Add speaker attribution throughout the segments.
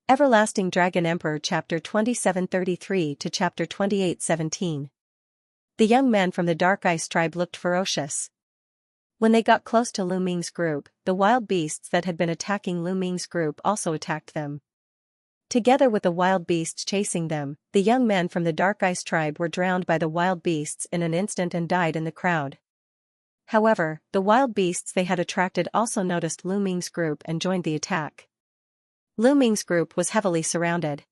Speaker 1: Everlasting Dragon Emperor Chapter 2733 to Chapter 2817. The young men from the Dark Ice tribe looked ferocious. When they got close to Lu Ming's group, the wild beasts that had been attacking Lu Ming's group also attacked them. Together with the wild beasts chasing them, the young men from the Dark Ice tribe were drowned by the wild beasts in an instant and died in the crowd. However, the wild beasts they had attracted also noticed Lu Ming's group and joined the attack. Lu Ming's group was heavily surrounded.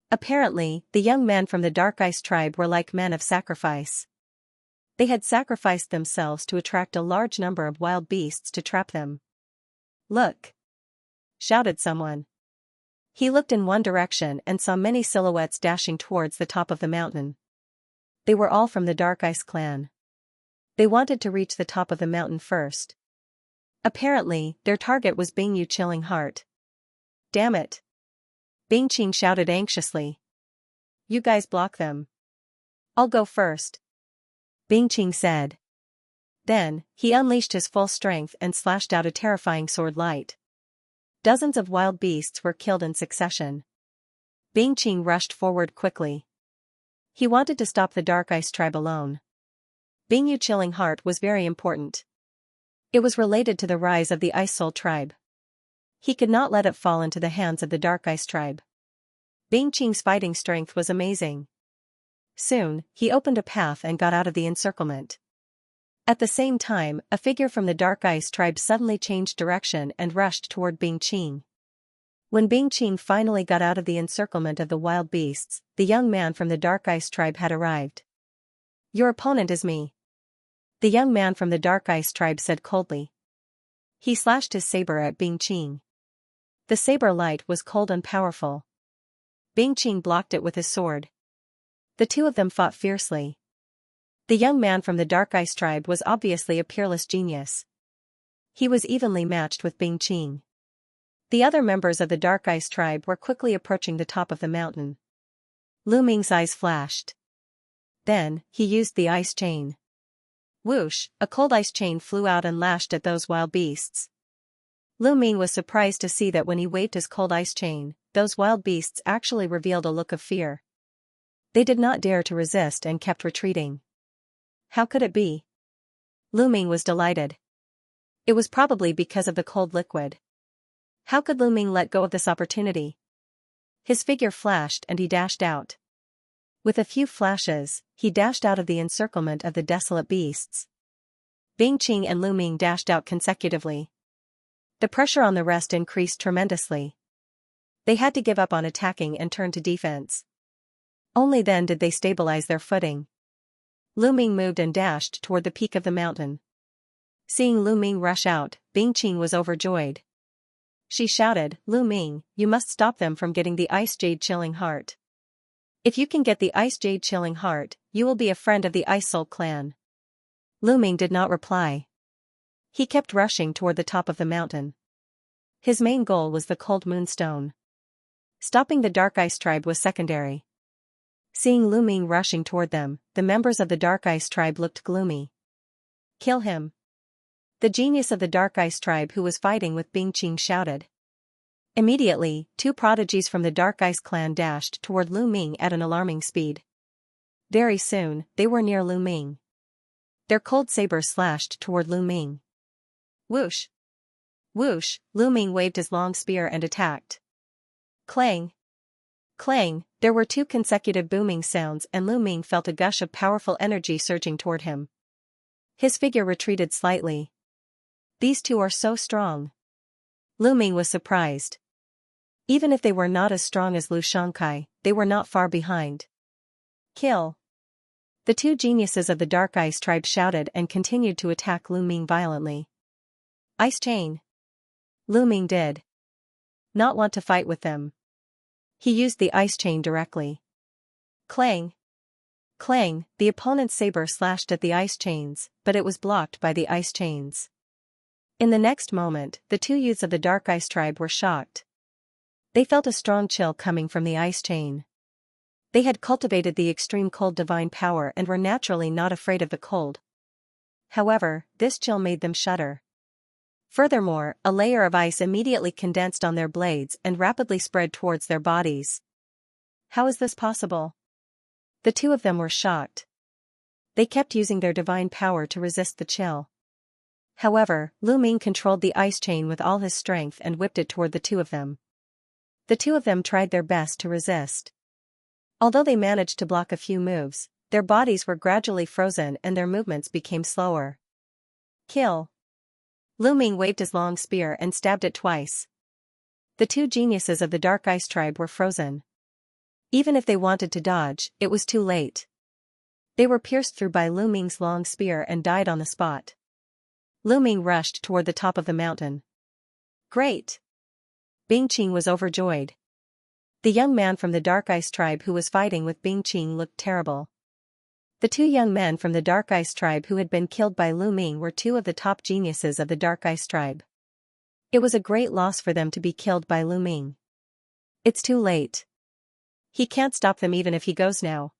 Speaker 1: Apparently, the young men from the Dark Ice tribe were like men of sacrifice. They had sacrificed themselves to attract a large number of wild beasts to trap them. "Look!" shouted someone. He looked in one direction and saw many silhouettes dashing towards the top of the mountain. They were all from the Dark Ice clan. They wanted to reach the top of the mountain first. Apparently, their target was Bingyu Chilling Heart. "Damn it!" Bingqing shouted anxiously. "You guys block them. I'll go first," Bingqing said. Then, he unleashed his full strength and slashed out a terrifying sword light. Dozens of wild beasts were killed in succession. Bingqing rushed forward quickly. He wanted to stop the Dark Ice tribe alone. Bingyu Chilling Heart was very important. It was related to the rise of the Ice Soul tribe. He could not let it fall into the hands of the Dark Ice tribe. Bingqing's fighting strength was amazing. Soon, he opened a path and got out of the encirclement. At the same time, a figure from the Dark Ice tribe suddenly changed direction and rushed toward Bingqing. When Bingqing finally got out of the encirclement of the wild beasts, the young man from the Dark Ice tribe had arrived. "Your opponent is me," the young man from the Dark Ice tribe said coldly. He slashed his saber at Bingqing. The saber light was cold and powerful. Bingqing blocked it with his sword. The two of them fought fiercely. The young man from the Dark Ice tribe was obviously a peerless genius. He was evenly matched with Bingqing. The other members of the Dark Ice tribe were quickly approaching the top of the mountain. Lu Ming's eyes flashed. Then, he used the ice chain. Whoosh, a cold ice chain flew out and lashed at those wild beasts. Lu Ming was surprised to see that when he waved his cold ice chain, those wild beasts actually revealed a look of fear. They did not dare to resist and kept retreating. How could it be? Lu Ming was delighted. It was probably because of the cold liquid. How could Lu Ming let go of this opportunity? His figure flashed and he dashed out. With a few flashes, he dashed out of the encirclement of the desolate beasts. Bingqing and Lu Ming dashed out consecutively. The pressure on the rest increased tremendously. They had to give up on attacking and turn to defense. Only then did they stabilize their footing. Lu Ming moved and dashed toward the peak of the mountain. Seeing Lu Ming rush out, Bingqing was overjoyed. She shouted, "Lu Ming, you must stop them from getting the Ice Jade Chilling Heart. If you can get the Ice Jade Chilling Heart, you will be a friend of the Ice Soul clan." Lu Ming did not reply. He kept rushing toward the top of the mountain. His main goal was the Cold Moonstone. Stopping the Dark Ice tribe was secondary. Seeing Lu Ming rushing toward them, the members of the Dark Ice tribe looked gloomy. "Kill him!" The genius of the Dark Ice tribe who was fighting with Bingqing shouted. Immediately, two prodigies from the Dark Ice clan dashed toward Lu Ming at an alarming speed. Very soon, they were near Lu Ming. Their cold sabers slashed toward Lu Ming. Whoosh! Whoosh! Lu Ming waved his long spear and attacked. Clang! Clang! There were two consecutive booming sounds and Lu Ming felt a gush of powerful energy surging toward him. His figure retreated slightly. These two are so strong. Lu Ming was surprised. Even if they were not as strong as Lu Xianxia, they were not far behind. Kill! The two geniuses of the Dark Ice tribe shouted and continued to attack Lu Ming violently. Ice chain! Lu Ming did not want to fight with them. He used the ice chain directly. Clang! Clang! The opponent's saber slashed at the ice chains, but it was blocked by the ice chains. In the next moment, the two youths of the Dark Ice tribe were shocked. They felt a strong chill coming from the ice chain. They had cultivated the extreme cold divine power and were naturally not afraid of the cold. However, this chill made them shudder. Furthermore, a layer of ice immediately condensed on their blades and rapidly spread towards their bodies. How is this possible? The two of them were shocked. They kept using their divine power to resist the chill. However, Lu Ming controlled the ice chain with all his strength and whipped it toward the two of them. The two of them tried their best to resist. Although they managed to block a few moves, their bodies were gradually frozen and their movements became slower. Kill. Lu Ming waved his long spear and stabbed it twice. The two geniuses of the Dark Ice Tribe were frozen. Even if they wanted to dodge, it was too late. They were pierced through by Lu Ming's long spear and died on the spot. Lu Ming rushed toward the top of the mountain. Great! Bing Qing was overjoyed. The young man from the Dark Ice Tribe who was fighting with Bing Qing looked terrible. The two young men from the Dark Ice Tribe who had been killed by Lu Ming were two of the top geniuses of the Dark Ice Tribe. It was a great loss for them to be killed by Lu Ming. It's too late. He can't stop them even if he goes now.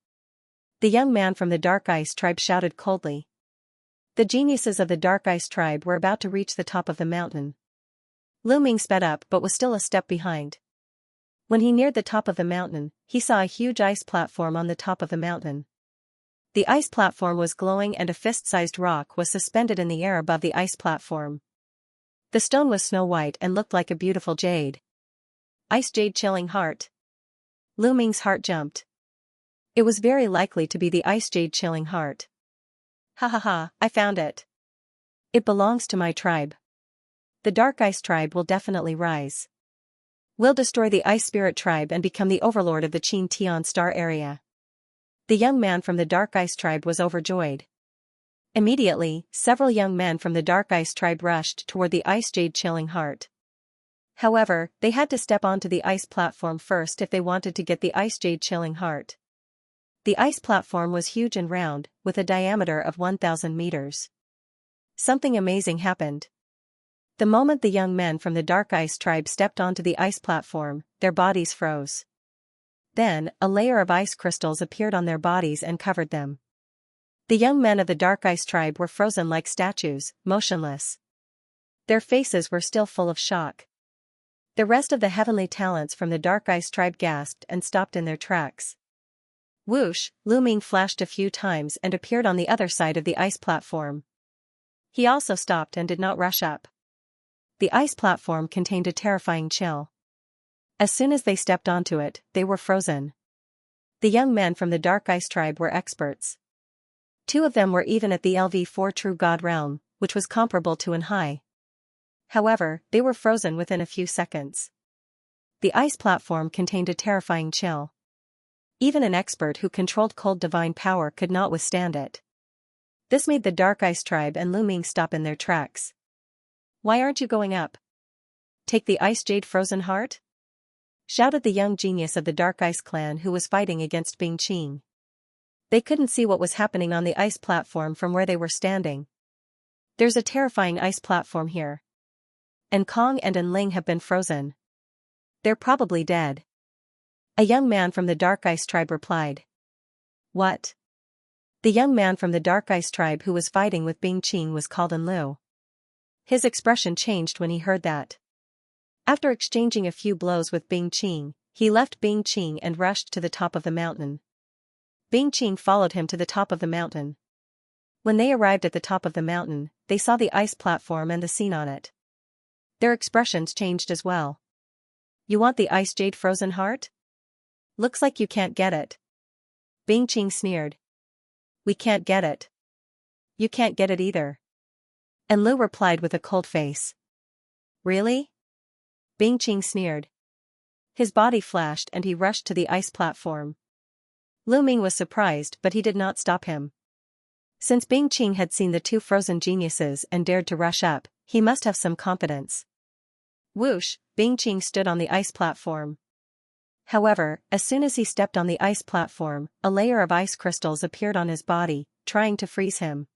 Speaker 1: The young man from the Dark Ice Tribe shouted coldly. The geniuses of the Dark Ice Tribe were about to reach the top of the mountain. Lu Ming sped up but was still a step behind. When he neared the top of the mountain, he saw a huge ice platform on the top of the mountain. The ice platform was glowing and a fist-sized rock was suspended in the air above the ice platform. The stone was snow white and looked like a beautiful jade. Ice jade chilling heart. Lu Ming's heart jumped. It was very likely to be the ice jade chilling heart. Ha ha ha, I found it. It belongs to my tribe. The Dark Ice Tribe will definitely rise. We'll destroy the Ice Spirit Tribe and become the overlord of the Qin Tian Star area. The young man from the Dark Ice Tribe was overjoyed. Immediately, several young men from the Dark Ice Tribe rushed toward the Ice Jade Chilling Heart. However, they had to step onto the ice platform first if they wanted to get the Ice Jade Chilling Heart. The ice platform was huge and round, with a diameter of 1,000 meters. Something amazing happened. The moment the young men from the Dark Ice Tribe stepped onto the ice platform, their bodies froze. Then, a layer of ice crystals appeared on their bodies and covered them. The young men of the Dark Ice Tribe were frozen like statues, motionless. Their faces were still full of shock. The rest of the heavenly talents from the Dark Ice Tribe gasped and stopped in their tracks. Whoosh, Lu Ming flashed a few times and appeared on the other side of the ice platform. He also stopped and did not rush up. The ice platform contained a terrifying chill. As soon as they stepped onto it, they were frozen. The young men from the Dark Ice Tribe were experts. Two of them were even at the LV4 True God realm, which was comparable to an high. However, they were frozen within a few seconds. The ice platform contained a terrifying chill. Even an expert who controlled cold divine power could not withstand it. This made the Dark Ice Tribe and Lu Ming stop in their tracks. Why aren't you going up? Take the Ice Jade Frozen Heart? Shouted the young genius of the Dark Ice Clan who was fighting against Bing Qing. They couldn't see what was happening on the ice platform from where they were standing. There's a terrifying ice platform here. And Kong and Enling have been frozen. They're probably dead. A young man from the Dark Ice Tribe replied. What? The young man from the Dark Ice Tribe who was fighting with Bing Qing was called Enlu. His expression changed when he heard that. After exchanging a few blows with Bing Qing, he left Bing Qing and rushed to the top of the mountain. Bing Qing followed him to the top of the mountain. When they arrived at the top of the mountain, they saw the ice platform and the scene on it. Their expressions changed as well. You want the Ice Jade Frozen Heart? Looks like you can't get it. Bing Qing sneered. We can't get it. You can't get it either. And Lu replied with a cold face. Really? Bing Qing sneered. His body flashed and he rushed to the ice platform. Lu Ming was surprised but he did not stop him. Since Bing Qing had seen the two frozen geniuses and dared to rush up, he must have some confidence. Whoosh, Bing Qing stood on the ice platform. However, as soon as he stepped on the ice platform, a layer of ice crystals appeared on his body, trying to freeze him.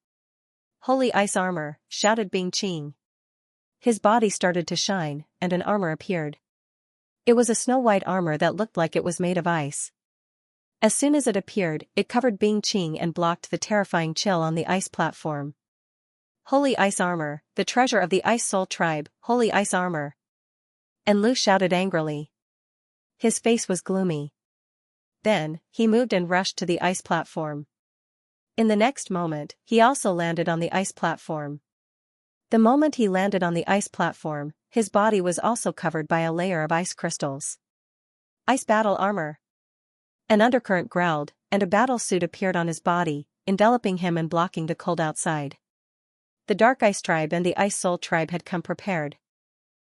Speaker 1: Holy ice armor, shouted Bing Qing. His body started to shine, and an armor appeared. It was a snow-white armor that looked like it was made of ice. As soon as it appeared, it covered Bing Qing and blocked the terrifying chill on the ice platform. Holy ice armor, the treasure of the Ice Soul tribe, holy ice armor. And Lu shouted angrily. His face was gloomy. Then, he moved and rushed to the ice platform. In the next moment, he also landed on the ice platform. The moment he landed on the ice platform, his body was also covered by a layer of ice crystals. Ice battle armor. An undercurrent growled, and a battle suit appeared on his body, enveloping him and blocking the cold outside. The Dark Ice tribe and the Ice Soul tribe had come prepared.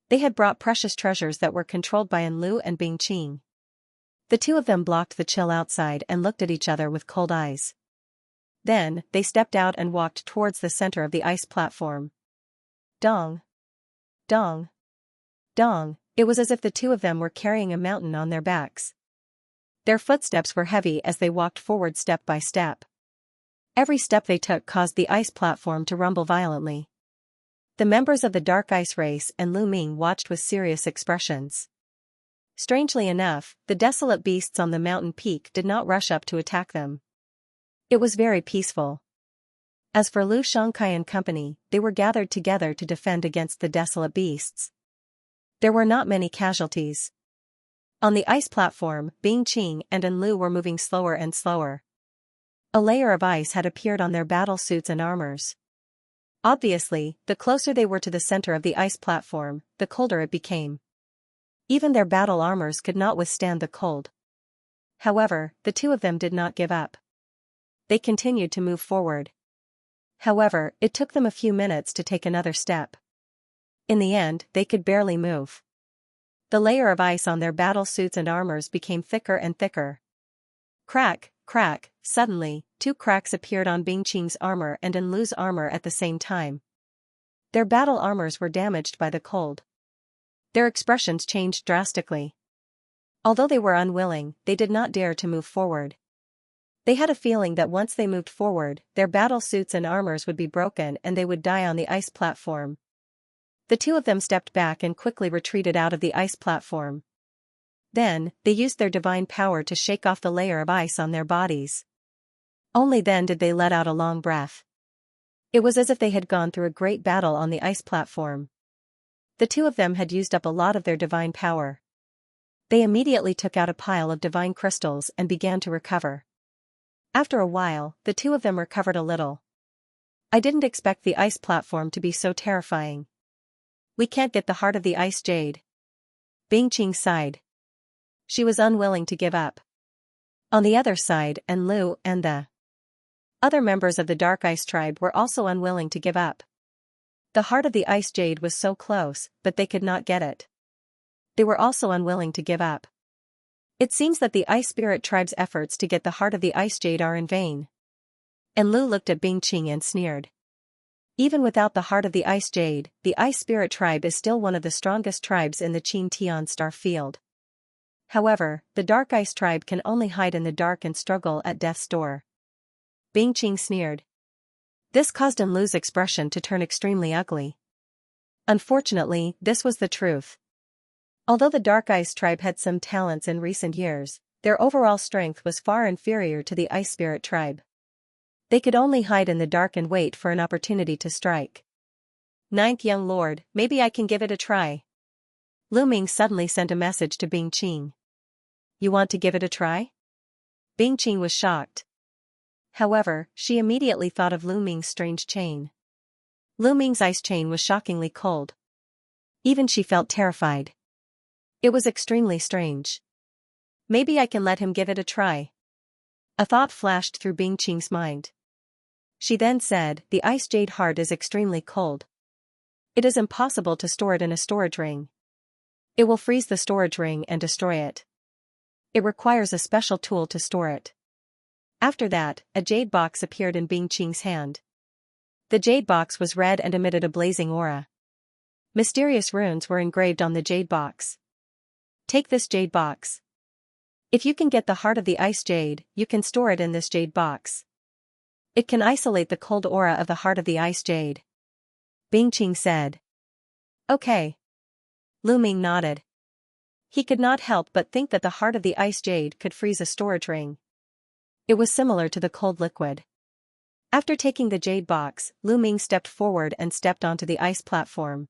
Speaker 1: They had brought precious treasures that were controlled by Enlu and Bingqing. The two of them blocked the chill outside and looked at each other with cold eyes. Then, they stepped out and walked towards the center of the ice platform. Dong. Dong. Dong, it was as if the two of them were carrying a mountain on their backs. Their footsteps were heavy as they walked forward step by step. Every step they took caused the ice platform to rumble violently. The members of the Dark Ice race and Lu Ming watched with serious expressions. Strangely enough, the desolate beasts on the mountain peak did not rush up to attack them. It was very peaceful. As for Lu Xianxia and company, they were gathered together to defend against the desolate beasts. There were not many casualties. On the ice platform, Bingqing and Enlu were moving slower and slower. A layer of ice had appeared on their battle suits and armors. Obviously, the closer they were to the center of the ice platform, the colder it became. Even their battle armors could not withstand the cold. However, the two of them did not give up. They continued to move forward. However, it took them a few minutes to take another step. In the end, they could barely move. The layer of ice on their battle suits and armors became thicker and thicker. Crack, crack, suddenly, two cracks appeared on Bingqing's armor and Enlu's armor at the same time. Their battle armors were damaged by the cold. Their expressions changed drastically. Although they were unwilling, they did not dare to move forward. They had a feeling that once they moved forward, their battle suits and armors would be broken and they would die on the ice platform. The two of them stepped back and quickly retreated out of the ice platform. Then, they used their divine power to shake off the layer of ice on their bodies. Only then did they let out a long breath. It was as if they had gone through a great battle on the ice platform. The two of them had used up a lot of their divine power. They immediately took out a pile of divine crystals and began to recover. After a while, the two of them recovered a little. I didn't expect the ice platform to be so terrifying. We can't get the heart of the ice jade. Bingqing sighed. She was unwilling to give up. On the other side, Enlu and the other members of the Dark Ice tribe were also unwilling to give up. The heart of the ice jade was so close, but they could not get it. They were also unwilling to give up. It seems that the Ice Spirit tribe's efforts to get the heart of the ice jade are in vain. Enlu looked at Bingqing and sneered. Even without the heart of the ice jade, the Ice Spirit tribe is still one of the strongest tribes in the Qin Tian star field. However, the Dark Ice tribe can only hide in the dark and struggle at death's door. Bingqing sneered. This caused Enlu's expression to turn extremely ugly. Unfortunately, this was the truth. Although the Dark Ice tribe had some talents in recent years, their overall strength was far inferior to the Ice Spirit tribe. They could only hide in the dark and wait for an opportunity to strike. Ninth young lord, maybe I can give it a try. Lu Ming suddenly sent a message to Bingqing. You want to give it a try? Bingqing was shocked. However, she immediately thought of Lu Ming's strange chain. Lu Ming's ice chain was shockingly cold. Even she felt terrified. It was extremely strange. Maybe I can let him give it a try. A thought flashed through Bingqing's mind. She then said, the ice jade heart is extremely cold. It is impossible to store it in a storage ring. It will freeze the storage ring and destroy it. It requires a special tool to store it. After that, a jade box appeared in Bingqing's hand. The jade box was red and emitted a blazing aura. Mysterious runes were engraved on the jade box. Take this jade box. If you can get the heart of the ice jade, you can store it in this jade box. It can isolate the cold aura of the heart of the ice jade. Bingqing said. Okay. Lu Ming nodded. He could not help but think that the heart of the ice jade could freeze a storage ring. It was similar to the cold liquid. After taking the jade box, Lu Ming stepped forward and stepped onto the ice platform.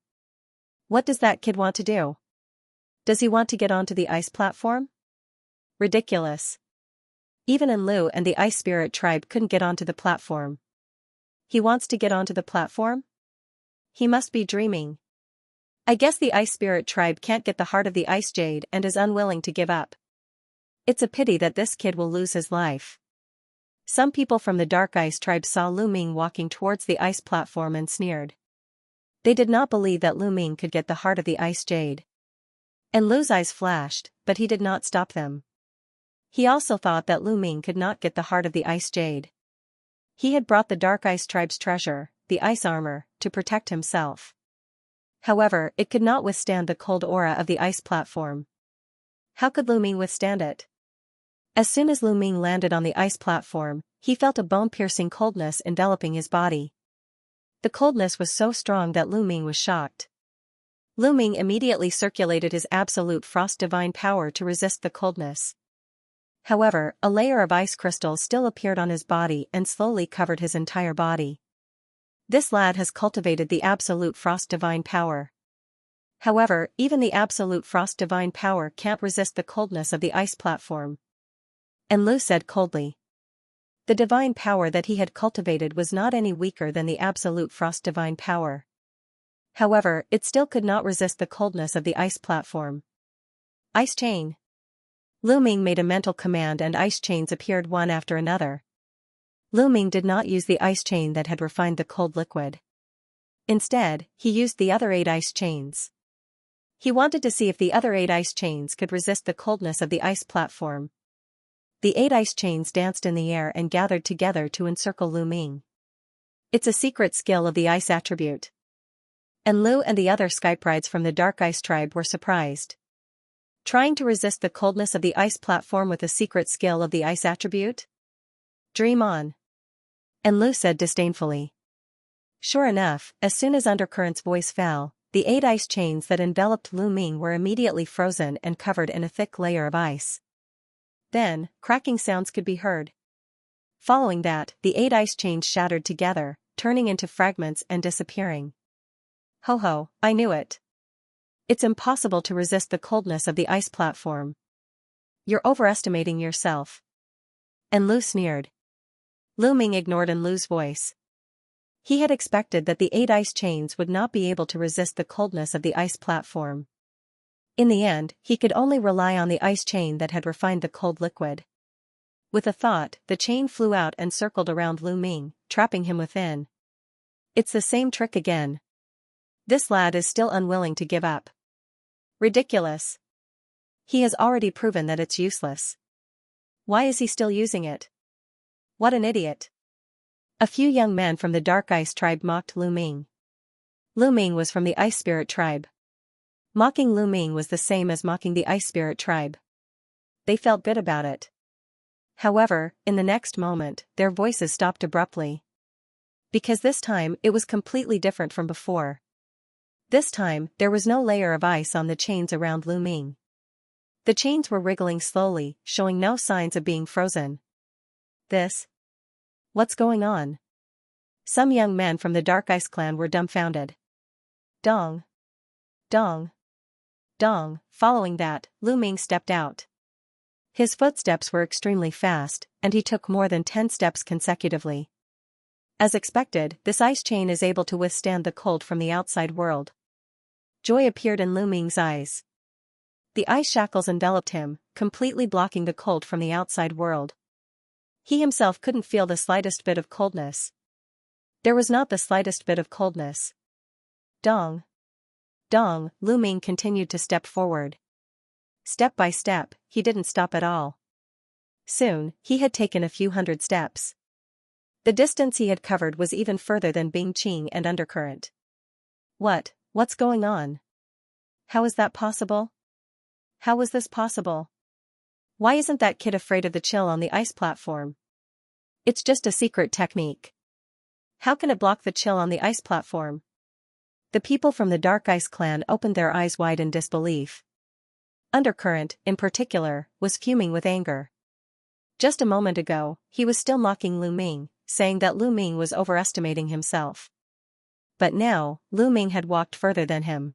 Speaker 1: What does that kid want to do? Does he want to get onto the ice platform? Ridiculous. Even Enlu and the Ice Spirit tribe couldn't get onto the platform. He wants to get onto the platform? He must be dreaming. I guess the Ice Spirit tribe can't get the heart of the Ice Jade and is unwilling to give up. It's a pity that this kid will lose his life. Some people from the Dark Ice tribe saw Lu Ming walking towards the ice platform and sneered. They did not believe that Lu Ming could get the heart of the Ice Jade. And Lu's eyes flashed, but he did not stop them. He also thought that Lu Ming could not get the heart of the Ice Jade. He had brought the Dark Ice tribe's treasure, the ice armor, to protect himself. However, it could not withstand the cold aura of the ice platform. How could Lu Ming withstand it? As soon as Lu Ming landed on the ice platform, he felt a bone-piercing coldness enveloping his body. The coldness was so strong that Lu Ming was shocked. Lu Ming immediately circulated his absolute frost divine power to resist the coldness. However, a layer of ice crystals still appeared on his body and slowly covered his entire body. This lad has cultivated the absolute frost divine power. However, even the absolute frost divine power can't resist the coldness of the ice platform. And Lu said coldly. The divine power that he had cultivated was not any weaker than the absolute frost divine power. However, it still could not resist the coldness of the ice platform. Ice chain. Lu Ming made a mental command and ice chains appeared one after another. Lu Ming did not use the ice chain that had refined the cold liquid. Instead, he used the other 8 ice chains. He wanted to see if the other 8 ice chains could resist the coldness of the ice platform. The 8 ice chains danced in the air and gathered together to encircle Lu Ming. It's a secret skill of the ice attribute. And Lu and the other skyprides from the Dark Ice tribe were surprised. Trying to resist the coldness of the ice platform with a secret skill of the ice attribute? Dream on. And Lu said disdainfully. Sure enough, as soon as Undercurrent's voice fell, the 8 ice chains that enveloped Lu Ming were immediately frozen and covered in a thick layer of ice. Then, cracking sounds could be heard. Following that, the 8 ice chains shattered together, turning into fragments and disappearing. Ho ho, I knew it. It's impossible to resist the coldness of the ice platform. You're overestimating yourself. And Lu sneered. Lu Ming ignored Enlu's voice. He had expected that the 8 ice chains would not be able to resist the coldness of the ice platform. In the end, he could only rely on the ice chain that had refined the cold liquid. With a thought, the chain flew out and circled around Lu Ming, trapping him within. It's the same trick again. This lad is still unwilling to give up. Ridiculous. He has already proven that it's useless. Why is he still using it? What an idiot. A few young men from the Dark Ice tribe mocked Lu Ming. Lu Ming was from the Ice Spirit tribe. Mocking Lu Ming was the same as mocking the Ice Spirit tribe. They felt good about it. However, in the next moment, their voices stopped abruptly. Because this time, it was completely different from before. This time, there was no layer of ice on the chains around Lu Ming. The chains were wriggling slowly, showing no signs of being frozen. What's going on? Some young men from the Dark Ice clan were dumbfounded. Dong. Dong. Dong. Following that, Lu Ming stepped out. His footsteps were extremely fast, and he took more than 10 steps consecutively. As expected, this ice chain is able to withstand the cold from the outside world. Joy appeared in Lu Ming's eyes. The ice shackles enveloped him, completely blocking the cold from the outside world. He himself couldn't feel the slightest bit of coldness. There was not the slightest bit of coldness. Dong. Dong, Lu Ming continued to step forward. Step by step, he didn't stop at all. Soon, he had taken a few hundred steps. The distance he had covered was even further than Bing Qing and Undercurrent. What's going on? How is that possible? How was this possible? Why isn't that kid afraid of the chill on the ice platform? It's just a secret technique. How can it block the chill on the ice platform? The people from the Dark Ice clan opened their eyes wide in disbelief. Undercurrent, in particular, was fuming with anger. Just a moment ago, he was still mocking Lu Ming, saying that Lu Ming was overestimating himself. But now, Lu Ming had walked further than him.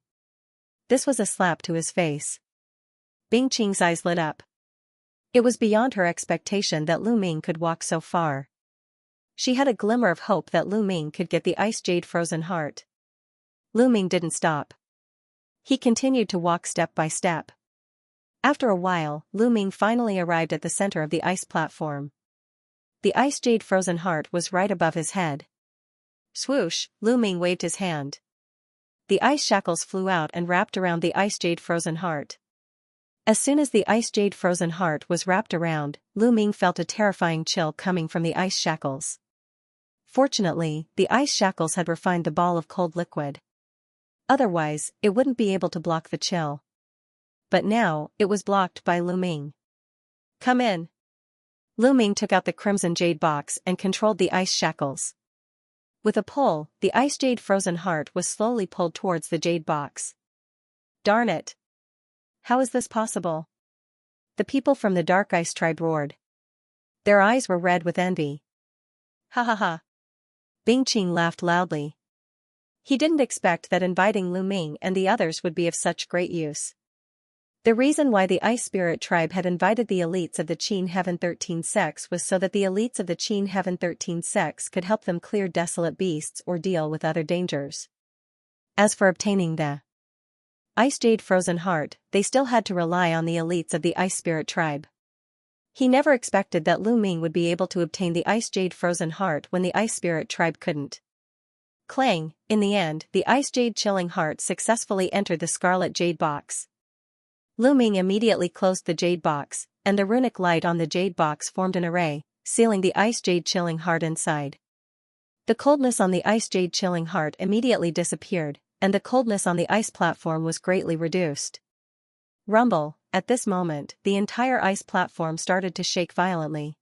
Speaker 1: This was a slap to his face. Bing Qing's eyes lit up. It was beyond her expectation that Lu Ming could walk so far. She had a glimmer of hope that Lu Ming could get the ice jade frozen heart. Lu Ming didn't stop. He continued to walk step by step. After a while, Lu Ming finally arrived at the center of the ice platform. The ice jade frozen heart was right above his head. Swoosh, Lu Ming waved his hand. The ice shackles flew out and wrapped around the ice jade frozen heart. As soon as the ice jade frozen heart was wrapped around, Lu Ming felt a terrifying chill coming from the ice shackles. Fortunately, the ice shackles had refined the ball of cold liquid. Otherwise, it wouldn't be able to block the chill. But now, it was blocked by Lu Ming. Come in. Lu Ming took out the crimson jade box and controlled the ice shackles. With a pull, the ice jade frozen heart was slowly pulled towards the jade box. Darn it! How is this possible? The people from the Dark Ice tribe roared. Their eyes were red with envy. Ha ha ha! Bing Qing laughed loudly. He didn't expect that inviting Lu Ming and the others would be of such great use. The reason why the Ice Spirit tribe had invited the elites of the Qin Heaven 13 sects was so that the elites of the Qin Heaven 13 sects could help them clear desolate beasts or deal with other dangers. As for obtaining the Ice Jade Frozen Heart, they still had to rely on the elites of the Ice Spirit tribe. He never expected that Lu Ming would be able to obtain the Ice Jade Frozen Heart when the Ice Spirit tribe couldn't. Clang, in the end, the Ice Jade Chilling Heart successfully entered the Scarlet Jade Box. Lu Ming immediately closed the jade box, and the runic light on the jade box formed an array, sealing the Ice Jade Chilling Heart inside. The coldness on the Ice Jade Chilling Heart immediately disappeared, and the coldness on the ice platform was greatly reduced. Rumble, at this moment, the entire ice platform started to shake violently.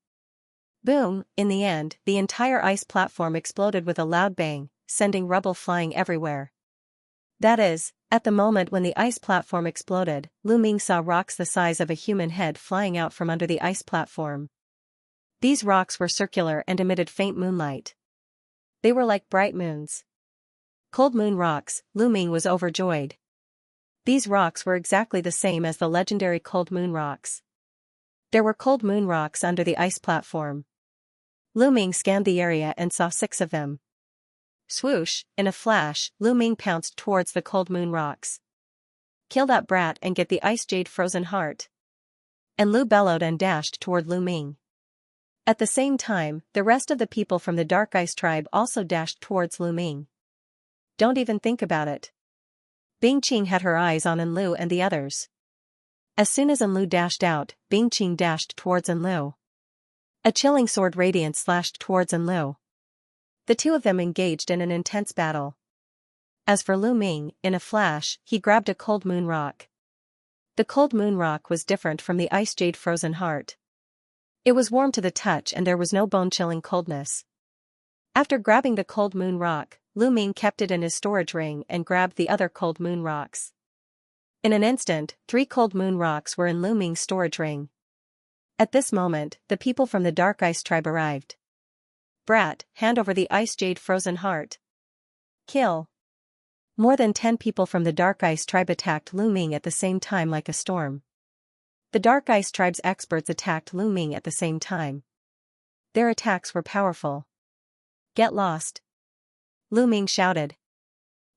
Speaker 1: Boom, in the end, the entire ice platform exploded with a loud bang, sending rubble flying everywhere. That is, at the moment when the ice platform exploded, Lu Ming saw rocks the size of a human head flying out from under the ice platform. These rocks were circular and emitted faint moonlight. They were like bright moons. Cold moon rocks, Lu Ming was overjoyed. These rocks were exactly the same as the legendary cold moon rocks. There were cold moon rocks under the ice platform. Lu Ming scanned the area and saw 6 of them. Swoosh, in a flash, Lu Ming pounced towards the cold moon rocks. Kill that brat and get the Ice Jade Frozen Heart. And Lu bellowed and dashed toward Lu Ming. At the same time, the rest of the people from the Dark Ice tribe also dashed towards Lu Ming. Don't even think about it. Bing Qing had her eyes on Enlu and the others. As soon as Enlu dashed out, Bing Qing dashed towards Enlu. A chilling sword radiance slashed towards Enlu. The two of them engaged in an intense battle. As for Lu Ming, in a flash, he grabbed a cold moon rock. The cold moon rock was different from the Ice Jade Frozen Heart. It was warm to the touch and there was no bone-chilling coldness. After grabbing the cold moon rock, Lu Ming kept it in his storage ring and grabbed the other cold moon rocks. In an instant, 3 cold moon rocks were in Lu Ming's storage ring. At this moment, the people from the Dark Ice tribe arrived. Brat, hand over the Ice Jade Frozen Heart. Kill. More than 10 people from the Dark Ice tribe attacked Lu Ming at the same time like a storm. The Dark Ice tribe's experts attacked Lu Ming at the same time. Their attacks were powerful. Get lost. Lu Ming shouted.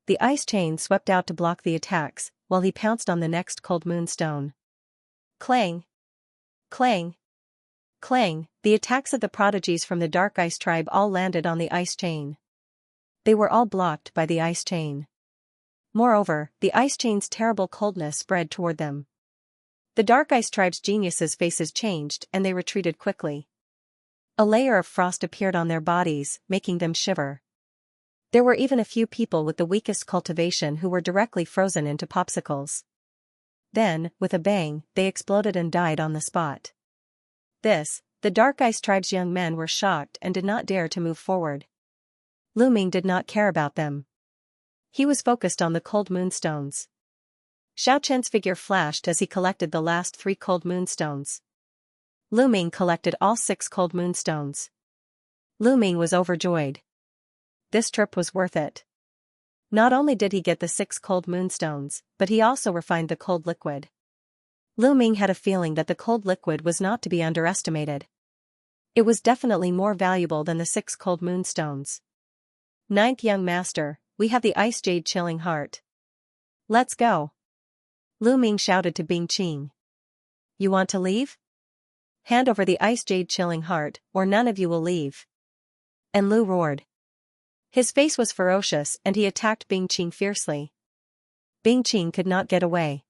Speaker 1: The ice chain swept out to block the attacks, while he pounced on the next cold moonstone. Clang. Clang. Clang, the attacks of the prodigies from the Dark Ice tribe all landed on the ice chain. They were all blocked by the ice chain. Moreover, the ice chain's terrible coldness spread toward them. The Dark Ice tribe's geniuses' faces changed and they retreated quickly. A layer of frost appeared on their bodies, making them shiver. There were even a few people with the weakest cultivation who were directly frozen into popsicles. Then, with a bang, they exploded and died on the spot. The Dark Ice tribe's young men were shocked and did not dare to move forward. Lu Ming did not care about them. He was focused on the cold moonstones. Xiao Chen's figure flashed as he collected the last 3 cold moonstones. Lu Ming collected all 6 cold moonstones. Lu Ming was overjoyed. This trip was worth it. Not only did he get the 6 cold moonstones, but he also refined the cold liquid. Lu Ming had a feeling that the cold liquid was not to be underestimated. It was definitely more valuable than the 6 cold moonstones. Ninth young master, we have the ice jade chilling heart. Let's go. Lu Ming shouted to Bing Qing. You want to leave? Hand over the ice jade chilling heart, or none of you will leave. And Lu roared. His face was ferocious and he attacked Bing Qing fiercely. Bing Qing could not get away.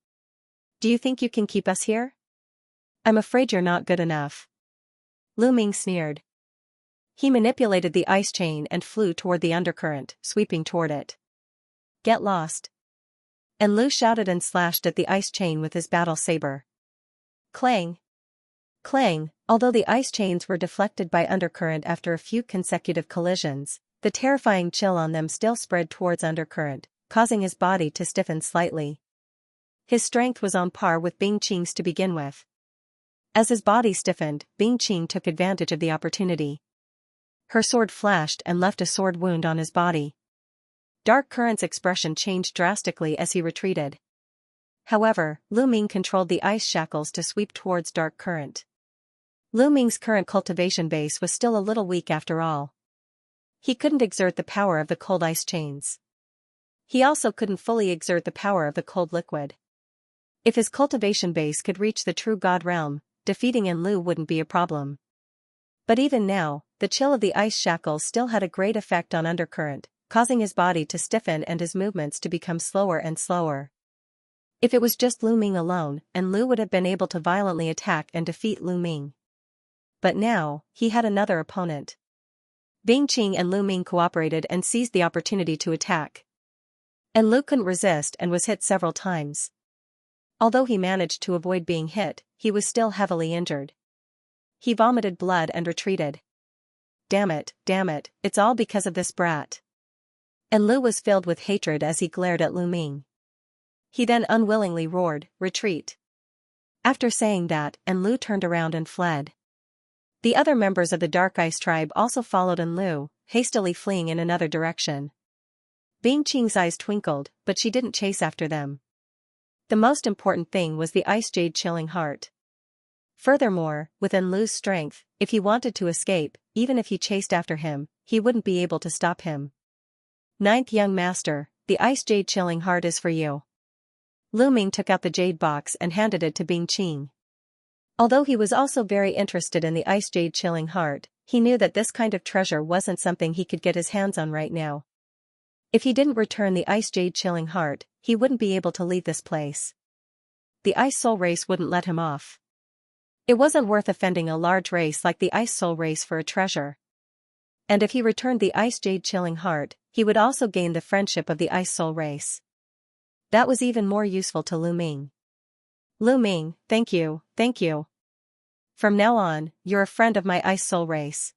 Speaker 1: Do you think you can keep us here? I'm afraid you're not good enough. Lu Ming sneered. He manipulated the ice chain and flew toward the undercurrent, sweeping toward it. Get lost. And Lu shouted and slashed at the ice chain with his battle saber. Clang. Clang, although the ice chains were deflected by undercurrent after a few consecutive collisions, the terrifying chill on them still spread towards undercurrent, causing his body to stiffen slightly. His strength was on par with Bing Qing's to begin with. As his body stiffened, Bing Qing took advantage of the opportunity. Her sword flashed and left a sword wound on his body. Dark Current's expression changed drastically as he retreated. However, Lu Ming controlled the ice shackles to sweep towards Dark Current. Lu Ming's current cultivation base was still a little weak after all. He couldn't exert the power of the cold ice chains. He also couldn't fully exert the power of the cold liquid. If his cultivation base could reach the true god realm, defeating Enlu wouldn't be a problem. But even now, the chill of the ice shackles still had a great effect on undercurrent, causing his body to stiffen and his movements to become slower and slower. If it was just Lu Ming alone, Enlu would have been able to violently attack and defeat Lu Ming. But now, he had another opponent. Bing Qing and Lu Ming cooperated and seized the opportunity to attack. Enlu couldn't resist and was hit several times. Although he managed to avoid being hit, he was still heavily injured. He vomited blood and retreated. Damn it, it's all because of this brat. Enlu was filled with hatred as he glared at Lu Ming. He then unwillingly roared, retreat. After saying that, Enlu turned around and fled. The other members of the Dark Ice tribe also followed Enlu, hastily fleeing in another direction. Bing Qing's eyes twinkled, but she didn't chase after them. The most important thing was the ice jade chilling heart. Furthermore, with Enlu's strength, if he wanted to escape, even if he chased after him, he wouldn't be able to stop him. Ninth young master, the ice jade chilling heart is for you. Lu Ming took out the jade box and handed it to Bing Qing. Although he was also very interested in the ice jade chilling heart, he knew that this kind of treasure wasn't something he could get his hands on right now. If he didn't return the ice jade chilling heart, he wouldn't be able to leave this place. The ice soul race wouldn't let him off. It wasn't worth offending a large race like the ice soul race for a treasure. And if he returned the ice jade chilling heart, he would also gain the friendship of the ice soul race. That was even more useful to Lu Ming. Lu Ming, thank you. From now on, you're a friend of my ice soul race.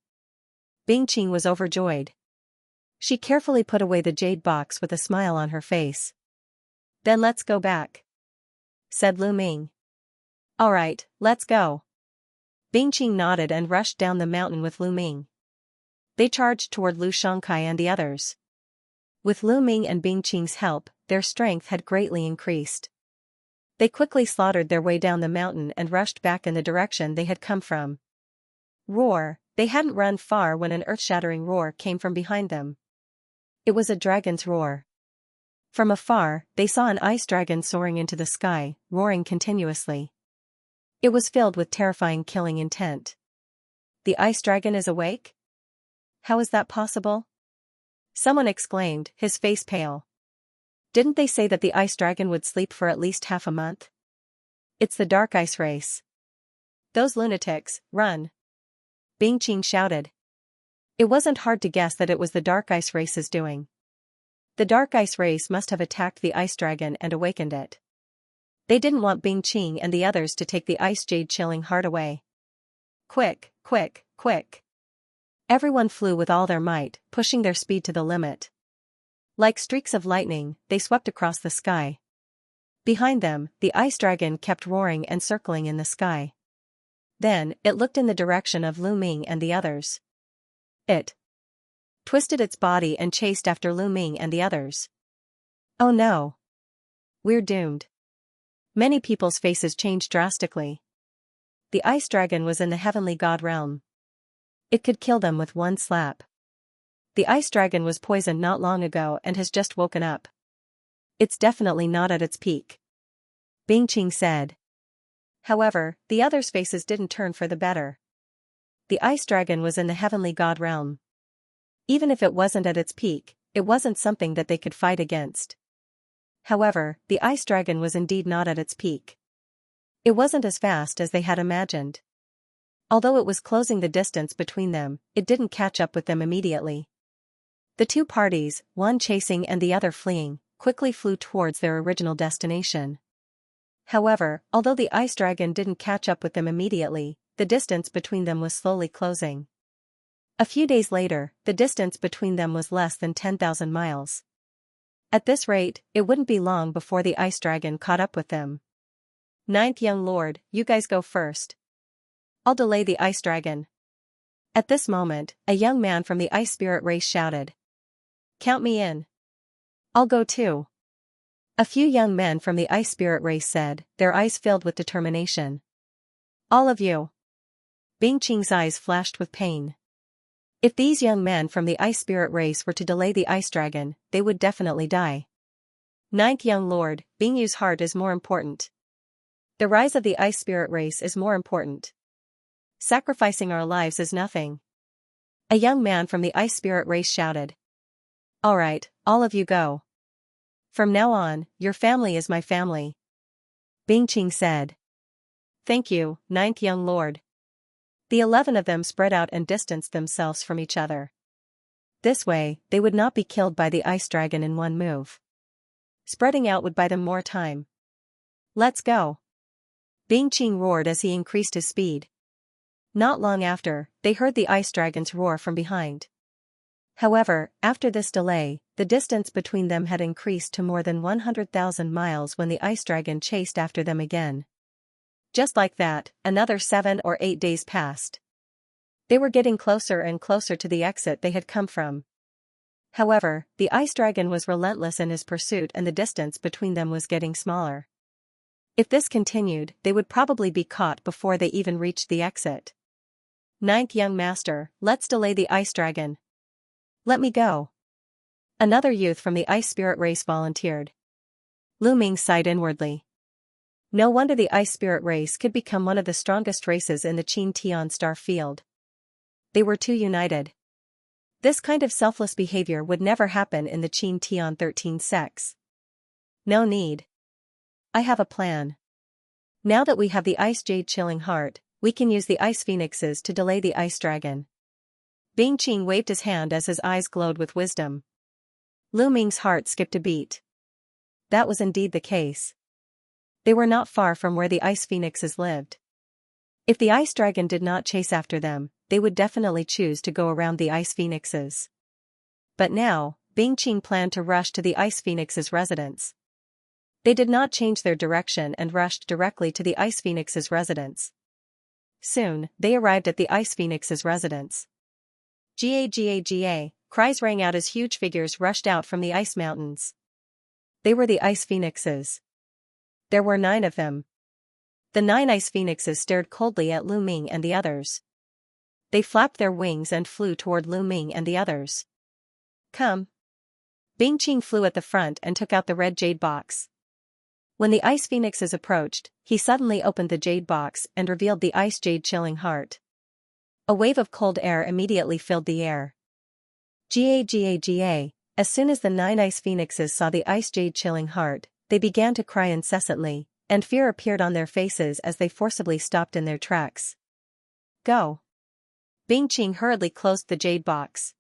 Speaker 1: Bing Qing was overjoyed. She carefully put away the jade box with a smile on her face. Then let's go back, said Lu Ming. All right, let's go. Bing Qing nodded and rushed down the mountain with Lu Ming. They charged toward Lu Xianxia and the others. With Lu Ming and Bing Qing's help, their strength had greatly increased. They quickly slaughtered their way down the mountain and rushed back in the direction they had come from. Roar! They hadn't run far when an earth-shattering roar came from behind them. It was a dragon's roar. From afar, they saw an ice dragon soaring into the sky, roaring continuously. It was filled with terrifying killing intent. The ice dragon is awake? How is that possible? Someone exclaimed, his face pale. Didn't they say that the ice dragon would sleep for at least half a month? It's the Dark Ice race. Those lunatics, run! Bing Qing shouted. It wasn't hard to guess that it was the Dark Ice race's doing. The Dark Ice race must have attacked the ice dragon and awakened it. They didn't want Bing Qing and the others to take the ice jade chilling heart away. Quick! Everyone flew with all their might, pushing their speed to the limit. Like streaks of lightning, they swept across the sky. Behind them, the ice dragon kept roaring and circling in the sky. Then, it looked in the direction of Lu Ming and the others. It twisted its body and chased after Lu Ming and the others. Oh no! We're doomed. Many people's faces changed drastically. The ice dragon was in the heavenly god realm. It could kill them with one slap. The ice dragon was poisoned not long ago and has just woken up. It's definitely not at its peak, Bing Qing said. However, the others' faces didn't turn for the better. The ice dragon was in the heavenly god realm. Even if it wasn't at its peak, it wasn't something that they could fight against. However, the ice dragon was indeed not at its peak. It wasn't as fast as they had imagined. Although it was closing the distance between them, it didn't catch up with them immediately. The two parties, one chasing and the other fleeing, quickly flew towards their original destination. However, although the ice dragon didn't catch up with them immediately, the distance between them was slowly closing. A few days later, the distance between them was less than 10,000 miles. At this rate, it wouldn't be long before the ice dragon caught up with them. Ninth young lord, you guys go first. I'll delay the ice dragon. At this moment, a young man from the ice spirit race shouted. Count me in. I'll go too. A few young men from the ice spirit race said, their eyes filled with determination. All of you. Bing Qing's eyes flashed with pain. If these young men from the ice spirit race were to delay the ice dragon, they would definitely die. Ninth young lord, Bing Yu's heart is more important. The rise of the ice spirit race is more important. Sacrificing our lives is nothing. A young man from the ice spirit race shouted. All right, all of you go. From now on, your family is my family. Bing Qing said. Thank you, ninth young lord. The 11 of them spread out and distanced themselves from each other. This way, they would not be killed by the ice dragon in one move. Spreading out would buy them more time. Let's go. Bing Qing roared as he increased his speed. Not long after, they heard the ice dragon's roar from behind. However, after this delay, the distance between them had increased to more than 100,000 miles when the ice dragon chased after them again. Just like that, another 7 or 8 days passed. They were getting closer and closer to the exit they had come from. However, the ice dragon was relentless in his pursuit and the distance between them was getting smaller. If this continued, they would probably be caught before they even reached the exit. Ninth young master, let's delay the ice dragon. Let me go. Another youth from the ice spirit race volunteered. Lu Ming sighed inwardly. No wonder the ice spirit race could become one of the strongest races in the Qin Tian star field. They were too united. This kind of selfless behavior would never happen in the Qin Tian 13 sex. No need. I have a plan. Now that we have the ice jade chilling heart, we can use the ice phoenixes to delay the ice dragon. Bing Qing waved his hand as his eyes glowed with wisdom. Lu Ming's heart skipped a beat. That was indeed the case. They were not far from where the ice phoenixes lived. If the ice dragon did not chase after them, they would definitely choose to go around the ice phoenixes. But now, Bing Qing planned to rush to the ice phoenix's residence. They did not change their direction and rushed directly to the ice phoenix's residence. Soon, they arrived at the ice phoenix's residence. Ga, cries rang out as huge figures rushed out from the ice mountains. They were the ice phoenixes. There were 9 of them. The 9 ice phoenixes stared coldly at Lu Ming and the others. They flapped their wings and flew toward Lu Ming and the others. Come. Bing Qing flew at the front and took out the red jade box. When the ice phoenixes approached, he suddenly opened the jade box and revealed the ice jade chilling heart. A wave of cold air immediately filled the air. Ga. As soon as the 9 ice phoenixes saw the ice jade chilling heart, they began to cry incessantly, and fear appeared on their faces as they forcibly stopped in their tracks. Go. Bing Qing hurriedly closed the jade box.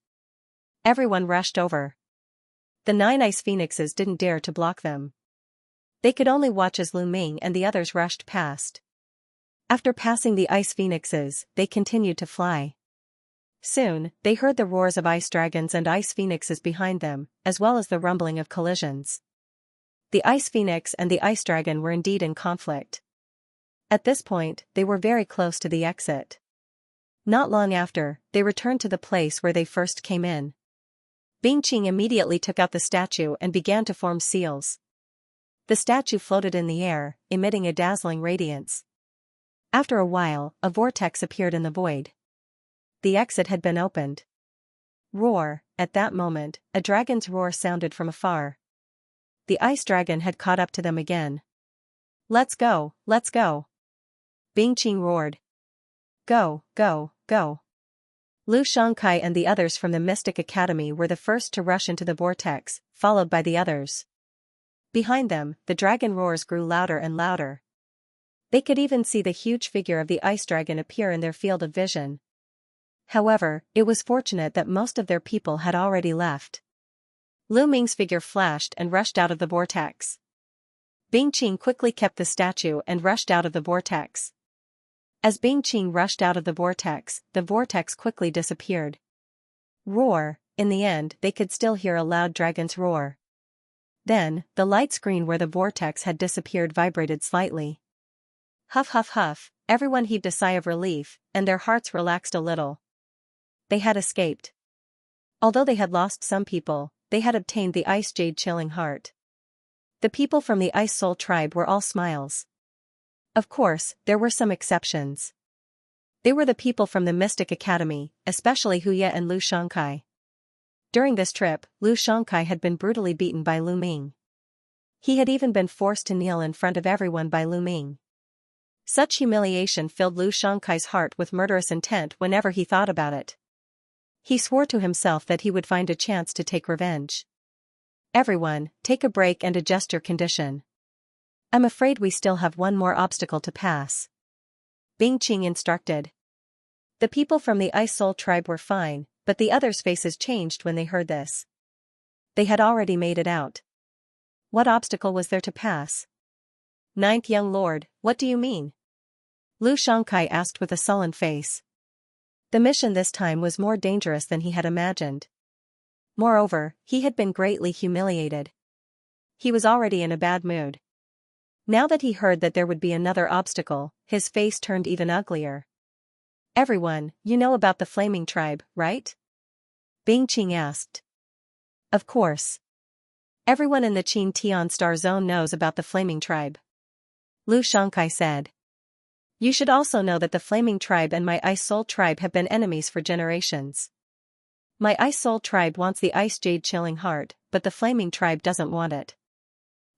Speaker 1: Everyone rushed over. The 9 ice phoenixes didn't dare to block them. They could only watch as Lu Ming and the others rushed past. After passing the ice phoenixes, they continued to fly. Soon, they heard the roars of ice dragons and ice phoenixes behind them, as well as the rumbling of collisions. The ice phoenix and the ice dragon were indeed in conflict. At this point, they were very close to the exit. Not long after, they returned to the place where they first came in. Bingqing immediately took out the statue and began to form seals. The statue floated in the air, emitting a dazzling radiance. After a while, a vortex appeared in the void. The exit had been opened. Roar! At that moment, a dragon's roar sounded from afar. The ice dragon had caught up to them again. Let's go, let's go! Bingqing roared. Go, go, go! Lu Xianxia and the others from the Mystic Academy were the first to rush into the vortex, followed by the others. Behind them, the dragon roars grew louder and louder. They could even see the huge figure of the ice dragon appear in their field of vision. However, it was fortunate that most of their people had already left. Lu Ming's figure flashed and rushed out of the vortex. Bingqing quickly kept the statue and rushed out of the vortex. As Bingqing rushed out of the vortex quickly disappeared. Roar! In the end, they could still hear a loud dragon's roar. Then, the light screen where the vortex had disappeared vibrated slightly. Huff huff huff, everyone heaved a sigh of relief, and their hearts relaxed a little. They had escaped. Although they had lost some people, they had obtained the Ice Jade Chilling Heart. The people from the Ice Soul tribe were all smiles. Of course, there were some exceptions. They were the people from the Mystic Academy, especially Huye and Lu Xianxia. During this trip, Lu Xianxia had been brutally beaten by Lu Ming. He had even been forced to kneel in front of everyone by Lu Ming. Such humiliation filled Lu Xianxia's heart with murderous intent whenever he thought about it. He swore to himself that he would find a chance to take revenge. Everyone, take a break and adjust your condition. I'm afraid we still have one more obstacle to pass. Bingqing instructed. The people from the Ice Soul tribe were fine, but the others' faces changed when they heard this. They had already made it out. What obstacle was there to pass? Ninth young lord, what do you mean? Lu Xianxia asked with a sullen face. The mission this time was more dangerous than he had imagined. Moreover, he had been greatly humiliated. He was already in a bad mood. Now that he heard that there would be another obstacle, his face turned even uglier. Everyone, you know about the Flaming Tribe, right? Bingqing asked. Of course. Everyone in the Qin Tian Star Zone knows about the Flaming Tribe. Lu Xianxia said. You should also know that the Flaming Tribe and my Ice Soul Tribe have been enemies for generations. My Ice Soul Tribe wants the Ice Jade Chilling Heart, but the Flaming Tribe doesn't want it.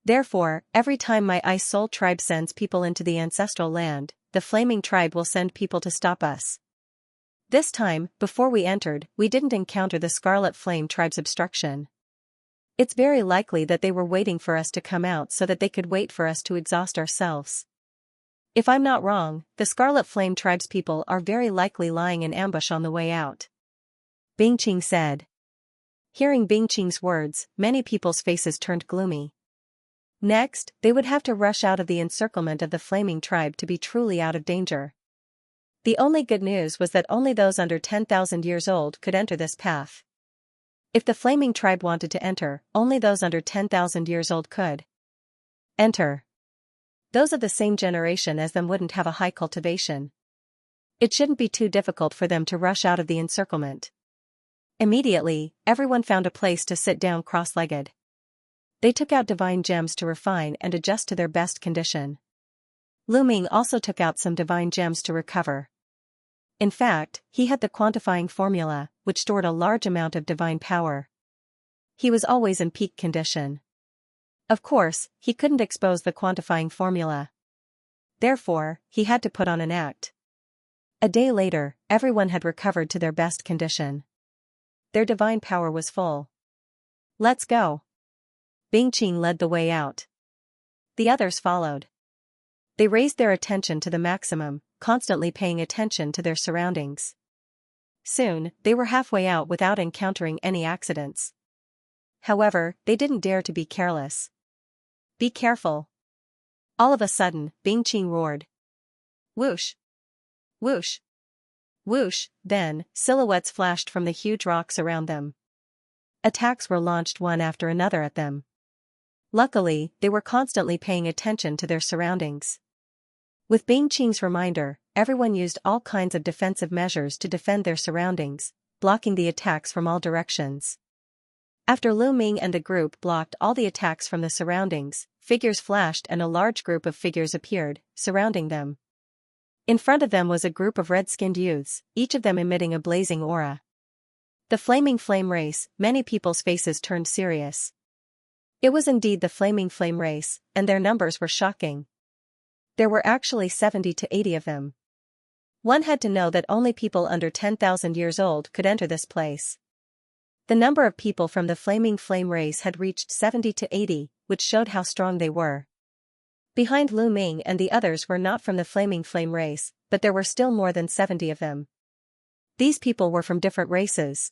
Speaker 1: Therefore, every time my Ice Soul Tribe sends people into the ancestral land, the Flaming Tribe will send people to stop us. This time, before we entered, we didn't encounter the Scarlet Flame Tribe's obstruction. It's very likely that they were waiting for us to come out so that they could wait for us to exhaust ourselves. If I'm not wrong, the Scarlet Flame Tribe's people are very likely lying in ambush on the way out. Bingqing said. Hearing Bingqing's words, many people's faces turned gloomy. Next, they would have to rush out of the encirclement of the Flaming Tribe to be truly out of danger. The only good news was that only those under 10,000 years old could enter this path. If the Flaming Tribe wanted to enter, only those under 10,000 years old could enter. Those of the same generation as them wouldn't have a high cultivation. It shouldn't be too difficult for them to rush out of the encirclement. Immediately, everyone found a place to sit down cross-legged. They took out divine gems to refine and adjust to their best condition. Lu Ming also took out some divine gems to recover. In fact, he had the quantifying formula, which stored a large amount of divine power. He was always in peak condition. Of course, he couldn't expose the quantifying formula. Therefore, he had to put on an act. A day later, everyone had recovered to their best condition. Their divine power was full. Let's go. Bingqing led the way out. The others followed. They raised their attention to the maximum, constantly paying attention to their surroundings. Soon, they were halfway out without encountering any accidents. However, they didn't dare to be careless. Be careful. All of a sudden, Bingqing roared. Whoosh! Whoosh! Whoosh! Then, silhouettes flashed from the huge rocks around them. Attacks were launched one after another at them. Luckily, they were constantly paying attention to their surroundings. With Bing Qing's reminder, everyone used all kinds of defensive measures to defend their surroundings, blocking the attacks from all directions. After Lu Ming and the group blocked all the attacks from the surroundings, figures flashed and a large group of figures appeared, surrounding them. In front of them was a group of red-skinned youths, each of them emitting a blazing aura. The Flaming Flame Race. Many people's faces turned serious. It was indeed the Flaming Flame Race, and their numbers were shocking. There were actually 70 to 80 of them. One had to know that only people under 10,000 years old could enter this place. The number of people from the Flaming Flame Race had reached 70 to 80, which showed how strong they were. Behind Lu Ming and the others were not from the Flaming Flame Race, but there were still more than 70 of them. These people were from different races.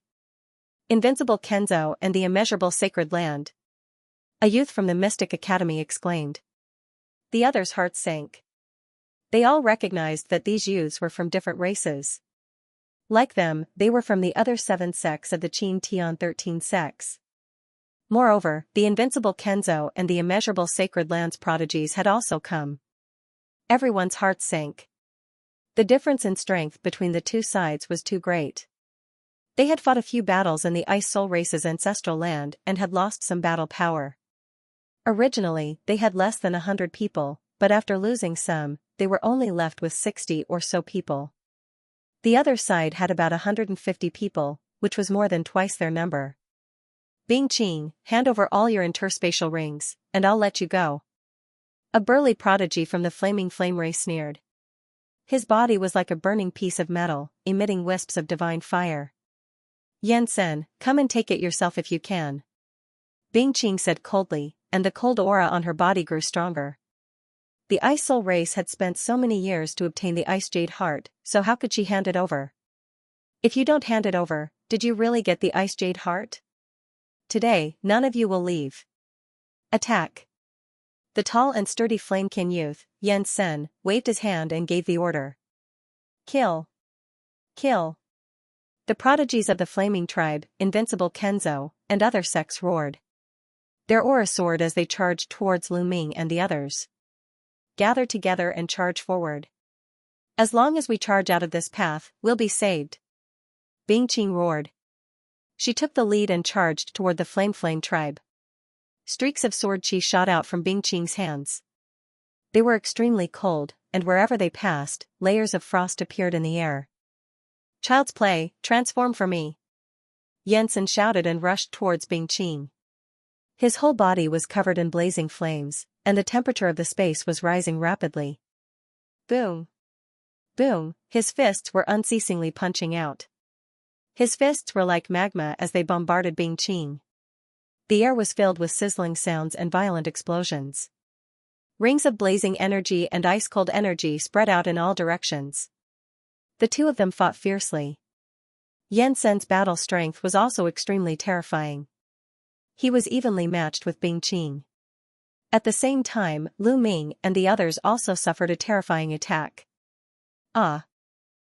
Speaker 1: Invincible Kenzo and the Immeasurable Sacred Land. A youth from the Mystic Academy exclaimed. The others' hearts sank. They all recognized that these youths were from different races. Like them, they were from the other 7 sects of the Qin Tian 13 sects. Moreover, the Invincible Kenzo and the Immeasurable Sacred Lands prodigies had also come. Everyone's hearts sank. The difference in strength between the two sides was too great. They had fought a few battles in the Ice Soul Race's ancestral land and had lost some battle power. Originally, they had less than 100 people, but after losing some, they were only left with 60 or so people. The other side had about 150 people, which was more than twice their number. Bing Qing, hand over all your interspatial rings, and I'll let you go. A burly prodigy from the Flaming Flame Race sneered. His body was like a burning piece of metal, emitting wisps of divine fire. Yan Sen, come and take it yourself if you can. Bing Qing said coldly, and the cold aura on her body grew stronger. The Ice Soul Race had spent so many years to obtain the Ice Jade Heart, so how could she hand it over? If you don't hand it over, did you really get the Ice Jade Heart? Today, none of you will leave. Attack. The tall and sturdy Flamekin youth, Yan Sen, waved his hand and gave the order. Kill. Kill. The prodigies of the Flaming Tribe, Invincible Kenzo, and other sects roared. Their aura soared as they charged towards Lu Ming and the others. Gather together and charge forward. As long as we charge out of this path, we'll be saved. Bing Qing roared. She took the lead and charged toward the Flame tribe. Streaks of sword chi shot out from Bing Qing's hands. They were extremely cold, and wherever they passed, layers of frost appeared in the air. Child's play, transform for me. Yansen shouted and rushed towards Bing Qing. His whole body was covered in blazing flames, and the temperature of the space was rising rapidly. Boom. Boom, his fists were unceasingly punching out. His fists were like magma as they bombarded Bing Qing. The air was filled with sizzling sounds and violent explosions. Rings of blazing energy and ice-cold energy spread out in all directions. The two of them fought fiercely. Yan Sen's battle strength was also extremely terrifying. He was evenly matched with Bing Qing. At the same time, Lu Ming and the others also suffered a terrifying attack. Ah!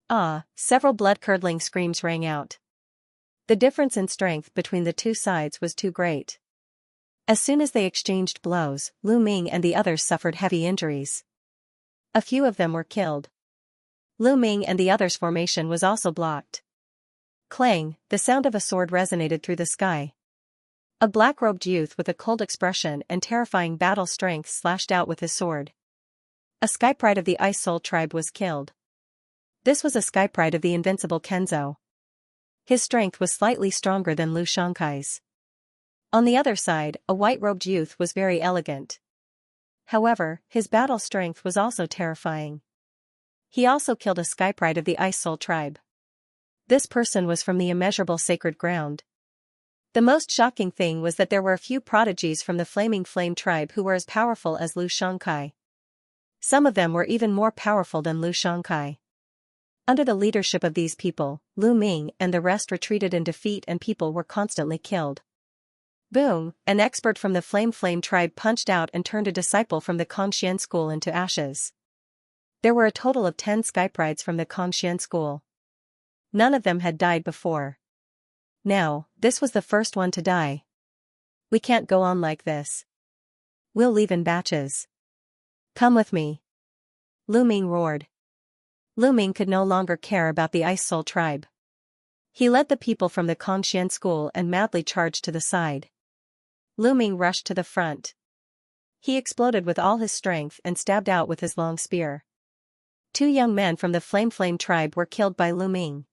Speaker 1: Ah! Several blood-curdling screams rang out. The difference in strength between the two sides was too great. As soon as they exchanged blows, Lu Ming and the others suffered heavy injuries. A few of them were killed. Lu Ming and the others' formation was also blocked. Clang, the sound of a sword resonated through the sky. A black-robed youth with a cold expression and terrifying battle strength slashed out with his sword. A skypride of the Ice Soul tribe was killed. This was a skypride of the Invincible Kenzo. His strength was slightly stronger than Lu Xianxia's. On the other side, a white-robed youth was very elegant. However, his battle strength was also terrifying. He also killed a skypride of the Ice Soul tribe. This person was from the Immeasurable Sacred Ground. The most shocking thing was that there were a few prodigies from the Flaming Flame tribe who were as powerful as Lu Xianxia. Some of them were even more powerful than Lu Xianxia. Under the leadership of these people, Lu Ming and the rest retreated in defeat and people were constantly killed. Boom, an expert from the Flame tribe punched out and turned a disciple from the Kongxian school into ashes. There were a total of 10 skyprides from the Kongxian school. None of them had died before. Now, this was the first one to die. We can't go on like this. We'll leave in batches. Come with me. Lu Ming roared. Lu Ming could no longer care about the Ice Soul tribe. He led the people from the Kongxian school and madly charged to the side. Lu Ming rushed to the front. He exploded with all his strength and stabbed out with his long spear. 2 young men from the Flame tribe were killed by Lu Ming.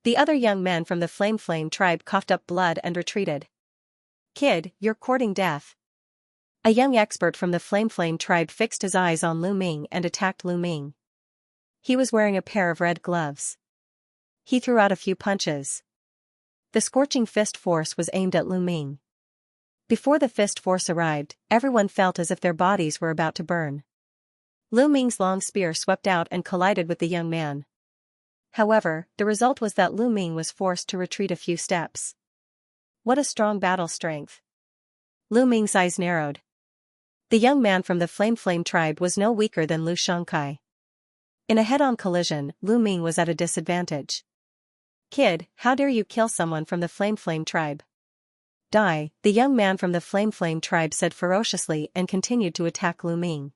Speaker 1: The other young men from the Flame tribe coughed up blood and retreated. Kid, you're courting death. A young expert from the Flame tribe fixed his eyes on Lu Ming and attacked Lu Ming. He was wearing a pair of red gloves. He threw out a few punches. The scorching fist force was aimed at Lu Ming. Before the fist force arrived, everyone felt as if their bodies were about to burn. Lu Ming's long spear swept out and collided with the young man. However, the result was that Lu Ming was forced to retreat a few steps. What a strong battle strength. Lu Ming's eyes narrowed. The young man from the Flame tribe was no weaker than Lu Xianxia. In a head-on collision, Lu Ming was at a disadvantage. Kid, how dare you kill someone from the Flame tribe? Die, the young man from the Flame tribe said ferociously and continued to attack Lu Ming.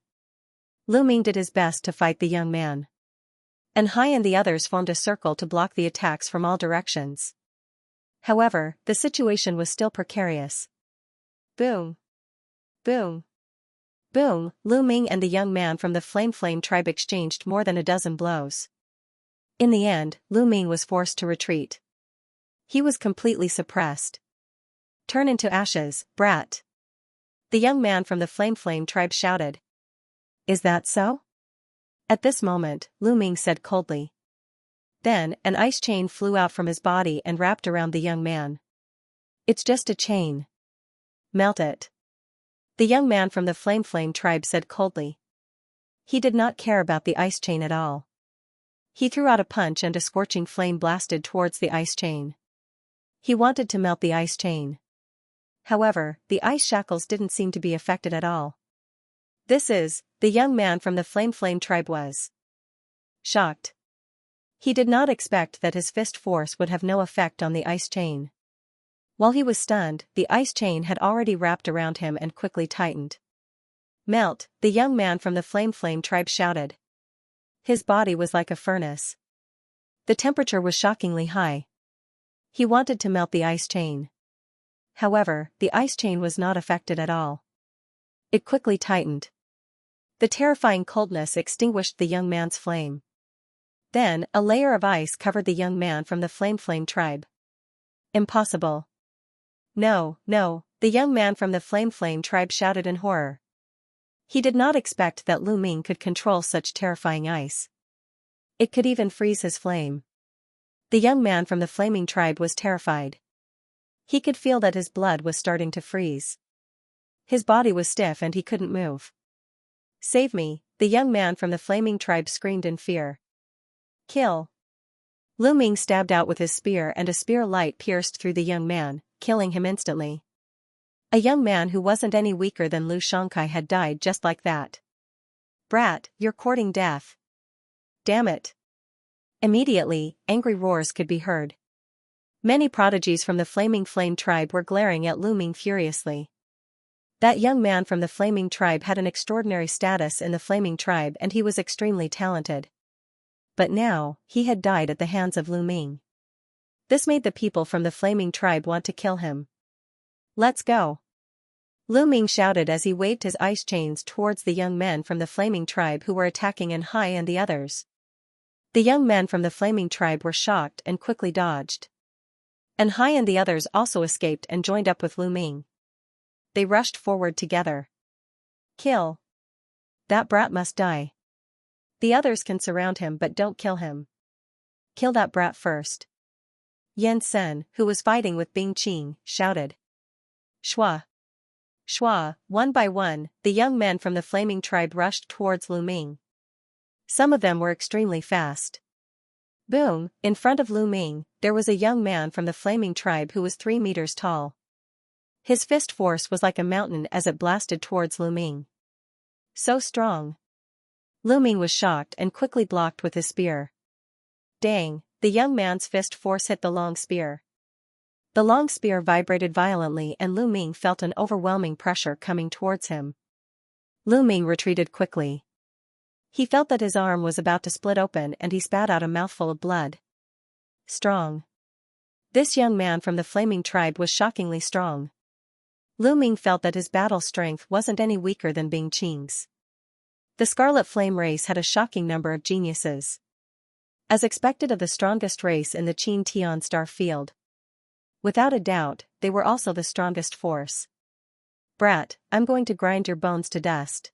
Speaker 1: Lu Ming did his best to fight the young man. And Hai and the others formed a circle to block the attacks from all directions. However, the situation was still precarious. Boom! Boom! Boom! Lu Ming and the young man from the Flame tribe exchanged more than a dozen blows. In the end, Lu Ming was forced to retreat. He was completely suppressed. Turn into ashes, brat! The young man from the Flame tribe shouted. Is that so? At this moment, Lu Ming said coldly. Then, an ice chain flew out from his body and wrapped around the young man. It's just a chain. Melt it. The young man from the Flame tribe said coldly. He did not care about the ice chain at all. He threw out a punch and a scorching flame blasted towards the ice chain. He wanted to melt the ice chain. However, the ice shackles didn't seem to be affected at all. The young man from the Flame tribe was shocked. He did not expect that his fist force would have no effect on the ice chain. While he was stunned, the ice chain had already wrapped around him and quickly tightened. Melt, the young man from the Flame tribe shouted. His body was like a furnace. The temperature was shockingly high. He wanted to melt the ice chain. However, the ice chain was not affected at all. It quickly tightened. The terrifying coldness extinguished the young man's flame. Then, a layer of ice covered the young man from the Flame tribe. Impossible. No, no, the young man from the Flame tribe shouted in horror. He did not expect that Lu Ming could control such terrifying ice. It could even freeze his flame. The young man from the Flaming tribe was terrified. He could feel that his blood was starting to freeze. His body was stiff and he couldn't move. Save me, the young man from the Flaming tribe screamed in fear. Kill. Lu Ming stabbed out with his spear and a spear light pierced through the young man, killing him instantly. A young man who wasn't any weaker than Lu Xianxia had died just like that. Brat, you're courting death. Damn it. Immediately, angry roars could be heard. Many prodigies from the Flame tribe were glaring at Lu Ming furiously. That young man from the Flaming tribe had an extraordinary status in the Flaming tribe and he was extremely talented. But now, he had died at the hands of Lu Ming. This made the people from the Flaming tribe want to kill him. Let's go. Lu Ming shouted as he waved his ice chains towards the young men from the Flaming tribe who were attacking En Hai and the others. The young men from the Flaming tribe were shocked and quickly dodged. En Hai and the others also escaped and joined up with Lu Ming. They rushed forward together. Kill. That brat must die. The others can surround him but don't kill him. Kill that brat first. Yan Sen, who was fighting with Bing Qing, shouted. Shua. Shua, one by one, the young men from the Flaming tribe rushed towards Lu Ming. Some of them were extremely fast. Boom, in front of Lu Ming, there was a young man from the Flaming tribe who was 3 meters tall. His fist force was like a mountain as it blasted towards Lu Ming. So strong. Lu Ming was shocked and quickly blocked with his spear. Dang, the young man's fist force hit the long spear. The long spear vibrated violently and Lu Ming felt an overwhelming pressure coming towards him. Lu Ming retreated quickly. He felt that his arm was about to split open and he spat out a mouthful of blood. Strong. This young man from the flaming tribe was shockingly strong. Lu Ming felt that his battle strength wasn't any weaker than Bing Qing's. The Scarlet Flame race had a shocking number of geniuses. As expected of the strongest race in the Qin Tian star field. Without a doubt, they were also the strongest force. Brat, I'm going to grind your bones to dust.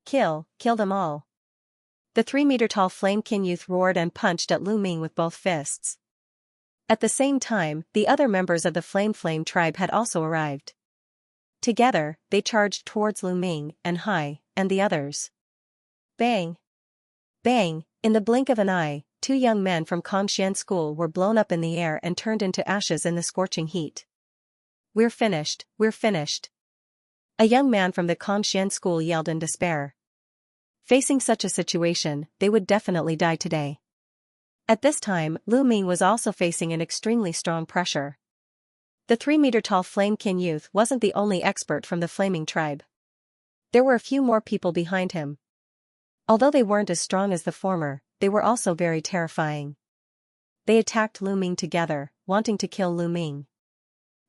Speaker 1: Kill them all. The 3-meter-tall Flamekin youth roared and punched at Lu Ming with both fists. At the same time, the other members of the Flame tribe had also arrived. Together, they charged towards Lu Ming and Hai, and the others. Bang! Bang! In the blink of an eye, 2 young men from Xianxia school were blown up in the air and turned into ashes in the scorching heat. We're finished, we're finished. A young man from the Xianxia school yelled in despair. Facing such a situation, they would definitely die today. At this time, Lu Ming was also facing an extremely strong pressure. The 3-meter-tall Flamekin youth wasn't the only expert from the Flaming tribe. There were a few more people behind him. Although they weren't as strong as the former, they were also very terrifying. They attacked Lu Ming together, wanting to kill Lu Ming.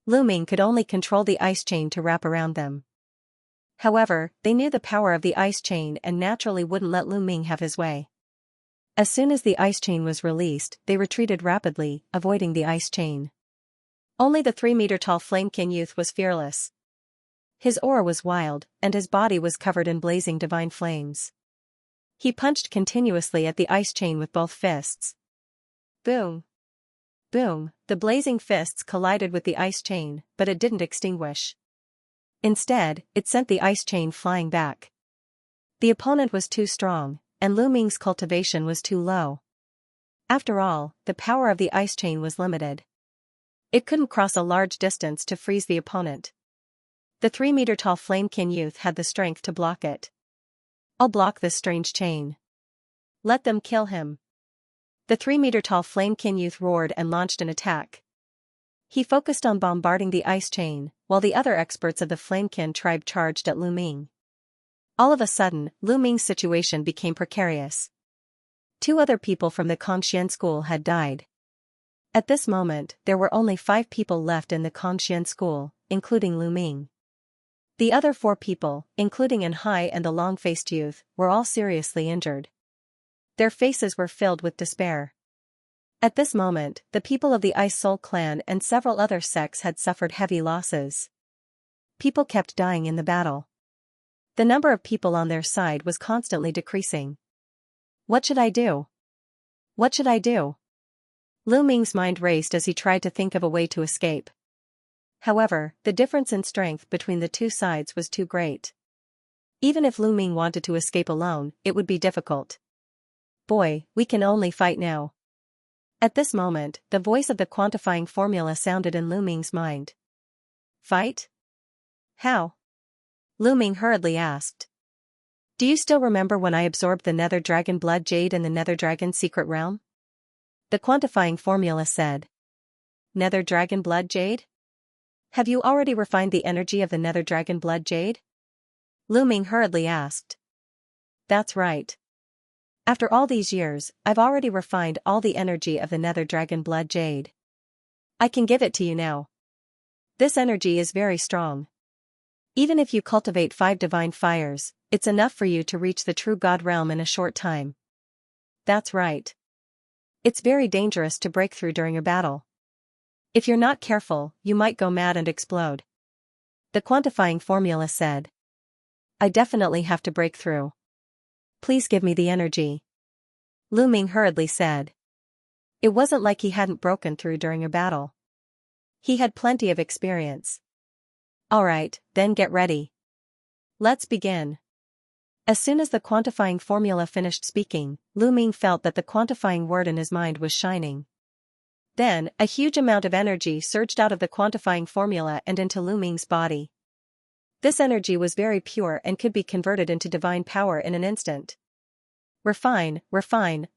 Speaker 1: Lu Ming could only control the ice chain to wrap around them. However, they knew the power of the ice chain and naturally wouldn't let Lu Ming have his way. As soon as the ice chain was released, they retreated rapidly, avoiding the ice chain. Only the 3-meter-tall Flamekin youth was fearless. His aura was wild, and his body was covered in blazing divine flames. He punched continuously at the ice chain with both fists. Boom! Boom! The blazing fists collided with the ice chain, but it didn't extinguish. Instead, it sent the ice chain flying back. The opponent was too strong, and Lu Ming's cultivation was too low. After all, the power of the ice chain was limited. It couldn't cross a large distance to freeze the opponent. The 3-meter-tall Flamekin youth had the strength to block it. I'll block this strange chain. Let them kill him. The 3-meter-tall Flamekin youth roared and launched an attack. He focused on bombarding the ice chain, while the other experts of the Flamekin tribe charged at Lu Ming. All of a sudden, Lu Ming's situation became precarious. 2 other people from the Xianxia school had died. At this moment, there were only 5 people left in the Xianxia school, including Lu Ming. The other 4 people, including An Hai and the long-faced youth, were all seriously injured. Their faces were filled with despair. At this moment, the people of the Ice Soul clan and several other sects had suffered heavy losses. People kept dying in the battle. The number of people on their side was constantly decreasing. What should I do? What should I do? Lu Ming's mind raced as he tried to think of a way to escape. However, the difference in strength between the 2 sides was too great. Even if Lu Ming wanted to escape alone, it would be difficult. Boy, we can only fight now. At this moment, the voice of the quantifying formula sounded in Lu Ming's mind. Fight? How? Lu Ming hurriedly asked. Do you still remember when I absorbed the Nether Dragon Blood Jade in the Nether Dragon's secret realm? The quantifying formula said. Nether Dragon Blood Jade? Have you already refined the energy of the Nether Dragon Blood Jade? Lu Ming hurriedly asked. That's right. After all these years, I've already refined all the energy of the Nether Dragon Blood Jade. I can give it to you now. This energy is very strong. Even if you cultivate 5 divine fires, it's enough for you to reach the true God realm in a short time. That's right. It's very dangerous to break through during a battle. If you're not careful, you might go mad and explode. The quantifying formula said. I definitely have to break through. Please give me the energy. Lu Ming hurriedly said. It wasn't like he hadn't broken through during a battle. He had plenty of experience. Alright, then get ready. Let's begin. As soon as the quantifying formula finished speaking, Lu Ming felt that the quantifying word in his mind was shining. Then, a huge amount of energy surged out of the quantifying formula and into Lu Ming's body. This energy was very pure and could be converted into divine power in an instant. Refine,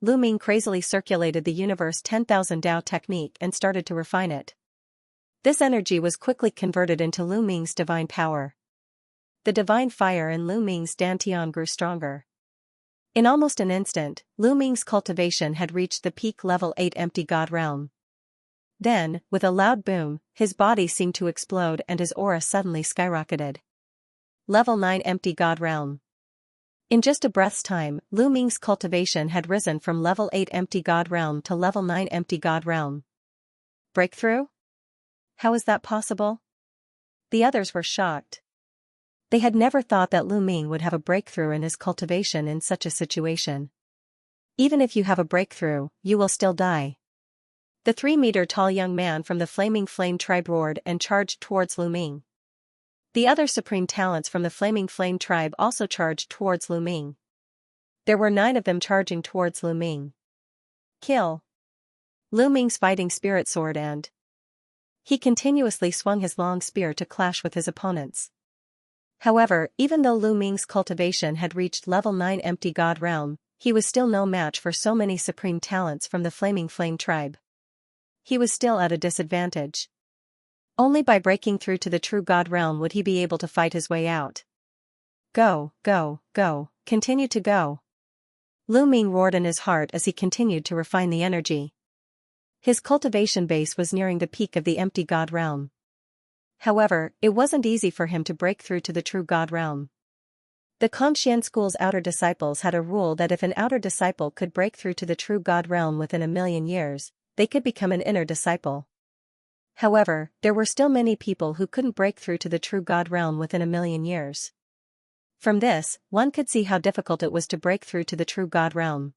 Speaker 1: Lu Ming crazily circulated the universe 10,000 Dao technique and started to refine it. This energy was quickly converted into Lu Ming's divine power. The divine fire in Lu Ming's dantian grew stronger. In almost an instant, Lu Ming's cultivation had reached the peak level 8 empty god realm. Then, with a loud boom, his body seemed to explode and his aura suddenly skyrocketed. Level 9 empty god realm. In just a breath's time, Lu Ming's cultivation had risen from level 8 empty god realm to level 9 empty god realm. Breakthrough? How is that possible? The others were shocked. They had never thought that Lu Ming would have a breakthrough in his cultivation in such a situation. Even if you have a breakthrough, you will still die. The 3-meter-tall young man from the Flaming Flame tribe roared and charged towards Lu Ming. The other supreme talents from the Flaming Flame tribe also charged towards Lu Ming. There were 9 of them charging towards Lu Ming. Kill. Lu Ming's fighting spirit soared and he continuously swung his long spear to clash with his opponents. However, even though Lu Ming's cultivation had reached level 9 empty god realm, he was still no match for so many supreme talents from the Flaming Flame tribe. He was still at a disadvantage. Only by breaking through to the true god realm would he be able to fight his way out. Go, go, go, continue to go. Lu Ming roared in his heart as he continued to refine the energy. His cultivation base was nearing the peak of the empty god realm. However, it wasn't easy for him to break through to the true god realm. The Xianxia school's outer disciples had a rule that if an outer disciple could break through to the true god realm within 1,000,000 years, they could become an inner disciple. However, there were still many people who couldn't break through to the true god realm within 1,000,000 years. From this, one could see how difficult it was to break through to the true god realm.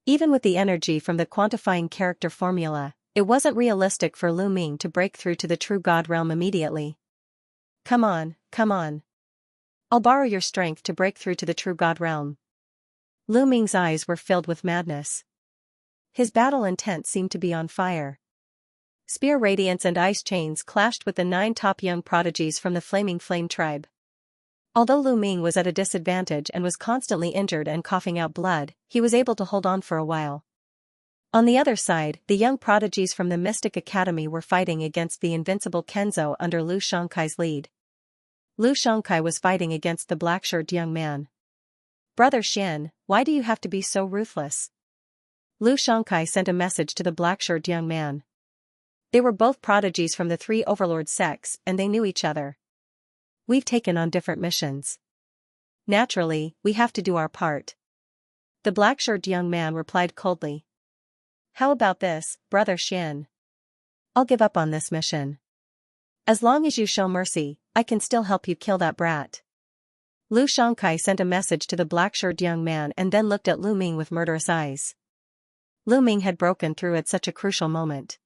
Speaker 1: Even with the energy from the quantifying character formula, it wasn't realistic for Lu Ming to break through to the true god realm immediately. Come on, come on. I'll borrow your strength to break through to the true god realm. Lu Ming's eyes were filled with madness. His battle intent seemed to be on fire. Spear radiance and ice chains clashed with the 9 top young prodigies from the Flaming Flame tribe. Although Lu Ming was at a disadvantage and was constantly injured and coughing out blood, he was able to hold on for a while. On the other side, the young prodigies from the Mystic Academy were fighting against the invincible Kenzo under Lu Xianxia's lead. Lu Xianxia was fighting against the black-shirted young man. Brother Xian, why do you have to be so ruthless? Lu Xianxia sent a message to the black-shirted young man. They were both prodigies from the 3 overlord sects and they knew each other. We've taken on different missions. Naturally, we have to do our part. The black-shirted young man replied coldly. How about this, Brother Xian? I'll give up on this mission. As long as you show mercy, I can still help you kill that brat. Lu Xianxia sent a message to the black-shirted young man and then looked at Lu Ming with murderous eyes. Lu Ming had broken through at such a crucial moment.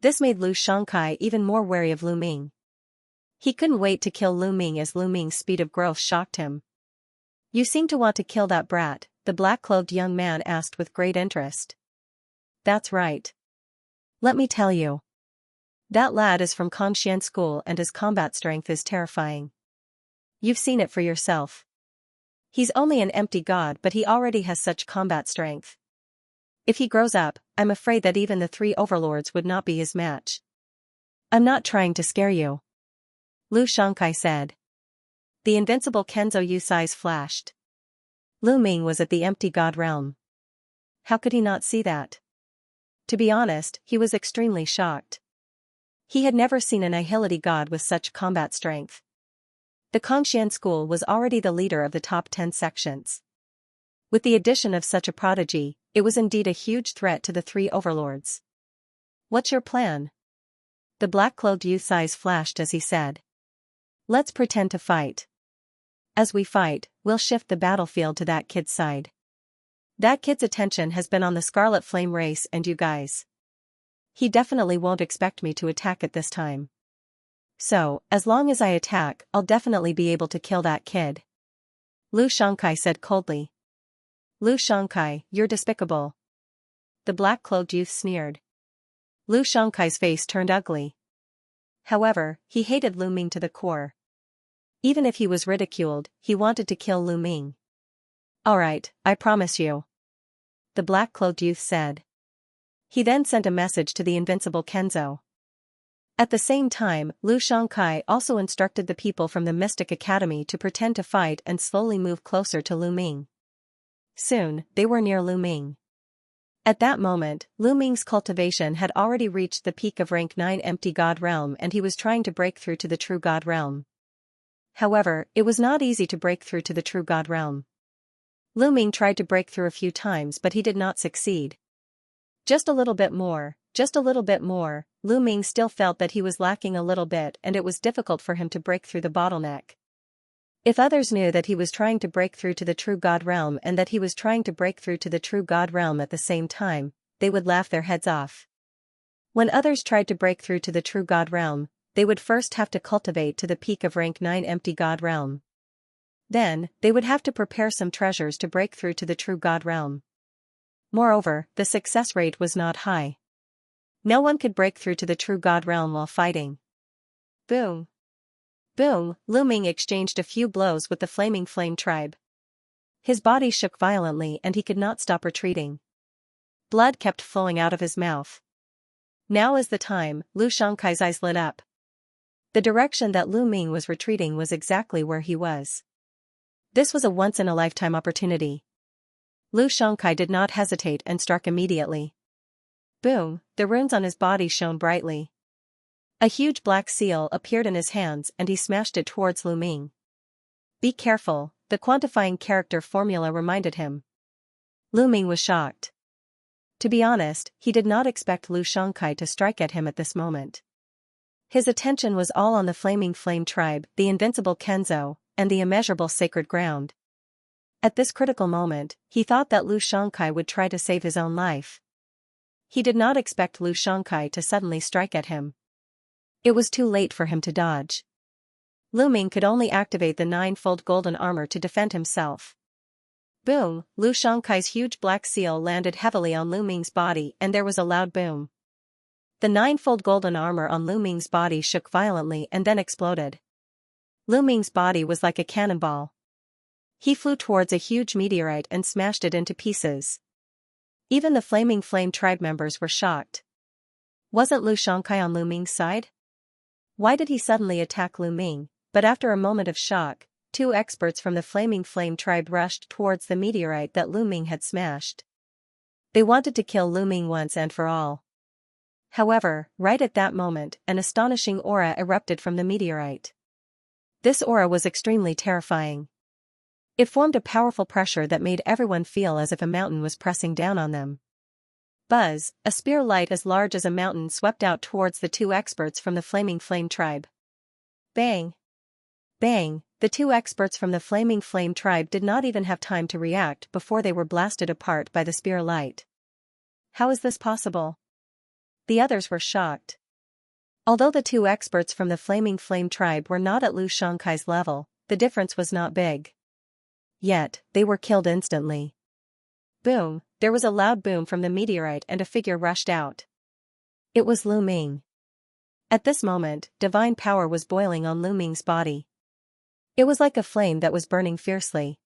Speaker 1: This made Lu Xianxia even more wary of Lu Ming. He couldn't wait to kill Lu Ming as Lu Ming's speed of growth shocked him. You seem to want to kill that brat, the black-clothed young man asked with great interest. That's right. Let me tell you. That lad is from Xianxia school and his combat strength is terrifying. You've seen it for yourself. He's only an empty god but he already has such combat strength. If he grows up, I'm afraid that even the 3 overlords would not be his match. I'm not trying to scare you. Lu Xianxia said. The invincible Kenzo Yu's eyes flashed. Lu Ming was at the empty god realm. How could he not see that? To be honest, he was extremely shocked. He had never seen an Ahility god with such combat strength. The Xianxia school was already the leader of the top 10 sections. With the addition of such a prodigy, it was indeed a huge threat to the 3 overlords. What's your plan? The black-clothed youth's eyes flashed as he said. Let's pretend to fight. As we fight, we'll shift the battlefield to that kid's side. That kid's attention has been on the Scarlet Flame race and you guys. He definitely won't expect me to attack at this time. So, as long as I attack, I'll definitely be able to kill that kid. Lu Xianxia said coldly. Lu Xianxia, you're despicable. The black-clothed youth sneered. Lu Xianxia's face turned ugly. However, he hated Lu Ming to the core. Even if he was ridiculed, he wanted to kill Lu Ming. Alright, I promise you. The black-clothed youth said. He then sent a message to the invincible Kenzo. At the same time, Lu Xianxia also instructed the people from the Mystic Academy to pretend to fight and slowly move closer to Lu Ming. Soon, they were near Lu Ming. At that moment, Lu Ming's cultivation had already reached the peak of rank 9 empty God realm and he was trying to break through to the true God realm. However, it was not easy to break through to the true God realm. Lu Ming tried to break through a few times but he did not succeed. Just a little bit more, Lu Ming still felt that he was lacking a little bit and it was difficult for him to break through the bottleneck. If others knew that he was trying to break through to the true God realm and that he was trying to break through to the true God realm at the same time, they would laugh their heads off. When others tried to break through to the true God realm, they would first have to cultivate to the peak of rank 9 empty God realm. Then, they would have to prepare some treasures to break through to the true God realm. Moreover, the success rate was not high. No one could break through to the true God realm while fighting. Boom! Boom! Lu Ming exchanged a few blows with the flaming flame tribe. His body shook violently and he could not stop retreating. Blood kept flowing out of his mouth. Now is the time, Lu Xianxi's eyes lit up. The direction that Lu Ming was retreating was exactly where he was. This was a once-in-a-lifetime opportunity. Lu Xianxi did not hesitate and struck immediately. Boom! The runes on his body shone brightly. A huge black seal appeared in his hands and he smashed it towards Lu Ming. Be careful, the quantifying character formula reminded him. Lu Ming was shocked. To be honest, he did not expect Lu Xianxi to strike at him at this moment. His attention was all on the flaming flame tribe, the invincible Kenzo, and the immeasurable sacred ground. At this critical moment, he thought that Lu Xianxi would try to save his own life. He did not expect Lu Xianxi to suddenly strike at him. It was too late for him to dodge. Lu Ming could only activate the 9-fold golden armor to defend himself. Boom! Lu Xianxi's huge black seal landed heavily on Lu Ming's body and there was a loud boom. The 9-fold golden armor on Lu Ming's body shook violently and then exploded. Lu Ming's body was like a cannonball. He flew towards a huge meteorite and smashed it into pieces. Even the flaming flame tribe members were shocked. Wasn't Lu Xianxi on Lu Ming's side? Why did he suddenly attack Lu Ming? But after a moment of shock, 2 experts from the flaming flame tribe rushed towards the meteorite that Lu Ming had smashed. They wanted to kill Lu Ming once and for all. However, right at that moment, an astonishing aura erupted from the meteorite. This aura was extremely terrifying. It formed a powerful pressure that made everyone feel as if a mountain was pressing down on them. Buzz, a spear light as large as a mountain swept out towards the 2 experts from the flaming flame tribe. Bang! Bang! The 2 experts from the flaming flame tribe did not even have time to react before they were blasted apart by the spear light. How is this possible? The others were shocked. Although the 2 experts from the flaming flame tribe were not at Lu Xianxi's level, the difference was not big. Yet, they were killed instantly. Boom! There was a loud boom from the meteorite and a figure rushed out. It was Lu Ming. At this moment, divine power was boiling on Lu Ming's body. It was like a flame that was burning fiercely.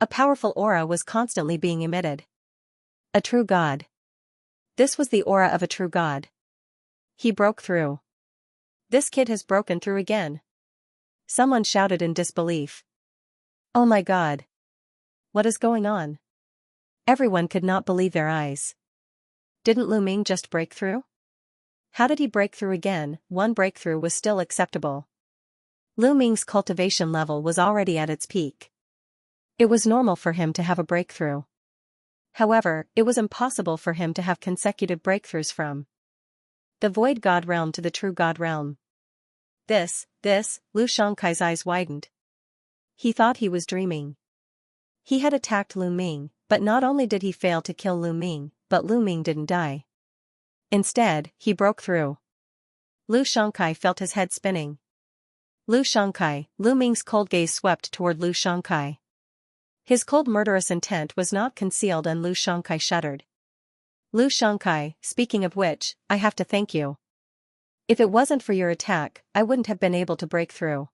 Speaker 1: A powerful aura was constantly being emitted. A true god. This was the aura of a true god. He broke through. This kid has broken through again. Someone shouted in disbelief. Oh my god. What is going on? Everyone could not believe their eyes. Didn't Lu Ming just break through? How did he break through again? One breakthrough was still acceptable. Lu Ming's cultivation level was already at its peak. It was normal for him to have a breakthrough. However, it was impossible for him to have consecutive breakthroughs from the void god realm to the true god realm. Lu Xianxi's eyes widened. He thought he was dreaming. He had attacked Lu Ming, but not only did he fail to kill Lu Ming, but Lu Ming didn't die. Instead, he broke through. Lu Xianxi felt his head spinning. Lu Xianxi, Lu Ming's cold gaze swept toward Lu Xianxi. His cold murderous intent was not concealed and Lu Xianxi shuddered. Lu Xianxi, speaking of which, I have to thank you. If it wasn't for your attack, I wouldn't have been able to break through.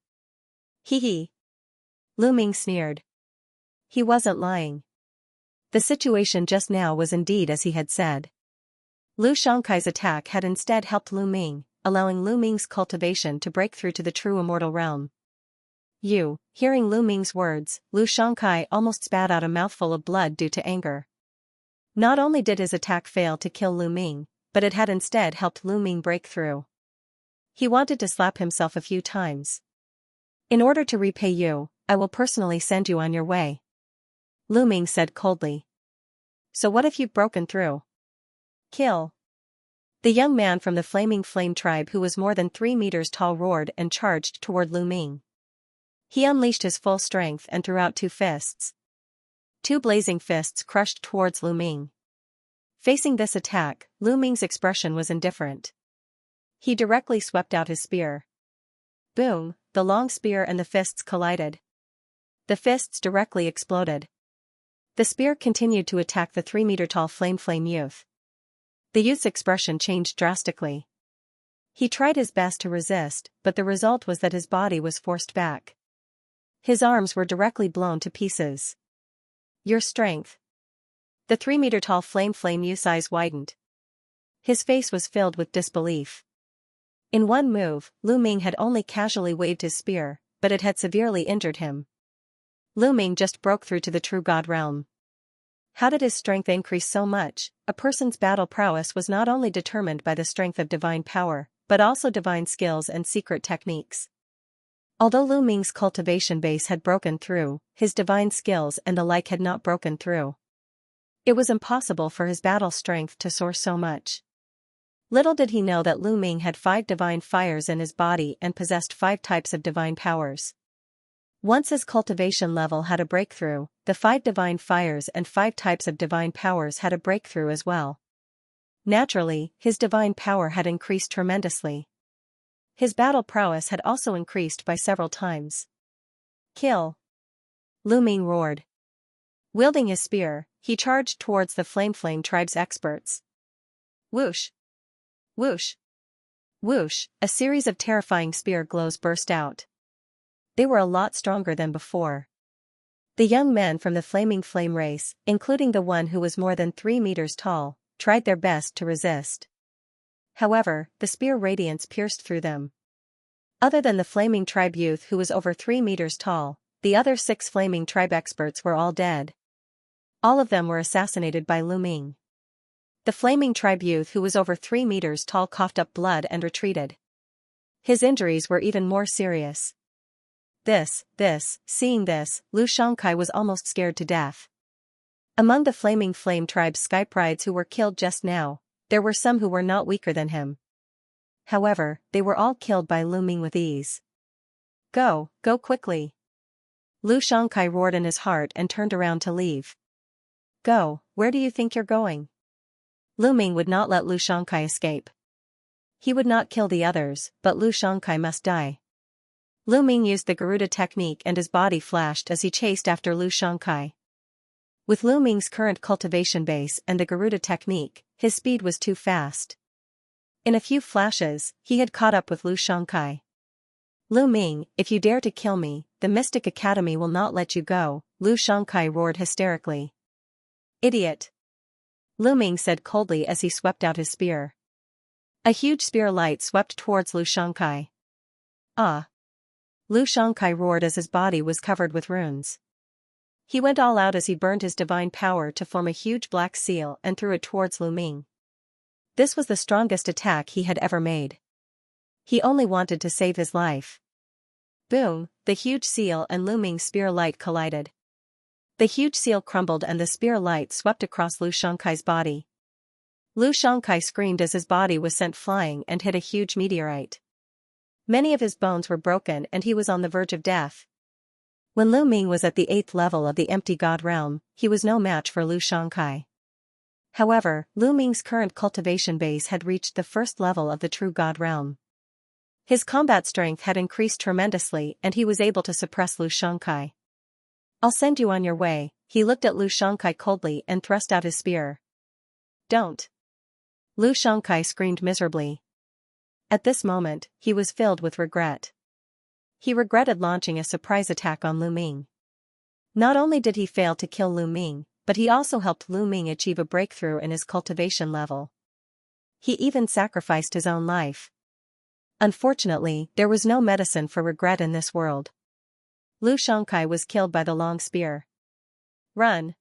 Speaker 1: Hee hee. Lu Ming sneered. He wasn't lying. The situation just now was indeed as he had said. Lu Xianxi's attack had instead helped Lu Ming, allowing Lu Ming's cultivation to break through to the true immortal realm. Hearing Lu Ming's words, Lu Xianxia almost spat out a mouthful of blood due to anger. Not only did his attack fail to kill Lu Ming, but it had instead helped Lu Ming break through. He wanted to slap himself a few times. In order to repay you, I will personally send you on your way. Lu Ming said coldly. So what if you've broken through? Kill. The young man from the Flaming Flame tribe who was more than 3 meters tall roared and charged toward Lu Ming. He unleashed his full strength and threw out 2 fists. 2 blazing fists crushed towards Lu Ming. Facing this attack, Lu Ming's expression was indifferent. He directly swept out his spear. Boom, the long spear and the fists collided. The fists directly exploded. The spear continued to attack the 3-meter-tall flame youth. The youth's expression changed drastically. He tried his best to resist, but the result was that his body was forced back. His arms were directly blown to pieces. Your strength. The 3-meter-tall flame youth's eyes widened. His face was filled with disbelief. In one move, Lu Ming had only casually waved his spear, but it had severely injured him. Lu Ming just broke through to the true god realm. How did his strength increase so much? A person's battle prowess was not only determined by the strength of divine power, but also divine skills and secret techniques. Although Lu Ming's cultivation base had broken through, his divine skills and the like had not broken through. It was impossible for his battle strength to soar so much. Little did he know that Lu Ming had 5 divine fires in his body and possessed 5 types of divine powers. Once his cultivation level had a breakthrough, the 5 divine fires and 5 types of divine powers had a breakthrough as well. Naturally, his divine power had increased tremendously. His battle prowess had also increased by several times. Kill! Lu Ming roared. Wielding his spear, he charged towards the Flame tribe's experts. Whoosh! Whoosh! Whoosh! A series of terrifying spear glows burst out. They were a lot stronger than before. The young men from the Flaming Flame race, including the one who was more than 3 meters tall, tried their best to resist. However, the spear radiance pierced through them. Other than the Flaming Tribe youth who was over 3 meters tall, the other 6 Flaming Tribe experts were all dead. All of them were assassinated by Lu Ming. The Flaming Tribe youth who was over 3 meters tall coughed up blood and retreated. His injuries were even more serious. Seeing this, Lu Xianxia was almost scared to death. Among the Flaming Flame tribe's skyprides who were killed just now, there were some who were not weaker than him. However, they were all killed by Lu Ming with ease. Go quickly! Lu Xianxia roared in his heart and turned around to leave. Go, where do you think you're going? Lu Ming would not let Lu Xianxia escape. He would not kill the others, but Lu Xianxia must die. Lu Ming used the Garuda technique and his body flashed as he chased after Lu Xianxia. With Lu Ming's current cultivation base and the Garuda technique, his speed was too fast. In a few flashes, he had caught up with Lu Xianxia. Lu Ming, if you dare to kill me, the Mystic Academy will not let you go, Lu Xianxia roared hysterically. Idiot! Lu Ming said coldly as he swept out his spear. A huge spear light swept towards Lu Xianxia. Ah! Lu Xianxia roared as his body was covered with runes. He went all out as he burned his divine power to form a huge black seal and threw it towards Lu Ming. This was the strongest attack he had ever made. He only wanted to save his life. Boom, the huge seal and Lu Ming's spear light collided. The huge seal crumbled and the spear light swept across Lu Xianxia's body. Lu Xianxia screamed as his body was sent flying and hit a huge meteorite. Many of his bones were broken and he was on the verge of death. When Lu Ming was at the 8th level of the empty god realm, he was no match for Lu Xianxia. However, Lu Ming's current cultivation base had reached the 1st level of the true god realm. His combat strength had increased tremendously and he was able to suppress Lu Xianxia. I'll send you on your way, he looked at Lu Xianxia coldly and thrust out his spear. Don't! Lu Xianxia screamed miserably. At this moment, he was filled with regret. He regretted launching a surprise attack on Lu Ming. Not only did he fail to kill Lu Ming, but he also helped Lu Ming achieve a breakthrough in his cultivation level. He even sacrificed his own life. Unfortunately, there was no medicine for regret in this world. Lu Shangkai was killed by the long spear. Run!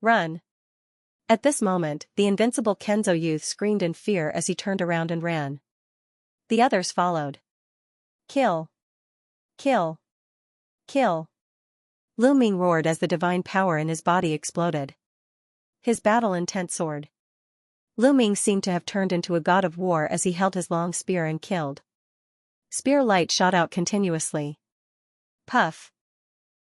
Speaker 1: Run! At this moment, the invincible Kenzo youth screamed in fear as he turned around and ran. The others followed. Kill! Kill! Kill! Lu Ming roared as the divine power in his body exploded. His battle-intent sword. Lu Ming seemed to have turned into a god of war as he held his long spear and killed. Spear light shot out continuously. Puff!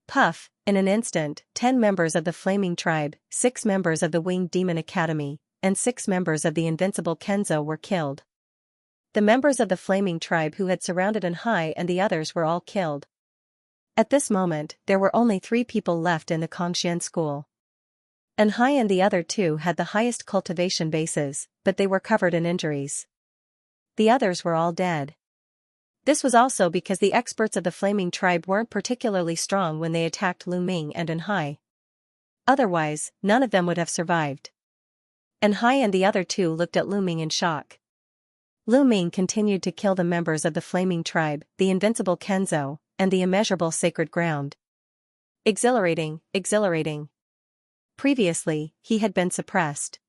Speaker 1: Puff! In an instant, 10 members of the Flaming Tribe, 6 members of the Winged Demon Academy, and 6 members of the Invincible Kenzo were killed. The members of the Flaming Tribe who had surrounded Anhai and the others were all killed. At this moment, there were only 3 people left in the Kongxian school. Anhai and the other 2 had the highest cultivation bases, but they were covered in injuries. The others were all dead. This was also because the experts of the Flaming Tribe weren't particularly strong when they attacked Lu Ming and Anhai. Otherwise, none of them would have survived. Anhai and the other 2 looked at Lu Ming in shock. Lu Ming continued to kill the members of the Flaming Tribe, the Invincible Kenzo, and the Immeasurable Sacred Ground. Exhilarating, exhilarating. Previously, he had been suppressed.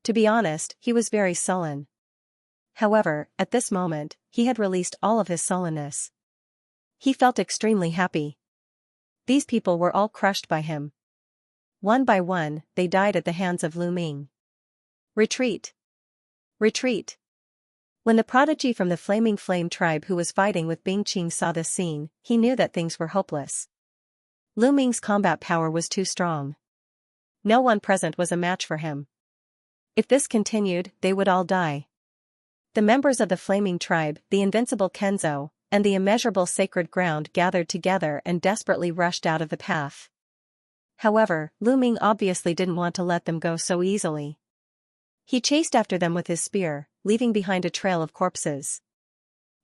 Speaker 1: To be honest, he was very sullen. However, at this moment, he had released all of his sullenness. He felt extremely happy. These people were all crushed by him. One by one, they died at the hands of Lu Ming. Retreat! Retreat! When the prodigy from the Flaming Flame tribe who was fighting with Bing Qing saw this scene, he knew that things were hopeless. Lu Ming's combat power was too strong. No one present was a match for him. If this continued, they would all die. The members of the Flaming Tribe, the Invincible Kenzo, and the Immeasurable Sacred Ground gathered together and desperately rushed out of the path. However, Lu Ming obviously didn't want to let them go so easily. He chased after them with his spear, leaving behind a trail of corpses.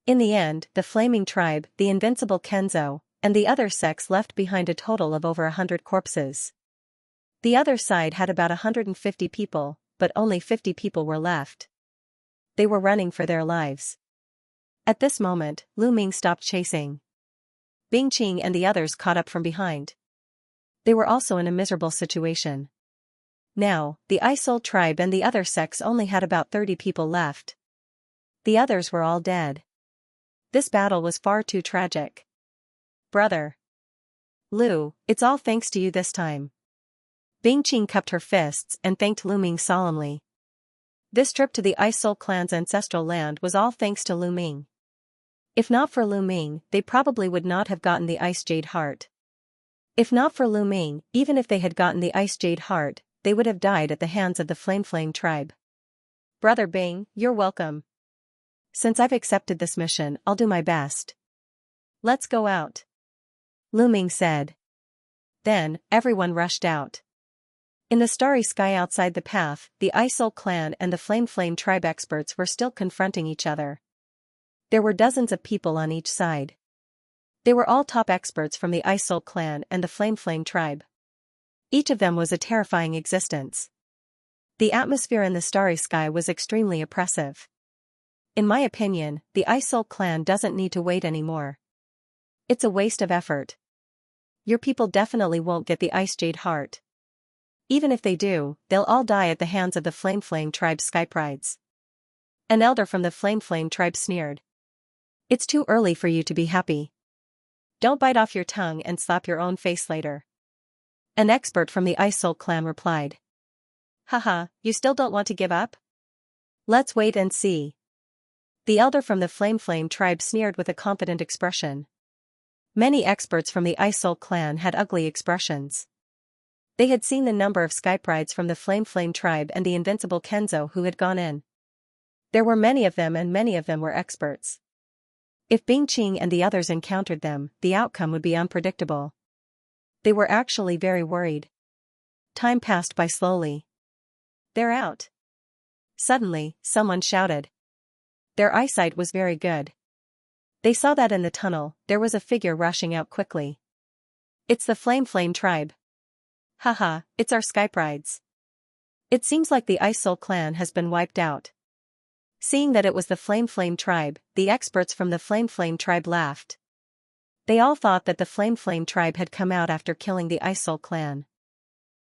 Speaker 1: In the end, the Flaming Tribe, the Invincible Kenzo, and the other sects left behind a total of over 100 corpses. The other side had about 150 people, but only 50 people were left. They were running for their lives. At this moment, Lu Ming stopped chasing. Bing Qing and the others caught up from behind. They were also in a miserable situation. Now, the Ice Soul tribe and the other sects only had about 30 people left. The others were all dead. This battle was far too tragic. Brother! Lu, it's all thanks to you this time. Bing Qing cupped her fists and thanked Lu Ming solemnly. This trip to the Ice Soul clan's ancestral land was all thanks to Lu Ming. If not for Lu Ming, they probably would not have gotten the Ice Jade Heart. If not for Lu Ming, even if they had gotten the Ice Jade Heart, they would have died at the hands of the Flame tribe. Brother Bing, you're welcome. Since I've accepted this mission, I'll do my best. Let's go out. Lu Ming said. Then, everyone rushed out. In the starry sky outside the path, the Ice Soul clan and the Flame tribe experts were still confronting each other. There were dozens of people on each side. They were all top experts from the Ice Soul clan and the Flame tribe. Each of them was a terrifying existence. The atmosphere in the starry sky was extremely oppressive. In my opinion, the Ice Soul clan doesn't need to wait anymore. It's a waste of effort. Your people definitely won't get the Ice Jade Heart. Even if they do, they'll all die at the hands of the Flame tribe's Skyprides. An elder from the Flame tribe sneered. It's too early for you to be happy. Don't bite off your tongue and slap your own face later. An expert from the Ice Soul clan replied. Haha, you still don't want to give up? Let's wait and see. The elder from the Flame tribe sneered with a confident expression. Many experts from the Ice Soul clan had ugly expressions. They had seen the number of Skyprides from the Flame tribe and the Invincible Kenzo who had gone in. There were many of them and many of them were experts. If Bing Qing and the others encountered them, the outcome would be unpredictable. They were actually very worried. Time passed by slowly. They're out. Suddenly, someone shouted. Their eyesight was very good. They saw that in the tunnel, there was a figure rushing out quickly. It's the Flame tribe. Haha, it's our Skyprides. It seems like the Ice Soul clan has been wiped out. Seeing that it was the Flame tribe, the experts from the Flame tribe laughed. They all thought that the Flame tribe had come out after killing the Ice Soul clan.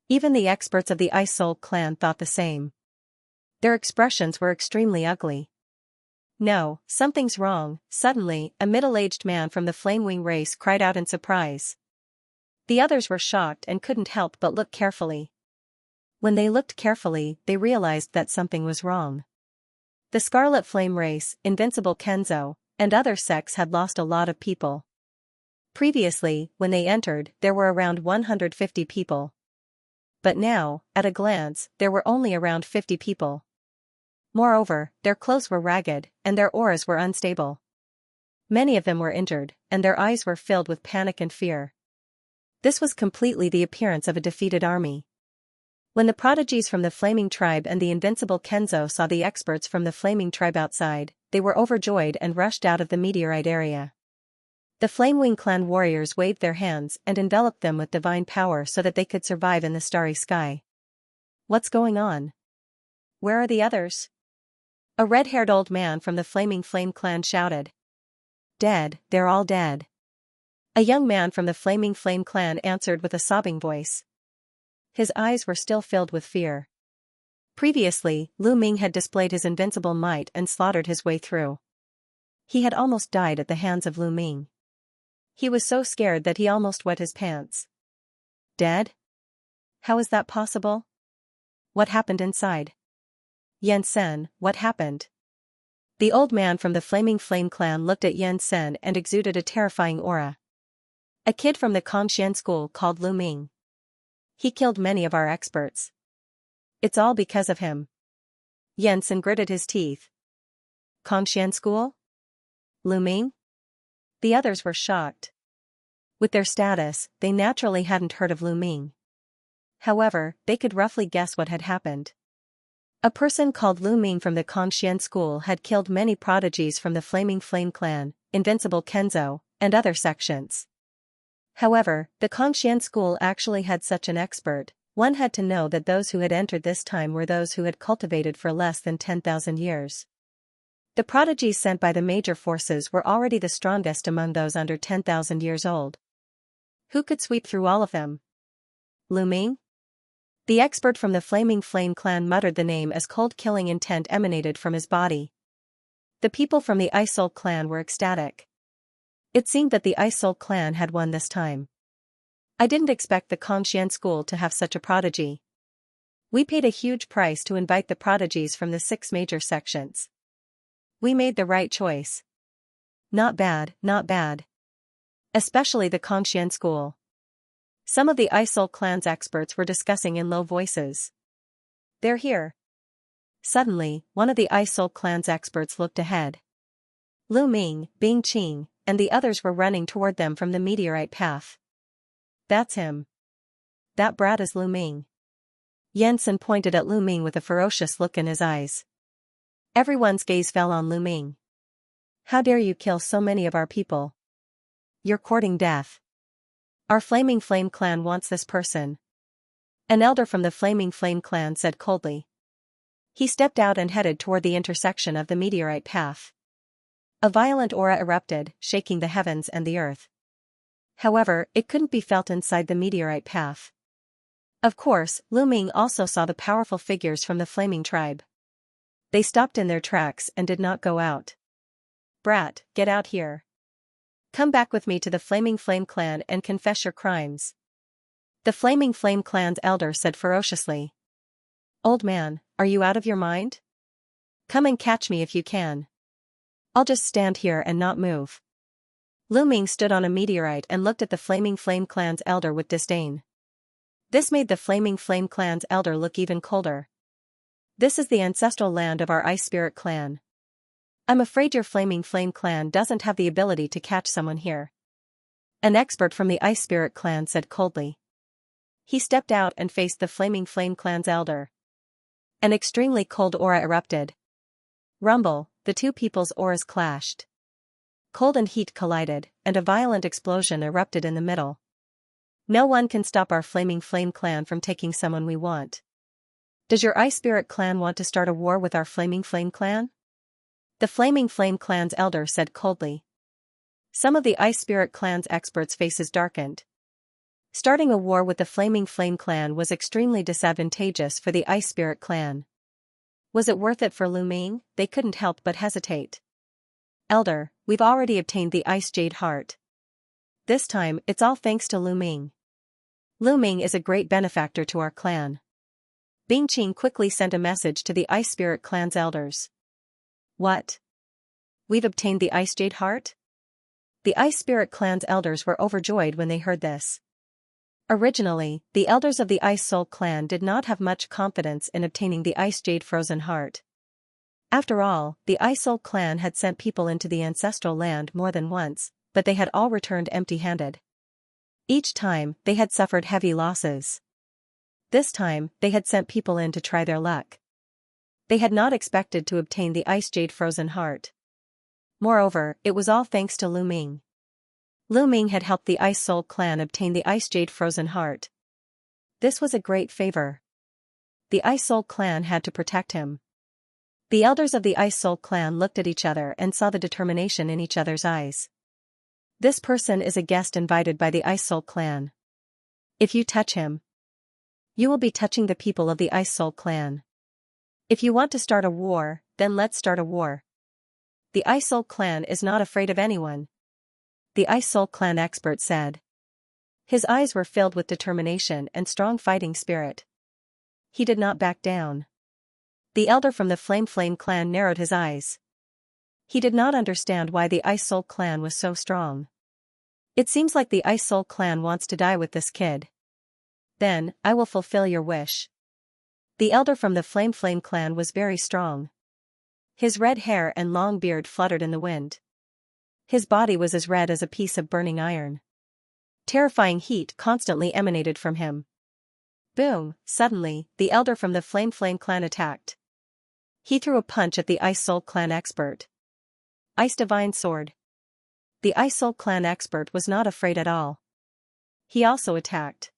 Speaker 1: Even the experts of the Ice Soul clan thought the same. Their expressions were extremely ugly. No, something's wrong. Suddenly, a middle-aged man from the Flamewing race cried out in surprise. The others were shocked and couldn't help but look carefully. When they looked carefully, they realized that something was wrong. The Scarlet Flame race, Invincible Kenzo, and other sects had lost a lot of people. Previously, when they entered, there were around 150 people. But now, at a glance, there were only around 50 people. Moreover, their clothes were ragged, and their auras were unstable. Many of them were injured, and their eyes were filled with panic and fear. This was completely the appearance of a defeated army. When the prodigies from the Flaming tribe and the Invincible Kenzo saw the experts from the Flaming tribe outside, they were overjoyed and rushed out of the meteorite area. The Flamewing clan warriors waved their hands and enveloped them with divine power so that they could survive in the starry sky. What's going on? Where are the others? A red-haired old man from the Flaming Flame clan shouted. Dead, they're all dead. A young man from the Flaming Flame clan answered with a sobbing voice. His eyes were still filled with fear. Previously, Lu Ming had displayed his invincible might and slaughtered his way through. He had almost died at the hands of Lu Ming. He was so scared that he almost wet his pants. Dead? How is that possible? What happened inside? Yan Sen, what happened? The old man from the Flaming Flame clan looked at Yan Sen and exuded a terrifying aura. A kid from the Xianxia school called Lu Ming. He killed many of our experts. It's all because of him. Yan Sen gritted his teeth. Xianxia school? Lu Ming? The others were shocked. With their status, they naturally hadn't heard of Lu Ming. However, they could roughly guess what had happened. A person called Lu Ming from the Xianxia school had killed many prodigies from the Flaming Flame clan, Invincible Kenzo, and other sections. However, the Xianxia school actually had such an expert. One had to know that those who had entered this time were those who had cultivated for less than 10,000 years. The prodigies sent by the major forces were already the strongest among those under 10,000 years old. Who could sweep through all of them? Lu Ming? The expert from the Flaming Flame clan muttered the name as cold killing intent emanated from his body. The people from the Ice Soul clan were ecstatic. It seemed that the Ice Soul clan had won this time. I didn't expect the Xianxia school to have such a prodigy. We paid a huge price to invite the prodigies from the 6 major sections. We made the right choice. Not bad, not bad. Especially the Xianxia school. Some of the Ice Soul clan's experts were discussing in low voices. They're here. Suddenly, one of the Ice Soul clan's experts looked ahead. Lu Ming, Bing Qing, and the others were running toward them from the meteorite path. That's him. That brat is Lu Ming. Yan Sen pointed at Lu Ming with a ferocious look in his eyes. Everyone's gaze fell on Lu Ming. How dare you kill so many of our people? You're courting death. Our Flaming Flame clan wants this person. An elder from the Flaming Flame clan said coldly. He stepped out and headed toward the intersection of the meteorite path. A violent aura erupted, shaking the heavens and the earth. However, it couldn't be felt inside the meteorite path. Of course, Lu Ming also saw the powerful figures from the Flaming tribe. They stopped in their tracks and did not go out. Brat, get out here. Come back with me to the Flaming Flame clan and confess your crimes. The Flaming Flame clan's elder said ferociously. Old man, are you out of your mind? Come and catch me if you can. I'll just stand here and not move. Lu Ming stood on a meteorite and looked at the Flaming Flame clan's elder with disdain. This made the Flaming Flame clan's elder look even colder. This is the ancestral land of our Ice Spirit clan. I'm afraid your Flaming Flame clan doesn't have the ability to catch someone here. An expert from the Ice Spirit clan said coldly. He stepped out and faced the Flaming Flame clan's elder. An extremely cold aura erupted. Rumble, the two people's auras clashed. Cold and heat collided, and a violent explosion erupted in the middle. No one can stop our Flaming Flame clan from taking someone we want. Does your Ice Spirit clan want to start a war with our Flaming Flame clan? The Flaming Flame clan's elder said coldly. Some of the Ice Spirit Clan's experts' faces darkened. Starting a war with the Flaming Flame Clan was extremely disadvantageous for the Ice Spirit Clan. Was it worth it for Lu Ming? They couldn't help but hesitate. Elder, we've already obtained the Ice Jade Heart. This time, it's all thanks to Lu Ming. Lu Ming is a great benefactor to our clan. Bing Qing quickly sent a message to the Ice Spirit Clan's elders. What? We've obtained the Ice Jade Heart? The Ice Spirit Clan's elders were overjoyed when they heard this. Originally, the elders of the Ice Soul Clan did not have much confidence in obtaining the Ice Jade Frozen Heart. After all, the Ice Soul Clan had sent people into the ancestral land more than once, but they had all returned empty-handed. Each time, they had suffered heavy losses. This time, they had sent people in to try their luck. They had not expected to obtain the Ice Jade Frozen Heart. Moreover, it was all thanks to Lu Ming. Lu Ming had helped the Ice Soul Clan obtain the Ice Jade Frozen Heart. This was a great favor. The Ice Soul Clan had to protect him. The elders of the Ice Soul Clan looked at each other and saw the determination in each other's eyes. This person is a guest invited by the Ice Soul Clan. If you touch him, you will be touching the people of the Ice Soul Clan. If you want to start a war, then let's start a war. The Ice Soul Clan is not afraid of anyone. The Ice Soul Clan expert said. His eyes were filled with determination and strong fighting spirit. He did not back down. The elder from the Flame Clan narrowed his eyes. He did not understand why the Ice Soul Clan was so strong. It seems like the Ice Soul Clan wants to die with this kid. Then, I will fulfill your wish. The elder from the Flame Clan was very strong. His red hair and long beard fluttered in the wind. His body was as red as a piece of burning iron. Terrifying heat constantly emanated from him. Boom! Suddenly, the elder from the Flame Clan attacked. He threw a punch at the Ice Soul Clan expert. Ice Divine Sword. The Ice Soul Clan expert was not afraid at all. He also attacked.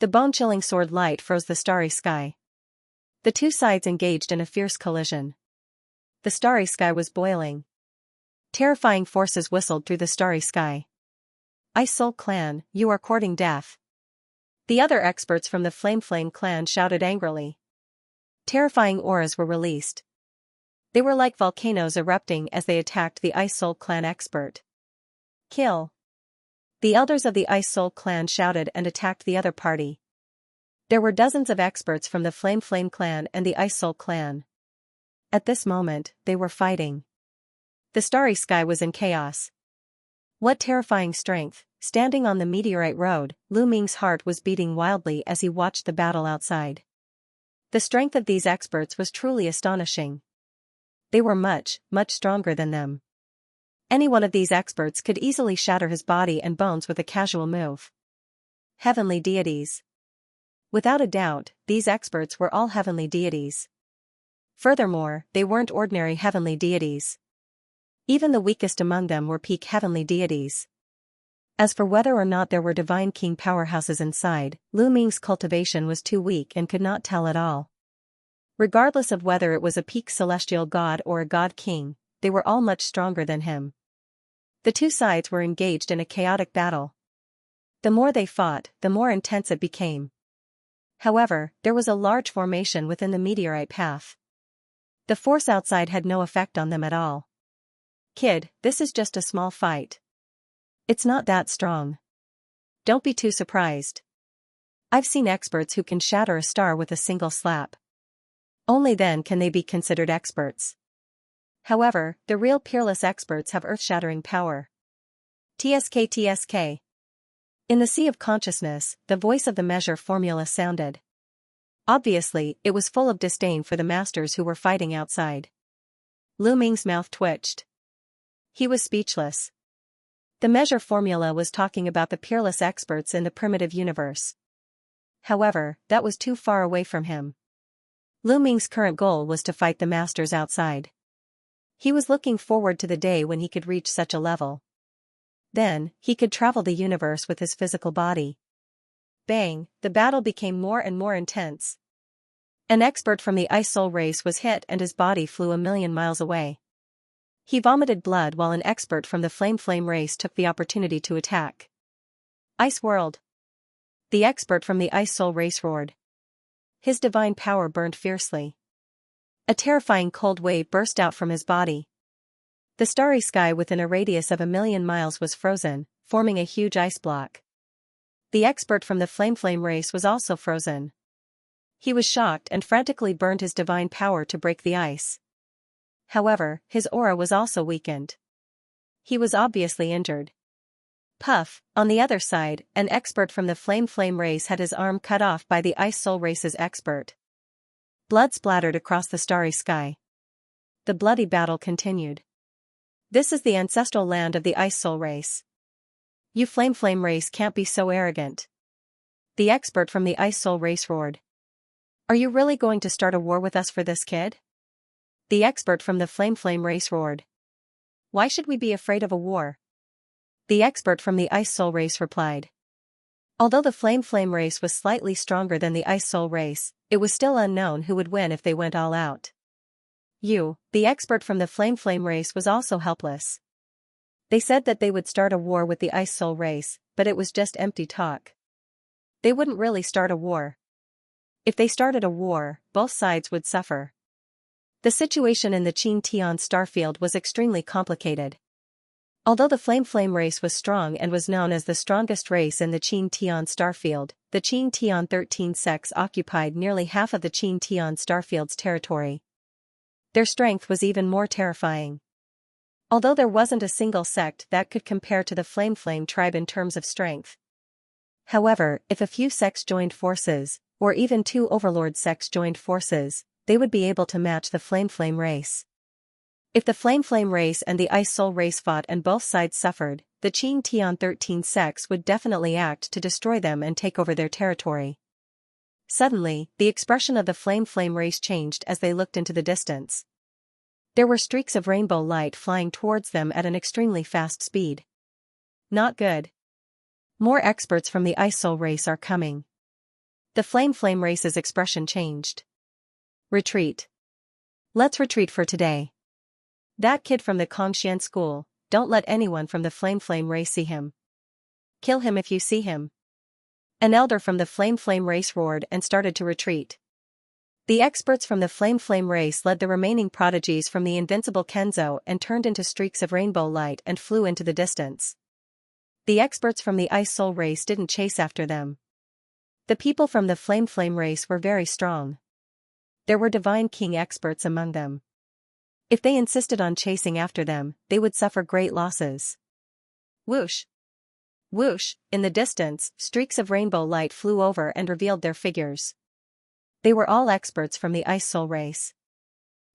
Speaker 1: The bone-chilling sword light froze the starry sky. The two sides engaged in a fierce collision. The starry sky was boiling. Terrifying forces whistled through the starry sky. Ice Soul Clan, you are courting death. The other experts from the Flame Clan shouted angrily. Terrifying auras were released. They were like volcanoes erupting as they attacked the Ice Soul Clan expert. Kill. The elders of the Ice Soul Clan shouted and attacked the other party. There were dozens of experts from the Flame Clan and the Ice Soul Clan. At this moment, they were fighting. The starry sky was in chaos. What terrifying strength! Standing on the meteorite road, Lu Ming's heart was beating wildly as he watched the battle outside. The strength of these experts was truly astonishing. They were much stronger than them. Any one of these experts could easily shatter his body and bones with a casual move. Heavenly deities. Without a doubt, these experts were all heavenly deities. Furthermore, they weren't ordinary heavenly deities. Even the weakest among them were peak heavenly deities. As for whether or not there were divine king powerhouses inside, Lu Ming's cultivation was too weak and could not tell at all. Regardless of whether it was a peak celestial god or a god king, they were all much stronger than him. The two sides were engaged in a chaotic battle. The more they fought, the more intense it became. However, there was a large formation within the meteorite path. The force outside had no effect on them at all. Kid, this is just a small fight. It's not that strong. Don't be too surprised. I've seen experts who can shatter a star with a single slap. Only then can they be considered experts. However, the real peerless experts have earth-shattering power. TSK. In the sea of consciousness, the voice of the measure formula sounded. Obviously, it was full of disdain for the masters who were fighting outside. Lu Ming's mouth twitched. He was speechless. The measure formula was talking about the peerless experts in the primitive universe. However, that was too far away from him. Lu Ming's current goal was to fight the masters outside. He was looking forward to the day when he could reach such a level. Then, he could travel the universe with his physical body. Bang, the battle became more and more intense. An expert from the Ice Soul race was hit and his body flew 1,000,000 miles away. He vomited blood while an expert from the Flame race took the opportunity to attack. Ice World! The expert from the Ice Soul race roared. His divine power burned fiercely. A terrifying cold wave burst out from his body. The starry sky within a radius of 1,000,000 miles was frozen, forming a huge ice block. The expert from the Flame race was also frozen. He was shocked and frantically burned his divine power to break the ice. However, his aura was also weakened. He was obviously injured. Puff, on the other side, an expert from the Flame race had his arm cut off by the Ice Soul race's expert. Blood splattered across the starry sky. The bloody battle continued. This is the ancestral land of the Ice Soul race. You Flame race can't be so arrogant. The expert from the Ice Soul race roared. Are you really going to start a war with us for this kid? The expert from the Flame race roared. Why should we be afraid of a war? The expert from the Ice Soul race replied. Although the Flame race was slightly stronger than the Ice Soul race, it was still unknown who would win if they went all out. You, the expert from the Flame race, was also helpless. They said that they would start a war with the Ice Soul race, but it was just empty talk. They wouldn't really start a war. If they started a war, both sides would suffer. The situation in the Xianxia starfield was extremely complicated. Although the Flame race was strong and was known as the strongest race in the Xianxia starfield, the Xianxia 13 sects occupied nearly half of the Xianxia starfield's territory. Their strength was even more terrifying. Although there wasn't a single sect that could compare to the Flame tribe in terms of strength. However, if a few sects joined forces, or even 2 overlord sects joined forces, they would be able to match the Flame race. If the Flame race and the Ice Soul race fought and both sides suffered, the Xianxia 13 sects would definitely act to destroy them and take over their territory. Suddenly, the expression of the Flame race changed as they looked into the distance. There were streaks of rainbow light flying towards them at an extremely fast speed. Not good. More experts from the Ice Soul race are coming. The Flame race's expression changed. Retreat. Let's retreat for today. That kid from the Xianxia school, don't let anyone from the Flame race see him. Kill him if you see him. An elder from the Flame race roared and started to retreat. The experts from the Flame race led the remaining prodigies from the invincible Kenzo and turned into streaks of rainbow light and flew into the distance. The experts from the Ice Soul race didn't chase after them. The people from the Flame race were very strong. There were Divine King experts among them. If they insisted on chasing after them, they would suffer great losses. Whoosh! Whoosh! In the distance, streaks of rainbow light flew over and revealed their figures. They were all experts from the Ice Soul race.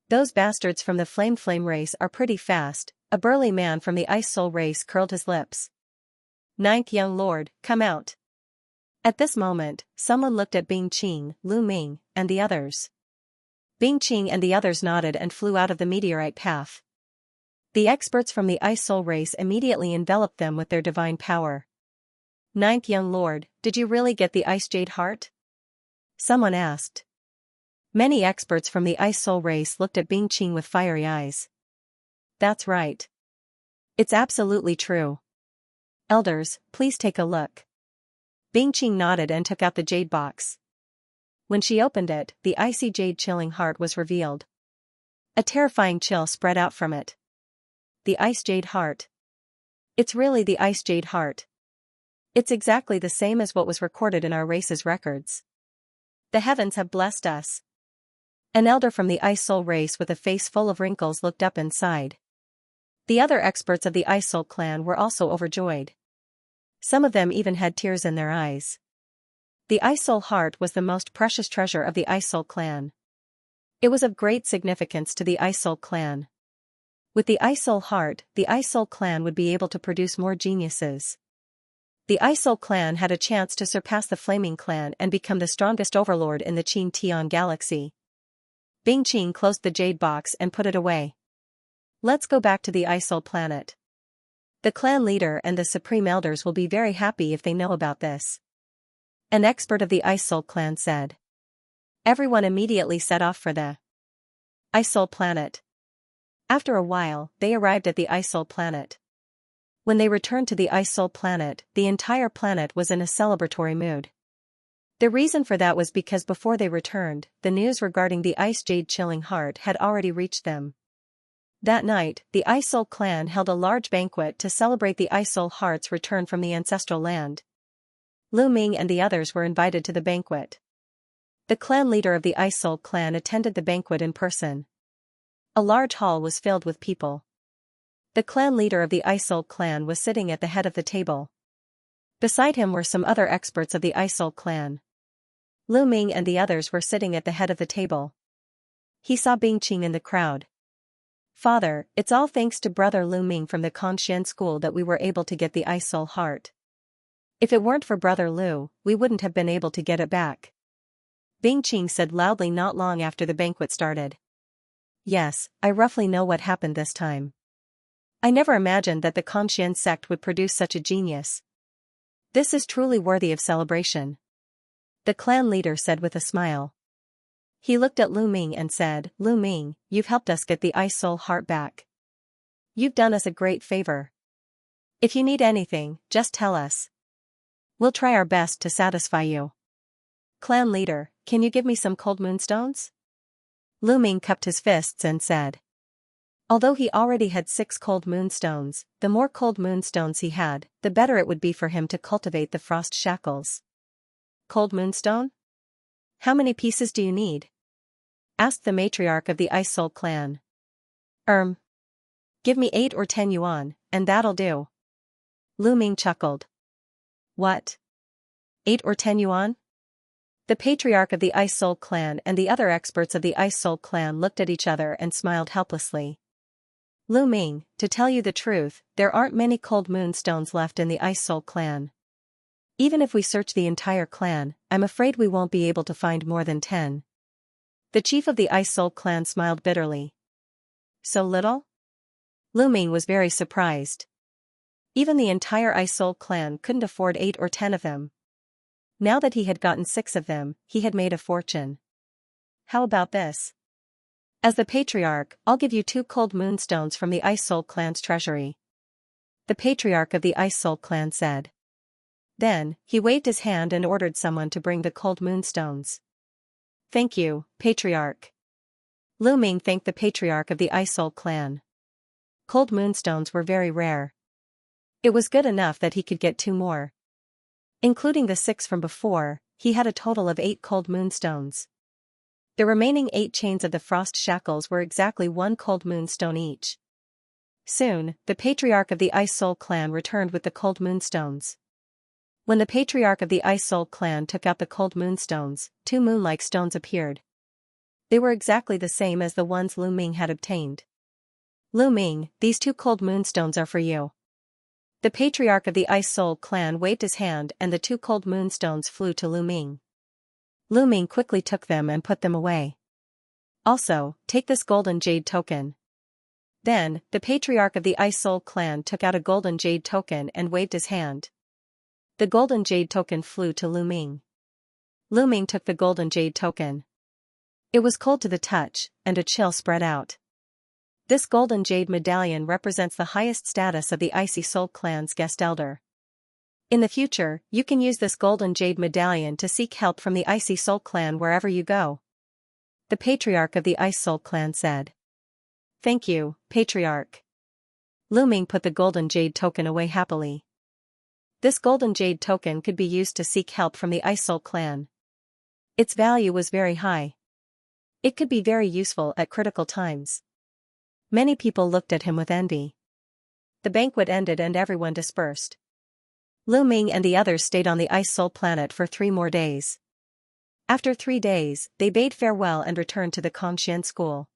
Speaker 1: Those bastards from the Flame race are pretty fast. A burly man from the Ice Soul race curled his lips. Ninth young lord, come out. At this moment, someone looked at Bing Qing, Lu Ming, and the others. Bing Qing and the others nodded and flew out of the meteorite path. The experts from the Ice Soul race immediately enveloped them with their divine power. Ninth young lord, did you really get the Ice Jade Heart? Someone asked. Many experts from the Ice Soul race looked at Bing Qing with fiery eyes. That's right. It's absolutely true. Elders, please take a look. Bing Qing nodded and took out the jade box. When she opened it, the icy jade chilling heart was revealed. A terrifying chill spread out from it. The Ice Jade Heart. It's really the Ice Jade Heart. It's exactly the same as what was recorded in our race's records. The heavens have blessed us. An elder from the Ice Soul race with a face full of wrinkles looked up and sighed. The other experts of the Ice Soul clan were also overjoyed. Some of them even had tears in their eyes. The Ice Soul Heart was the most precious treasure of the Ice Soul clan. It was of great significance to the Ice Soul clan. With the Ice Soul Heart, the Ice Soul clan would be able to produce more geniuses. The Ice Soul clan had a chance to surpass the Flaming clan and become the strongest overlord in the Xianxia galaxy. Bing Qing closed the jade box and put it away. Let's go back to the Ice Soul planet. The clan leader and the supreme elders will be very happy if they know about this. An expert of the Ice Soul clan said. Everyone immediately set off for the Ice Soul planet. After a while, they arrived at the Isol planet. When they returned to the Isol planet, the entire planet was in a celebratory mood. The reason for that was because before they returned, the news regarding the Ice Jade Chilling Heart had already reached them. That night, the Isol clan held a large banquet to celebrate the Isol Heart's return from the ancestral land. Lu Ming and the others were invited to the banquet. The clan leader of the Isol clan attended the banquet in person. A large hall was filled with people. The clan leader of the Isol clan was sitting at the head of the table. Beside him were some other experts of the Isol clan. Lu Ming and the others were sitting at the head of the table. He saw Bingqing in the crowd. "Father, it's all thanks to brother Lu Ming from the Conxian school that we were able to get the Isol Heart. If it weren't for brother Lu, we wouldn't have been able to get it back," Bingqing said loudly not long after the banquet started. "Yes, I roughly know what happened this time. I never imagined that the Conxian sect would produce such a genius. This is truly worthy of celebration," the clan leader said with a smile. He looked at Lu Ming and said, "Lu Ming, you've helped us get the Isol Heart back. You've done us a great favor. If you need anything, just tell us. We'll try our best to satisfy you." "Clan leader, can you give me some cold moonstones?" Lu Ming cupped his fists and said. Although he already had 6 cold moonstones, the more cold moonstones he had, the better it would be for him to cultivate the frost shackles. "Cold moonstone? How many pieces do you need?" asked the matriarch of the Isol clan. Give me 8 or 10 yuan, and that'll do." Lu Ming chuckled. "What? 8 or 10 yuan?" The patriarch of the Isol clan and the other experts of the Isol clan looked at each other and smiled helplessly. "Lu Ming, to tell you the truth, there aren't many cold moonstones left in the Isol clan. Even if we search the entire clan, I'm afraid we won't be able to find more than 10. The chief of the Isol clan smiled bitterly. "So little?" Lu Ming was very surprised. Even the entire Isol clan couldn't afford 8 or 10 of them. Now that he had gotten 6 of them, he had made a fortune. "How about this? As the patriarch, I'll give you 2 cold moonstones from the Isol clan's treasury," the patriarch of the Isol clan said. Then, he waved his hand and ordered someone to bring the cold moonstones. "Thank you, patriarch." Lu Ming thanked the patriarch of the Isol clan. Cold moonstones were very rare. It was good enough that he could get 2 more. Including the 6 from before, he had a total of 8 cold moonstones. The remaining 8 chains of the frost shackles were exactly 1 cold moonstone each. Soon, the patriarch of the Isol clan returned with the cold moonstones. When the patriarch of the Isol clan took out the cold moonstones, 2 moon-like stones appeared. They were exactly the same as the ones Lu Ming had obtained. "Lu Ming, these 2 cold moonstones are for you." The patriarch of the Isol clan waved his hand and the 2 cold moonstones flew to Lu Ming. Lu Ming quickly took them and put them away. "Also, take this golden jade token." Then, the patriarch of the Isol clan took out a golden jade token and waved his hand. The golden jade token flew to Lu Ming. Lu Ming took the golden jade token. It was cold to the touch, and a chill spread out. This golden jade medallion represents the highest status of the Icy Soul clan's guest elder. In the future, you can use this golden jade medallion to seek help from the Icy Soul clan wherever you go, the patriarch of the Ice Soul clan said. "Thank you, patriarch." Lu Ming put the golden jade token away happily. This golden jade token could be used to seek help from the Ice Soul clan. Its value was very high. It could be very useful at critical times. Many people looked at him with envy. The banquet ended and everyone dispersed. Lu Ming and the others stayed on the Ice Soul planet for 3 more days. After 3 days, they bade farewell and returned to the Conxian school.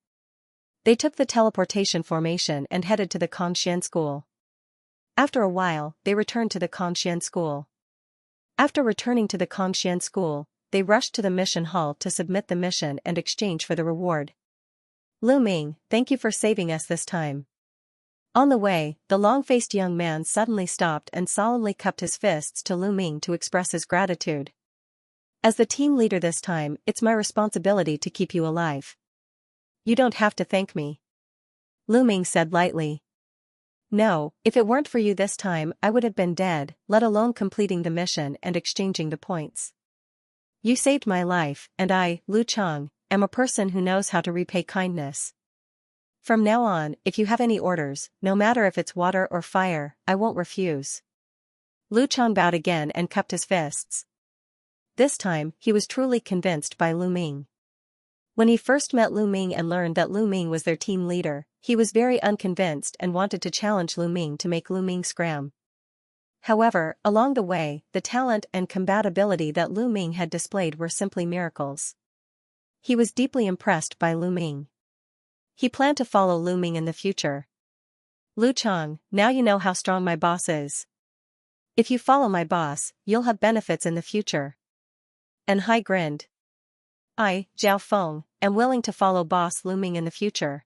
Speaker 1: They took the teleportation formation and headed to the Conxian school. After a while, they returned to the Conxian school. After returning to the Conxian school, they rushed to the mission hall to submit the mission and exchange for the reward. "Lu Ming, thank you for saving us this time." On the way, the long-faced young man suddenly stopped and solemnly cupped his fists to Lu Ming to express his gratitude. "As the team leader this time, it's my responsibility to keep you alive. You don't have to thank me." Lu Ming said lightly. No, if it weren't for you this time I would have been dead, let alone completing the mission and exchanging the points. You saved my life, and I, Lu Chang, am a person who knows how to repay kindness. From now on, if you have any orders, no matter if it's water or fire, I won't refuse. Lu Chang bowed again and cupped his fists. This time, he was truly convinced by Lu Ming. When he first met Lu Ming and learned that Lu Ming was their team leader, he was very unconvinced and wanted to challenge Lu Ming to make Lu Ming scram. However, along the way, the talent and compatibility that Lu Ming had displayed were simply miracles. He was deeply impressed by Lu Ming. He planned to follow Lu Ming in the future. Lu Chang, now you know how strong my boss is. If you follow my boss, you'll have benefits in the future. And Hai grinned. I, Zhao Feng, am willing to follow boss Lu Ming in the future.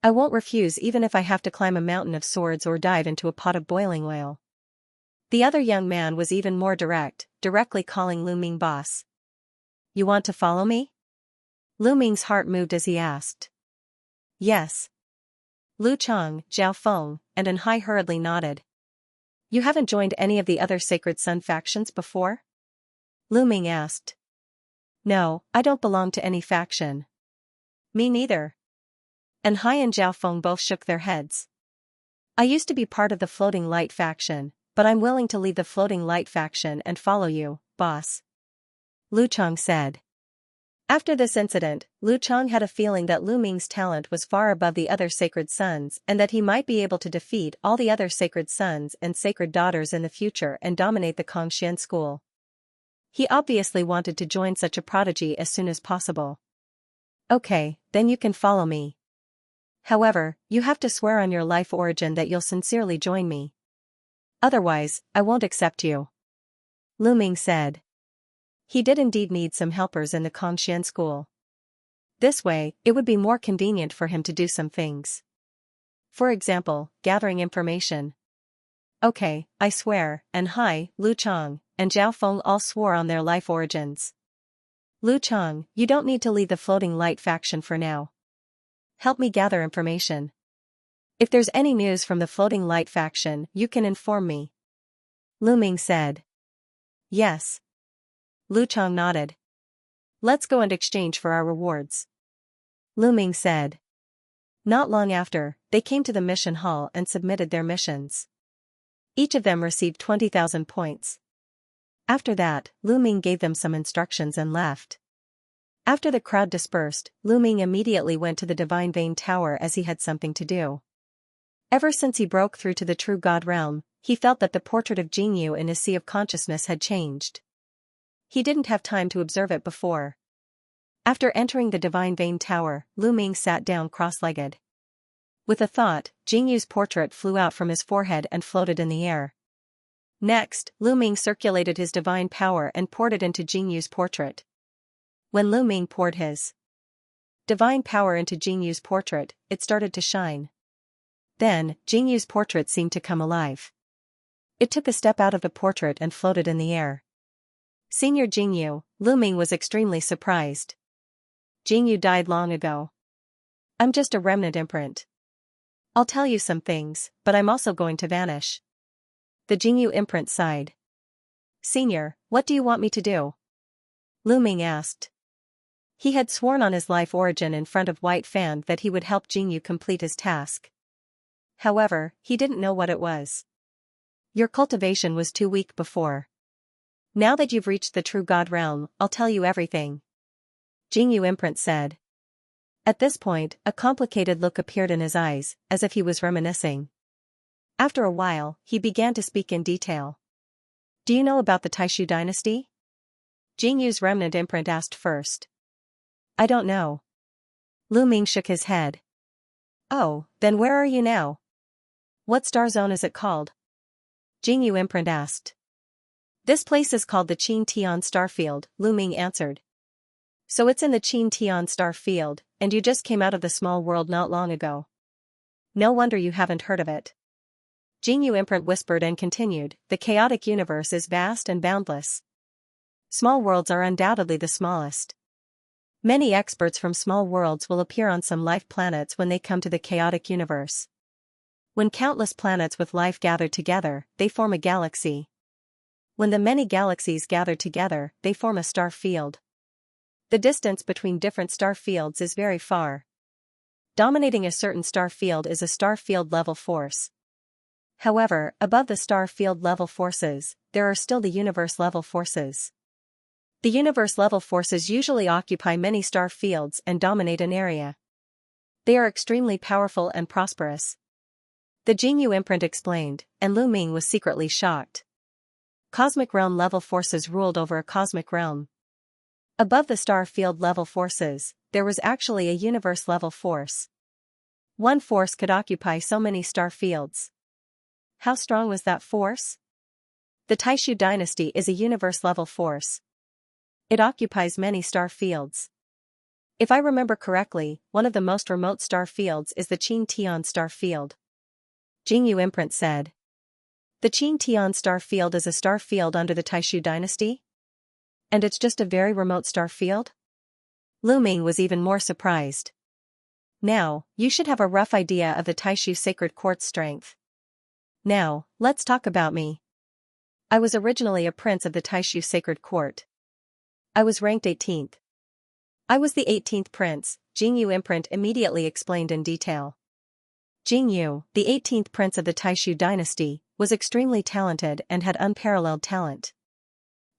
Speaker 1: I won't refuse even if I have to climb a mountain of swords or dive into a pot of boiling oil. The other young man was even more direct, directly calling Lu Ming boss. You want to follow me? Lu Ming's heart moved as he asked. Yes. Lu Chang, Zhao Feng, and An Hai hurriedly nodded. You haven't joined any of the other Sacred Sun factions before? Lu Ming asked. No, I don't belong to any faction. Me neither. An Hai and Zhao Feng both shook their heads. I used to be part of the Floating Light faction, but I'm willing to leave the Floating Light faction and follow you, boss. Lu Chang said. After this incident, Lu Chang had a feeling that Lu Ming's talent was far above the other Sacred Sons and that he might be able to defeat all the other Sacred Sons and Sacred Daughters in the future and dominate the Kongxian school. He obviously wanted to join such a prodigy as soon as possible. Okay, then you can follow me. However, you have to swear on your life origin that you'll sincerely join me. Otherwise, I won't accept you. Lu Ming said. He did indeed need some helpers in the Kongxian school. This way, it would be more convenient for him to do some things. For example, gathering information. Okay, I swear, and Hai, Lu Chang, and Zhao Feng all swore on their life origins. Lu Chang, you don't need to leave the Floating Light faction for now. Help me gather information. If there's any news from the Floating Light faction, you can inform me. Lu Ming said. Yes. Lu Chang nodded. Let's go and exchange for our rewards. Lu Ming said. Not long after, they came to the mission hall and submitted their missions. Each of them received 20,000 points. After that, Lu Ming gave them some instructions and left. After the crowd dispersed, Lu Ming immediately went to the Divine Vein Tower as he had something to do. Ever since he broke through to the true God realm, he felt that the portrait of Jingyu in his sea of consciousness had changed. He didn't have time to observe it before. After entering the Divine Vein Tower, Lu Ming sat down cross-legged. With a thought, Jingyu's portrait flew out from his forehead and floated in the air. Next, Lu Ming circulated his divine power and poured it into Jingyu's portrait. When Lu Ming poured his divine power into Jingyu's portrait, it started to shine. Then, Jingyu's portrait seemed to come alive. It took a step out of the portrait and floated in the air. Senior Jingyu, Lu Ming was extremely surprised. Jingyu died long ago. I'm just a remnant imprint. I'll tell you some things, but I'm also going to vanish. The Jingyu imprint sighed. Senior, what do you want me to do? Lu Ming asked. He had sworn on his life origin in front of White Fan that he would help Jingyu complete his task. However, he didn't know what it was. Your cultivation was too weak before. Now that you've reached the true God realm, I'll tell you everything. Jingyu imprint said. At this point, a complicated look appeared in his eyes, as if he was reminiscing. After a while, he began to speak in detail. Do you know about the Taishu dynasty? Jingyu's remnant imprint asked first. I don't know. Lu Ming shook his head. Oh, then where are you now? What star zone is it called? Jingyu imprint asked. This place is called the Qin Tian star field, Lu Ming answered. So it's in the Qin Tian star field, and you just came out of the small world not long ago. No wonder you haven't heard of it. Jingyu imprint whispered and continued, the chaotic universe is vast and boundless. Small worlds are undoubtedly the smallest. Many experts from small worlds will appear on some life planets when they come to the chaotic universe. When countless planets with life gather together, they form a galaxy. When the many galaxies gather together, they form a star field. The distance between different star fields is very far. Dominating a certain star field is a star field level force. However, above the star field level forces, there are still the universe level forces. The universe level forces usually occupy many star fields and dominate an area. They are extremely powerful and prosperous. The Jingyu imprint explained, and Lu Ming was secretly shocked. Cosmic realm level forces ruled over a cosmic realm. Above the star field level forces, there was actually a universe level force. One force could occupy so many star fields. How strong was that force? The Taishu dynasty is a universe level force. It occupies many star fields. If I remember correctly, one of the most remote star fields is the Qin Tian star field. Jingyu imprint said. The Qin Tian star field is a star field under the Taishu dynasty? And it's just a very remote star field? Lu Ming was even more surprised. Now, you should have a rough idea of the Taishu sacred quartz strength. Now, let's talk about me. I was originally a prince of the Taishu sacred court. I was ranked 18th. I was the 18th prince, Jingyu imprint immediately explained in detail. Jingyu, the 18th prince of the Taishu dynasty, was extremely talented and had unparalleled talent.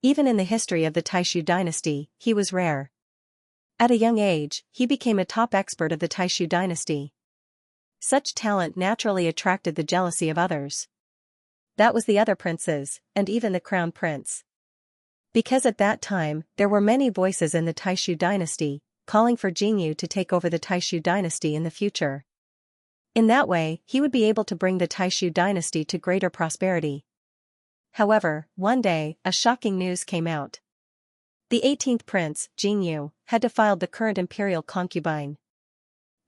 Speaker 1: Even in the history of the Taishu dynasty, he was rare. At a young age, he became a top expert of the Taishu dynasty. Such talent naturally attracted the jealousy of others. That was the other princes, and even the crown prince. Because at that time, there were many voices in the Taishu dynasty, calling for Jingyu to take over the Taishu dynasty in the future. In that way, he would be able to bring the Taishu dynasty to greater prosperity. However, one day, a shocking news came out. The 18th prince, Jingyu, had defiled the current imperial concubine.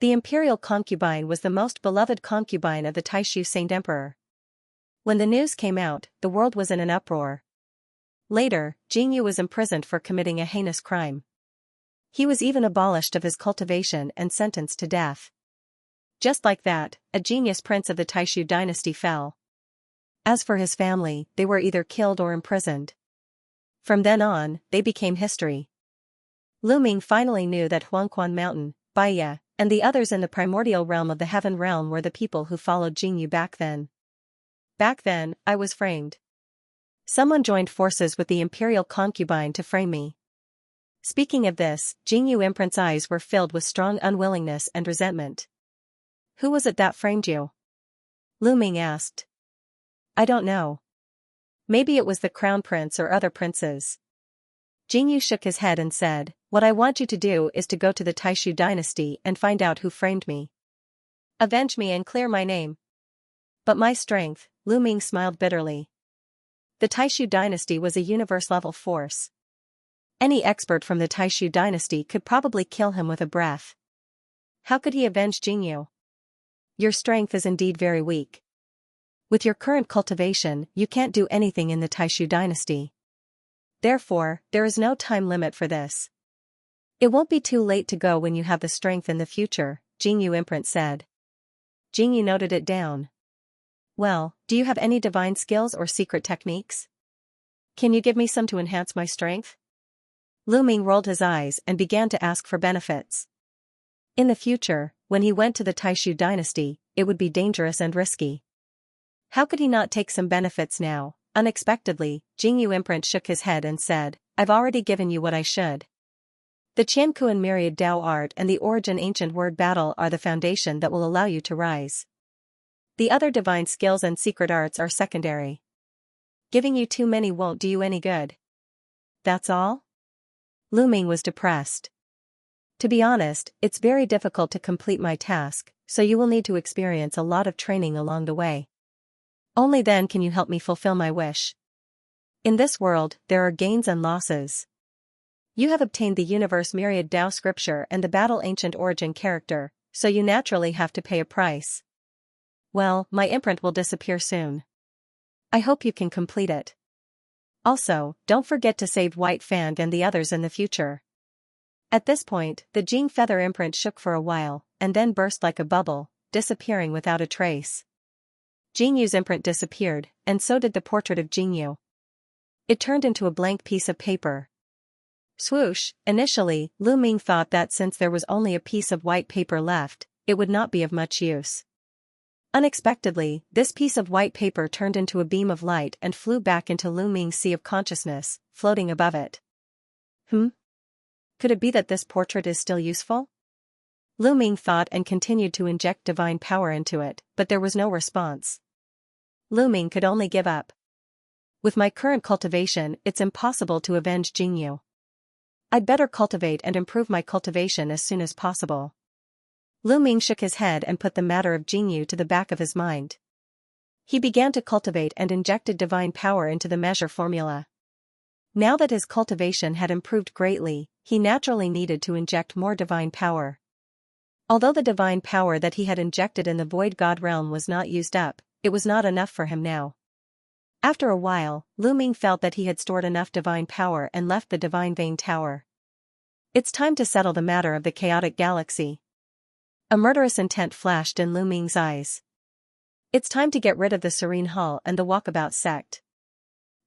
Speaker 1: The imperial concubine was the most beloved concubine of the Taishu Saint Emperor. When the news came out, the world was in an uproar. Later, Jingyu was imprisoned for committing a heinous crime. He was even abolished of his cultivation and sentenced to death. Just like that, a genius prince of the Taishu dynasty fell. As for his family, they were either killed or imprisoned. From then on, they became history. Lu Ming finally knew that Huangquan Mountain, Baiya, and the others in the primordial realm of the heaven realm were the people who followed Jingyu back then. Back then, I was framed. Someone joined forces with the imperial concubine to frame me. Speaking of this, Jingyu imprint's eyes were filled with strong unwillingness and resentment. Who was it that framed you? Lu Ming asked. I don't know. Maybe it was the crown prince or other princes. Jingyu shook his head and said, what I want you to do is to go to the Taishu dynasty and find out who framed me. Avenge me and clear my name. But my strength, Lu Ming smiled bitterly. The Taishu dynasty was a universe-level force. Any expert from the Taishu dynasty could probably kill him with a breath. How could he avenge Jingyu? Your strength is indeed very weak. With your current cultivation, you can't do anything in the Taishu dynasty. Therefore, there is no time limit for this. It won't be too late to go when you have the strength in the future, Jingyu imprint said. Jingyu noted it down. Well, do you have any divine skills or secret techniques? Can you give me some to enhance my strength? Lu Ming rolled his eyes and began to ask for benefits. In the future, when he went to the Taishu dynasty, it would be dangerous and risky. How could he not take some benefits now? Unexpectedly, Jingyu imprint shook his head and said, I've already given you what I should. The Qianquan myriad Dao art and the origin ancient word battle are the foundation that will allow you to rise. The other divine skills and secret arts are secondary. Giving you too many won't do you any good. That's all? Lu Ming was depressed. To be honest, it's very difficult to complete my task, so you will need to experience a lot of training along the way. Only then can you help me fulfill my wish. In this world, there are gains and losses. You have obtained the universe myriad Dao scripture and the battle ancient origin character, so you naturally have to pay a price. Well, my imprint will disappear soon. I hope you can complete it. Also, don't forget to save White Fang and the others in the future. At this point, the Jing feather imprint shook for a while, and then burst like a bubble, disappearing without a trace. Jingyu's imprint disappeared, and so did the portrait of Jingyu. It turned into a blank piece of paper. Swoosh! Initially, Lu Ming thought that since there was only a piece of white paper left, it would not be of much use. Unexpectedly, this piece of white paper turned into a beam of light and flew back into Lu Ming's sea of consciousness, floating above it. Could it be that this portrait is still useful? Lu Ming thought and continued to inject divine power into it, but there was no response. Lu Ming could only give up. With my current cultivation, it's impossible to avenge Jingyu. I'd better cultivate and improve my cultivation as soon as possible. Lu Ming shook his head and put the matter of Jingyu to the back of his mind. He began to cultivate and injected divine power into the measure formula. Now that his cultivation had improved greatly, he naturally needed to inject more divine power. Although the divine power that he had injected in the Void God realm was not used up, it was not enough for him now. After a while, Lu Ming felt that he had stored enough divine power and left the Divine Vein Tower. It's time to settle the matter of the chaotic galaxy. A murderous intent flashed in Lu Ming's eyes. It's time to get rid of the Serene Hall and the Walkabout sect.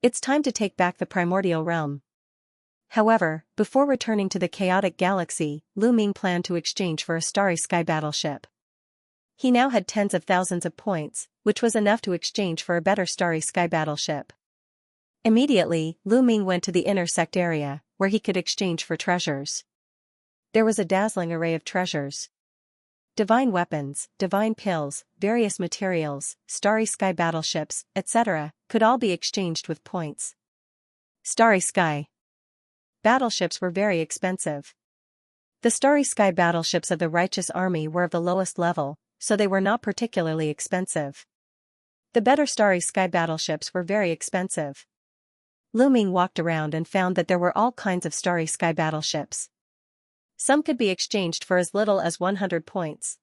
Speaker 1: It's time to take back the primordial realm. However, before returning to the chaotic galaxy, Lu Ming planned to exchange for a starry sky battleship. He now had tens of thousands of points, which was enough to exchange for a better starry sky battleship. Immediately, Lu Ming went to the inner sect area, where he could exchange for treasures. There was a dazzling array of treasures. Divine weapons, divine pills, various materials, starry sky battleships, etc., could all be exchanged with points. Starry sky battleships were very expensive. The starry sky battleships of the righteous army were of the lowest level, so they were not particularly expensive. The better starry sky battleships were very expensive. Lu Ming walked around and found that there were all kinds of starry sky battleships. Some could be exchanged for as little as 100 points.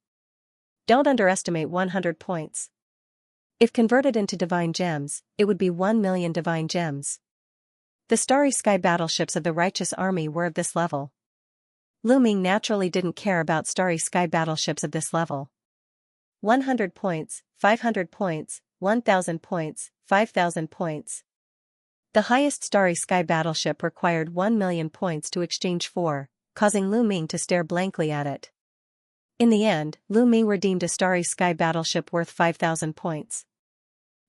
Speaker 1: Don't underestimate 100 points. If converted into divine gems, it would be 1 million divine gems. The starry sky battleships of the righteous army were of this level. Lu Ming naturally didn't care about starry sky battleships of this level. 100 points, 500 points, 1,000 points, 5,000 points. The highest starry sky battleship required 1 million points to exchange for, causing Lu Ming to stare blankly at it. In the end, Lu Ming redeemed a starry sky battleship worth 5,000 points.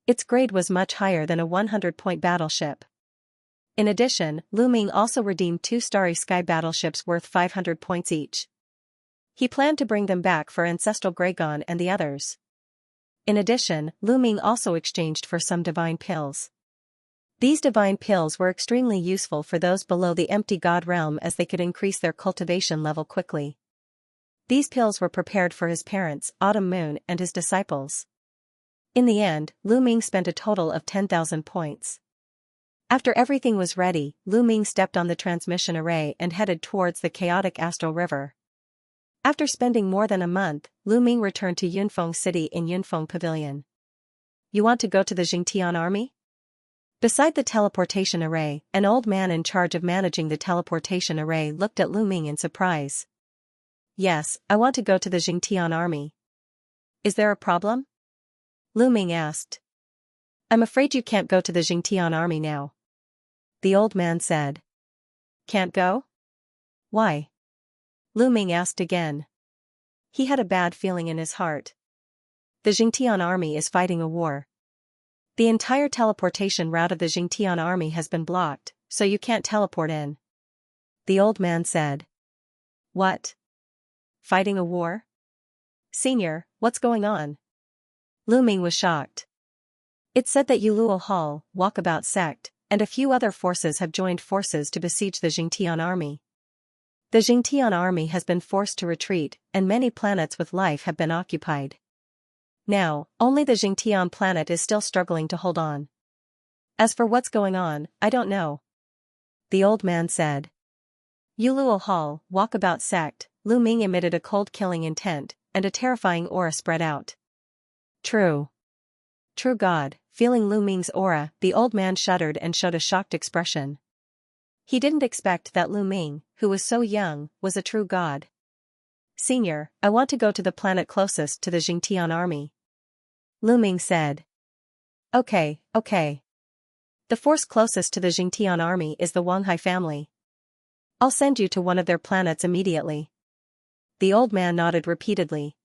Speaker 1: Its grade was much higher than a 100-point battleship. In addition, Lu Ming also redeemed 2 starry sky battleships worth 500 points each. He planned to bring them back for Ancestral Graygon and the others. In addition, Lu Ming also exchanged for some divine pills. These divine pills were extremely useful for those below the empty god realm as they could increase their cultivation level quickly. These pills were prepared for his parents, Autumn Moon, and his disciples. In the end, Lu Ming spent a total of 10,000 points. After everything was ready, Lu Ming stepped on the transmission array and headed towards the chaotic astral river. After spending more than a month, Lu Ming returned to Yunfeng City in Yunfeng Pavilion. You want to go to the Jingtian army? Beside the teleportation array, an old man in charge of managing the teleportation array looked at Lu Ming in surprise. Yes, I want to go to the Jingtian army. Is there a problem? Lu Ming asked. I'm afraid you can't go to the Jingtian army now. The old man said. Can't go? Why? Lu Ming asked again. He had a bad feeling in his heart. The Jingtian army is fighting a war. The entire teleportation route of the Jingtian army has been blocked, so you can't teleport in. The old man said. What? Fighting a war? Senior, what's going on? Lu Ming was shocked. It said that Yuluo Hall, Walkabout sect, and a few other forces have joined forces to besiege the Jingtian army. The Jingtian army has been forced to retreat, and many planets with life have been occupied. Now, only the Jingtian planet is still struggling to hold on. As for what's going on, I don't know. The old man said. Yuluo Hall, Walkabout sect, Lu Ming emitted a cold killing intent, and a terrifying aura spread out. True. True God, feeling Lu Ming's aura, the old man shuddered and showed a shocked expression. He didn't expect that Lu Ming, who was so young, was a true god. Senior, I want to go to the planet closest to the Jingtian army. Lu Ming said. Okay. The force closest to the Jingtian army is the Wanghai family. I'll send you to one of their planets immediately. The old man nodded repeatedly.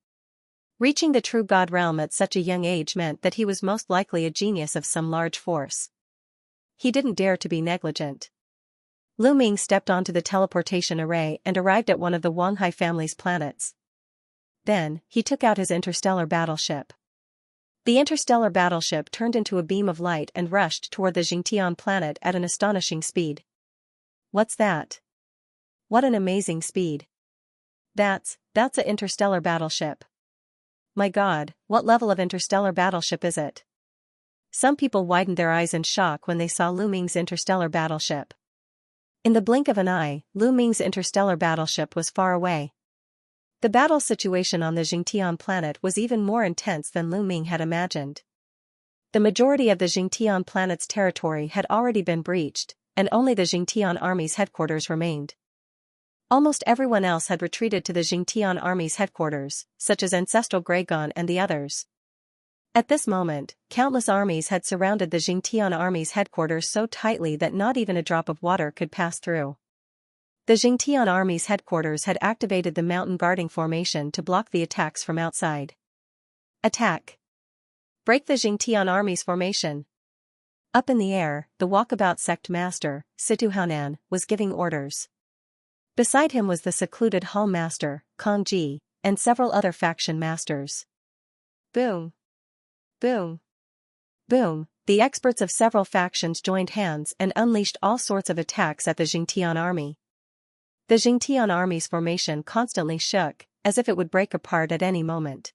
Speaker 1: Reaching the true god realm at such a young age meant that he was most likely a genius of some large force. He didn't dare to be negligent. Lu Ming stepped onto the teleportation array and arrived at one of the Wanghai family's planets. Then, he took out his interstellar battleship. The interstellar battleship turned into a beam of light and rushed toward the Jingtian planet at an astonishing speed. What's that? What an amazing speed. That's a interstellar battleship. My god, what level of interstellar battleship is it? Some people widened their eyes in shock when they saw Lu Ming's interstellar battleship. In the blink of an eye, Lu Ming's interstellar battleship was far away. The battle situation on the Jingtian planet was even more intense than Lu Ming had imagined. The majority of the Jingtian planet's territory had already been breached, and only the Jingtian army's headquarters remained. Almost everyone else had retreated to the Jingtian army's headquarters, such as Ancestral Graygon and the others. At this moment, countless armies had surrounded the Jingtian army's headquarters so tightly that not even a drop of water could pass through. The Jingtian army's headquarters had activated the mountain guarding formation to block the attacks from outside. Attack! Break the Jingtian army's formation! Up in the air, the walkabout sect master, Situhanan, was giving orders. Beside him was the secluded hall master, Kong Ji, and several other faction masters. Boom! Boom! Boom! The experts of several factions joined hands and unleashed all sorts of attacks at the Jingtian army. The Jingtian army's formation constantly shook, as if it would break apart at any moment.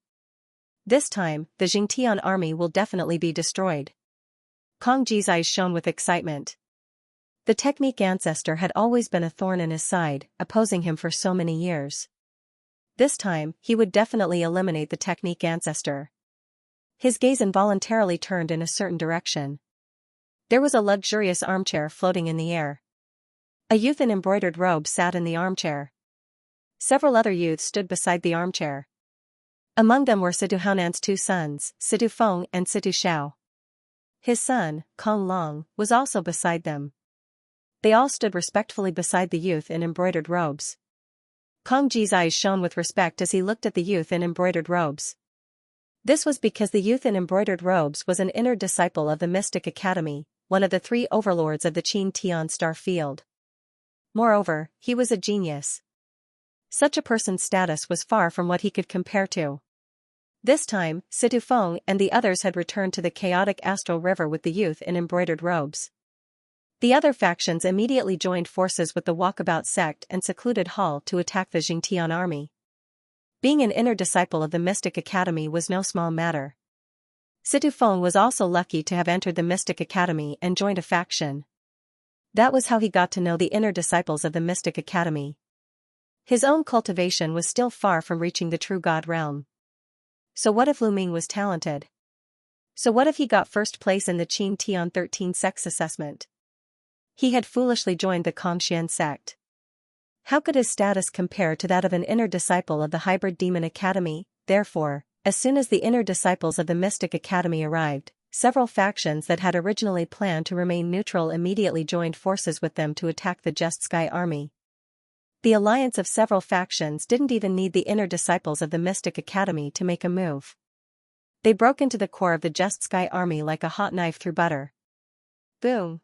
Speaker 1: This time, the Jingtian army will definitely be destroyed. Kong Ji's eyes shone with excitement. The technique ancestor had always been a thorn in his side, opposing him for so many years. This time, he would definitely eliminate the technique ancestor. His gaze involuntarily turned in a certain direction. There was a luxurious armchair floating in the air. A youth in embroidered robes sat in the armchair. Several other youths stood beside the armchair. Among them were Situ Haonan's two sons, Situ Feng and Situ Xiao. His son, Kong Long, was also beside them. They all stood respectfully beside the youth in embroidered robes. Kong Ji's eyes shone with respect as he looked at the youth in embroidered robes. This was because the youth in embroidered robes was an inner disciple of the Mystic Academy, one of the three overlords of the Qin Tian star field. Moreover, he was a genius. Such a person's status was far from what he could compare to. This time, Situ Feng and the others had returned to the chaotic astral river with the youth in embroidered robes. The other factions immediately joined forces with the Walkabout sect and secluded hall to attack the Jingtian army. Being an inner disciple of the Mystic Academy was no small matter. Situ Feng was also lucky to have entered the Mystic Academy and joined a faction. That was how he got to know the inner disciples of the Mystic Academy. His own cultivation was still far from reaching the true God realm. So what if Lu Ming was talented? So what if he got first place in the Qin Tian 13 sex assessment? He had foolishly joined the Kongxian sect. How could his status compare to that of an inner disciple of the Hybrid Demon Academy? Therefore, as soon as the inner disciples of the Mystic Academy arrived, several factions that had originally planned to remain neutral immediately joined forces with them to attack the Just Sky army. The alliance of several factions didn't even need the inner disciples of the Mystic Academy to make a move. They broke into the core of the Just Sky army like a hot knife through butter. Boom!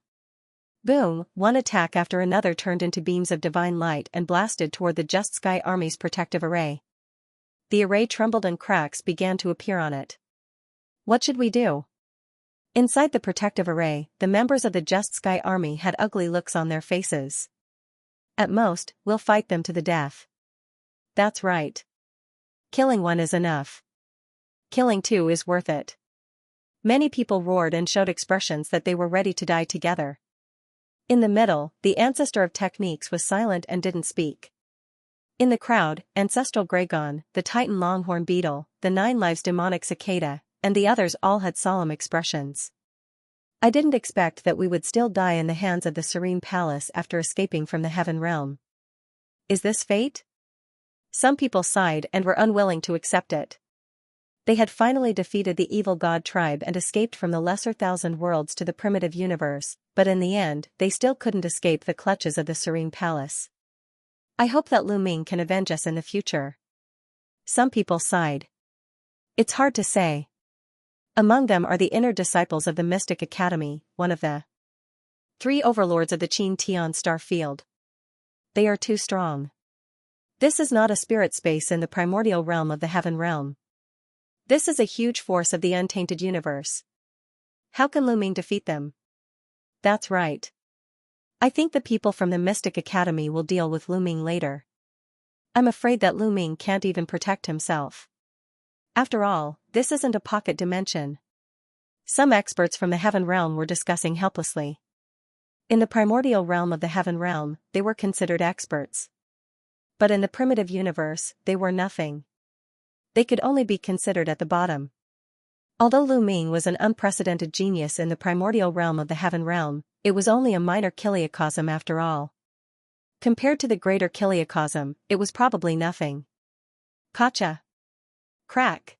Speaker 1: Boom! One attack after another turned into beams of divine light and blasted toward the Just Sky army's protective array. The array trembled and cracks began to appear on it. What should we do? Inside the protective array, the members of the Just Sky army had ugly looks on their faces. At most, we'll fight them to the death. That's right. Killing one is enough. Killing two is worth it. Many people roared and showed expressions that they were ready to die together. In the middle, the ancestor of techniques was silent and didn't speak. In the crowd, Ancestral Graygon, the Titan Longhorn Beetle, the Nine Lives demonic cicada, and the others all had solemn expressions. I didn't expect that we would still die in the hands of the serene palace after escaping from the heaven realm. Is this fate? Some people sighed and were unwilling to accept it. They had finally defeated the evil god tribe and escaped from the lesser thousand worlds to the primitive universe, but in the end, they still couldn't escape the clutches of the serene palace. I hope that Lu Ming can avenge us in the future. Some people sighed. It's hard to say. Among them are the inner disciples of the Mystic Academy, one of the 3 overlords of the Qin Tian star field. They are too strong. This is not a spirit space in the primordial realm of the heaven realm. This is a huge force of the untainted universe. How can Lu Ming defeat them? That's right. I think the people from the Mystic Academy will deal with Lu Ming later. I'm afraid that Lu Ming can't even protect himself. After all, this isn't a pocket dimension. Some experts from the heaven realm were discussing helplessly. In the primordial realm of the heaven realm, they were considered experts. But in the primitive universe, they were nothing. They could only be considered at the bottom. Although Lu Ming was an unprecedented genius in the primordial realm of the heaven realm, it was only a minor kiliacosm after all. Compared to the greater kiliacosm, it was probably nothing. Gotcha. Crack.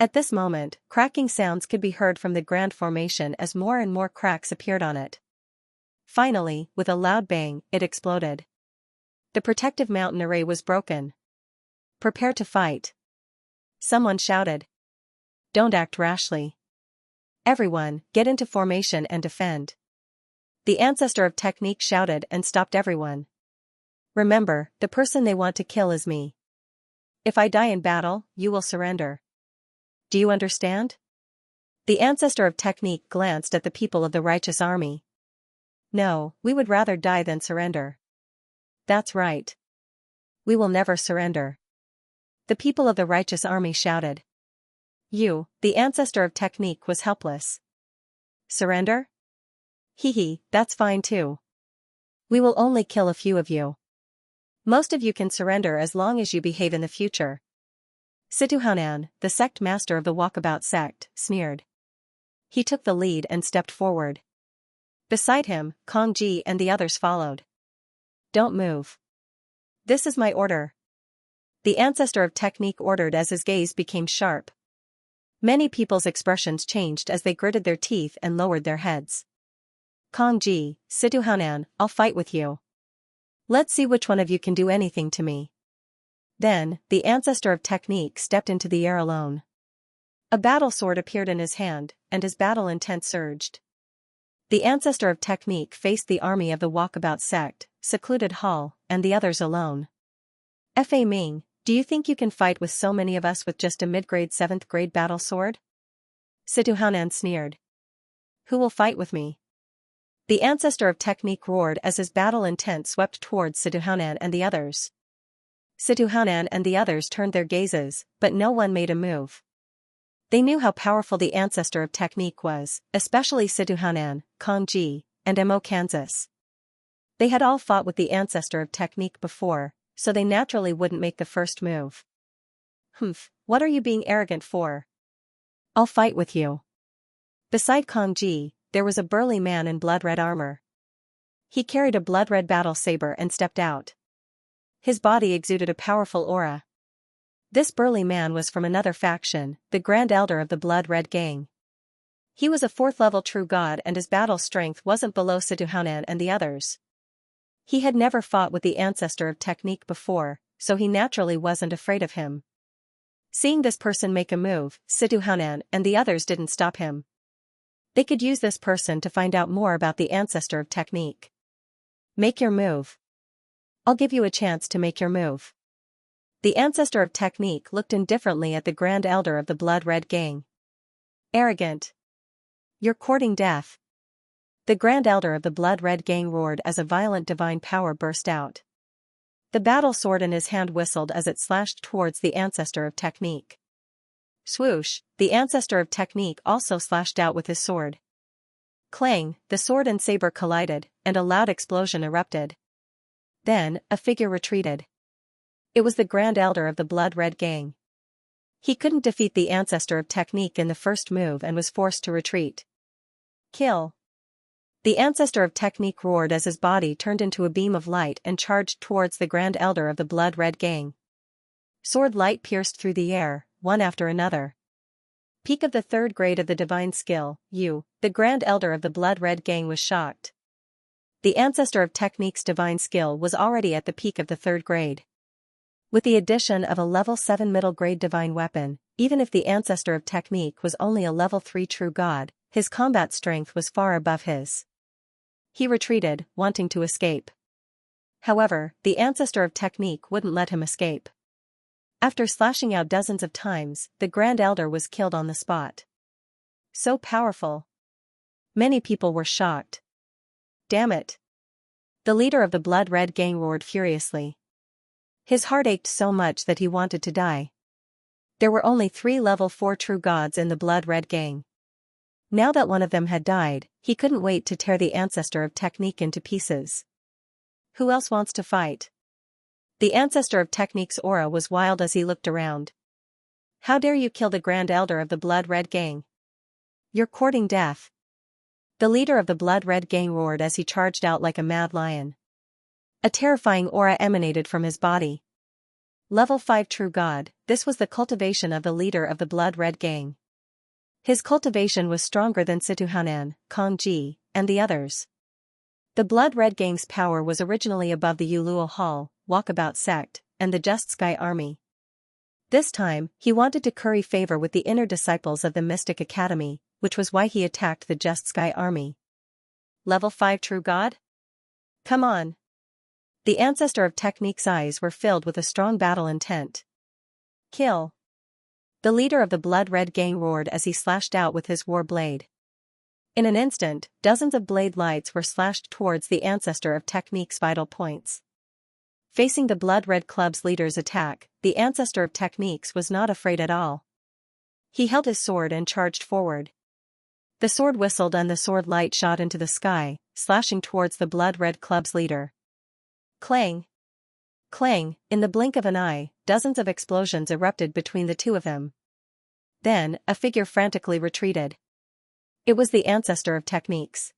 Speaker 1: At this moment, cracking sounds could be heard from the grand formation as more and more cracks appeared on it. Finally, with a loud bang, it exploded. The protective mountain array was broken. Prepare to fight. Someone shouted. Don't act rashly. Everyone, get into formation and defend. The ancestor of technique shouted and stopped everyone. Remember, the person they want to kill is me. If I die in battle, you will surrender. Do you understand? The ancestor of technique glanced at the people of the righteous army. No, we would rather die than surrender. That's right. We will never surrender. The people of the righteous army shouted. You, the ancestor of technique, was helpless. Surrender? Hee, that's fine too. We will only kill a few of you. Most of you can surrender as long as you behave in the future. Situhanan, the sect master of the Walkabout sect, sneered. He took the lead and stepped forward. Beside him, Kong Ji and the others followed. Don't move. This is my order. The ancestor of technique ordered as his gaze became sharp. Many people's expressions changed as they gritted their teeth and lowered their heads. Kong Ji, Situhanan, I'll fight with you. Let's see which one of you can do anything to me. Then, the ancestor of technique stepped into the air alone. A battle sword appeared in his hand, and his battle intent surged. The ancestor of technique faced the army of the Walkabout sect, secluded hall, and the others alone. Fa Ming, do you think you can fight with so many of us with just a mid-grade 7th grade battle sword? Situhanan sneered. Who will fight with me? The ancestor of technique roared as his battle intent swept towards Situhanan and the others. Situhanan and the others turned their gazes, but no one made a move. They knew how powerful the ancestor of technique was, especially Situhanan, Kong Ji, and Mo Kansas. They had all fought with the ancestor of technique before, so they naturally wouldn't make the first move. Humph, what are you being arrogant for? I'll fight with you. Beside Kong Ji, there was a burly man in blood-red armor. He carried a blood-red battle saber and stepped out. His body exuded a powerful aura. This burly man was from another faction, the Grand Elder of the Blood-Red Gang. He was a 4th-level true god and his battle strength wasn't below Situhanan and the others. He had never fought with the ancestor of technique before, so he naturally wasn't afraid of him. Seeing this person make a move, Situhanan and the others didn't stop him. They could use this person to find out more about the ancestor of technique. Make your move. I'll give you a chance to make your move. The ancestor of technique looked indifferently at the Grand Elder of the Blood-Red Gang. Arrogant. You're courting death. The Grand Elder of the Blood-Red Gang roared as a violent divine power burst out. The battle sword in his hand whistled as it slashed towards the ancestor of technique. Swoosh, the ancestor of technique also slashed out with his sword. Clang, the sword and saber collided, and a loud explosion erupted. Then, a figure retreated. It was the Grand Elder of the Blood-Red Gang. He couldn't defeat the ancestor of technique in the first move and was forced to retreat. Kill. The ancestor of technique roared as his body turned into a beam of light and charged towards the Grand Elder of the Blood Red Gang. Sword light pierced through the air, one after another. Peak of the third grade of the divine skill, you, the Grand Elder of the Blood Red Gang, was shocked. The ancestor of technique's divine skill was already at the peak of the third grade. With the addition of a level 7 middle grade divine weapon, even if the ancestor of technique was only a level 3 true god, his combat strength was far above his. He retreated, wanting to escape. However, the ancestor of technique wouldn't let him escape. After slashing out dozens of times, the Grand Elder was killed on the spot. So powerful. Many people were shocked. Damn it. The leader of the Blood Red Gang roared furiously. His heart ached so much that he wanted to die. There were only 3 level 4 true gods in the Blood Red Gang. Now that one of them had died, he couldn't wait to tear the ancestor of technique into pieces. Who else wants to fight? The ancestor of technique's aura was wild as he looked around. How dare you kill the Grand Elder of the Blood Red Gang? You're courting death. The leader of the Blood Red Gang roared as he charged out like a mad lion. A terrifying aura emanated from his body. Level 5 true god, this was the cultivation of the leader of the Blood Red Gang. His cultivation was stronger than Situhanan, Kongji, and the others. The Blood Red Gang's power was originally above the Yuluo Hall, Walkabout Sect, and the Just Sky Army. This time, he wanted to curry favor with the inner disciples of the Mystic Academy, which was why he attacked the Just Sky Army. Level 5 true god? Come on. The ancestor of technique's eyes were filled with a strong battle intent. Kill. The leader of the Blood Red Gang roared as he slashed out with his war blade. In an instant, dozens of blade lights were slashed towards the ancestor of technique's vital points. Facing the Blood Red Club's leader's attack, the ancestor of techniques was not afraid at all. He held his sword and charged forward. The sword whistled and the sword light shot into the sky, slashing towards the Blood Red Club's leader. Clang! Clang! In the blink of an eye, dozens of explosions erupted between the two of them. Then, a figure frantically retreated. It was the ancestor of techniques.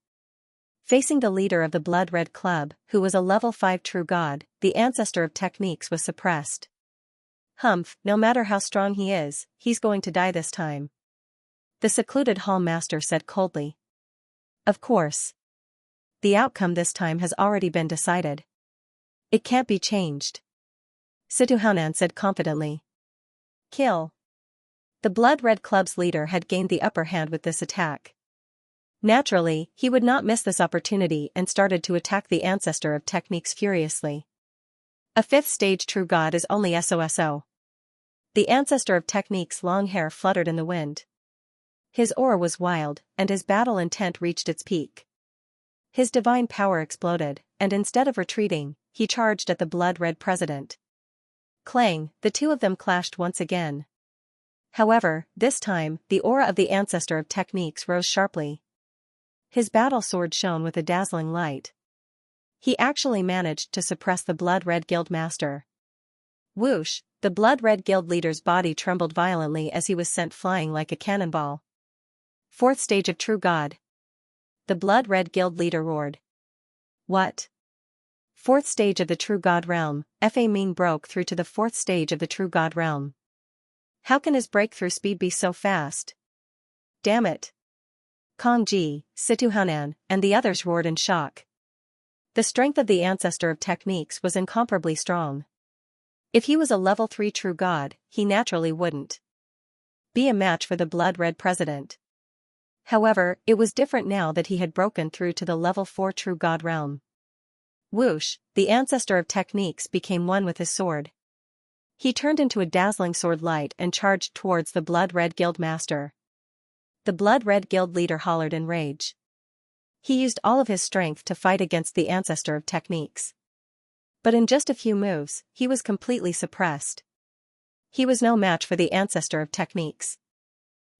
Speaker 1: Facing the leader of the Blood Red Club, who was a level 5 true god, the ancestor of techniques was suppressed. Humph, no matter how strong he is, he's going to die this time. The secluded hall master said coldly. Of course. The outcome this time has already been decided. It can't be changed. Situhanan said confidently. Kill. The Blood Red Club's leader had gained the upper hand with this attack. Naturally, he would not miss this opportunity and started to attack the ancestor of techniques furiously. A 5th stage true god is only SOSO. The ancestor of techniques' long hair fluttered in the wind. His aura was wild, and his battle intent reached its peak. His divine power exploded, and instead of retreating, he charged at the Blood Red President. Clang, the two of them clashed once again. However, this time, the aura of the ancestor of techniques rose sharply. His battle sword shone with a dazzling light. He actually managed to suppress the Blood Red Guild master. Whoosh, the Blood Red Guild leader's body trembled violently as he was sent flying like a cannonball. 4th stage of true god. The Blood Red Guild leader roared. What? 4th stage of the True God realm, Fa Ming broke through to the 4th stage of the True God realm. How can his breakthrough speed be so fast? Damn it. Kongji, Situhanan, and the others roared in shock. The strength of the ancestor of techniques was incomparably strong. If he was a level 3 true god, he naturally wouldn't be a match for the Blood Red President. However, it was different now that he had broken through to the level 4 true god realm. Whoosh, the ancestor of techniques became one with his sword. He turned into a dazzling sword light and charged towards the Blood Red Guild master. The Blood Red Guild leader hollered in rage. He used all of his strength to fight against the ancestor of techniques. But in just a few moves, he was completely suppressed. He was no match for the ancestor of techniques.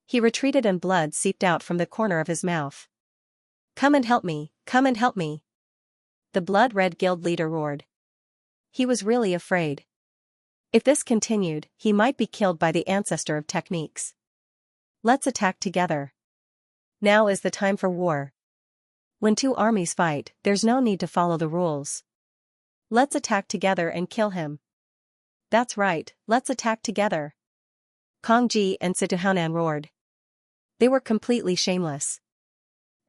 Speaker 1: He retreated and blood seeped out from the corner of his mouth. Come and help me, come and help me. The Blood Red Guild leader roared. He was really afraid. If this continued, he might be killed by the ancestor of techniques. Let's attack together. Now is the time for war. When two armies fight, there's no need to follow the rules. Let's attack together and kill him. That's right, let's attack together. Kang Ji and Situhanan roared. They were completely shameless.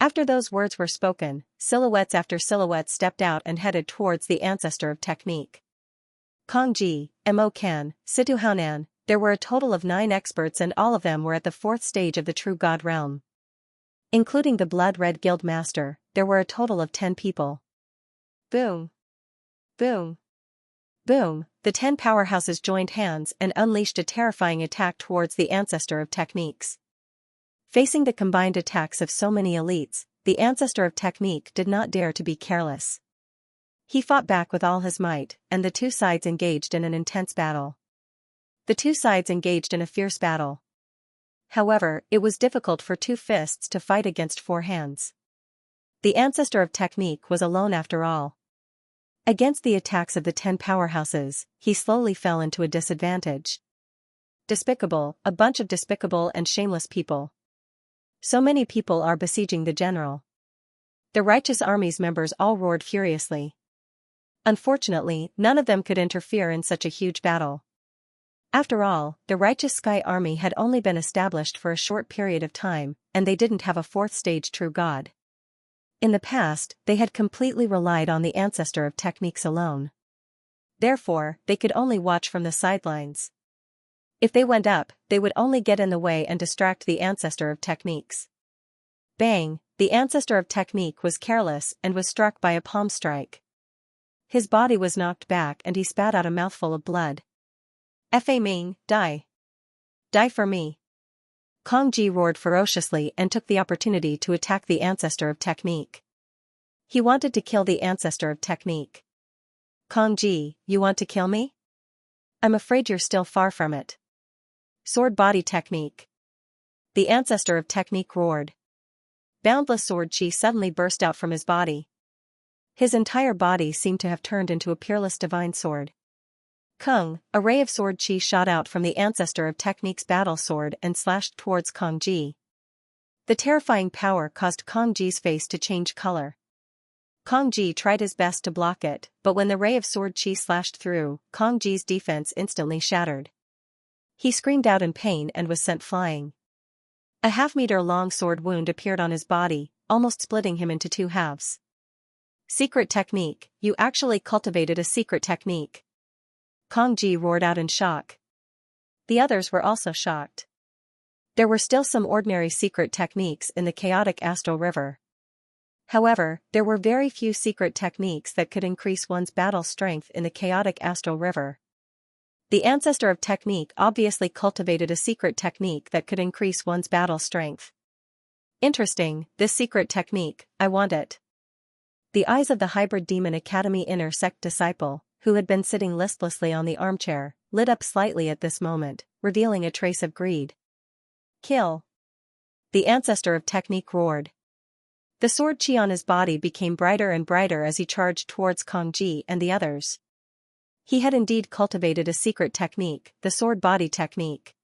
Speaker 1: After those words were spoken, silhouettes after silhouettes stepped out and headed towards the ancestor of technique. Kang Ji, Mo Kan, Situhanan, there were a total of 9 experts and all of them were at the 4th stage of the True God realm. Including the Blood Red Guild Master, there were a total of 10 people. Boom. Boom. Boom, the 10 powerhouses joined hands and unleashed a terrifying attack towards the ancestor of techniques. Facing the combined attacks of so many elites, the ancestor of technique did not dare to be careless. He fought back with all his might, and the two sides engaged in an intense battle. The two sides engaged in a fierce battle. However, it was difficult for 2 fists to fight against 4 hands. The ancestor of technique was alone after all. Against the attacks of the 10 powerhouses, he slowly fell into a disadvantage. Despicable, a bunch of despicable and shameless people. So many people are besieging the general. The righteous army's members all roared furiously. Unfortunately, none of them could interfere in such a huge battle. After all, the righteous Sky Army had only been established for a short period of time, and they didn't have a 4th stage true god. In the past, they had completely relied on the ancestor of techniques alone. Therefore, they could only watch from the sidelines. If they went up, they would only get in the way and distract the ancestor of techniques. Bang, the ancestor of technique was careless and was struck by a palm strike. His body was knocked back and he spat out a mouthful of blood. Fa Ming, die. Die for me. Kang Ji roared ferociously and took the opportunity to attack the ancestor of technique. He wanted to kill the ancestor of technique. Kang Ji, you want to kill me? I'm afraid you're still far from it. Sword body technique. The ancestor of technique roared. Boundless sword chi suddenly burst out from his body. His entire body seemed to have turned into a peerless divine sword. Kung, a ray of sword chi shot out from the ancestor of technique's battle sword and slashed towards Kang Ji. The terrifying power caused Kang Ji's face to change color. Kang Ji tried his best to block it, but when the ray of sword chi slashed through, Kang Ji's defense instantly shattered. He screamed out in pain and was sent flying. A half-meter-long sword wound appeared on his body, almost splitting him into 2 halves. Secret technique, you actually cultivated a secret technique. Kang Ji roared out in shock. The others were also shocked. There were still some ordinary secret techniques in the chaotic astral river. However, there were very few secret techniques that could increase one's battle strength in the chaotic astral river. The ancestor of technique obviously cultivated a secret technique that could increase one's battle strength. Interesting, this secret technique, I want it. The eyes of the Hybrid Demon Academy inner sect disciple, who had been sitting listlessly on the armchair, lit up slightly at this moment, revealing a trace of greed. Kill. The ancestor of technique roared. The sword chi on his body became brighter and brighter as he charged towards Kang Ji and the others. He had indeed cultivated a secret technique, the sword body technique.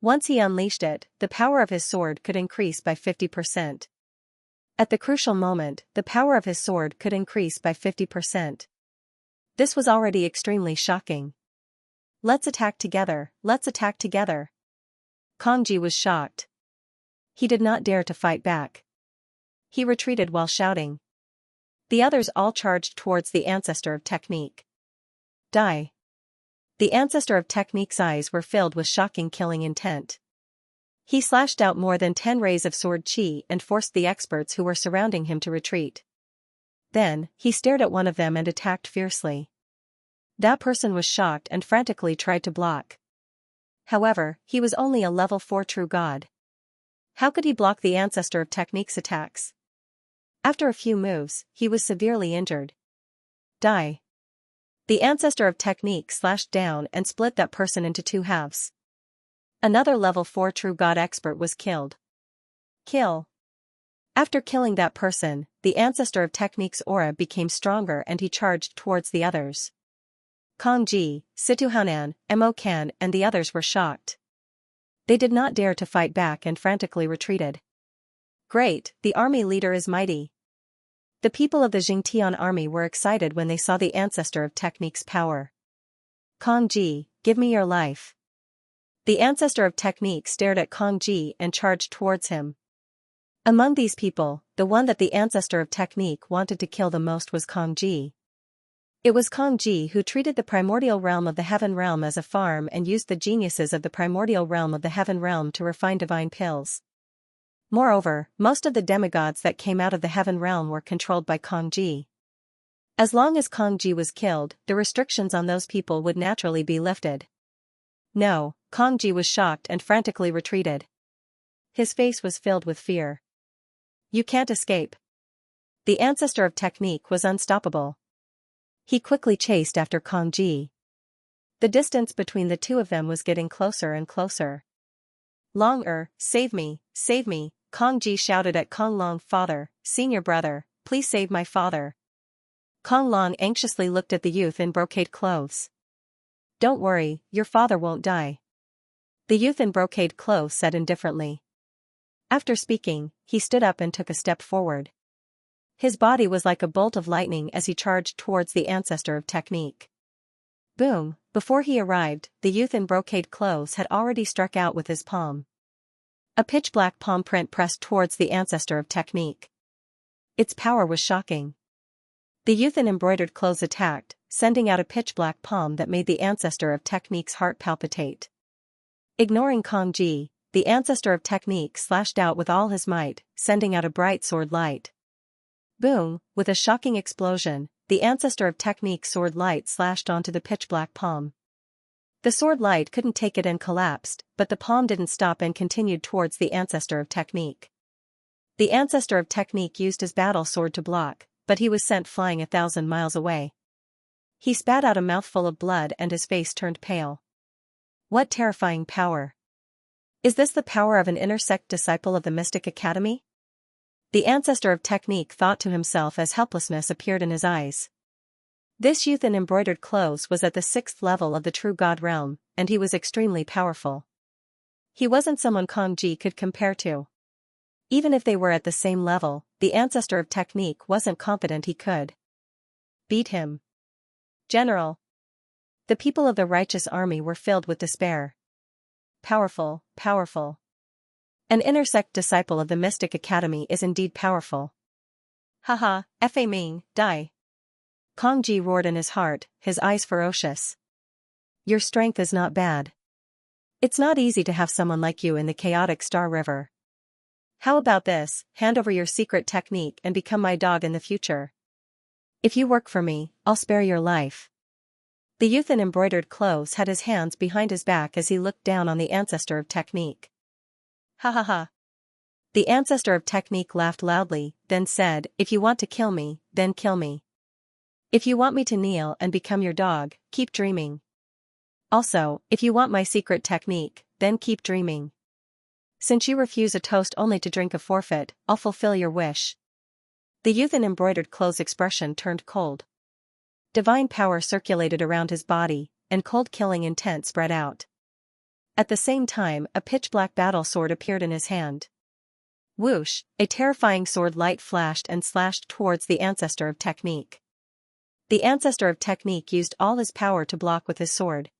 Speaker 1: Once he unleashed it, the power of his sword could increase by 50%. At the crucial moment, the power of his sword could increase by 50%. This was already extremely shocking. Let's attack together, let's attack together. Kang Ji was shocked. He did not dare to fight back. He retreated while shouting. The others all charged towards the ancestor of technique. Die. The ancestor of technique's eyes were filled with shocking killing intent. He slashed out more than 10 rays of sword chi and forced the experts who were surrounding him to retreat. Then, he stared at one of them and attacked fiercely. That person was shocked and frantically tried to block. However, he was only a level 4 true god. How could he block the ancestor of technique's attacks? After a few moves, he was severely injured. Die. The ancestor of technique slashed down and split that person into 2 halves. Another level 4 true god expert was killed. Kill. After killing that person, the ancestor of technique's aura became stronger and he charged towards the others. Kang Ji, Situhanan, Mo Kan and the others were shocked. They did not dare to fight back and frantically retreated. Great, the army leader is mighty. The people of the Jingtian army were excited when they saw the ancestor of technique's power. Kong Ji, give me your life. The ancestor of technique stared at Kong Ji and charged towards him. Among these people, the one that the ancestor of technique wanted to kill the most was Kong Ji. It was Kong Ji who treated the primordial realm of the heaven realm as a farm and used the geniuses of the primordial realm of the heaven realm to refine divine pills. Moreover, most of the demigods that came out of the heaven realm were controlled by Kong Ji. As long as Kong Ji was killed, the restrictions on those people would naturally be lifted. No, Kong Ji was shocked and frantically retreated. His face was filled with fear. You can't escape. The ancestor of technique was unstoppable. He quickly chased after Kong Ji. The distance between the two of them was getting closer and closer. Long save me, Kong Ji shouted at Kong Long. Father, senior brother, please save my father. Kong Long anxiously looked at the youth in brocade clothes. Don't worry, your father won't die. The youth in brocade clothes said indifferently. After speaking, he stood up and took a step forward. His body was like a bolt of lightning as he charged towards the ancestor of technique. Boom, before he arrived, the youth in brocade clothes had already struck out with his palm. A pitch-black palm print pressed towards the ancestor of technique. Its power was shocking. The youth in embroidered clothes attacked, sending out a pitch-black palm that made the ancestor of technique's heart palpitate. Ignoring Kong Ji, the ancestor of technique slashed out with all his might, sending out a bright sword light. Boom, with a shocking explosion, the ancestor of technique's sword light slashed onto the pitch-black palm. The sword light couldn't take it and collapsed, but the palm didn't stop and continued towards the ancestor of technique. The ancestor of technique used his battle sword to block, but he was sent flying 1,000 miles away. He spat out a mouthful of blood and his face turned pale. What terrifying power! Is this the power of an inner sect disciple of the Mystic Academy? The ancestor of technique thought to himself as helplessness appeared in his eyes. This youth in embroidered clothes was at the 6th level of the true God realm, and he was extremely powerful. He wasn't someone Kong Ji could compare to. Even if they were at the same level, the ancestor of technique wasn't confident he could beat him. General. The people of the righteous army were filled with despair. Powerful, powerful. An inner sect disciple of the Mystic Academy is indeed powerful. Haha, Fa Ming, die. Kong Ji roared in his heart, his eyes ferocious. Your strength is not bad. It's not easy to have someone like you in the chaotic Star River. How about this, hand over your secret technique and become my dog in the future. If you work for me, I'll spare your life. The youth in embroidered clothes had his hands behind his back as he looked down on the ancestor of technique. Ha ha ha. The ancestor of technique laughed loudly, then said, if you want to kill me, then kill me. If you want me to kneel and become your dog, keep dreaming. Also, if you want my secret technique, then keep dreaming. Since you refuse a toast only to drink a forfeit, I'll fulfill your wish. The youth in embroidered clothes' expression turned cold. Divine power circulated around his body, and cold killing intent spread out. At the same time, a pitch-black battle sword appeared in his hand. Whoosh, a terrifying sword light flashed and slashed towards the ancestor of technique. The ancestor of technique used all his power to block with his sword.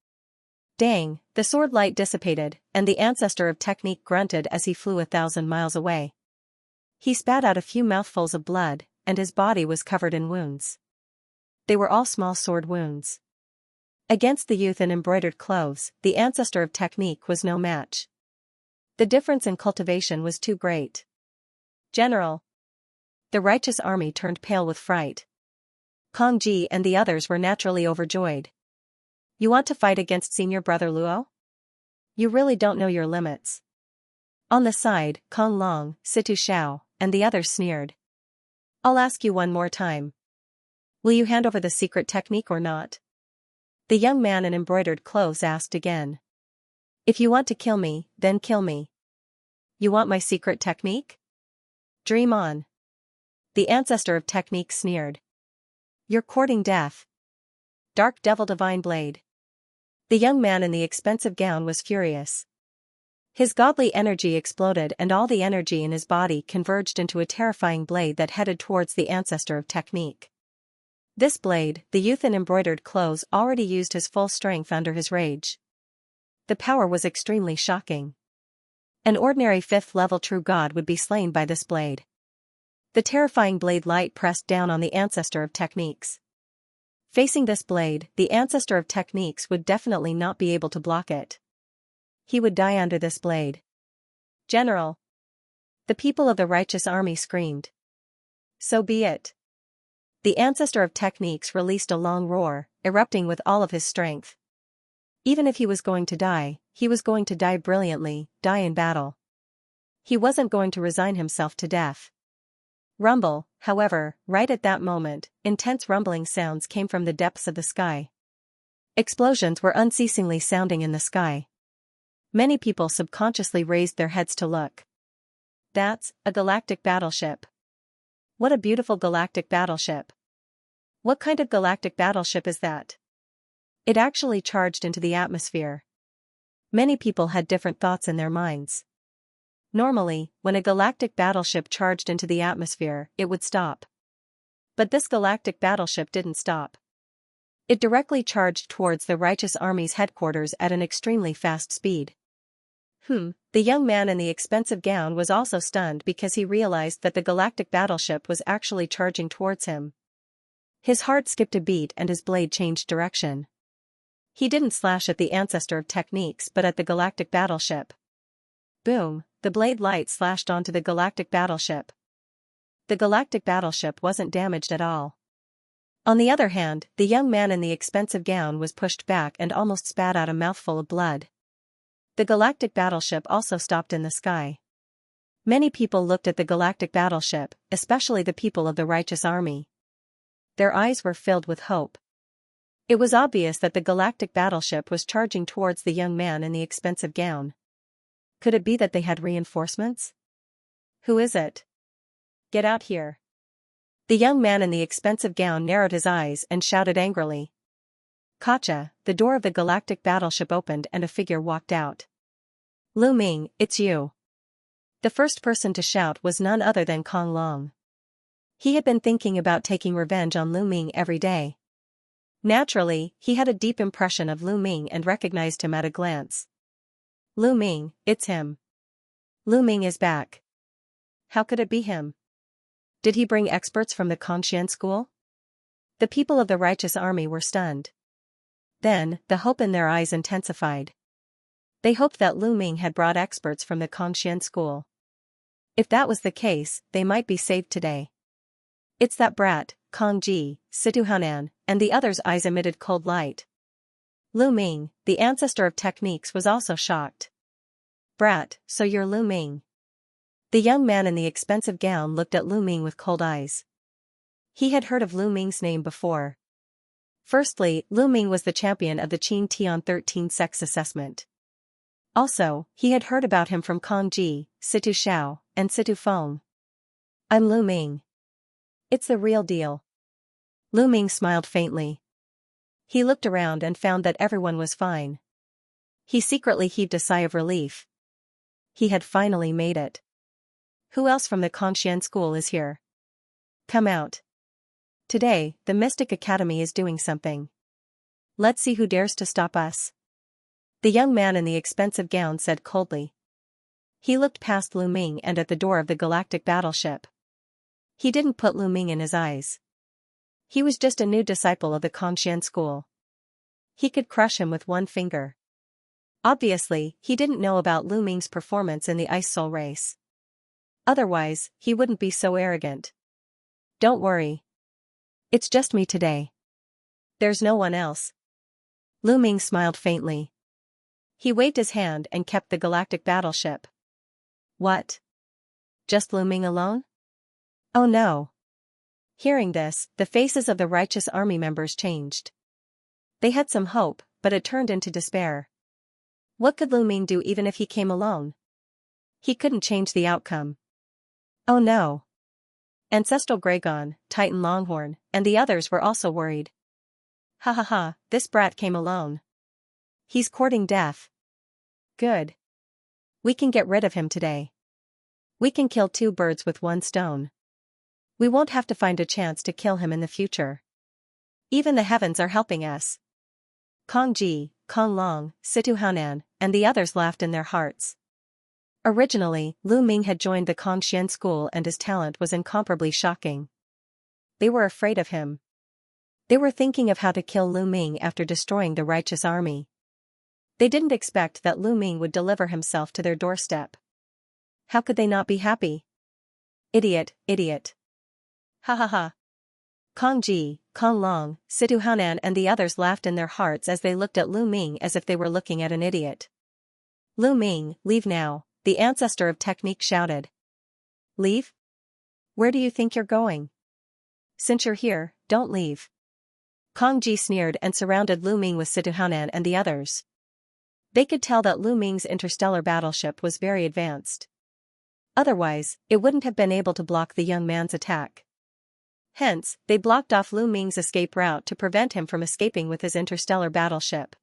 Speaker 1: Dang, the sword light dissipated, and the ancestor of technique grunted as he flew 1,000 miles away. He spat out a few mouthfuls of blood, and his body was covered in wounds. They were all small sword wounds. Against the youth in embroidered clothes, the ancestor of technique was no match. The difference in cultivation was too great. General. The righteous army turned pale with fright. Kong Ji and the others were naturally overjoyed. You want to fight against senior brother Luo? You really don't know your limits. On the side, Kong Long, Situ Xiao, and the others sneered. I'll ask you one more time. Will you hand over the secret technique or not? The young man in embroidered clothes asked again. If you want to kill me, then kill me. You want my secret technique? Dream on. The ancestor of technique sneered. You're courting death. Dark Devil Divine Blade. The young man in the expensive gown was furious. His godly energy exploded and all the energy in his body converged into a terrifying blade that headed towards the ancestor of technique. This blade, the youth in embroidered clothes already used his full strength under his rage. The power was extremely shocking. An ordinary 5th level true god would be slain by this blade. The terrifying blade light pressed down on the ancestor of techniques. Facing this blade, the ancestor of techniques would definitely not be able to block it. He would die under this blade. General! The people of the righteous army screamed. So be it. The ancestor of techniques released a long roar, erupting with all of his strength. Even if he was going to die, he was going to die brilliantly, die in battle. He wasn't going to resign himself to death. Rumble, however, right at that moment, intense rumbling sounds came from the depths of the sky. Explosions were unceasingly sounding in the sky. Many people subconsciously raised their heads to look. That's a galactic battleship. What a beautiful galactic battleship. What kind of galactic battleship is that? It actually charged into the atmosphere. Many people had different thoughts in their minds. Normally, when a galactic battleship charged into the atmosphere, it would stop. But this galactic battleship didn't stop. It directly charged towards the righteous army's headquarters at an extremely fast speed. The young man in the expensive gown was also stunned because he realized that the galactic battleship was actually charging towards him. His heart skipped a beat and his blade changed direction. He didn't slash at the ancestor of techniques but at the galactic battleship. Boom, the blade light slashed onto the galactic battleship. The galactic battleship wasn't damaged at all. On the other hand, the young man in the expensive gown was pushed back and almost spat out a mouthful of blood. The galactic battleship also stopped in the sky. Many people looked at the galactic battleship, especially the people of the righteous army. Their eyes were filled with hope. It was obvious that the galactic battleship was charging towards the young man in the expensive gown. Could it be that they had reinforcements? Who is it? Get out here. The young man in the expensive gown narrowed his eyes and shouted angrily. Gotcha, the door of the galactic battleship opened and a figure walked out. Lu Ming, it's you. The first person to shout was none other than Kong Long. He had been thinking about taking revenge on Lu Ming every day. Naturally, he had a deep impression of Lu Ming and recognized him at a glance. Lu Ming, it's him. Lu Ming is back. How could it be him? Did he bring experts from the Xianxia school? The people of the righteous army were stunned. Then, the hope in their eyes intensified. They hoped that Lu Ming had brought experts from the Xianxia school. If that was the case, they might be saved today. It's that brat, Kong Ji, Situ Hanan, and the others' eyes emitted cold light. Lu Ming, the ancestor of techniques, was also shocked. Brat, so you're Lu Ming. The young man in the expensive gown looked at Lu Ming with cold eyes. He had heard of Lu Ming's name before. Firstly, Lu Ming was the champion of the Qin Tian 13 sex assessment. Also, he had heard about him from Kong Ji, Situ Xiao, and Situ Feng. I'm Lu Ming. It's the real deal. Lu Ming smiled faintly. He looked around and found that everyone was fine. He secretly heaved a sigh of relief. He had finally made it. Who else from the Xianxia school is here? Come out. Today, the Mystic Academy is doing something. Let's see who dares to stop us. The young man in the expensive gown said coldly. He looked past Lu Ming and at the door of the galactic battleship. He didn't put Lu Ming in his eyes. He was just a new disciple of the Xianxia school. He could crush him with one finger. Obviously, he didn't know about Lu Ming's performance in the Ice Soul race. Otherwise, he wouldn't be so arrogant. Don't worry. It's just me today. There's no one else. Lu Ming smiled faintly. He waved his hand and kept the galactic battleship. What? Just Lu Ming alone? Oh no. Hearing this, the faces of the righteous army members changed. They had some hope, but it turned into despair. What could Lu Ming do even if he came alone? He couldn't change the outcome. Oh no. Ancestral Gragon, Titan Longhorn, and the others were also worried. Ha ha ha, this brat came alone. He's courting death. Good. We can get rid of him today. We can kill two birds with one stone. We won't have to find a chance to kill him in the future. Even the heavens are helping us. Kong Ji, Kong Long, Situ Hanan, and the others laughed in their hearts. Originally, Lu Ming had joined the Kongxian school and his talent was incomparably shocking. They were afraid of him. They were thinking of how to kill Lu Ming after destroying the righteous army. They didn't expect that Lu Ming would deliver himself to their doorstep. How could they not be happy? Idiot, idiot. Ha ha ha. Kong Ji, Kong Long, Situ Hanan and the others laughed in their hearts as they looked at Lu Ming as if they were looking at an idiot. Lu Ming, leave now, the ancestor of technique shouted. Leave? Where do you think you're going? Since you're here, don't leave. Kong Ji sneered and surrounded Lu Ming with Situ Hanan and the others. They could tell that Lu Ming's interstellar battleship was very advanced. Otherwise, it wouldn't have been able to block the young man's attack. Hence, they blocked off Lu Ming's escape route to prevent him from escaping with his interstellar battleship.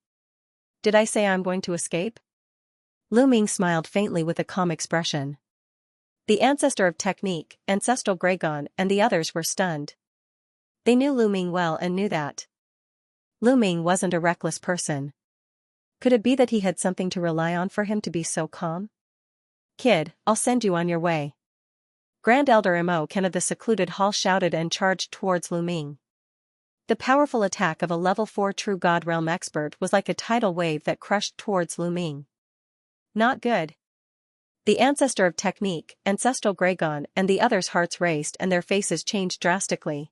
Speaker 1: Did I say I'm going to escape? Lu Ming smiled faintly with a calm expression. The ancestor of technique, Ancestral Gragon, and the others were stunned. They knew Lu Ming well and knew that Lu Ming wasn't a reckless person. Could it be that he had something to rely on for him to be so calm? Kid, I'll send you on your way. Grand Elder Mo Ken of the secluded hall shouted and charged towards Lu Ming. The powerful attack of a level 4 true God realm expert was like a tidal wave that crushed towards Lu Ming. Not good. The ancestor of technique, Ancestral Gragon, and the others' hearts raced and their faces changed drastically.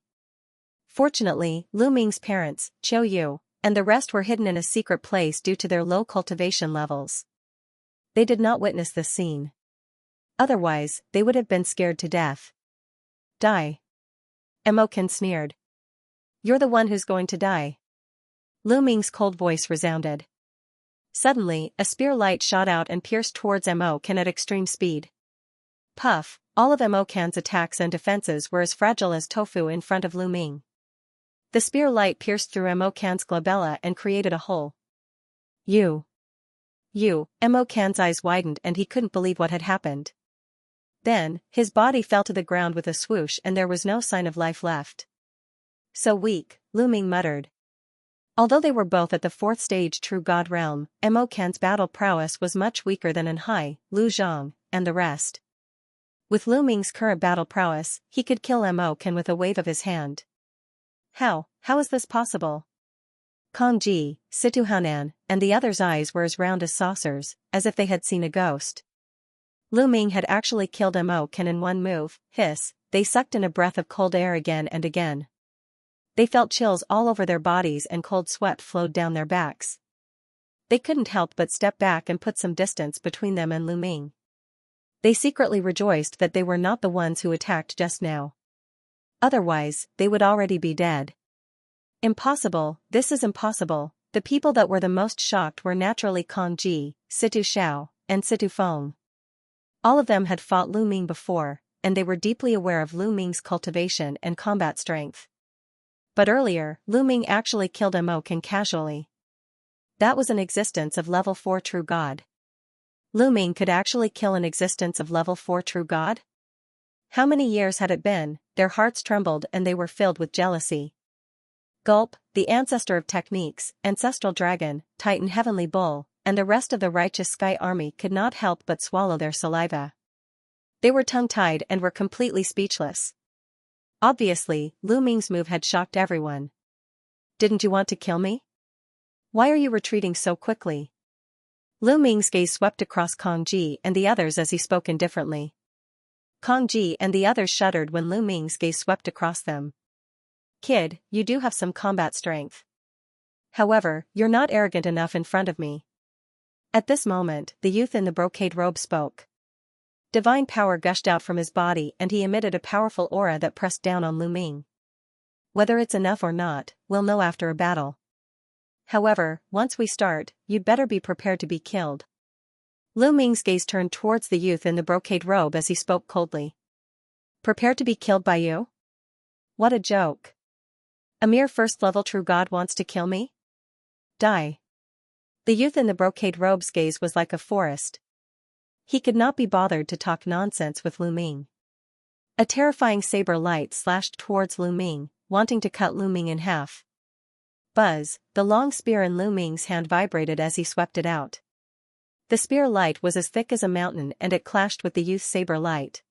Speaker 1: Fortunately, Lu Ming's parents, Qiu Yu, and the rest were hidden in a secret place due to their low cultivation levels. They did not witness this scene. Otherwise, they would have been scared to death. Die. Mo Ken sneered. You're the one who's going to die. Lu Ming's cold voice resounded. Suddenly, a spear light shot out and pierced towards Mo Ken at extreme speed. Puff, all of Mo Ken's attacks and defenses were as fragile as tofu in front of Lu Ming. The spear light pierced through Mo Ken's glabella and created a hole. You. Mo Ken's eyes widened and he couldn't believe what had happened. Then, his body fell to the ground with a swoosh and there was no sign of life left. So weak, Lu Ming muttered. Although they were both at the 4th stage True God realm, Mo Ken's battle prowess was much weaker than in Hai, Lu Zhang, and the rest. With Lu Ming's current battle prowess, he could kill Mo Ken with a wave of his hand. How is this possible? Kong Ji, Situ Hanan, and the others' eyes were as round as saucers, as if they had seen a ghost. Lu Ming had actually killed Mo Ken in one move. Hiss, they sucked in a breath of cold air again and again. They felt chills all over their bodies and cold sweat flowed down their backs. They couldn't help but step back and put some distance between them and Lu Ming. They secretly rejoiced that they were not the ones who attacked just now. Otherwise, they would already be dead. Impossible, this is impossible. The people that were the most shocked were naturally Kong Ji, Situ Xiao, and Situ Feng. All of them had fought Lu Ming before, and they were deeply aware of Lu Ming's cultivation and combat strength. But earlier, Lu Ming actually killed Mo Ken casually. That was an existence of level 4 true God. Lu Ming could actually kill an existence of level 4 true God? How many years had it been? Their hearts trembled and they were filled with jealousy. Gulp, the ancestor of techniques, Ancestral Dragon, Titan Heavenly Bull, and the rest of the righteous Sky Army could not help but swallow their saliva. They were tongue-tied and were completely speechless. Obviously, Lu Ming's move had shocked everyone. Didn't you want to kill me? Why are you retreating so quickly? Lu Ming's gaze swept across Kong Ji and the others as he spoke indifferently. Kong Ji and the others shuddered when Lu Ming's gaze swept across them. Kid, you do have some combat strength. However, you're not arrogant enough in front of me. At this moment, the youth in the brocade robe spoke. Divine power gushed out from his body and he emitted a powerful aura that pressed down on Lu Ming. Whether it's enough or not, we'll know after a battle. However, once we start, you'd better be prepared to be killed. Lu Ming's gaze turned towards the youth in the brocade robe as he spoke coldly. Prepared to be killed by you? What a joke. A mere first-level true god wants to kill me? Die. The youth in the brocade robe's gaze was like a forest. He could not be bothered to talk nonsense with Lu Ming. A terrifying saber light slashed towards Lu Ming, wanting to cut Lu Ming in half. Buzz, the long spear in Lu Ming's hand vibrated as he swept it out. The spear light was as thick as a mountain and it clashed with the youth's saber light.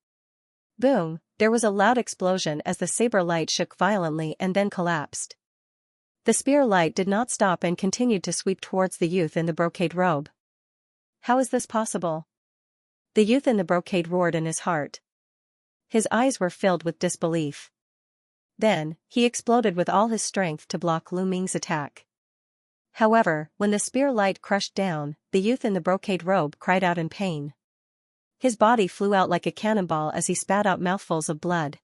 Speaker 1: Boom, there was a loud explosion as the saber light shook violently and then collapsed. The spear light did not stop and continued to sweep towards the youth in the brocade robe. How is this possible? The youth in the brocade roared in his heart. His eyes were filled with disbelief. Then, he exploded with all his strength to block Lu Ming's attack. However, when the spear light crushed down, the youth in the brocade robe cried out in pain. His body flew out like a cannonball as he spat out mouthfuls of blood.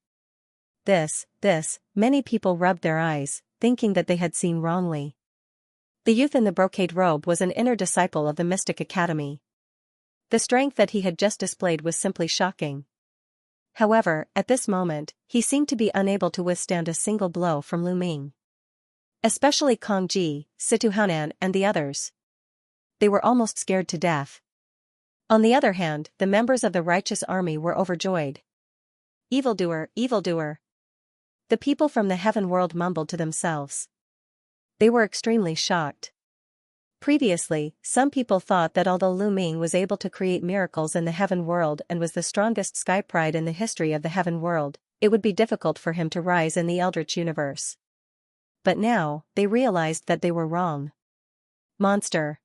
Speaker 1: Many people rubbed their eyes, thinking that they had seen wrongly. The youth in the brocade robe was an inner disciple of the Mystic Academy. The strength that he had just displayed was simply shocking. However, at this moment, he seemed to be unable to withstand a single blow from Lu Ming. Especially Kong Ji, Situ Hanan and the others. They were almost scared to death. On the other hand, the members of the righteous army were overjoyed. Evildoer, evildoer. The people from the heaven world mumbled to themselves. They were extremely shocked. Previously, some people thought that although Lu Ming was able to create miracles in the heaven world and was the strongest sky pride in the history of the heaven world, it would be difficult for him to rise in the Eldritch universe. But now, they realized that they were wrong. Monster.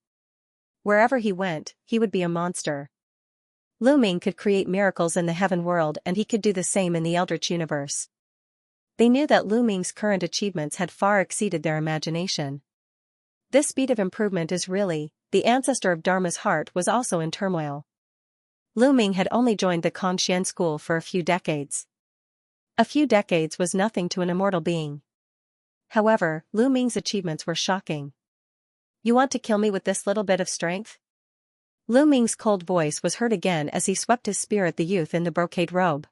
Speaker 1: Wherever he went, he would be a monster. Lu Ming could create miracles in the heaven world and he could do the same in the Eldritch universe. They knew that Lu Ming's current achievements had far exceeded their imagination. This speed of improvement is really, the ancestor of Dharma's heart was also in turmoil. Lu Ming had only joined the Kongxian school for a few decades. A few decades was nothing to an immortal being. However, Lu Ming's achievements were shocking. You want to kill me with this little bit of strength? Lu Ming's cold voice was heard again as he swept his spear at the youth in the brocade robe.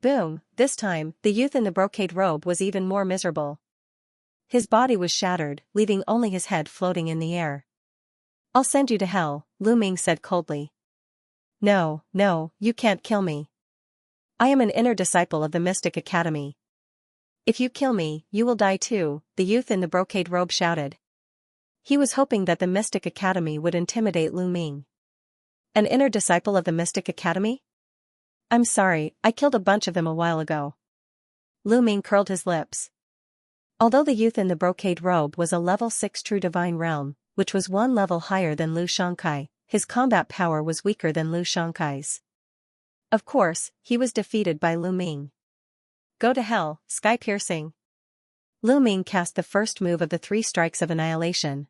Speaker 1: Boom, this time, the youth in the brocade robe was even more miserable. His body was shattered, leaving only his head floating in the air. I'll send you to hell, Lu Ming said coldly. No, you can't kill me. I am an inner disciple of the Mystic Academy. If you kill me, you will die too, the youth in the brocade robe shouted. He was hoping that the Mystic Academy would intimidate Lu Ming. An inner disciple of the Mystic Academy? I'm sorry, I killed a bunch of them a while ago. Lu Ming curled his lips. Although the youth in the brocade robe was a level 6 true divine realm, which was one level higher than Lu Xianxia, his combat power was weaker than Lu Xianxia's. Of course, he was defeated by Lu Ming. Go to hell, sky piercing. Lu Ming cast the first move of the 3 strikes of annihilation.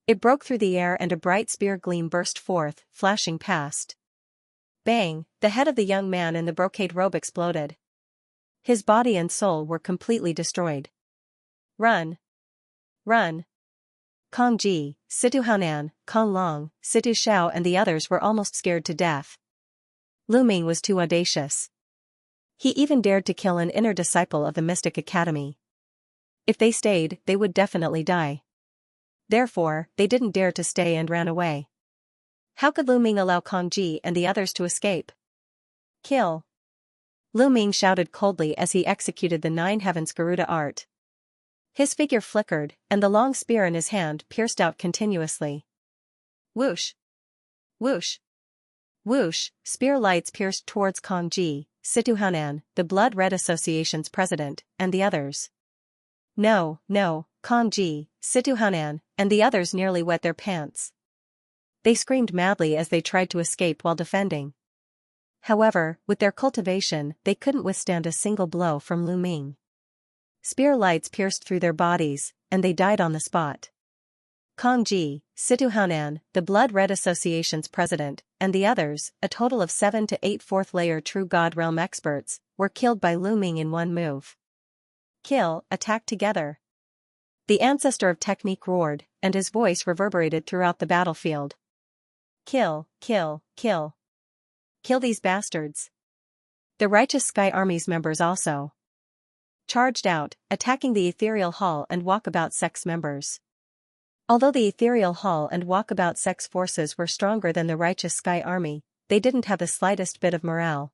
Speaker 1: It broke through the air and a bright spear gleam burst forth, flashing past. Bang, the head of the young man in the brocade robe exploded. His body and soul were completely destroyed. Run. Run. Kong Ji, Situ Hanan, Kong Long, Situ Xiao and the others were almost scared to death. Lu Ming was too audacious. He even dared to kill an inner disciple of the Mystic Academy. If they stayed, they would definitely die. Therefore, they didn't dare to stay and ran away. How could Lu Ming allow Kong Ji and the others to escape? Kill. Lu Ming shouted coldly as he executed the 9 heavens Garuda art. His figure flickered, and the long spear in his hand pierced out continuously. Whoosh! Whoosh! Whoosh! Spear lights pierced towards Kong Ji, Situ Hanan, the Blood Red Association's president, and the others. No, Kong Ji, Situ Hanan, and the others nearly wet their pants. They screamed madly as they tried to escape while defending. However, with their cultivation, they couldn't withstand a single blow from Lu Ming. Spear lights pierced through their bodies, and they died on the spot. Kong Ji, Situ Hanan, the Blood Red Association's president, and the others, a total of 7 to 8 4th-layer True God Realm experts, were killed by Lu Ming in one move. Kill, attack together. The ancestor of technique roared, and his voice reverberated throughout the battlefield. Kill, kill, kill. Kill these bastards. The Righteous Sky Army's members also charged out, attacking the Ethereal Hall and Walkabout Sex members. Although the Ethereal Hall and Walkabout Sex forces were stronger than the Righteous Sky Army, they didn't have the slightest bit of morale.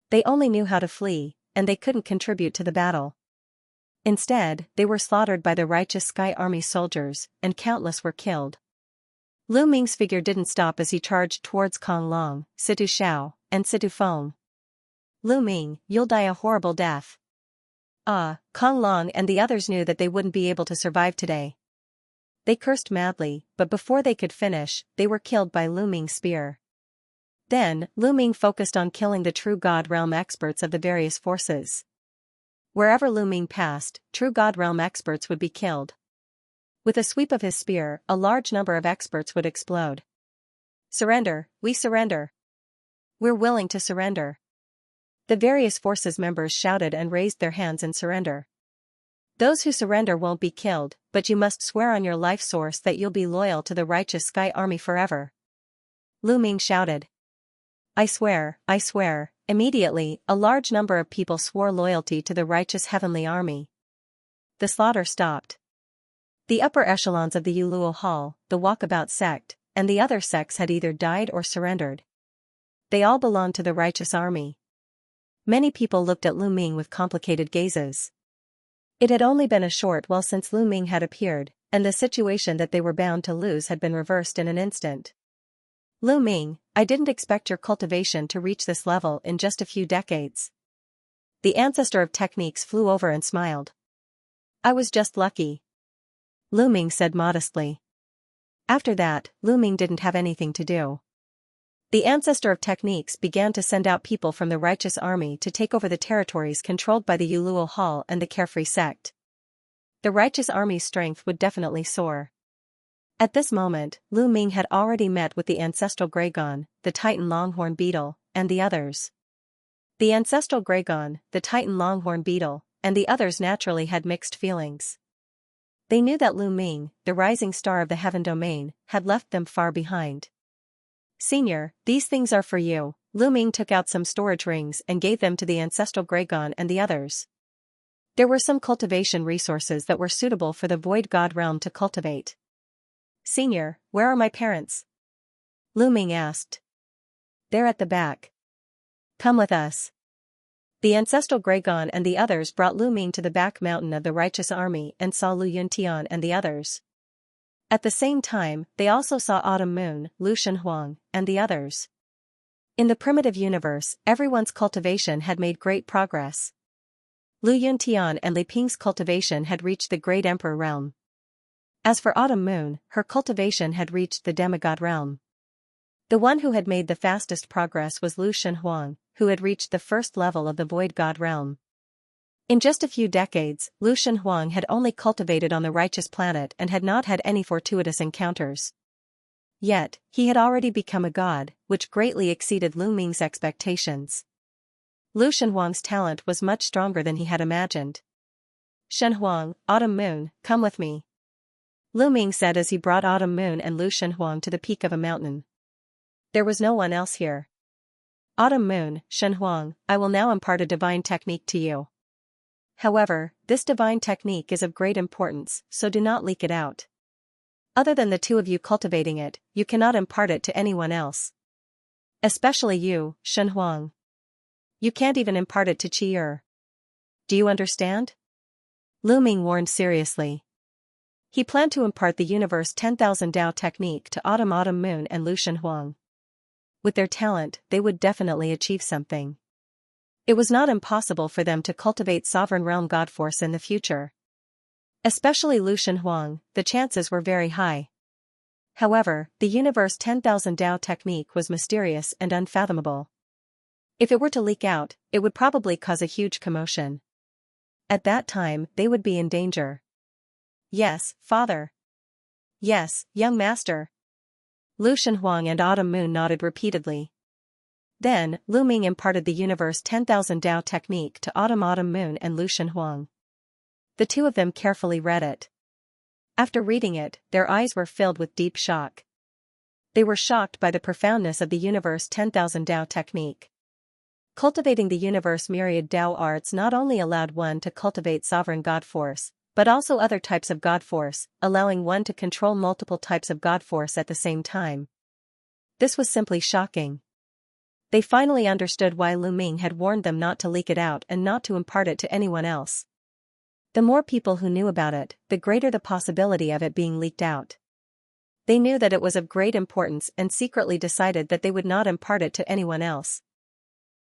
Speaker 1: They only knew how to flee, and they couldn't contribute to the battle. Instead, they were slaughtered by the righteous Sky Army soldiers, and countless were killed. Lu Ming's figure didn't stop as he charged towards Kong Long, Situ Xiao, and Situ Feng. Lu Ming, you'll die a horrible death. Kong Long and the others knew that they wouldn't be able to survive today. They cursed madly, but before they could finish, they were killed by Lu Ming's spear. Then, Lu Ming focused on killing the true God Realm experts of the various forces. Wherever Lu Ming passed, true God Realm experts would be killed. With a sweep of his spear, a large number of experts would explode. Surrender, we surrender. We're willing to surrender. The various forces members shouted and raised their hands in surrender. Those who surrender won't be killed, but you must swear on your life source that you'll be loyal to the righteous Sky Army forever. Lu Ming shouted. I swear, I swear. Immediately, a large number of people swore loyalty to the righteous Heavenly Army. The slaughter stopped. The upper echelons of the Yuluo Hall, the Walkabout sect, and the other sects had either died or surrendered. They all belonged to the righteous army. Many people looked at Lu Ming with complicated gazes. It had only been a short while since Lu Ming had appeared, and the situation that they were bound to lose had been reversed in an instant. Lu Ming, I didn't expect your cultivation to reach this level in just a few decades. The ancestor of techniques flew over and smiled. I was just lucky. Lu Ming said modestly. After that, Lu Ming didn't have anything to do. The ancestor of techniques began to send out people from the righteous army to take over the territories controlled by the Yuluo Hall and the Carefree sect. The righteous army's strength would definitely soar. At this moment, Lu Ming had already met with the ancestral Graygon, the Titan Longhorn Beetle, and the others. The ancestral Graygon, the Titan Longhorn Beetle, and the others naturally had mixed feelings. They knew that Lu Ming, the rising star of the Heaven Domain, had left them far behind. Senior, these things are for you. Lu Ming took out some storage rings and gave them to the ancestral Graygon and the others. There were some cultivation resources that were suitable for the Void God realm to cultivate. Senior, where are my parents? Lu Ming asked. They're at the back. Come with us. The ancestral Graygon and the others brought Lu Ming to the back mountain of the righteous army and saw Lu Yuntian and the others. At the same time, they also saw Autumn Moon, Lu Shenhuang, and the others. In the primitive universe, everyone's cultivation had made great progress. Lu Yuntian and Li Ping's cultivation had reached the Great Emperor realm. As for Autumn Moon, her cultivation had reached the demigod realm. The one who had made the fastest progress was Lu Shenhuang, who had reached the first level of the Void God realm. In just a few decades, Lu Shenhuang had only cultivated on the righteous planet and had not had any fortuitous encounters. Yet, he had already become a god, which greatly exceeded Lu Ming's expectations. Lu Shenhuang's talent was much stronger than he had imagined. Shenhuang, Autumn Moon, come with me. Lu Ming said as he brought Autumn Moon and Lu Shenhuang to the peak of a mountain. There was no one else here. Autumn Moon, Shenhuang, I will now impart a divine technique to you. However, this divine technique is of great importance, so do not leak it out. Other than the two of you cultivating it, you cannot impart it to anyone else. Especially you, Shenhuang. You can't even impart it to Qi. Do you understand? Lu Ming warned seriously. He planned to impart the universe 10,000 Dao technique to Autumn Moon and Lu Shenhuang. With their talent, they would definitely achieve something. It was not impossible for them to cultivate Sovereign Realm God Force in the future. Especially Lu Shenhuang, the chances were very high. However, the universe 10,000 Dao technique was mysterious and unfathomable. If it were to leak out, it would probably cause a huge commotion. At that time, they would be in danger. Yes, father. Yes, young master. Lu Shenhuang and Autumn Moon nodded repeatedly. Then, Lu Ming imparted the universe 10,000 Dao technique to Autumn Moon and Lu Shenhuang. The two of them carefully read it. After reading it, their eyes were filled with deep shock. They were shocked by the profoundness of the universe 10,000 Dao technique. Cultivating the universe myriad Dao arts not only allowed one to cultivate sovereign God force, but also other types of God force, allowing one to control multiple types of God force at the same time. This was simply shocking. They finally understood why Lu Ming had warned them not to leak it out and not to impart it to anyone else. The more people who knew about it, the greater the possibility of it being leaked out. They knew that it was of great importance and secretly decided that they would not impart it to anyone else.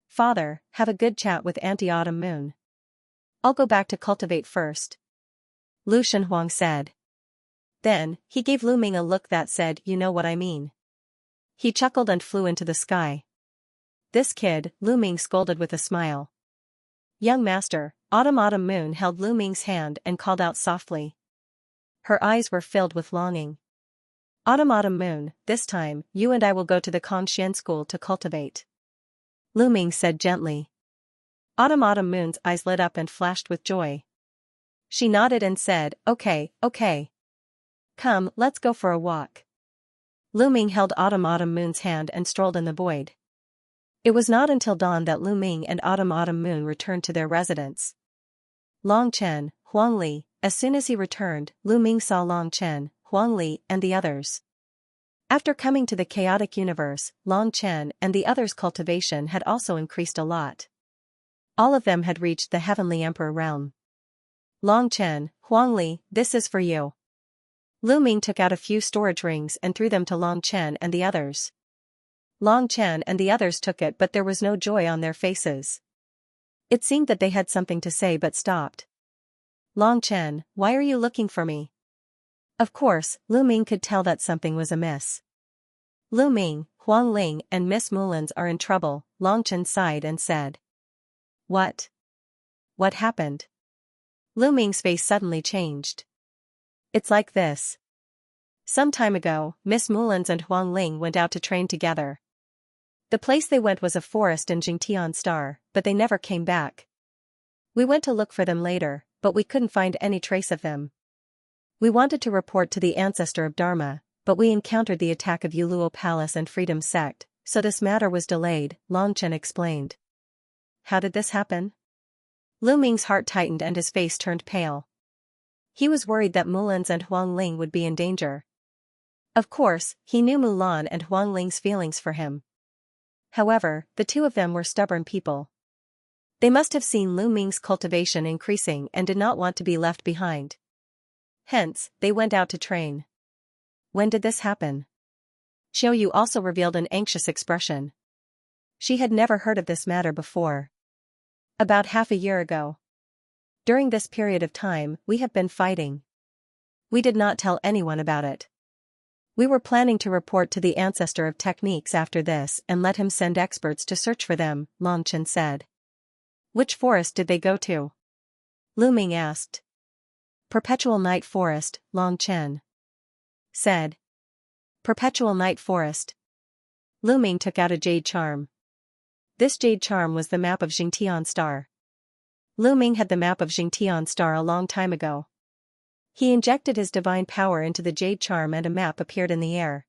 Speaker 1: Father, have a good chat with Auntie Autumn Moon. I'll go back to cultivate first, Lu Shenhuang said. Then, he gave Lu Ming a look that said, you know what I mean. He chuckled and flew into the sky. This kid, Lu Ming scolded with a smile. Young master, Autumn Moon held Lu Ming's hand and called out softly. Her eyes were filled with longing. Autumn Moon, this time, you and I will go to the Conxian school to cultivate, Lu Ming said gently. Autumn Moon's eyes lit up and flashed with joy. She nodded and said, okay. Come, let's go for a walk. Lu Ming held Autumn Moon's hand and strolled in the void. It was not until dawn that Lu Ming and Autumn Moon returned to their residence. Long Chen, Huang Li. As soon as he returned, Lu Ming saw Long Chen, Huang Li, and the others. After coming to the chaotic universe, Long Chen and the others' cultivation had also increased a lot. All of them had reached the Heavenly Emperor realm. Long Chen, Huang Li, this is for you. Lu Ming took out a few storage rings and threw them to Long Chen and the others. Long Chen and the others took it, but there was no joy on their faces. It seemed that they had something to say but stopped. Long Chen, why are you looking for me? Of course, Lu Ming could tell that something was amiss. Lu Ming, Huang Ling and Miss Mullins are in trouble, Long Chen sighed and said. What? What happened? Lu Ming's face suddenly changed. It's like this. Some time ago, Miss Mullins and Huang Ling went out to train together. The place they went was a forest in Jingtian Star, but they never came back. We went to look for them later, but we couldn't find any trace of them. We wanted to report to the ancestor of Dharma, but we encountered the attack of Yuluo Palace and Freedom Sect, so this matter was delayed, Long Chen explained. How did this happen? Lu Ming's heart tightened and his face turned pale. He was worried that Mullins and Huang Ling would be in danger. Of course, he knew Mulan and Huang Ling's feelings for him. However, the two of them were stubborn people. They must have seen Lu Ming's cultivation increasing and did not want to be left behind. Hence, they went out to train. When did this happen? Xiao Yu also revealed an anxious expression. She had never heard of this matter before. About half a year ago. During this period of time, we have been fighting. We did not tell anyone about it. We were planning to report to the ancestor of techniques after this and let him send experts to search for them, Long Chen said. Which forest did they go to? Lu Ming asked. Perpetual Night Forest, Long Chen said. Perpetual Night Forest. Lu Ming took out a jade charm. This jade charm was the map of Jingtian Star. Lu Ming had the map of Jingtian Star a long time ago. He injected his divine power into the jade charm and a map appeared in the air.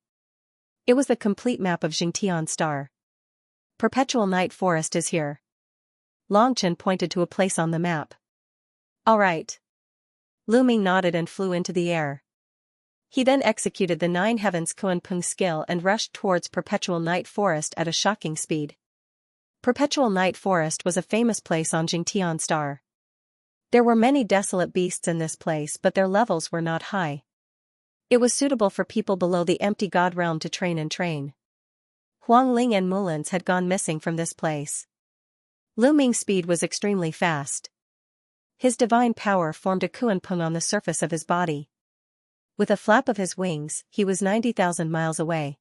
Speaker 1: It was the complete map of Jingtian Star. Perpetual Night Forest is here. Long Chen pointed to a place on the map. All right. Lu Ming nodded and flew into the air. He then executed the 9 Heavens Kunpeng skill and rushed towards Perpetual Night Forest at a shocking speed. Perpetual Night Forest was a famous place on Jingtian Star. There were many desolate beasts in this place, but their levels were not high. It was suitable for people below the empty god realm to train. Huang Ling and Mullins had gone missing from this place. Lu Ming's speed was extremely fast. His divine power formed a kunpeng on the surface of his body. With a flap of his wings, he was 90,000 miles away.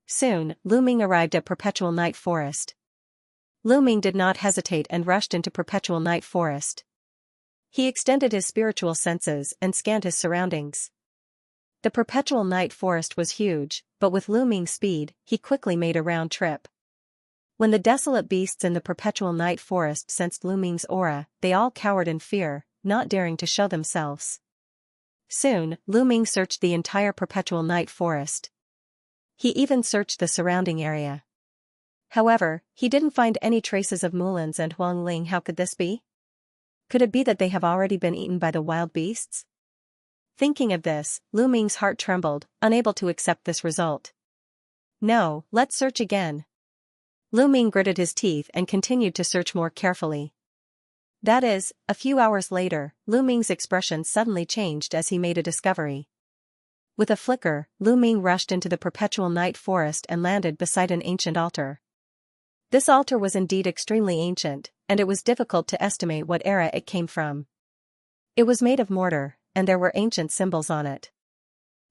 Speaker 1: Soon, Lu Ming arrived at Perpetual Night Forest. Lu Ming did not hesitate and rushed into Perpetual Night Forest. He extended his spiritual senses and scanned his surroundings. The Perpetual Night Forest was huge, but with Lu Ming's speed, he quickly made a round trip. When the desolate beasts in the Perpetual Night Forest sensed Lu Ming's aura, they all cowered in fear, not daring to show themselves. Soon, Lu Ming searched the entire Perpetual Night Forest. He even searched the surrounding area. However, he didn't find any traces of Mullins and Huang Ling. How could this be? Could it be that they have already been eaten by the wild beasts? Thinking of this, Lu Ming's heart trembled, unable to accept this result. No, let's search again. Lu Ming gritted his teeth and continued to search more carefully. That is, a few hours later, Lu Ming's expression suddenly changed as he made a discovery. With a flicker, Lu Ming rushed into the perpetual night forest and landed beside an ancient altar. This altar was indeed extremely ancient, and it was difficult to estimate what era it came from. It was made of mortar, and there were ancient symbols on it.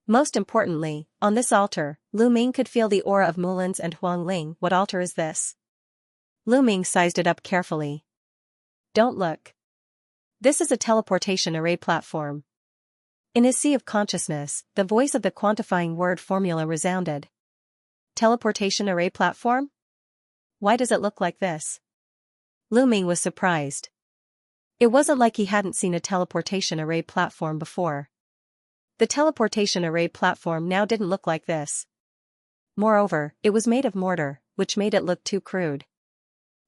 Speaker 1: Most importantly, on this altar, Lu Ming could feel the aura of Mulan's and Huangling. What altar is this? Lu Ming sized it up carefully. Don't look. This is a teleportation array platform. In his sea of consciousness, the voice of the quantifying word formula resounded. Teleportation array platform? Why does it look like this? Lu Ming was surprised. It wasn't like he hadn't seen a teleportation array platform before. The teleportation array platform now didn't look like this. Moreover, it was made of mortar, which made it look too crude.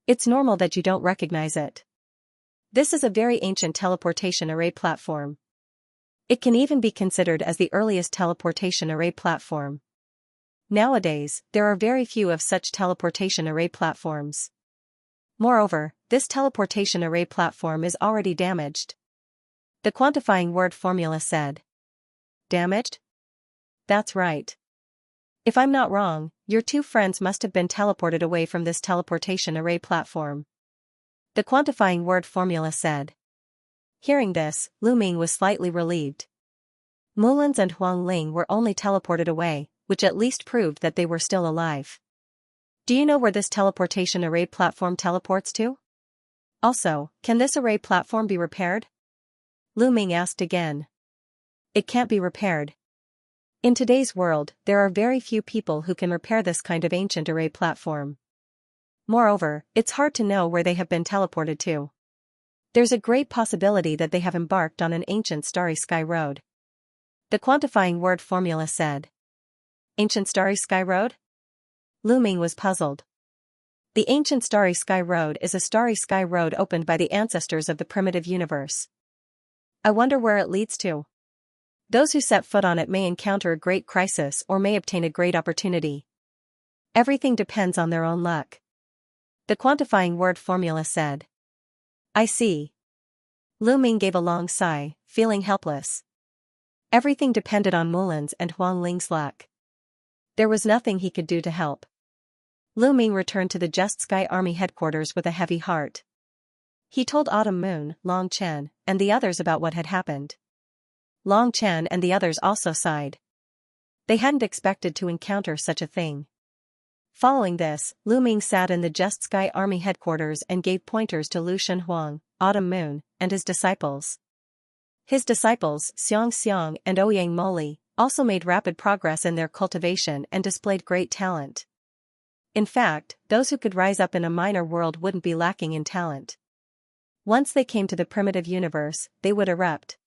Speaker 1: It's normal that you don't recognize it. This is a very ancient teleportation array platform. It can even be considered as the earliest teleportation array platform. Nowadays, there are very few of such teleportation array platforms. Moreover, this teleportation array platform is already damaged. The quantifying word formula said. Damaged? That's right. If I'm not wrong, your two friends must have been teleported away from this teleportation array platform. The quantifying word formula said. Hearing this, Lu Ming was slightly relieved. Mulan's and Huangling were only teleported away, which at least proved that they were still alive. Do you know where this teleportation array platform teleports to? Also, can this array platform be repaired? Lu Ming asked again. It can't be repaired. In today's world, there are very few people who can repair this kind of ancient array platform. Moreover, it's hard to know where they have been teleported to. There's a great possibility that they have embarked on an ancient starry sky road. The quantifying word formula said. Ancient starry sky road? Lu Ming was puzzled. The ancient starry sky road is a starry sky road opened by the ancestors of the primitive universe. I wonder where it leads to. Those who set foot on it may encounter a great crisis or may obtain a great opportunity. Everything depends on their own luck. The quantifying word formula said. I see. Lu Ming gave a long sigh, feeling helpless. Everything depended on Mulan's and Huangling's luck. There was nothing he could do to help. Lu Ming returned to the Just Sky Army headquarters with a heavy heart. He told Autumn Moon, Long Chen, and the others about what had happened. Long Chen and the others also sighed. They hadn't expected to encounter such a thing. Following this, Lu Ming sat in the Just Sky Army headquarters and gave pointers to Lu Shenhuang, Autumn Moon, and his disciples. His disciples, Xianxia and Ouyang Moli, also made rapid progress in their cultivation and displayed great talent. In fact, those who could rise up in a minor world wouldn't be lacking in talent. Once they came to the primitive universe, they would erupt.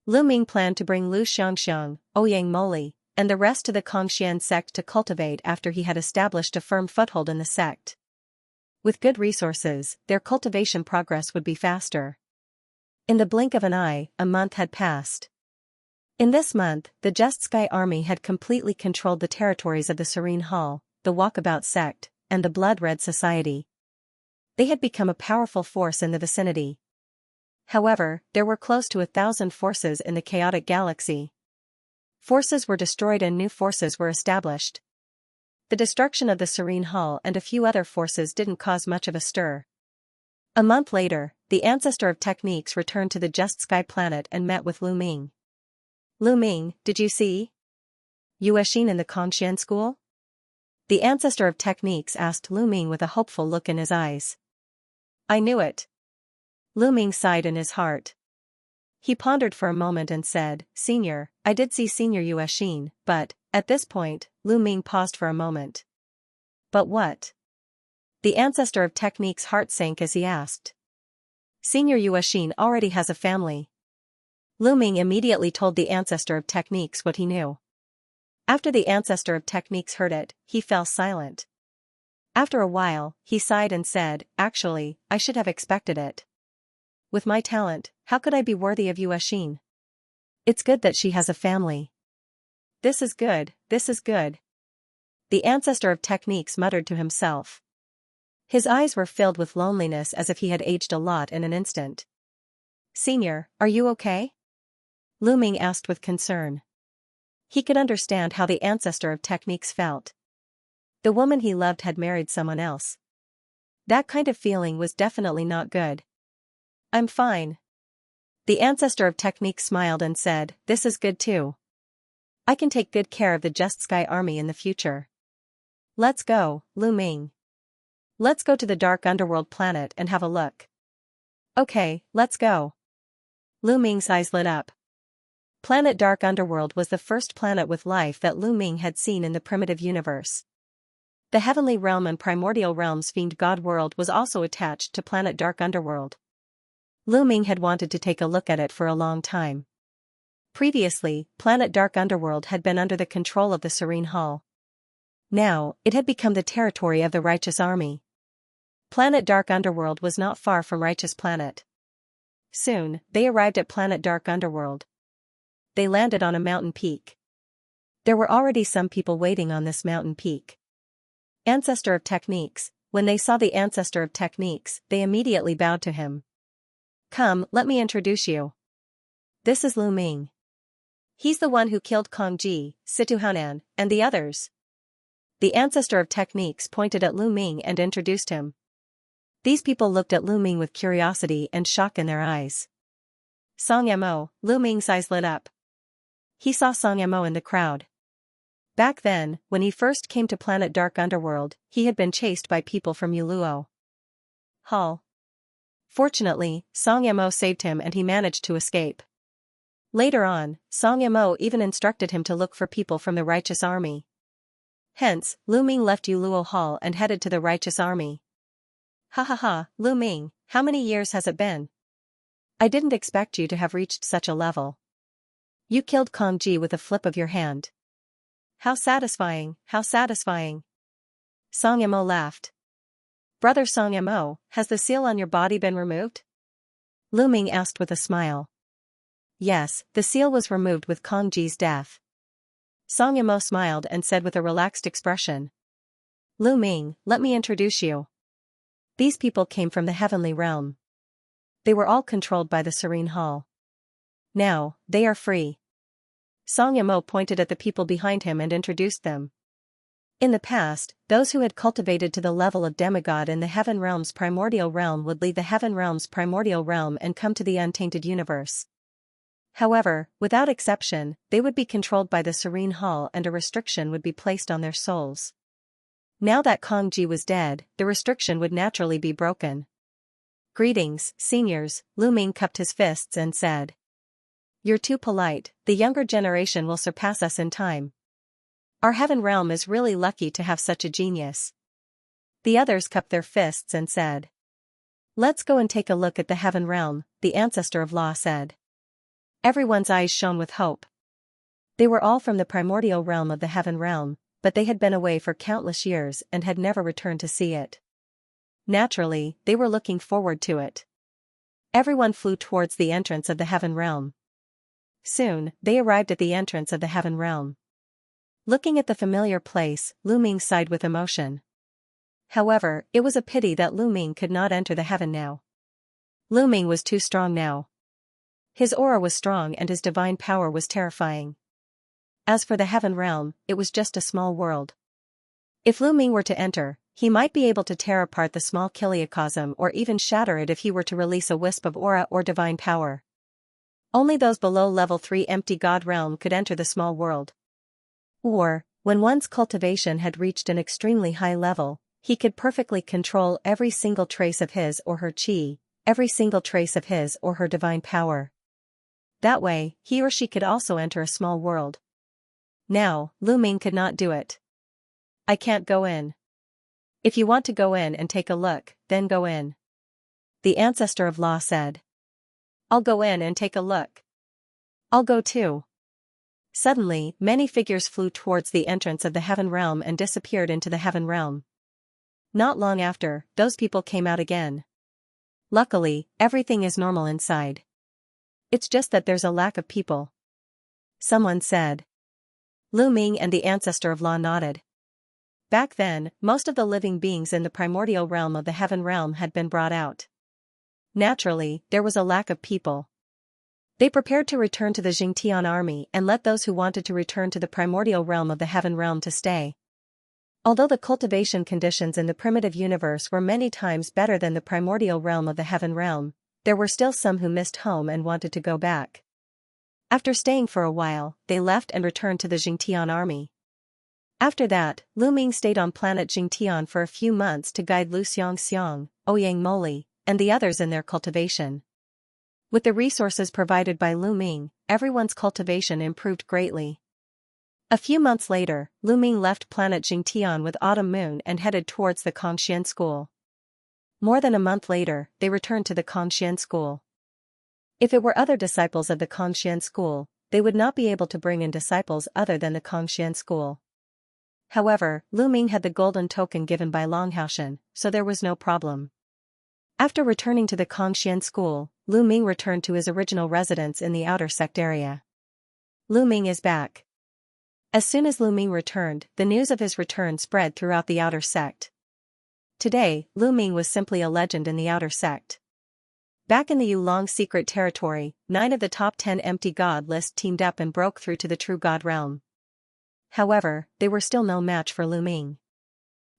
Speaker 1: Lu Ming planned to bring Lu Xianxiang, Ouyang Moli, and the rest to the Kongxian sect to cultivate after he had established a firm foothold in the sect. With good resources, their cultivation progress would be faster. In the blink of an eye, a month had passed. In this month, the Just Sky Army had completely controlled the territories of the Serene Hall, the Walkabout sect, and the Blood Red Society. They had become a powerful force in the vicinity. However, there were close to 1,000 forces in the chaotic galaxy. Forces were destroyed and new forces were established. The destruction of the Serene Hall and a few other forces didn't cause much of a stir. A month later, the ancestor of techniques returned to the Just Sky planet and met with Lu Ming. Lu Ming, did you see Yuexin in the Kongxian school? The ancestor of techniques asked Lu Ming with a hopeful look in his eyes. I knew it. Lu Ming sighed in his heart. He pondered for a moment and said, Senior, I did see Senior Yuexin, but, at this point, Lu Ming paused for a moment. But what? The ancestor of technique's heart sank as he asked. Senior Yuexin already has a family. Lu Ming immediately told the ancestor of techniques what he knew. After the ancestor of techniques heard it, he fell silent. After a while, he sighed and said, Actually, I should have expected it. With my talent, how could I be worthy of Yuexin? It's good that she has a family. This is good, this is good. The ancestor of techniques muttered to himself. His eyes were filled with loneliness as if he had aged a lot in an instant. "Senior, are you okay?" Lu Ming asked with concern. He could understand how the ancestor of techniques felt. The woman he loved had married someone else. That kind of feeling was definitely not good. "I'm fine." The ancestor of technique smiled and said, "This is good too. I can take good care of the Just Sky army in the future. Let's go, Lu Ming. Let's go to the dark underworld planet and have a look." "Okay, let's go." Lu Ming's eyes lit up. Planet Dark Underworld was the first planet with life that Lu Ming had seen in the primitive universe. The Heavenly Realm and Primordial Realm's Fiend God World was also attached to Planet Dark Underworld. Lu Ming had wanted to take a look at it for a long time. Previously, Planet Dark Underworld had been under the control of the Serene Hall. Now, it had become the territory of the Righteous Army. Planet Dark Underworld was not far from Righteous Planet. Soon, they arrived at Planet Dark Underworld. They landed on a mountain peak. There were already some people waiting on this mountain peak. Ancestor of Techniques. When they saw the Ancestor of Techniques, they immediately bowed to him. "Come, let me introduce you. This is Lu Ming. He's the one who killed Kong Ji, Situ Hanan, and the others." The Ancestor of Techniques pointed at Lu Ming and introduced him. These people looked at Lu Ming with curiosity and shock in their eyes. "Song Mo," Lu Ming's eyes lit up. He saw Song Mo in the crowd. Back then, when he first came to Planet Dark Underworld, he had been chased by people from Yuluo Hall. Fortunately, Song Mo saved him and he managed to escape. Later on, Song Mo even instructed him to look for people from the Righteous Army. Hence, Lu Ming left Yuluo Hall and headed to the Righteous Army. "Ha ha ha, Lu Ming, how many years has it been? I didn't expect you to have reached such a level. You killed Kong Ji with a flip of your hand. How satisfying, how satisfying." Song Mo laughed. "Brother Song Mo, has the seal on your body been removed?" Lu Ming asked with a smile. "Yes, the seal was removed with Kong Ji's death." Song Mo smiled and said with a relaxed expression. "Lu Ming, let me introduce you. These people came from the Heavenly Realm. They were all controlled by the Serene Hall. Now, they are free." Song Mo pointed at the people behind him and introduced them. In the past, those who had cultivated to the level of demigod in the Heaven Realm's Primordial Realm would leave the Heaven Realm's Primordial Realm and come to the Untainted Universe. However, without exception, they would be controlled by the Serene Hall and a restriction would be placed on their souls. Now that Kong Ji was dead, the restriction would naturally be broken. "Greetings, seniors," Lu Ming cupped his fists and said. "You're too polite, the younger generation will surpass us in time. Our Heaven Realm is really lucky to have such a genius." The others cupped their fists and said. "Let's go and take a look at the Heaven Realm," the Ancestor of Law said. Everyone's eyes shone with hope. They were all from the primordial realm of the Heaven Realm, but they had been away for countless years and had never returned to see it. Naturally, they were looking forward to it. Everyone flew towards the entrance of the Heaven Realm. Soon, they arrived at the entrance of the Heaven Realm. Looking at the familiar place, Lu Ming sighed with emotion. However, it was a pity that Lu Ming could not enter the heaven now. Lu Ming was too strong now. His aura was strong and his divine power was terrifying. As for the Heaven Realm, it was just a small world. If Lu Ming were to enter, he might be able to tear apart the small kiliocosm or even shatter it if he were to release a wisp of aura or divine power. Only those below level 3 empty God Realm could enter the small world. Or, when one's cultivation had reached an extremely high level, he could perfectly control every single trace of his or her chi, every single trace of his or her divine power. That way, he or she could also enter a small world. Now, Lu Ming could not do it. "I can't go in." "If you want to go in and take a look, then go in," the Ancestor of Law said. "I'll go in and take a look." "I'll go too." Suddenly, many figures flew towards the entrance of the Heaven Realm and disappeared into the Heaven Realm. Not long after, those people came out again. Luckily, everything is normal inside. It's just that there's a lack of people, someone said. Lu Ming and the Ancestor of Law nodded. Back then, most of the living beings in the primordial realm of the heaven realm had been brought out. Naturally, there was a lack of people. They prepared to return to the Xianxia army and let those who wanted to return to the primordial realm of the heaven realm to stay. Although the cultivation conditions in the primitive universe were many times better than the primordial realm of the heaven realm, there were still some who missed home and wanted to go back. After staying for a while, they left and returned to the Xianxia army. After that, Lu Ming stayed on planet Jingtian for a few months to guide Lu Xianxiang, Ouyang Moli, and the others in their cultivation. With the resources provided by Lu Ming, everyone's cultivation improved greatly. A few months later, Lu Ming left planet Jingtian with Autumn Moon and headed towards the Kongxian school. More than a month later, they returned to the Kongxian school. If it were other disciples of the Kongxian school, they would not be able to bring in disciples other than the Kongxian school. However, Lu Ming had the golden token given by Longhaoshan, so there was no problem. After returning to the Kongxian school, Lu Ming returned to his original residence in the outer sect area. Lu Ming is back. As soon as Lu Ming returned, the news of his return spread throughout the outer sect. Today, Lu Ming was simply a legend in the outer sect. Back in the Yulong secret territory, 9 of the top 10 empty god list teamed up and broke through to the true god realm. However, they were still no match for Lu Ming.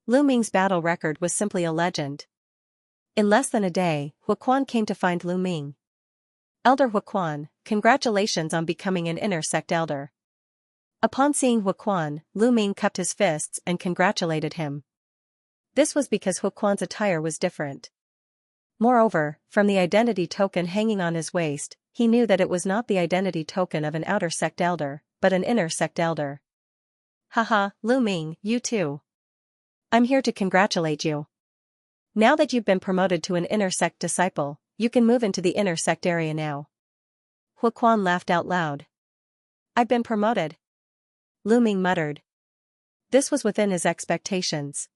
Speaker 1: Lu Ming's battle record was simply a legend. In less than a day, Huaquan came to find Lu Ming. Elder Huaquan, congratulations on becoming an inner sect elder. Upon seeing Huaquan, Lu Ming cupped his fists and congratulated him. This was because Huaquan's attire was different. Moreover, from the identity token hanging on his waist, he knew that it was not the identity token of an outer sect elder, but an inner sect elder. Haha, Lu Ming, you too. I'm here to congratulate you. Now that you've been promoted to an inner sect disciple, you can move into the inner sect area now. Huaquan laughed out loud. I've been promoted. Lu Ming muttered. This was within his expectations.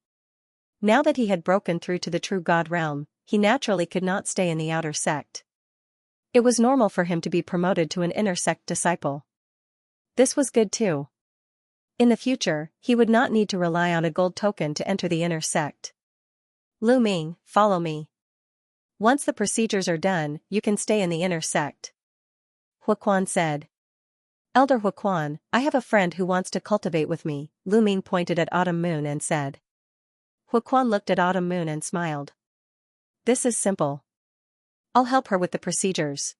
Speaker 1: Now that he had broken through to the true god realm, he naturally could not stay in the outer sect. It was normal for him to be promoted to an inner sect disciple. This was good too. In the future, he would not need to rely on a gold token to enter the inner sect. Lu Ming, follow me. Once the procedures are done, you can stay in the inner sect. Huaquan said. Elder Huaquan, I have a friend who wants to cultivate with me, Lu Ming pointed at Autumn Moon and said. Huaquan looked at Autumn Moon and smiled. This is simple. I'll help her with the procedures.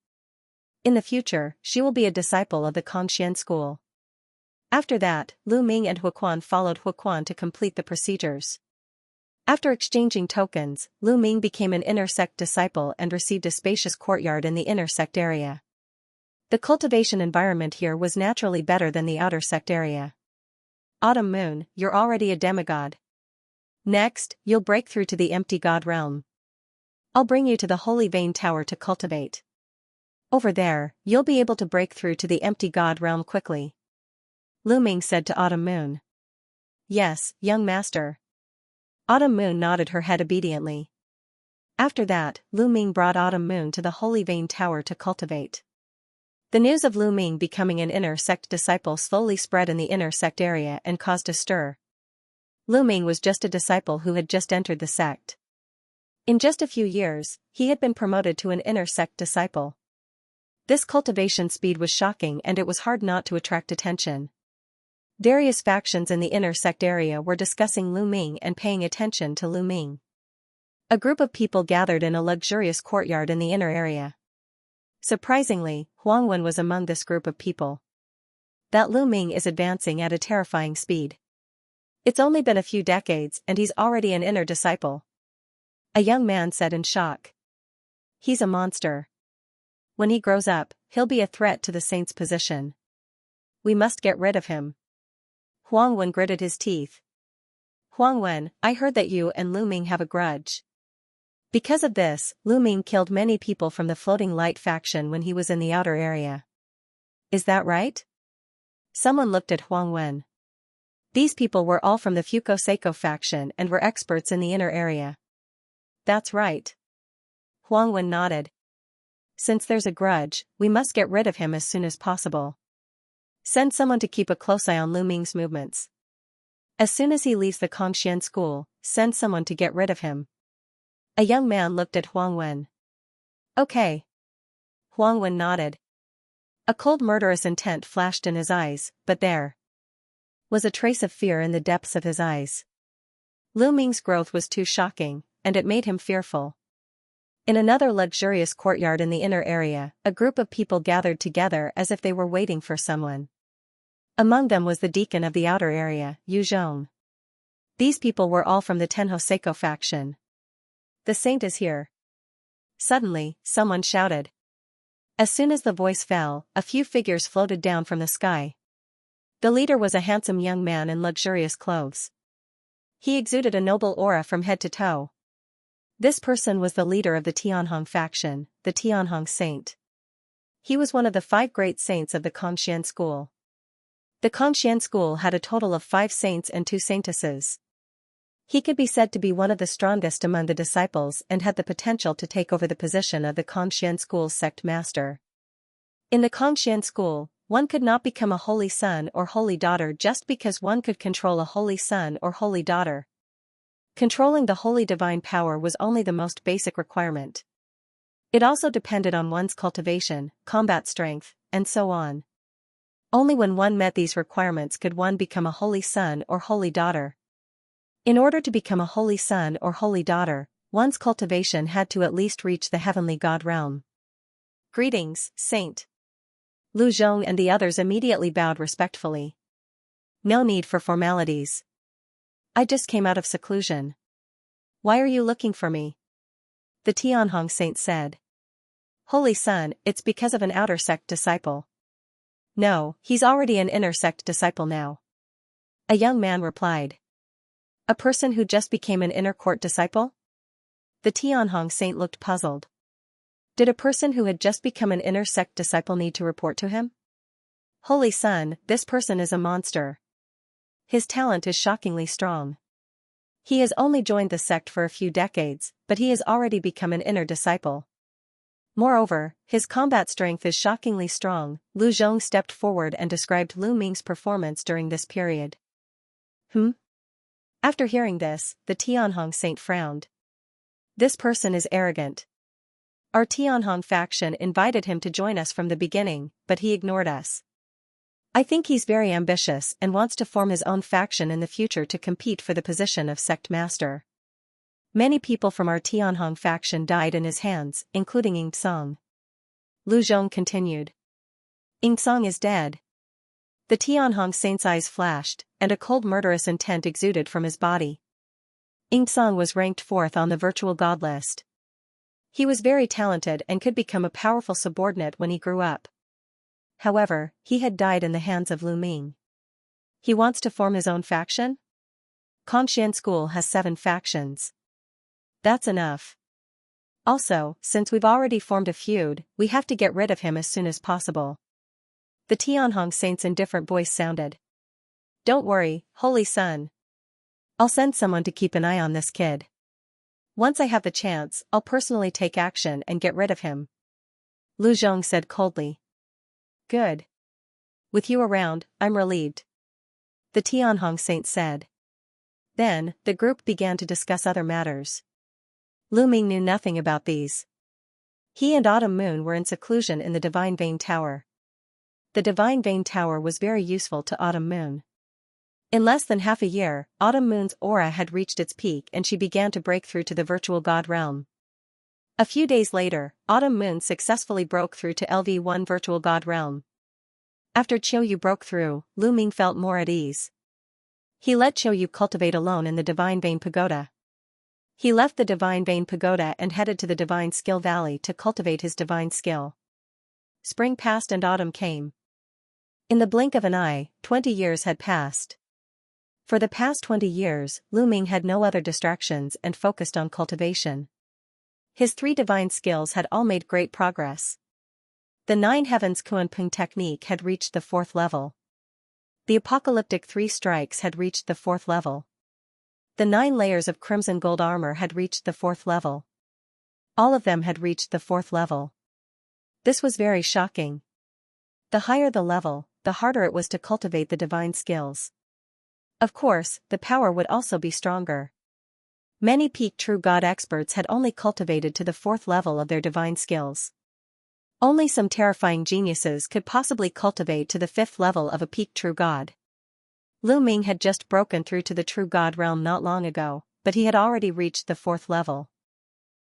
Speaker 1: In the future, she will be a disciple of the Kongxian school. After that, Lu Ming and Huaquan followed Huaquan to complete the procedures. After exchanging tokens, Lu Ming became an inner sect disciple and received a spacious courtyard in the inner sect area. The cultivation environment here was naturally better than the outer sect area. Autumn Moon, you're already a demigod. Next, you'll break through to the empty god realm. I'll bring you to the Holy Vein Tower to cultivate. Over there, you'll be able to break through to the empty god realm quickly. Lu Ming said to Autumn Moon. Yes, young master. Autumn Moon nodded her head obediently. After that, Lu Ming brought Autumn Moon to the Holy Vein Tower to cultivate. The news of Lu Ming becoming an inner sect disciple slowly spread in the inner sect area and caused a stir. Lu Ming was just a disciple who had just entered the sect. In just a few years, he had been promoted to an inner sect disciple. This cultivation speed was shocking and it was hard not to attract attention. Various factions in the inner sect area were discussing Lu Ming and paying attention to Lu Ming. A group of people gathered in a luxurious courtyard in the inner area. Surprisingly, Huang Wen was among this group of people. That Lu Ming is advancing at a terrifying speed. It's only been a few decades and he's already an inner disciple. A young man said in shock. He's a monster. When he grows up, he'll be a threat to the saint's position. We must get rid of him. Huang Wen gritted his teeth. Huang Wen, I heard that you and Lu Ming have a grudge. Because of this, Lu Ming killed many people from the Floating Light faction when he was in the outer area. Is that right? Someone looked at Huang Wen. These people were all from the Fuko Seiko faction and were experts in the inner area. That's right. Huang Wen nodded. Since there's a grudge, we must get rid of him as soon as possible. Send someone to keep a close eye on Lu Ming's movements. As soon as he leaves the Kongxian school, send someone to get rid of him. A young man looked at Huang Wen. Okay. Huang Wen nodded. A cold murderous intent flashed in his eyes, but there was a trace of fear in the depths of his eyes. Lu Ming's growth was too shocking, and it made him fearful. In another luxurious courtyard in the inner area, a group of people gathered together as if they were waiting for someone. Among them was the deacon of the outer area, Yu Zhong. These people were all from the Tenho Seiko faction. The saint is here. Suddenly, someone shouted. As soon as the voice fell, a few figures floated down from the sky. The leader was a handsome young man in luxurious clothes. He exuded a noble aura from head to toe. This person was the leader of the Tianhong faction, the Tianhong saint. He was one of the 5 great saints of the Kongxian school. The Kongxian school had a total of 5 saints and 2 saintesses. He could be said to be one of the strongest among the disciples and had the potential to take over the position of the Kongxian school's sect master. In the Kongxian school, one could not become a holy son or holy daughter just because one could control a holy son or holy daughter. Controlling the holy divine power was only the most basic requirement. It also depended on one's cultivation, combat strength, and so on. Only when one met these requirements could one become a holy son or holy daughter. In order to become a holy son or holy daughter, one's cultivation had to at least reach the heavenly god realm. Greetings, Saint. Lu Zhong and the others immediately bowed respectfully. No need for formalities. I just came out of seclusion. Why are you looking for me? The Tianhong saint said. Holy son, it's because of an outer sect disciple. No, he's already an inner sect disciple now. A young man replied. A person who just became an inner court disciple? The Tianhong saint looked puzzled. Did a person who had just become an inner sect disciple need to report to him? Holy son, this person is a monster. His talent is shockingly strong. He has only joined the sect for a few decades, but he has already become an inner disciple. Moreover, his combat strength is shockingly strong. Lu Zhong stepped forward and described Lu Ming's performance during this period. After hearing this, the Tianhong saint frowned. This person is arrogant. Our Tianhong faction invited him to join us from the beginning, but he ignored us. I think he's very ambitious and wants to form his own faction in the future to compete for the position of sect master. Many people from our Tianhong faction died in his hands, including Ying Song. Lu Zhong continued. Ying Song is dead. The Tianhong saint's eyes flashed, and a cold murderous intent exuded from his body. Ying Song was ranked 4th on the virtual god list. He was very talented and could become a powerful subordinate when he grew up. However, he had died in the hands of Lu Ming. He wants to form his own faction? Kongxian school has 7 factions. That's enough. Also, since we've already formed a feud, we have to get rid of him as soon as possible. The Tianhong saint's indifferent voice sounded. Don't worry, holy son. I'll send someone to keep an eye on this kid. Once I have the chance, I'll personally take action and get rid of him. Lu Zhong said coldly. Good. With you around, I'm relieved. The Tianhong saint said. Then, the group began to discuss other matters. Lu Ming knew nothing about these. He and Autumn Moon were in seclusion in the Divine Vein Tower. The Divine Vein Tower was very useful to Autumn Moon. In less than half a year, Autumn Moon's aura had reached its peak and she began to break through to the virtual god realm. A few days later, Autumn Moon successfully broke through to LV1 virtual god realm. After Qiuyu broke through, Lu Ming felt more at ease. He let Qiuyu cultivate alone in the Divine Vein Pagoda. He left the Divine Vein Pagoda and headed to the Divine Skill Valley to cultivate his divine skill. Spring passed and autumn came. In the blink of an eye, 20 years had passed. For the past 20 years, Lu Ming had no other distractions and focused on cultivation. His 3 divine skills had all made great progress. The 9 Heavens Kuanping technique had reached the 4th level. The apocalyptic 3 strikes had reached the 4th level. The 9 layers of crimson gold armor had reached the 4th level. All of them had reached the 4th level. This was very shocking. The higher the level, the harder it was to cultivate the divine skills. Of course, the power would also be stronger. Many peak true god experts had only cultivated to the 4th level of their divine skills. Only some terrifying geniuses could possibly cultivate to the 5th level of a peak true god. Lu Ming had just broken through to the true god realm not long ago, but he had already reached the 4th level.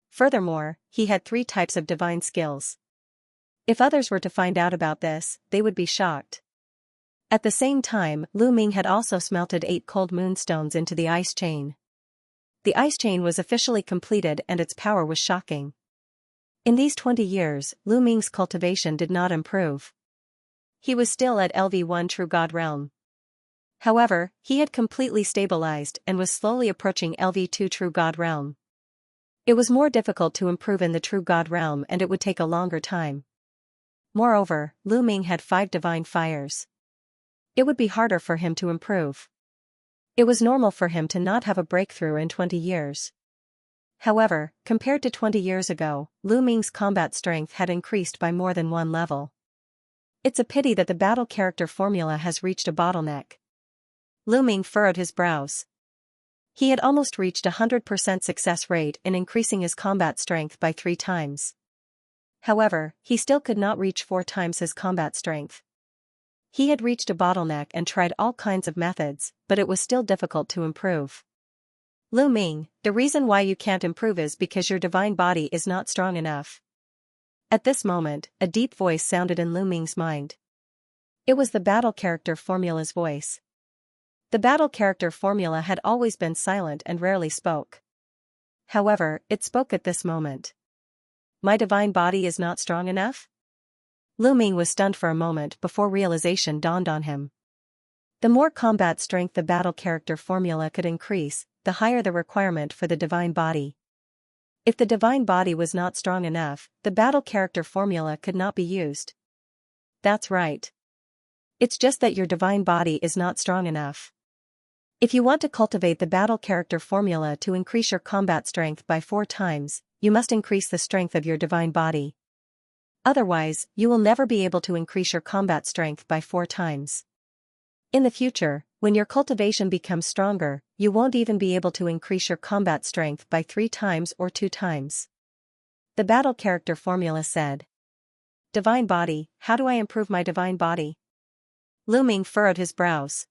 Speaker 1: Furthermore, he had 3 types of divine skills. If others were to find out about this, they would be shocked. At the same time, Lu Ming had also smelted 8 cold moonstones into the ice chain. The ice chain was officially completed and its power was shocking. In these 20 years, Lu Ming's cultivation did not improve. He was still at LV1 True God realm. However, he had completely stabilized and was slowly approaching LV2 True God realm. It was more difficult to improve in the True God realm and it would take a longer time. Moreover, Lu Ming had 5 divine fires. It would be harder for him to improve. It was normal for him to not have a breakthrough in 20 years. However, compared to 20 years ago, Lu Ming's combat strength had increased by more than 1 level. It's a pity that the battle character formula has reached a bottleneck. Lu Ming furrowed his brows. He had almost reached 100% success rate in increasing his combat strength by 3 times. However, he still could not reach 4 times his combat strength. He had reached a bottleneck and tried all kinds of methods, but it was still difficult to improve. Lu Ming, the reason why you can't improve is because your divine body is not strong enough. At this moment, a deep voice sounded in Lu Ming's mind. It was the battle character formula's voice. The battle character formula had always been silent and rarely spoke. However, it spoke at this moment. My divine body is not strong enough? Lu Ming was stunned for a moment before realization dawned on him. The more combat strength the battle character formula could increase, the higher the requirement for the divine body. If the divine body was not strong enough, the battle character formula could not be used. That's right. It's just that your divine body is not strong enough. If you want to cultivate the battle character formula to increase your combat strength by 4 times, you must increase the strength of your divine body. Otherwise, you will never be able to increase your combat strength by 4 times. In the future, when your cultivation becomes stronger, you won't even be able to increase your combat strength by 3 times or 2 times. The battle character formula said. Divine body, how do I improve my divine body? Lu Ming furrowed his brows.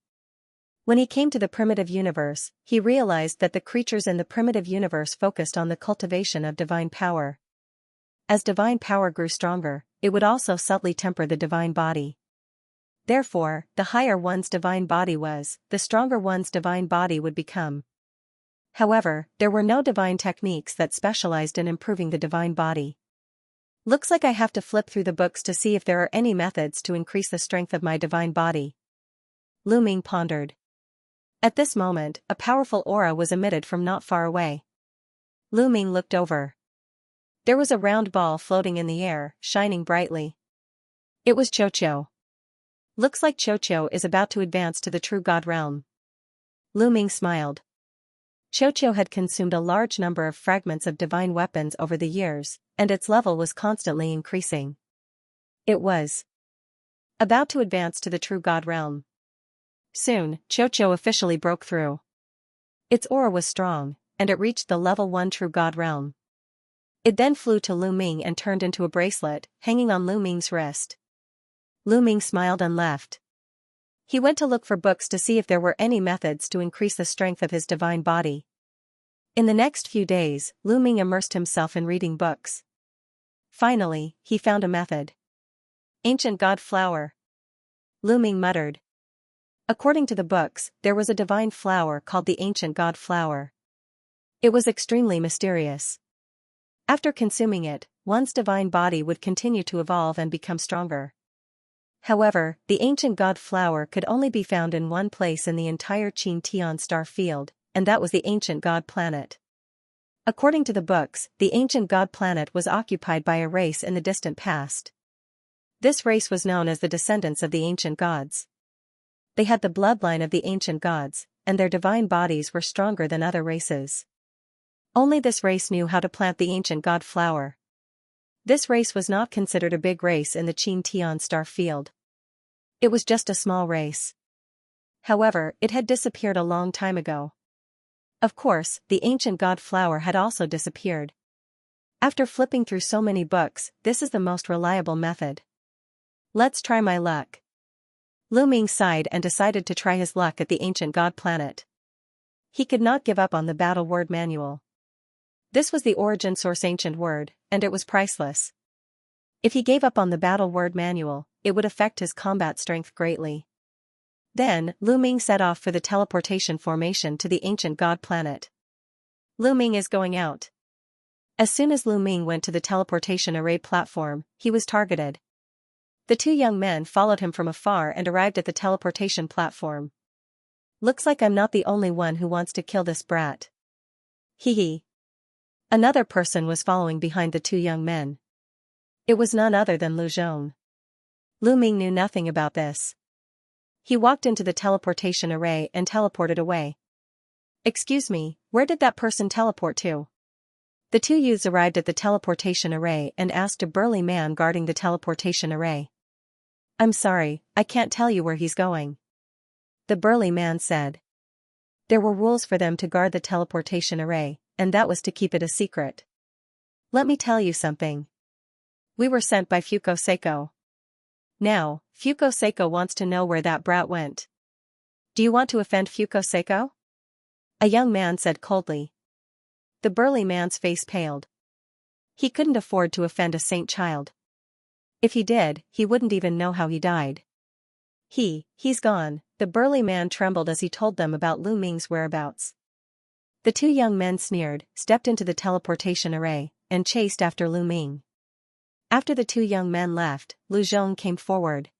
Speaker 1: When he came to the primitive universe, he realized that the creatures in the primitive universe focused on the cultivation of divine power. As divine power grew stronger, it would also subtly temper the divine body. Therefore, the higher one's divine body was, the stronger one's divine body would become. However, there were no divine techniques that specialized in improving the divine body. Looks like I have to flip through the books to see if there are any methods to increase the strength of my divine body. Lu Ming pondered. At this moment, a powerful aura was emitted from not far away. Lu Ming looked over. There was a round ball floating in the air, shining brightly. It was Xianxia. Looks like Xianxia is about to advance to the True God realm. Lu Ming smiled. Xianxia had consumed a large number of fragments of divine weapons over the years, and its level was constantly increasing. It was about to advance to the True God realm. Soon, Xianxia officially broke through. Its aura was strong, and it reached the level 1 True God realm. It then flew to Lu Ming and turned into a bracelet, hanging on Lu Ming's wrist. Lu Ming smiled and left. He went to look for books to see if there were any methods to increase the strength of his divine body. In the next few days, Lu Ming immersed himself in reading books. Finally, he found a method. Ancient God Flower. Lu Ming muttered. According to the books, there was a divine flower called the Ancient God Flower. It was extremely mysterious. After consuming it, one's divine body would continue to evolve and become stronger. However, the Ancient God Flower could only be found in one place in the entire Xianxia star field, and that was the Ancient God Planet. According to the books, the Ancient God Planet was occupied by a race in the distant past. This race was known as the descendants of the Ancient Gods. They had the bloodline of the Ancient Gods, and their divine bodies were stronger than other races. Only this race knew how to plant the Ancient God Flower. This race was not considered a big race in the Xianxia star field. It was just a small race. However, it had disappeared a long time ago. Of course, the ancient god flower had also disappeared. After flipping through so many books, this is the most reliable method. Let's try my luck. Lu Ming sighed and decided to try his luck at the ancient god planet. He could not give up on the battle word manual. This was the origin source ancient word, and it was priceless. If he gave up on the battle word manual, it would affect his combat strength greatly. Then, Lu Ming set off for the teleportation formation to the ancient god planet. Lu Ming is going out. As soon as Lu Ming went to the teleportation array platform, he was targeted. The two young men followed him from afar and arrived at the teleportation platform. Looks like I'm not the only one who wants to kill this brat. Hee hee. Another person was following behind the two young men. It was none other than Lu Zhong. Lu Ming knew nothing about this. He walked into the teleportation array and teleported away. Excuse me, where did that person teleport to? The two youths arrived at the teleportation array and asked a burly man guarding the teleportation array. I'm sorry, I can't tell you where he's going. The burly man said. There were rules for them to guard the teleportation array, and that was to keep it a secret. Let me tell you something. We were sent by Fuko Seiko. Now, Fuko Seiko wants to know where that brat went. Do you want to offend Fuko Seiko? A young man said coldly. The burly man's face paled. He couldn't afford to offend a saint child. If he did, he wouldn't even know how he died. He's gone. The burly man trembled as he told them about Lu Ming's whereabouts. The two young men sneered, stepped into the teleportation array, and chased after Lu Ming. After the two young men left, Lu Zhong came forward.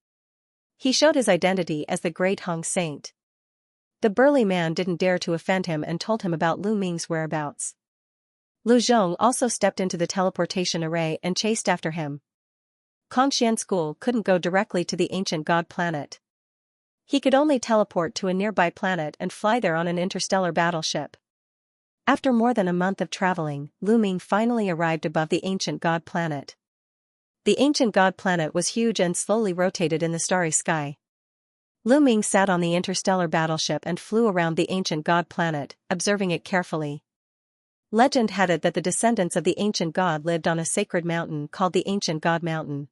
Speaker 1: He showed his identity as the Great Hong Saint. The burly man didn't dare to offend him and told him about Lu Ming's whereabouts. Lu Zhong also stepped into the teleportation array and chased after him. Kongshan School couldn't go directly to the ancient god planet. He could only teleport to a nearby planet and fly there on an interstellar battleship. After more than a month of traveling, Lu Ming finally arrived above the ancient god planet. The ancient god planet was huge and slowly rotated in the starry sky. Lu Ming sat on the interstellar battleship and flew around the ancient god planet, observing it carefully. Legend had it that the descendants of the ancient god lived on a sacred mountain called the Ancient God Mountain.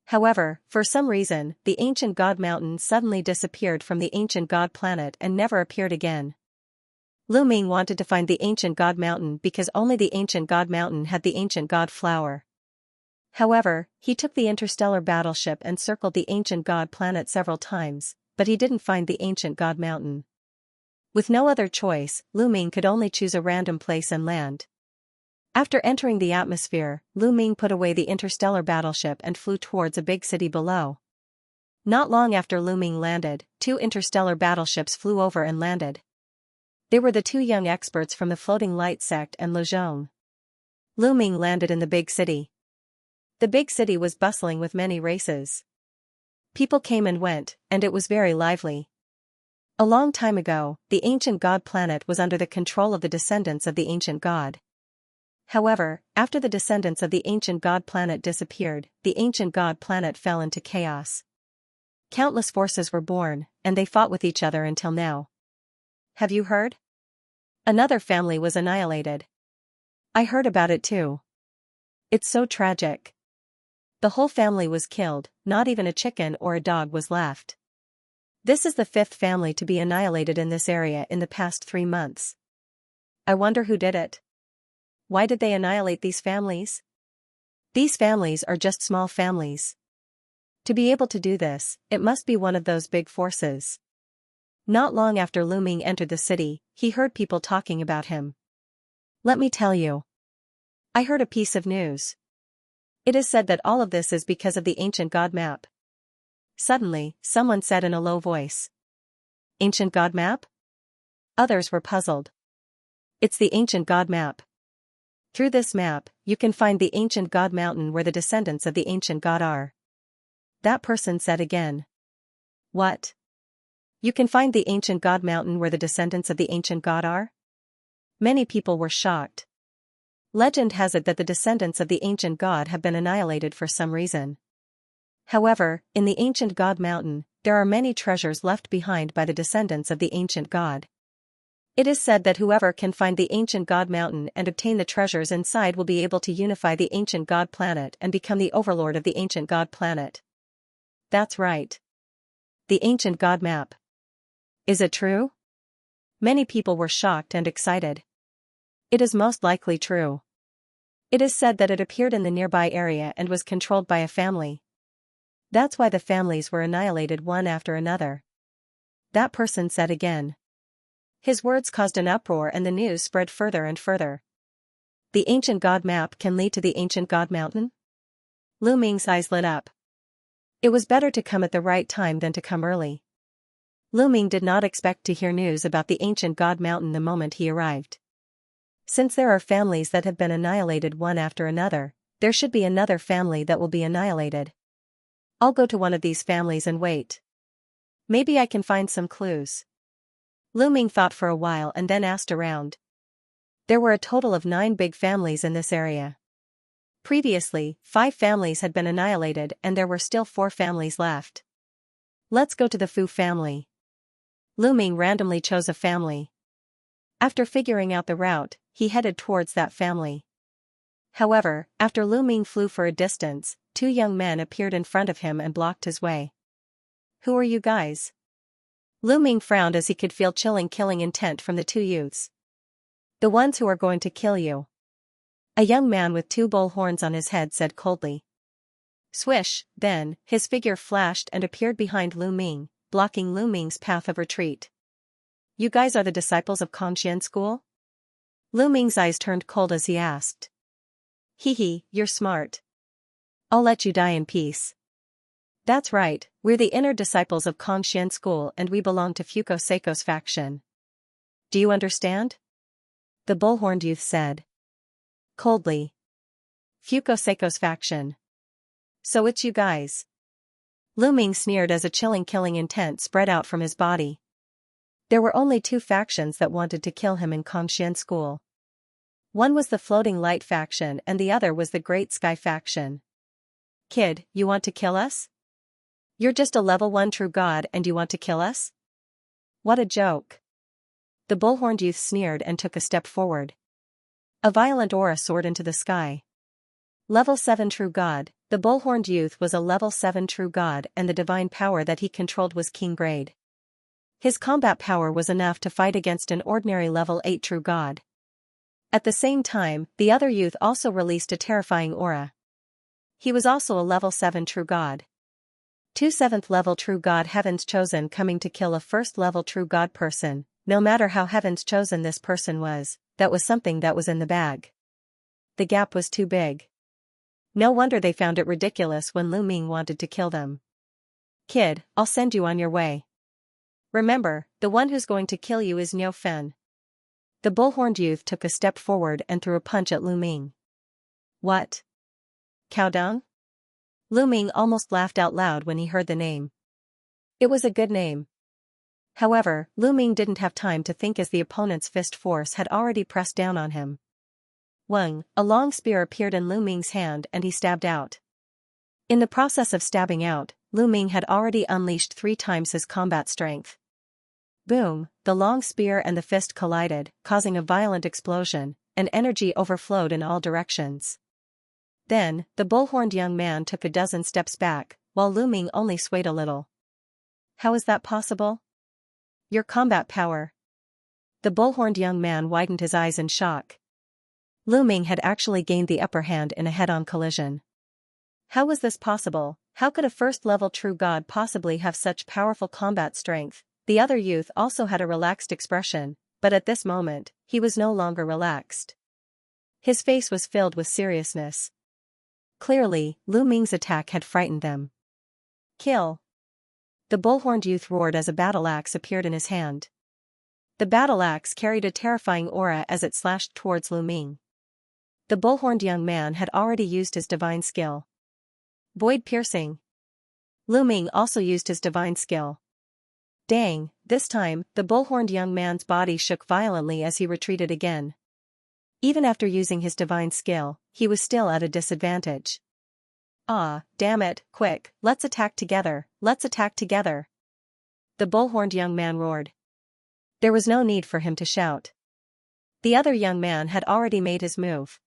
Speaker 1: However, for some reason, the Ancient God Mountain suddenly disappeared from the Ancient God Planet and never appeared again. Lu Ming wanted to find the Ancient God Mountain because only the Ancient God Mountain had the Ancient God Flower. However, he took the interstellar battleship and circled the Ancient God Planet several times, but he didn't find the Ancient God Mountain. With no other choice, Lu Ming could only choose a random place and land. After entering the atmosphere, Lu Ming put away the interstellar battleship and flew towards a big city below. Not long after Lu Ming landed, two interstellar battleships flew over and landed. They were the two young experts from the Floating Light sect and Lu Zhong. Lu Ming landed in the big city. The big city was bustling with many races. People came and went, and it was very lively. A long time ago, the ancient god planet was under the control of the descendants of the ancient god. However, after the descendants of the ancient god planet disappeared, the ancient god planet fell into chaos. Countless forces were born, and they fought with each other until now. Have you heard? Another family was annihilated. I heard about it too. It's so tragic. The whole family was killed, not even a chicken or a dog was left. This is the fifth family to be annihilated in this area in the past 3 months. I wonder who did it. Why did they annihilate these families? These families are just small families. To be able to do this, it must be one of those big forces. Not long after Lu Ming entered the city, he heard people talking about him. Let me tell you. I heard a piece of news. It is said that all of this is because of the ancient god map. Suddenly, someone said in a low voice. Ancient god map? Others were puzzled. It's the ancient god map. Through this map, you can find the ancient god mountain where the descendants of the ancient god are. That person said again. What? You can find the ancient god mountain where the descendants of the ancient god are? Many people were shocked. Legend has it that the descendants of the ancient god have been annihilated for some reason. However, in the ancient god mountain, there are many treasures left behind by the descendants of the ancient god. It is said that whoever can find the ancient god mountain and obtain the treasures inside will be able to unify the ancient god planet and become the overlord of the ancient god planet. That's right. The ancient god map. Is it true? Many people were shocked and excited. It is most likely true. It is said that it appeared in the nearby area and was controlled by a family. That's why the families were annihilated one after another. That person said again. His words caused an uproar and the news spread further and further. The ancient god map can lead to the ancient god mountain? Lu Ming's eyes lit up. It was better to come at the right time than to come early. Lu Ming did not expect to hear news about the ancient god mountain the moment he arrived. Since there are families that have been annihilated one after another, there should be another family that will be annihilated. I'll go to one of these families and wait. Maybe I can find some clues. Lu Ming thought for a while and then asked around. There were a total of 9 big families in this area. Previously, 5 families had been annihilated and there were still 4 families left. Let's go to the Fu family. Lu Ming randomly chose a family. After figuring out the route, he headed towards that family. However, after Lu Ming flew for a distance, 2 young men appeared in front of him and blocked his way. Who are you guys? Lu Ming frowned as he could feel chilling killing intent from the 2 youths. The ones who are going to kill you. A young man with 2 bull horns on his head said coldly. Swish, then, his figure flashed and appeared behind Lu Ming, blocking Lu Ming's path of retreat. You guys are the disciples of Xianxia school? Lu Ming's eyes turned cold as he asked. Hee, you're smart. I'll let you die in peace. That's right, we're the inner disciples of Xianxia school and we belong to Fuko Seiko's faction. Do you understand? The bull-horned youth said. Coldly. Fuko Seiko's faction. So it's you guys. Lu Ming sneered as a chilling killing intent spread out from his body. There were only 2 factions that wanted to kill him in Xianxia school. One was the Floating Light faction and the other was the Great Sky faction. Kid, you want to kill us? You're just a level 1 true god and you want to kill us? What a joke. The bull-horned youth sneered and took a step forward. A violent aura soared into the sky. Level 7 true god, the bull-horned youth was a level 7 true god and the divine power that he controlled was king grade. His combat power was enough to fight against an ordinary level 8 true god. At the same time, the other youth also released a terrifying aura. He was also a level 7 true god. 2 7th level true god heavens chosen coming to kill a 1st level true god person, no matter how heavens chosen this person was, that was something that was in the bag. The gap was too big. No wonder they found it ridiculous when Lu Ming wanted to kill them. Kid, I'll send you on your way. Remember, the one who's going to kill you is Niu Fen. The bull-horned youth took a step forward and threw a punch at Lu Ming. What? Cow dung? Lu Ming almost laughed out loud when he heard the name. It was a good name. However, Lu Ming didn't have time to think as the opponent's fist force had already pressed down on him. Wang, a long spear appeared in Lu Ming's hand and he stabbed out. In the process of stabbing out, Lu Ming had already unleashed 3 times his combat strength. Boom, the long spear and the fist collided, causing a violent explosion, and energy overflowed in all directions. Then, the bull-horned young man took a dozen steps back, while Lu Ming only swayed a little. How is that possible? Your combat power. The bull-horned young man widened his eyes in shock. Lu Ming had actually gained the upper hand in a head-on collision. How was this possible? How could a 1st level true god possibly have such powerful combat strength? The other youth also had a relaxed expression, but at this moment, he was no longer relaxed. His face was filled with seriousness. Clearly, Lu Ming's attack had frightened them. Kill! The bull-horned youth roared as a battle axe appeared in his hand. The battle axe carried a terrifying aura as it slashed towards Lu Ming. The bull-horned young man had already used his divine skill. Void piercing. Lu Ming also used his divine skill. Dang, this time, the bull-horned young man's body shook violently as he retreated again. Even after using his divine skill, he was still at a disadvantage. Ah, damn it, quick, let's attack together, let's attack together. The bull-horned young man roared. There was no need for him to shout. The other young man had already made his move.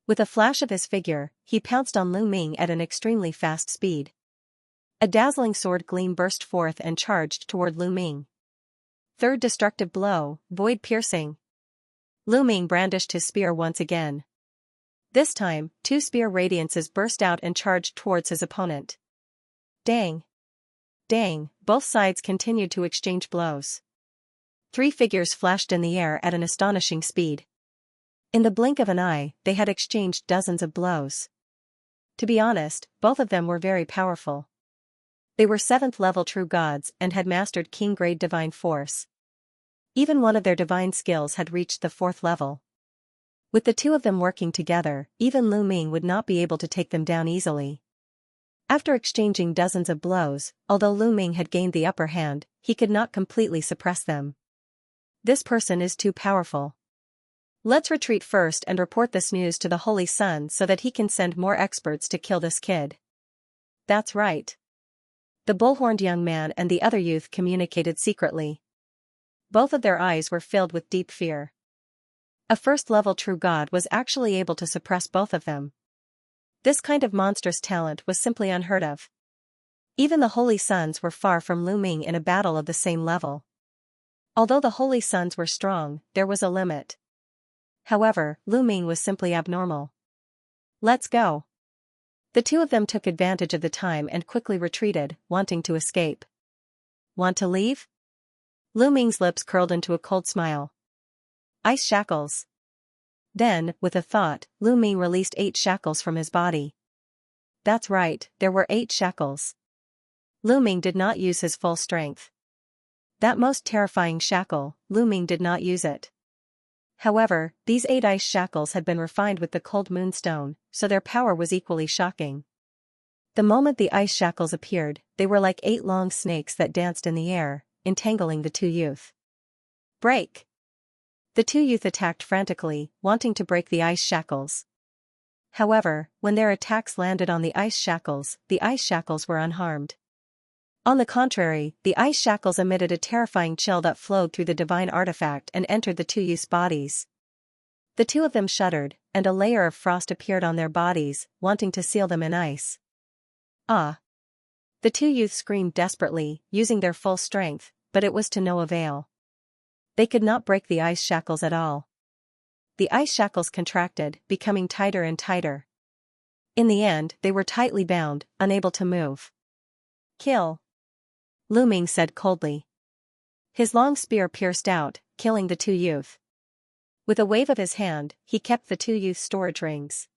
Speaker 1: With a flash of his figure, he pounced on Lu Ming at an extremely fast speed. A dazzling sword gleam burst forth and charged toward Lu Ming. Third destructive blow, void-piercing. Lu Ming brandished his spear once again. This time, two spear radiances burst out and charged towards his opponent. Dang! Dang! Both sides continued to exchange blows. Three figures flashed in the air at an astonishing speed. In the blink of an eye, they had exchanged dozens of blows. To be honest, both of them were very powerful. They were 7th level true gods and had mastered king-grade divine force. Even one of their divine skills had reached the 4th level. With the two of them working together, even Lu Ming would not be able to take them down easily. After exchanging dozens of blows, although Lu Ming had gained the upper hand, he could not completely suppress them. This person is too powerful. Let's retreat first and report this news to the Holy Sun so that he can send more experts to kill this kid. That's right. The bull-horned young man and the other youth communicated secretly. Both of their eyes were filled with deep fear. A 1st-level true god was actually able to suppress both of them. This kind of monstrous talent was simply unheard of. Even the Holy Suns were far from Lu Ming in a battle of the same level. Although the Holy Suns were strong, there was a limit. However, Lu Ming was simply abnormal. Let's go. The two of them took advantage of the time and quickly retreated, wanting to escape. Want to leave? Lu Ming's lips curled into a cold smile. Ice shackles. Then, with a thought, Lu Ming released 8 shackles from his body. That's right, there were 8 shackles. Lu Ming did not use his full strength. That most terrifying shackle, Lu Ming did not use it. However, these 8 ice shackles had been refined with the cold moonstone, so their power was equally shocking. The moment the ice shackles appeared, they were like 8 long snakes that danced in the air, entangling the two youth. Break! The two youth attacked frantically, wanting to break the ice shackles. However, when their attacks landed on the ice shackles were unharmed. On the contrary, the ice shackles emitted a terrifying chill that flowed through the divine artifact and entered the two youths' bodies. The two of them shuddered, and a layer of frost appeared on their bodies, wanting to seal them in ice. Ah! The two youths screamed desperately, using their full strength, but it was to no avail. They could not break the ice shackles at all. The ice shackles contracted, becoming tighter and tighter. In the end, they were tightly bound, unable to move. Kill! Lu Ming said coldly. His long spear pierced out, killing the two youth. With a wave of his hand, he kept the two youth's storage rings.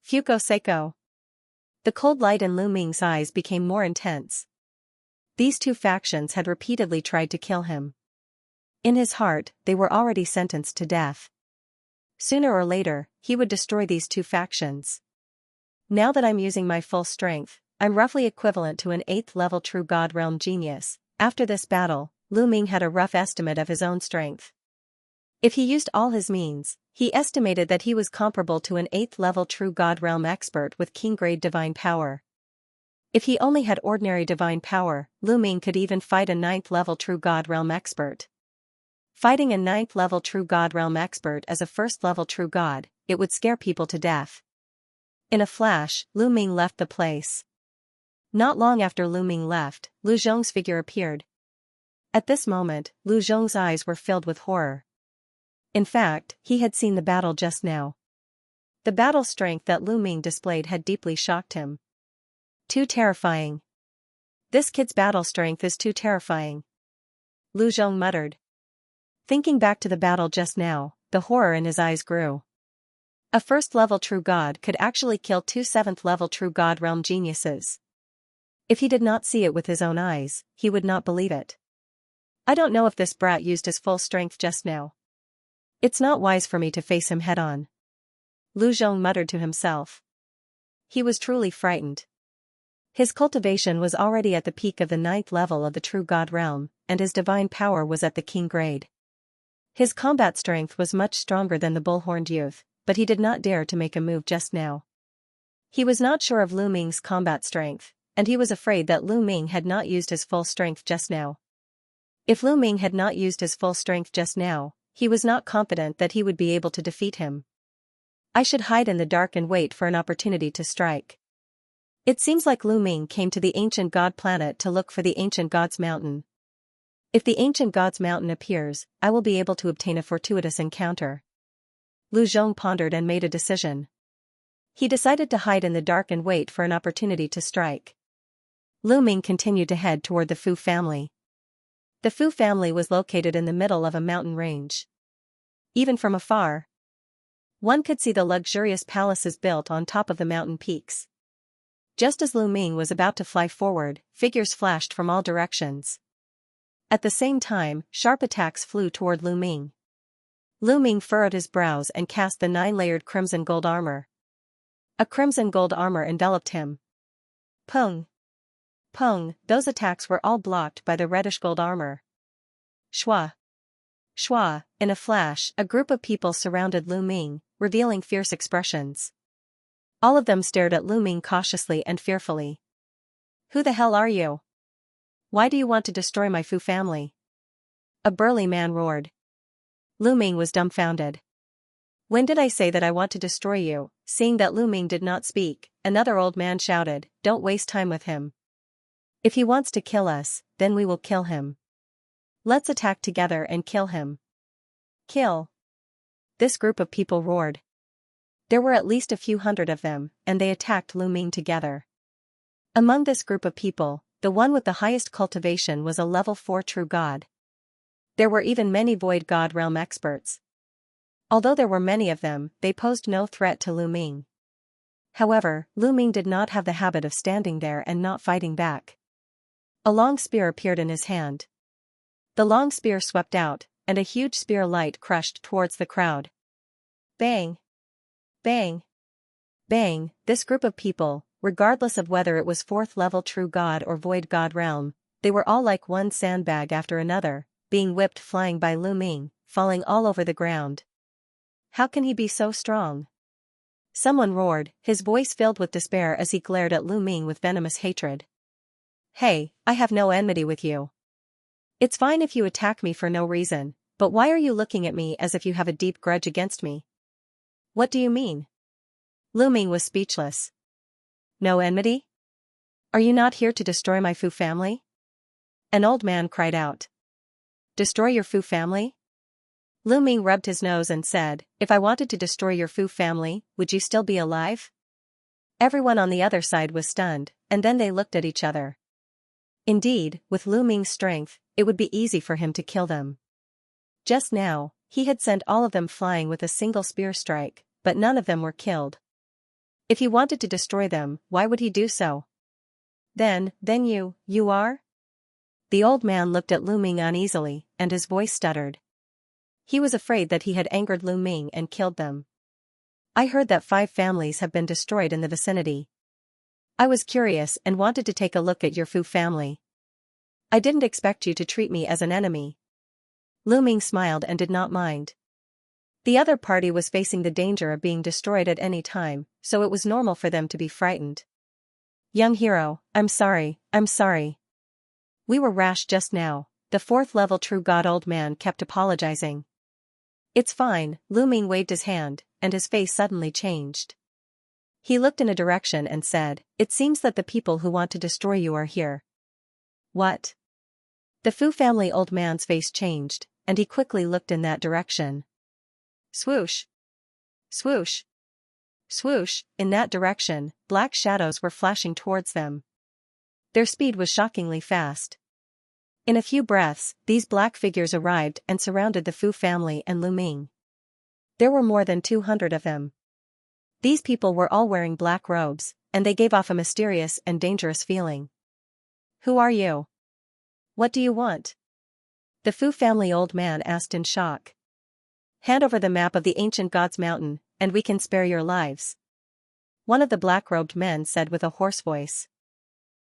Speaker 1: Fuko Seiko. The cold light in Lu Ming's eyes became more intense. These two factions had repeatedly tried to kill him. In his heart, they were already sentenced to death. Sooner or later, he would destroy these two factions. Now that I'm using my full strength, I'm roughly equivalent to an 8th level true god realm genius. After this battle, Lu Ming had a rough estimate of his own strength. If he used all his means, he estimated that he was comparable to an 8th level true god realm expert with king-grade divine power. If he only had ordinary divine power, Lu Ming could even fight a 9th level true god realm expert. Fighting a 9th level true god realm expert as a 1st level true god, it would scare people to death. In a flash, Lu Ming left the place. Not long after Lu Ming left, Lu Zhong's figure appeared. At this moment, Lu Zhong's eyes were filled with horror. In fact, he had seen the battle just now. The battle strength that Lu Ming displayed had deeply shocked him. Too terrifying. This kid's battle strength is too terrifying. Lu Zhong muttered. Thinking back to the battle just now, the horror in his eyes grew. A 1st level true god could actually kill 2 7th level true god realm geniuses. If he did not see it with his own eyes, he would not believe it. I don't know if this brat used his full strength just now. It's not wise for me to face him head-on. Lu Zhong muttered to himself. He was truly frightened. His cultivation was already at the peak of the 9th level of the true god realm, and his divine power was at the king grade. His combat strength was much stronger than the bull-horned youth, but he did not dare to make a move just now. He was not sure of Lu Ming's combat strength, and he was afraid that Lu Ming had not used his full strength just now. If Lu Ming had not used his full strength just now, he was not confident that he would be able to defeat him. I should hide in the dark and wait for an opportunity to strike. It seems like Lu Ming came to the ancient god planet to look for the ancient god's mountain. If the ancient god's mountain appears, I will be able to obtain a fortuitous encounter. Lu Zhong pondered and made a decision. He decided to hide in the dark and wait for an opportunity to strike. Lu Ming continued to head toward the Fu family. The Fu family was located in the middle of a mountain range. Even from afar, one could see the luxurious palaces built on top of the mountain peaks. Just as Lu Ming was about to fly forward, figures flashed from all directions. At the same time, sharp attacks flew toward Lu Ming. Lu Ming furrowed his brows and cast the 9-layered crimson gold armor. A crimson gold armor enveloped him. Pung! Pung! Those attacks were all blocked by the reddish gold armor. Shwa! Shwa! In a flash, a group of people surrounded Lu Ming, revealing fierce expressions. All of them stared at Lu Ming cautiously and fearfully. Who the hell are you? Why do you want to destroy my Fu family? A burly man roared. Lu Ming was dumbfounded. When did I say that I want to destroy you? Seeing that Lu Ming did not speak, another old man shouted, Don't waste time with him. If he wants to kill us, then we will kill him. Let's attack together and kill him. Kill! This group of people roared. There were at least a few hundred of them, and they attacked Lu Ming together. Among this group of people, the one with the highest cultivation was a level 4 true god. There were even many void god realm experts. Although there were many of them, they posed no threat to Lu Ming. However, Lu Ming did not have the habit of standing there and not fighting back. A long spear appeared in his hand. The long spear swept out, and a huge spear light crushed towards the crowd. Bang! Bang! Bang! This group of people, regardless of whether it was 4th level true god or void god realm, they were all like one sandbag after another, being whipped flying by Lu Ming, falling all over the ground. How can he be so strong? Someone roared, his voice filled with despair as he glared at Lu Ming with venomous hatred. Hey, I have no enmity with you. It's fine if you attack me for no reason, but why are you looking at me as if you have a deep grudge against me? What do you mean? Lu Ming was speechless. No enmity? Are you not here to destroy my Fu family? An old man cried out. Destroy your Fu family? Lu Ming rubbed his nose and said, If I wanted to destroy your Fu family, would you still be alive? Everyone on the other side was stunned, and then they looked at each other. Indeed, with Lu Ming's strength, it would be easy for him to kill them. Just now, he had sent all of them flying with a single spear strike, but none of them were killed. If he wanted to destroy them, why would he do so? Then you are? The old man looked at Lu Ming uneasily, and his voice stuttered. He was afraid that he had angered Lu Ming and killed them. I heard that 5 families have been destroyed in the vicinity. I was curious and wanted to take a look at your Fu family. I didn't expect you to treat me as an enemy. Lu Ming smiled and did not mind. The other party was facing the danger of being destroyed at any time, so it was normal for them to be frightened. Young hero, I'm sorry. We were rash just now, the 4th level true god old man kept apologizing. It's fine, Lu Ming waved his hand, and his face suddenly changed. He looked in a direction and said, It seems that the people who want to destroy you are here. What? The Fu family old man's face changed, and he quickly looked in that direction. Swoosh! Swoosh! Swoosh! In that direction, black shadows were flashing towards them. Their speed was shockingly fast. In a few breaths, these black figures arrived and surrounded the Fu family and Lu Ming. There were more than 200 of them. These people were all wearing black robes, and they gave off a mysterious and dangerous feeling. Who are you? What do you want? The Fu family old man asked in shock. Hand over the map of the ancient god's mountain, and we can spare your lives. One of the black-robed men said with a hoarse voice.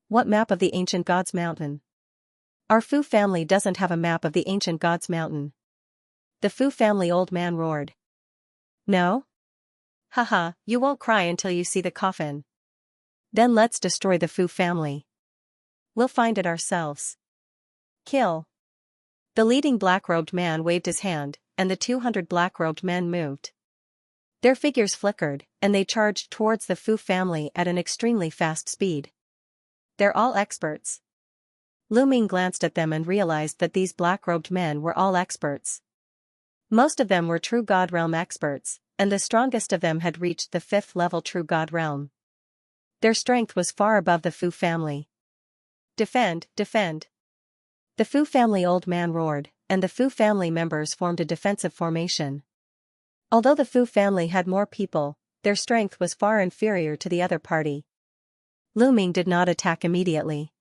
Speaker 1: What map of the ancient god's mountain? Our Fu family doesn't have a map of the ancient god's mountain. The Fu family old man roared. No? Haha, you won't cry until you see the coffin. Then let's destroy the Fu family. We'll find it ourselves. Kill. The leading black-robed man waved his hand, and the 200 black-robed men moved. Their figures flickered, and they charged towards the Fu family at an extremely fast speed. They're all experts. Lu Ming glanced at them and realized that these black-robed men were all experts. Most of them were True God Realm experts, and the strongest of them had reached the 5th level True God Realm. Their strength was far above the Fu family. Defend, defend. The Fu family old man roared, and the Fu family members formed a defensive formation. Although the Fu family had more people, their strength was far inferior to the other party. Lu Ming did not attack immediately.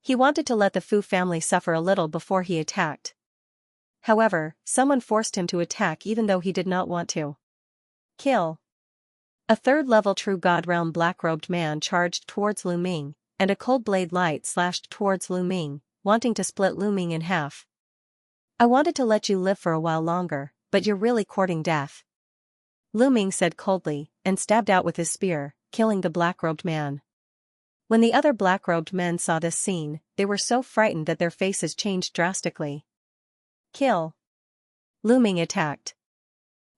Speaker 1: He wanted to let the Fu family suffer a little before he attacked. However, someone forced him to attack even though he did not want to. Kill. A 3rd-level True God Realm black-robed man charged towards Lu Ming, and a cold blade light slashed towards Lu Ming, wanting to split Lu Ming in half. I wanted to let you live for a while longer, but you're really courting death. Lu Ming said coldly, and stabbed out with his spear, killing the black-robed man. When the other black-robed men saw this scene, they were so frightened that their faces changed drastically. Kill. Lu Ming attacked.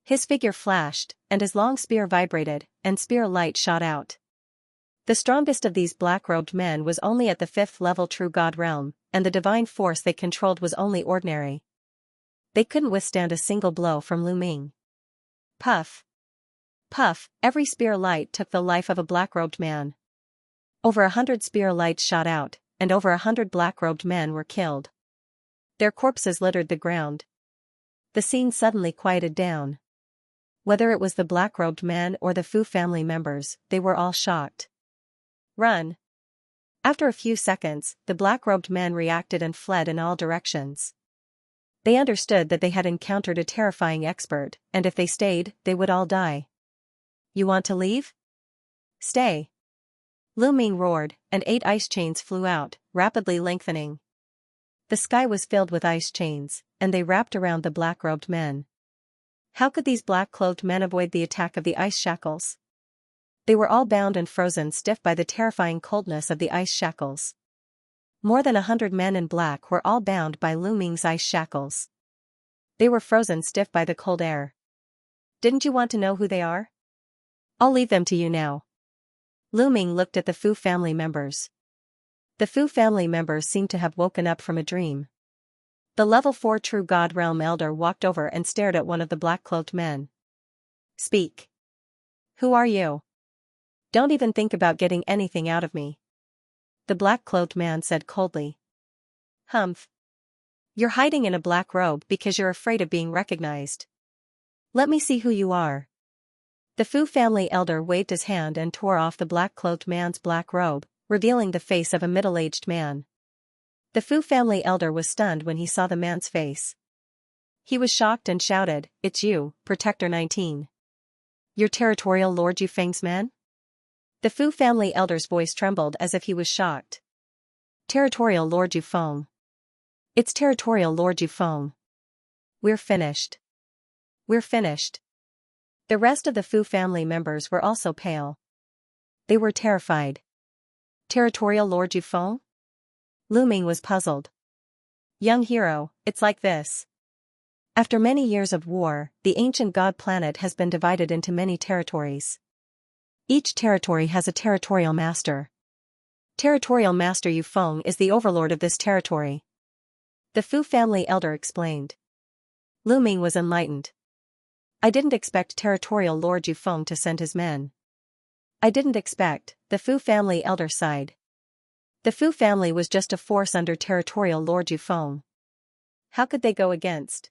Speaker 1: His figure flashed, and his long spear vibrated, and spear light shot out. The strongest of these black-robed men was only at the 5th level True God Realm, and the divine force they controlled was only ordinary. They couldn't withstand a single blow from Lu Ming. Puff. Puff, every spear light took the life of a black-robed man. Over 100 spear lights shot out, and over 100 black-robed men were killed. Their corpses littered the ground. The scene suddenly quieted down. Whether it was the black-robed men or the Fu family members, they were all shocked. Run. After a few seconds, the black-robed men reacted and fled in all directions. They understood that they had encountered a terrifying expert, and if they stayed, they would all die. You want to leave? Stay. Lu Ming roared, and 8 ice chains flew out, rapidly lengthening. The sky was filled with ice chains, and they wrapped around the black-robed men. How could these black-clothed men avoid the attack of the ice shackles? They were all bound and frozen stiff by the terrifying coldness of the ice shackles. More than 100 men in black were all bound by Lu Ming's ice shackles. They were frozen stiff by the cold air. Didn't you want to know who they are? I'll leave them to you now. Lu Ming looked at the Fu family members. The Fu family members seemed to have woken up from a dream. The level 4 True God Realm elder walked over and stared at one of the black-cloaked men. Speak. Who are you? Don't even think about getting anything out of me. The black-cloaked man said coldly. Humph. You're hiding in a black robe because you're afraid of being recognized. Let me see who you are. The Fu family elder waved his hand and tore off the black-cloaked man's black robe, revealing the face of a middle-aged man. The Fu family elder was stunned when he saw the man's face. He was shocked and shouted, "It's you, Protector 19. You're Territorial Lord Yufeng's man?" The Fu family elder's voice trembled as if he was shocked. Territorial Lord Yufeng. It's Territorial Lord Yufeng. We're finished. We're finished. The rest of the Fu family members were also pale. They were terrified. Territorial Lord Yufeng? Lu Ming was puzzled. Young hero, it's like this. After many years of war, the ancient god planet has been divided into many territories. Each territory has a territorial master. Territorial Master Yufeng is the overlord of this territory. The Fu family elder explained. Lu Ming was enlightened. I didn't expect Territorial Lord Yufeng to send his men. I didn't expect, the Fu family elder sighed. The Fu family was just a force under Territorial Lord Yufeng. How could they go against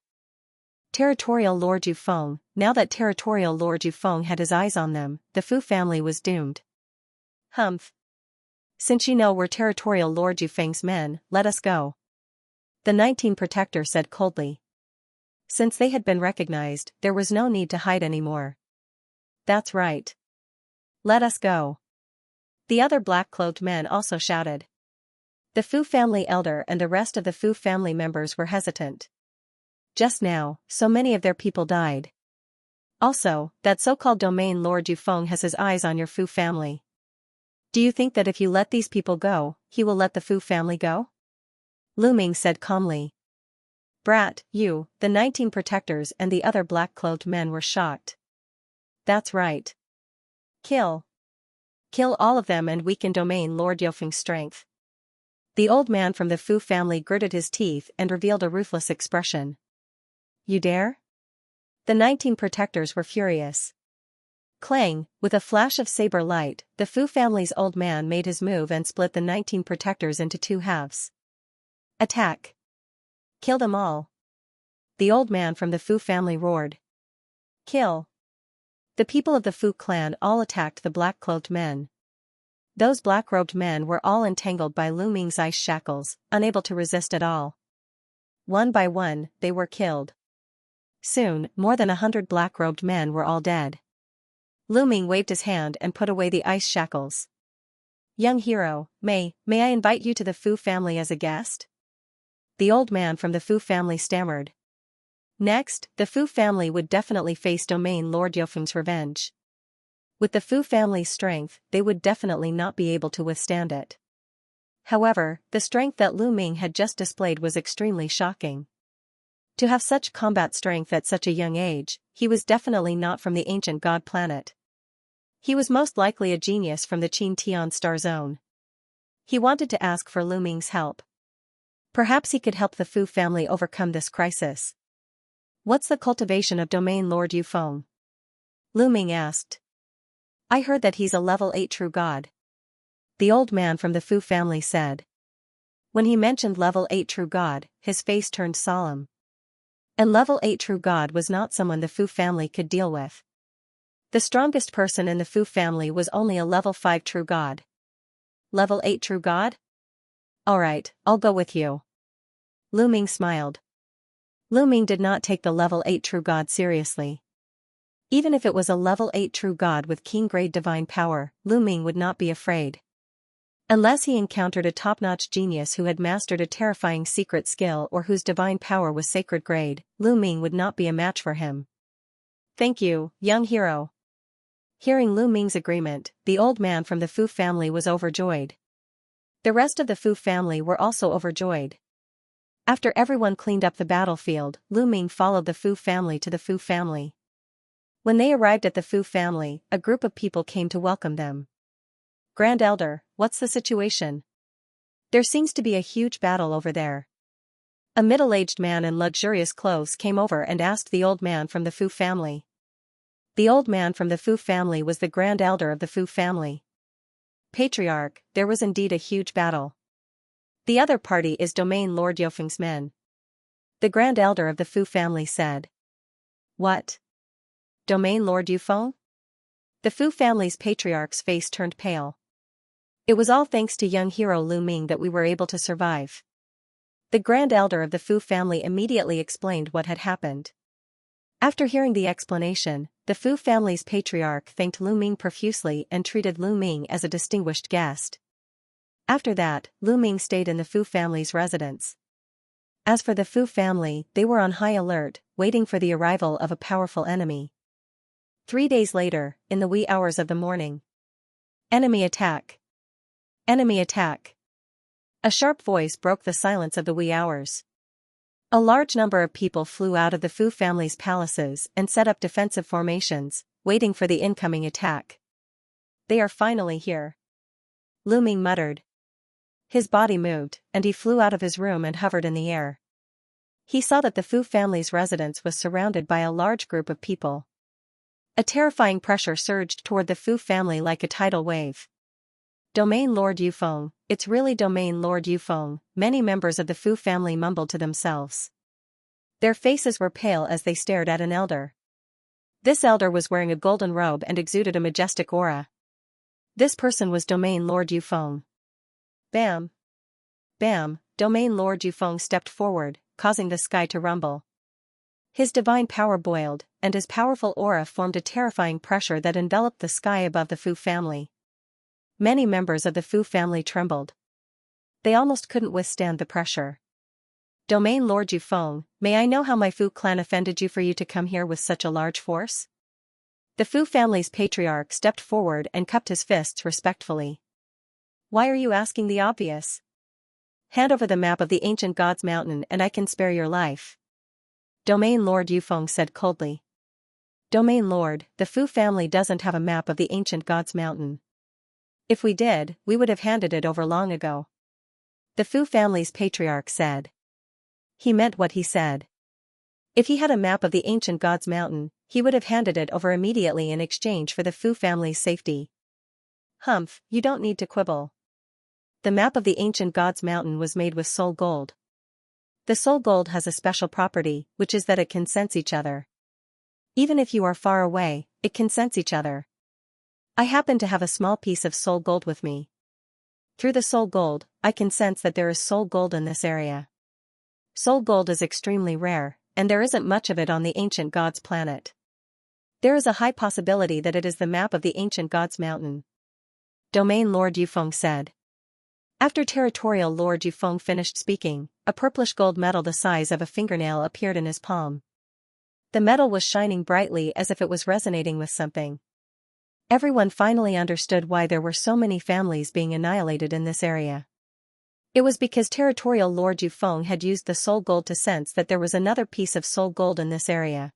Speaker 1: Territorial Lord Yufeng? Now that Territorial Lord Yufeng had his eyes on them, the Fu family was doomed. Humph. Since you know we're Territorial Lord Yufeng's men, let us go. The 19 protector said coldly. Since they had been recognized, there was no need to hide anymore. That's right. Let us go. The other black-clothed men also shouted. The Fu family elder and the rest of the Fu family members were hesitant. Just now, so many of their people died. Also, that so-called domain Lord Yufeng has his eyes on your Fu family. Do you think that if you let these people go, he will let the Fu family go? Lu Ming said calmly. Brat, you, the 19 protectors and the other black-clothed men were shocked. That's right. Kill. Kill all of them and weaken Domain Lord Yofeng's strength. The old man from the Fu family gritted his teeth and revealed a ruthless expression. You dare? The 19 protectors were furious. Clang, with a flash of saber light, the Fu family's old man made his move and split the 19 protectors into 2 halves. Attack! Kill them all! The old man from the Fu family roared. Kill! The people of the Fu clan all attacked the black-clothed men. Those black-robed men were all entangled by Lu Ming's ice shackles, unable to resist at all. One by one, they were killed. Soon, more than 100 black-robed men were all dead. Lu Ming waved his hand and put away the ice shackles. Young hero, may I invite you to the Fu family as a guest? The old man from the Fu family stammered. Next, the Fu family would definitely face Domain Lord Yofeng's revenge. With the Fu family's strength, they would definitely not be able to withstand it. However, the strength that Lu Ming had just displayed was extremely shocking. To have such combat strength at such a young age, he was definitely not from the ancient god planet. He was most likely a genius from the Qin Tian star zone. He wanted to ask for Lu Ming's help. Perhaps he could help the Fu family overcome this crisis. What's the cultivation of Domain Lord Yufeng? Lu Ming asked. I heard that he's a level 8 true god. The old man from the Fu family said. When he mentioned level 8 true god, his face turned solemn. And level 8 true god was not someone the Fu family could deal with. The strongest person in the Fu family was only a level 5 true god. Level 8 true god? Alright, I'll go with you. Lu Ming smiled. Lu Ming did not take the level 8 true god seriously. Even if it was a level 8 true god with king-grade divine power, Lu Ming would not be afraid. Unless he encountered a top-notch genius who had mastered a terrifying secret skill or whose divine power was sacred grade, Lu Ming would not be a match for him. Thank you, young hero. Hearing Lu Ming's agreement, the old man from the Fu family was overjoyed. The rest of the Fu family were also overjoyed. After everyone cleaned up the battlefield, Lu Ming followed the Fu family to the Fu family. When they arrived at the Fu family, a group of people came to welcome them. Grand Elder, what's the situation? There seems to be a huge battle over there. A middle-aged man in luxurious clothes came over and asked the old man from the Fu family. The old man from the Fu family was the Grand Elder of the Fu family. Patriarch, there was indeed a huge battle. The other party is Domain Lord Yofeng's men. The Grand Elder of the Fu family said. What? Domain Lord Yufeng? The Fu family's patriarch's face turned pale. It was all thanks to young hero Lu Ming that we were able to survive. The Grand Elder of the Fu family immediately explained what had happened. After hearing the explanation, the Fu family's patriarch thanked Lu Ming profusely and treated Lu Ming as a distinguished guest. After that, Lu Ming stayed in the Fu family's residence. As for the Fu family, they were on high alert, waiting for the arrival of a powerful enemy. 3 days later, in the wee hours of the morning. Enemy attack! Enemy attack! A sharp voice broke the silence of the wee hours. A large number of people flew out of the Fu family's palaces and set up defensive formations, waiting for the incoming attack. They are finally here. Lu Ming muttered. His body moved, and he flew out of his room and hovered in the air. He saw that the Fu family's residence was surrounded by a large group of people. A terrifying pressure surged toward the Fu family like a tidal wave. Domain Lord Yufeng, it's really Domain Lord Yufeng, many members of the Fu family mumbled to themselves. Their faces were pale as they stared at an elder. This elder was wearing a golden robe and exuded a majestic aura. This person was Domain Lord Yufeng. Bam! Bam! Domain Lord Yufeng stepped forward, causing the sky to rumble. His divine power boiled, and his powerful aura formed a terrifying pressure that enveloped the sky above the Fu family. Many members of the Fu family trembled. They almost couldn't withstand the pressure. Domain Lord Yufeng, may I know how my Fu clan offended you for you to come here with such a large force? The Fu family's patriarch stepped forward and cupped his fists respectfully. Why are you asking the obvious? Hand over the map of the ancient god's mountain and I can spare your life. Domain Lord Yufeng said coldly. Domain Lord, the Fu family doesn't have a map of the ancient god's mountain. If we did, we would have handed it over long ago. The Fu family's patriarch said. He meant what he said. If he had a map of the ancient god's mountain, he would have handed it over immediately in exchange for the Fu family's safety. Humph, you don't need to quibble. The map of the ancient god's mountain was made with soul gold. The soul gold has a special property, which is that it can sense each other. Even if you are far away, it can sense each other. I happen to have a small piece of soul gold with me. Through the soul gold, I can sense that there is soul gold in this area. Soul gold is extremely rare, and there isn't much of it on the ancient god's planet. There is a high possibility that it is the map of the ancient god's mountain. Domain Lord Yufeng said. After Territorial Lord Yufeng finished speaking, a purplish gold metal the size of a fingernail appeared in his palm. The metal was shining brightly as if it was resonating with something. Everyone finally understood why there were so many families being annihilated in this area. It was because Territorial Lord Yufeng had used the soul gold to sense that there was another piece of soul gold in this area.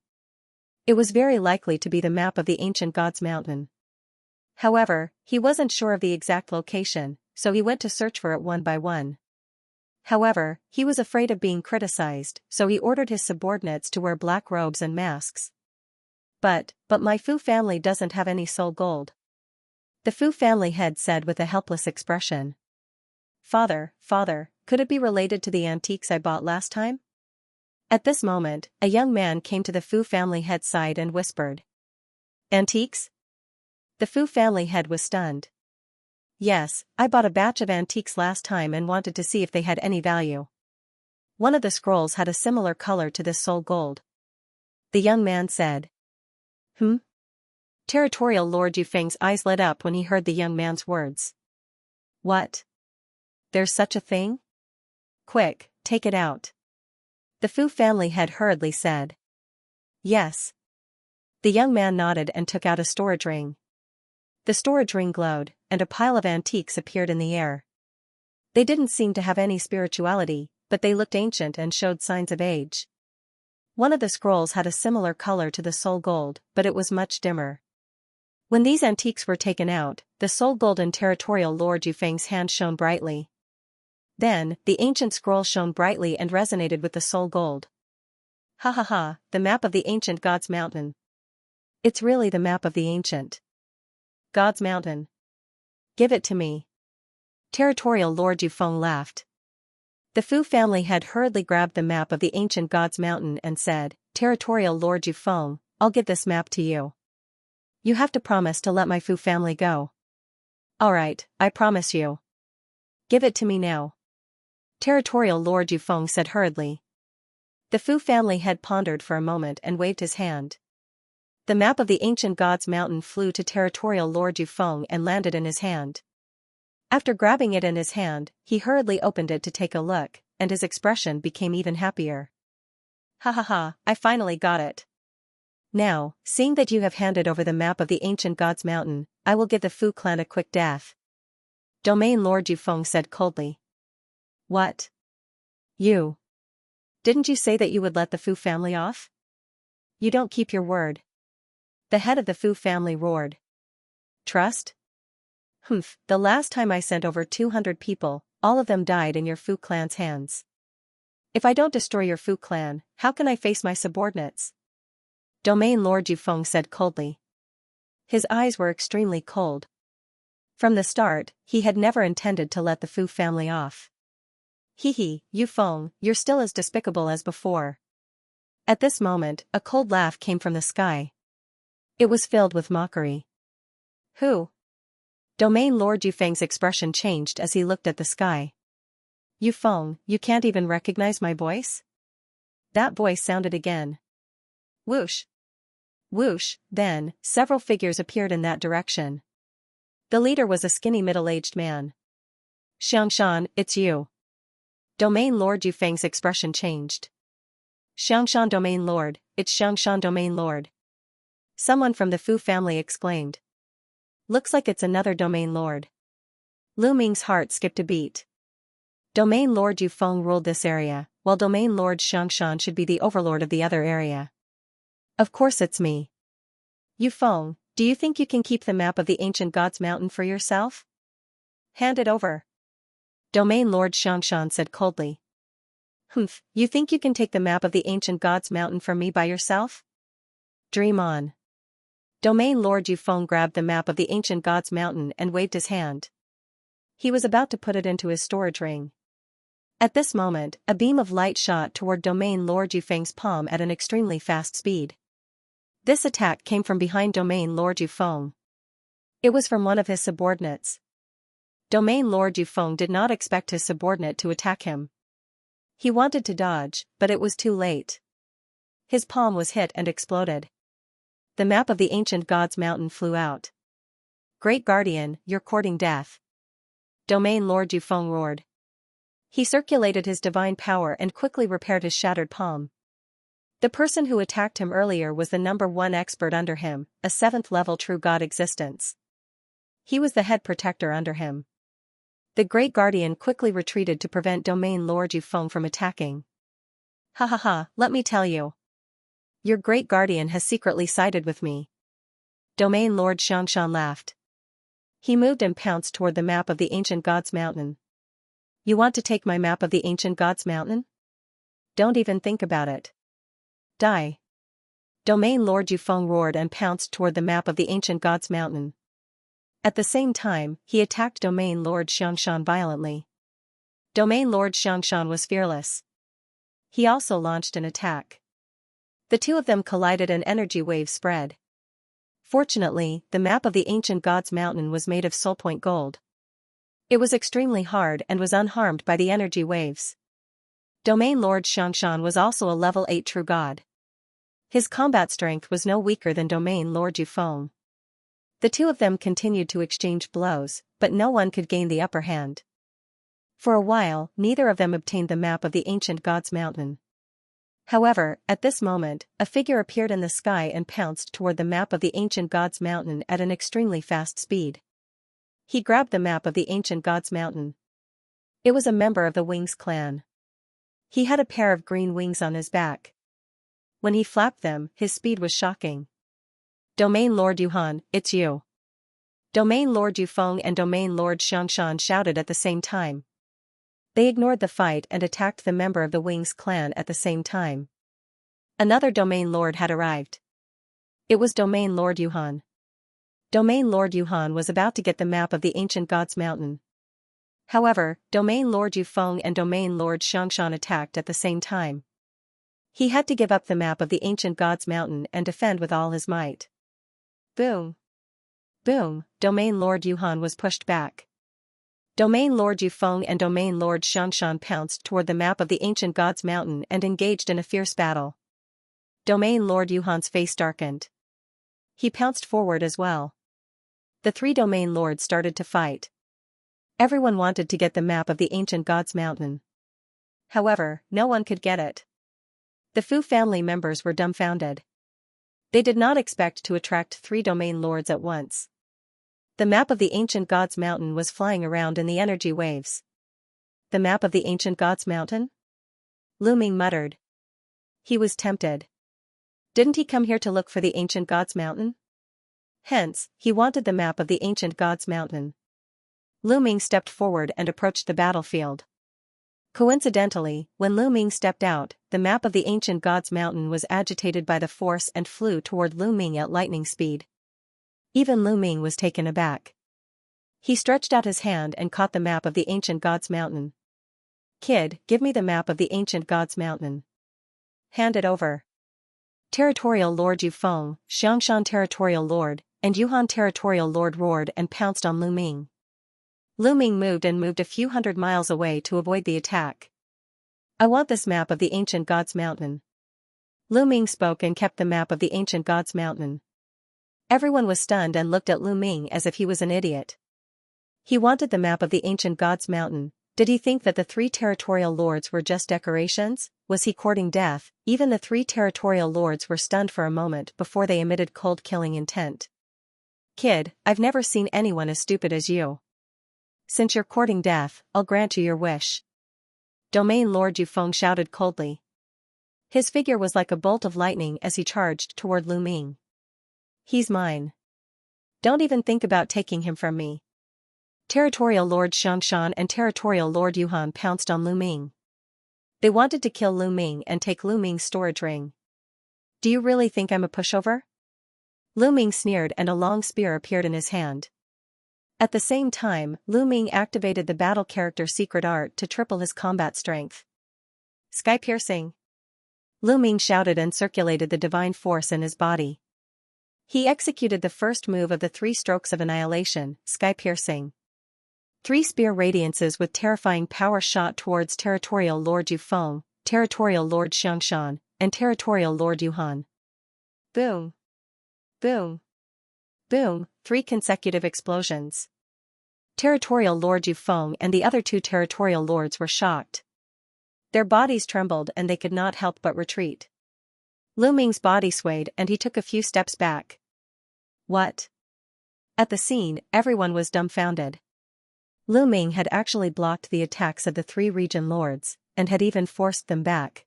Speaker 1: It was very likely to be the map of the ancient god's mountain. However, he wasn't sure of the exact location, so he went to search for it one by one. However, he was afraid of being criticized, so he ordered his subordinates to wear black robes and masks. But my Fu family doesn't have any soul gold. The Fu family head said with a helpless expression. Father, could it be related to the antiques I bought last time? At this moment, a young man came to the Fu family head's side and whispered. Antiques? The Fu family head was stunned. Yes, I bought a batch of antiques last time and wanted to see if they had any value. One of the scrolls had a similar color to this soul gold. The young man said. Territorial Lord Yufeng's eyes lit up when he heard the young man's words. What? There's such a thing? Quick, take it out. The Fu family head hurriedly said. Yes. The young man nodded and took out a storage ring. The storage ring glowed, and a pile of antiques appeared in the air. They didn't seem to have any spirituality, but they looked ancient and showed signs of age. One of the scrolls had a similar color to the soul gold, but it was much dimmer. When these antiques were taken out, the soul gold in Territorial Lord Yufeng's hand shone brightly. Then, the ancient scroll shone brightly and resonated with the soul gold. Ha ha ha, the map of the ancient god's mountain. It's really the map of the ancient god's mountain. Give it to me. Territorial Lord Yufeng laughed. The Fu family head hurriedly grabbed the map of the ancient god's mountain and said, Territorial Lord Yufeng, I'll give this map to you. You have to promise to let my Fu family go. Alright, I promise you. Give it to me now. Territorial Lord Yufeng said hurriedly. The Fu family head pondered for a moment and waved his hand. The map of the ancient god's mountain flew to Territorial Lord Yufeng and landed in his hand. After grabbing it in his hand, he hurriedly opened it to take a look, and his expression became even happier. Ha ha ha, I finally got it. Now, seeing that you have handed over the map of the ancient god's mountain, I will give the Fu clan a quick death. Domain Lord Yufeng said coldly. What? You? Didn't you say that you would let the Fu family off? You don't keep your word. The head of the Fu family roared. Trust? The last time I sent over 200 people, all of them died in your Fu clan's hands. If I don't destroy your Fu clan, how can I face my subordinates? Domain Lord Yufeng said coldly. His eyes were extremely cold. From the start, he had never intended to let the Fu family off. Hee, Yufeng, you're still as despicable as before. At this moment, a cold laugh came from the sky. It was filled with mockery. Who? Domain Lord Yufeng's expression changed as he looked at the sky. Yufeng, you can't even recognize my voice? That voice sounded again. Whoosh. Whoosh, then, several figures appeared in that direction. The leader was a skinny middle-aged man. Xianxia, it's you. Domain Lord Yufeng's expression changed. Xianxia Domain Lord, it's Xianxia Domain Lord. Someone from the Fu family exclaimed. Looks like it's another Domain Lord. Lu Ming's heart skipped a beat. Domain Lord Yufeng ruled this area, while Domain Lord Xianxia should be the overlord of the other area. Of course it's me. Yufeng, do you think you can keep the map of the ancient gods mountain for yourself? Hand it over. Domain Lord Xianxia said coldly. Humph, you think you can take the map of the ancient gods mountain from me by yourself? Dream on. Domain Lord Yufeng grabbed the map of the ancient gods mountain and waved his hand. He was about to put it into his storage ring. At this moment, a beam of light shot toward Domain Lord Yufeng's palm at an extremely fast speed. This attack came from behind Domain Lord Yufeng. It was from one of his subordinates. Domain Lord Yufeng did not expect his subordinate to attack him. He wanted to dodge, but it was too late. His palm was hit and exploded. The map of the ancient gods mountain flew out. Great Guardian, you're courting death. Domain Lord Yufeng roared. He circulated his divine power and quickly repaired his shattered palm. The person who attacked him earlier was the #1 expert under him, a 7th level true god existence. He was the head protector under him. The Great Guardian quickly retreated to prevent Domain Lord Yufeng from attacking. Ha ha ha, let me tell you. Your Great Guardian has secretly sided with me. Domain Lord Xianxia laughed. He moved and pounced toward the map of the ancient gods mountain. You want to take my map of the ancient gods mountain? Don't even think about it. Die. Domain Lord Yufeng roared and pounced toward the map of the ancient gods mountain. At the same time, he attacked Domain Lord Xianxia violently. Domain Lord Xianxia was fearless. He also launched an attack. The two of them collided and energy waves spread. Fortunately, the map of the ancient gods mountain was made of soulpoint gold. It was extremely hard and was unharmed by the energy waves. Domain Lord Xianxia was also a level 8 true god. His combat strength was no weaker than Domain Lord Yufeng. The two of them continued to exchange blows, but no one could gain the upper hand. For a while, neither of them obtained the map of the ancient gods mountain. However, at this moment, a figure appeared in the sky and pounced toward the map of the ancient gods mountain at an extremely fast speed. He grabbed the map of the ancient gods mountain. It was a member of the Wings clan. He had a pair of green wings on his back. When he flapped them, his speed was shocking. Domain Lord Yuhan, it's you. Domain Lord Yufeng and Domain Lord Xianxia shouted at the same time. They ignored the fight and attacked the member of the Wings clan at the same time. Another Domain Lord had arrived. It was Domain Lord Yuhan. Domain Lord Yuhan was about to get the map of the ancient gods mountain. However, Domain Lord Yufeng and Domain Lord Xianxia attacked at the same time. He had to give up the map of the ancient gods mountain and defend with all his might. Boom. Boom, Domain Lord Yuhan was pushed back. Domain Lord Yufeng and Domain Lord Xianxia pounced toward the map of the ancient gods mountain and engaged in a fierce battle. Domain Lord Yuhan's face darkened. He pounced forward as well. The three Domain Lords started to fight. Everyone wanted to get the map of the ancient gods mountain. However, no one could get it. The Fu family members were dumbfounded. They did not expect to attract three Domain Lords at once. The map of the ancient gods mountain was flying around in the energy waves. The map of the ancient gods mountain? Lu Ming muttered. He was tempted. Didn't he come here to look for the ancient gods mountain? Hence, he wanted the map of the ancient gods mountain. Lu Ming stepped forward and approached the battlefield. Coincidentally, when Lu Ming stepped out, the map of the ancient gods mountain was agitated by the force and flew toward Lu Ming at lightning speed. Even Lu Ming was taken aback. He stretched out his hand and caught the map of the ancient gods mountain. Kid, give me the map of the ancient gods mountain. Hand it over. Territorial Lord Yufeng, Xianxia Territorial Lord, and Yuhan Territorial Lord roared and pounced on Lu Ming. Lu Ming moved a few hundred miles away to avoid the attack. I want this map of the ancient gods mountain. Lu Ming spoke and kept the map of the ancient gods mountain. Everyone was stunned and looked at Lu Ming as if he was an idiot. He wanted the map of the ancient gods mountain. Did he think that the three territorial lords were just decorations? Was he courting death? Even the three territorial lords were stunned for a moment before they emitted cold killing intent. Kid, I've never seen anyone as stupid as you. Since you're courting death, I'll grant you your wish. Domain Lord Yufeng shouted coldly. His figure was like a bolt of lightning as he charged toward Lu Ming. He's mine. Don't even think about taking him from me. Territorial Lord Xianxia and Territorial Lord Yuhan pounced on Lu Ming. They wanted to kill Lu Ming and take Lu Ming's storage ring. Do you really think I'm a pushover? Lu Ming sneered and a long spear appeared in his hand. At the same time, Lu Ming activated the battle character secret art to triple his combat strength. Sky piercing. Lu Ming shouted and circulated the divine force in his body. He executed the first move of the 3 strokes of annihilation, sky piercing. 3 spear radiances with terrifying power shot towards Territorial Lord Yufeng, Territorial Lord Xianxia, and Territorial Lord Yuhan. Boom. Boom. Boom, 3 consecutive explosions. Territorial Lord Yufeng and the other 2 territorial lords were shocked. Their bodies trembled and they could not help but retreat. Lu Ming's body swayed and he took a few steps back. What? At the scene, everyone was dumbfounded. Lu Ming had actually blocked the attacks of the 3 region lords, and had even forced them back.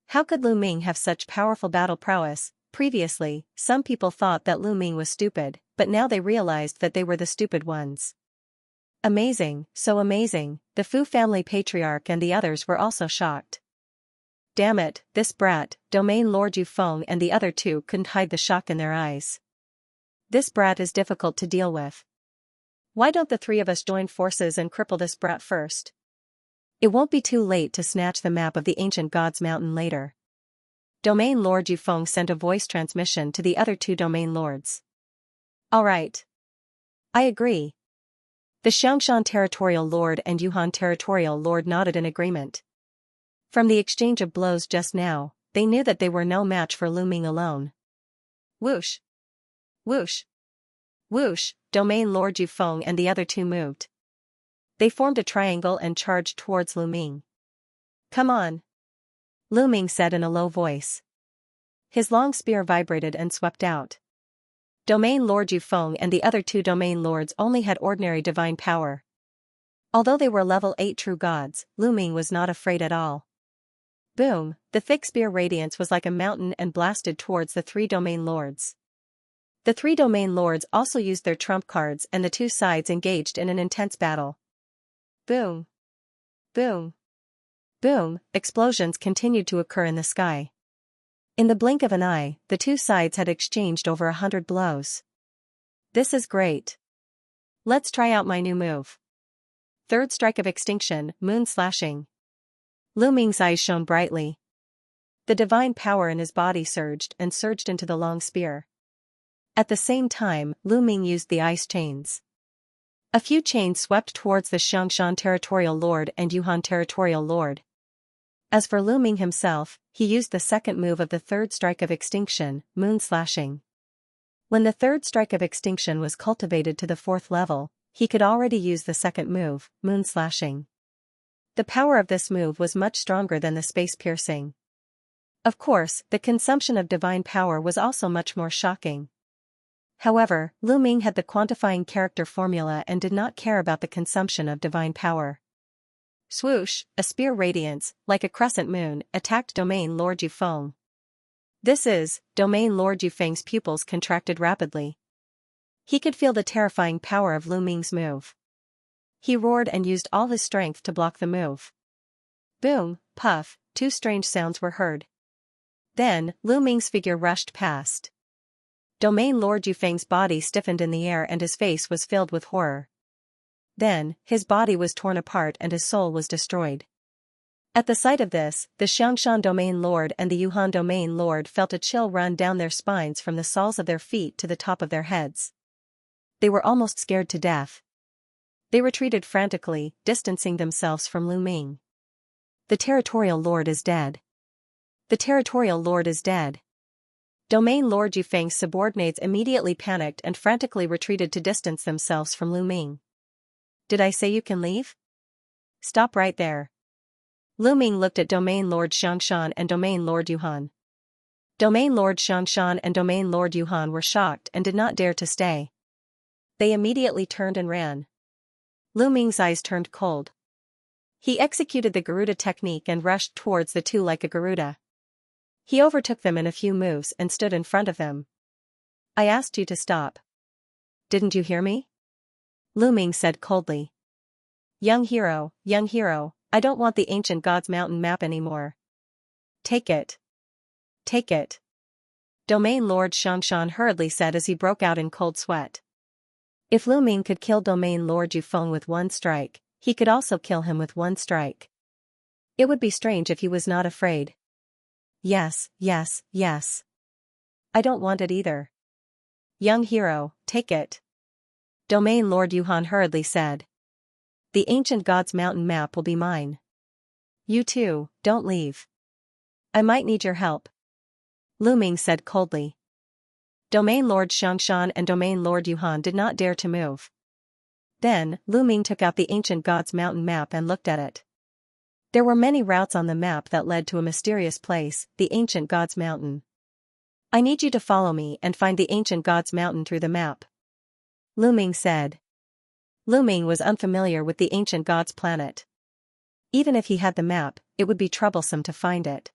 Speaker 1: How could Lu Ming have such powerful battle prowess? Previously, some people thought that Lu Ming was stupid, but now they realized that they were the stupid ones. Amazing, so amazing, the Fu family patriarch and the others were also shocked. Damn it, this brat, Domain Lord Yufeng and the other 2 couldn't hide the shock in their eyes. This brat is difficult to deal with. Why don't the 3 of us join forces and cripple this brat first? It won't be too late to snatch the map of the ancient gods mountain later. Domain Lord Yufeng sent a voice transmission to the other 2 domain lords. Alright. I agree. The Xianxia Territorial Lord and Yuhan Territorial Lord nodded in agreement. From the exchange of blows just now, they knew that they were no match for Lu Ming alone. Whoosh. Whoosh. Whoosh, Domain Lord Yufeng and the other 2 moved. They formed a triangle and charged towards Lu Ming. Come on. Lu Ming said in a low voice. His long spear vibrated and swept out. Domain Lord Yufeng and the other 2 domain lords only had ordinary divine power. Although they were level 8 true gods, Lu Ming was not afraid at all. Boom, the thick spear radiance was like a mountain and blasted towards the 3 domain lords. The 3 domain lords also used their trump cards and the 2 sides engaged in an intense battle. Boom. Boom. Boom, explosions continued to occur in the sky. In the blink of an eye, the 2 sides had exchanged over 100 blows. This is great. Let's try out my new move. 3rd strike of extinction, moon slashing. Lu Ming's eyes shone brightly. The divine power in his body surged into the long spear. At the same time, Lu Ming used the ice chains. A few chains swept towards the Xianxia Territorial Lord and Yuhan Territorial Lord. As for Lu Ming himself, he used the 2nd move of the 3rd strike of extinction, moon slashing. When the 3rd strike of extinction was cultivated to the 4th level, he could already use the 2nd move, moon slashing. The power of this move was much stronger than the space piercing. Of course, the consumption of divine power was also much more shocking. However, Lu Ming had the quantifying character formula and did not care about the consumption of divine power. Swoosh, a spear radiance, like a crescent moon, attacked Domain Lord Yufeng. Domain Lord Yufeng's pupils contracted rapidly. He could feel the terrifying power of Lu Ming's move. He roared and used all his strength to block the move. Boom, puff, 2 strange sounds were heard. Then, Lu Ming's figure rushed past. Domain Lord Yufeng's body stiffened in the air and his face was filled with horror. Then, his body was torn apart and his soul was destroyed. At the sight of this, the Xianxia Domain Lord and the Yuhan Domain Lord felt a chill run down their spines from the soles of their feet to the top of their heads. They were almost scared to death. They retreated frantically, distancing themselves from Lu Ming. The Territorial Lord is dead. The Territorial Lord is dead. Domain Lord Yufeng's subordinates immediately panicked and frantically retreated to distance themselves from Lu Ming. Did I say you can leave? Stop right there. Lu Ming looked at Domain Lord Xianxia and Domain Lord Yuhan. Domain Lord Xianxia and Domain Lord Yuhan were shocked and did not dare to stay. They immediately turned and ran. Lu Ming's eyes turned cold. He executed the Garuda technique and rushed towards the two like a Garuda. He overtook them in a few moves and stood in front of them. I asked you to stop. Didn't you hear me? Lu Ming said coldly. Young hero, I don't want the ancient gods mountain map anymore. Take it. Take it. Domain Lord Xianxia hurriedly said as he broke out in cold sweat. If Lu Ming could kill Domain Lord Yufeng with one strike, he could also kill him with one strike. It would be strange if he was not afraid. Yes. I don't want it either. Young hero, take it. Domain Lord Yuhan hurriedly said. The ancient gods mountain map will be mine. You too, don't leave. I might need your help. Lu Ming said coldly. Domain Lord Xianxia and Domain Lord Yuhan did not dare to move. Then, Lu Ming took out the ancient gods mountain map and looked at it. There were many routes on the map that led to a mysterious place, the ancient gods mountain. I need you to follow me and find the ancient gods mountain through the map. Lu Ming said. Lu Ming was unfamiliar with the ancient gods planet. Even if he had the map, it would be troublesome to find it.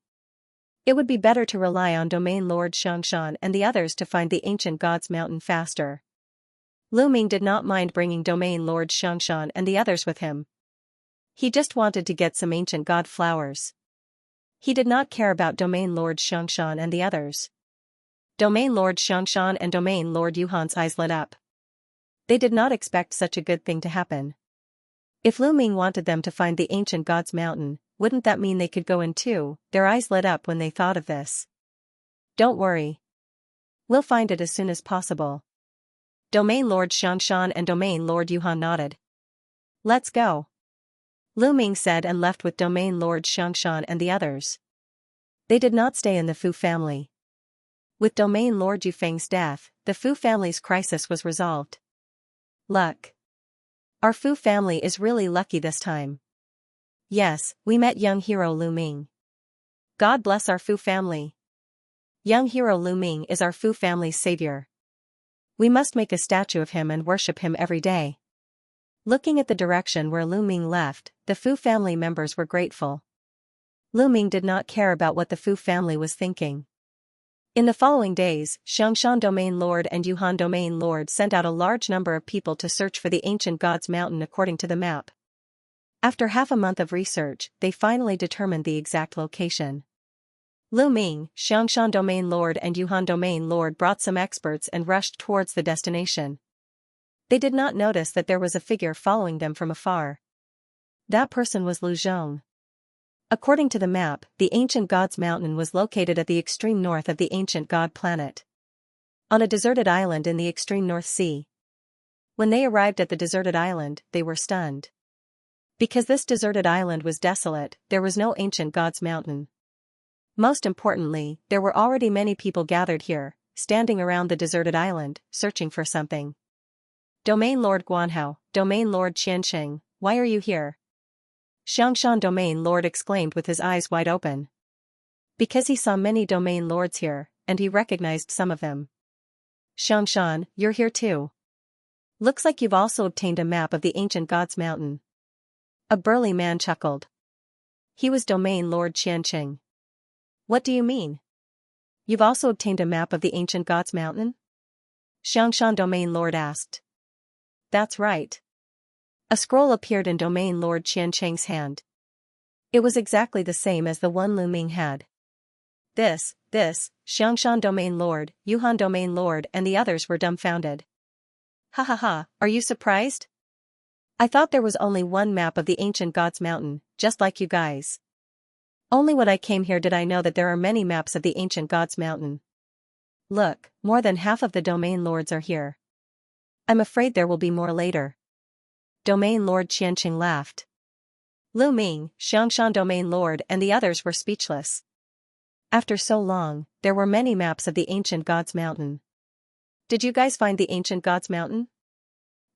Speaker 1: It would be better to rely on Domain Lord Xianxia and the others to find the ancient gods mountain faster. Lu Ming did not mind bringing Domain Lord Xianxia and the others with him. He just wanted to get some ancient god flowers. He did not care about Domain Lord Xianxia and the others. Domain Lord Xianxia and Domain Lord Yuhan's eyes lit up. They did not expect such a good thing to happen. If Lu Ming wanted them to find the ancient gods mountain, wouldn't that mean they could go in too? Their eyes lit up when they thought of this. Don't worry. We'll find it as soon as possible. Domain Lord Xianxia and Domain Lord Yuhan nodded. Let's go. Lu Ming said and left with Domain Lord Xianxia and the others. They did not stay in the Fu family. With Domain Lord Yufeng's death, the Fu family's crisis was resolved. Luck. Our Fu family is really lucky this time. Yes, we met young hero Lu Ming. God bless our Fu family. Young hero Lu Ming is our Fu family's savior. We must make a statue of him and worship him every day. Looking at the direction where Lu Ming left, the Fu family members were grateful. Lu Ming did not care about what the Fu family was thinking. In the following days, Xianxia Domain Lord and Yuhan Domain Lord sent out a large number of people to search for the ancient gods mountain according to the map. After half a month of research, they finally determined the exact location. Lu Ming, Xianxia Domain Lord and Yuhan Domain Lord brought some experts and rushed towards the destination. They did not notice that there was a figure following them from afar. That person was Lu Zhong. According to the map, the ancient gods mountain was located at the extreme north of the ancient god planet. On a deserted island in the extreme North Sea. When they arrived at the deserted island, they were stunned. Because this deserted island was desolate, there was no ancient gods mountain. Most importantly, there were already many people gathered here, standing around the deserted island, searching for something. Domain Lord Guanhao, Domain Lord Qianxing, why are you here? Xianxia Domain Lord exclaimed with his eyes wide open. Because he saw many Domain Lords here, and he recognized some of them. Xianxia, you're here too. Looks like you've also obtained a map of the ancient gods mountain. A burly man chuckled. He was Domain Lord Qianxing. What do you mean? You've also obtained a map of the ancient gods mountain? Xianxia Domain Lord asked. That's right. A scroll appeared in Domain Lord Qianxing's hand. It was exactly the same as the one Lu Ming had. This, Xianxia Domain Lord, Yuhan Domain Lord and the others were dumbfounded. Ha ha ha, are you surprised? I thought there was only one map of the ancient gods mountain, just like you guys. Only when I came here did I know that there are many maps of the ancient gods mountain. Look, more than half of the Domain Lords are here. I'm afraid there will be more later. Domain Lord Qianxing laughed. Lu Ming, Xianxia Domain Lord and the others were speechless. After so long, there were many maps of the ancient gods mountain. Did you guys find the ancient gods mountain?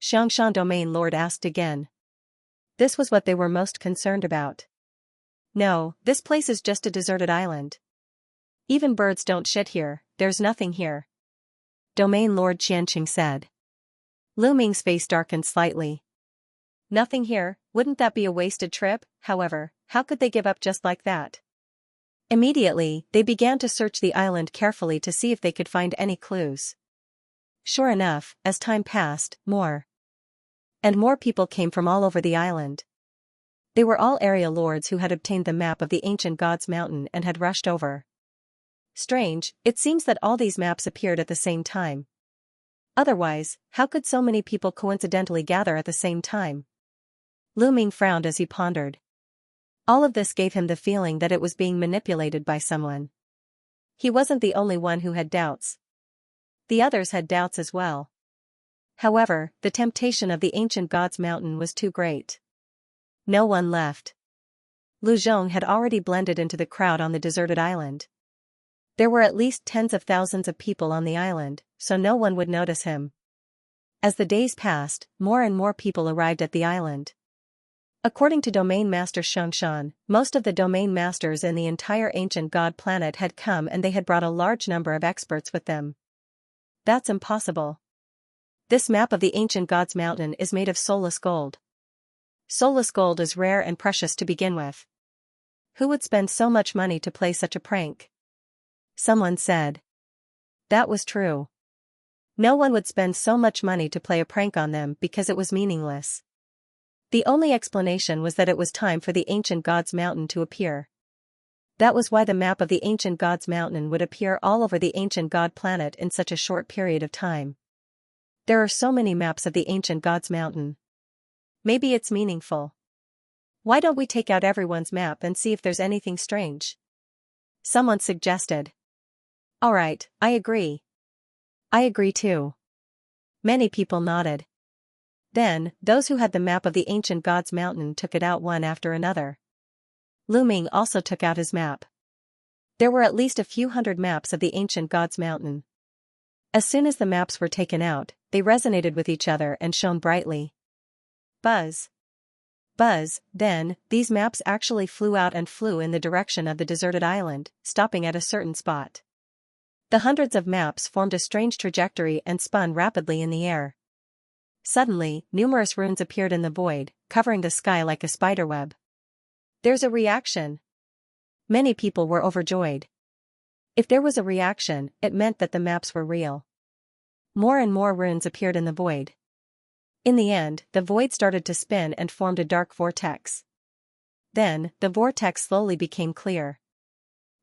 Speaker 1: Xianxia Domain Lord asked again. This was what they were most concerned about. No, this place is just a deserted island. Even birds don't shit here, there's nothing here. Domain Lord Qianxing said. Lu Ming's face darkened slightly. Nothing here, wouldn't that be a wasted trip? However, how could they give up just like that? Immediately, they began to search the island carefully to see if they could find any clues. Sure enough, as time passed, more and more people came from all over the island. They were all area lords who had obtained the map of the ancient god's mountain and had rushed over. Strange, it seems that all these maps appeared at the same time. Otherwise, how could so many people coincidentally gather at the same time? Lu Ming frowned as he pondered. All of this gave him the feeling that it was being manipulated by someone. He wasn't the only one who had doubts. The others had doubts as well. However, the temptation of the ancient god's mountain was too great. No one left. Lu Zhong had already blended into the crowd on the deserted island. There were at least tens of thousands of people on the island, so no one would notice him. As the days passed, more and more people arrived at the island. According to Domain Master Xianxia, most of the domain masters in the entire ancient god planet had come and they had brought a large number of experts with them. That's impossible. This map of the ancient god's mountain is made of soulless gold. Soulless gold is rare and precious to begin with. Who would spend so much money to play such a prank? Someone said. That was true. No one would spend so much money to play a prank on them because it was meaningless. The only explanation was that it was time for the ancient god's mountain to appear. That was why the map of the ancient god's mountain would appear all over the ancient god planet in such a short period of time. There are so many maps of the ancient god's mountain. Maybe it's meaningful. Why don't we take out everyone's map and see if there's anything strange? Someone suggested. Alright, I agree. I agree too. Many people nodded. Then, those who had the map of the ancient god's mountain took it out one after another. Lu Ming also took out his map. There were at least a few hundred maps of the ancient god's mountain. As soon as the maps were taken out, they resonated with each other and shone brightly. Buzz. Buzz, then, these maps actually flew out and flew in the direction of the deserted island, stopping at a certain spot. The hundreds of maps formed a strange trajectory and spun rapidly in the air. Suddenly, numerous runes appeared in the void, covering the sky like a spiderweb. There's a reaction. Many people were overjoyed. If there was a reaction, it meant that the maps were real. More and more runes appeared in the void. In the end, the void started to spin and formed a dark vortex. Then, the vortex slowly became clear.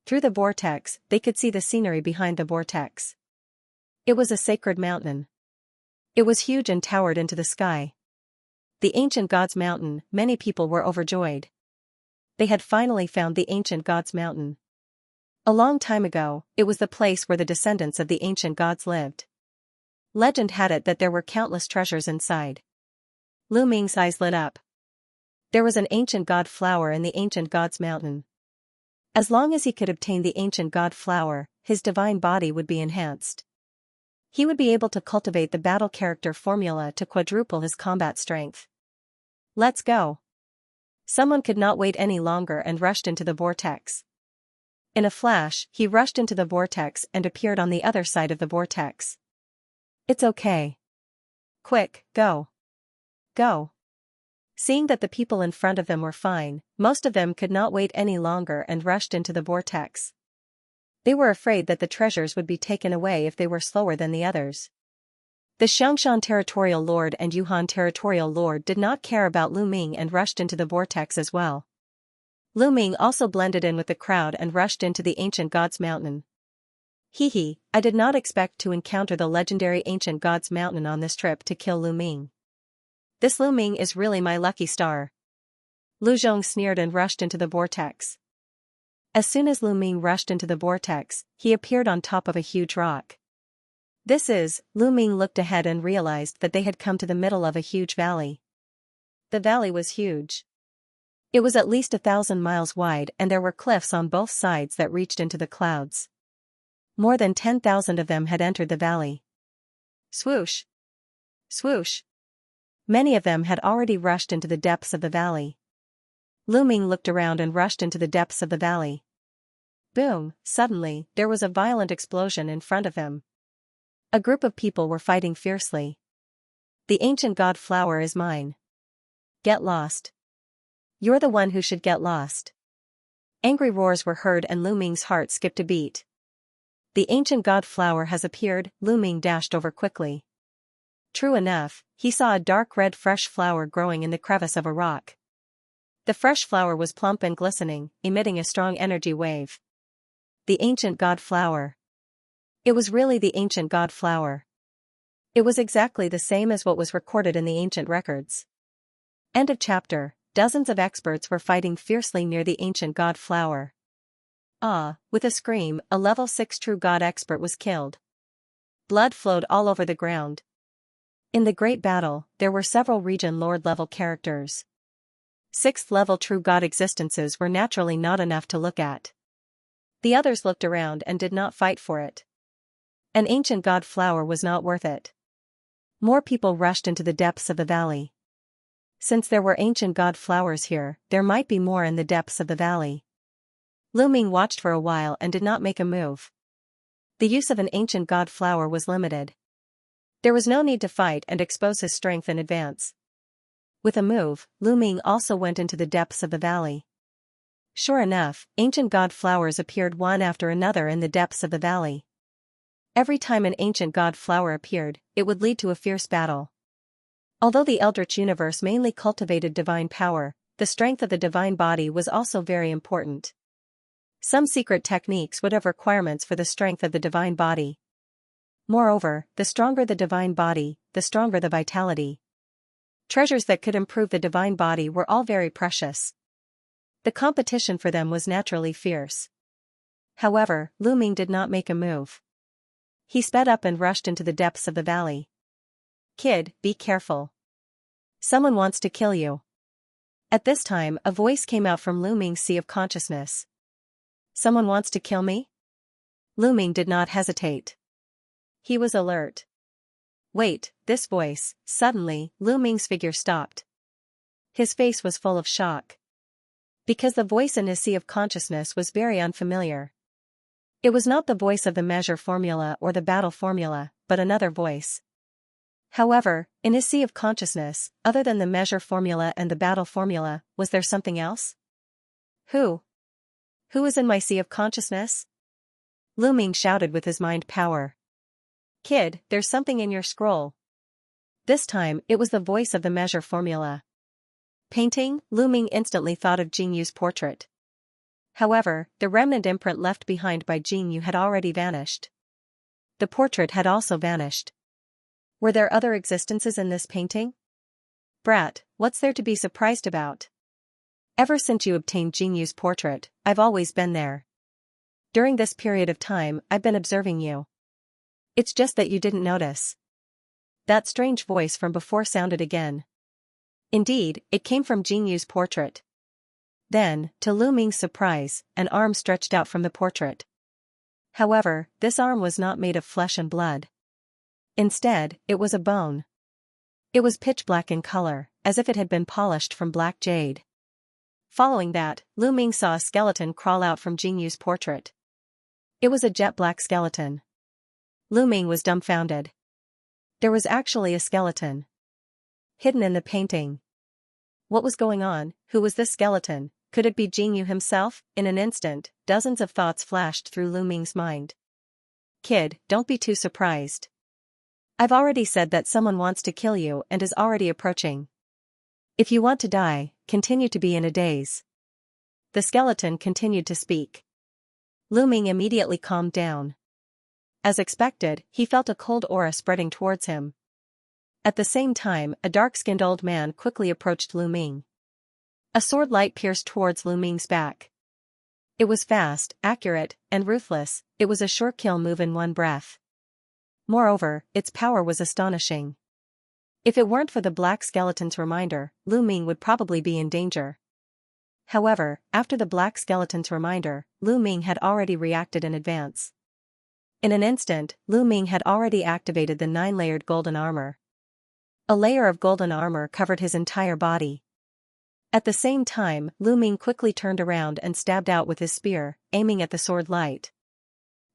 Speaker 1: Through the vortex, they could see the scenery behind the vortex. It was a sacred mountain. It was huge and towered into the sky. The ancient god's mountain, many people were overjoyed. They had finally found the ancient god's mountain. A long time ago, it was the place where the descendants of the ancient gods lived. Legend had it that there were countless treasures inside. Lu Ming's eyes lit up. There was an ancient god flower in the ancient god's mountain. As long as he could obtain the ancient god flower, his divine body would be enhanced. He would be able to cultivate the battle character formula to quadruple his combat strength. Let's go. Someone could not wait any longer and rushed into the vortex. In a flash, he rushed into the vortex and appeared on the other side of the vortex. It's okay. Quick, go. Go. Seeing that the people in front of them were fine, most of them could not wait any longer and rushed into the vortex. They were afraid that the treasures would be taken away if they were slower than the others. The Xianxia Territorial Lord and Yuhan Territorial Lord did not care about Lu Ming and rushed into the vortex as well. Lu Ming also blended in with the crowd and rushed into the ancient god's mountain. Hee, I did not expect to encounter the legendary ancient god's mountain on this trip to kill Lu Ming. This Lu Ming is really my lucky star. Lu Zhong sneered and rushed into the vortex. As soon as Lu Ming rushed into the vortex, he appeared on top of a huge rock. Lu Ming looked ahead and realized that they had come to the middle of a huge valley. The valley was huge. It was at least 1,000 miles wide and there were cliffs on both sides that reached into the clouds. More than 10,000 of them had entered the valley. Swoosh! Swoosh! Many of them had already rushed into the depths of the valley. Lu Ming looked around and rushed into the depths of the valley. Boom! Suddenly, there was a violent explosion in front of him. A group of people were fighting fiercely. The ancient god flower is mine. Get lost. You're the one who should get lost. Angry roars were heard and Lu Ming's heart skipped a beat. The ancient god flower has appeared, Lu Ming dashed over quickly. True enough, he saw a dark red fresh flower growing in the crevice of a rock. The fresh flower was plump and glistening, emitting a strong energy wave. The ancient god flower. It was really the ancient god flower. It was exactly the same as what was recorded in the ancient records. End of chapter. Dozens of experts were fighting fiercely near the ancient god flower. With a scream, a level 6 true god expert was killed. Blood flowed all over the ground. In the great battle, there were several region lord level characters. 6th level true god existences were naturally not enough to look at. The others looked around and did not fight for it. An ancient god flower was not worth it. More people rushed into the depths of the valley. Since there were ancient god flowers here, there might be more in the depths of the valley. Lu Ming watched for a while and did not make a move. The use of an ancient god flower was limited. There was no need to fight and expose his strength in advance. With a move, Lu Ming also went into the depths of the valley. Sure enough, ancient god flowers appeared one after another in the depths of the valley. Every time an ancient god flower appeared, it would lead to a fierce battle. Although the Eldritch universe mainly cultivated divine power, the strength of the divine body was also very important. Some secret techniques would have requirements for the strength of the divine body. Moreover, the stronger the divine body, the stronger the vitality. Treasures that could improve the divine body were all very precious. The competition for them was naturally fierce. However, Lu Ming did not make a move. He sped up and rushed into the depths of the valley. Kid, be careful. Someone wants to kill you. At this time, a voice came out from Lu Ming's sea of consciousness. Someone wants to kill me? Lu Ming did not hesitate. He was alert. Wait, this voice. Suddenly, Lu Ming's figure stopped. His face was full of shock. Because the voice in his sea of consciousness was very unfamiliar. It was not the voice of the measure formula or the battle formula, but another voice. However, in his sea of consciousness, other than the measure formula and the battle formula, was there something else? Who? Who is in my sea of consciousness? Lu Ming shouted with his mind power. Kid, there's something in your scroll. This time, it was the voice of the measure formula. Painting, Lu Ming instantly thought of Jing Yu's portrait. However, the remnant imprint left behind by Jing Yu had already vanished. The portrait had also vanished. Were there other existences in this painting? Brat, what's there to be surprised about? Ever since you obtained Jing Yu's portrait, I've always been there. During this period of time, I've been observing you. It's just that you didn't notice. That strange voice from before sounded again. Indeed, it came from Jing Yu's portrait. Then, to Lu Ming's surprise, an arm stretched out from the portrait. However, this arm was not made of flesh and blood. Instead, it was a bone. It was pitch black in color, as if it had been polished from black jade. Following that, Lu Ming saw a skeleton crawl out from Jing Yu's portrait. It was a jet-black skeleton. Lu Ming was dumbfounded. There was actually a skeleton hidden in the painting. What was going on? Who was this skeleton? Could it be Jing Yu himself? In an instant, dozens of thoughts flashed through Lu Ming's mind. Kid, don't be too surprised. I've already said that someone wants to kill you and is already approaching. If you want to die, continue to be in a daze. The skeleton continued to speak. Lu Ming immediately calmed down. As expected, he felt a cold aura spreading towards him. At the same time, a dark-skinned old man quickly approached Lu Ming. A sword light pierced towards Lu Ming's back. It was fast, accurate, and ruthless. It was a sure kill move in one breath. Moreover, its power was astonishing. If it weren't for the black skeleton's reminder, Lu Ming would probably be in danger. However, after the black skeleton's reminder, Lu Ming had already reacted in advance. In an instant, Lu Ming had already activated the 9-layered golden armor. A layer of golden armor covered his entire body. At the same time, Lu Ming quickly turned around and stabbed out with his spear, aiming at the sword light.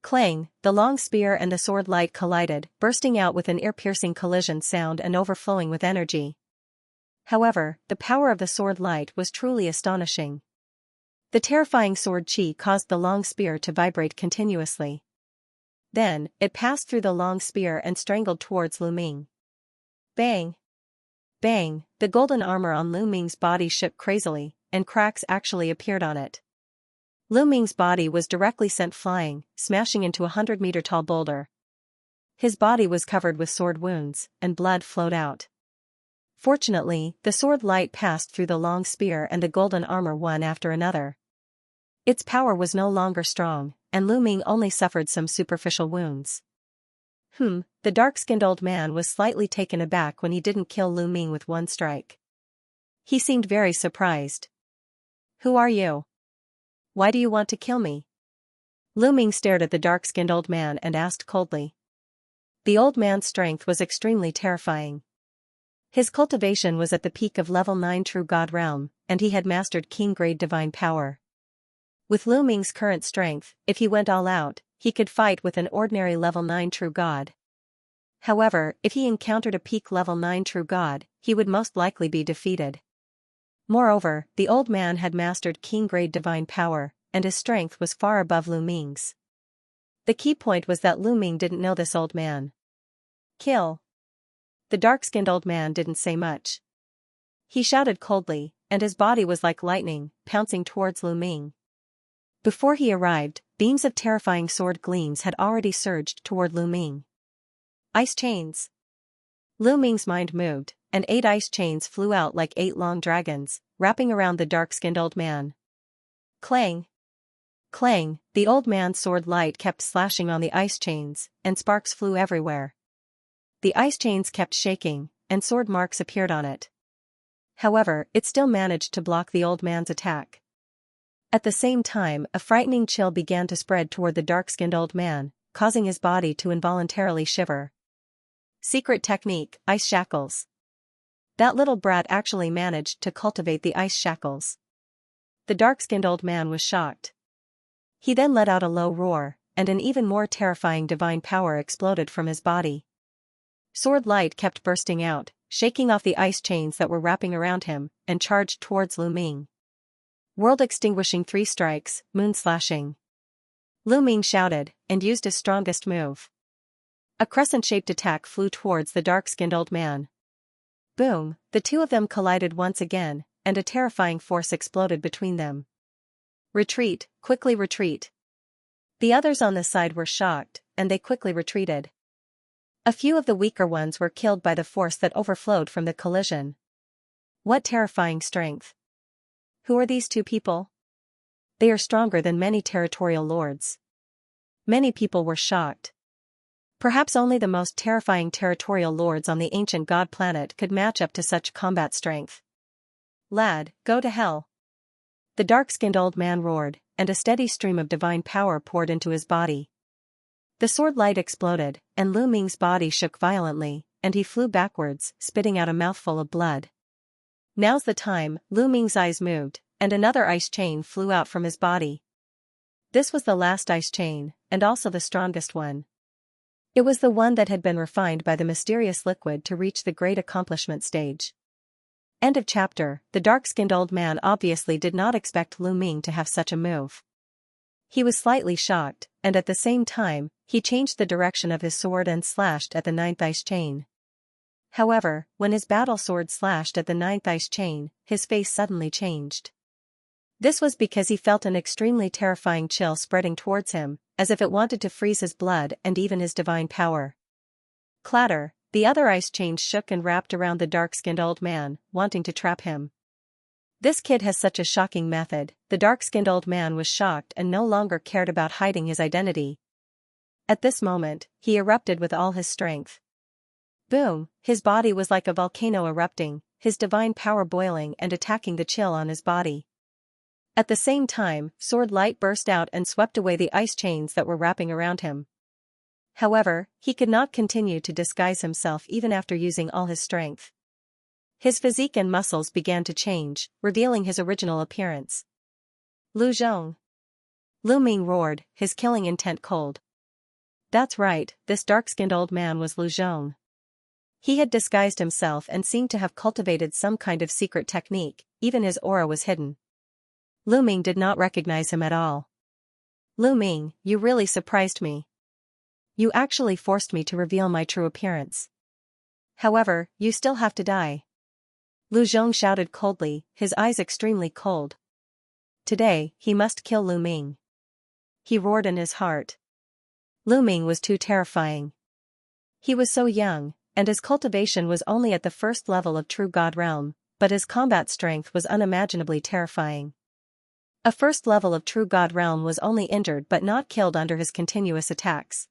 Speaker 1: Clang, the long spear and the sword light collided, bursting out with an ear-piercing collision sound and overflowing with energy. However, the power of the sword light was truly astonishing. The terrifying sword chi caused the long spear to vibrate continuously. Then, it passed through the long spear and strangled towards Lu Ming. Bang! Bang! The golden armor on Lu Ming's body shook crazily, and cracks actually appeared on it. Lu Ming's body was directly sent flying, smashing into a 100-meter-tall boulder. His body was covered with sword wounds, and blood flowed out. Fortunately, the sword light passed through the long spear and the golden armor one after another. Its power was no longer strong, and Lu Ming only suffered some superficial wounds. The dark-skinned old man was slightly taken aback when he didn't kill Lu Ming with one strike. He seemed very surprised. "Who are you? Why do you want to kill me?" Lu Ming stared at the dark-skinned old man and asked coldly. The old man's strength was extremely terrifying. His cultivation was at the peak of level 9 True God realm, and he had mastered king-grade divine power. With Lu Ming's current strength, if he went all out, he could fight with an ordinary level 9 True God. However, if he encountered a peak level 9 True God, he would most likely be defeated. Moreover, the old man had mastered king-grade divine power, and his strength was far above Lu Ming's. The key point was that Lu Ming didn't know this old man. "Kill." The dark-skinned old man didn't say much. He shouted coldly, and his body was like lightning, pouncing towards Lu Ming. Before he arrived, beams of terrifying sword gleams had already surged toward Lu Ming. Ice chains. Lu Ming's mind moved, and 8 ice chains flew out like 8 long dragons, wrapping around the dark-skinned old man. Clang! Clang! The old man's sword light kept slashing on the ice chains, and sparks flew everywhere. The ice chains kept shaking, and sword marks appeared on it. However, it still managed to block the old man's attack. At the same time, a frightening chill began to spread toward the dark-skinned old man, causing his body to involuntarily shiver. Secret technique, ice shackles. That little brat actually managed to cultivate the ice shackles. The dark-skinned old man was shocked. He then let out a low roar, and an even more terrifying divine power exploded from his body. Sword light kept bursting out, shaking off the ice chains that were wrapping around him, and charged towards Lu Ming. World-extinguishing 3 strikes, moon-slashing. Lu Ming shouted, and used his strongest move. A crescent-shaped attack flew towards the dark-skinned old man. Boom! The two of them collided once again, and a terrifying force exploded between them. Retreat, quickly retreat. The others on the side were shocked, and they quickly retreated. A few of the weaker ones were killed by the force that overflowed from the collision. What terrifying strength! Who are these two people? They are stronger than many territorial lords. Many people were shocked. Perhaps only the most terrifying territorial lords on the ancient god planet could match up to such combat strength. Lad, go to hell! The dark-skinned old man roared, and a steady stream of divine power poured into his body. The sword light exploded, and Lu Ming's body shook violently, and he flew backwards, spitting out a mouthful of blood. Now's the time, Lu Ming's eyes moved, and another ice chain flew out from his body. This was the last ice chain, and also the strongest one. It was the one that had been refined by the mysterious liquid to reach the great accomplishment stage. End of chapter. The dark-skinned old man obviously did not expect Lu Ming to have such a move. He was slightly shocked, and at the same time, he changed the direction of his sword and slashed at the 9th ice chain. However, when his battle sword slashed at the 9th ice chain, his face suddenly changed. This was because he felt an extremely terrifying chill spreading towards him, as if it wanted to freeze his blood and even his divine power. Clatter! The other ice chains shook and wrapped around the dark-skinned old man, wanting to trap him. This kid has such a shocking method. The dark-skinned old man was shocked and no longer cared about hiding his identity. At this moment, he erupted with all his strength. Boom! His body was like a volcano erupting, his divine power boiling and attacking the chill on his body. At the same time, sword light burst out and swept away the ice chains that were wrapping around him. However, he could not continue to disguise himself even after using all his strength. His physique and muscles began to change, revealing his original appearance. Lu Zhong! Lu Ming roared, his killing intent cold. That's right, this dark-skinned old man was Lu Zhong. He had disguised himself and seemed to have cultivated some kind of secret technique, even his aura was hidden. Lu Ming did not recognize him at all. Lu Ming, you really surprised me. You actually forced me to reveal my true appearance. However, you still have to die. Lu Zhong shouted coldly, his eyes extremely cold. Today, he must kill Lu Ming. He roared in his heart. Lu Ming was too terrifying. He was so young, and his cultivation was only at the first level of true God realm, but his combat strength was unimaginably terrifying. A first level of true God realm was only injured but not killed under his continuous attacks.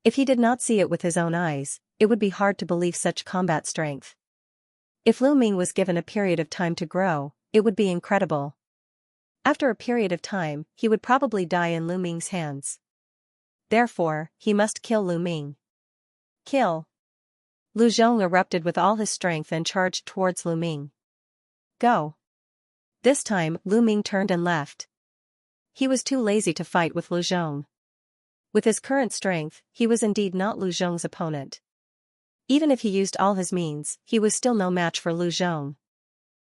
Speaker 1: If he did not see it with his own eyes, it would be hard to believe such combat strength. If Lu Ming was given a period of time to grow, it would be incredible. After a period of time, he would probably die in Lu Ming's hands. Therefore, he must kill Lu Ming. Kill! Lu Zhong erupted with all his strength and charged towards Lu Ming. Go! This time, Lu Ming turned and left. He was too lazy to fight with Lu Zhong. With his current strength, he was indeed not Lu Zhong's opponent. Even if he used all his means, he was still no match for Lu Zhong.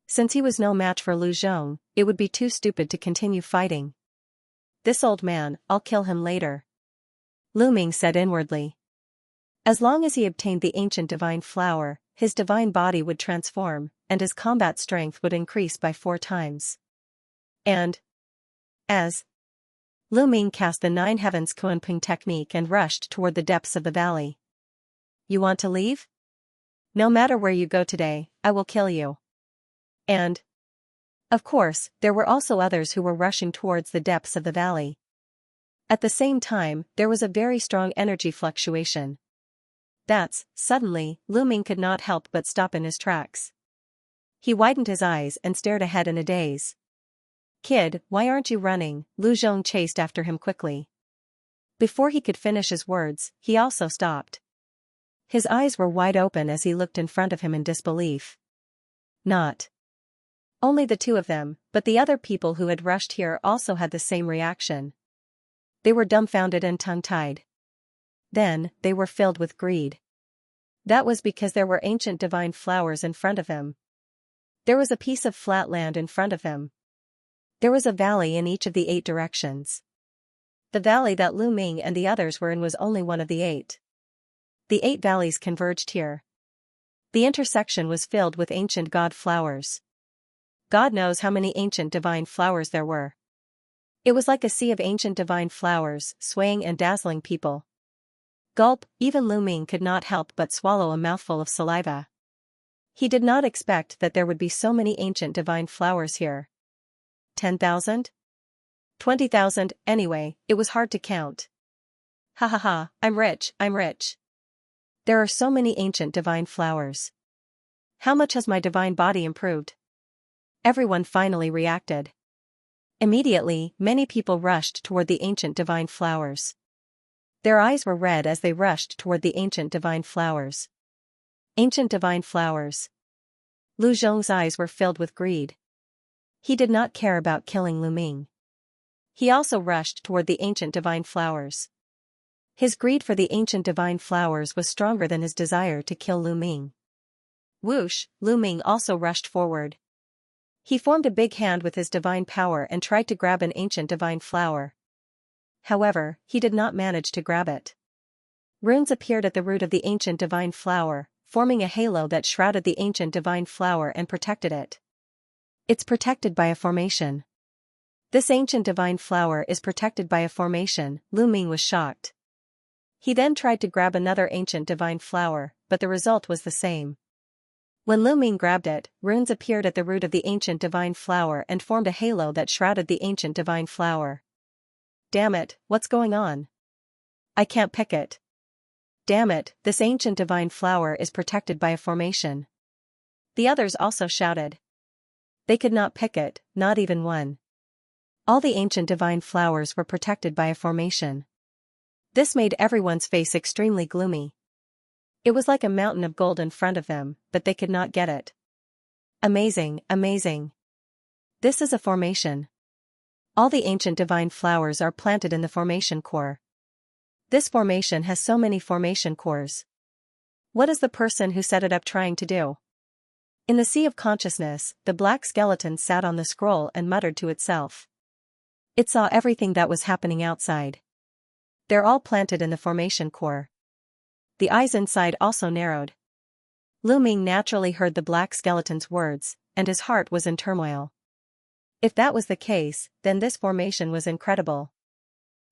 Speaker 1: Since he was no match for Lu Zhong, it would be too stupid to continue fighting. This old man, I'll kill him later. Lu Ming said inwardly. As long as he obtained the ancient divine flower, his divine body would transform, and his combat strength would increase by 4 times. And as Lu Ming cast the 9 heavens Kunping technique and rushed toward the depths of the valley. You want to leave? No matter where you go today, I will kill you. And of course, there were also others who were rushing towards the depths of the valley. At the same time, there was a very strong energy fluctuation. Suddenly, Lu Ming could not help but stop in his tracks. He widened his eyes and stared ahead in a daze. Kid, why aren't you running? Lu Zhong chased after him quickly. Before he could finish his words, he also stopped. His eyes were wide open as he looked in front of him in disbelief. Not only the 2 of them, but the other people who had rushed here also had the same reaction. They were dumbfounded and tongue-tied. Then, they were filled with greed. That was because there were ancient divine flowers in front of him. There was a piece of flat land in front of him. There was a valley in each of the 8 directions. The valley that Lu Ming and the others were in was only one of the 8. The 8 valleys converged here. The intersection was filled with ancient god flowers. God knows how many ancient divine flowers there were. It was like a sea of ancient divine flowers, swaying and dazzling people. Gulp, even Lu Ming could not help but swallow a mouthful of saliva. He did not expect that there would be so many ancient divine flowers here. 10,000? 20,000, anyway, it was hard to count. Ha ha ha, I'm rich, I'm rich. There are so many ancient divine flowers. How much has my divine body improved? Everyone finally reacted. Immediately, many people rushed toward the ancient divine flowers. Their eyes were red as they rushed toward the ancient divine flowers. Ancient divine flowers. Lu Zhong's eyes were filled with greed. He did not care about killing Lu Ming. He also rushed toward the ancient divine flowers. His greed for the ancient divine flowers was stronger than his desire to kill Lu Ming. Whoosh, Lu Ming also rushed forward. He formed a big hand with his divine power and tried to grab an ancient divine flower. However, he did not manage to grab it. Runes appeared at the root of the ancient divine flower, forming a halo that shrouded the ancient divine flower and protected it. It's protected by a formation. This ancient divine flower is protected by a formation, Lu Ming was shocked. He then tried to grab another ancient divine flower, but the result was the same. When Lu Ming grabbed it, runes appeared at the root of the ancient divine flower and formed a halo that shrouded the ancient divine flower. Damn it, what's going on? I can't pick it. Damn it, this ancient divine flower is protected by a formation. The others also shouted. They could not pick it, not even one. All the ancient divine flowers were protected by a formation. This made everyone's face extremely gloomy. It was like a mountain of gold in front of them, but they could not get it. Amazing, amazing. This is a formation. All the ancient divine flowers are planted in the formation core. This formation has so many formation cores. What is the person who set it up trying to do? In the sea of consciousness, the black skeleton sat on the scroll and muttered to itself. It saw everything that was happening outside. They're all planted in the formation core. The eyes inside also narrowed. Lu Ming naturally heard the black skeleton's words, and his heart was in turmoil. If that was the case, then this formation was incredible.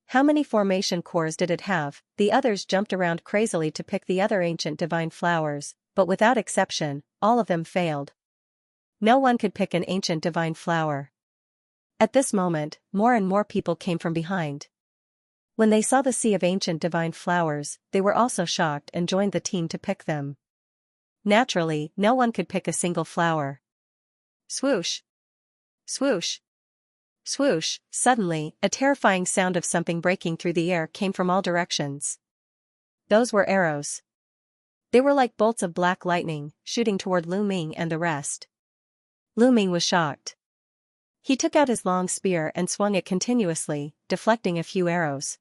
Speaker 1: How many formation cores did it have? The others jumped around crazily to pick the other ancient divine flowers, but without exception, all of them failed. No one could pick an ancient divine flower. At this moment, more and more people came from behind. When they saw the sea of ancient divine flowers, they were also shocked and joined the team to pick them. Naturally, no one could pick a single flower. Swoosh! Swoosh! Swoosh! Suddenly, a terrifying sound of something breaking through the air came from all directions. Those were arrows. They were like bolts of black lightning, shooting toward Lu Ming and the rest. Lu Ming was shocked. He took out his long spear and swung it continuously, deflecting a few arrows.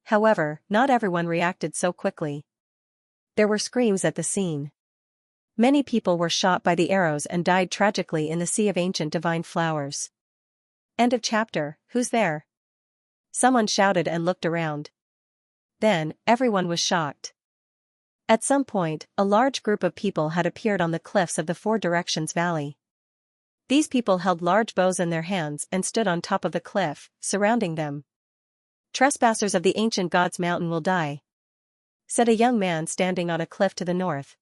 Speaker 1: However, not everyone reacted so quickly. There were screams at the scene. Many people were shot by the arrows and died tragically in the sea of ancient divine flowers. End of chapter. Who's there? Someone shouted and looked around. Then, everyone was shocked. At some point, a large group of people had appeared on the cliffs of the Four Directions Valley. These people held large bows in their hands and stood on top of the cliff, surrounding them. Trespassers of the ancient god's mountain will die, said a young man standing on a cliff to the north.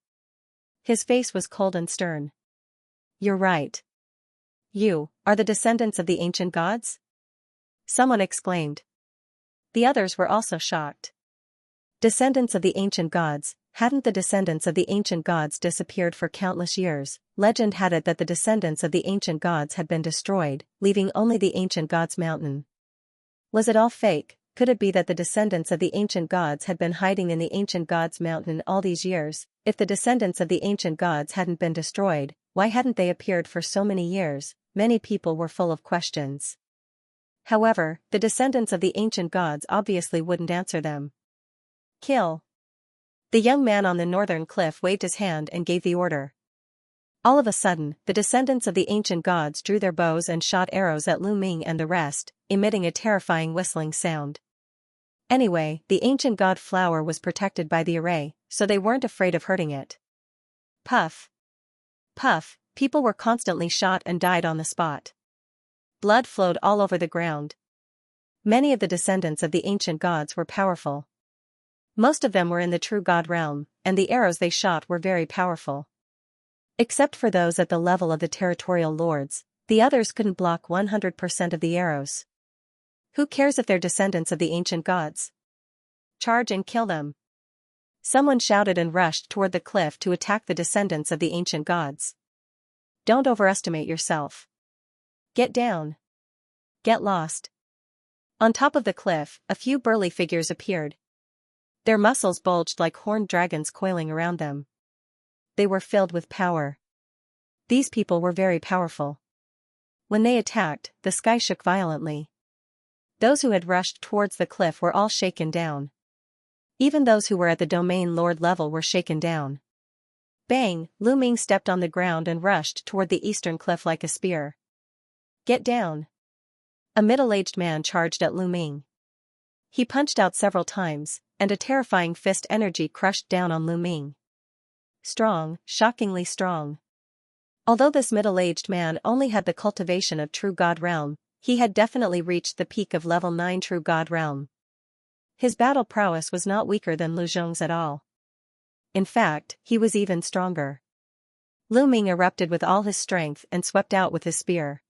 Speaker 1: His face was cold and stern. You're right. You are the descendants of the ancient gods? Someone exclaimed. The others were also shocked. Descendants of the ancient gods, hadn't the descendants of the ancient gods disappeared for countless years? Legend had it that the descendants of the ancient gods had been destroyed, leaving only the ancient gods mountain. Was it all fake? Could it be that the descendants of the ancient gods had been hiding in the ancient gods mountain all these years? If the descendants of the ancient gods hadn't been destroyed, why hadn't they appeared for so many years? Many people were full of questions. However, the descendants of the ancient gods obviously wouldn't answer them. Kill. The young man on the northern cliff waved his hand and gave the order. All of a sudden, the descendants of the ancient gods drew their bows and shot arrows at Lu Ming and the rest, emitting a terrifying whistling sound. Anyway, the ancient god flower was protected by the array, so they weren't afraid of hurting it. Puff. Puff, people were constantly shot and died on the spot. Blood flowed all over the ground. Many of the descendants of the ancient gods were powerful. Most of them were in the true god realm, and the arrows they shot were very powerful. Except for those at the level of the territorial lords, the others couldn't block 100% of the arrows. Who cares if they're descendants of the ancient gods? Charge and kill them. Someone shouted and rushed toward the cliff to attack the descendants of the ancient gods. Don't overestimate yourself. Get down. Get lost. On top of the cliff, a few burly figures appeared. Their muscles bulged like horned dragons coiling around them. They were filled with power. These people were very powerful. When they attacked, the sky shook violently. Those who had rushed towards the cliff were all shaken down. Even those who were at the domain lord level were shaken down. Bang! Lu Ming stepped on the ground and rushed toward the eastern cliff like a spear. Get down! A middle-aged man charged at Lu Ming. He punched out several times, and a terrifying fist energy crushed down on Lu Ming. Strong, shockingly strong. Although this middle-aged man only had the cultivation of true god realm, he had definitely reached the peak of level 9 true god realm. His battle prowess was not weaker than Lu Zhong's at all. In fact, he was even stronger. Lu Ming erupted with all his strength and swept out with his spear.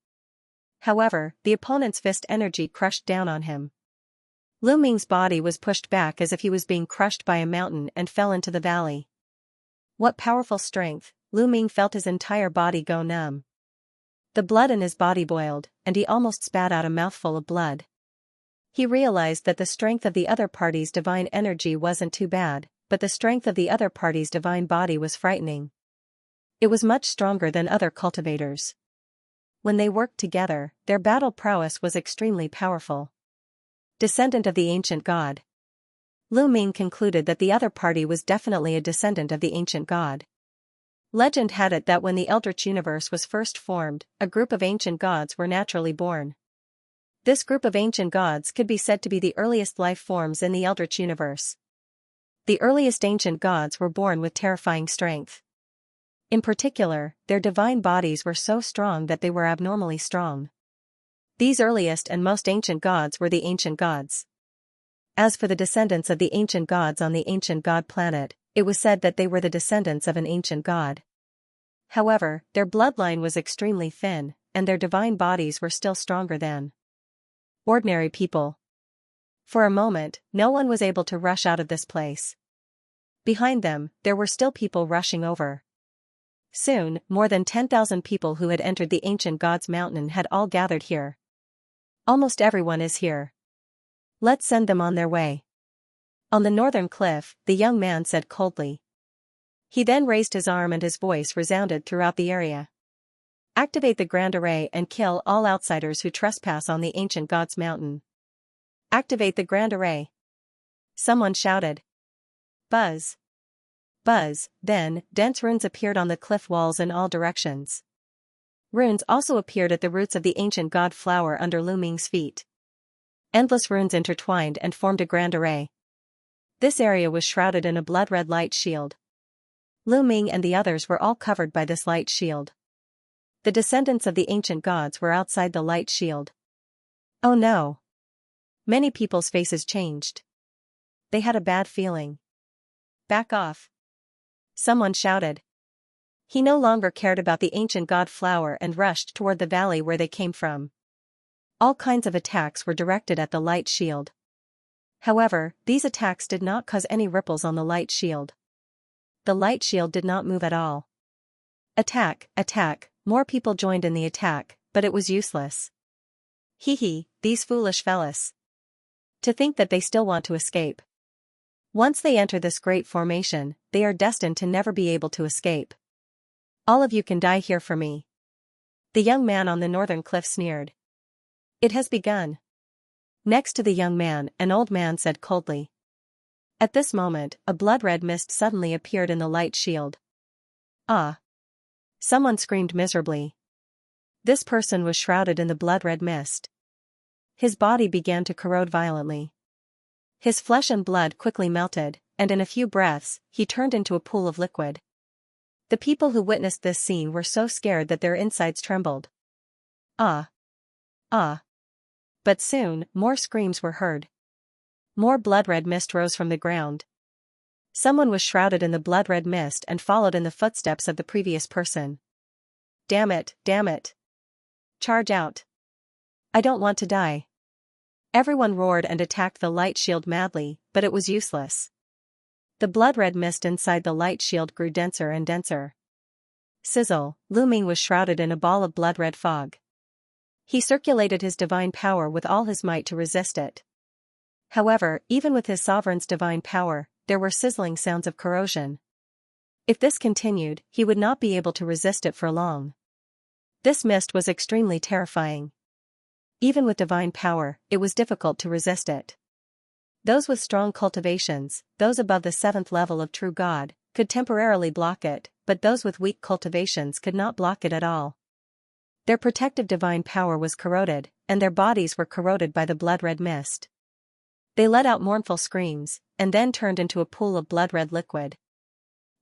Speaker 1: However, the opponent's fist energy crushed down on him. Lu Ming's body was pushed back as if he was being crushed by a mountain and fell into the valley. What powerful strength! Lu Ming felt his entire body go numb. The blood in his body boiled, and he almost spat out a mouthful of blood. He realized that the strength of the other party's divine energy wasn't too bad, but the strength of the other party's divine body was frightening. It was much stronger than other cultivators. When they worked together, their battle prowess was extremely powerful. Descendant of the ancient god. Lu Ming concluded that the other party was definitely a descendant of the ancient god. Legend had it that when the Eldritch universe was first formed, a group of ancient gods were naturally born. This group of ancient gods could be said to be the earliest life forms in the Eldritch universe. The earliest ancient gods were born with terrifying strength. In particular, their divine bodies were so strong that they were abnormally strong. These earliest and most ancient gods were the ancient gods. As for the descendants of the ancient gods on the ancient god planet, it was said that they were the descendants of an ancient god. However, their bloodline was extremely thin, and their divine bodies were still stronger than ordinary people. For a moment, no one was able to rush out of this place. Behind them, there were still people rushing over. Soon, more than 10,000 people who had entered the ancient god's mountain had all gathered here. Almost everyone is here. Let's send them on their way. On the northern cliff, the young man said coldly. He then raised his arm and his voice resounded throughout the area. Activate the Grand Array and kill all outsiders who trespass on the ancient god's mountain. Activate the Grand Array. Someone shouted. Buzz. Buzz, then, dense runes appeared on the cliff walls in all directions. Runes also appeared at the roots of the ancient god flower under Lu Ming's feet. Endless runes intertwined and formed a grand array. This area was shrouded in a blood-red light shield. Lu Ming and the others were all covered by this light shield. The descendants of the ancient gods were outside the light shield. Oh no! Many people's faces changed. They had a bad feeling. Back off! Someone shouted. He no longer cared about the ancient god flower and rushed toward the valley where they came from. All kinds of attacks were directed at the light shield. However, these attacks did not cause any ripples on the light shield. The light shield did not move at all. Attack, attack, more people joined in the attack, but it was useless. Hee hee, these foolish fellas. To think that they still want to escape. Once they enter this great formation, they are destined to never be able to escape. All of you can die here for me. The young man on the northern cliff sneered. It has begun. Next to the young man, an old man said coldly. At this moment, a blood-red mist suddenly appeared in the light shield. Ah! Someone screamed miserably. This person was shrouded in the blood-red mist. His body began to corrode violently. His flesh and blood quickly melted, and in a few breaths, he turned into a pool of liquid. The people who witnessed this scene were so scared that their insides trembled. Ah! Ah! But soon, more screams were heard. More blood-red mist rose from the ground. Someone was shrouded in the blood-red mist and followed in the footsteps of the previous person. Damn it, damn it! Charge out! I don't want to die. Everyone roared and attacked the light shield madly, but it was useless. The blood-red mist inside the light shield grew denser and denser. Sizzle, Lu Ming was shrouded in a ball of blood-red fog. He circulated his divine power with all his might to resist it. However, even with his sovereign's divine power, there were sizzling sounds of corrosion. If this continued, he would not be able to resist it for long. This mist was extremely terrifying. Even with divine power, it was difficult to resist it. Those with strong cultivations, those above the 7th level of true God, could temporarily block it, but those with weak cultivations could not block it at all. Their protective divine power was corroded, and their bodies were corroded by the blood-red mist. They let out mournful screams, and then turned into a pool of blood-red liquid.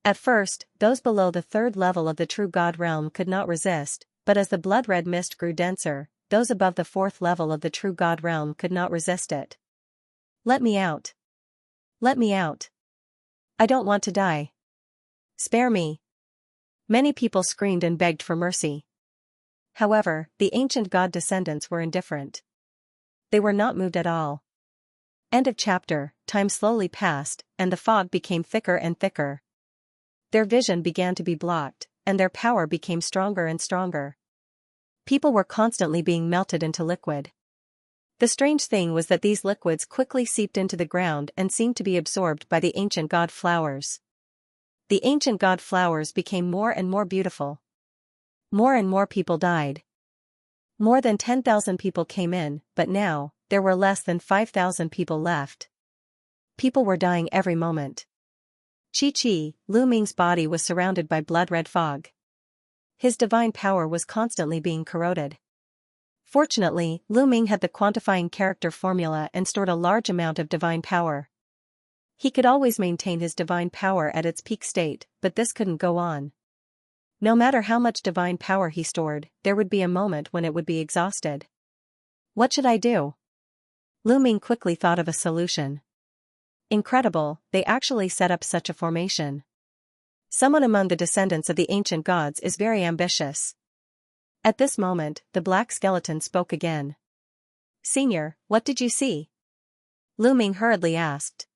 Speaker 1: At first, those below the 3rd level of the true God realm could not resist, but as the blood-red mist grew denser, those above the 4th level of the true God realm could not resist it. Let me out. Let me out. I don't want to die. Spare me. Many people screamed and begged for mercy. However, the ancient god descendants were indifferent. They were not moved at all. End of chapter. Time slowly passed, and the fog became thicker and thicker. Their vision began to be blocked, and their power became stronger and stronger. People were constantly being melted into liquid. The strange thing was that these liquids quickly seeped into the ground and seemed to be absorbed by the ancient god flowers. The ancient god flowers became more and more beautiful. More and more people died. More than 10,000 people came in, but now, there were less than 5,000 people left. People were dying every moment. Chi-Chi, Lu Ming's body was surrounded by blood-red fog. His divine power was constantly being corroded. Fortunately, Lu Ming had the quantifying character formula and stored a large amount of divine power. He could always maintain his divine power at its peak state, but this couldn't go on. No matter how much divine power he stored, there would be a moment when it would be exhausted. What should I do? Lu Ming quickly thought of a solution. Incredible, they actually set up such a formation. Someone among the descendants of the ancient gods is very ambitious. At this moment, the black skeleton spoke again. Senior, what did you see? Lu Ming hurriedly asked.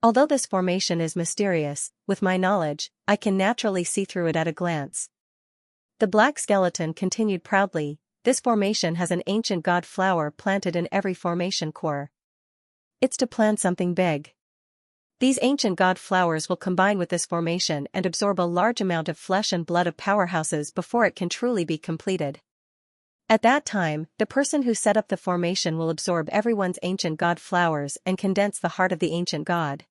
Speaker 1: Although this formation is mysterious, with my knowledge, I can naturally see through it at a glance. The black skeleton continued proudly, this formation has an ancient god flower planted in every formation core. It's to plant something big. These ancient god flowers will combine with this formation and absorb a large amount of flesh and blood of powerhouses before it can truly be completed. At that time, the person who set up the formation will absorb everyone's ancient god flowers and condense the heart of the ancient god.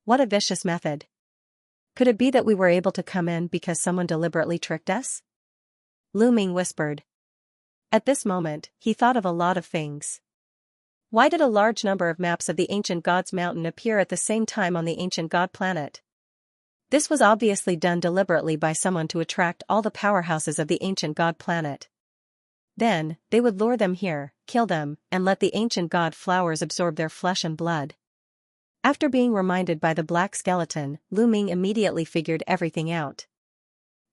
Speaker 1: What a vicious method. Could it be that we were able to come in because someone deliberately tricked us? Lu Ming whispered. At this moment, he thought of a lot of things. Why did a large number of maps of the ancient god's mountain appear at the same time on the ancient god planet? This was obviously done deliberately by someone to attract all the powerhouses of the ancient god planet. Then, they would lure them here, kill them, and let the ancient god flowers absorb their flesh and blood. After being reminded by the black skeleton, Lu Ming immediately figured everything out.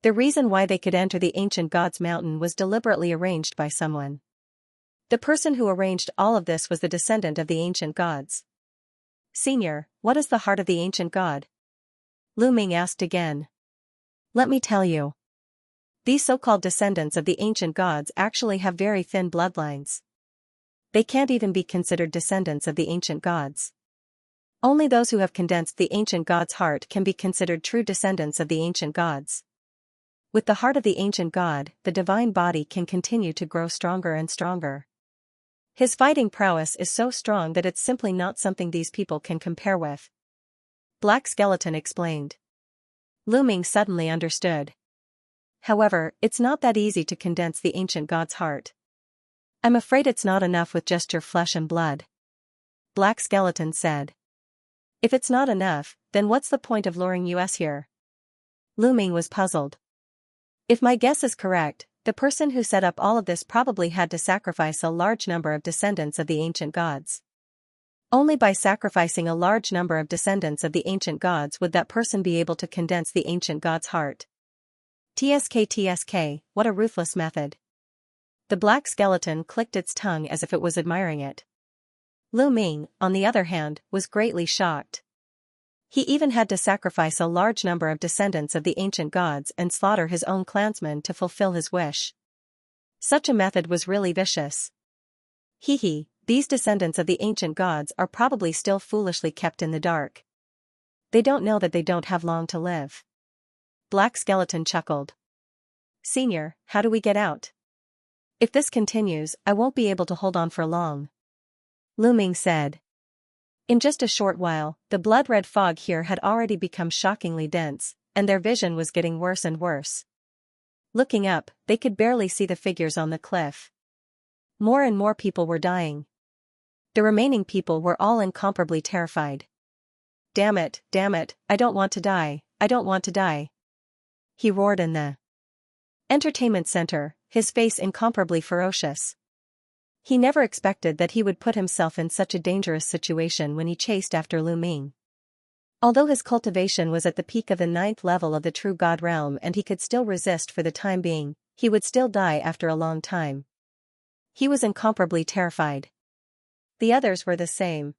Speaker 1: The reason why they could enter the ancient god's mountain was deliberately arranged by someone. The person who arranged all of this was the descendant of the ancient gods. Senior, what is the heart of the ancient god? Lu Ming asked again. Let me tell you. These so-called descendants of the ancient gods actually have very thin bloodlines. They can't even be considered descendants of the ancient gods. Only those who have condensed the ancient god's heart can be considered true descendants of the ancient gods. With the heart of the ancient god, the divine body can continue to grow stronger and stronger. His fighting prowess is so strong that it's simply not something these people can compare with. Black Skeleton explained. Lu Ming suddenly understood. However, it's not that easy to condense the ancient god's heart. I'm afraid it's not enough with just your flesh and blood. Black Skeleton said. If it's not enough, then what's the point of luring us here? Lu Ming was puzzled. If my guess is correct, the person who set up all of this probably had to sacrifice a large number of descendants of the ancient gods. Only by sacrificing a large number of descendants of the ancient gods would that person be able to condense the ancient god's heart. TSK, what a ruthless method. The black skeleton clicked its tongue as if it was admiring it. Lu Ming, on the other hand, was greatly shocked. He even had to sacrifice a large number of descendants of the ancient gods and slaughter his own clansmen to fulfill his wish. Such a method was really vicious. These descendants of the ancient gods are probably still foolishly kept in the dark. They don't know that they don't have long to live. Black Skeleton chuckled. Senior, how do we get out? If this continues, I won't be able to hold on for long. Lu Ming said. In just a short while, the blood-red fog here had already become shockingly dense, and their vision was getting worse and worse. Looking up, they could barely see the figures on the cliff. More and more people were dying. The remaining people were all incomparably terrified. Damn it, I don't want to die, I don't want to die. He roared in the entertainment center, his face incomparably ferocious. He never expected that he would put himself in such a dangerous situation when he chased after Lu Ming. Although his cultivation was at the peak of the 9th level of the true god realm and he could still resist for the time being, he would still die after a long time. He was incomparably terrified. The others were the same.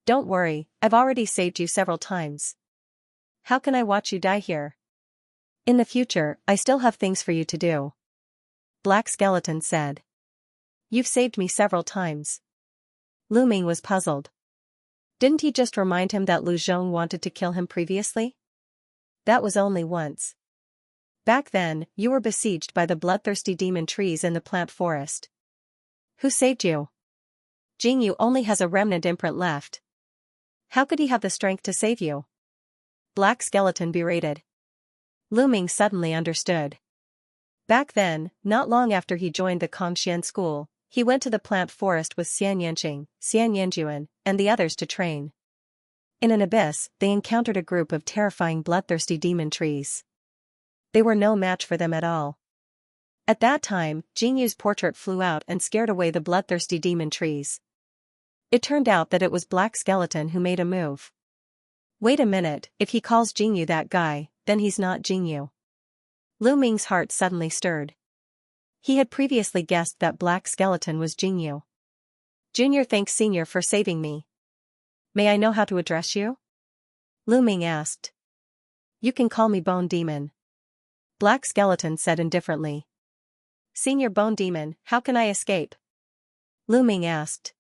Speaker 1: Don't worry, I've already saved you several times. How can I watch you die here? In the future, I still have things for you to do. Black Skeleton said. You've saved me several times. Lu Ming was puzzled. Didn't he just remind him that Lu Zhong wanted to kill him previously? That was only once. Back then, you were besieged by the bloodthirsty demon trees in the plant forest. Who saved you? Jingyu only has a remnant imprint left. How could he have the strength to save you? Black Skeleton berated. Lu Ming suddenly understood. Back then, not long after he joined the Kongxian school, he went to the plant forest with Xianxia, Xianyanjuan, and the others to train. In an abyss, they encountered a group of terrifying bloodthirsty demon trees. They were no match for them at all. At that time, Jingyu's portrait flew out and scared away the bloodthirsty demon trees. It turned out that it was Black Skeleton who made a move. Wait a minute, if he calls Jingyu that guy, then he's not Jingyu. Lu Ming's heart suddenly stirred. He had previously guessed that Black Skeleton was Jingyu. Junior thanks Senior for saving me. May I know how to address you? Lu Ming asked. You can call me Bone Demon. Black Skeleton said indifferently. Senior Bone Demon, how can I escape? Lu Ming asked.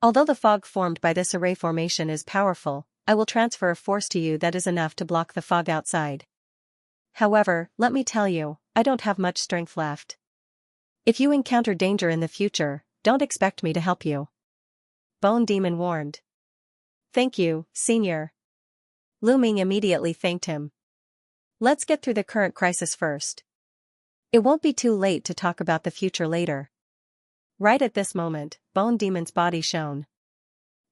Speaker 1: Although the fog formed by this array formation is powerful, I will transfer a force to you that is enough to block the fog outside. However, let me tell you, I don't have much strength left. If you encounter danger in the future, don't expect me to help you. Bone Demon warned. Thank you, Senior. Lu Ming immediately thanked him. Let's get through the current crisis first. It won't be too late to talk about the future later. Right at this moment, Bone Demon's body shone.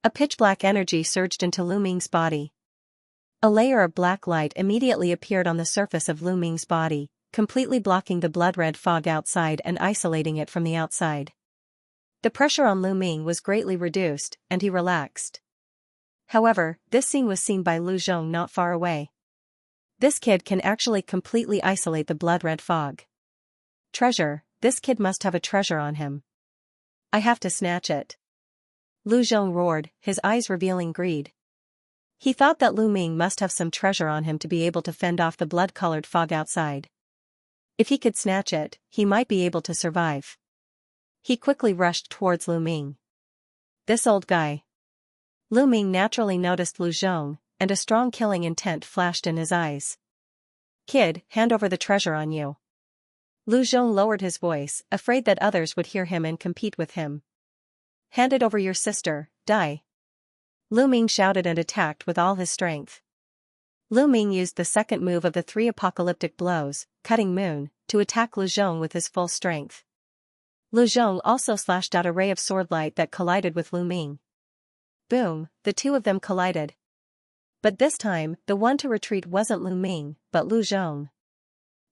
Speaker 1: A pitch-black energy surged into Lu Ming's body. A layer of black light immediately appeared on the surface of Lu Ming's body, completely blocking the blood-red fog outside and isolating it from the outside. The pressure on Lu Ming was greatly reduced, and he relaxed. However, this scene was seen by Lu Zhong not far away. This kid can actually completely isolate the blood-red fog. Treasure, this kid must have a treasure on him. I have to snatch it. Lu Zhong roared, his eyes revealing greed. He thought that Lu Ming must have some treasure on him to be able to fend off the blood-colored fog outside. If he could snatch it, he might be able to survive. He quickly rushed towards Lu Ming. This old guy. Lu Ming naturally noticed Lu Zhong, and a strong killing intent flashed in his eyes. Kid, hand over the treasure on you. Lu Zhong lowered his voice, afraid that others would hear him and compete with him. Hand it over your sister, die. Lu Ming shouted and attacked with all his strength. Lu Ming used the second move of the 3 apocalyptic blows, Cutting Moon, to attack Lu Zhong with his full strength. Lu Zhong also slashed out a ray of sword light that collided with Lu Ming. Boom, the two of them collided. But this time, the one to retreat wasn't Lu Ming, but Lu Zhong.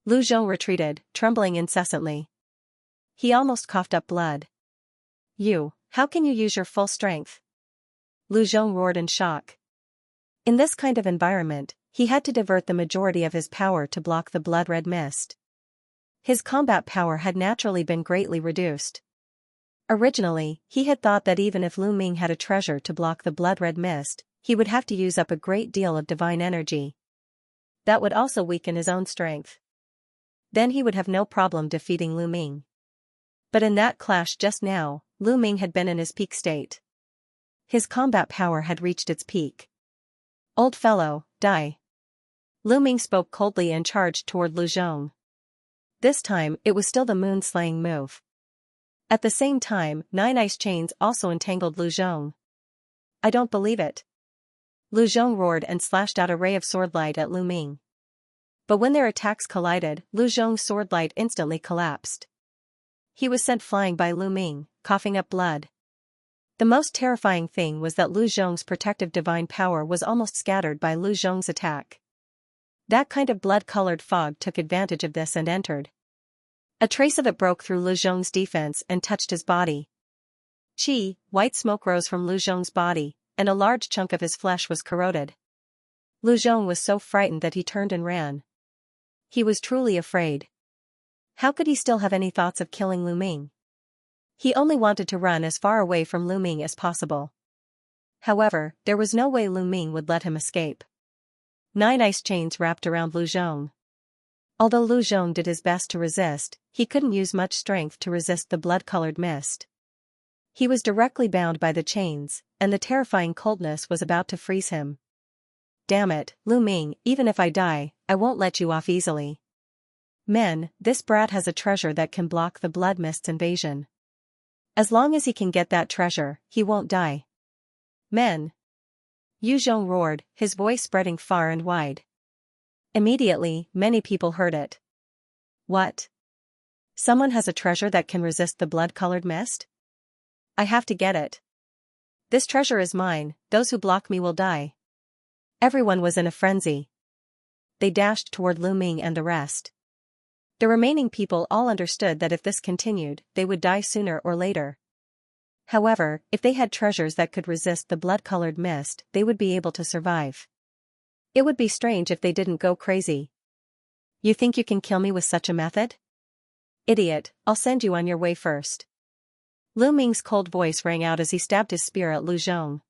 Speaker 1: Lu Zhong retreated, trembling incessantly. He almost coughed up blood. How can you use your full strength? Lu Zhong roared in shock. In this kind of environment, he had to divert the majority of his power to block the blood-red mist. His combat power had naturally been greatly reduced. Originally, he had thought that even if Lu Ming had a treasure to block the blood-red mist, he would have to use up a great deal of divine energy. That would also weaken his own strength. Then he would have no problem defeating Lu Ming. But in that clash just now, Lu Ming had been in his peak state. His combat power had reached its peak. Old fellow, die. Lu Ming spoke coldly and charged toward Lu Zhong. This time, it was still the moon-slaying move. At the same time, 9 ice chains also entangled Lu Zhong. I don't believe it. Lu Zhong roared and slashed out a ray of sword light at Lu Ming. But when their attacks collided, Lu Zhong's sword light instantly collapsed. He was sent flying by Lu Ming, coughing up blood. The most terrifying thing was that Lu Zhong's protective divine power was almost scattered by Lu Zhong's attack. That kind of blood-colored fog took advantage of this and entered. A trace of it broke through Lu Zhong's defense and touched his body. White smoke rose from Lu Zhong's body, and a large chunk of his flesh was corroded. Lu Zhong was so frightened that he turned and ran. He was truly afraid. How could he still have any thoughts of killing Lu Ming? He only wanted to run as far away from Lu Ming as possible. However, there was no way Lu Ming would let him escape. 9 ice chains wrapped around Lu Zhong. Although Lu Zhong did his best to resist, he couldn't use much strength to resist the blood-colored mist. He was directly bound by the chains, and the terrifying coldness was about to freeze him. Damn it, Lu Ming, even if I die, I won't let you off easily. Men, this brat has a treasure that can block the blood mist's invasion. As long as he can get that treasure, he won't die. Men. Yu Zhong roared, his voice spreading far and wide. Immediately, many people heard it. What? Someone has a treasure that can resist the blood-colored mist? I have to get it. This treasure is mine, those who block me will die. Everyone was in a frenzy. They dashed toward Lu Ming and the rest. The remaining people all understood that if this continued, they would die sooner or later. However, if they had treasures that could resist the blood-colored mist, they would be able to survive. It would be strange if they didn't go crazy. You think you can kill me with such a method? Idiot, I'll send you on your way first. Lu Ming's cold voice rang out as he stabbed his spear at Lu Zhong.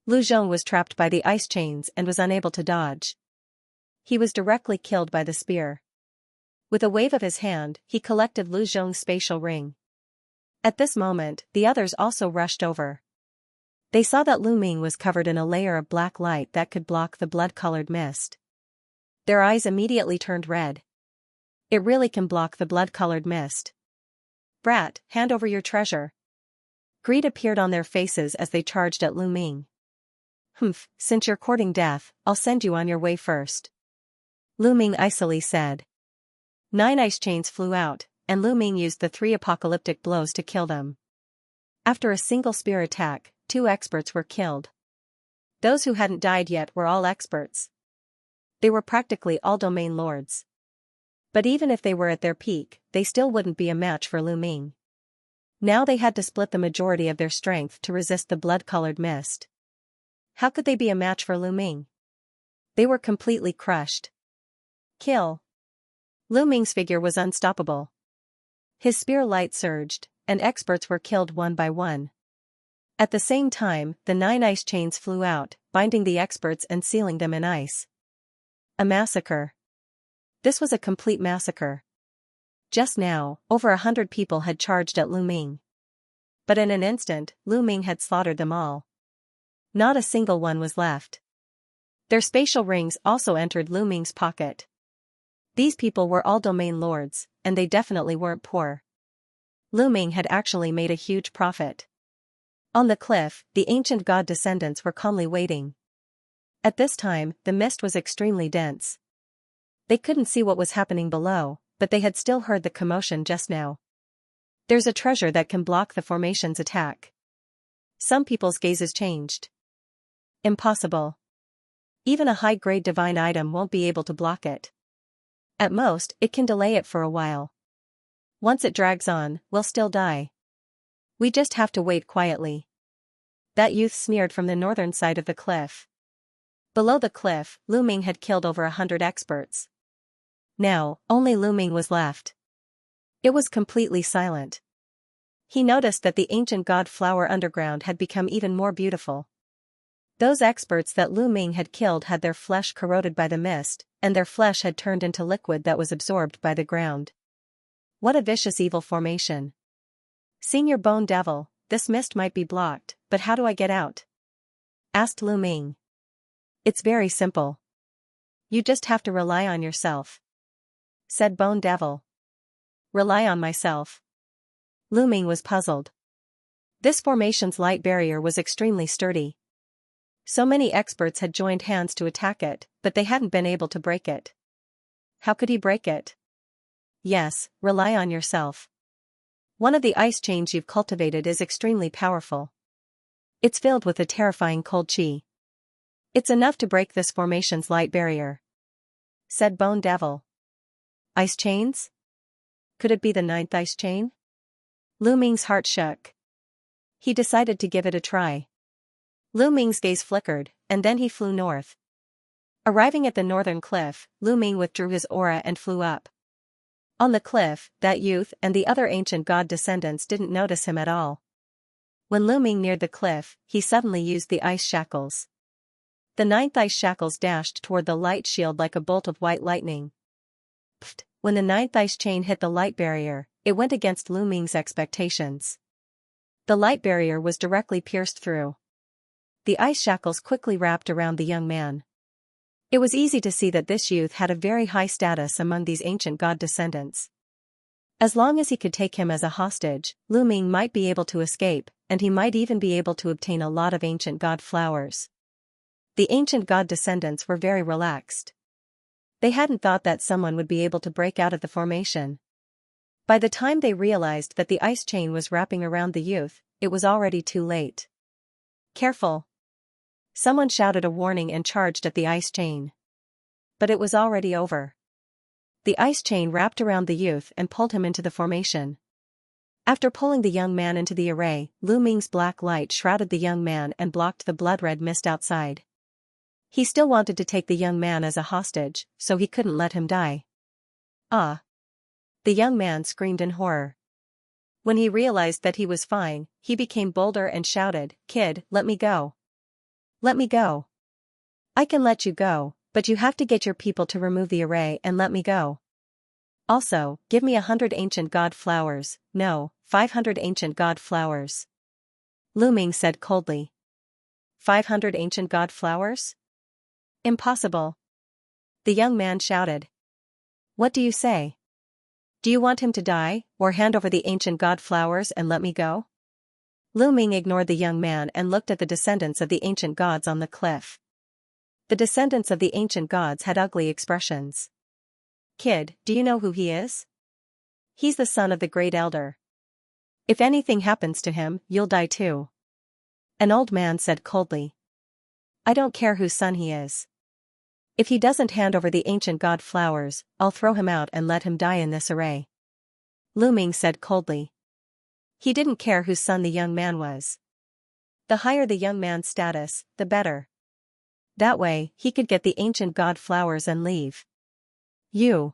Speaker 1: Lu Zhong was trapped by the ice chains and was unable to dodge. He was directly killed by the spear. With a wave of his hand, he collected Lu Zhong's spatial ring. At this moment, the others also rushed over. They saw that Lu Ming was covered in a layer of black light that could block the blood-colored mist. Their eyes immediately turned red. It really can block the blood-colored mist. Brat, hand over your treasure. Greed appeared on their faces as they charged at Lu Ming. Humph, since you're courting death, I'll send you on your way first. Lu Ming icily said. 9 ice chains flew out, and Lu Ming used the 3 apocalyptic blows to kill them. After a single spear attack, 2 experts were killed. Those who hadn't died yet were all experts. They were practically all domain lords. But even if they were at their peak, they still wouldn't be a match for Lu Ming. Now they had to split the majority of their strength to resist the blood-colored mist. How could they be a match for Lu Ming? They were completely crushed. Kill. Lu Ming's figure was unstoppable. His spear light surged, and experts were killed one by one. At the same time, the 9 ice chains flew out, binding the experts and sealing them in ice. A massacre. This was a complete massacre. Just now, over 100 people had charged at Lu Ming. But in an instant, Lu Ming had slaughtered them all. Not a single one was left. Their spatial rings also entered Lu Ming's pocket. These people were all domain lords, and they definitely weren't poor. Lu Ming had actually made a huge profit. On the cliff, the ancient god descendants were calmly waiting. At this time, the mist was extremely dense. They couldn't see what was happening below, but they had still heard the commotion just now. There's a treasure that can block the formation's attack. Some people's gazes changed. Impossible. Even a high-grade divine item won't be able to block it. At most, it can delay it for a while. Once it drags on, we'll still die. We just have to wait quietly. That youth sneered from the northern side of the cliff. Below the cliff, Lu Ming had killed over 100 experts. Now, only Lu Ming was left. It was completely silent. He noticed that the ancient god flower underground had become even more beautiful. Those experts that Lu Ming had killed had their flesh corroded by the mist, and their flesh had turned into liquid that was absorbed by the ground. What a vicious evil formation. Senior Bone Devil, this mist might be blocked, but how do I get out? Asked Lu Ming. It's very simple. You just have to rely on yourself. Said Bone Devil. Rely on myself. Lu Ming was puzzled. This formation's light barrier was extremely sturdy. So many experts had joined hands to attack it, but they hadn't been able to break it. How could he break it? Yes, rely on yourself. One of the ice chains you've cultivated is extremely powerful. It's filled with a terrifying cold chi. It's enough to break this formation's light barrier. Said Bone Devil. Ice chains? Could it be the 9th ice chain? Lu Ming's heart shook. He decided to give it a try. Lu Ming's gaze flickered, and then he flew north. Arriving at the northern cliff, Lu Ming withdrew his aura and flew up. On the cliff, that youth and the other ancient god descendants didn't notice him at all. When Lu Ming neared the cliff, he suddenly used the ice shackles. The 9th ice shackles dashed toward the light shield like a bolt of white lightning. Pfft! When the 9th ice chain hit the light barrier, it went against Lu Ming's expectations. The light barrier was directly pierced through. The ice shackles quickly wrapped around the young man. It was easy to see that this youth had a very high status among these ancient god descendants. As long as he could take him as a hostage, Lu Ming might be able to escape, and he might even be able to obtain a lot of ancient god flowers. The ancient god descendants were very relaxed. They hadn't thought that someone would be able to break out of the formation. By the time they realized that the ice chain was wrapping around the youth, it was already too late. Careful! Someone shouted a warning and charged at the ice chain. But it was already over. The ice chain wrapped around the youth and pulled him into the formation. After pulling the young man into the array, Lu Ming's black light shrouded the young man and blocked the blood-red mist outside. He still wanted to take the young man as a hostage, so he couldn't let him die. Ah! The young man screamed in horror. When he realized that he was fine, he became bolder and shouted, "Kid, let me go. Let me go. I can let you go, but you have to get your people to remove the array and let me go. Also, give me 100 ancient god flowers, no, 500 ancient god flowers." Lu Ming said coldly. 500 ancient god flowers? Impossible. The young man shouted. What do you say? Do you want him to die, or hand over the ancient god flowers and let me go? Lu Ming ignored the young man and looked at the descendants of the ancient gods on the cliff. The descendants of the ancient gods had ugly expressions. Kid, do you know who he is? He's the son of the great elder. If anything happens to him, you'll die too. An old man said coldly. I don't care whose son he is. If he doesn't hand over the ancient god flowers, I'll throw him out and let him die in this array. Lu Ming said coldly. He didn't care whose son the young man was. The higher the young man's status, the better. That way, he could get the ancient god flowers and leave. You.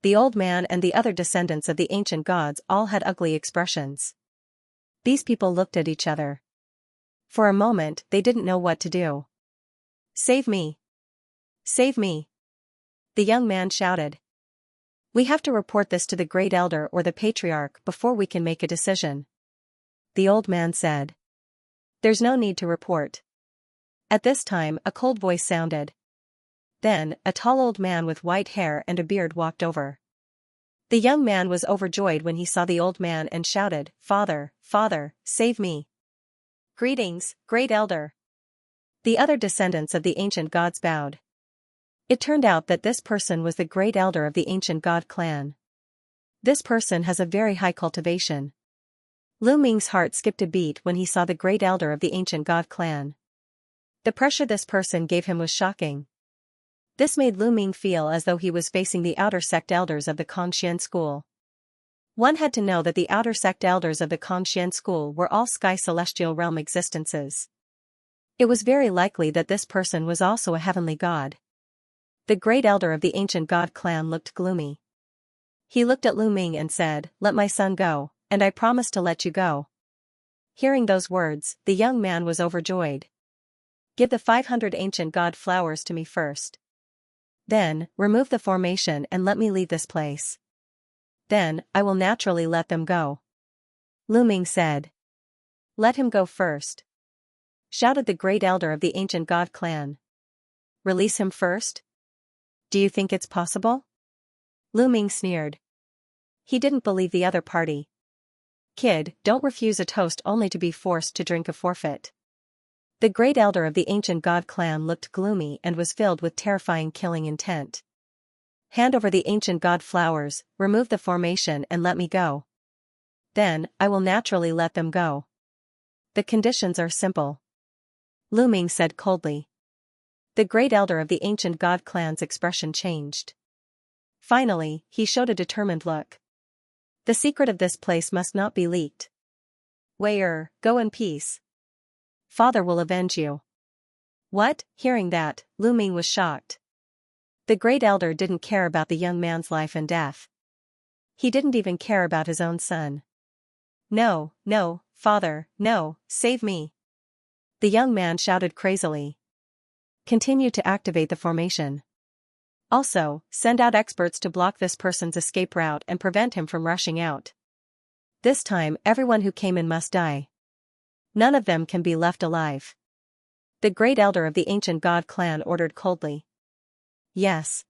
Speaker 1: The old man and the other descendants of the ancient gods all had ugly expressions. These people looked at each other. For a moment, they didn't know what to do. Save me! Save me! The young man shouted. We have to report this to the great elder or the patriarch before we can make a decision. The old man said. There's no need to report. At this time, a cold voice sounded. Then, a tall old man with white hair and a beard walked over. The young man was overjoyed when he saw the old man and shouted, Father, Father, save me! Greetings, great elder! The other descendants of the ancient gods bowed. It turned out that this person was the great elder of the ancient god clan. This person has a very high cultivation. Lu Ming's heart skipped a beat when he saw the great elder of the ancient god clan. The pressure this person gave him was shocking. This made Lu Ming feel as though he was facing the outer sect elders of the Kongxian school. One had to know that the outer sect elders of the Kongxian school were all sky celestial realm existences. It was very likely that this person was also a heavenly god. The great elder of the ancient god clan looked gloomy. He looked at Lu Ming and said, Let my son go, and I promise to let you go. Hearing those words, the young man was overjoyed. Give the 500 ancient god flowers to me first. Then, remove the formation and let me leave this place. Then, I will naturally let them go. Lu Ming said. Let him go first. Shouted the great elder of the ancient god clan. Release him first? Do you think it's possible? Lu Ming sneered. He didn't believe the other party. Kid, don't refuse a toast only to be forced to drink a forfeit. The great elder of the ancient god clan looked gloomy and was filled with terrifying killing intent. Hand over the ancient god flowers, remove the formation and let me go. Then, I will naturally let them go. The conditions are simple. Lu Ming said coldly. The great elder of the ancient god clan's expression changed. Finally, he showed a determined look. The secret of this place must not be leaked. Wei-er, go in peace. Father will avenge you. What? Hearing that, Lu Ming was shocked. The great elder didn't care about the young man's life and death. He didn't even care about his own son. No, no, father, no, save me. The young man shouted crazily. Continue to activate the formation. Also, send out experts to block this person's escape route and prevent him from rushing out. This time, everyone who came in must die. None of them can be left alive. The great elder of the ancient god clan ordered coldly. Yes.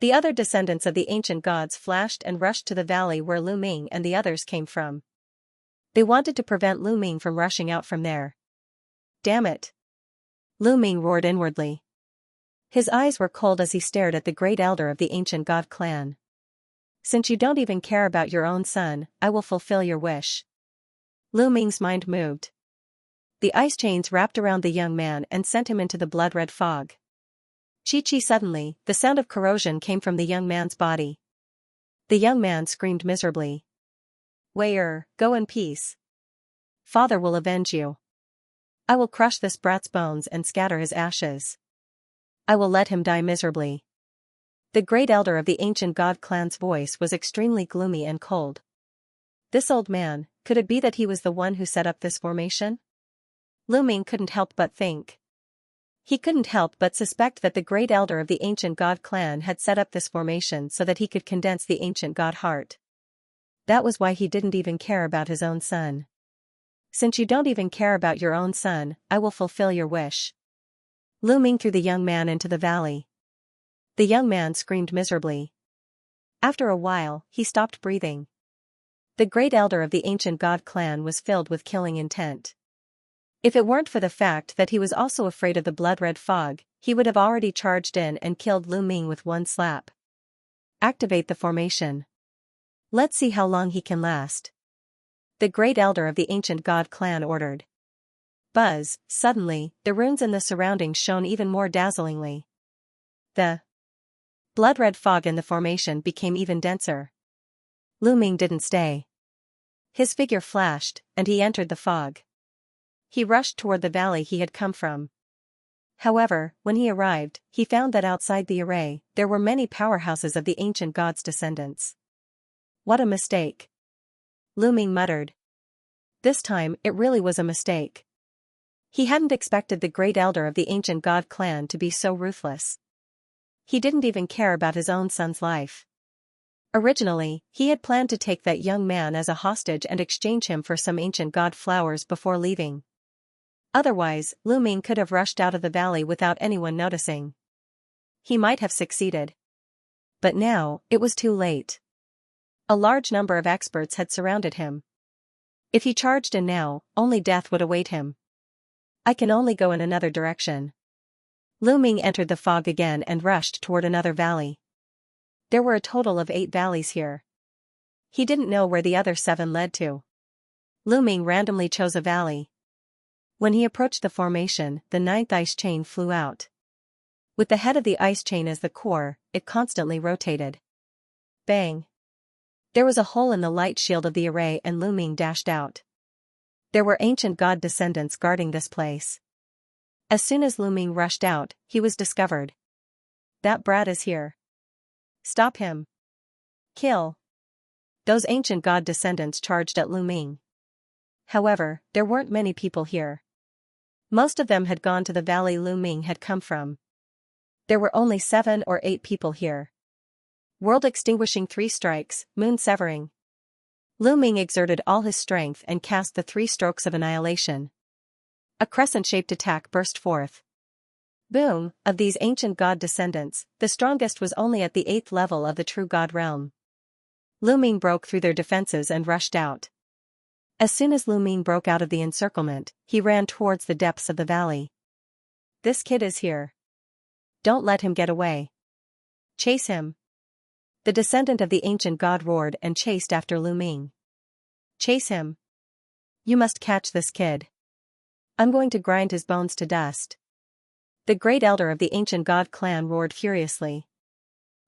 Speaker 1: The other descendants of the ancient gods flashed and rushed to the valley where Lu Ming and the others came from. They wanted to prevent Lu Ming from rushing out from there. Damn it. Lu Ming roared inwardly. His eyes were cold as he stared at the great elder of the ancient god clan. Since you don't even care about your own son, I will fulfill your wish. Lu Ming's mind moved. The ice chains wrapped around the young man and sent him into the blood-red fog. Chi-chi suddenly, the sound of corrosion came from the young man's body. The young man screamed miserably. Wei-er, go in peace. Father will avenge you. I will crush this brat's bones and scatter his ashes. I will let him die miserably. The great elder of the ancient god clan's voice was extremely gloomy and cold. This old man, could it be that he was the one who set up this formation? Lu Ming couldn't help but think. He couldn't help but suspect that the great elder of the ancient god clan had set up this formation so that he could condense the ancient god heart. That was why he didn't even care about his own son. Since you don't even care about your own son, I will fulfill your wish. Lu Ming threw the young man into the valley. The young man screamed miserably. After a while, he stopped breathing. The great elder of the ancient god clan was filled with killing intent. If it weren't for the fact that he was also afraid of the blood-red fog, he would have already charged in and killed Lu Ming with one slap. Activate the formation. Let's see how long he can last. The great elder of the ancient god clan ordered. Buzz, suddenly, the runes in the surroundings shone even more dazzlingly. The blood-red fog in the formation became even denser. Lu Ming didn't stay. His figure flashed, and he entered the fog. He rushed toward the valley he had come from. However, when he arrived, he found that outside the array, there were many powerhouses of the ancient god's descendants. What a mistake. Lu Ming muttered. This time, it really was a mistake. He hadn't expected the great elder of the ancient god clan to be so ruthless. He didn't even care about his own son's life. Originally, he had planned to take that young man as a hostage and exchange him for some ancient god flowers before leaving. Otherwise, Lu Ming could have rushed out of the valley without anyone noticing. He might have succeeded. But now, it was too late. A large number of experts had surrounded him. If he charged in now, only death would await him. I can only go in another direction. Lu Ming entered the fog again and rushed toward another valley. There were a total of 8 valleys here. He didn't know where the other 7 led to. Lu Ming randomly chose a valley. When he approached the formation, the 9th ice chain flew out. With the head of the ice chain as the core, it constantly rotated. Bang! There was a hole in the light shield of the array and Lu Ming dashed out. There were ancient god descendants guarding this place. As soon as Lu Ming rushed out, he was discovered. That brat is here. Stop him. Kill. Those ancient god descendants charged at Lu Ming. However, there weren't many people here. Most of them had gone to the valley Lu Ming had come from. There were only 7 or 8 people here. World extinguishing 3 strikes, moon severing. Lu Ming exerted all his strength and cast the 3 strokes of annihilation. A crescent-shaped attack burst forth. Boom! Of these ancient god descendants, the strongest was only at the 8th level of the true god realm. Lu Ming broke through their defenses and rushed out. As soon as Lu Ming broke out of the encirclement, he ran towards the depths of the valley. This kid is here. Don't let him get away. Chase him. The descendant of the ancient god roared and chased after Lu Ming. Chase him. You must catch this kid. I'm going to grind his bones to dust. The great elder of the ancient god clan roared furiously.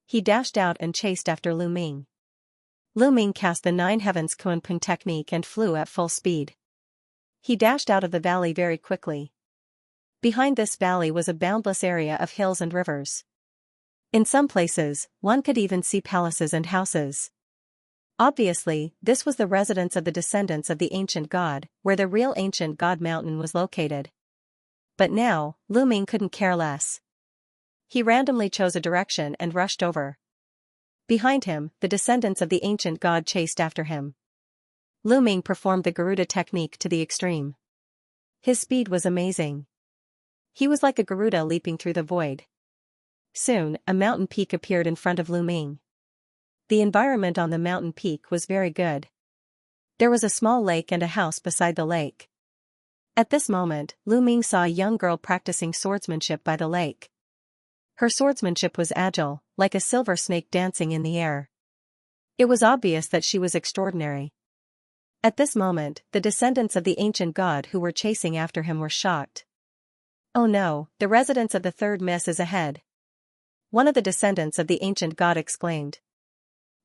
Speaker 1: He dashed out and chased after Lu Ming. Lu Ming cast the 9 heavens Kunpeng technique and flew at full speed. He dashed out of the valley very quickly. Behind this valley was a boundless area of hills and rivers. In some places, one could even see palaces and houses. Obviously, this was the residence of the descendants of the ancient god, where the real ancient god mountain was located. But now, Lu Ming couldn't care less. He randomly chose a direction and rushed over. Behind him, the descendants of the ancient god chased after him. Lu Ming performed the Garuda technique to the extreme. His speed was amazing. He was like a Garuda leaping through the void. Soon, a mountain peak appeared in front of Lu Ming. The environment on the mountain peak was very good. There was a small lake and a house beside the lake. At this moment, Lu Ming saw a young girl practicing swordsmanship by the lake. Her swordsmanship was agile, like a silver snake dancing in the air. It was obvious that she was extraordinary. At this moment, the descendants of the ancient god who were chasing after him were shocked. "Oh no, the residence of the third miss is ahead," one of the descendants of the ancient god exclaimed.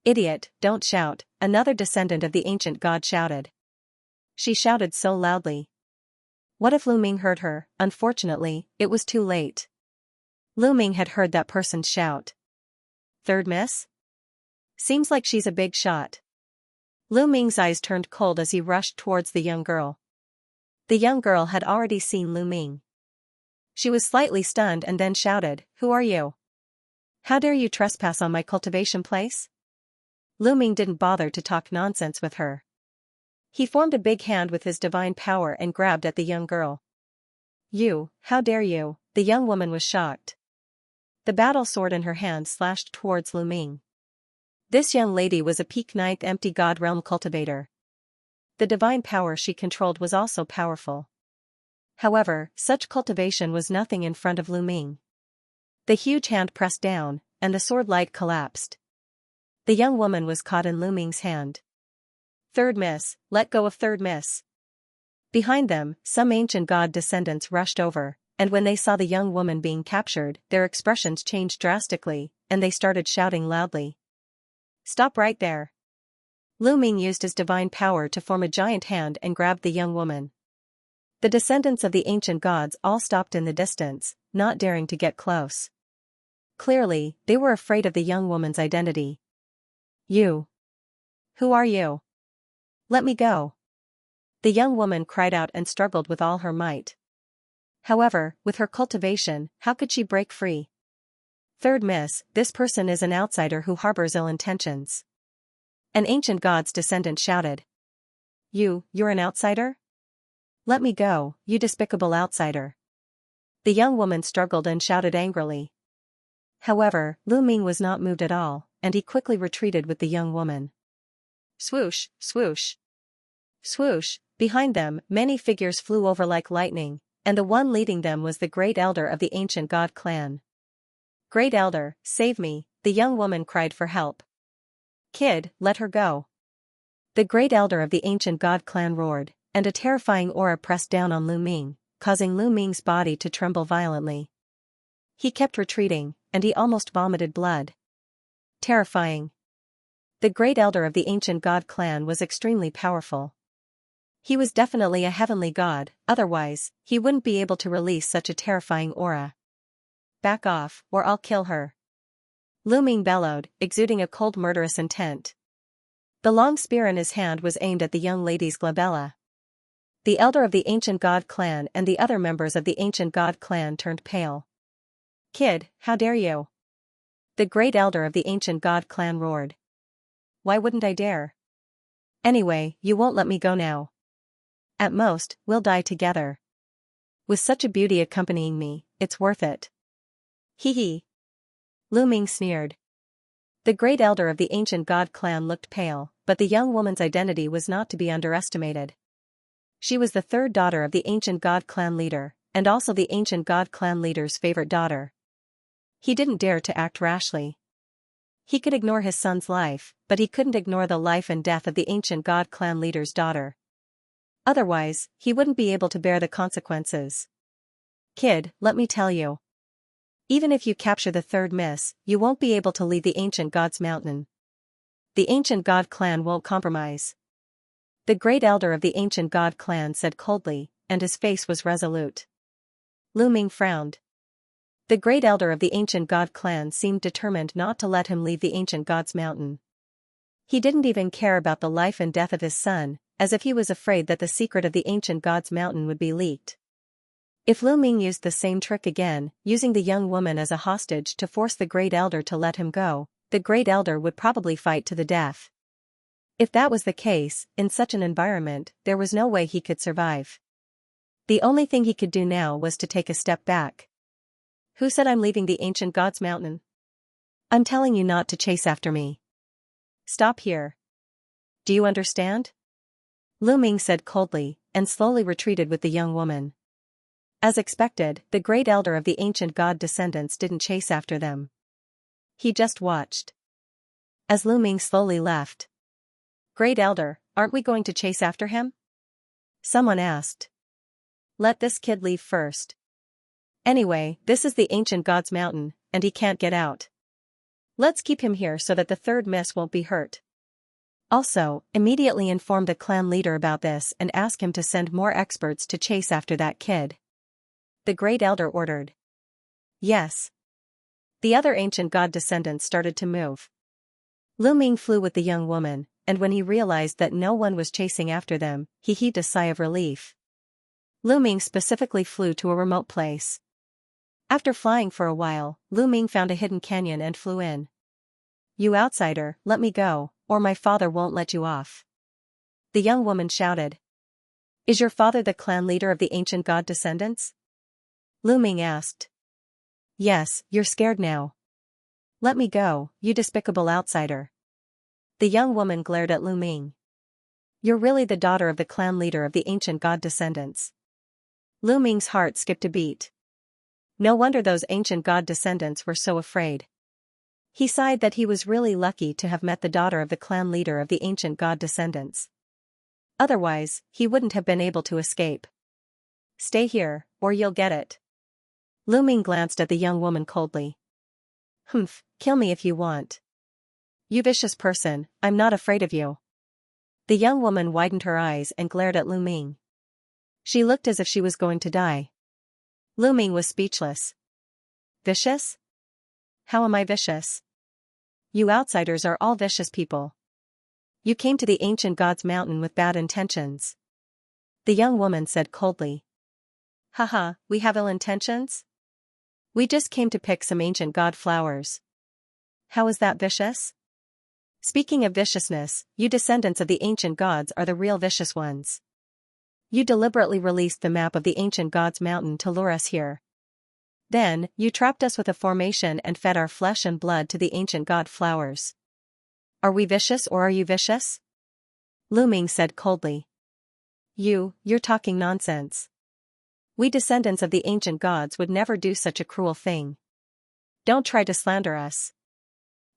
Speaker 1: "Idiot, don't shout," another descendant of the ancient god shouted. She shouted so loudly. What if Lu Ming heard her? Unfortunately, it was too late. Lu Ming had heard that person shout. "Third miss? Seems like she's a big shot." Lu Ming's eyes turned cold as he rushed towards the young girl. The young girl had already seen Lu Ming. She was slightly stunned and then shouted, "Who are you? How dare you trespass on my cultivation place?" Lu Ming didn't bother to talk nonsense with her. He formed a big hand with his divine power and grabbed at the young girl. "You, how dare you?" The young woman was shocked. The battle sword in her hand slashed towards Lu Ming. This young lady was a peak 9th empty god realm cultivator. The divine power she controlled was also powerful. However, such cultivation was nothing in front of Lu Ming. The huge hand pressed down, and the sword light collapsed. The young woman was caught in Lu Ming's hand. "Third miss, let go of third miss." Behind them, some ancient god descendants rushed over, and when they saw the young woman being captured, their expressions changed drastically, and they started shouting loudly. "Stop right there." Lu Ming used his divine power to form a giant hand and grabbed the young woman. The descendants of the ancient gods all stopped in the distance, not daring to get close. Clearly, they were afraid of the young woman's identity. "You. Who are you? Let me go." The young woman cried out and struggled with all her might. However, with her cultivation, how could she break free? "Third miss, this person is an outsider who harbors ill intentions." An ancient god's descendant shouted. You're an outsider? Let me go, you despicable outsider." The young woman struggled and shouted angrily. However, Lu Ming was not moved at all, and he quickly retreated with the young woman. Swoosh, swoosh. Swoosh, behind them, many figures flew over like lightning, and the one leading them was the great elder of the ancient god clan. "Great elder, save me," the young woman cried for help. "Kid, let her go." The great elder of the ancient god clan roared, and a terrifying aura pressed down on Lu Ming, causing Lu Ming's body to tremble violently. He kept retreating, and he almost vomited blood. Terrifying. The great elder of the ancient god clan was extremely powerful. He was definitely a heavenly god, otherwise, he wouldn't be able to release such a terrifying aura. "Back off, or I'll kill her." Lu Ming bellowed, exuding a cold murderous intent. The long spear in his hand was aimed at the young lady's glabella. The elder of the ancient god clan and the other members of the ancient god clan turned pale. "Kid, how dare you?" The great elder of the ancient god clan roared. "Why wouldn't I dare? Anyway, you won't let me go now. At most, we'll die together. With such a beauty accompanying me, it's worth it." "Hee hee." Lu Ming sneered. The great elder of the ancient god clan looked pale, but the young woman's identity was not to be underestimated. She was the third daughter of the ancient god clan leader, and also the ancient god clan leader's favorite daughter. He didn't dare to act rashly. He could ignore his son's life, but he couldn't ignore the life and death of the ancient god clan leader's daughter. Otherwise, he wouldn't be able to bear the consequences. "Kid, let me tell you. Even if you capture the third miss, you won't be able to leave the ancient god's mountain. The ancient god clan won't compromise." The great elder of the ancient god clan said coldly, and his face was resolute. Lu Ming frowned. The great elder of the ancient god clan seemed determined not to let him leave the ancient god's mountain. He didn't even care about the life and death of his son, as if he was afraid that the secret of the ancient god's mountain would be leaked. If Lu Ming used the same trick again, using the young woman as a hostage to force the great elder to let him go, the great elder would probably fight to the death. If that was the case, in such an environment, there was no way he could survive. The only thing he could do now was to take a step back. "Who said I'm leaving the ancient god's mountain? I'm telling you not to chase after me. Stop here. Do you understand?" Lu Ming said coldly, and slowly retreated with the young woman. As expected, the great elder of the ancient god descendants didn't chase after them. He just watched. As Lu Ming slowly left. "Great elder, aren't we going to chase after him?" someone asked. "Let this kid leave first. Anyway, this is the ancient god's mountain, and he can't get out. Let's keep him here so that the third miss won't be hurt. Also, immediately inform the clan leader about this and ask him to send more experts to chase after that kid," the great elder ordered. Yes. The other ancient god descendants started to move. Lu Ming flew with the young woman, and when he realized that no one was chasing after them, he heaved a sigh of relief. Lu Ming specifically flew to a remote place. After flying for a while, Lu Ming found a hidden canyon and flew in. "You outsider, let me go, or my father won't let you off," the young woman shouted. "Is your father the clan leader of the ancient god descendants?" Lu Ming asked. "Yes, you're scared now. Let me go, you despicable outsider." The young woman glared at Lu Ming. "You're really the daughter of the clan leader of the ancient god descendants." Lu Ming's heart skipped a beat. No wonder those ancient god descendants were so afraid. He sighed that he was really lucky to have met the daughter of the clan leader of the ancient god descendants. Otherwise, he wouldn't have been able to escape. "Stay here, or you'll get it." Lu Ming glanced at the young woman coldly. "Humph, kill me if you want. You vicious person, I'm not afraid of you." The young woman widened her eyes and glared at Lu Ming. She looked as if she was going to die. Lu Ming was speechless. "Vicious? How am I vicious? You outsiders are all vicious people. You came to the ancient god's mountain with bad intentions," the young woman said coldly. "Haha, we have ill intentions? We just came to pick some ancient god flowers. How is that vicious? Speaking of viciousness, you descendants of the ancient gods are the real vicious ones. You deliberately released the map of the ancient god's mountain to lure us here. Then, you trapped us with a formation and fed our flesh and blood to the ancient god flowers. Are we vicious or are you vicious?" Lu Ming said coldly. You're talking nonsense. We descendants of the ancient gods would never do such a cruel thing. Don't try to slander us."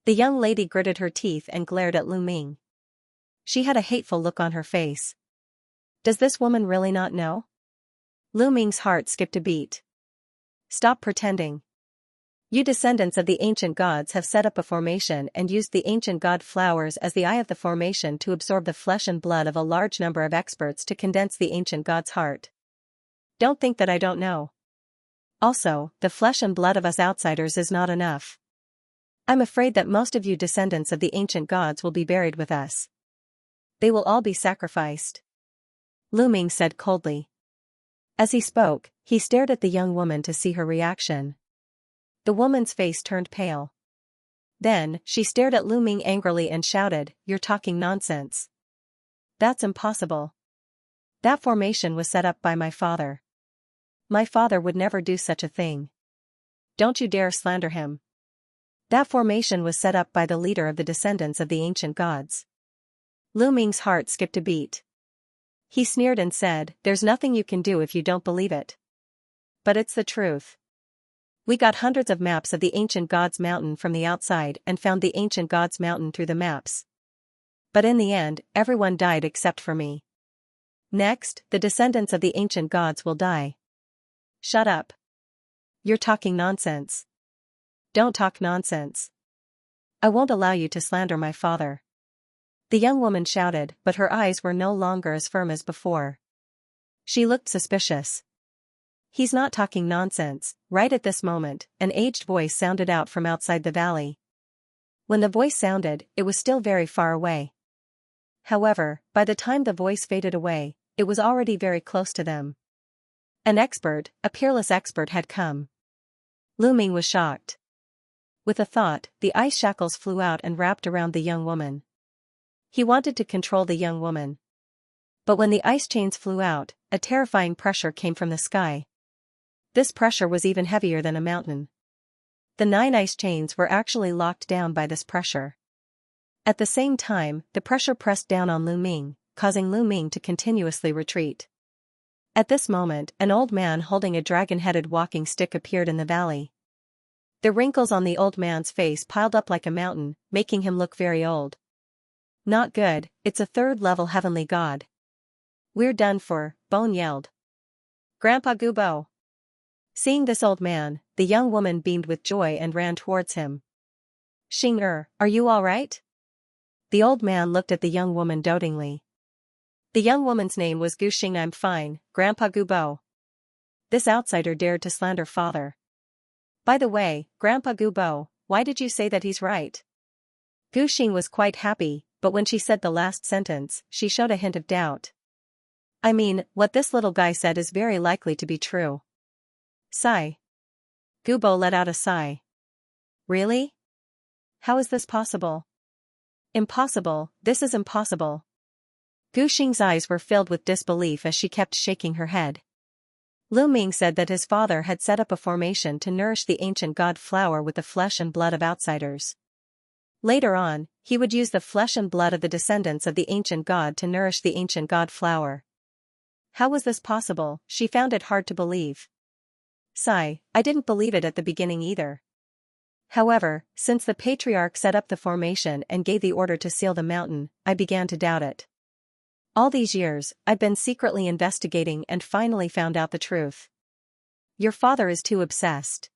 Speaker 1: The young lady gritted her teeth and glared at Lu Ming. She had a hateful look on her face. Does this woman really not know? Lu Ming's heart skipped a beat. "Stop pretending. You descendants of the ancient gods have set up a formation and used the ancient god flowers as the eye of the formation to absorb the flesh and blood of a large number of experts to condense the ancient god's heart. Don't think that I don't know. Also, the flesh and blood of us outsiders is not enough. I'm afraid that most of you descendants of the ancient gods will be buried with us. They will all be sacrificed," Lu Ming said coldly. As he spoke, he stared at the young woman to see her reaction. The woman's face turned pale. Then, she stared at Lu Ming angrily and shouted, "You're talking nonsense. That's impossible. That formation was set up by my father. My father would never do such a thing. Don't you dare slander him. That formation was set up by the leader of the descendants of the ancient gods." Lu Ming's heart skipped a beat. He sneered and said, "There's nothing you can do if you don't believe it. But it's the truth. We got hundreds of maps of the ancient gods' mountain from the outside and found the ancient gods' mountain through the maps. But in the end, everyone died except for me. Next, the descendants of the ancient gods will die." "Shut up. You're talking nonsense. Don't talk nonsense. I won't allow you to slander my father." The young woman shouted, but her eyes were no longer as firm as before. She looked suspicious. "He's not talking nonsense." Right at this moment, an aged voice sounded out from outside the valley. When the voice sounded, it was still very far away. However, by the time the voice faded away, it was already very close to them. An expert, a peerless expert had come. Lu Ming was shocked. With a thought, the ice shackles flew out and wrapped around the young woman. He wanted to control the young woman. But when the ice chains flew out, a terrifying pressure came from the sky. This pressure was even heavier than a mountain. The 9 ice chains were actually locked down by this pressure. At the same time, the pressure pressed down on Lu Ming, causing Lu Ming to continuously retreat. At this moment, an old man holding a dragon-headed walking stick appeared in the valley. The wrinkles on the old man's face piled up like a mountain, making him look very old. Not good, it's a third-level heavenly god. We're done for, Bone yelled. Grandpa Gubo. Seeing this old man, the young woman beamed with joy and ran towards him. Xianxia, are you all right? The old man looked at the young woman dotingly. The young woman's name was Guxing. I'm fine, Grandpa Gubo. This outsider dared to slander father. By the way, Grandpa Gubo, why did you say that he's right? Guxing was quite happy, but when she said the last sentence, she showed a hint of doubt. I mean, what this little guy said is very likely to be true. Sigh. Gubo let out a sigh. Really? How is this possible? Impossible, this is impossible. Guxing's eyes were filled with disbelief as she kept shaking her head. Lu Ming said that his father had set up a formation to nourish the ancient god flower with the flesh and blood of outsiders. Later on, he would use the flesh and blood of the descendants of the ancient god to nourish the ancient god flower. How was this possible? She found it hard to believe. Sigh, I didn't believe it at the beginning either. However, since the patriarch set up the formation and gave the order to seal the mountain, I began to doubt it. All these years, I've been secretly investigating and finally found out the truth. Your father is too obsessed.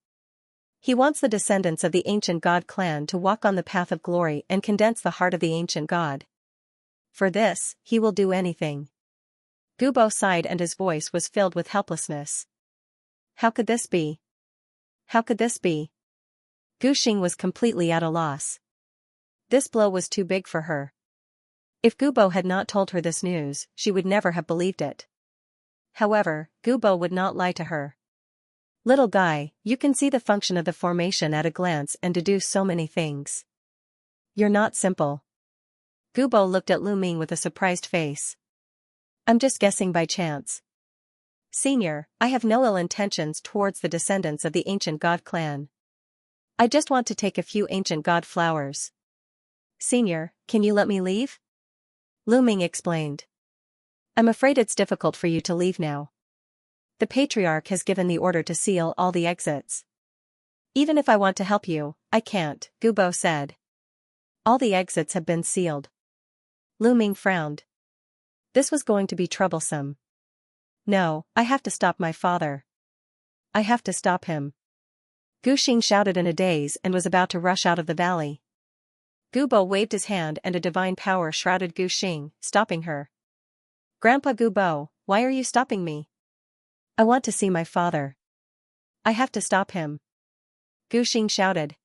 Speaker 1: He wants the descendants of the ancient god clan to walk on the path of glory and condense the heart of the ancient god. For this, he will do anything. Gubo sighed and his voice was filled with helplessness. How could this be? How could this be? Guxing was completely at a loss. This blow was too big for her. If Gubo had not told her this news, she would never have believed it. However, Gubo would not lie to her. Little guy, you can see the function of the formation at a glance and deduce so many things. You're not simple. Gubo looked at Lu Ming with a surprised face. I'm just guessing by chance. Senior, I have no ill intentions towards the descendants of the ancient god clan. I just want to take a few ancient god flowers. Senior, can you let me leave? Lu Ming explained. I'm afraid it's difficult for you to leave now. The patriarch has given the order to seal all the exits. Even if I want to help you, I can't, Gubo said. All the exits have been sealed. Lu Ming frowned. This was going to be troublesome. No, I have to stop my father. I have to stop him. Guxing shouted in a daze and was about to rush out of the valley. Gubo waved his hand and a divine power shrouded Guxing, stopping her. Grandpa Gubo, why are you stopping me? I want to see my father. I have to stop him. Guxing shouted.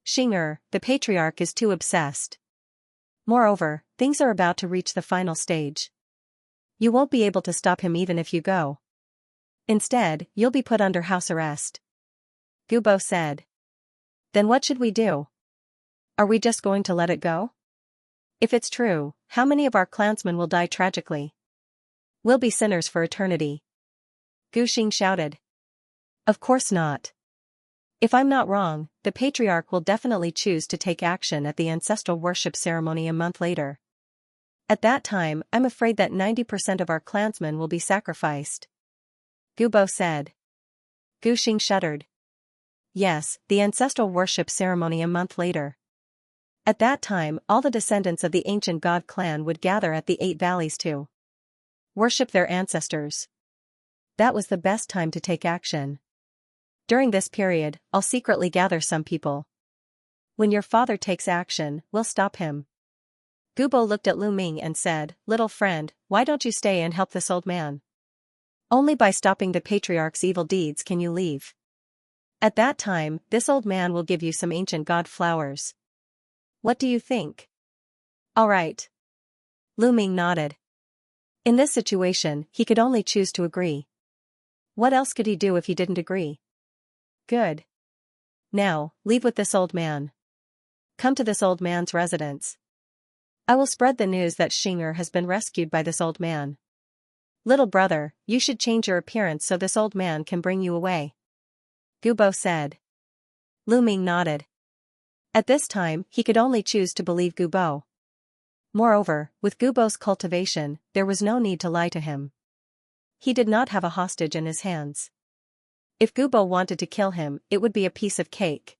Speaker 1: Xianxia, the patriarch is too obsessed. Moreover, things are about to reach the final stage. You won't be able to stop him even if you go. Instead, you'll be put under house arrest. Gubo said. Then what should we do? Are we just going to let it go? If it's true, how many of our clansmen will die tragically? We'll be sinners for eternity. Guxing shouted. Of course not. If I'm not wrong, the patriarch will definitely choose to take action at the ancestral worship ceremony a month later. At that time, I'm afraid that 90% of our clansmen will be sacrificed. Gubo said. Guxing shuddered. Yes, the ancestral worship ceremony a month later. At that time, all the descendants of the ancient god clan would gather at the 8 valleys to worship their ancestors. That was the best time to take action. During this period, I'll secretly gather some people. When your father takes action, we'll stop him. Gubo looked at Lu Ming and said, Little friend, why don't you stay and help this old man? Only by stopping the patriarch's evil deeds can you leave. At that time, this old man will give you some ancient god flowers. What do you think? All right. Lu Ming nodded. In this situation, he could only choose to agree. What else could he do if he didn't agree? Good. Now, leave with this old man. Come to this old man's residence. I will spread the news that Xianxia has been rescued by this old man. Little brother, you should change your appearance so this old man can bring you away. Gubo said. Lu Ming nodded. At this time, he could only choose to believe Gubo. Moreover, with Gubo's cultivation, there was no need to lie to him. He did not have a hostage in his hands. If Gubo wanted to kill him, it would be a piece of cake.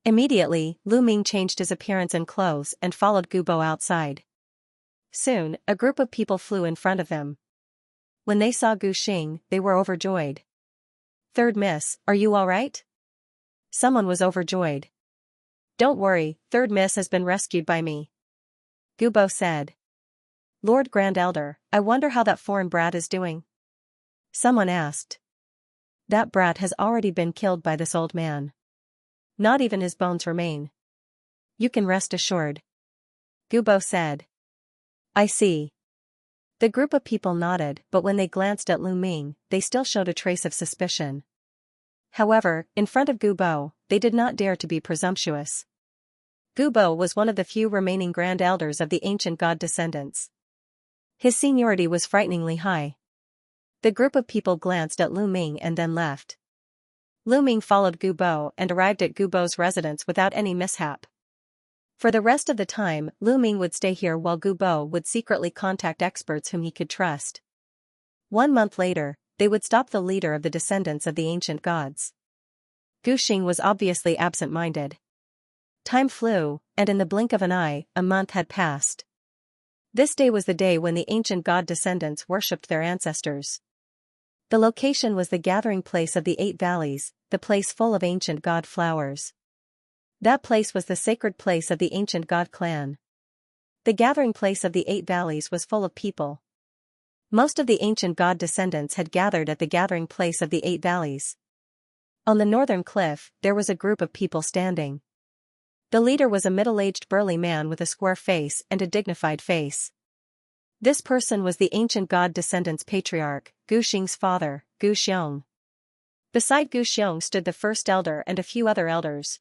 Speaker 1: Immediately, Lu Ming changed his appearance and clothes and followed Gubo outside. Soon, a group of people flew in front of them. When they saw Gu Xing, they were overjoyed. "Third Miss, are you all right?" Someone was overjoyed. "Don't worry, Third Miss has been rescued by me," Gubo said. "Lord Grand Elder, I wonder how that foreign brat is doing?" Someone asked. "That brat has already been killed by this old man. Not even his bones remain. You can rest assured," Gubo said. "I see." The group of people nodded, but when they glanced at Lu Ming, they still showed a trace of suspicion. However, in front of Gubo, they did not dare to be presumptuous. Gubo was one of the few remaining Grand Elders of the ancient god descendants. His seniority was frighteningly high. The group of people glanced at Lu Ming and then left. Lu Ming followed Gubo and arrived at Gubo's residence without any mishap. For the rest of the time, Lu Ming would stay here while Gubo would secretly contact experts whom he could trust. 1 month later, they would stop the leader of the descendants of the ancient gods. Gu Xing was obviously absent-minded. Time flew, and in the blink of an eye, a month had passed. This day was the day when the ancient god descendants worshipped their ancestors. The location was the gathering place of the 8 valleys, the place full of ancient god flowers. That place was the sacred place of the ancient god clan. The gathering place of the 8 valleys was full of people. Most of the ancient god descendants had gathered at the gathering place of the 8 valleys. On the northern cliff, there was a group of people standing. The leader was a middle-aged burly man with a square face and a dignified face. This person was the ancient god descendants' patriarch, Gu Xing's father, Gu Xiong. Beside Gu Xiong stood the first elder and a few other elders.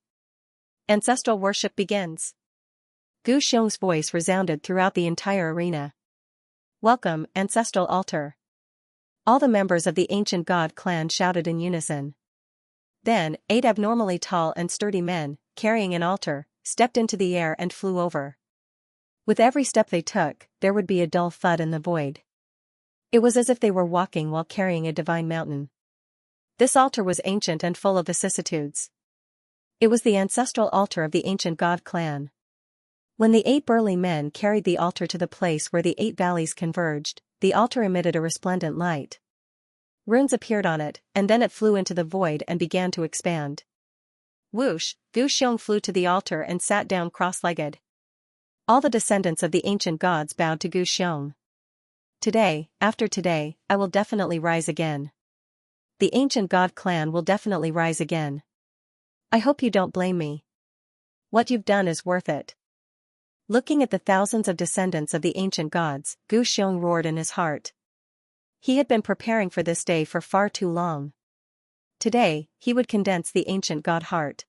Speaker 1: Ancestral worship begins. Gu Xiong's voice resounded throughout the entire arena. "Welcome, ancestral altar." All the members of the ancient god clan shouted in unison. Then, 8 abnormally tall and sturdy men, carrying an altar, stepped into the air and flew over. With every step they took, there would be a dull thud in the void. It was as if they were walking while carrying a divine mountain. This altar was ancient and full of vicissitudes. It was the ancestral altar of the ancient god clan. When the 8 burly men carried the altar to the place where the 8 valleys converged, the altar emitted a resplendent light. Runes appeared on it, and then it flew into the void and began to expand. Whoosh, Gu Xiong flew to the altar and sat down cross-legged. All the descendants of the ancient gods bowed to Gu Xiong. "Today, after today, I will definitely rise again. The ancient god clan will definitely rise again. I hope you don't blame me. What you've done is worth it." Looking at the thousands of descendants of the ancient gods, Gu Xiong roared in his heart. He had been preparing for this day for far too long. Today, he would condense the ancient god heart.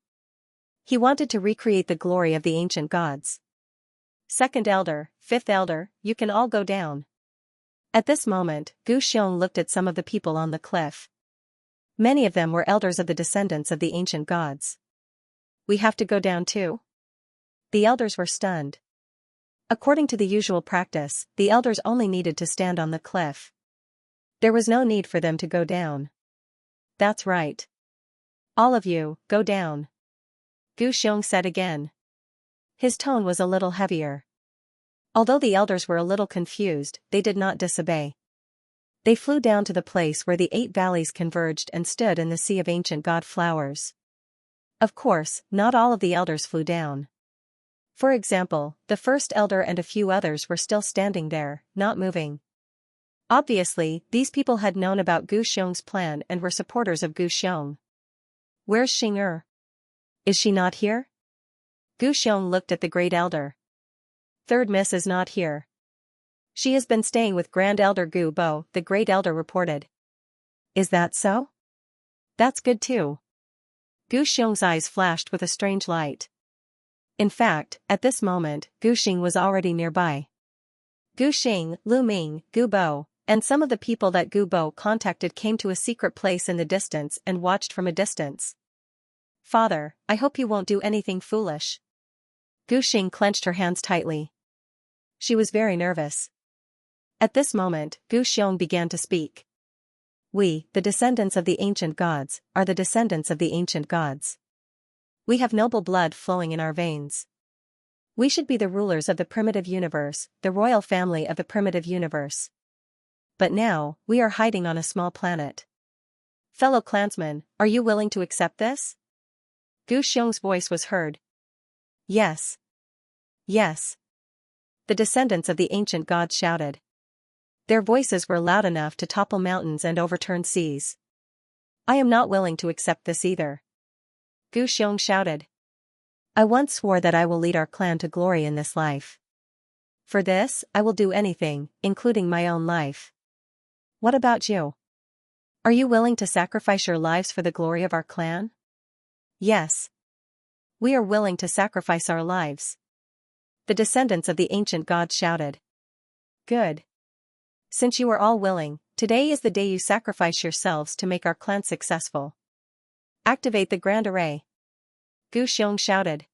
Speaker 1: He wanted to recreate the glory of the ancient gods. "Second elder, 5th elder, you can all go down." At this moment, Gu Xiong looked at some of the people on the cliff. Many of them were elders of the descendants of the ancient gods. "We have to go down too?" The elders were stunned. According to the usual practice, the elders only needed to stand on the cliff. There was no need for them to go down. "That's right. All of you, go down," Gu Xiong said again. His tone was a little heavier. Although the elders were a little confused, they did not disobey. They flew down to the place where the 8 valleys converged and stood in the sea of ancient god flowers. Of course, not all of the elders flew down. For example, the first elder and a few others were still standing there, not moving. Obviously, these people had known about Gu Xiong's plan and were supporters of Gu Xiong. "Where's Xing? Is she not here?" Gu Xiong looked at the great elder. "Third Miss is not here. She has been staying with Grand Elder Gu Bo," the great elder reported. "Is that so? That's good too." Gu Xiong's eyes flashed with a strange light. In fact, at this moment, Gu Xing was already nearby. Gu Xing, Lu Ming, Gu Bo, and some of the people that Gu Bo contacted came to a secret place in the distance and watched from a distance. "Father, I hope you won't do anything foolish." Gu Xing clenched her hands tightly. She was very nervous. At this moment, Gu Xiong began to speak. We, the descendants of the ancient gods, are the descendants of the ancient gods. We have noble blood flowing in our veins. We should be the rulers of the primitive universe, the royal family of the primitive universe. But now, we are hiding on a small planet. Fellow clansmen, are you willing to accept this? Gu Xiong's voice was heard. Yes. Yes. The descendants of the ancient gods shouted. Their voices were loud enough to topple mountains and overturn seas. I am not willing to accept this either. Gu Xiong shouted. I once swore that I will lead our clan to glory in this life. For this, I will do anything, including my own life. What about you? Are you willing to sacrifice your lives for the glory of our clan? Yes. We are willing to sacrifice our lives. The descendants of the ancient gods shouted. Good. Since you are all willing, today is the day you sacrifice yourselves to make our clan successful. Activate the Grand Array. Gu Xiong shouted.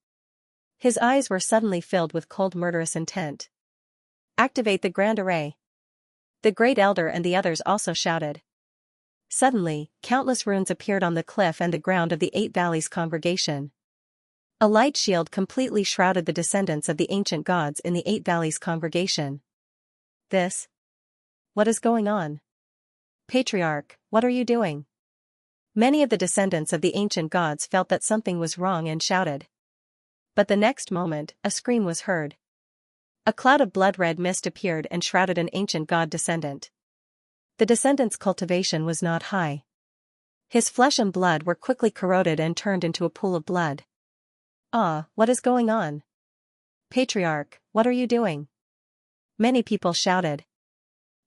Speaker 1: His eyes were suddenly filled with cold murderous intent. Activate the Grand Array. The Great Elder and the others also shouted. Suddenly, countless runes appeared on the cliff and the ground of the Eight Valleys congregation. A light shield completely shrouded the descendants of the ancient gods in the Eight Valleys congregation. What is going on? Patriarch, what are you doing? Many of the descendants of the ancient gods felt that something was wrong and shouted. But the next moment, a scream was heard. A cloud of blood-red mist appeared and shrouded an ancient god descendant. The descendant's cultivation was not high. His flesh and blood were quickly corroded and turned into a pool of blood. Ah, what is going on? Patriarch, what are you doing? Many people shouted.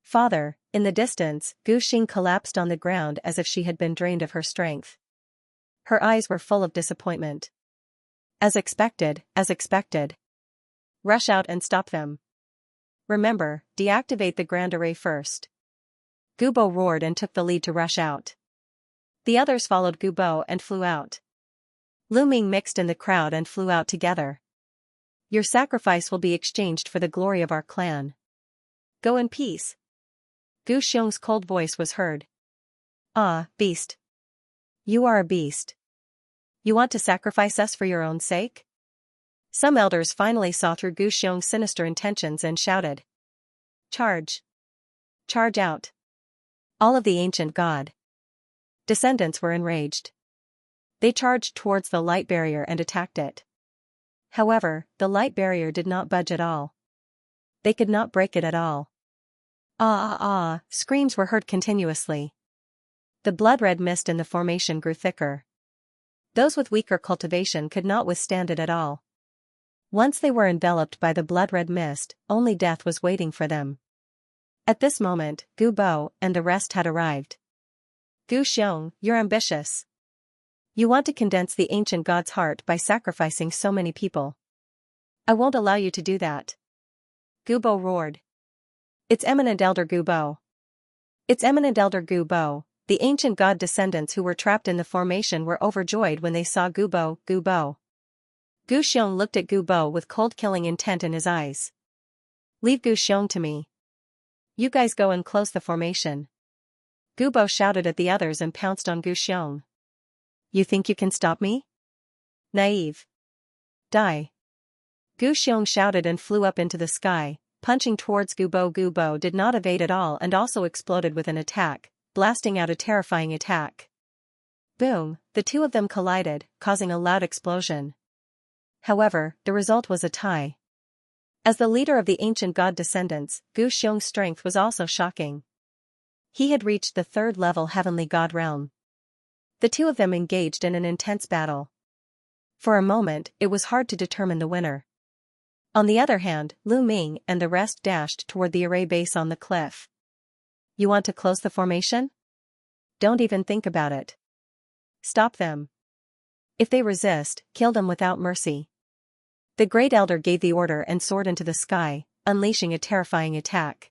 Speaker 1: Father, in the distance, Gu Xing collapsed on the ground as if she had been drained of her strength. Her eyes were full of disappointment. As expected. Rush out and stop them. Remember, deactivate the Grand Array first. Gubo roared and took the lead to rush out. The others followed Gubo and flew out. Lu Ming mixed in the crowd and flew out together. Your sacrifice will be exchanged for the glory of our clan. Go in peace. Gu Xiong's cold voice was heard. Ah, beast. You are a beast. You want to sacrifice us for your own sake? Some elders finally saw through Gu Xiong's sinister intentions and shouted. Charge. Charge out. All of the ancient god descendants were enraged. They charged towards the light barrier and attacked it. However, the light barrier did not budge at all. They could not break it at all. Screams were heard continuously. The blood-red mist in the formation grew thicker. Those with weaker cultivation could not withstand it at all. Once they were enveloped by the blood-red mist, only death was waiting for them. At this moment, Gu Bo and the rest had arrived. Gu Xiong, you're ambitious. You want to condense the ancient god's heart by sacrificing so many people. I won't allow you to do that. Gu Bo roared. It's Eminent Elder Gu Bo. It's Eminent Elder Gu Bo. The ancient god descendants who were trapped in the formation were overjoyed when they saw Gu Bo. Gu Xiong looked at Gu Bo with cold killing intent in his eyes. Leave Gu Xiong to me. You guys go and close the formation. Gu Bo shouted at the others and pounced on Gu Xiong. You think you can stop me? Naive. Die. Gu Xiong shouted and flew up into the sky, punching towards Gu Bo. Gu Bo did not evade at all and also exploded with an attack, blasting out a terrifying attack. Boom, the two of them collided, causing a loud explosion. However, the result was a tie. As the leader of the ancient god descendants, Gu Xiong's strength was also shocking. He had reached the third-level heavenly god realm. The two of them engaged in an intense battle. For a moment, it was hard to determine the winner. On the other hand, Lu Ming and the rest dashed toward the array base on the cliff. You want to close the formation? Don't even think about it. Stop them. If they resist, kill them without mercy. The Great Elder gave the order and soared into the sky, unleashing a terrifying attack.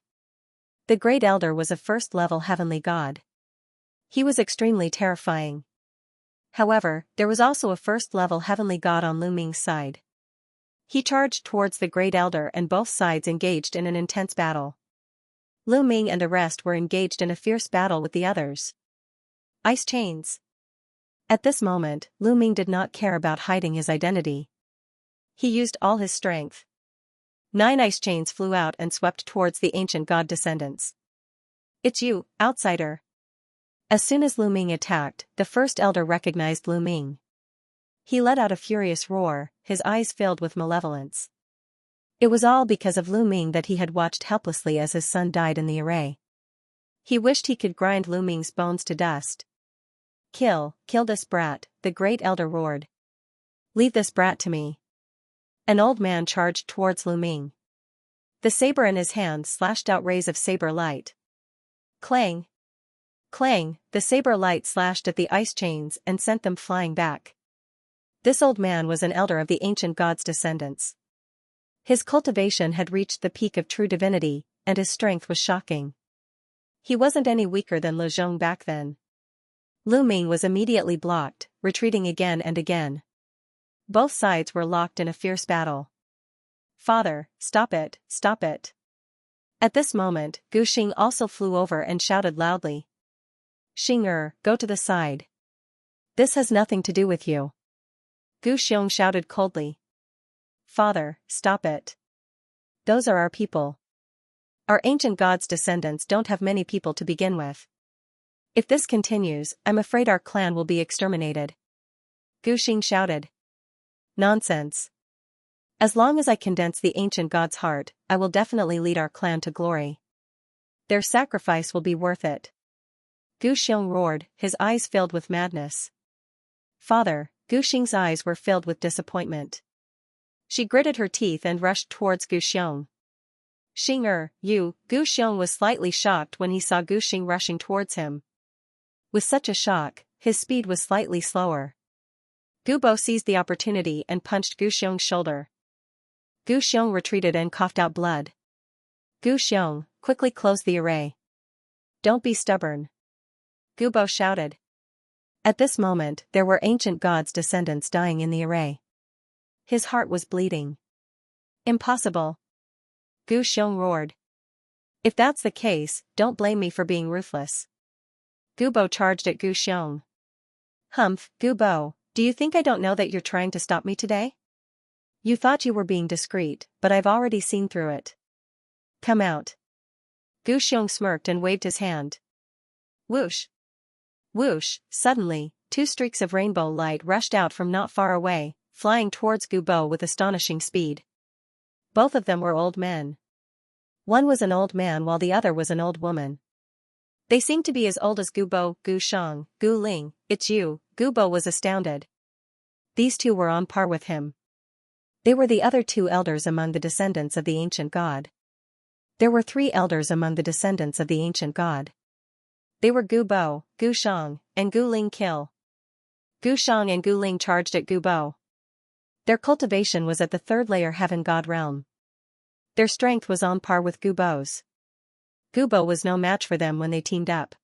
Speaker 1: The Great Elder was a first-level heavenly god. He was extremely terrifying. However, there was also a first-level heavenly god on Lu Ming's side. He charged towards the Great Elder and both sides engaged in an intense battle. Lu Ming and the rest were engaged in a fierce battle with the others. Ice chains. At this moment, Lu Ming did not care about hiding his identity. He used all his strength. 9 ice chains flew out and swept towards the ancient god descendants. It's you, outsider. As soon as Lu Ming attacked, the first elder recognized Lu Ming. He let out a furious roar, his eyes filled with malevolence. It was all because of Lu Ming that he had watched helplessly as his son died in the array. He wished he could grind Lu Ming's bones to dust. Kill this brat, the great elder roared. Leave this brat to me. An old man charged towards Lu Ming. The saber in his hand slashed out rays of saber light. Clang! Clang! The saber light slashed at the ice chains and sent them flying back. This old man was an elder of the ancient god's descendants. His cultivation had reached the peak of true divinity, and his strength was shocking. He wasn't any weaker than Lu Zhong back then. Lu Ming was immediately blocked, retreating again and again. Both sides were locked in a fierce battle. Father, stop it, stop it. At this moment, Gu Xing also flew over and shouted loudly. Xing, go to the side. This has nothing to do with you. Gu Xiong shouted coldly. Father, stop it. Those are our people. Our ancient god's descendants don't have many people to begin with. If this continues, I'm afraid our clan will be exterminated. Gu Xing shouted. Nonsense. As long as I condense the ancient god's heart, I will definitely lead our clan to glory. Their sacrifice will be worth it. Gu Xiong roared, his eyes filled with madness. Father, Gu Xing's eyes were filled with disappointment. She gritted her teeth and rushed towards Gu Xiong. Xing, you, Gu Xiong was slightly shocked when he saw Gu Xing rushing towards him. With such a shock, his speed was slightly slower. Gu Bo seized the opportunity and punched Gu Xiong's shoulder. Gu Xiong retreated and coughed out blood. Gu Xiong, quickly close the array. Don't be stubborn. Gu Bo shouted. At this moment, there were ancient gods' descendants dying in the array. His heart was bleeding. Impossible. Gu Xiong roared. If that's the case, don't blame me for being ruthless. Gu Bo charged at Gu Xiong. Humph, Gu Bo, do you think I don't know that you're trying to stop me today? You thought you were being discreet, but I've already seen through it. Come out. Gu Xiong smirked and waved his hand. Whoosh. Whoosh, suddenly, 2 streaks of rainbow light rushed out from not far away, flying towards Gu Bo with astonishing speed. Both of them were old men. One was an old man while the other was an old woman. They seemed to be as old as Gu Bo, Gu Shang, Gu Ling. It's you, Gu Bo was astounded. These 2 were on par with him. They were the other 2 elders among the descendants of the ancient god. There were 3 elders among the descendants of the ancient god. They were Gu Bo, Gu Shang, and Gu Ling Kill. Gu Shang and Gu Ling charged at Gu Bo. Their cultivation was at the 3rd layer heaven god realm. Their strength was on par with Gu Bo's. Gu Bo was no match for them when they teamed up.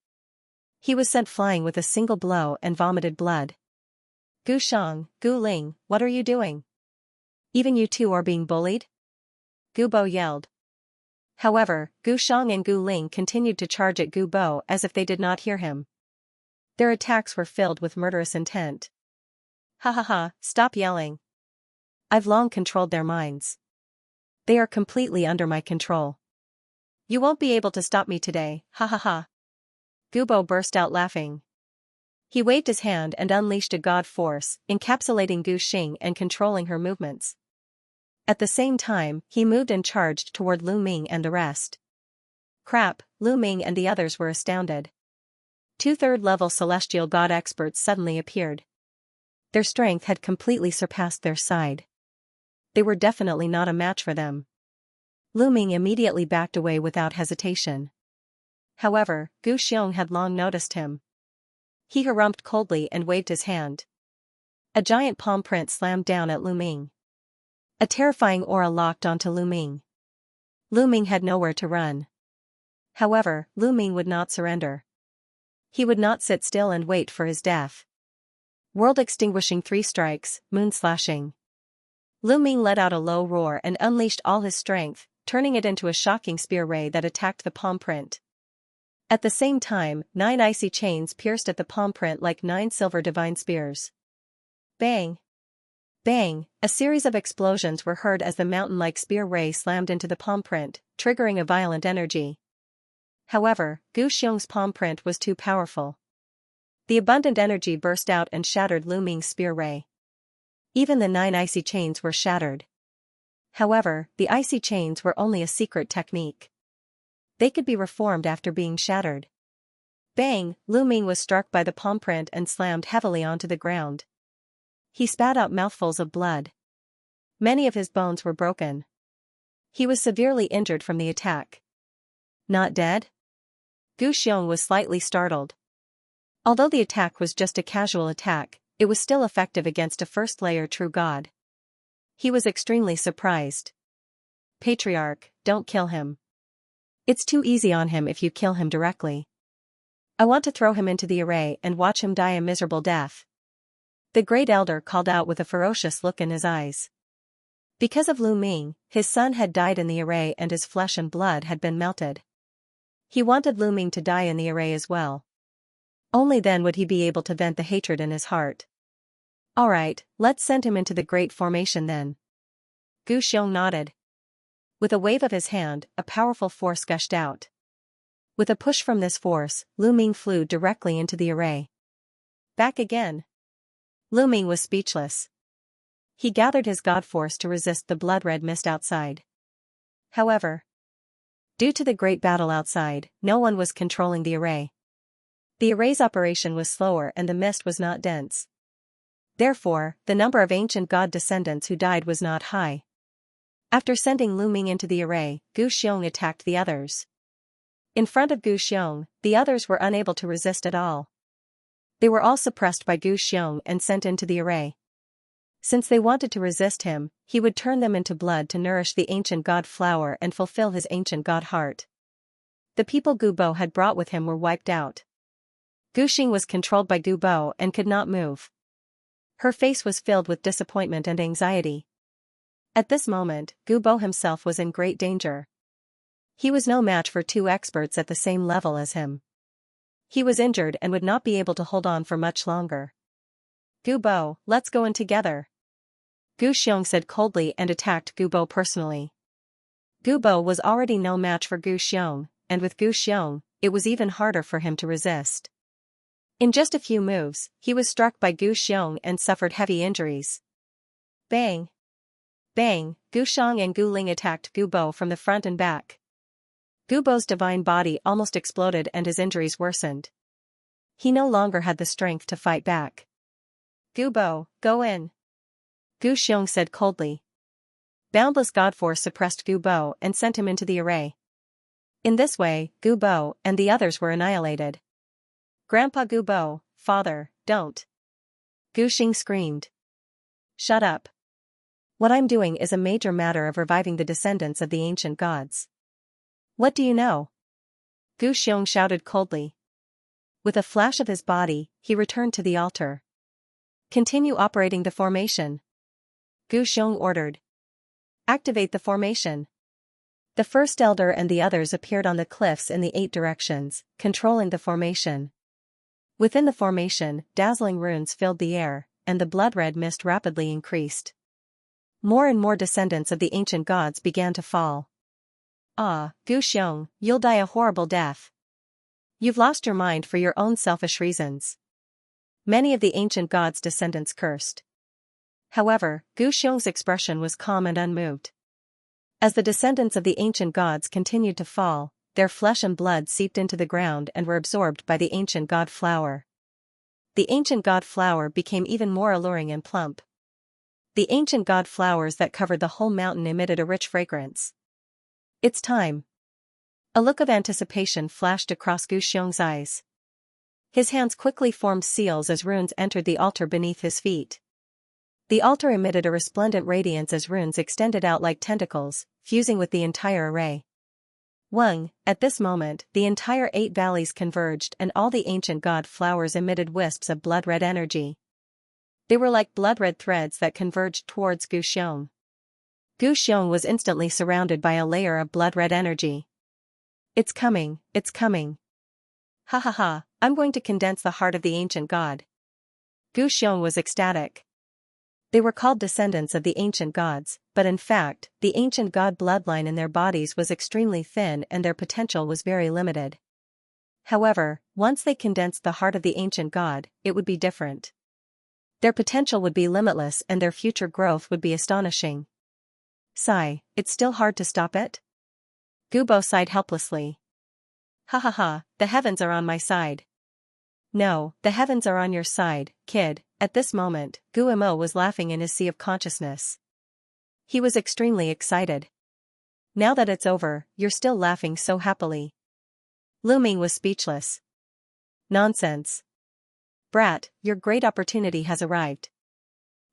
Speaker 1: He was sent flying with a single blow and vomited blood. Gu Shang, Gu Ling, what are you doing? Even you 2 are being bullied? Gu Bo yelled. However, Gu Shang and Gu Ling continued to charge at Gu Bo as if they did not hear him. Their attacks were filled with murderous intent. Ha ha ha, stop yelling. I've long controlled their minds. They are completely under my control. You won't be able to stop me today, ha ha ha. Gu Bo burst out laughing. He waved his hand and unleashed a god force, encapsulating Gu Xing and controlling her movements. At the same time, he moved and charged toward Lu Ming and the rest. Crap, Lu Ming and the others were astounded. 2 3rd-level celestial god experts suddenly appeared. Their strength had completely surpassed their side. They were definitely not a match for them. Lu Ming immediately backed away without hesitation. However, Gu Xiong had long noticed him. He harumphed coldly and waved his hand. A giant palm print slammed down at Lu Ming. A terrifying aura locked onto Lu Ming. Lu Ming had nowhere to run. However, Lu Ming would not surrender. He would not sit still and wait for his death. World-extinguishing 3 strikes, moon slashing. Lu Ming let out a low roar and unleashed all his strength, turning it into a shocking spear ray that attacked the palm print. At the same time, 9 icy chains pierced at the palm print like 9 silver divine spears. Bang! Bang! A series of explosions were heard as the mountain-like spear ray slammed into the palm print, triggering a violent energy. However, Gu Xiong's palm print was too powerful. The abundant energy burst out and shattered Lu Ming's spear ray. Even the 9 icy chains were shattered. However, the icy chains were only a secret technique. They could be reformed after being shattered. Bang! Lu Ming was struck by the palm print and slammed heavily onto the ground. He spat out mouthfuls of blood. Many of his bones were broken. He was severely injured from the attack. Not dead? Gu Xiong was slightly startled. Although the attack was just a casual attack, it was still effective against a first-layer true god. He was extremely surprised. Patriarch, don't kill him. It's too easy on him if you kill him directly. I want to throw him into the array and watch him die a miserable death. The great elder called out with a ferocious look in his eyes. Because of Lu Ming, his son had died in the array and his flesh and blood had been melted. He wanted Lu Ming to die in the array as well. Only then would he be able to vent the hatred in his heart. Alright, let's send him into the Great Formation then. Gu Xiong nodded. With a wave of his hand, a powerful force gushed out. With a push from this force, Lu Ming flew directly into the array. Back again. Lu Ming was speechless. He gathered his god force to resist the blood-red mist outside. However, due to the great battle outside, no one was controlling the array. The array's operation was slower and the mist was not dense. Therefore, the number of ancient god descendants who died was not high. After sending Lu Ming into the array, Gu Xiong attacked the others. In front of Gu Xiong, the others were unable to resist at all. They were all suppressed by Gu Xiong and sent into the array. Since they wanted to resist him, he would turn them into blood to nourish the ancient god flower and fulfill his ancient god heart. The people Gu Bo had brought with him were wiped out. Gu Xing was controlled by Gu Bo and could not move. Her face was filled with disappointment and anxiety. At this moment, Gu Bo himself was in great danger. He was no match for 2 experts at the same level as him. He was injured and would not be able to hold on for much longer. Gu Bo, let's go in together. Gu Xiong said coldly and attacked Gu Bo personally. Gu Bo was already no match for Gu Xiong, and with Gu Xiong, it was even harder for him to resist. In just a few moves, he was struck by Gu Xiong and suffered heavy injuries. Bang! Bang! Gu Xiong and Gu Ling attacked Gu Bo from the front and back. Gu Bo's divine body almost exploded and his injuries worsened. He no longer had the strength to fight back. Gu Bo, go in. Gu Xiong said coldly. Boundless God Force suppressed Gu Bo and sent him into the array. In this way, Gu Bo and the others were annihilated. Grandpa Gu Bo, father, don't. Gu Xing screamed. Shut up. What I'm doing is a major matter of reviving the descendants of the ancient gods. What do you know? Gu Xiong shouted coldly. With a flash of his body, he returned to the altar. Continue operating the formation. Gu Xiong ordered. Activate the formation. The first elder and the others appeared on the cliffs in the 8 directions, controlling the formation. Within the formation, dazzling runes filled the air, and the blood-red mist rapidly increased. More and more descendants of the ancient gods began to fall. Ah, Gu Xiong, you'll die a horrible death. You've lost your mind for your own selfish reasons. Many of the ancient gods' descendants cursed. However, Gu Xiong's expression was calm and unmoved. As the descendants of the ancient gods continued to fall, their flesh and blood seeped into the ground and were absorbed by the ancient god flower. The ancient god flower became even more alluring and plump. The ancient god flowers that covered the whole mountain emitted a rich fragrance. It's time. A look of anticipation flashed across Gu Xiong's eyes. His hands quickly formed seals as runes entered the altar beneath his feet. The altar emitted a resplendent radiance as runes extended out like tentacles, fusing with the entire array. At this moment, the entire 8 valleys converged and all the ancient god flowers emitted wisps of blood-red energy. They were like blood-red threads that converged towards Gu Xiong. Gu Xiong was instantly surrounded by a layer of blood-red energy. It's coming, it's coming. Ha ha ha, I'm going to condense the heart of the ancient god. Gu Xiong was ecstatic. They were called descendants of the ancient gods, but in fact, the ancient god bloodline in their bodies was extremely thin and their potential was very limited. However, once they condensed the heart of the ancient god, it would be different. Their potential would be limitless and their future growth would be astonishing. Sigh, it's still hard to stop it? Gubo sighed helplessly. Ha ha ha, the heavens are on my side. No, the heavens are on your side, kid. At this moment, Guimo was laughing in his sea of consciousness. He was extremely excited. Now that it's over, you're still laughing so happily. Lu Ming was speechless. Nonsense. Brat, your great opportunity has arrived.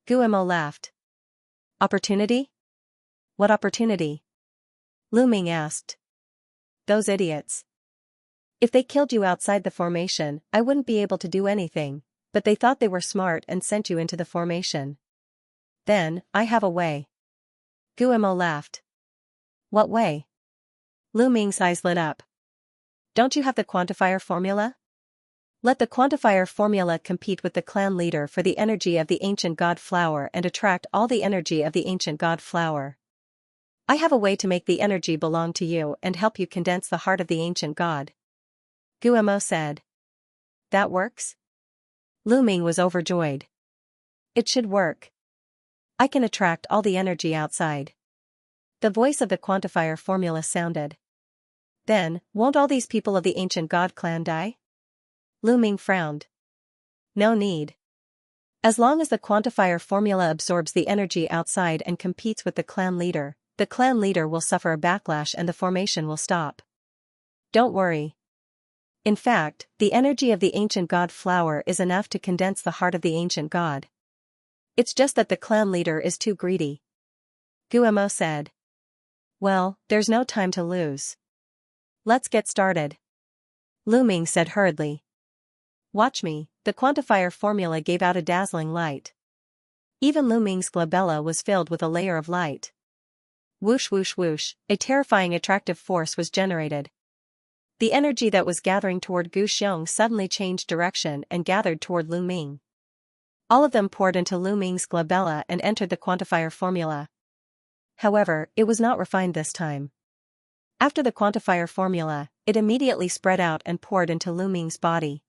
Speaker 1: Guimo laughed. Opportunity? What opportunity? Lu Ming asked. Those idiots. If they killed you outside the formation, I wouldn't be able to do anything, but they thought they were smart and sent you into the formation. Then, I have a way. Guimo laughed. What way? Lu Ming's eyes lit up. Don't you have the quantifier formula? Let the quantifier formula compete with the clan leader for the energy of the ancient god flower and attract all the energy of the ancient god flower. I have a way to make the energy belong to you and help you condense the heart of the ancient god. Guimo said. That works? Lu Ming was overjoyed. It should work. I can attract all the energy outside. The voice of the quantifier formula sounded. Then, won't all these people of the ancient god clan die? Lu Ming frowned. No need. As long as the quantifier formula absorbs the energy outside and competes with the clan leader will suffer a backlash and the formation will stop. Don't worry. In fact, the energy of the ancient god flower is enough to condense the heart of the ancient god. It's just that the clan leader is too greedy. Guimo said. Well, there's no time to lose. Let's get started. Lu Ming said hurriedly. Watch me, the quantifier formula gave out a dazzling light. Even Lu Ming's glabella was filled with a layer of light. Whoosh whoosh whoosh, a terrifying attractive force was generated. The energy that was gathering toward Gu Xiong suddenly changed direction and gathered toward Lu Ming. All of them poured into Lu Ming's glabella and entered the quantifier formula. However, it was not refined this time. After the quantifier formula, it immediately spread out and poured into Lu Ming's body.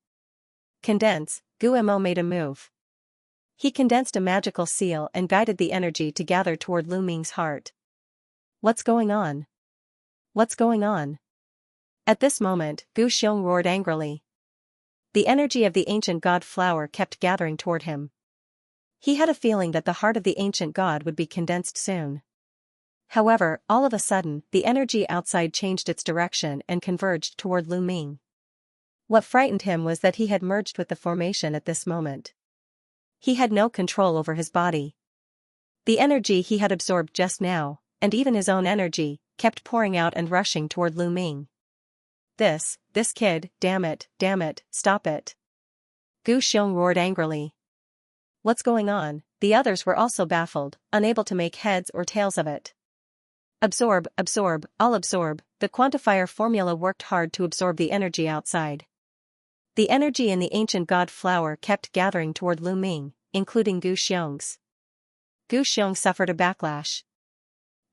Speaker 1: Condense, Guimo made a move. He condensed a magical seal and guided the energy to gather toward Lu Ming's heart. What's going on? What's going on? At this moment, Gu Xiong roared angrily. The energy of the ancient god flower kept gathering toward him. He had a feeling that the heart of the ancient god would be condensed soon. However, all of a sudden, the energy outside changed its direction and converged toward Lu Ming. What frightened him was that he had merged with the formation at this moment. He had no control over his body. The energy he had absorbed just now, and even his own energy, kept pouring out and rushing toward Lu Ming. This kid, damn it, stop it. Gu Xiong roared angrily. What's going on? The others were also baffled, unable to make heads or tails of it. Absorb, I'll absorb. The quantifier formula worked hard to absorb the energy outside. The energy in the ancient god flower kept gathering toward Lu Ming, including Gu Xiong's. Gu Xiong suffered a backlash.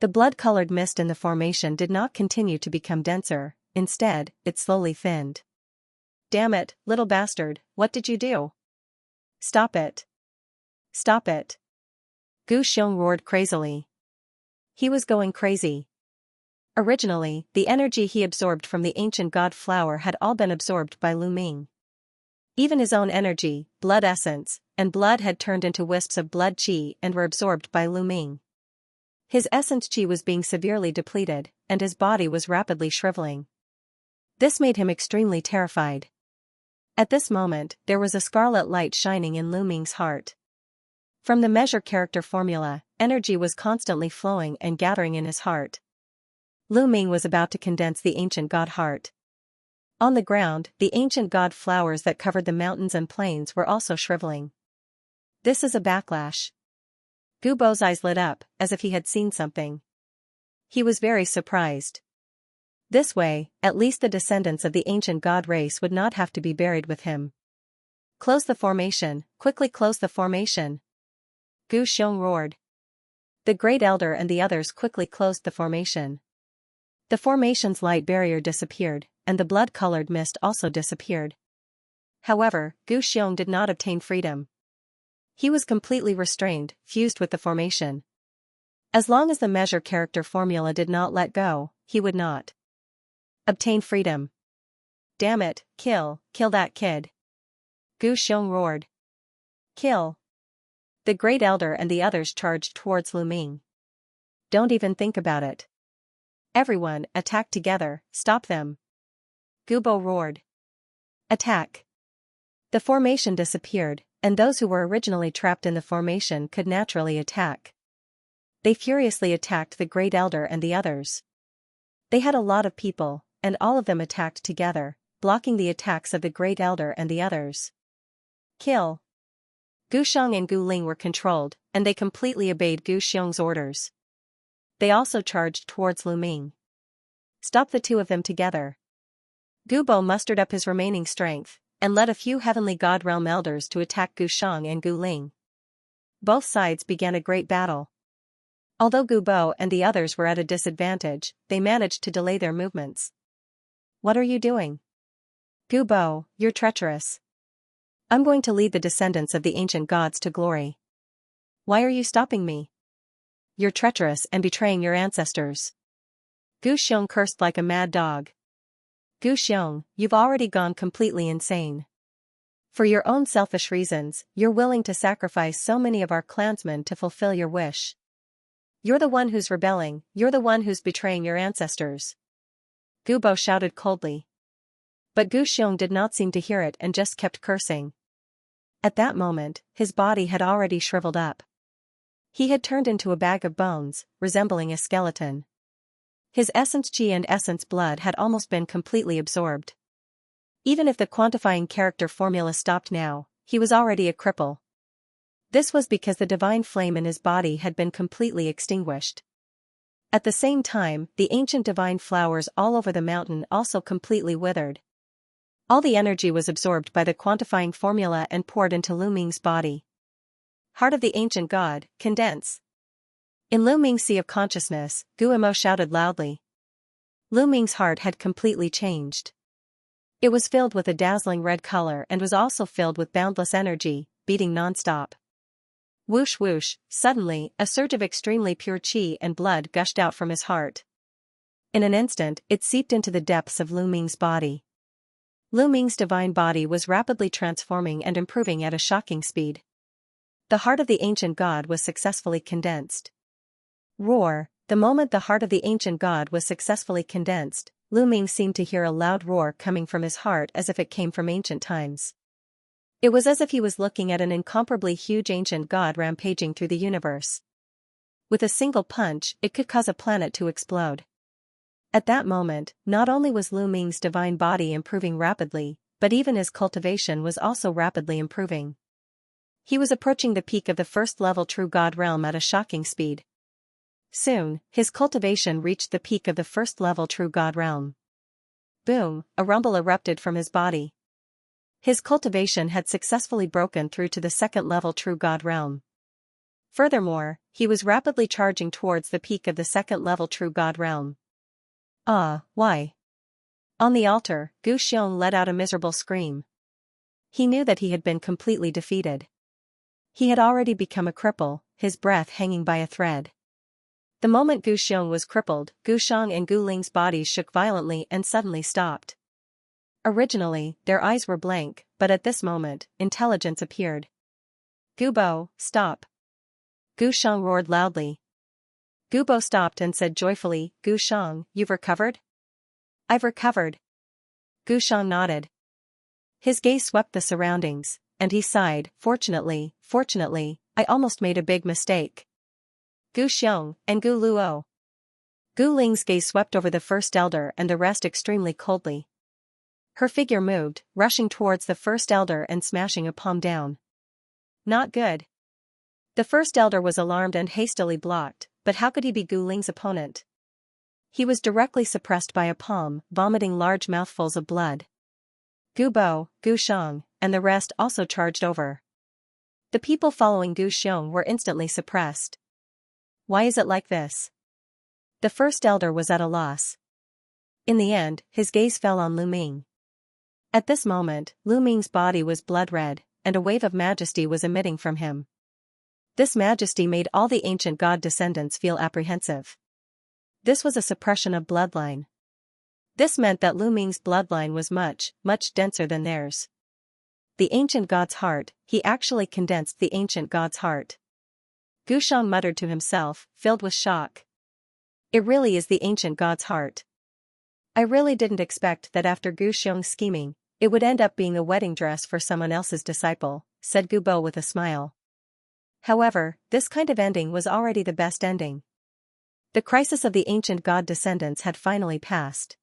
Speaker 1: The blood-colored mist in the formation did not continue to become denser. Instead, it slowly thinned. Damn it, little bastard, what did you do? Stop it. Stop it. Gu Xiong roared crazily. He was going crazy. Originally, the energy he absorbed from the ancient god flower had all been absorbed by Lu Ming. Even his own energy, blood essence, and blood had turned into wisps of blood qi and were absorbed by Lu Ming. His essence qi was being severely depleted, and his body was rapidly shriveling. This made him extremely terrified. At this moment, there was a scarlet light shining in Lu Ming's heart. From the measure character formula, energy was constantly flowing and gathering in his heart. Lu Ming was about to condense the ancient god heart. On the ground, the ancient god flowers that covered the mountains and plains were also shriveling. This is a backlash. Gu Bo's eyes lit up, as if he had seen something. He was very surprised. This way, at least the descendants of the ancient god race would not have to be buried with him. Close the formation, quickly close the formation. Gu Xiong roared. The Great Elder and the others quickly closed the formation. The formation's light barrier disappeared, and the blood-colored mist also disappeared. However, Gu Xiong did not obtain freedom. He was completely restrained, fused with the formation. As long as the measure character formula did not let go, he would not obtain freedom. Damn it, kill that kid. Gu Xiong roared. Kill. The Great Elder and the others charged towards Lu Ming. Don't even think about it. Everyone, attack together, stop them. Gu Bo roared. Attack. The formation disappeared, and those who were originally trapped in the formation could naturally attack. They furiously attacked the Great Elder and the others. They had a lot of people, and all of them attacked together, blocking the attacks of the Great Elder and the others. Kill. Gu Xiong and Gu Ling were controlled, and they completely obeyed Gu Xiong's orders. They also charged towards Lu Ming. Stop the two of them together. Gu Bo mustered up his remaining strength, and led a few heavenly god realm elders to attack Gu Xiong and Gu Ling. Both sides began a great battle. Although Gu Bo and the others were at a disadvantage, they managed to delay their movements. What are you doing? Gu Bo, you're treacherous. I'm going to lead the descendants of the ancient gods to glory. Why are you stopping me? You're treacherous and betraying your ancestors. Gu Xiong cursed like a mad dog. Gu Xiong, you've already gone completely insane. For your own selfish reasons, you're willing to sacrifice so many of our clansmen to fulfill your wish. You're the one who's rebelling, you're the one who's betraying your ancestors. Gu Bo shouted coldly. But Gu Xiong did not seem to hear it and just kept cursing. At that moment, his body had already shriveled up. He had turned into a bag of bones, resembling a skeleton. His essence chi and essence blood had almost been completely absorbed. Even if the quantifying character formula stopped now, he was already a cripple. This was because the divine flame in his body had been completely extinguished. At the same time, the ancient divine flowers all over the mountain also completely withered. All the energy was absorbed by the quantifying formula and poured into Lu Ming's body. Heart of the ancient god, condense. In Lu Ming's sea of consciousness, Gu Mo shouted loudly. Lu Ming's heart had completely changed. It was filled with a dazzling red color and was also filled with boundless energy, beating non-stop. Whoosh whoosh, suddenly, a surge of extremely pure chi and blood gushed out from his heart. In an instant, it seeped into the depths of Lu Ming's body. Lu Ming's divine body was rapidly transforming and improving at a shocking speed. The heart of the ancient god was successfully condensed. Roar. The moment the heart of the ancient god was successfully condensed, Lu Ming seemed to hear a loud roar coming from his heart as if it came from ancient times. It was as if he was looking at an incomparably huge ancient god rampaging through the universe. With a single punch, it could cause a planet to explode. At that moment, not only was Lu Ming's divine body improving rapidly, but even his cultivation was also rapidly improving. He was approaching the peak of the first-level true god realm at a shocking speed. Soon, his cultivation reached the peak of the first-level true god realm. Boom, a rumble erupted from his body. His cultivation had successfully broken through to the second-level true god realm. Furthermore, he was rapidly charging towards the peak of the second-level true god realm. Why? On the altar, Gu Xiong let out a miserable scream. He knew that he had been completely defeated. He had already become a cripple, his breath hanging by a thread. The moment Gu Xiong was crippled, Gu Xiong and Gu Ling's bodies shook violently and suddenly stopped. Originally, their eyes were blank, but at this moment, intelligence appeared. Gu Bo, stop. Gu Xiong roared loudly. Gu Bo stopped and said joyfully, Gu Xiong, you've recovered? I've recovered. Gu Xiong nodded. His gaze swept the surroundings, and he sighed, fortunately, I almost made a big mistake. Gu Xiong, and Gu Luo. Gu Ling's gaze swept over the first elder and the rest extremely coldly. Her figure moved, rushing towards the first elder and smashing a palm down. Not good. The first elder was alarmed and hastily blocked, but how could he be Gu Ling's opponent? He was directly suppressed by a palm, vomiting large mouthfuls of blood. Gu Bo, Gu Xiong, and the rest also charged over. The people following Gu Xiong were instantly suppressed. Why is it like this? The first elder was at a loss. In the end, his gaze fell on Lu Ming. At this moment, Lu Ming's body was blood red, and a wave of majesty was emitting from him. This majesty made all the ancient god descendants feel apprehensive. This was a suppression of bloodline. This meant that Lu Ming's bloodline was much, much denser than theirs. The ancient god's heart, he actually condensed the ancient god's heart. Gu Xiong muttered to himself, filled with shock. It really is the ancient god's heart. I really didn't expect that after Gu Xiong's scheming, it would end up being a wedding dress for someone else's disciple, said Gu Bo with a smile. However, this kind of ending was already the best ending. The crisis of the ancient god descendants had finally passed.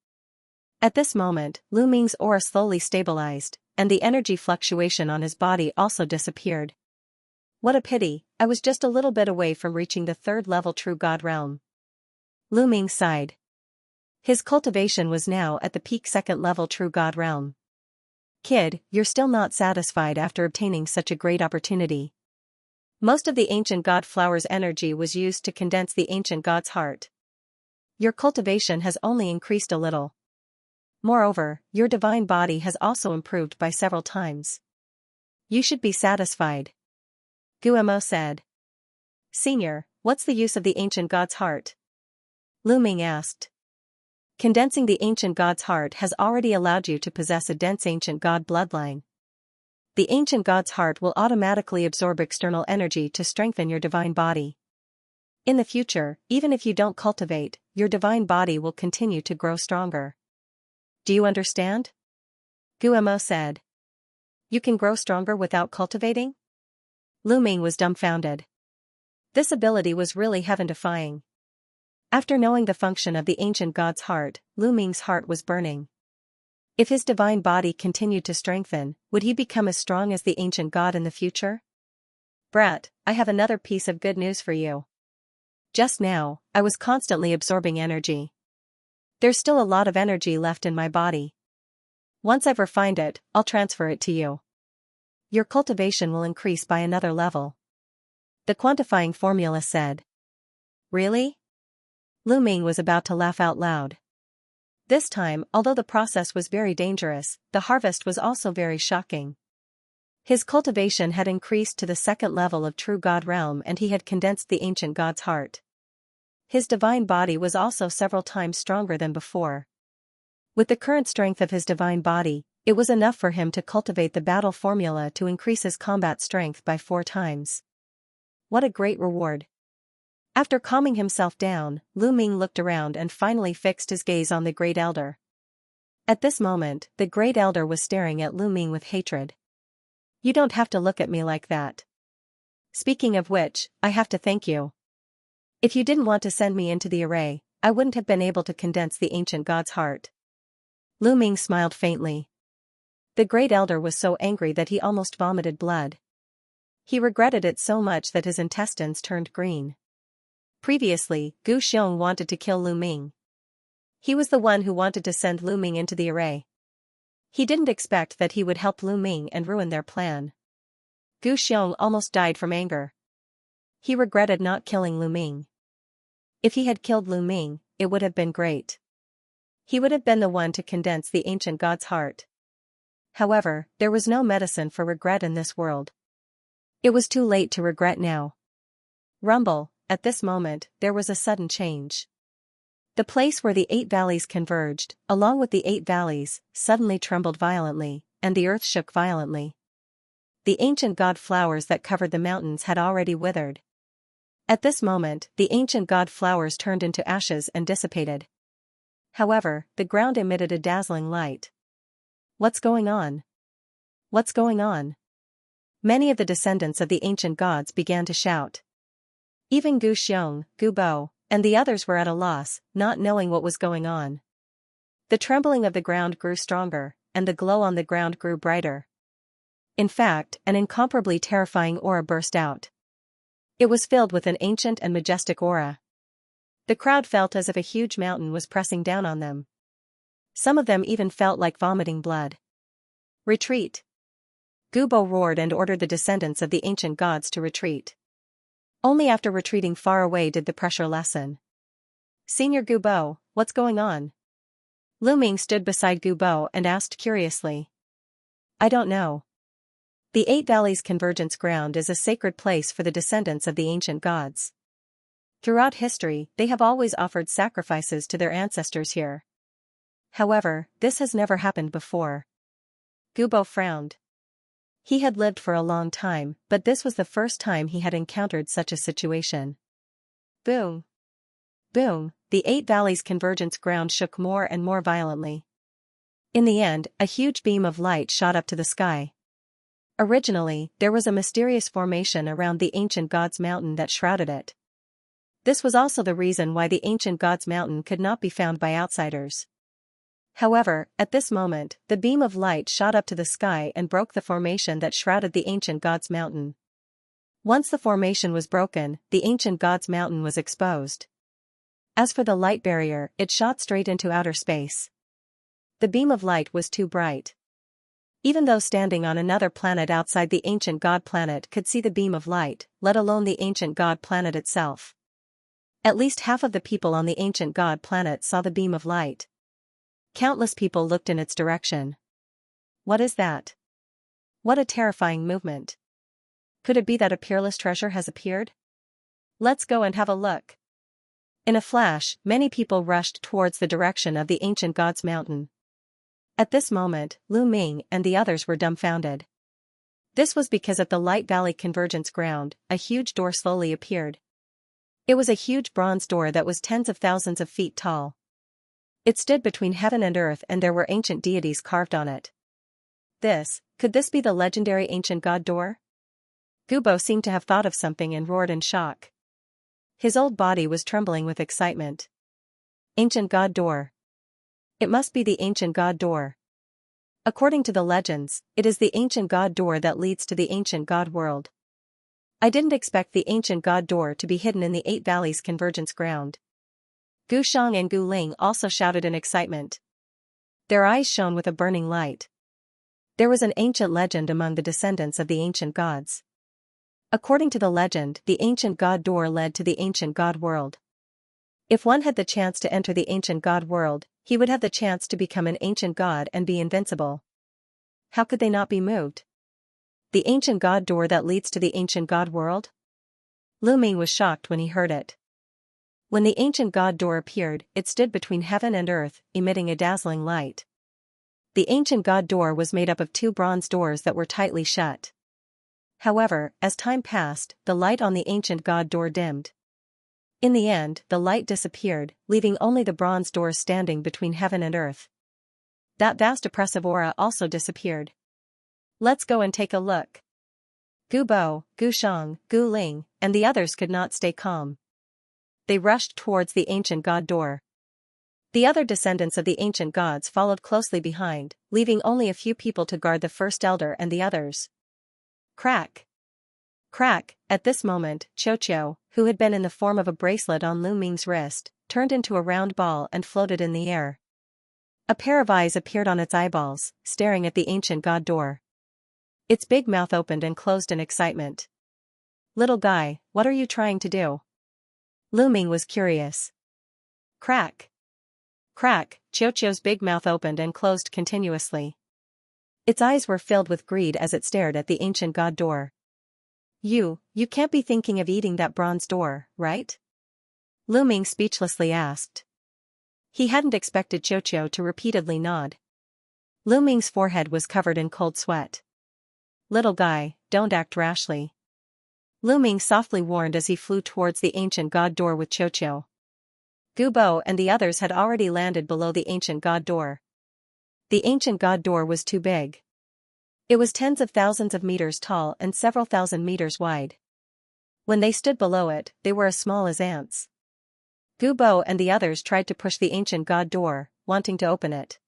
Speaker 1: At this moment, Lu Ming's aura slowly stabilized, and the energy fluctuation on his body also disappeared. What a pity, I was just a little bit away from reaching the third-level true god realm. Lu Ming sighed. His cultivation was now at the peak second-level true god realm. Kid, you're still not satisfied after obtaining such a great opportunity. Most of the ancient god flower's energy was used to condense the ancient god's heart. Your cultivation has only increased a little. Moreover, your divine body has also improved by several times. You should be satisfied. Guemo said. Senior, what's the use of the ancient god's heart? Lu Ming asked. Condensing the ancient god's heart has already allowed you to possess a dense ancient god bloodline. The ancient god's heart will automatically absorb external energy to strengthen your divine body. In the future, even if you don't cultivate, your divine body will continue to grow stronger. Do you understand? Guemo said. You can grow stronger without cultivating? Lu Ming was dumbfounded. This ability was really heaven-defying. After knowing the function of the ancient god's heart, Lu Ming's heart was burning. If his divine body continued to strengthen, would he become as strong as the ancient god in the future? Brat, I have another piece of good news for you. Just now, I was constantly absorbing energy. There's still a lot of energy left in my body. Once I've refined it, I'll transfer it to you. Your cultivation will increase by another level. The quantifying formula said. Really? Lu Ming was about to laugh out loud. This time, although the process was very dangerous, the harvest was also very shocking. His cultivation had increased to the second level of true god realm and he had condensed the ancient god's heart. His divine body was also several times stronger than before. With the current strength of his divine body, it was enough for him to cultivate the battle formula to increase his combat strength by 4 times. What a great reward. After calming himself down, Lu Ming looked around and finally fixed his gaze on the Great Elder. At this moment, the Great Elder was staring at Lu Ming with hatred. You don't have to look at me like that. Speaking of which, I have to thank you. If you didn't want to send me into the array, I wouldn't have been able to condense the ancient god's heart. Lu Ming smiled faintly. The Great Elder was so angry that he almost vomited blood. He regretted it so much that his intestines turned green. Previously, Gu Xiong wanted to kill Lu Ming. He was the one who wanted to send Lu Ming into the array. He didn't expect that he would help Lu Ming and ruin their plan. Gu Xiong almost died from anger. He regretted not killing Lu Ming. If he had killed Lu Ming, it would have been great. He would have been the one to condense the ancient god's heart. However, there was no medicine for regret in this world. It was too late to regret now. Rumble, at this moment, there was a sudden change. The place where the 8 valleys converged, along with the 8 valleys, suddenly trembled violently, and the earth shook violently. The ancient god flowers that covered the mountains had already withered. At this moment, the ancient god flowers turned into ashes and dissipated. However, the ground emitted a dazzling light. What's going on? What's going on? Many of the descendants of the ancient gods began to shout. Even Gu Xiong, Gu Bo, and the others were at a loss, not knowing what was going on. The trembling of the ground grew stronger, and the glow on the ground grew brighter. In fact, an incomparably terrifying aura burst out. It was filled with an ancient and majestic aura. The crowd felt as if a huge mountain was pressing down on them. Some of them even felt like vomiting blood. Retreat! Gubo roared and ordered the descendants of the ancient gods to retreat. Only after retreating far away did the pressure lessen. Senior Gubo, what's going on? Lu Ming stood beside Gubo and asked curiously. I don't know. The Eight Valleys Convergence Ground is a sacred place for the descendants of the ancient gods. Throughout history, they have always offered sacrifices to their ancestors here. However, this has never happened before. Gubo frowned. He had lived for a long time, but this was the first time he had encountered such a situation. Boom! Boom! The Eight Valleys Convergence Ground shook more and more violently. In the end, a huge beam of light shot up to the sky. Originally, there was a mysterious formation around the ancient gods' mountain that shrouded it. This was also the reason why the ancient gods' mountain could not be found by outsiders. However, at this moment, the beam of light shot up to the sky and broke the formation that shrouded the ancient gods' mountain. Once the formation was broken, the ancient gods' mountain was exposed. As for the light barrier, it shot straight into outer space. The beam of light was too bright. Even those standing on another planet outside the ancient god planet could see the beam of light, let alone the ancient god planet itself. At least half of the people on the ancient god planet saw the beam of light. Countless people looked in its direction. What is that? What a terrifying movement. Could it be that a peerless treasure has appeared? Let's go and have a look. In a flash, many people rushed towards the direction of the ancient god's mountain. At this moment, Lu Ming and the others were dumbfounded. This was because at the Light Valley Convergence Ground, a huge door slowly appeared. It was a huge bronze door that was tens of thousands of feet tall. It stood between heaven and earth and there were ancient deities carved on it. Could this be the legendary ancient god door? Gubo seemed to have thought of something and roared in shock. His old body was trembling with excitement. Ancient god door. It must be the ancient god door. According to the legends, it is the ancient god door that leads to the ancient god world. I didn't expect the ancient god door to be hidden in the Eight Valleys Convergence Ground. Gu Shang and Gu Ling also shouted in excitement. Their eyes shone with a burning light. There was an ancient legend among the descendants of the ancient gods. According to the legend, the ancient god door led to the ancient god world. If one had the chance to enter the ancient god world, he would have the chance to become an ancient god and be invincible. How could they not be moved? The ancient god door that leads to the ancient god world? Lu Ming was shocked when he heard it. When the ancient god door appeared, it stood between heaven and earth, emitting a dazzling light. The ancient god door was made up of two bronze doors that were tightly shut. However, as time passed, the light on the ancient god door dimmed. In the end, the light disappeared, leaving only the bronze doors standing between heaven and earth. That vast oppressive aura also disappeared. Let's go and take a look. Gu Bo, Gu Shang, Gu Ling, and the others could not stay calm. They rushed towards the ancient god door. The other descendants of the ancient gods followed closely behind, leaving only a few people to guard the first elder and the others. Crack! Crack! At this moment, Xianxia, who had been in the form of a bracelet on Lu Ming's wrist, turned into a round ball and floated in the air. A pair of eyes appeared on its eyeballs, staring at the ancient god door. Its big mouth opened and closed in excitement. Little guy, what are you trying to do? Lu Ming was curious. Crack! Crack! Xianxia's big mouth opened and closed continuously. Its eyes were filled with greed as it stared at the ancient god door. You can't be thinking of eating that bronze door, right? Lu Ming speechlessly asked. He hadn't expected Xianxia to repeatedly nod. Lu Ming's forehead was covered in cold sweat. Little guy, don't act rashly. Lu Ming softly warned as he flew towards the ancient god door with Xianxia. Gu Bo and the others had already landed below the ancient god door. The ancient god door was too big. It was tens of thousands of meters tall and several thousand meters wide. When they stood below it, they were as small as ants. Gu Bo and the others tried to push the ancient god door, wanting to open it.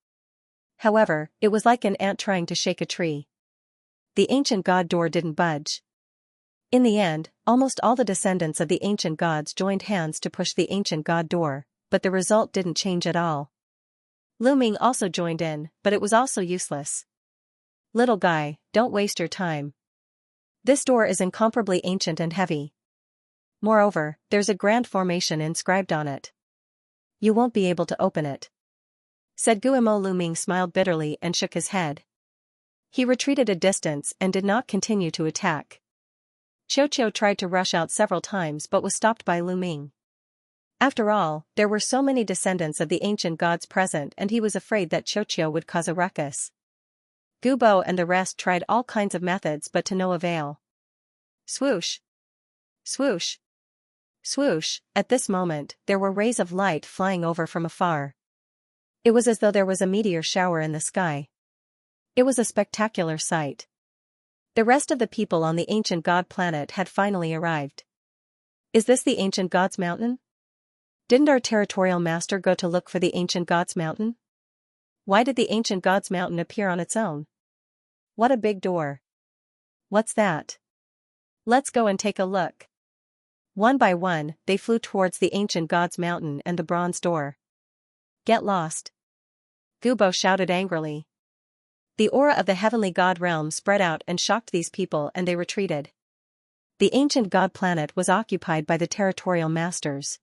Speaker 1: However, it was like an ant trying to shake a tree. The ancient god door didn't budge. In the end, almost all the descendants of the ancient gods joined hands to push the ancient god door, but the result didn't change at all. Lu Ming also joined in, but it was also useless. Little guy, don't waste your time. This door is incomparably ancient and heavy. Moreover, there's a grand formation inscribed on it. You won't be able to open it, said Guillermo. Lu Ming smiled bitterly and shook his head. He retreated a distance and did not continue to attack. Xiao tried to rush out several times but was stopped by Lu Ming. After all, there were so many descendants of the ancient gods present and he was afraid that Xiao would cause a ruckus. Gu Bo and the rest tried all kinds of methods but to no avail. Swoosh! Swoosh! Swoosh! At this moment, there were rays of light flying over from afar. It was as though there was a meteor shower in the sky. It was a spectacular sight. The rest of the people on the ancient god planet had finally arrived. Is this the ancient god's mountain? Didn't our territorial master go to look for the ancient god's mountain? Why did the ancient god's mountain appear on its own? What a big door. What's that? Let's go and take a look. One by one, they flew towards the ancient god's mountain and the bronze door. Get lost! Gu Bo shouted angrily. The aura of the heavenly god realm spread out and shocked these people and they retreated. The ancient god planet was occupied by the territorial masters.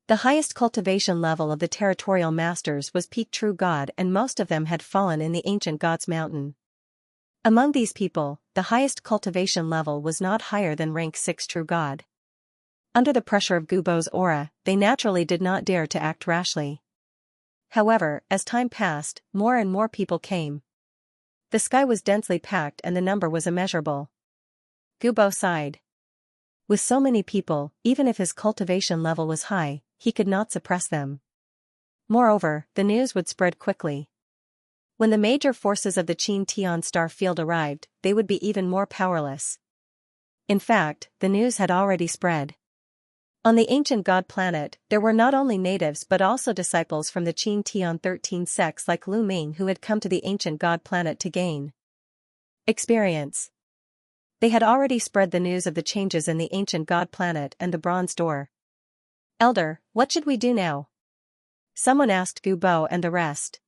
Speaker 1: The highest cultivation level of the territorial masters was peak true god and most of them had fallen in the ancient god's mountain. Among these people, the highest cultivation level was not higher than rank 6 true god. Under the pressure of Gu Bo's aura, they naturally did not dare to act rashly. However, as time passed, more and more people came. The sky was densely packed and the number was immeasurable. Gu Bo sighed. With so many people, even if his cultivation level was high, he could not suppress them. Moreover, the news would spread quickly. When the major forces of the Qin Tian star field arrived, they would be even more powerless. In fact, the news had already spread. On the ancient god planet, there were not only natives but also disciples from the Qin Tian 13 sects like Lu Ming who had come to the ancient god planet to gain experience. They had already spread the news of the changes in the ancient god planet and the bronze door. Elder, what should we do now? Someone asked Gu Bo and the rest.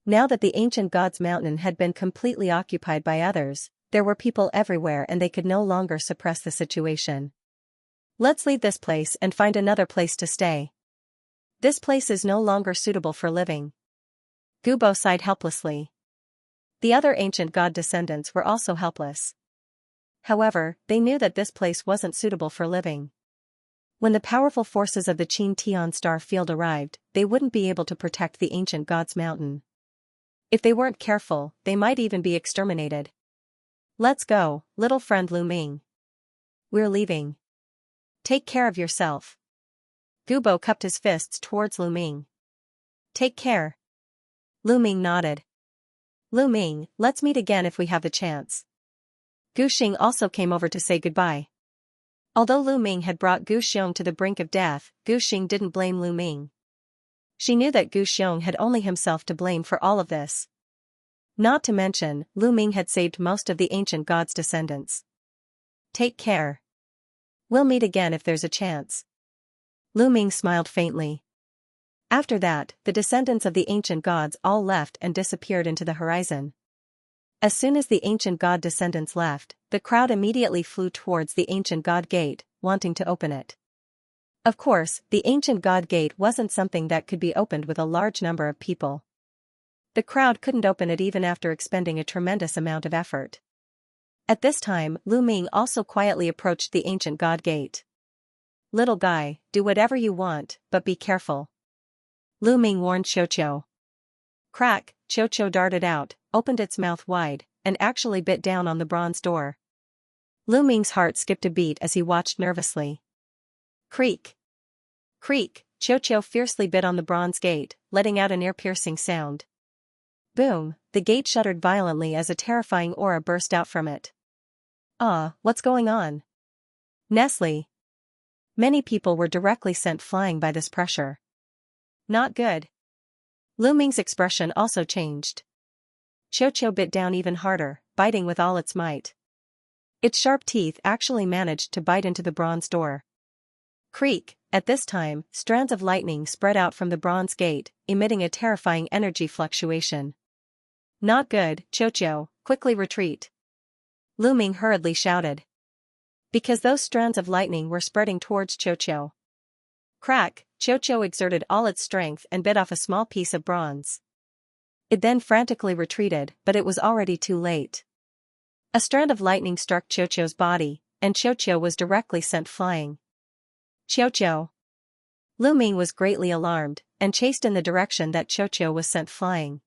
Speaker 1: Now that the ancient god's mountain had been completely occupied by others, there were people everywhere and they could no longer suppress the situation. Let's leave this place and find another place to stay. This place is no longer suitable for living. Gu Bo sighed helplessly. The other ancient god descendants were also helpless. However, they knew that this place wasn't suitable for living. When the powerful forces of the Qin Tian star field arrived, they wouldn't be able to protect the ancient god's mountain. If they weren't careful, they might even be exterminated. Let's go, little friend Lu Ming. We're leaving. Take care of yourself. Gu Bo cupped his fists towards Lu Ming. Take care. Lu Ming nodded. Lu Ming, let's meet again if we have the chance. Gu Xing also came over to say goodbye. Although Lu Ming had brought Gu Xiong to the brink of death, Gu Xing didn't blame Lu Ming. She knew that Gu Xiong had only himself to blame for all of this. Not to mention, Lu Ming had saved most of the ancient gods' descendants. Take care. We'll meet again if there's a chance. Lu Ming smiled faintly. After that, the descendants of the ancient gods all left and disappeared into the horizon. As soon as the ancient god descendants left, the crowd immediately flew towards the ancient god gate, wanting to open it. Of course, the ancient god gate wasn't something that could be opened with a large number of people. The crowd couldn't open it even after expending a tremendous amount of effort. At this time, Lu Ming also quietly approached the ancient god gate. Little guy, do whatever you want, but be careful. Lu Ming warned Xiao. Crack, Xiao darted out, opened its mouth wide, and actually bit down on the bronze door. Lu Ming's heart skipped a beat as he watched nervously. Creak. Creak, Xiao fiercely bit on the bronze gate, letting out an ear-piercing sound. Boom, the gate shuddered violently as a terrifying aura burst out from it. What's going on? Nestle. Many people were directly sent flying by this pressure. Not good. Lu Ming's expression also changed. Xiao bit down even harder, biting with all its might. Its sharp teeth actually managed to bite into the bronze door. Creak! At this time, strands of lightning spread out from the bronze gate, emitting a terrifying energy fluctuation. Not good, Xianxia, quickly retreat. Lu Ming hurriedly shouted. Because those strands of lightning were spreading towards Xianxia. Crack! Xianxia exerted all its strength and bit off a small piece of bronze. It then frantically retreated, but it was already too late. A strand of lightning struck Xianxia's body, and Xianxia was directly sent flying. Xianxia! Lu Ming was greatly alarmed, and chased in the direction that Xianxia was sent flying.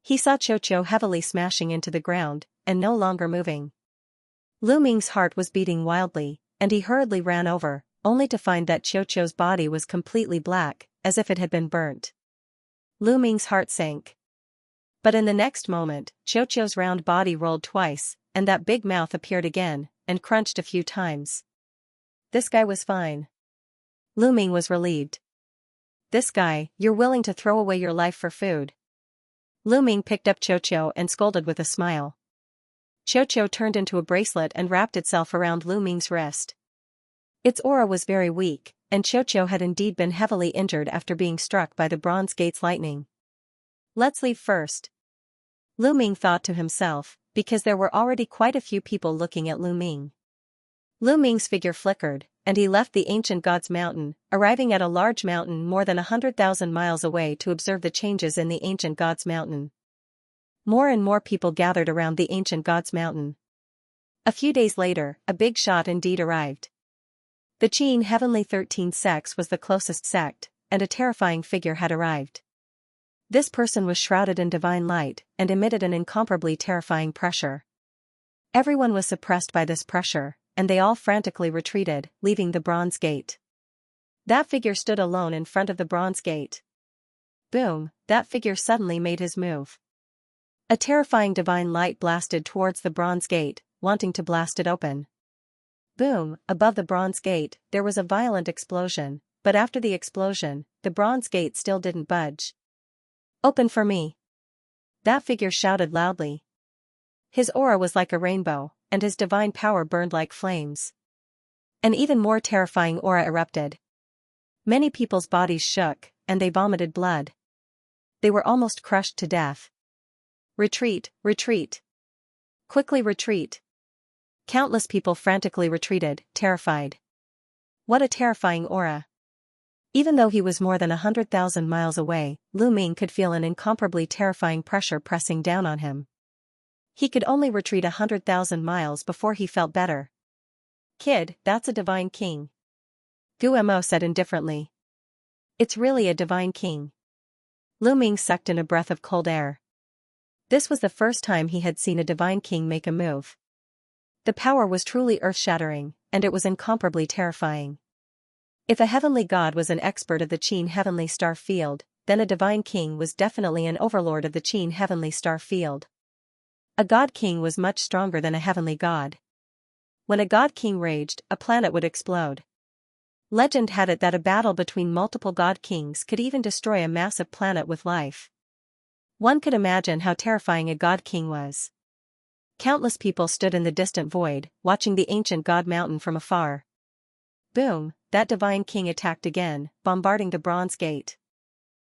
Speaker 1: He saw Xianxia heavily smashing into the ground, and no longer moving. Lu Ming's heart was beating wildly, and he hurriedly ran over, only to find that Xianxia's body was completely black, as if it had been burnt. Lu Ming's heart sank. But in the next moment, Xianxia's round body rolled twice, and that big mouth appeared again, and crunched a few times. This guy was fine. Lu Ming was relieved. This guy, you're willing to throw away your life for food. Lu Ming picked up Xianxia and scolded with a smile. Xianxia turned into a bracelet and wrapped itself around Lu Ming's wrist. Its aura was very weak, and Xianxia had indeed been heavily injured after being struck by the bronze gate's lightning. Let's leave first. Lu Ming thought to himself, because there were already quite a few people looking at Lu Ming. Lu Ming's figure flickered, and he left the ancient god's mountain, arriving at a large mountain more than 100,000 miles away to observe the changes in the ancient god's mountain. More and more people gathered around the ancient god's mountain. A few days later, a big shot indeed arrived. The Qin Heavenly 13 sects was the closest sect, and a terrifying figure had arrived. This person was shrouded in divine light, and emitted an incomparably terrifying pressure. Everyone was suppressed by this pressure, and they all frantically retreated, leaving the bronze gate. That figure stood alone in front of the bronze gate. Boom! That figure suddenly made his move. A terrifying divine light blasted towards the bronze gate, wanting to blast it open. Boom! Above the bronze gate, there was a violent explosion, but after the explosion, the bronze gate still didn't budge. Open for me! That figure shouted loudly. His aura was like a rainbow, and his divine power burned like flames. An even more terrifying aura erupted. Many people's bodies shook, and they vomited blood. They were almost crushed to death. Retreat, retreat! Quickly retreat! Countless people frantically retreated, terrified. What a terrifying aura! Even though he was more than 100,000 miles away, Lu Ming could feel an incomparably terrifying pressure pressing down on him. He could only retreat 100,000 miles before he felt better. Kid, that's a divine king. Guo said indifferently. It's really a divine king. Lu Ming sucked in a breath of cold air. This was the first time he had seen a divine king make a move. The power was truly earth-shattering, and it was incomparably terrifying. If a heavenly god was an expert of the Qin heavenly star field, then a divine king was definitely an overlord of the Qin heavenly star field. A god king was much stronger than a heavenly god. When a god king raged, a planet would explode. Legend had it that a battle between multiple god kings could even destroy a massive planet with life. One could imagine how terrifying a god king was. Countless people stood in the distant void, watching the ancient god mountain from afar. Boom! That divine king attacked again, bombarding the bronze gate.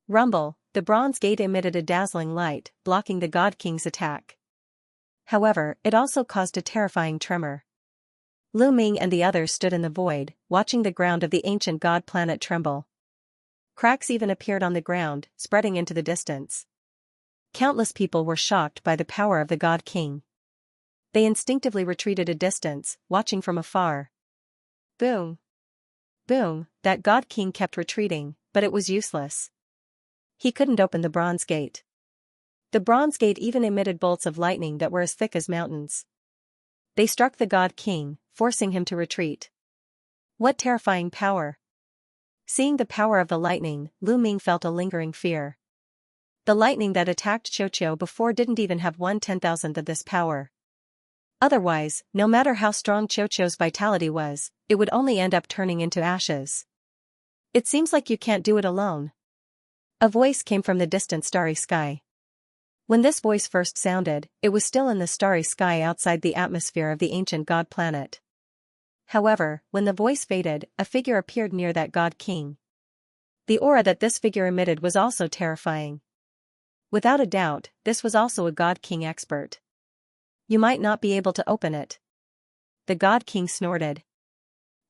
Speaker 1: Rumble! The bronze gate emitted a dazzling light, blocking the god king's attack. However, it also caused a terrifying tremor. Lu Ming and the others stood in the void, watching the ground of the ancient god planet tremble. Cracks even appeared on the ground, spreading into the distance. Countless people were shocked by the power of the god king. They instinctively retreated a distance, watching from afar. Boom! Boom! That god king kept retreating, but it was useless. He couldn't open the bronze gate. The bronze gate even emitted bolts of lightning that were as thick as mountains. They struck the god king, forcing him to retreat. What terrifying power! Seeing the power of the lightning, Lu Ming felt a lingering fear. The lightning that attacked Xianxia before didn't even have 1/10,000th of this power. Otherwise, no matter how strong Xianxia's vitality was, it would only end up turning into ashes. It seems like you can't do it alone. A voice came from the distant starry sky. When this voice first sounded, it was still in the starry sky outside the atmosphere of the ancient god planet. However, when the voice faded, a figure appeared near that god king. The aura that this figure emitted was also terrifying. Without a doubt, this was also a god king expert. You might not be able to open it. The god king snorted.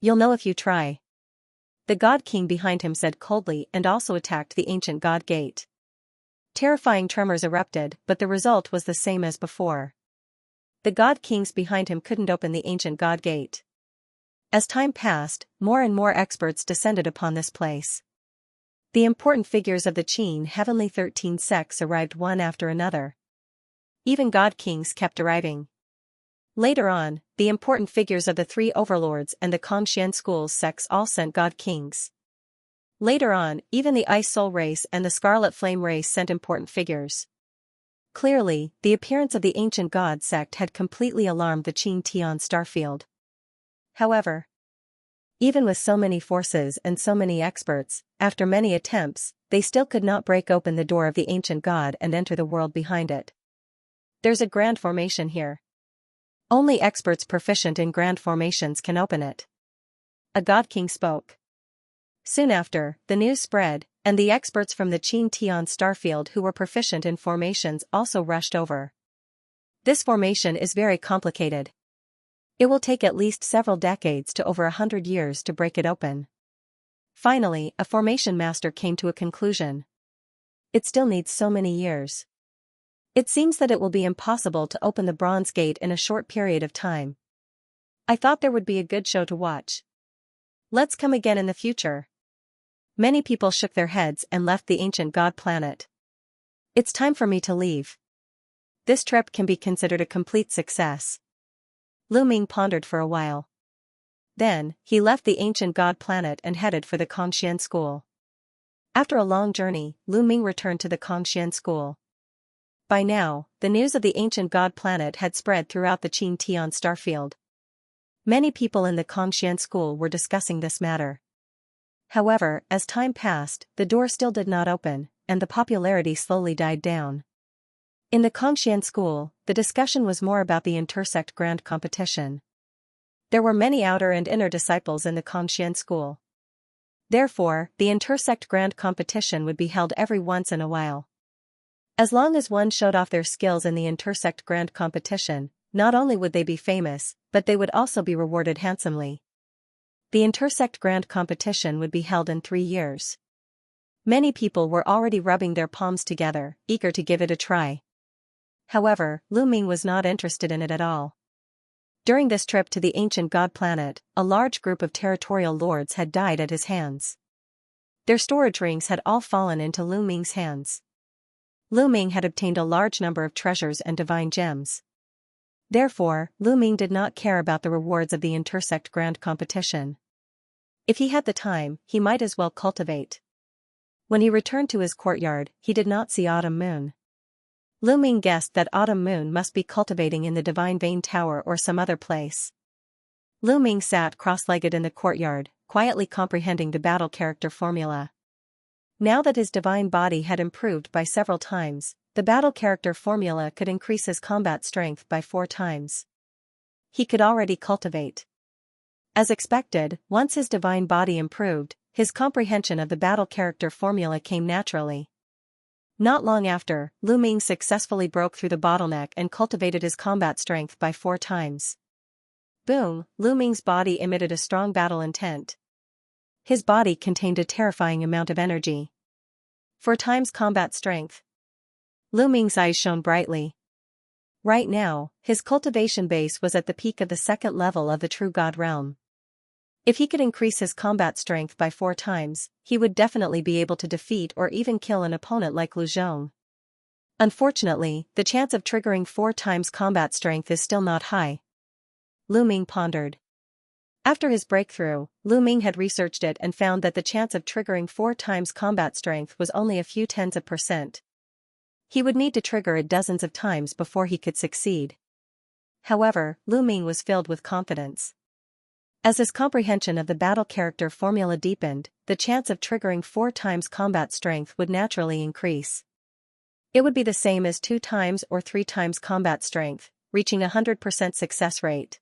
Speaker 1: You'll know if you try. The god king behind him said coldly and also attacked the ancient god gate. Terrifying tremors erupted, but the result was the same as before. The god kings behind him couldn't open the ancient god gate. As time passed, more and more experts descended upon this place. The important figures of the Qin Heavenly 13 sects arrived one after another. Even god kings kept arriving. Later on, the important figures of the three overlords and the Kongxian school's sects all sent god kings. Later on, even the Ice Soul race and the Scarlet Flame race sent important figures. Clearly, the appearance of the ancient god sect had completely alarmed the Qin Tian starfield. However, even with so many forces and so many experts, after many attempts, they still could not break open the door of the ancient god and enter the world behind it. There's a grand formation here. Only experts proficient in grand formations can open it. A god king spoke. Soon after, the news spread, and the experts from the Qin Tian starfield who were proficient in formations also rushed over. This formation is very complicated. It will take at least several decades to over 100 years to break it open. Finally, a formation master came to a conclusion. It still needs so many years. It seems that it will be impossible to open the bronze gate in a short period of time. I thought there would be a good show to watch. Let's come again in the future. Many people shook their heads and left the ancient god planet. It's time for me to leave. This trip can be considered a complete success. Lu Ming pondered for a while. Then, he left the ancient god planet and headed for the Kongxian school. After a long journey, Lu Ming returned to the Kongxian school. By now, the news of the ancient god planet had spread throughout the Qin Tian starfield. Many people in the Kongxian school were discussing this matter. However, as time passed, the door still did not open, and the popularity slowly died down. In the Kongxian school, the discussion was more about the intersect grand competition. There were many outer and inner disciples in the Kongxian school. Therefore, the intersect grand competition would be held every once in a while. As long as one showed off their skills in the intersect grand competition, not only would they be famous, but they would also be rewarded handsomely. The intersect grand competition would be held in 3 years. Many people were already rubbing their palms together, eager to give it a try. However, Lu Ming was not interested in it at all. During this trip to the ancient god planet, a large group of territorial lords had died at his hands. Their storage rings had all fallen into Lu Ming's hands. Lu Ming had obtained a large number of treasures and divine gems. Therefore, Lu Ming did not care about the rewards of the intersect grand competition. If he had the time, he might as well cultivate. When he returned to his courtyard, he did not see Autumn Moon. Lu Ming guessed that Autumn Moon must be cultivating in the Divine Vein Tower or some other place. Lu Ming sat cross-legged in the courtyard, quietly comprehending the battle character formula. Now that his divine body had improved by several times, the battle character formula could increase his combat strength by 4 times. He could already cultivate. As expected, once his divine body improved, his comprehension of the battle character formula came naturally. Not long after, Lu Ming successfully broke through the bottleneck and cultivated his combat strength by 4 times. Boom! Lu Ming's body emitted a strong battle intent. His body contained a terrifying amount of energy. 4 times combat strength. Lu Ming's eyes shone brightly. Right now, his cultivation base was at the peak of the 2nd level of the True God realm. If he could increase his combat strength by 4 times, he would definitely be able to defeat or even kill an opponent like Lu Zhong. Unfortunately, the chance of triggering 4 times combat strength is still not high. Lu Ming pondered. After his breakthrough, Lu Ming had researched it and found that the chance of triggering 4 times combat strength was only a few tens of %. He would need to trigger it dozens of times before he could succeed. However, Lu Ming was filled with confidence. As his comprehension of the battle character formula deepened, the chance of triggering 4 times combat strength would naturally increase. It would be the same as 2 times or 3 times combat strength, reaching 100% success rate.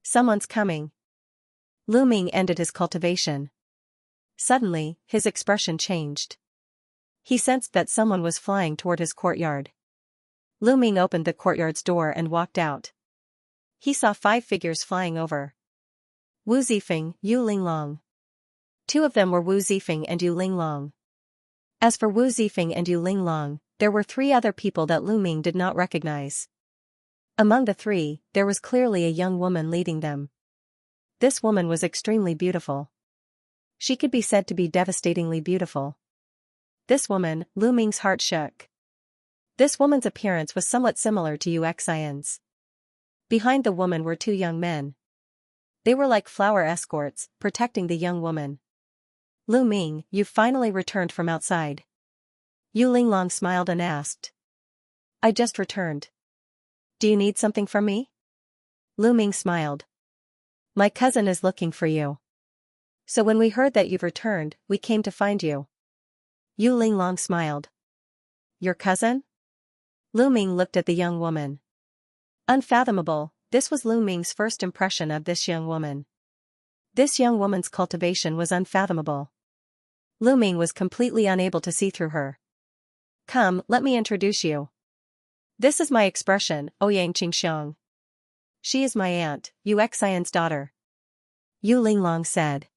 Speaker 1: Someone's coming. Lu Ming ended his cultivation. Suddenly, his expression changed. He sensed that someone was flying toward his courtyard. Lu Ming opened the courtyard's door and walked out. He saw 5 figures flying over. Wu Zifeng, Yu Linglong. 2 of them were Wu Zifeng and Yu Linglong. As for Wu Zifeng and Yu Linglong, there were 3 other people that Lu Ming did not recognize. Among the 3, there was clearly a young woman leading them. This woman was extremely beautiful. She could be said to be devastatingly beautiful. This woman, Lu Ming's heart shook. This woman's appearance was somewhat similar to Xianxia's. Behind the woman were 2 young men. They were like flower escorts, protecting the young woman. Lu Ming, you've finally returned from outside. Yu Linglong smiled and asked. I just returned. Do you need something from me? Lu Ming smiled. My cousin is looking for you. So when we heard that you've returned, we came to find you. Yu Linglong smiled. Your cousin? Lu Ming looked at the young woman. Unfathomable, this was Lu Ming's first impression of this young woman. This young woman's cultivation was unfathomable. Lu Ming was completely unable to see through her. Come, let me introduce you. This is my expression, Ouyang Qingxiang. She is my aunt, Xianxia's daughter. Yu Linglong said.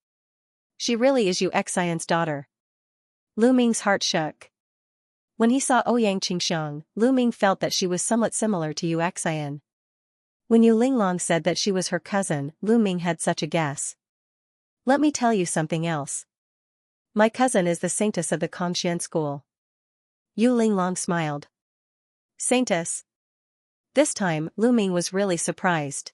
Speaker 1: She really is Xianxia's daughter. Lu Ming's heart shook. When he saw Ouyang Qingxiang, Lu Ming felt that she was somewhat similar to Xianxia. When Yu Linglong said that she was her cousin, Lu Ming had such a guess. Let me tell you something else. My cousin is the saintess of the Cultivation school. Yu Linglong smiled. Saintess? This time, Lu Ming was really surprised.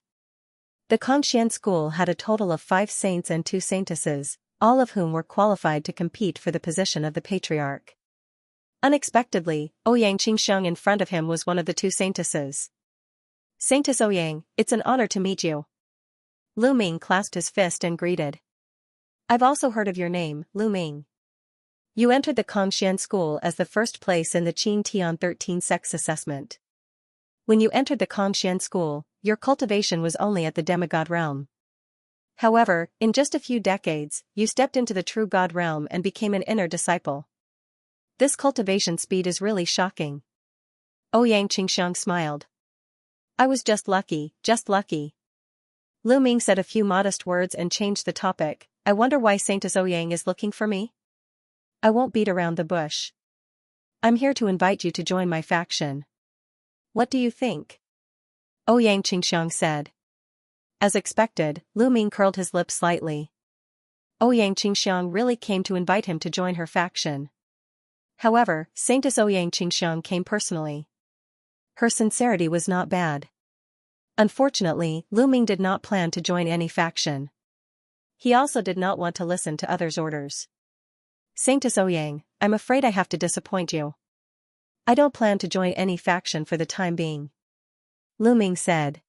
Speaker 1: The Cultivation school had a total of 5 saints and 2 saintesses, all of whom were qualified to compete for the position of the patriarch. Unexpectedly, Ouyang Qingxiang in front of him was one of the 2 saintesses. Saintess Ouyang, it's an honor to meet you. Lu Ming clasped his fist and greeted. I've also heard of your name, Lu Ming. You entered the Cultivation school as the first place in the Qin Tian 13 sex assessment. When you entered the Cultivation school, your cultivation was only at the demigod realm. However, in just a few decades, you stepped into the true god realm and became an inner disciple. This cultivation speed is really shocking. Ouyang Qingxiang smiled. I was just lucky, just lucky. Lu Ming said a few modest words and changed the topic. I wonder why Saintess Ouyang is looking for me? I won't beat around the bush. I'm here to invite you to join my faction. What do you think? Ouyang Qingxiang said. As expected, Lu Ming curled his lips slightly. Ouyang Qingxiang really came to invite him to join her faction. However, Saintess Ouyang Qingxiang came personally. Her sincerity was not bad. Unfortunately, Lu Ming did not plan to join any faction. He also did not want to listen to others' orders. Saintess Ouyang, I'm afraid I have to disappoint you. I don't plan to join any faction for the time being. Lu Ming said.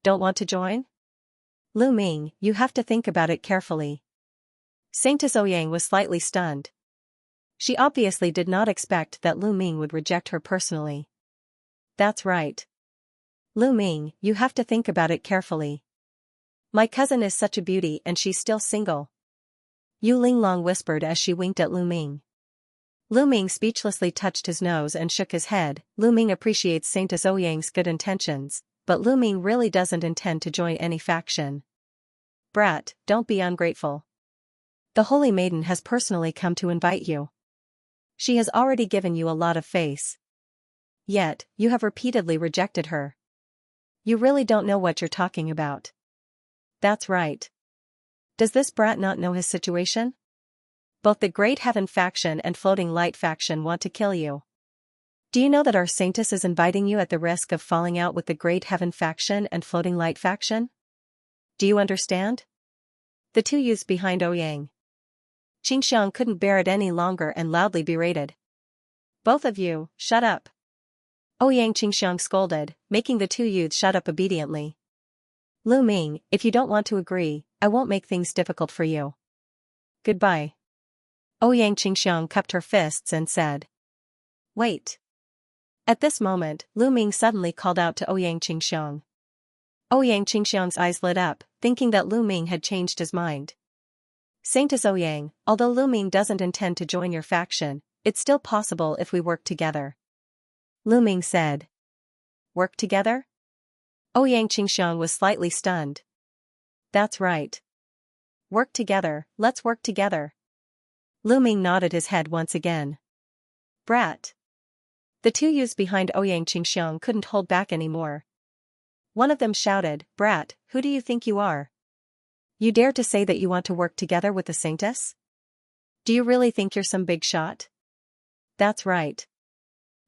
Speaker 1: Don't want to join? Lu Ming, you have to think about it carefully. Saintess Ouyang was slightly stunned. She obviously did not expect that Lu Ming would reject her personally. That's right. Lu Ming, you have to think about it carefully. My cousin is such a beauty and she's still single. Yu Linglong whispered as she winked at Lu Ming. Lu Ming speechlessly touched his nose and shook his head. Lu Ming appreciates Saintess Ouyang's good intentions, but Lu Ming really doesn't intend to join any faction. Brat, don't be ungrateful. The Holy Maiden has personally come to invite you. She has already given you a lot of face. Yet, you have repeatedly rejected her. You really don't know what you're talking about. That's right. Does this brat not know his situation? Both the Great Heaven faction and Floating Light faction want to kill you. Do you know that our Saintess is inviting you at the risk of falling out with the Great Heaven faction and Floating Light faction? Do you understand? The 2 youths behind Ouyang Qingxiang couldn't bear it any longer and loudly berated. Both of you, shut up. Ouyang Qingxiang scolded, making the 2 youths shut up obediently. Lu Ming, if you don't want to agree, I won't make things difficult for you. Goodbye. Ouyang Qingxiang cupped her fists and said. Wait. At this moment, Lu Ming suddenly called out to Ouyang Qingxiang. Ouyang Qingxiang's eyes lit up, thinking that Lu Ming had changed his mind. Saintess Ouyang, although Lu Ming doesn't intend to join your faction, it's still possible if we work together. Lu Ming said. Work together? Ouyang Qingxiang was slightly stunned. That's right. Work together, let's work together. Lu Ming nodded his head once again. Brat. The two youths behind Ouyang Qingxiang couldn't hold back anymore. One of them shouted, Brat, who do you think you are? You dare to say that you want to work together with the Saintess? Do you really think you're some big shot? That's right.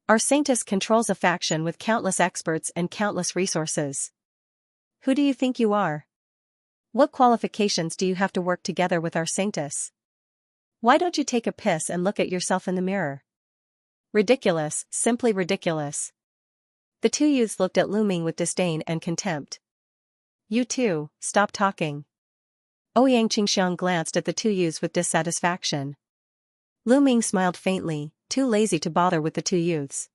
Speaker 1: Our Saintess controls a faction with countless experts and countless resources. Who do you think you are? What qualifications do you have to work together with our Saintess? Why don't you take a piss and look at yourself in the mirror? Ridiculous, simply ridiculous. The two youths looked at Lu Ming with disdain and contempt. You two, stop talking. Ouyang Qingxiang glanced at the two youths with dissatisfaction. Lu Ming smiled faintly, too lazy to bother with the two youths.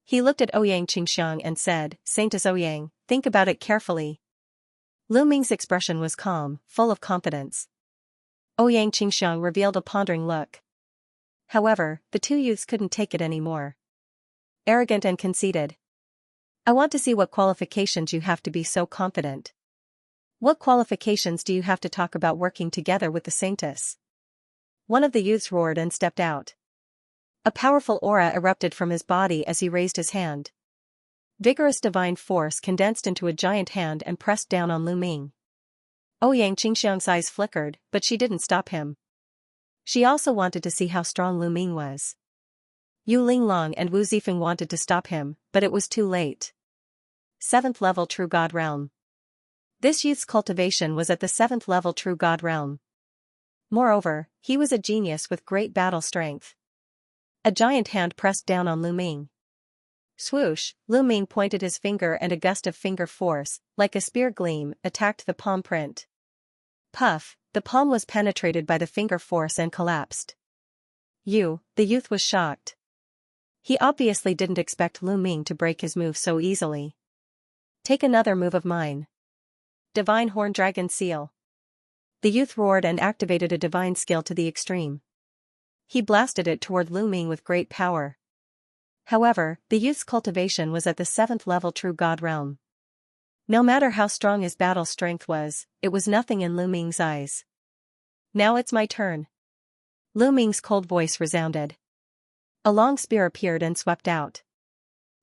Speaker 1: He looked at Ouyang Qingxiang and said, Saintess Ouyang, think about it carefully. Lu Ming's expression was calm, full of confidence. Ouyang Qingxiang revealed a pondering look. However, the two youths couldn't take it anymore. Arrogant and conceited. I want to see what qualifications you have to be so confident. What qualifications do you have to talk about working together with the Saintess? One of the youths roared and stepped out. A powerful aura erupted from his body as he raised his hand. Vigorous divine force condensed into a giant hand and pressed down on Lu Ming. Ouyang Qingxiang's eyes flickered, but she didn't stop him. She also wanted to see how strong Lu Ming was. Yu Linglong and Wu Zifeng wanted to stop him, but it was too late. 7th level True God Realm. This youth's cultivation was at the 7th level True God Realm. Moreover, he was a genius with great battle strength. A giant hand pressed down on Lu Ming. Swoosh, Lu Ming pointed his finger and a gust of finger force, like a spear gleam, attacked the palm print. Puff, the palm was penetrated by the finger force and collapsed. The youth was shocked. He obviously didn't expect Lu Ming to break his move so easily. Take another move of mine. Divine Horn Dragon Seal. The youth roared and activated a divine skill to the extreme. He blasted it toward Lu Ming with great power. However, the youth's cultivation was at the 7th level True God Realm. No matter how strong his battle strength was, it was nothing in Lu Ming's eyes. Now it's my turn. Lu Ming's cold voice resounded. A long spear appeared and swept out.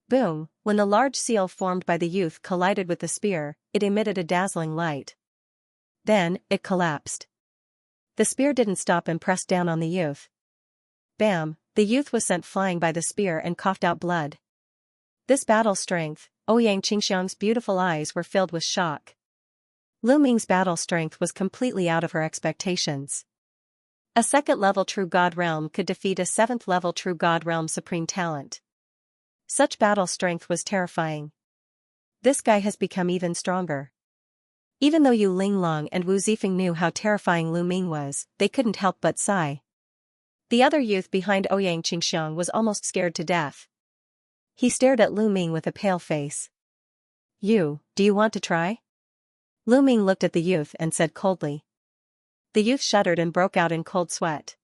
Speaker 1: Boom, when the large seal formed by the youth collided with the spear, it emitted a dazzling light. Then, it collapsed. The spear didn't stop and pressed down on the youth. Bam, the youth was sent flying by the spear and coughed out blood. This battle strength, Ouyang Qingxiang's beautiful eyes were filled with shock. Lu Ming's battle strength was completely out of her expectations. A 2nd level True God Realm could defeat a 7th level True God Realm Supreme Talent. Such battle strength was terrifying. This guy has become even stronger. Even though Yu Linglong and Wu Zifeng knew how terrifying Lu Ming was, they couldn't help but sigh. The other youth behind Ouyang Qingxiang was almost scared to death. He stared at Lu Ming with a pale face. Do you want to try? Lu Ming looked at the youth and said coldly. The youth shuddered and broke out in cold sweat.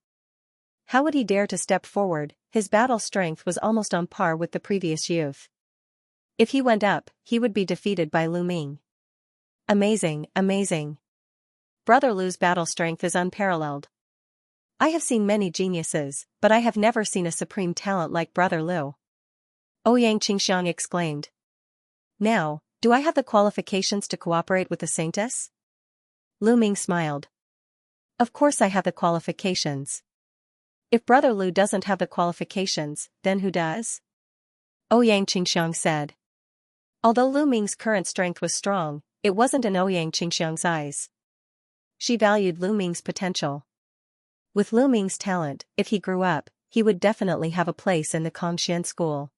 Speaker 1: How would he dare to step forward? His battle strength was almost on par with the previous youth. If he went up, he would be defeated by Lu Ming. Amazing, amazing. Brother Lu's battle strength is unparalleled. I have seen many geniuses, but I have never seen a supreme talent like Brother Lu. Ouyang Qingxiang exclaimed. Now, do I have the qualifications to cooperate with the Saintess? Lu Ming smiled. Of course I have the qualifications. If Brother Lu doesn't have the qualifications, then who does? Ouyang Qingxiang said. Although Lu Ming's current strength was strong, it wasn't in Ouyang Qingxiang's eyes. She valued Lu Ming's potential. With Lu Ming's talent, if he grew up, he would definitely have a place in the Kongxian school.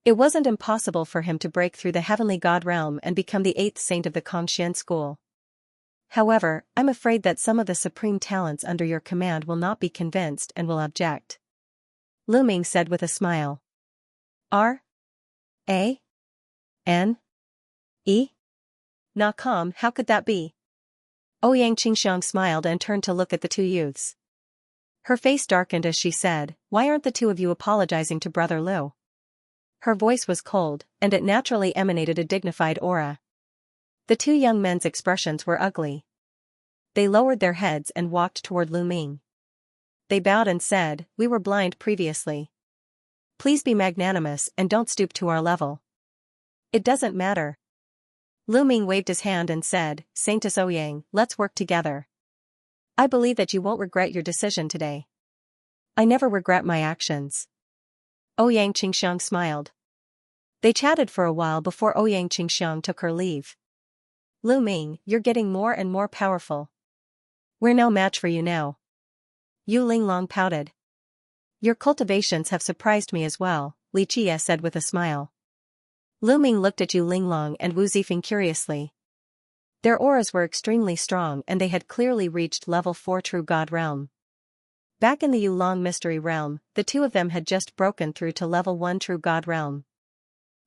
Speaker 1: It wasn't impossible for him to break through the heavenly god realm and become the 8th saint of the Kongxian school. However, I'm afraid that some of the supreme talents under your command will not be convinced and will object. Lu Ming said with a smile. R? A? N? E? Nakam, how could that be? Ouyang Qingxiang smiled and turned to look at the two youths. Her face darkened as she said, "Why aren't the two of you apologizing to Brother Liu?" Her voice was cold, and it naturally emanated a dignified aura. The two young men's expressions were ugly. They lowered their heads and walked toward Lu Ming. They bowed and said, "We were blind previously. Please be magnanimous and don't stoop to our level." "It doesn't matter." Lu Ming waved his hand and said, "Saintess Ouyang, let's work together. I believe that you won't regret your decision today." "I never regret my actions." Ouyang Qingxiang smiled. They chatted for a while before Ouyang Qingxiang took her leave. "Lu Ming, you're getting more and more powerful. We're no match for you now." Yu Linglong pouted. "Your cultivations have surprised me as well," Li Jie said with a smile. Lu Ming looked at Yu Linglong and Wu Zifeng curiously. Their auras were extremely strong and they had clearly reached level 4 True God Realm. Back in the Yulong Mystery Realm, the two of them had just broken through to level 1 True God Realm.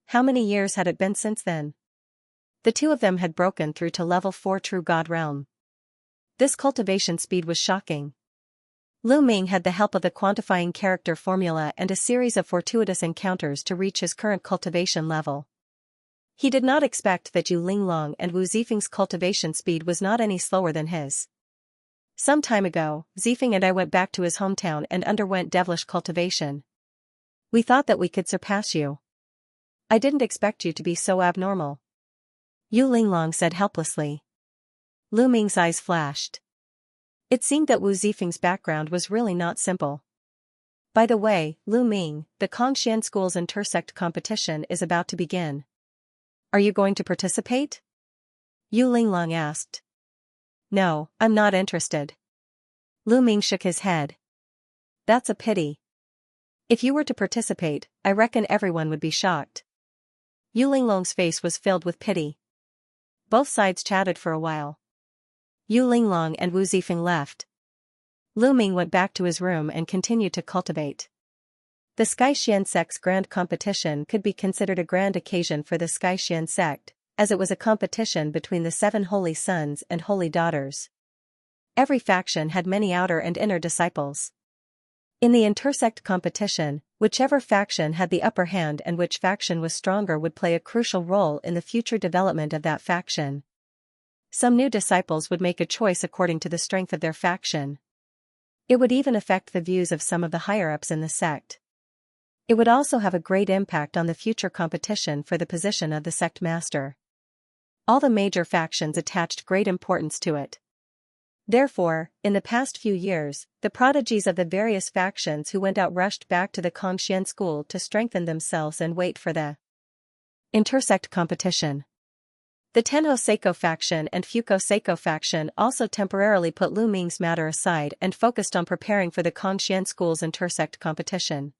Speaker 1: How many years had it been since then? The two of them had broken through to level 4 True God Realm. This cultivation speed was shocking. Lu Ming had the help of the quantifying character formula and a series of fortuitous encounters to reach his current cultivation level. He did not expect that Yu Linglong and Wu Zifeng's cultivation speed was not any slower than his. "Some time ago, Zifeng and I went back to his hometown and underwent devilish cultivation. We thought that we could surpass you. I didn't expect you to be so abnormal." Yu Linglong said helplessly. Lu Ming's eyes flashed. It seemed that Wu Zifeng's background was really not simple. "By the way, Lu Ming, the Kongxian School's intersect competition is about to begin. Are you going to participate?" Yu Linglong asked. "No, I'm not interested." Lu Ming shook his head. "That's a pity. If you were to participate, I reckon everyone would be shocked." Yu Linglong's face was filled with pity. Both sides chatted for a while. Yu Linglong and Wu Zifeng left. Lu Ming went back to his room and continued to cultivate. The Xianxia sect's grand competition could be considered a grand occasion for the Xianxia sect, as it was a competition between the 7 holy sons and holy daughters. Every faction had many outer and inner disciples. In the intersect competition, whichever faction had the upper hand and which faction was stronger would play a crucial role in the future development of that faction. Some new disciples would make a choice according to the strength of their faction. It would even affect the views of some of the higher-ups in the sect. It would also have a great impact on the future competition for the position of the sect master. All the major factions attached great importance to it. Therefore, in the past few years, the prodigies of the various factions who went out rushed back to the Kongxian school to strengthen themselves and wait for the intersect competition. The Tenho Seiko faction and Fuko Seiko faction also temporarily put Lu Ming's matter aside and focused on preparing for the Kongxian school's intersect competition.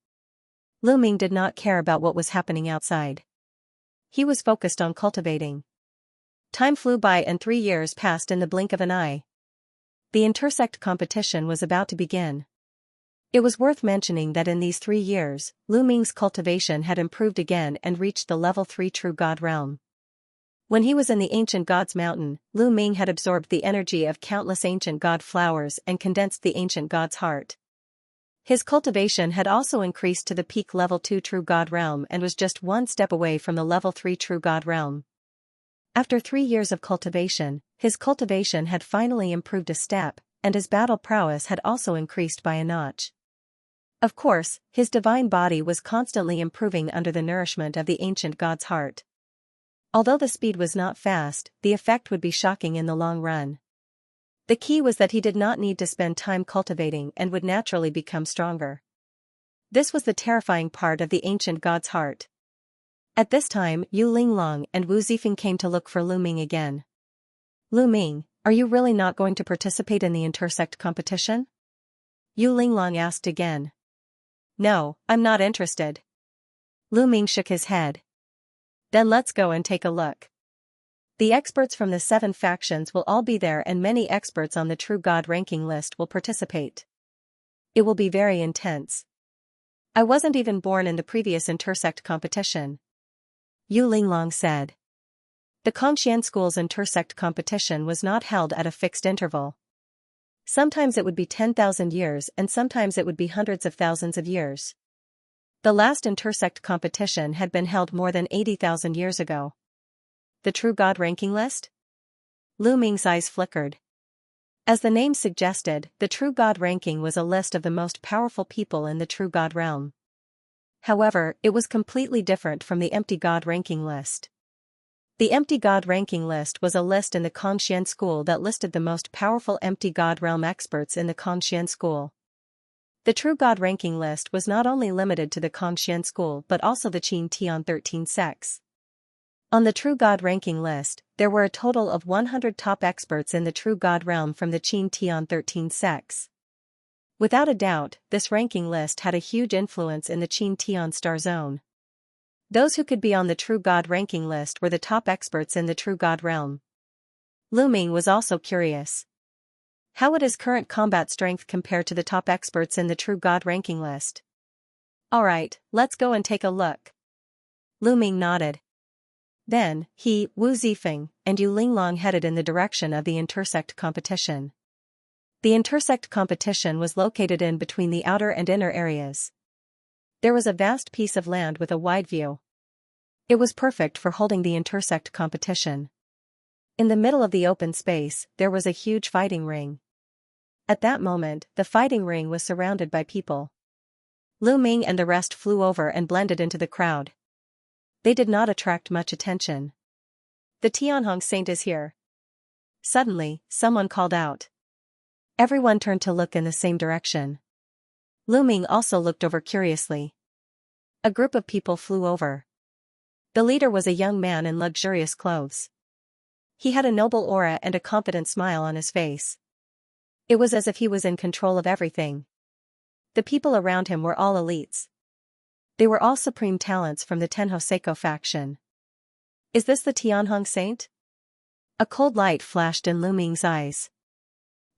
Speaker 1: Lu Ming did not care about what was happening outside. He was focused on cultivating. Time flew by and 3 years passed in the blink of an eye. The intersect competition was about to begin. It was worth mentioning that in these 3 years, Lu Ming's cultivation had improved again and reached the level 3 True God Realm. When he was in the Ancient God's Mountain, Lu Ming had absorbed the energy of countless ancient god flowers and condensed the ancient god's heart. His cultivation had also increased to the peak level 2 True God Realm and was just one step away from the level 3 True God Realm. After 3 years of cultivation, his cultivation had finally improved a step, and his battle prowess had also increased by a notch. Of course, his divine body was constantly improving under the nourishment of the ancient god's heart. Although the speed was not fast, the effect would be shocking in the long run. The key was that he did not need to spend time cultivating and would naturally become stronger. This was the terrifying part of the ancient god's heart. At this time, Yu Linglong and Wu Zifeng came to look for Lu Ming again. "Lu Ming, are you really not going to participate in the intersect competition?" Yu Linglong asked again. "No, I'm not interested." Lu Ming shook his head. "Then let's go and take a look. The experts from the 7 factions will all be there and many experts on the True God ranking list will participate. It will be very intense." I wasn't even born in the previous intersect competition, Yu Linglong said. The Kongxian school's intersect competition was not held at a fixed interval. Sometimes it would be 10,000 years and sometimes it would be hundreds of thousands of years. The last intersect competition had been held more than 80,000 years ago. The True God ranking list? Lu Ming's eyes flickered. As the name suggested, the True God ranking was a list of the most powerful people in the True God realm. However, it was completely different from the Empty God ranking list. The Empty God ranking list was a list in the Kongxian school that listed the most powerful Empty God realm experts in the Kongxian school. The True God ranking list was not only limited to the Kongxian school but also the Qin Tian 13 sects. On the True God ranking list, there were a total of 100 top experts in the True God realm from the Qin Tian 13 sects. Without a doubt, this ranking list had a huge influence in the Qin Tian star zone. Those who could be on the True God ranking list were the top experts in the True God realm. Lu Ming was also curious. How would his current combat strength compare to the top experts in the True God ranking list? Alright, let's go and take a look. Lu Ming nodded. Then, he, Wu Zifeng, and Yu Linglong headed in the direction of the intersect competition. The intersect competition was located in between the outer and inner areas. There was a vast piece of land with a wide view. It was perfect for holding the intersect competition. In the middle of the open space, there was a huge fighting ring. At that moment, the fighting ring was surrounded by people. Lu Ming and the rest flew over and blended into the crowd. They did not attract much attention. The Tianhong Saint is here. Suddenly, someone called out. Everyone turned to look in the same direction. Lu Ming also looked over curiously. A group of people flew over. The leader was a young man in luxurious clothes. He had a noble aura and a confident smile on his face. It was as if he was in control of everything. The people around him were all elites. They were all supreme talents from the Tenho Seiko faction. Is this the Tianhong Saint? A cold light flashed in Lu Ming's eyes.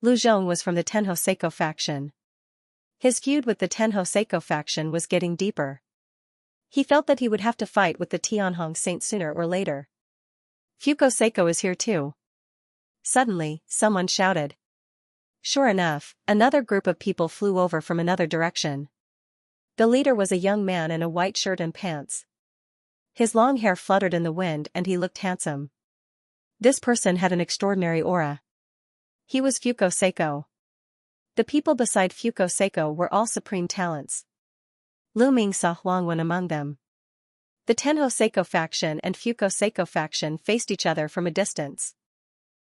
Speaker 1: Lu Zhong was from the Tenho Seiko faction. His feud with the Tenho Seiko faction was getting deeper. He felt that he would have to fight with the Tianhong Saint sooner or later. Fuko Seiko is here too. Suddenly, someone shouted. Sure enough, another group of people flew over from another direction. The leader was a young man in a white shirt and pants. His long hair fluttered in the wind and he looked handsome. This person had an extraordinary aura. He was Fuko Seiko. The people beside Fuko Seiko were all supreme talents. Lu Ming saw Huangwen among them. The Tenho Seiko faction and Fuko Seiko faction faced each other from a distance.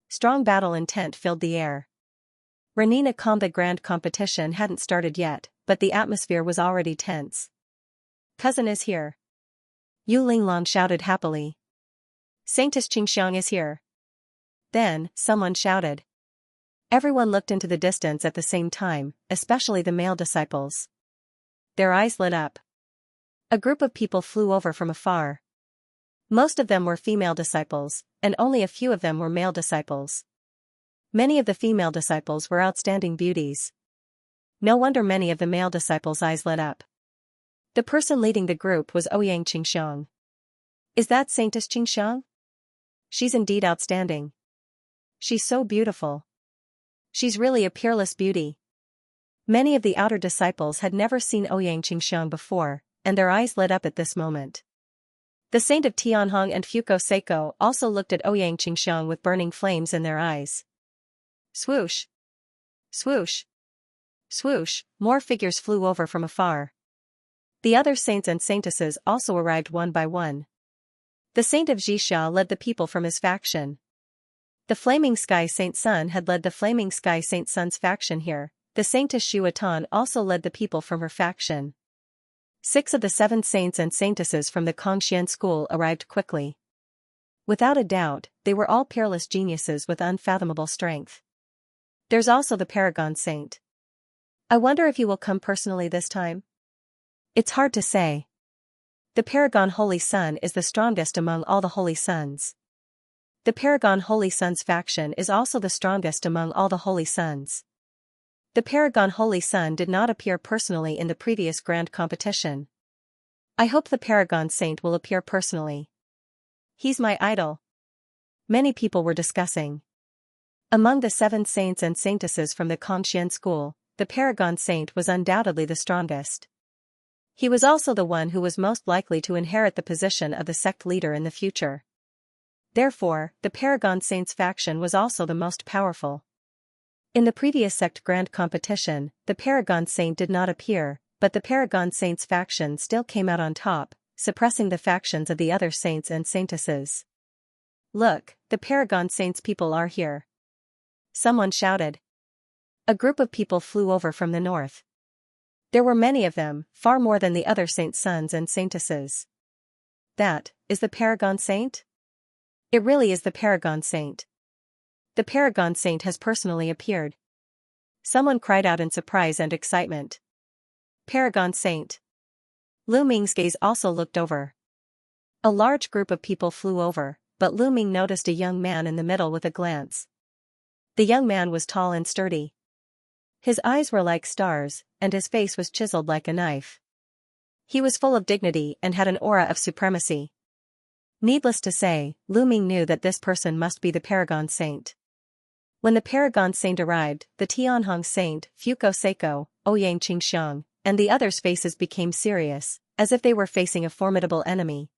Speaker 1: Strong battle intent filled the air. Renina Combat Grand competition hadn't started yet, but the atmosphere was already tense. Cousin is here. Yu Linglong shouted happily. Saintess Xianxia is here. Then, someone shouted. Everyone looked into the distance at the same time, especially the male disciples. Their eyes lit up. A group of people flew over from afar. Most of them were female disciples, and only a few of them were male disciples. Many of the female disciples were outstanding beauties. No wonder many of the male disciples' eyes lit up. The person leading the group was Ouyang Qingxiang. Is that Saintess Qingxiang? She's indeed outstanding. She's so beautiful. She's really a peerless beauty. Many of the outer disciples had never seen Ouyang Qingxiang before, and their eyes lit up at this moment. The Saint of Tianhong and Fuko Seiko also looked at Ouyang Qingxiang with burning flames in their eyes. Swoosh! Swoosh! Swoosh! More figures flew over from afar. The other saints and saintesses also arrived one by one. The Saint of Xianxia led the people from his faction. The Flaming Sky Saint Sun had led the Flaming Sky Saint Sun's faction here. The Saintess Shuatan also led the people from her faction. 6 of the 7 saints and saintesses from the Kongxian school arrived quickly. Without a doubt, they were all peerless geniuses with unfathomable strength. There's also the Paragon Saint. I wonder if he will come personally this time? It's hard to say. The Paragon Holy Sun is the strongest among all the Holy Suns. The Paragon Holy Sun's faction is also the strongest among all the Holy Suns. The Paragon Holy Sun did not appear personally in the previous grand competition. I hope the Paragon Saint will appear personally. He's my idol. Many people were discussing. Among the 7 saints and saintesses from the Xianxia school, the Paragon Saint was undoubtedly the strongest. He was also the one who was most likely to inherit the position of the sect leader in the future. Therefore, the Paragon Saint's faction was also the most powerful. In the previous sect grand competition, the Paragon Saint did not appear, but the Paragon Saint's faction still came out on top, suppressing the factions of the other saints and saintesses. Look, the Paragon Saint's people are here. Someone shouted. A group of people flew over from the north. There were many of them, far more than the other saints' sons and saintesses. That is the Paragon Saint? It really is the Paragon Saint. The Paragon Saint has personally appeared. Someone cried out in surprise and excitement. Paragon Saint. Lu Ming's gaze also looked over. A large group of people flew over, but Lu Ming noticed a young man in the middle with a glance. The young man was tall and sturdy. His eyes were like stars, and his face was chiseled like a knife. He was full of dignity and had an aura of supremacy. Needless to say, Lu Ming knew that this person must be the Paragon Saint. When the Paragon Saint arrived, the Tianhong Saint, Fuko Seiko, Ouyang Qingxiang, and the others' faces became serious, as if they were facing a formidable enemy.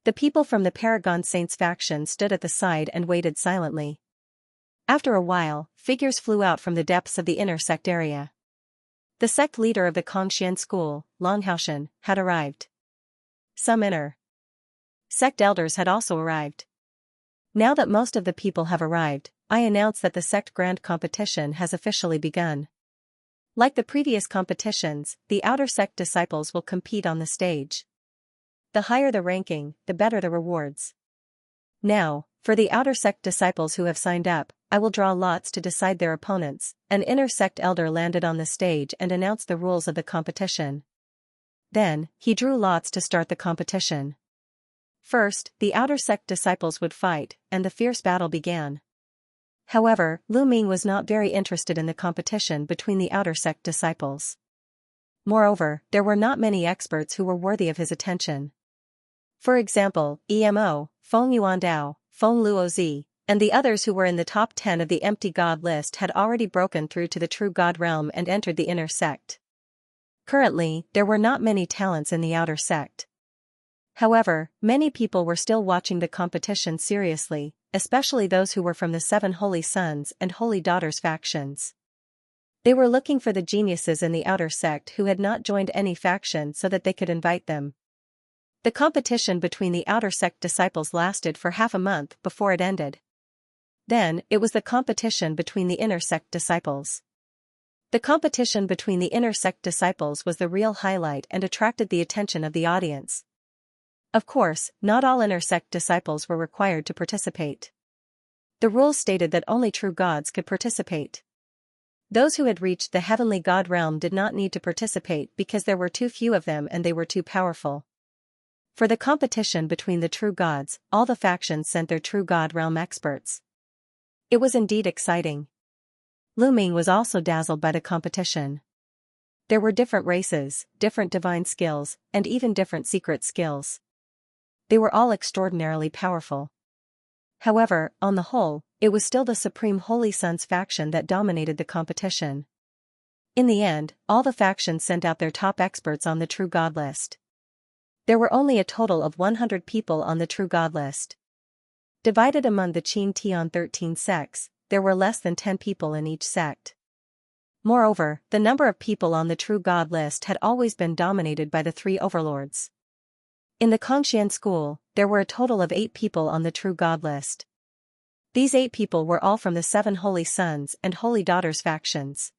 Speaker 1: The people from the Paragon Saint's faction stood at the side and waited silently. After a while, figures flew out from the depths of the inner sect area. The sect leader of the Xianxia school, Longhaoshan, had arrived. Some inner sect elders had also arrived. Now that most of the people have arrived, I announce that the sect grand competition has officially begun. Like the previous competitions, the outer sect disciples will compete on the stage. The higher the ranking, the better the rewards. Now, for the outer sect disciples who have signed up, I will draw lots to decide their opponents. An inner sect elder landed on the stage and announced the rules of the competition. Then, he drew lots to start the competition. First, the outer sect disciples would fight, and the fierce battle began. However, Lu Ming was not very interested in the competition between the outer sect disciples. Moreover, there were not many experts who were worthy of his attention. For example, Emo, Feng Yuandao, Feng Luozi, and the others who were in the top 10 of the empty god list had already broken through to the true god realm and entered the inner sect. Currently, there were not many talents in the outer sect. However, many people were still watching the competition seriously, especially those who were from the 7 Holy Sons and Holy Daughters factions. They were looking for the geniuses in the outer sect who had not joined any faction so that they could invite them. The competition between the outer sect disciples lasted for half a month before it ended. Then, it was the competition between the inner sect disciples. The competition between the inner sect disciples was the real highlight and attracted the attention of the audience. Of course, not all inner sect disciples were required to participate. The rules stated that only true gods could participate. Those who had reached the heavenly god realm did not need to participate because there were too few of them and they were too powerful. For the competition between the true gods, all the factions sent their true god realm experts. It was indeed exciting. Lu Ming was also dazzled by the competition. There were different races, different divine skills, and even different secret skills. They were all extraordinarily powerful. However, on the whole, it was still the Supreme Holy Sons faction that dominated the competition. In the end, all the factions sent out their top experts on the True God list. There were only a total of 100 people on the True God list. Divided among the Qin Tian 13 sects, there were less than 10 people in each sect. Moreover, the number of people on the True God list had always been dominated by the 3 overlords. In the Xianxia school, there were a total of 8 people on the True God list. These 8 people were all from the 7 Holy Sons and Holy Daughters factions.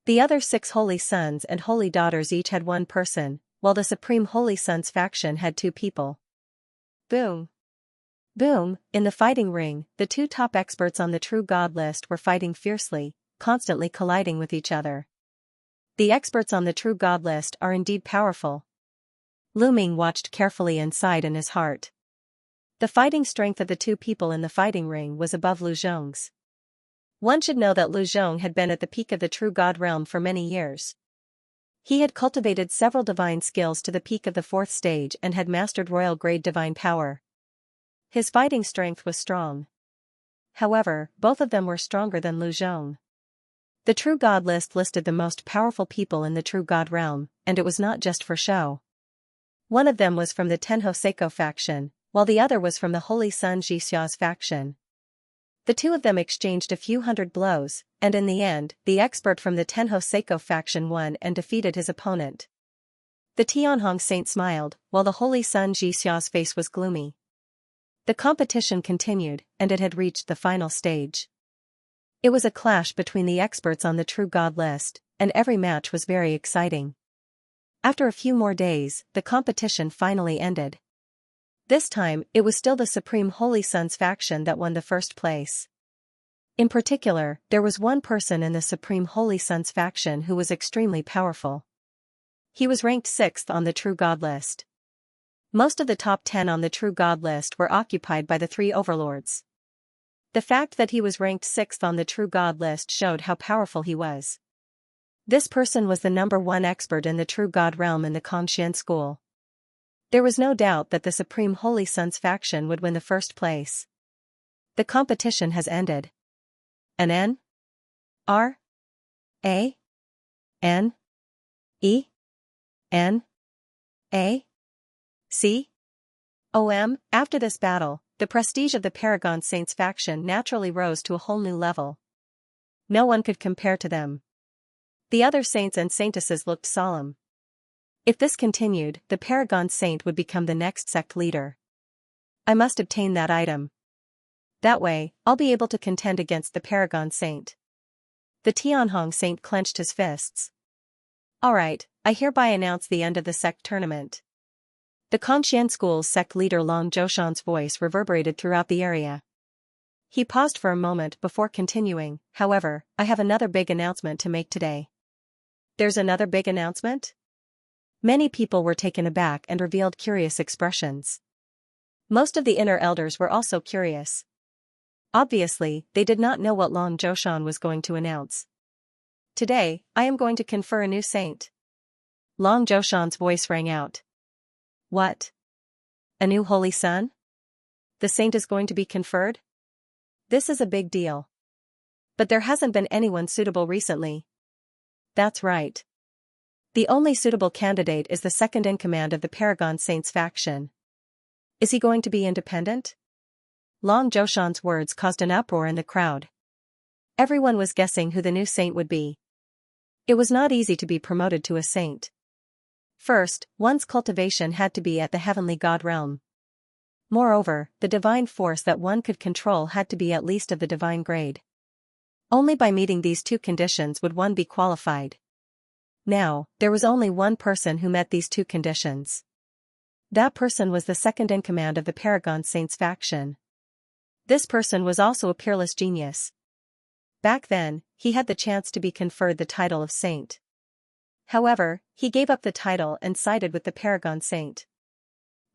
Speaker 1: The other 6 Holy Sons and Holy Daughters each had 1 person, while the Supreme Holy Sons faction had 2 people. Boom! Boom! In the fighting ring, the 2 top experts on the True God list were fighting fiercely, constantly colliding with each other. The experts on the True God list are indeed powerful. Lu Ming watched carefully and sighed in his heart. The fighting strength of the 2 people in the fighting ring was above Lu Zhong's. One should know that Lu Zhong had been at the peak of the true God realm for many years. He had cultivated several divine skills to the peak of the 4th stage and had mastered royal-grade divine power. His fighting strength was strong. However, both of them were stronger than Lu Zhong. The True God list listed the most powerful people in the True God realm, and it was not just for show. One of them was from the Tenho Seiko faction, while the other was from the Holy Sun Xiaoxia's faction. The two of them exchanged a few hundred blows, and in the end, the expert from the Tenho Seiko faction won and defeated his opponent. The Tianhong saint smiled, while the Holy Sun Xiaoxia's face was gloomy. The competition continued, and it had reached the final stage. It was a clash between the experts on the True God list, and every match was very exciting. After a few more days, the competition finally ended. This time, it was still the Supreme Holy Sun's faction that won the first place. In particular, there was one person in the Supreme Holy Sun's faction who was extremely powerful. He was ranked 6th on the True God list. Most of the top 10 on the True God list were occupied by the 3 overlords. The fact that he was ranked 6th on the True God list showed how powerful he was. This person was the number 1 expert in the True God realm in the Xianxia school. There was no doubt that the Supreme Holy Sun's faction would win the first place. The competition has ended. An N? R? A? N? E? N? A? C? OM, after this battle, the prestige of the Paragon Saints faction naturally rose to a whole new level. No one could compare to them. The other saints and saintesses looked solemn. If this continued, the Paragon Saint would become the next sect leader. I must obtain that item. That way, I'll be able to contend against the Paragon Saint. The Tianhong Saint clenched his fists. Alright, I hereby announce the end of the sect tournament. The Xianxia school's sect leader Long Zhoushan's voice reverberated throughout the area. He paused for a moment before continuing, however, I have another big announcement to make today. There's another big announcement? Many people were taken aback and revealed curious expressions. Most of the inner elders were also curious. Obviously, they did not know what Long Zhoushan was going to announce. Today, I am going to confer a new saint. Long Zhoushan's voice rang out. What? A new holy sun? The saint is going to be conferred? This is a big deal. But there hasn't been anyone suitable recently. That's right. The only suitable candidate is the second-in-command of the Paragon Saints faction. Is he going to be independent? Long Zhoushan's words caused an uproar in the crowd. Everyone was guessing who the new saint would be. It was not easy to be promoted to a saint. First, one's cultivation had to be at the heavenly God realm. Moreover, the divine force that one could control had to be at least of the divine grade. Only by meeting these 2 conditions would one be qualified. Now, there was only one person who met these 2 conditions. That person was the second-in-command of the Paragon Saints faction. This person was also a peerless genius. Back then, he had the chance to be conferred the title of saint. However, he gave up the title and sided with the Paragon Saint.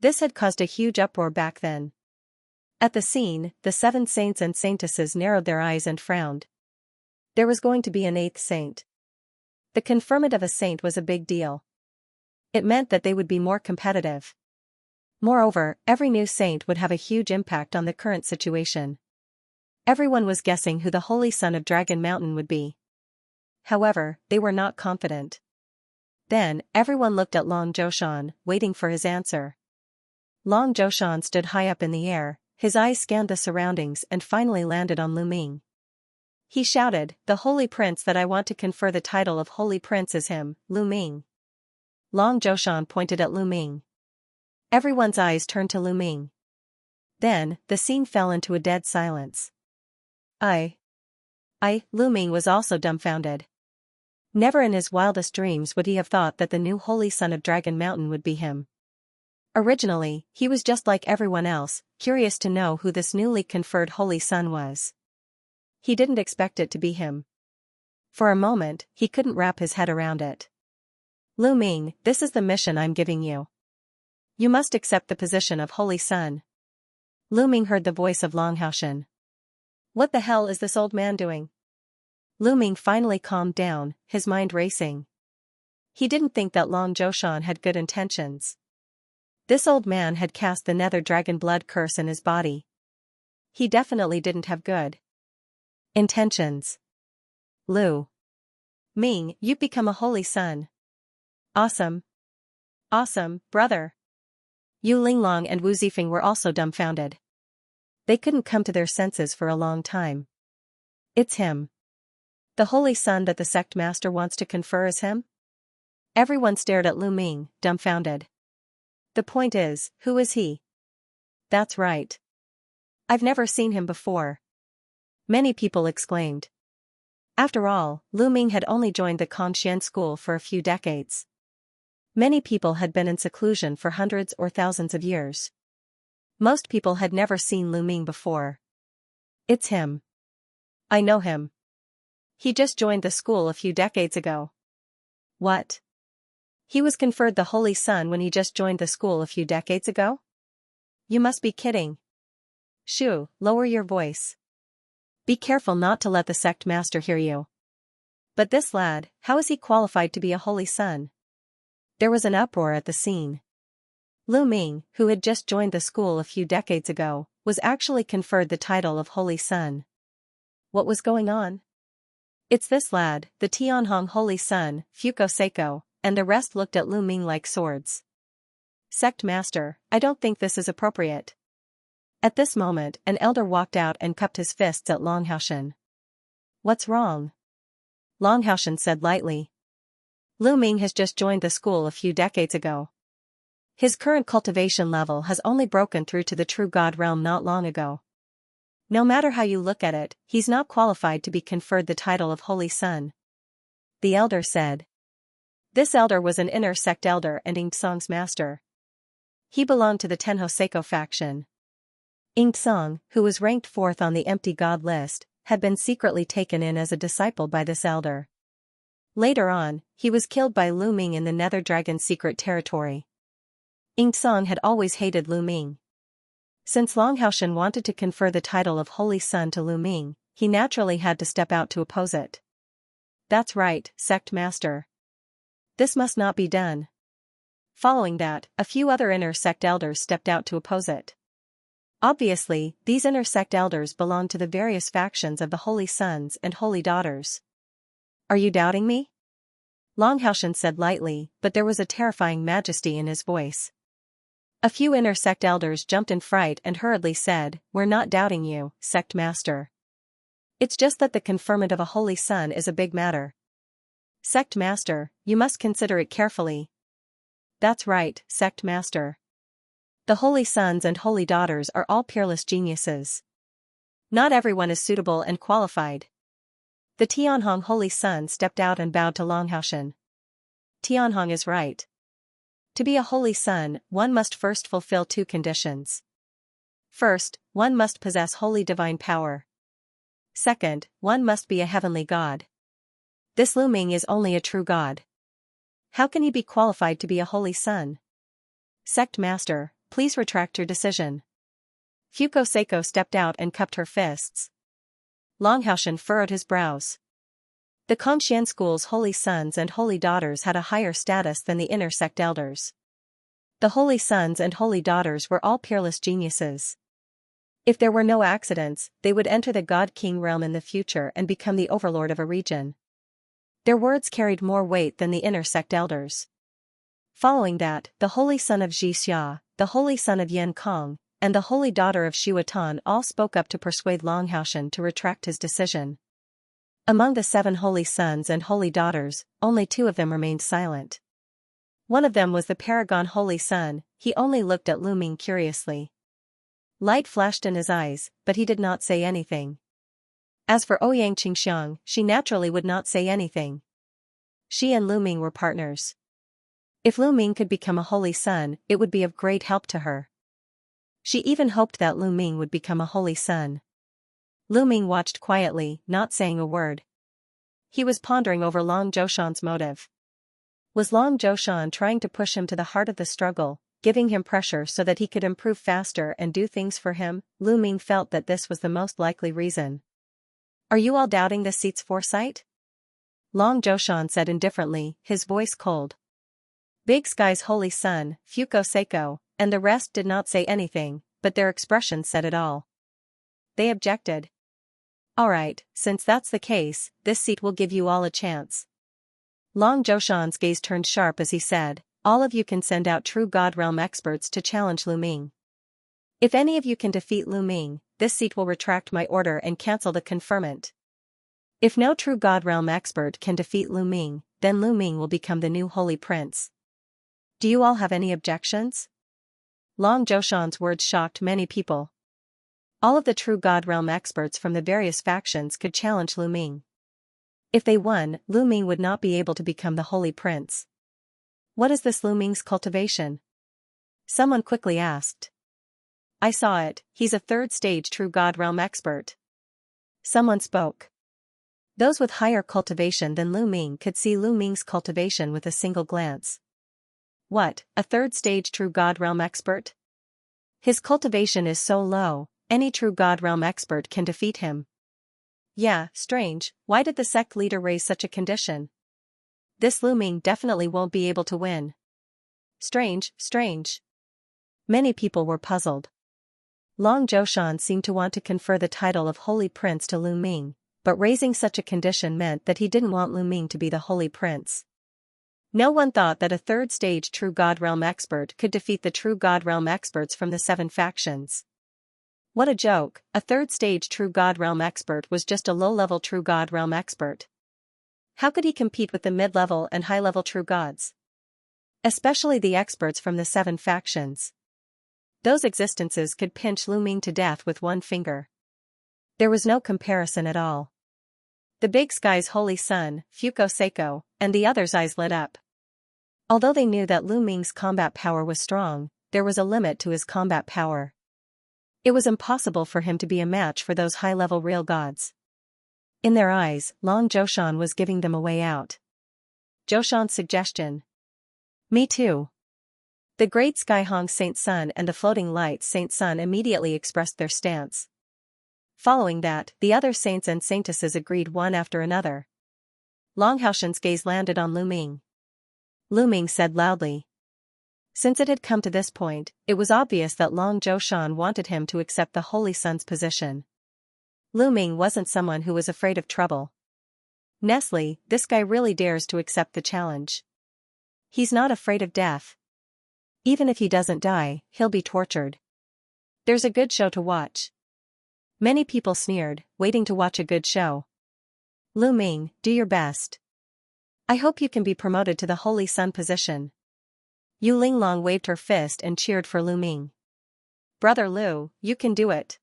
Speaker 1: This had caused a huge uproar back then. At the scene, the 7 saints and saintesses narrowed their eyes and frowned. There was going to be an 8th saint. The conferment of a saint was a big deal. It meant that they would be more competitive. Moreover, every new saint would have a huge impact on the current situation. Everyone was guessing who the Holy Son of Dragon Mountain would be. However, they were not confident. Then, everyone looked at Long Zhoushan, waiting for his answer. Long Zhoushan stood high up in the air, his eyes scanned the surroundings and finally landed on Lu Ming. He shouted, "The Holy Prince that I want to confer the title of Holy Prince is him, Lu Ming." Long Zhoushan pointed at Lu Ming. Everyone's eyes turned to Lu Ming. Then, the scene fell into a dead silence. Lu Ming was also dumbfounded. Never in his wildest dreams would he have thought that the new Holy Son of Dragon Mountain would be him. Originally, he was just like everyone else, curious to know who this newly conferred Holy Son was. He didn't expect it to be him. For a moment, he couldn't wrap his head around it. Lu Ming, this is the mission I'm giving you. You must accept the position of Holy Son. Lu Ming heard the voice of Long Haoshan. What the hell is this old man doing? Lu Ming finally calmed down, his mind racing. He didn't think that Long Zhoushan had good intentions. This old man had cast the nether dragon blood curse in his body. He definitely didn't have good intentions. Lu Ming, you've become a holy son. Awesome. Awesome, brother. Yu Linglong and Wu Zifeng were also dumbfounded. They couldn't come to their senses for a long time. It's him. The holy son that the sect master wants to confer is him? Everyone stared at Lu Ming, dumbfounded. The point is, who is he? That's right. I've never seen him before. Many people exclaimed. After all, Lu Ming had only joined the Conxian school for a few decades. Many people had been in seclusion for hundreds or thousands of years. Most people had never seen Lu Ming before. It's him. I know him. He just joined the school a few decades ago. What? He was conferred the Holy Sun when he just joined the school a few decades ago? You must be kidding. Shu, lower your voice. Be careful not to let the sect master hear you. But this lad, how is he qualified to be a holy son? There was an uproar at the scene. Lu Ming, who had just joined the school a few decades ago, was actually conferred the title of Holy Son. What was going on? It's this lad, the Tianhong Holy Son, Fuko Seiko, and the rest looked at Lu Ming like swords. Sect master, I don't think this is appropriate. At this moment, an elder walked out and cupped his fists at Long Haoshan. What's wrong? Long Haoshan said lightly. Lu Ming has just joined the school a few decades ago. His current cultivation level has only broken through to the true God realm not long ago. No matter how you look at it, he's not qualified to be conferred the title of Holy Son. The elder said. This elder was an inner sect elder and Yingtsong's master. He belonged to the Tenho Seiko faction. Yingtsong, who was ranked 4th on the empty god list, had been secretly taken in as a disciple by this elder. Later on, he was killed by Lu Ming in the Nether Dragon's secret territory. Yingtsong had always hated Lu Ming. Since Long Haoshan wanted to confer the title of Holy Son to Lu Ming, he naturally had to step out to oppose it. That's right, sect master. This must not be done. Following that, a few other inner sect elders stepped out to oppose it. Obviously, these inner sect elders belonged to the various factions of the Holy Sons and Holy Daughters. Are you doubting me? Long Haoshan said lightly, but there was a terrifying majesty in his voice. A few inner sect elders jumped in fright and hurriedly said, We're not doubting you, sect master. It's just that the conferment of a holy son is a big matter. Sect master, you must consider it carefully. That's right, sect master. The holy sons and holy daughters are all peerless geniuses. Not everyone is suitable and qualified. The Tianhong Holy Son stepped out and bowed to Long Haoshan. Tianhong is right. To be a holy son, one must first fulfill 2 conditions. First, one must possess holy divine power. Second, one must be a heavenly god. This Lu Ming is only a true god. How can he be qualified to be a holy son? Sect master, please retract your decision. Fuko Seiko stepped out and cupped her fists. Long Haoshan furrowed his brows. The Conxian school's holy sons and holy daughters had a higher status than the inner sect elders. The holy sons and holy daughters were all peerless geniuses. If there were no accidents, they would enter the God King realm in the future and become the overlord of a region. Their words carried more weight than the inner sect elders. Following that, the holy son of Xianxia, the holy son of Yan Kong, and the holy daughter of Xiutan all spoke up to persuade Long Haoshan to retract his decision. Among the 7 holy sons and holy daughters, only 2 of them remained silent. One of them was the paragon holy son. He only looked at Lu Ming curiously. Light flashed in his eyes, but he did not say anything. As for Ouyang Qingxiang, she naturally would not say anything. She and Lu Ming were partners. If Lu Ming could become a holy son, it would be of great help to her. She even hoped that Lu Ming would become a holy son. Lu Ming watched quietly, not saying a word. He was pondering over Long Zhoushan's motive. Was Long Zhoushan trying to push him to the heart of the struggle, giving him pressure so that he could improve faster and do things for him? Lu Ming felt that this was the most likely reason. Are you all doubting this seat's foresight? Long Joshan said indifferently, his voice cold. Big Sky's holy son, Fuko Seiko, and the rest did not say anything, but their expressions said it all. They objected. Alright, since that's the case, this seat will give you all a chance. Long Joshan's gaze turned sharp as he said, all of you can send out true God Realm experts to challenge Lu Ming. If any of you can defeat Lu Ming, this seat will retract my order and cancel the conferment. If no true God Realm expert can defeat Lu Ming, then Lu Ming will become the new holy prince. Do you all have any objections? Long Joshan's words shocked many people. All of the true God Realm experts from the various factions could challenge Lu Ming. If they won, Lu Ming would not be able to become the holy prince. What is this Lu Ming's cultivation? Someone quickly asked. I saw it, he's a third stage true God Realm expert. Someone spoke. Those with higher cultivation than Lu Ming could see Lu Ming's cultivation with a single glance. What, a third stage true God Realm expert? His cultivation is so low, any true God Realm expert can defeat him. Yeah, strange, why did the sect leader raise such a condition? This Lu Ming definitely won't be able to win. Strange. Many people were puzzled. Long Joshan seemed to want to confer the title of Holy Prince to Lu Ming, but raising such a condition meant that he didn't want Lu Ming to be the Holy Prince. No one thought that a third stage true God Realm expert could defeat the true God Realm experts from the 7 factions. What a joke, a third stage true God Realm expert was just a low-level true God Realm expert. How could he compete with the mid-level and high-level true gods? Especially the experts from the 7 factions. Those existences could pinch Lu Ming to death with one finger. There was no comparison at all. The Big Sky's holy son, Fuko Seiko, and the others' eyes lit up. Although they knew that Lu Ming's combat power was strong, there was a limit to his combat power. It was impossible for him to be a match for those high-level real gods. In their eyes, Long Joshan was giving them a way out. Joshan's suggestion. Me too. The Great Skyhong Saint Sun and the Floating Light Saint Sun immediately expressed their stance. Following that, the other saints and saintesses agreed one after another. Long Haoshan's gaze landed on Lu Ming. Lu Ming said loudly. Since it had come to this point, it was obvious that Long Joshan wanted him to accept the Holy Sun's position. Lu Ming wasn't someone who was afraid of trouble. Nestle, this guy really dares to accept the challenge. He's not afraid of death. Even if he doesn't die, he'll be tortured. There's a good show to watch. Many people sneered, waiting to watch a good show. Lu Ming, do your best. I hope you can be promoted to the Holy Sun position. Yu Linglong waved her fist and cheered for Lu Ming. Brother Lu, you can do it.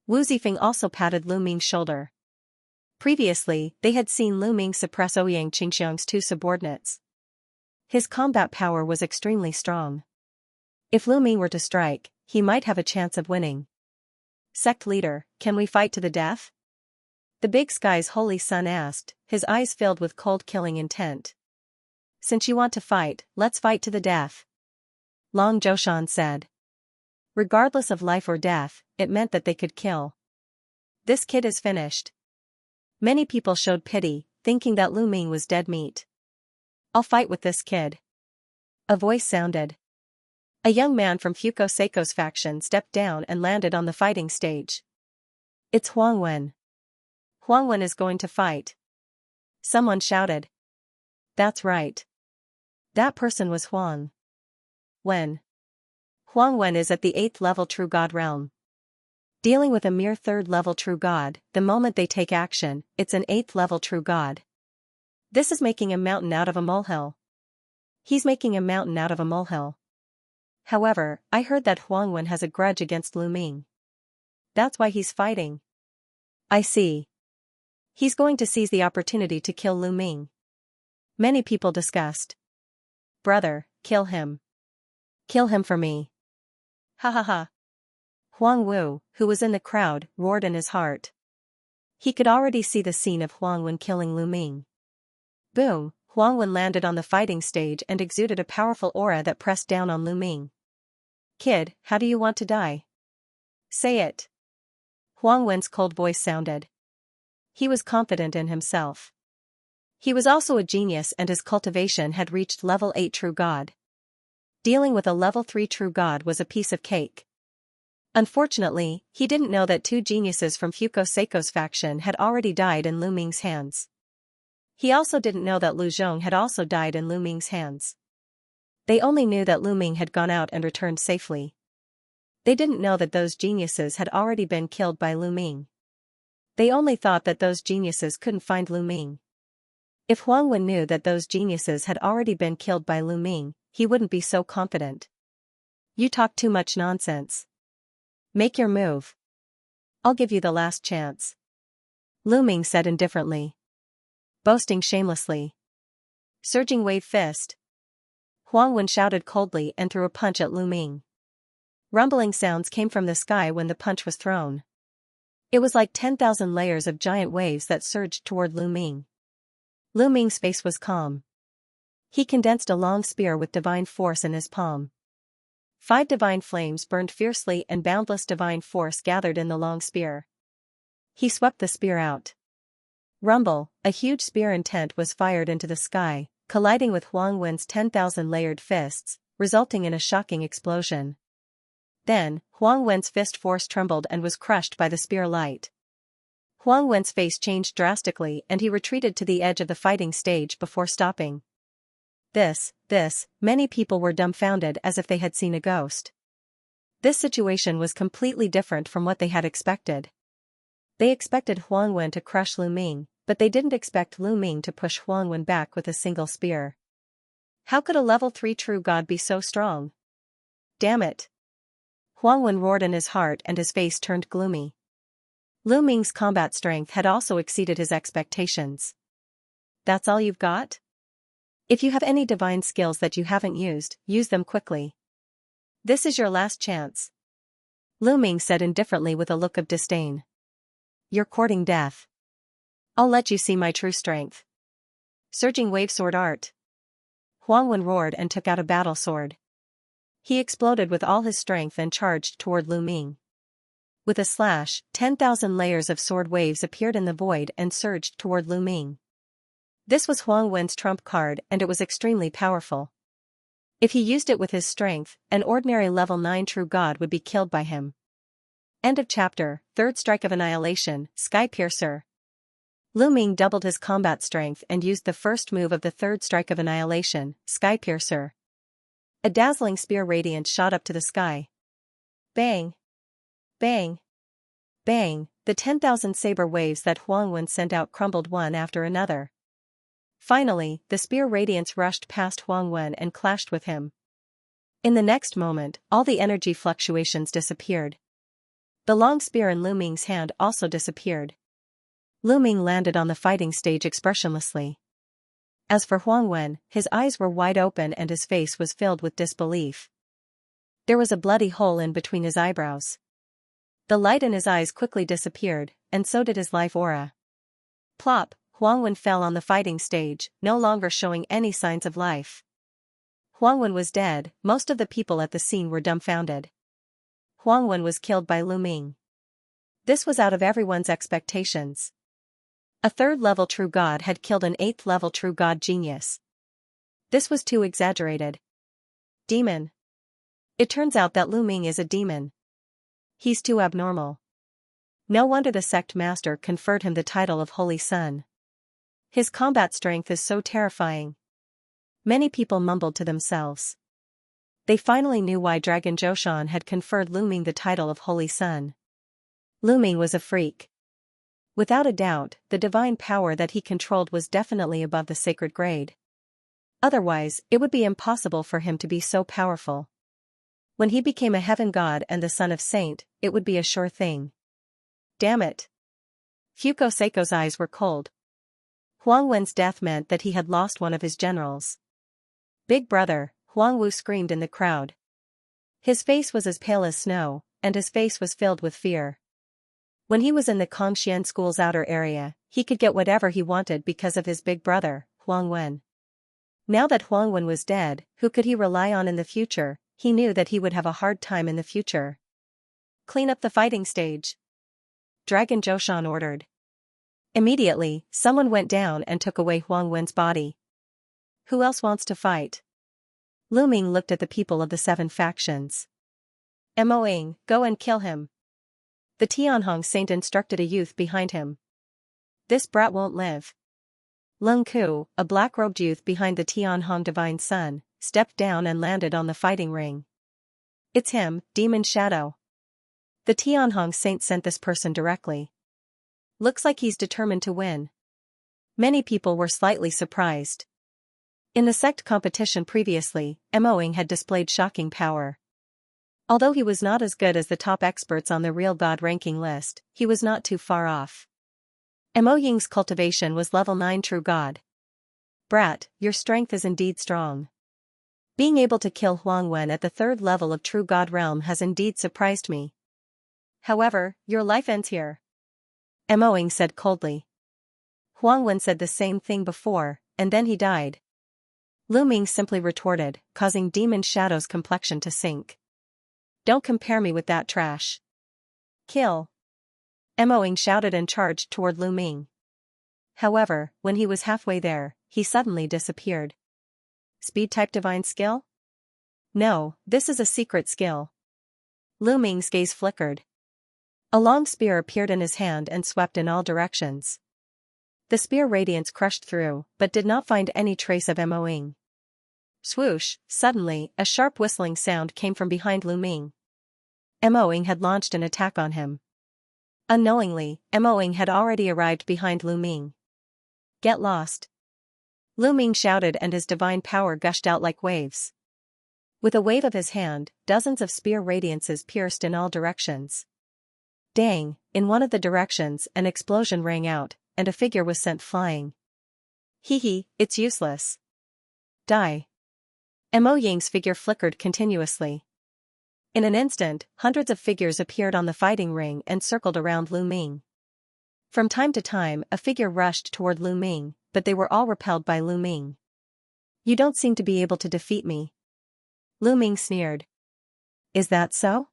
Speaker 1: Wu Zifeng also patted Lu Ming's shoulder. Previously, they had seen Lu Ming suppress Ouyang Qingxiang's 2 subordinates. His combat power was extremely strong. If Lu Ming were to strike, he might have a chance of winning. Sect leader, can we fight to the death? The Big Sky's holy son asked, his eyes filled with cold killing intent. Since you want to fight, let's fight to the death. Long Joshan said. Regardless of life or death, it meant that they could kill. This kid is finished. Many people showed pity, thinking that Lu Ming was dead meat. I'll fight with this kid. A voice sounded. A young man from Fuko Seiko's faction stepped down and landed on the fighting stage. It's Huang Wen. Huang Wen is going to fight. Someone shouted. That's right. That person was Huang Wen. Huang Wen is at the 8th level True God realm. Dealing with a mere 3rd level True God, the moment they take action, it's an 8th level True God. This is making a mountain out of a molehill. He's making a mountain out of a molehill. However, I heard that Huang Wen has a grudge against Lu Ming. That's why he's fighting. I see. He's going to seize the opportunity to kill Lu Ming. Many people discussed. Brother, kill him. Kill him for me. Ha ha ha. Huang Wu, who was in the crowd, roared in his heart. He could already see the scene of Huang Wen killing Lu Ming. Boom, Huang Wen landed on the fighting stage and exuded a powerful aura that pressed down on Lu Ming. Kid, how do you want to die? Say it. Huang Wen's cold voice sounded. he was confident in himself. He was also a genius and his cultivation had reached level 8 true god. Dealing with a level 3 true god was a piece of cake. Unfortunately, he didn't know that 2 geniuses from Seiko's faction had already died in Lu Ming's hands. He also didn't know that Lu Zhong had also died in Lu Ming's hands. They only knew that Lu Ming had gone out and returned safely. They didn't know that those geniuses had already been killed by Lu Ming. They only thought that those geniuses couldn't find Lu Ming. If Huang Wen knew that those geniuses had already been killed by Lu Ming, he wouldn't be so confident. You talk too much nonsense. Make your move. I'll give you the last chance. Lu Ming said indifferently. Boasting shamelessly. Surging wave fist. Huang Wen shouted coldly and threw a punch at Lu Ming. Rumbling sounds came from the sky when the punch was thrown. It was like 10,000 layers of giant waves that surged toward Lu Ming. Lu Ming's face was calm. He condensed a long spear with divine force in his palm. 5 divine flames burned fiercely and boundless divine force gathered in the long spear. He swept the spear out. Rumble, a huge spear intent was fired into the sky, colliding with Huang Wen's 10,000 layered fists, resulting in a shocking explosion. Then, Huang Wen's fist force trembled and was crushed by the spear light. Huang Wen's face changed drastically and he retreated to the edge of the fighting stage before stopping. Many people were dumbfounded as if they had seen a ghost. This situation was completely different from what they had expected. They expected Huang Wen to crush Lu Ming, but they didn't expect Lu Ming to push Huang Wen back with a single spear. How could a level 3 true god be so strong? Damn it! Huang Wen roared in his heart and his face turned gloomy. Lu Ming's combat strength had also exceeded his expectations. That's all you've got? If you have any divine skills that you haven't used, use them quickly. This is your last chance. Lu Ming said indifferently with a look of disdain. You're courting death. I'll let you see my true strength. Surging wave sword art. Huang Wen roared and took out a battle sword. He exploded with all his strength and charged toward Lu Ming. With a slash, 10,000 layers of sword waves appeared in the void and surged toward Lu Ming. This was Huang Wen's trump card and it was extremely powerful. If he used it with his strength, an ordinary level 9 true god would be killed by him. End of chapter. Third strike of annihilation, Sky Piercer. Lu Ming doubled his combat strength and used the first move of the third strike of annihilation, Sky Piercer. A dazzling spear radiance shot up to the sky. Bang! Bang! Bang! The 10,000 saber waves that Huang Wen sent out crumbled one after another. Finally, the spear radiance rushed past Huang Wen and clashed with him. In the next moment, all the energy fluctuations disappeared. The long spear in Lu Ming's hand also disappeared. Lu Ming landed on the fighting stage expressionlessly. As for Huang Wen, his eyes were wide open and his face was filled with disbelief. There was a bloody hole in between his eyebrows. The light in his eyes quickly disappeared, and so did his life aura. Plop! Huang Wen fell on the fighting stage, no longer showing any signs of life. Huang Wen was dead. Most of the people at the scene were dumbfounded. Huang Wen was killed by Lu Ming. This was out of everyone's expectations. A 3rd level true god had killed an 8th level true god genius. This was too exaggerated. Demon. It turns out that Lu Ming is a demon. He's too abnormal. No wonder the sect master conferred him the title of Holy Sun. His combat strength is so terrifying. Many people mumbled to themselves. They finally knew why Dragon Zhoushan had conferred Lu Ming the title of Holy Sun. Lu Ming was a freak. Without a doubt, the divine power that he controlled was definitely above the sacred grade. Otherwise, it would be impossible for him to be so powerful. When he became a heaven god and the son of saint, it would be a sure thing. Damn it. Seiko's eyes were cold. Huang Wen's death meant that he had lost one of his generals. Big brother, Huang Wu screamed in the crowd. His face was as pale as snow, and his face was filled with fear. When he was in the Kongxian school's outer area, he could get whatever he wanted because of his big brother, Huang Wen. Now that Huang Wen was dead, who could he rely on in the future? He knew that he would have a hard time in the future. Clean up the fighting stage. Dragon Zhoushan ordered. Immediately, someone went down and took away Huang Wen's body. Who else wants to fight? Lu Ming looked at the people of the 7 factions. Moing, go and kill him. The Tianhong saint instructed a youth behind him. This brat won't live. Lung Ku, a black-robed youth behind the Tianhong divine son, stepped down and landed on the fighting ring. It's him, Demon Shadow. The Tianhong saint sent this person directly. Looks like he's determined to win. Many people were slightly surprised. In the sect competition previously, Moing had displayed shocking power. Although he was not as good as the top experts on the real god ranking list, he was not too far off. Mo Ying's cultivation was level 9 true god. Brat, your strength is indeed strong. Being able to kill Huang Wen at the 3rd level of true god realm has indeed surprised me. However, your life ends here. Mo Ying said coldly. Huang Wen said the same thing before, and then he died. Lu Ming simply retorted, causing Demon Shadow's complexion to sink. Don't compare me with that trash. Kill. Mo Ying shouted and charged toward Lu Ming. However, when he was halfway there, he suddenly disappeared. Speed-type divine skill? No, this is a secret skill. Lu Ming's gaze flickered. A long spear appeared in his hand and swept in all directions. The spear radiance crushed through, but did not find any trace of Mo Ying. Swoosh, suddenly, a sharp whistling sound came from behind Lu Ming. Mo Ying had launched an attack on him. Unknowingly, Mo Ying had already arrived behind Lu Ming. Get lost. Lu Ming shouted and his divine power gushed out like waves. With a wave of his hand, dozens of spear radiances pierced in all directions. Dang, in one of the directions an explosion rang out, and a figure was sent flying. Hee, it's useless. Die. Mo Ying's figure flickered continuously. In an instant, hundreds of figures appeared on the fighting ring and circled around Lu Ming. From time to time, a figure rushed toward Lu Ming, but they were all repelled by Lu Ming. You don't seem to be able to defeat me. Lu Ming sneered. Is that so?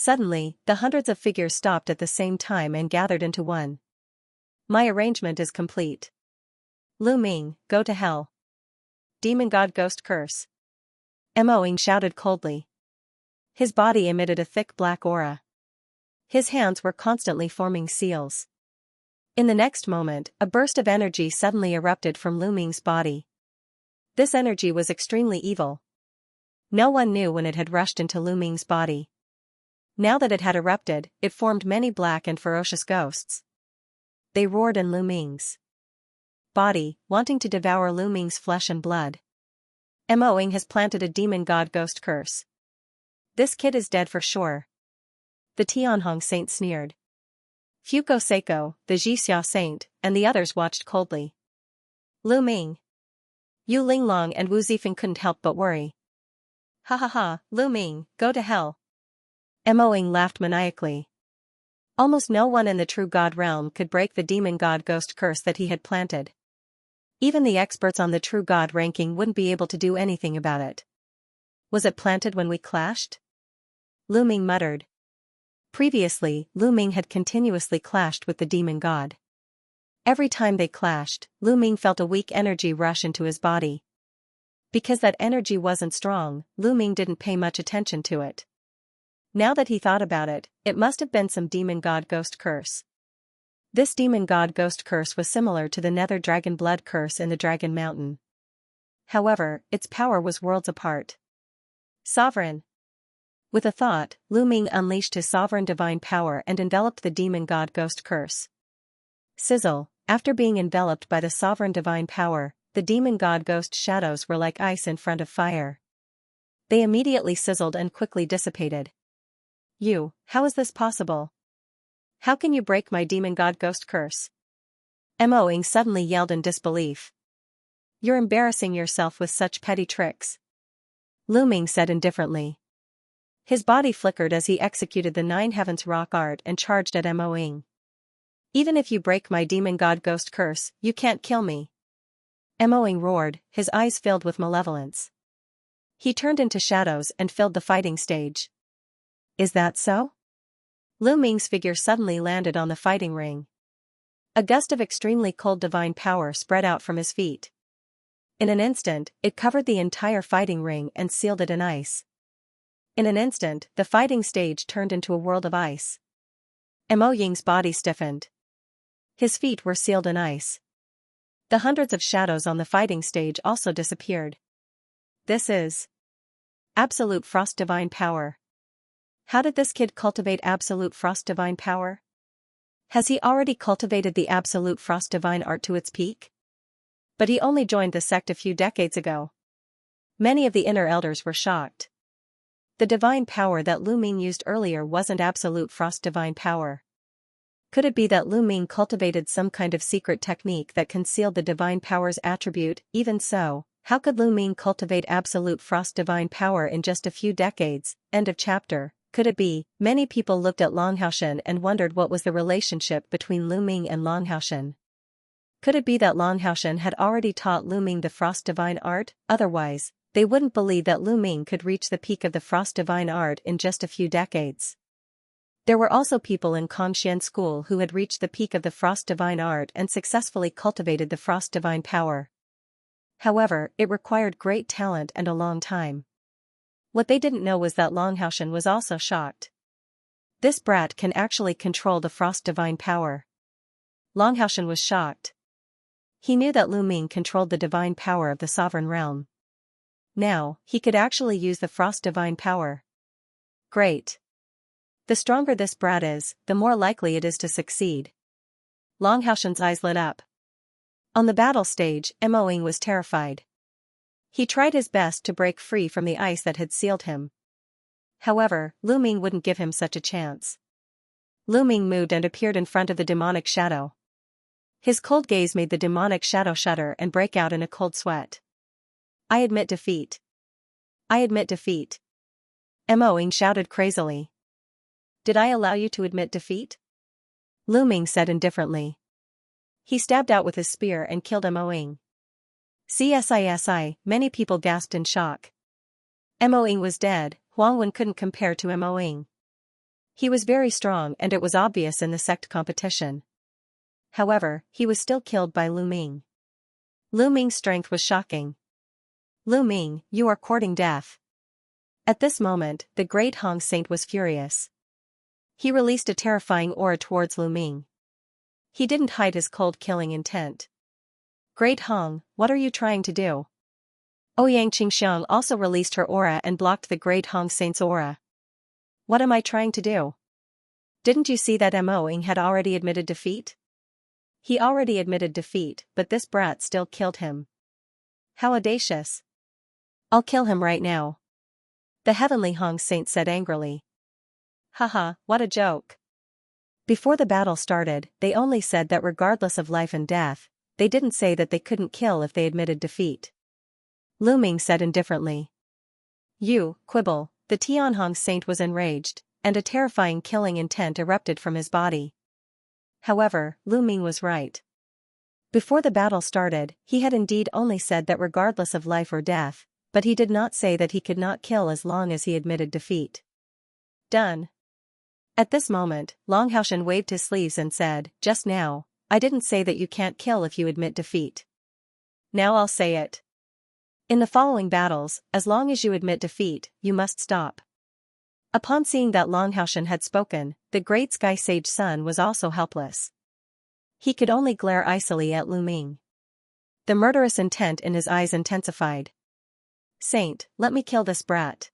Speaker 1: Suddenly, the hundreds of figures stopped at the same time and gathered into one. My arrangement is complete. Lu Ming, go to hell. Demon God Ghost Curse. Mo Ying shouted coldly. His body emitted a thick black aura. His hands were constantly forming seals. In the next moment, a burst of energy suddenly erupted from Lu Ming's body. This energy was extremely evil. No one knew when it had rushed into Lu Ming's body. Now that it had erupted, it formed many black and ferocious ghosts. They roared in Lu Ming's body, wanting to devour Lu Ming's flesh and blood. Mo Ying has planted a demon god ghost curse. This kid is dead for sure. The Tianhong saint sneered. Fuko Seiko, the Xianxia saint, and the others watched coldly. Lu Ming. Yu Linglong and Wu Zifeng couldn't help but worry. Ha ha ha, Lu Ming, go to hell. Mo Ying laughed maniacally. Almost no one in the true god realm could break the demon god ghost curse that he had planted. Even the experts on the true god ranking wouldn't be able to do anything about it. Was it planted when we clashed? Lu Ming muttered. Previously, Lu Ming had continuously clashed with the demon god. Every time they clashed, Lu Ming felt a weak energy rush into his body. Because that energy wasn't strong, Lu Ming didn't pay much attention to it. Now that he thought about it, it must have been some demon god ghost curse. This demon god ghost curse was similar to the nether dragon blood curse in the Dragon Mountain. However, its power was worlds apart. Sovereign. With a thought, Lu Ming unleashed his sovereign divine power and enveloped the demon god ghost curse. Sizzle, after being enveloped by the sovereign divine power, the demon god ghost shadows were like ice in front of fire. They immediately sizzled and quickly dissipated. How is this possible? How can you break my demon god ghost curse? Mo Ying suddenly yelled in disbelief. You're embarrassing yourself with such petty tricks. Lu Ming said indifferently. His body flickered as he executed the 9 heavens rock art and charged at Mo Ying. Even if you break my demon god ghost curse, you can't kill me. Mo Ying roared, his eyes filled with malevolence. He turned into shadows and filled the fighting stage. Is that so? Lu Ming's figure suddenly landed on the fighting ring. A gust of extremely cold divine power spread out from his feet. In an instant, it covered the entire fighting ring and sealed it in ice. In an instant, the fighting stage turned into a world of ice. Mo Ying's body stiffened. His feet were sealed in ice. The hundreds of shadows on the fighting stage also disappeared. This is absolute frost divine power. How did this kid cultivate absolute frost divine power? Has he already cultivated the absolute frost divine art to its peak? But he only joined the sect a few decades ago. Many of the inner elders were shocked. The divine power that Lu Ming used earlier wasn't absolute frost divine power. Could it be that Lu Ming cultivated some kind of secret technique that concealed the divine power's attribute? Even so, how could Lu Ming cultivate absolute frost divine power in just a few decades? End of chapter. Could it be? Many people looked at Long Haoshan and wondered what was the relationship between Lu Ming and Long Haoshan. Could it be that Long Haoshan had already taught Lu Ming the frost divine art? Otherwise, they wouldn't believe that Lu Ming could reach the peak of the frost divine art in just a few decades. There were also people in Conxian school who had reached the peak of the frost divine art and successfully cultivated the frost divine power. However, it required great talent and a long time. What they didn't know was that Long Haoshan was also shocked. This brat can actually control the frost divine power. Long Haoshan was shocked. He knew that Lu Ming controlled the divine power of the sovereign realm. Now, he could actually use the frost divine power. Great. The stronger this brat is, the more likely it is to succeed. Long Haoshan's eyes lit up. On the battle stage, Mo Ying was terrified. He tried his best to break free from the ice that had sealed him. However, Lu Ming wouldn't give him such a chance. Lu Ming moved and appeared in front of the demonic shadow. His cold gaze made the demonic shadow shudder and break out in a cold sweat. I admit defeat. I admit defeat. Mo Ying shouted crazily. Did I allow you to admit defeat? Lu Ming said indifferently. He stabbed out with his spear and killed Mo Ying. CSISI, many people gasped in shock. Mo Ying was dead. Huang Wen couldn't compare to Mo Ying. He was very strong and it was obvious in the sect competition. However, he was still killed by Lu Ming. Lu Ming's strength was shocking. Lu Ming, you are courting death. At this moment, the great Hong Saint was furious. He released a terrifying aura towards Lu Ming. He didn't hide his cold killing intent. Great Hong, what are you trying to do? Ouyang Qingxiang also released her aura and blocked the great Hong Saint's aura. What am I trying to do? Didn't you see that Mo Ying had already admitted defeat? He already admitted defeat, but this brat still killed him. How audacious. I'll kill him right now. The heavenly Hong Saint said angrily. Haha, what a joke. Before the battle started, they only said that regardless of life and death, they didn't say that they couldn't kill if they admitted defeat. Lu Ming said indifferently. You, quibble. The Tianhong Saint was enraged, and a terrifying killing intent erupted from his body. However, Lu Ming was right. Before the battle started, he had indeed only said that regardless of life or death, but he did not say that he could not kill as long as he admitted defeat. Done. At this moment, Long Haoshan waved his sleeves and said, just now, I didn't say that you can't kill if you admit defeat. Now I'll say it. In the following battles, as long as you admit defeat, you must stop. Upon seeing that Long Haoshan had spoken, the great Sky Sage Sun was also helpless. He could only glare icily at Lu Ming. The murderous intent in his eyes intensified. Saint, let me kill this brat.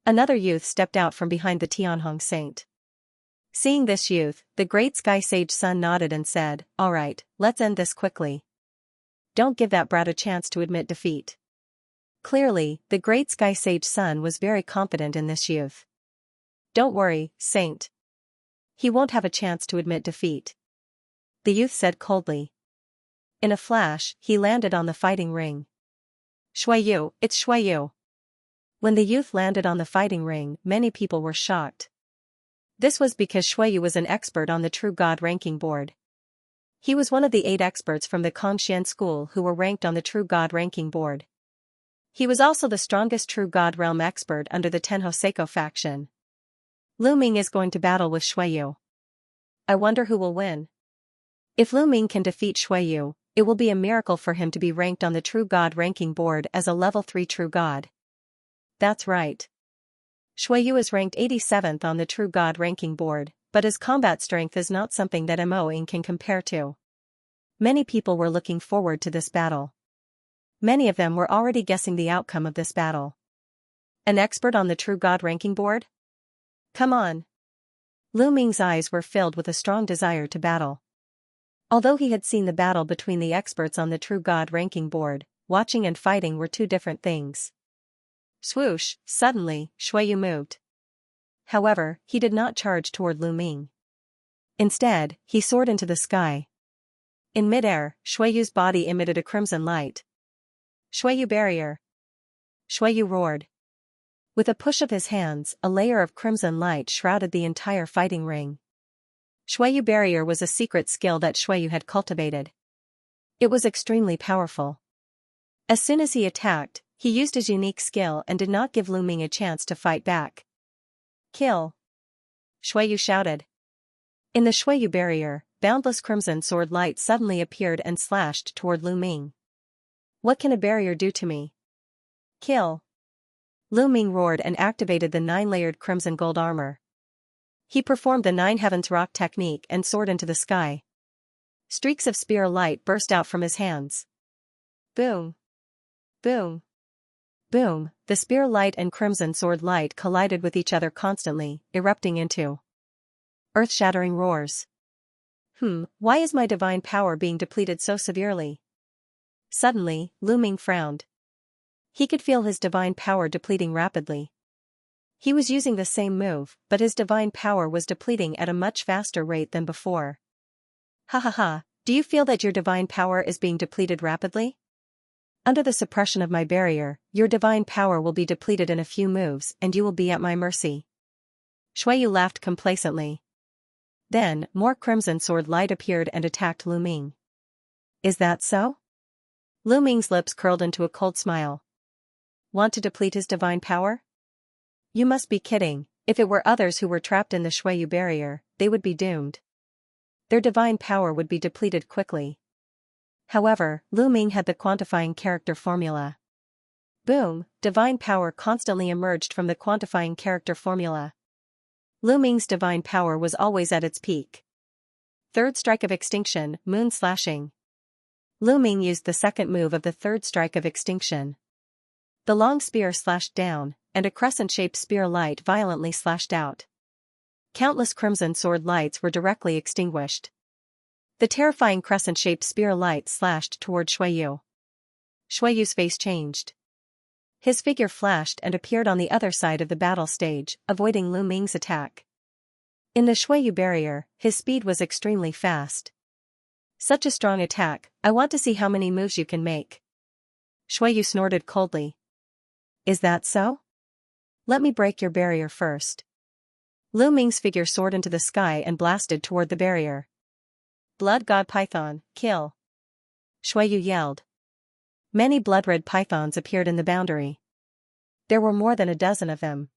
Speaker 1: Another youth stepped out from behind the Tianhong Saint. Seeing this youth, the great Sky Sage Sun nodded and said, all right, let's end this quickly. Don't give that brat a chance to admit defeat. Clearly, the great Sky Sage Sun was very confident in this youth. Don't worry, Saint. He won't have a chance to admit defeat. The youth said coldly. In a flash, he landed on the fighting ring. Shuiyu, it's Shuiyu. When the youth landed on the fighting ring, many people were shocked. This was because Shuiyu was an expert on the True God ranking board. He was one of the 8 experts from the Conxian school who were ranked on the True God ranking board. He was also the strongest True God realm expert under the Tenho Seiko faction. Lu Ming is going to battle with Shuiyu. I wonder who will win. If Lu Ming can defeat Xueyu, it will be a miracle for him to be ranked on the True God ranking board as a level 3 True God. That's right. Xueyu is ranked 87th on the True God ranking board, but his combat strength is not something that Mo Ying can compare to. Many people were looking forward to this battle. Many of them were already guessing the outcome of this battle. An expert on the True God ranking board? Come on. Lu Ming's eyes were filled with a strong desire to battle. Although he had seen the battle between the experts on the True God ranking board, watching and fighting were two different things. Swoosh, suddenly, Xueyu moved. However, he did not charge toward Lu Ming. Instead, he soared into the sky. In midair, Xueyu's body emitted a crimson light. Xueyu barrier. Xueyu roared. With a push of his hands, a layer of crimson light shrouded the entire fighting ring. Xueyu barrier was a secret skill that Xueyu had cultivated. It was extremely powerful. As soon as he attacked, he used his unique skill and did not give Lu Ming a chance to fight back. Kill! Xueyu shouted. In the Xueyu barrier, boundless crimson sword light suddenly appeared and slashed toward Lu Ming. What can a barrier do to me? Kill! Lu Ming roared and activated the 9-layered crimson gold armor. He performed the 9 heavens rock technique and soared into the sky. Streaks of spear light burst out from his hands. Boom! Boom! Boom! The spear light and crimson sword light collided with each other constantly, erupting into earth-shattering roars. Why is my divine power being depleted so severely? Suddenly, Lu Ming frowned. He could feel his divine power depleting rapidly. He was using the same move, but his divine power was depleting at a much faster rate than before. Ha ha ha, do you feel that your divine power is being depleted rapidly? Under the suppression of my barrier, your divine power will be depleted in a few moves and you will be at my mercy. Xueyu laughed complacently. Then, more crimson sword light appeared and attacked Lu Ming. Is that so? Lu Ming's lips curled into a cold smile. Want to deplete his divine power? You must be kidding. If it were others who were trapped in the Xueyu barrier, they would be doomed. Their divine power would be depleted quickly. However, Lu Ming had the quantifying character formula. Boom, divine power constantly emerged from the quantifying character formula. Lu Ming's divine power was always at its peak. Third strike of extinction, moon slashing. Lu Ming used the second move of the third strike of extinction. The long spear slashed down, and a crescent-shaped spear light violently slashed out. Countless crimson sword lights were directly extinguished. The terrifying crescent-shaped spear light slashed toward Xueyu. Xueyu's face changed. His figure flashed and appeared on the other side of the battle stage, avoiding Lu Ming's attack. In the Xueyu barrier, his speed was extremely fast. Such a strong attack, I want to see how many moves you can make. Xueyu snorted coldly. Is that so? Let me break your barrier first. Lu Ming's figure soared into the sky and blasted toward the barrier. Blood God Python, kill! Xueyu yelled. Many blood-red pythons appeared in the boundary. There were more than a dozen of them.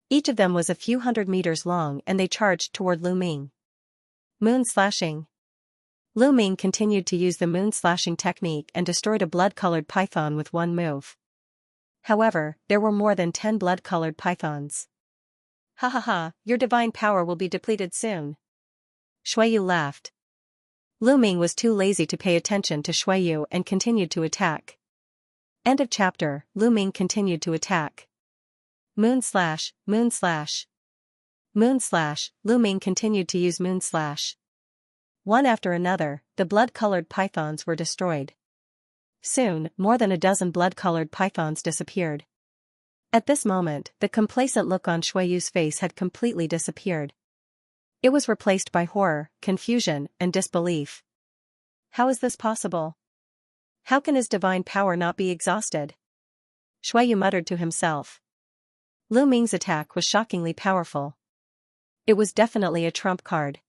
Speaker 1: Each of them was a few hundred meters long and they charged toward Lu Ming. Moon slashing. Lu Ming continued to use the moon slashing technique and destroyed a blood-colored python with one move. However, there were more than 10 blood-colored pythons. Ha ha ha, your divine power will be depleted soon. Xueyu laughed. Lu Ming was too lazy to pay attention to Xueyu and continued to attack. End of chapter. Lu Ming continued to attack. Moon slash, moon slash. Moon slash, Lu Ming continued to use moon slash. One after another, the blood-colored pythons were destroyed. Soon, more than a dozen blood-colored pythons disappeared. At this moment, the complacent look on Xueyu's face had completely disappeared. It was replaced by horror, confusion, and disbelief. How is this possible? How can his divine power not be exhausted? Xueyu muttered to himself. Lu Ming's attack was shockingly powerful. It was definitely a trump card.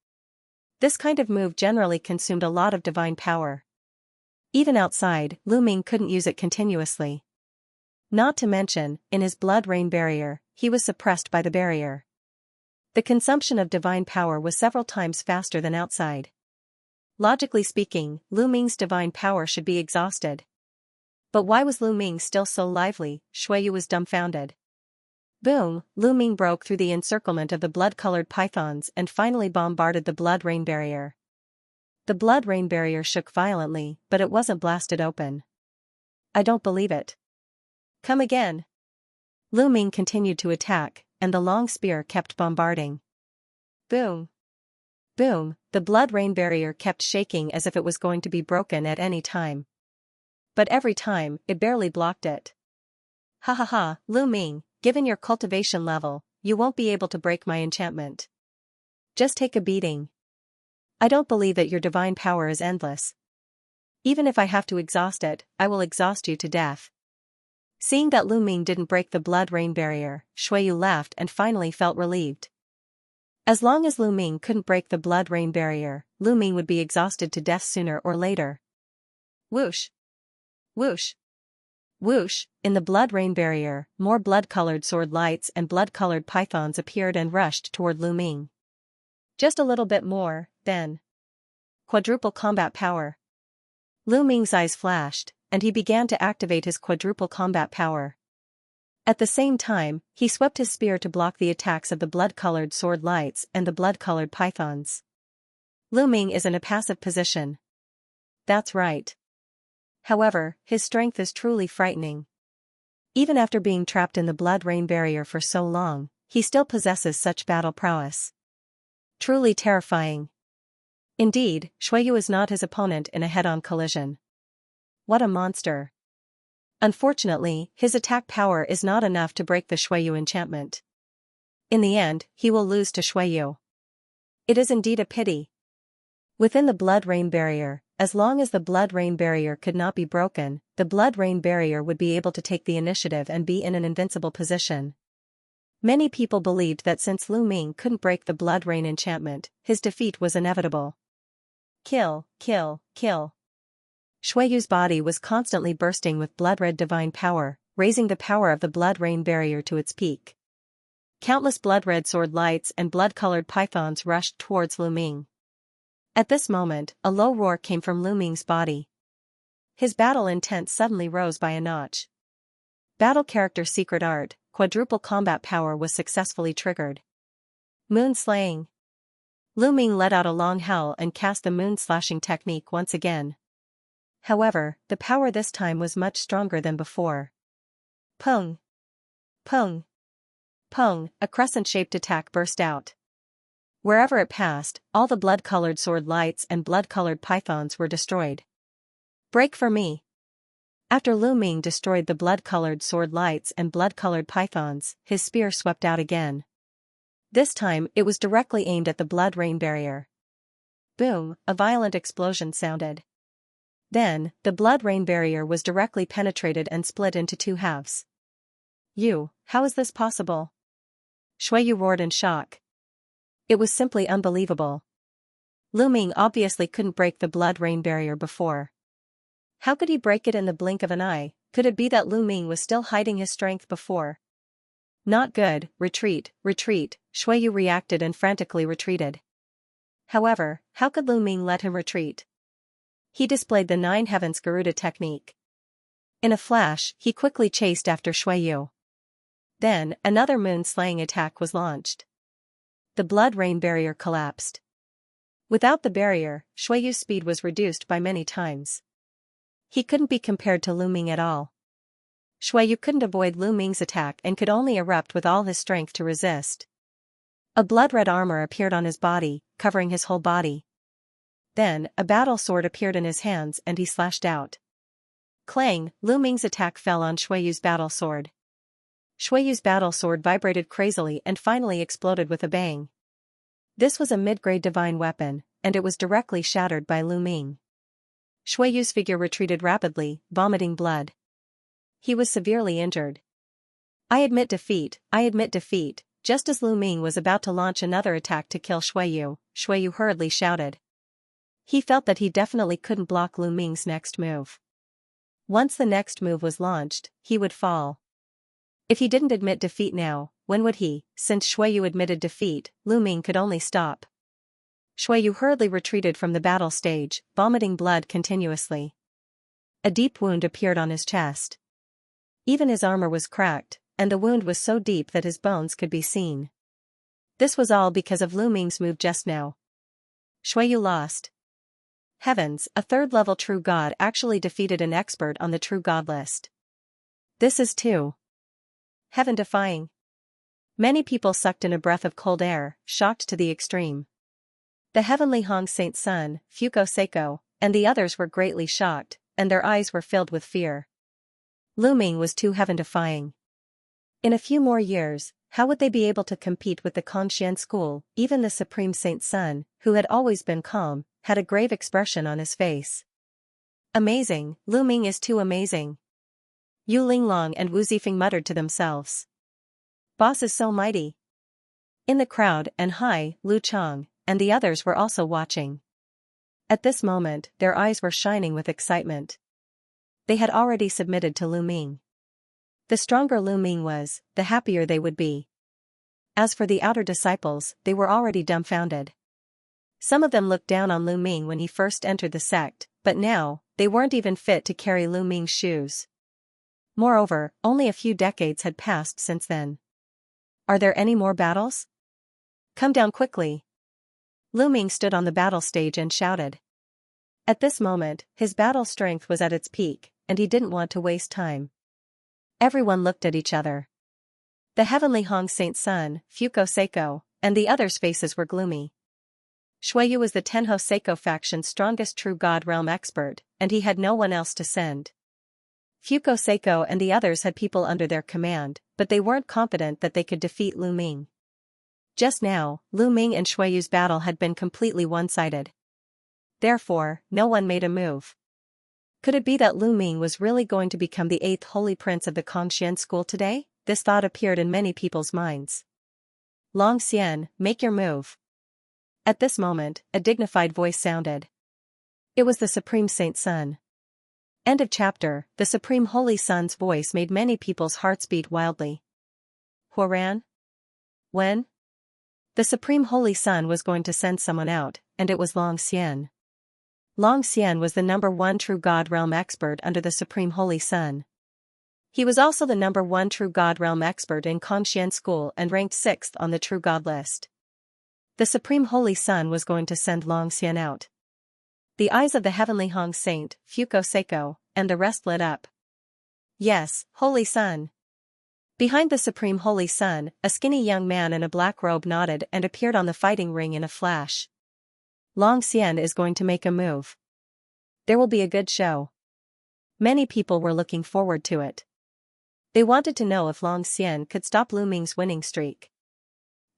Speaker 1: This kind of move generally consumed a lot of divine power. Even outside, Lu Ming couldn't use it continuously. Not to mention, in his blood rain barrier, he was suppressed by the barrier. The consumption of divine power was several times faster than outside. Logically speaking, Lu Ming's divine power should be exhausted. But why was Lu Ming still so lively? Xueyu was dumbfounded. Boom, Lu Ming broke through the encirclement of the blood-colored pythons and finally bombarded the blood rain barrier. The blood rain barrier shook violently, but it wasn't blasted open. I don't believe it. Come again. Lu Ming continued to attack, and the long spear kept bombarding. Boom. Boom, the blood rain barrier kept shaking as if it was going to be broken at any time. But every time, it barely blocked it. Ha ha ha, Lu Ming, given your cultivation level, you won't be able to break my enchantment. Just take a beating. I don't believe that your divine power is endless. Even if I have to exhaust it, I will exhaust you to death. Seeing that Lu Ming didn't break the blood rain barrier, Xueyu laughed and finally felt relieved. As long as Lu Ming couldn't break the blood rain barrier, Lu Ming would be exhausted to death sooner or later. Whoosh! Whoosh! Whoosh! In the blood rain barrier, more blood-colored sword lights and blood-colored pythons appeared and rushed toward Lu Ming. Just a little bit more, then. Quadruple combat power. Lu Ming's eyes flashed, and he began to activate his quadruple combat power. At the same time, he swept his spear to block the attacks of the blood-colored sword lights and the blood-colored pythons. Lu Ming is in a passive position. That's right. However, his strength is truly frightening. Even after being trapped in the blood rain barrier for so long, he still possesses such battle prowess. Truly terrifying. Indeed, Xueyu is not his opponent in a head-on collision. What a monster. Unfortunately, his attack power is not enough to break the Xueyu enchantment. In the end, he will lose to Xueyu. It is indeed a pity. Within the blood rain barrier, as long as the blood rain barrier could not be broken, the blood rain barrier would be able to take the initiative and be in an invincible position. Many people believed that since Lu Ming couldn't break the blood rain enchantment, his defeat was inevitable. Kill, kill, kill. Xueyu's body was constantly bursting with blood-red divine power, raising the power of the blood rain barrier to its peak. Countless blood-red sword lights and blood-colored pythons rushed towards Lu Ming. At this moment, a low roar came from Lu Ming's body. His battle intent suddenly rose by a notch. Battle character secret art, quadruple combat power was successfully triggered. Moon slaying. Lu Ming let out a long howl and cast the moon slashing technique once again. However, the power this time was much stronger than before. Pung! Pung! Pung! A crescent-shaped attack burst out. Wherever it passed, all the blood-colored sword lights and blood-colored pythons were destroyed. Break for me! After Lu Ming destroyed the blood-colored sword lights and blood-colored pythons, his spear swept out again. This time, it was directly aimed at the blood rain barrier. Boom! A violent explosion sounded. Then, the blood rain barrier was directly penetrated and split into two halves. How is this possible? Xueyu roared in shock. It was simply unbelievable. Lu Ming obviously couldn't break the blood rain barrier before. How could he break it in the blink of an eye? Could it be that Lu Ming was still hiding his strength before? Not good, retreat, retreat, Xueyu reacted and frantically retreated. However, how could Lu Ming let him retreat? He displayed the Nine Heavens Garuda technique. In a flash, he quickly chased after Xueyu. Then, another moon-slaying attack was launched. The blood rain barrier collapsed. Without the barrier, Xueyu's speed was reduced by many times. He couldn't be compared to Lu Ming at all. Xueyu couldn't avoid Lu Ming's attack and could only erupt with all his strength to resist. A blood-red armor appeared on his body, covering his whole body. Then, a battle sword appeared in his hands and he slashed out. Clang! Lu Ming's attack fell on Xueyu's battle sword. Xueyu's battle sword vibrated crazily and finally exploded with a bang. This was a mid-grade divine weapon, and it was directly shattered by Lu Ming. Xueyu's figure retreated rapidly, vomiting blood. He was severely injured. I admit defeat, just as Lu Ming was about to launch another attack to kill Xueyu, Xueyu hurriedly shouted. He felt that he definitely couldn't block Lu Ming's next move. Once the next move was launched, he would fall. If he didn't admit defeat now, when would he? Since Xueyu admitted defeat, Lu Ming could only stop. Shuiyu hurriedly retreated from the battle stage, vomiting blood continuously. A deep wound appeared on his chest. Even his armor was cracked, and the wound was so deep that his bones could be seen. This was all because of Lu Ming's move just now. Shuiyu lost. Heavens, a third-level true god actually defeated an expert on the true god list. This is too heaven-defying. Many people sucked in a breath of cold air, shocked to the extreme. The heavenly Hong Saint's son, Fuko Seiko, and the others were greatly shocked, and their eyes were filled with fear. Lu Ming was too heaven-defying. In a few more years, how would they be able to compete with the Conxian school? Even the Supreme Saint's son, who had always been calm, had a grave expression on his face. Amazing, Lu Ming is too amazing. Yu Linglong and Wu Zifeng muttered to themselves. Boss is so mighty. In the crowd, and Hai, Lu Chang, and the others were also watching. At this moment, their eyes were shining with excitement. They had already submitted to Lu Ming. The stronger Lu Ming was, the happier they would be. As for the outer disciples, they were already dumbfounded. Some of them looked down on Lu Ming when he first entered the sect, but now, they weren't even fit to carry Lu Ming's shoes. Moreover, only a few decades had passed since then. Are there any more battles? Come down quickly. Lu Ming stood on the battle stage and shouted. At this moment, his battle strength was at its peak, and he didn't want to waste time. Everyone looked at each other. The heavenly Hong Saint's son, Fuko Seiko, and the others' faces were gloomy. Shuiyu was the Tenho Seiko faction's strongest true god realm expert, and he had no one else to send. Fuko Seiko and the others had people under their command, but they weren't confident that they could defeat Lu Ming. Just now, Lu Ming and Shuiyu's battle had been completely one-sided. Therefore, no one made a move. Could it be that Lu Ming was really going to become the 8th holy prince of the Conxian school today? This thought appeared in many people's minds. Long Xian, make your move. At this moment, a dignified voice sounded. It was the Supreme Saint's son. End of chapter. The Supreme Holy Son's voice made many people's hearts beat wildly. Huaran? When? The Supreme Holy Son was going to send someone out, and it was Long Xian. Long Xian was the #1 true God realm expert under the Supreme Holy Son. He was also the #1 true God realm expert in Conxian school and ranked 6th on the true God list. The Supreme Holy Son was going to send Long Xian out. The eyes of the heavenly Hong Saint, Fuko Seiko, and the rest lit up. Yes, Holy Son. Behind the Supreme Holy Son, a skinny young man in a black robe nodded and appeared on the fighting ring in a flash. Long Xian is going to make a move. There will be a good show. Many people were looking forward to it. They wanted to know if Long Xian could stop Lu Ming's winning streak.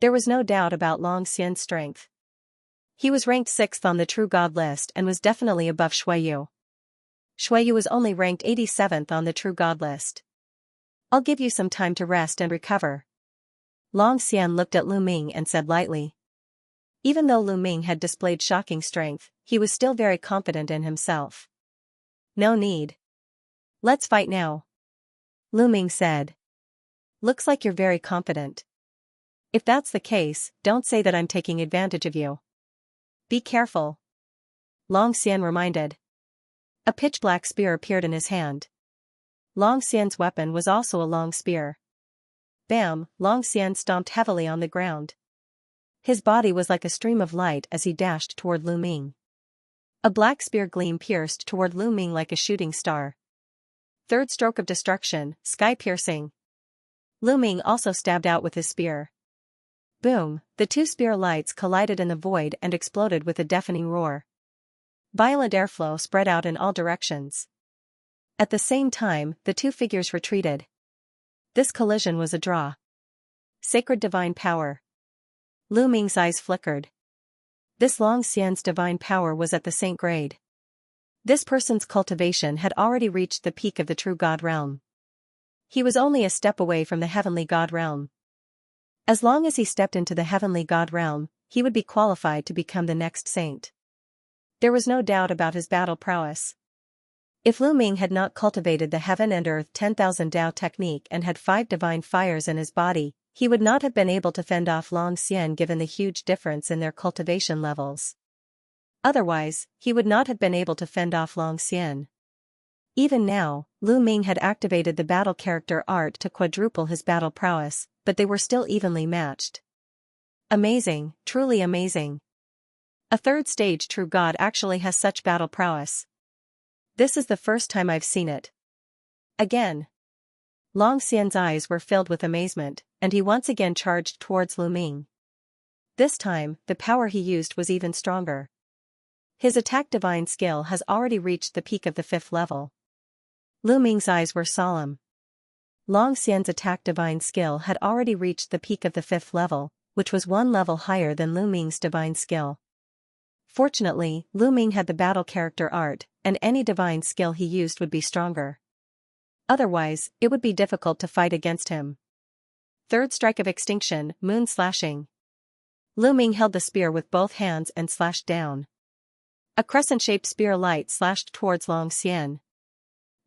Speaker 1: There was no doubt about Long Xian's strength. He was ranked 6th on the True God list and was definitely above Shuiyu. Shuiyu was only ranked 87th on the True God list. I'll give you some time to rest and recover. Long Xian looked at Lu Ming and said lightly. Even though Lu Ming had displayed shocking strength, he was still very confident in himself. No need. Let's fight now. Lu Ming said. Looks like you're very confident. If that's the case, don't say that I'm taking advantage of you. Be careful. Long Xian reminded. A pitch-black spear appeared in his hand. Long Xian's weapon was also a long spear. Bam! Long Xian stomped heavily on the ground. His body was like a stream of light as he dashed toward Lu Ming. A black spear gleam pierced toward Lu Ming like a shooting star. Third stroke of destruction, sky-piercing. Lu Ming also stabbed out with his spear. Boom! The two spear lights collided in the void and exploded with a deafening roar. Violent airflow spread out in all directions. At the same time, the two figures retreated. This collision was a draw. Sacred divine power. Lu Ming's eyes flickered. This Long Xian's divine power was at the saint grade. This person's cultivation had already reached the peak of the true God realm. He was only a step away from the heavenly God realm. As long as he stepped into the heavenly God realm, he would be qualified to become the next saint. There was no doubt about his battle prowess. If Lu Ming had not cultivated the Heaven and Earth 10,000 Dao technique and had 5 divine fires in his body, he would not have been able to fend off Long Xian given the huge difference in their cultivation levels. Otherwise, he would not have been able to fend off Long Xian. Even now, Lu Ming had activated the battle character art to quadruple his battle prowess, but they were still evenly matched. Amazing, truly amazing. A third stage true god actually has such battle prowess. This is the first time I've seen it. Again. Long Xian's eyes were filled with amazement, and he once again charged towards Lu Ming. This time, the power he used was even stronger. His attack divine skill has already reached the peak of the 5th level. Lu Ming's eyes were solemn. Long Xian's attack divine skill had already reached the peak of the 5th level, which was one level higher than Lu Ming's divine skill. Fortunately, Lu Ming had the battle character art, and any divine skill he used would be stronger. Otherwise, it would be difficult to fight against him. Third strike of extinction, moon slashing. Lu Ming held the spear with both hands and slashed down. A crescent-shaped spear light slashed towards Long Xian.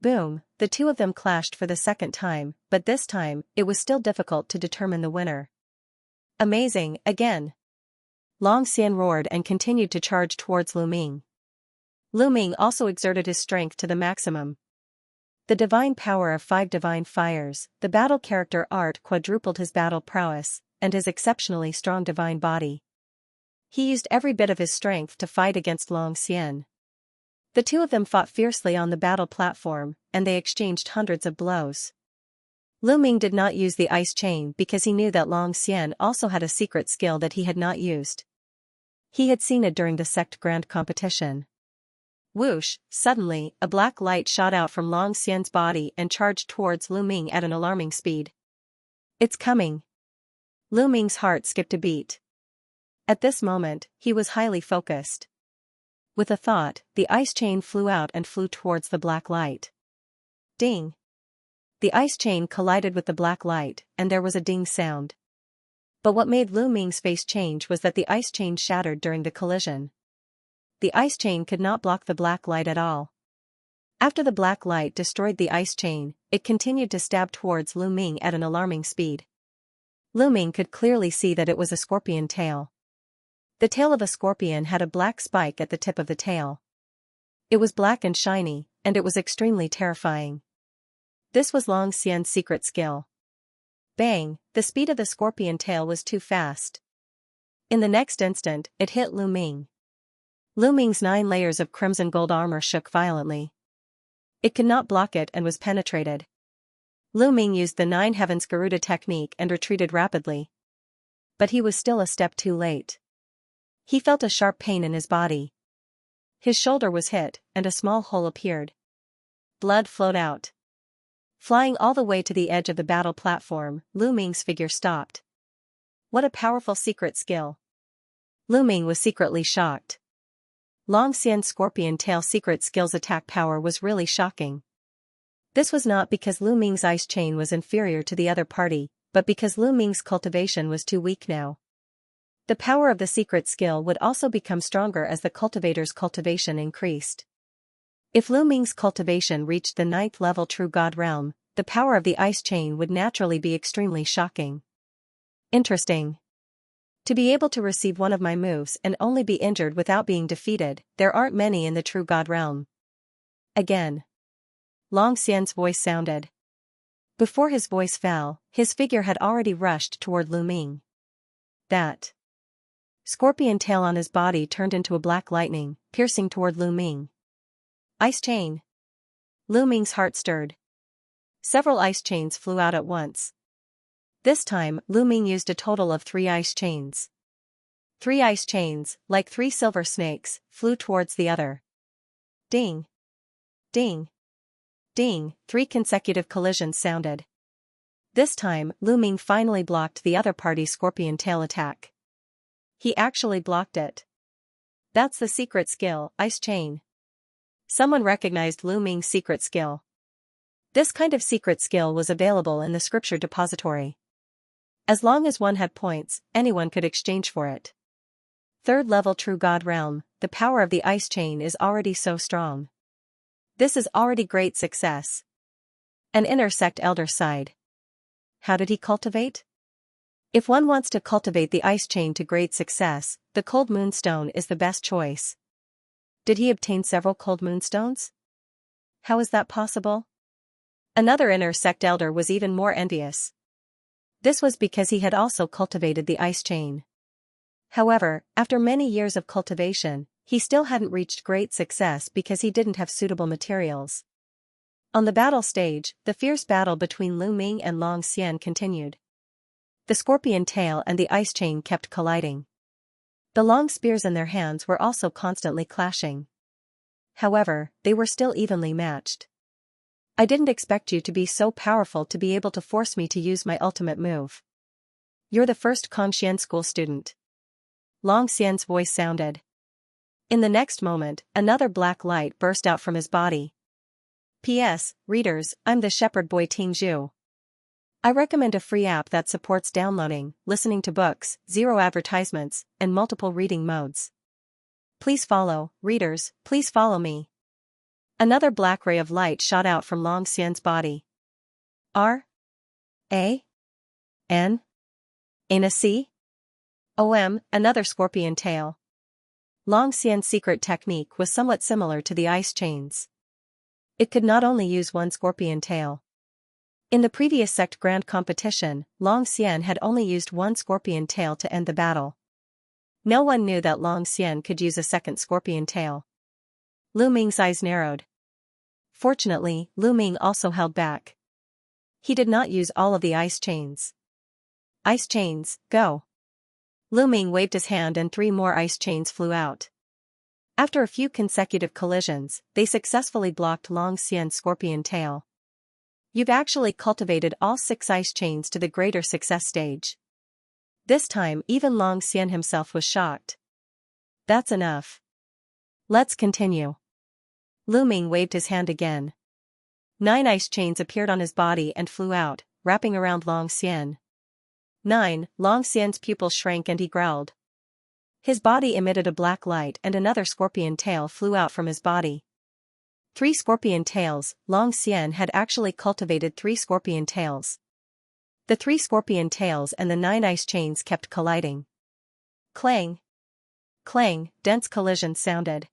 Speaker 1: Boom, the two of them clashed for the second time, but this time, it was still difficult to determine the winner. Amazing, again. Long Xian roared and continued to charge towards Lu Ming. Lu Ming also exerted his strength to the maximum. The divine power of 5 divine fires, the battle character art quadrupled his battle prowess, and his exceptionally strong divine body. He used every bit of his strength to fight against Long Xian. The two of them fought fiercely on the battle platform, and they exchanged hundreds of blows. Lu Ming did not use the ice chain because he knew that Long Xian also had a secret skill that he had not used. He had seen it during the sect grand competition. Whoosh, suddenly, a black light shot out from Long Xian's body and charged towards Lu Ming at an alarming speed. It's coming. Lu Ming's heart skipped a beat. At this moment, he was highly focused. With a thought, the ice chain flew out and flew towards the black light. Ding! The ice chain collided with the black light, and there was a ding sound. But what made Lu Ming's face change was that the ice chain shattered during the collision. The ice chain could not block the black light at all. After the black light destroyed the ice chain, it continued to stab towards Lu Ming at an alarming speed. Lu Ming could clearly see that it was a scorpion tail. The tail of a scorpion had a black spike at the tip of the tail. It was black and shiny, and it was extremely terrifying. This was Long Xian's secret skill. Bang, the speed of the scorpion tail was too fast. In the next instant, it hit Lu Ming. Lu Ming's 9 layers of crimson gold armor shook violently. It could not block it and was penetrated. Lu Ming used the 9 Heavens Garuda technique and retreated rapidly. But he was still a step too late. He felt a sharp pain in his body. His shoulder was hit, and a small hole appeared. Blood flowed out. Flying all the way to the edge of the battle platform, Lu Ming's figure stopped. What a powerful secret skill. Lu Ming was secretly shocked. Long Xian's scorpion tail secret skill's attack power was really shocking. This was not because Lu Ming's ice chain was inferior to the other party, but because Lu Ming's cultivation was too weak now. The power of the secret skill would also become stronger as the cultivator's cultivation increased. If Lu Ming's cultivation reached the 9th level true god realm, the power of the ice chain would naturally be extremely shocking. Interesting. To be able to receive one of my moves and only be injured without being defeated, there aren't many in the true god realm. Again. Long Xian's voice sounded. Before his voice fell, his figure had already rushed toward Lu Ming. That scorpion tail on his body turned into a black lightning, piercing toward Lu Ming. Ice chain. Lu Ming's heart stirred. Several ice chains flew out at once. This time, Lu Ming used a total of 3 ice chains. 3 ice chains, like 3 silver snakes, flew towards the other. Ding! Ding! Ding! 3 consecutive collisions sounded. This time, Lu Ming finally blocked the other party's scorpion tail attack. He actually blocked it. That's the secret skill, ice chain. Someone recognized Lu Ming's secret skill. This kind of secret skill was available in the scripture depository. As long as one had points, anyone could exchange for it. 3rd level true god realm, the power of the ice chain is already so strong. This is already great success. An inner sect elder sighed. How did he cultivate? If one wants to cultivate the ice chain to great success, the cold moonstone is the best choice. Did he obtain several cold moonstones? How is that possible? Another inner sect elder was even more envious. This was because he had also cultivated the ice chain. However, after many years of cultivation, he still hadn't reached great success because he didn't have suitable materials. On the battle stage, the fierce battle between Lu Ming and Long Xian continued. The scorpion tail and the ice chain kept colliding. The long spears in their hands were also constantly clashing. However, they were still evenly matched. I didn't expect you to be so powerful to be able to force me to use my ultimate move. You're the first Kongxian school student. Long Xian's voice sounded. In the next moment, another black light burst out from his body. P.S. Readers, I'm the shepherd boy Ting Zhu. I recommend a free app that supports downloading, listening to books, zero advertisements, and multiple reading modes. Please follow, readers, please follow me. Another black ray of light shot out from Long Xian's body. R? A? N? Ain't a C? OM, another scorpion tail. Long Xian's secret technique was somewhat similar to the ice chains. It could not only use one scorpion tail. In the previous sect grand competition, Long Xian had only used one scorpion tail to end the battle. No one knew that Long Xian could use a second scorpion tail. Lu Ming's eyes narrowed. Fortunately, Lu Ming also held back. He did not use all of the ice chains. Ice chains, go. Lu Ming waved his hand and 3 more ice chains flew out. After a few consecutive collisions, they successfully blocked Long Xian's scorpion tail. You've actually cultivated all 6 ice chains to the greater success stage. This time even Long Xian himself was shocked. That's enough. Let's continue. Lu Ming waved his hand again. 9 ice chains appeared on his body and flew out, wrapping around Long Xian. 9. Long Xian's pupils shrank and he growled. His body emitted a black light and another scorpion tail flew out from his body. 3 scorpion tails. Long Xian had actually cultivated 3 scorpion tails. The 3 scorpion tails and the 9 ice chains kept colliding. Clang! Clang! Dense collisions sounded.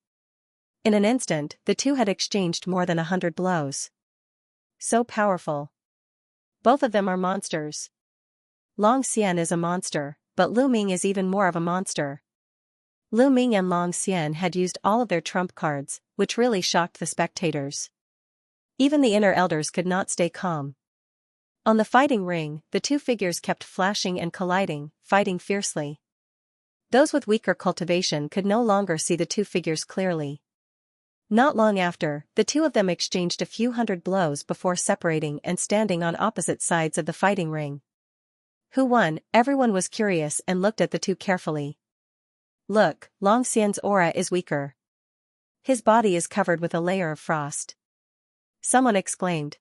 Speaker 1: In an instant, the two had exchanged more than 100 blows. So powerful. Both of them are monsters. Long Xian is a monster, but Lu Ming is even more of a monster. Lu Ming and Long Xian had used all of their trump cards, which really shocked the spectators. Even the inner elders could not stay calm. On the fighting ring, the two figures kept flashing and colliding, fighting fiercely. Those with weaker cultivation could no longer see the two figures clearly. Not long after, the two of them exchanged a few hundred blows before separating and standing on opposite sides of the fighting ring. Who won? Everyone was curious and looked at the two carefully. Look, Long Xian's aura is weaker. His body is covered with a layer of frost. Someone exclaimed.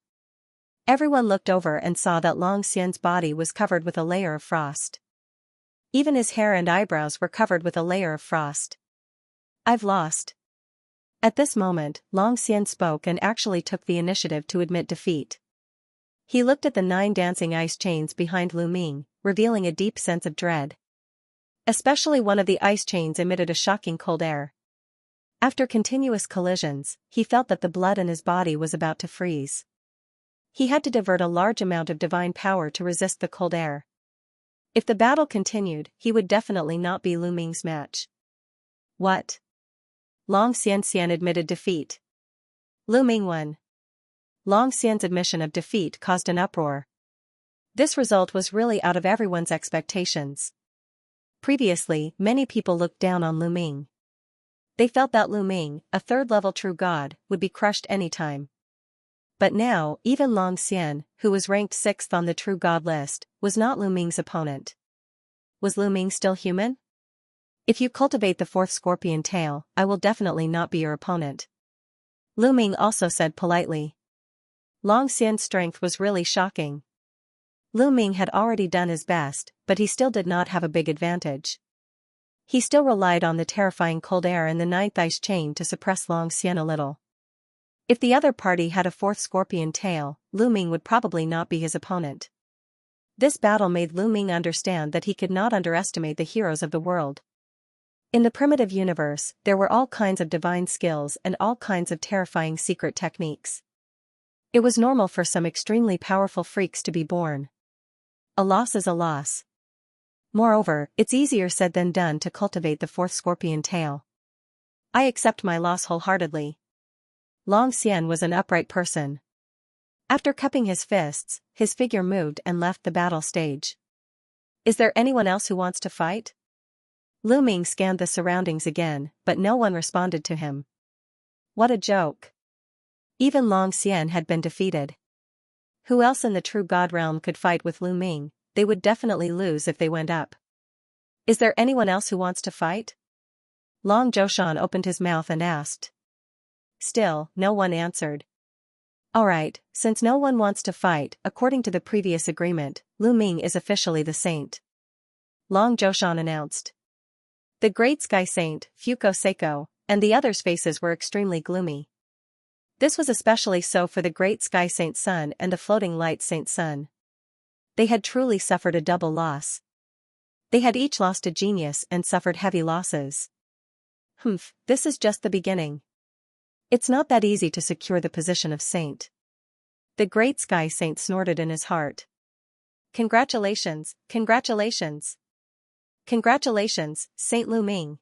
Speaker 1: Everyone looked over and saw that Long Xian's body was covered with a layer of frost. Even his hair and eyebrows were covered with a layer of frost. I've lost. At this moment, Long Xian spoke and actually took the initiative to admit defeat. He looked at the 9 dancing ice chains behind Lu Ming, revealing a deep sense of dread. Especially one of the ice chains emitted a shocking cold air. After continuous collisions, he felt that the blood in his body was about to freeze. He had to divert a large amount of divine power to resist the cold air. If the battle continued, he would definitely not be Lu Ming's match. What? Long Xian admitted defeat. Lu Ming won. Long Xian's admission of defeat caused an uproar. This result was really out of everyone's expectations. Previously, many people looked down on Lu Ming. They felt that Lu Ming, a 3rd-level true god, would be crushed anytime. But now, even Long Xian, who was ranked 6th on the true god list, was not Lu Ming's opponent. Was Lu Ming still human? If you cultivate the 4th scorpion tail, I will definitely not be your opponent. Lu Ming also said politely. Long Xian's strength was really shocking. Lu Ming had already done his best, but he still did not have a big advantage. He still relied on the terrifying cold air in the 9th ice chain to suppress Long Xian a little. If the other party had a 4th scorpion tail, Lu Ming would probably not be his opponent. This battle made Lu Ming understand that he could not underestimate the heroes of the world. In the primitive universe, there were all kinds of divine skills and all kinds of terrifying secret techniques. It was normal for some extremely powerful freaks to be born. A loss is a loss. Moreover, it's easier said than done to cultivate the fourth scorpion tail. I accept my loss wholeheartedly. Long Xian was an upright person. After cupping his fists, his figure moved and left the battle stage. Is there anyone else who wants to fight? Lu Ming scanned the surroundings again, but no one responded to him. What a joke. Even Long Xian had been defeated. Who else in the true God realm could fight with Lu Ming? They would definitely lose if they went up. Is there anyone else who wants to fight? Long Zhoushan opened his mouth and asked. Still, no one answered. Alright, since no one wants to fight, according to the previous agreement, Lu Ming is officially the saint. Long Zhoushan announced. The great sky saint, Fuko Seiko, and the others' faces were extremely gloomy. This was especially so for the great sky saint Sun and the floating light saint Sun. They had truly suffered a double loss. They had each lost a genius and suffered heavy losses. This is just the beginning. It's not that easy to secure the position of saint. The great sky saint snorted in his heart. Congratulations, congratulations. Congratulations, Saint Lu Ming.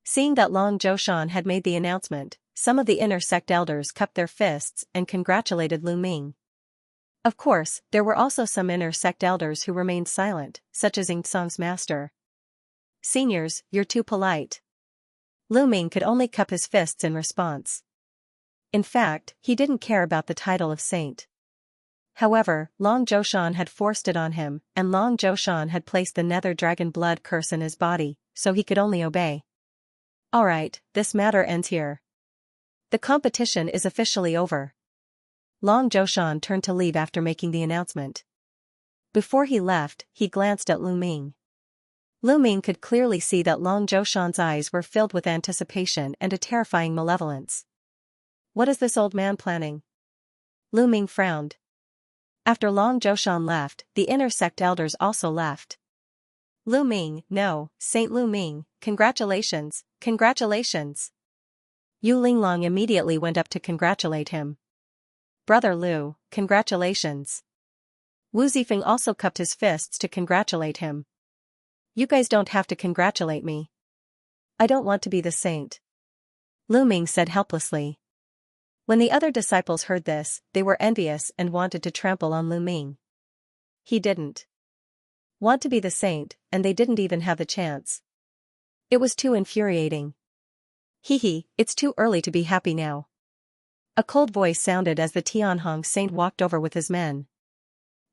Speaker 1: Seeing that Long Zhoushan had made the announcement, some of the inner sect elders cupped their fists and congratulated Lu Ming. Of course, there were also some inner sect elders who remained silent, such as Yingtsong's master. Seniors, you're too polite. Lu Ming could only cup his fists in response. In fact, he didn't care about the title of saint. However, Long Zhoushan had forced it on him, and Long Zhoushan had placed the nether dragon blood curse in his body, so he could only obey. Alright, this matter ends here. The competition is officially over. Long Zhoushan turned to leave after making the announcement. Before he left, he glanced at Lu Ming. Lu Ming could clearly see that Long Zhoushan's eyes were filled with anticipation and a terrifying malevolence. What is this old man planning? Lu Ming frowned. After Long Zhoushan left, the inner sect elders also left. Lu Ming, no, Saint Lu Ming, congratulations, congratulations. Yu Linglong immediately went up to congratulate him. Brother Lu, congratulations. Wu Zifeng also cupped his fists to congratulate him. You guys don't have to congratulate me. I don't want to be the saint. Lu Ming said helplessly. When the other disciples heard this, they were envious and wanted to trample on Lu Ming. He didn't want to be the saint, and they didn't even have the chance. It was too infuriating. Hee, it's too early to be happy now. A cold voice sounded as the Tianhong saint walked over with his men.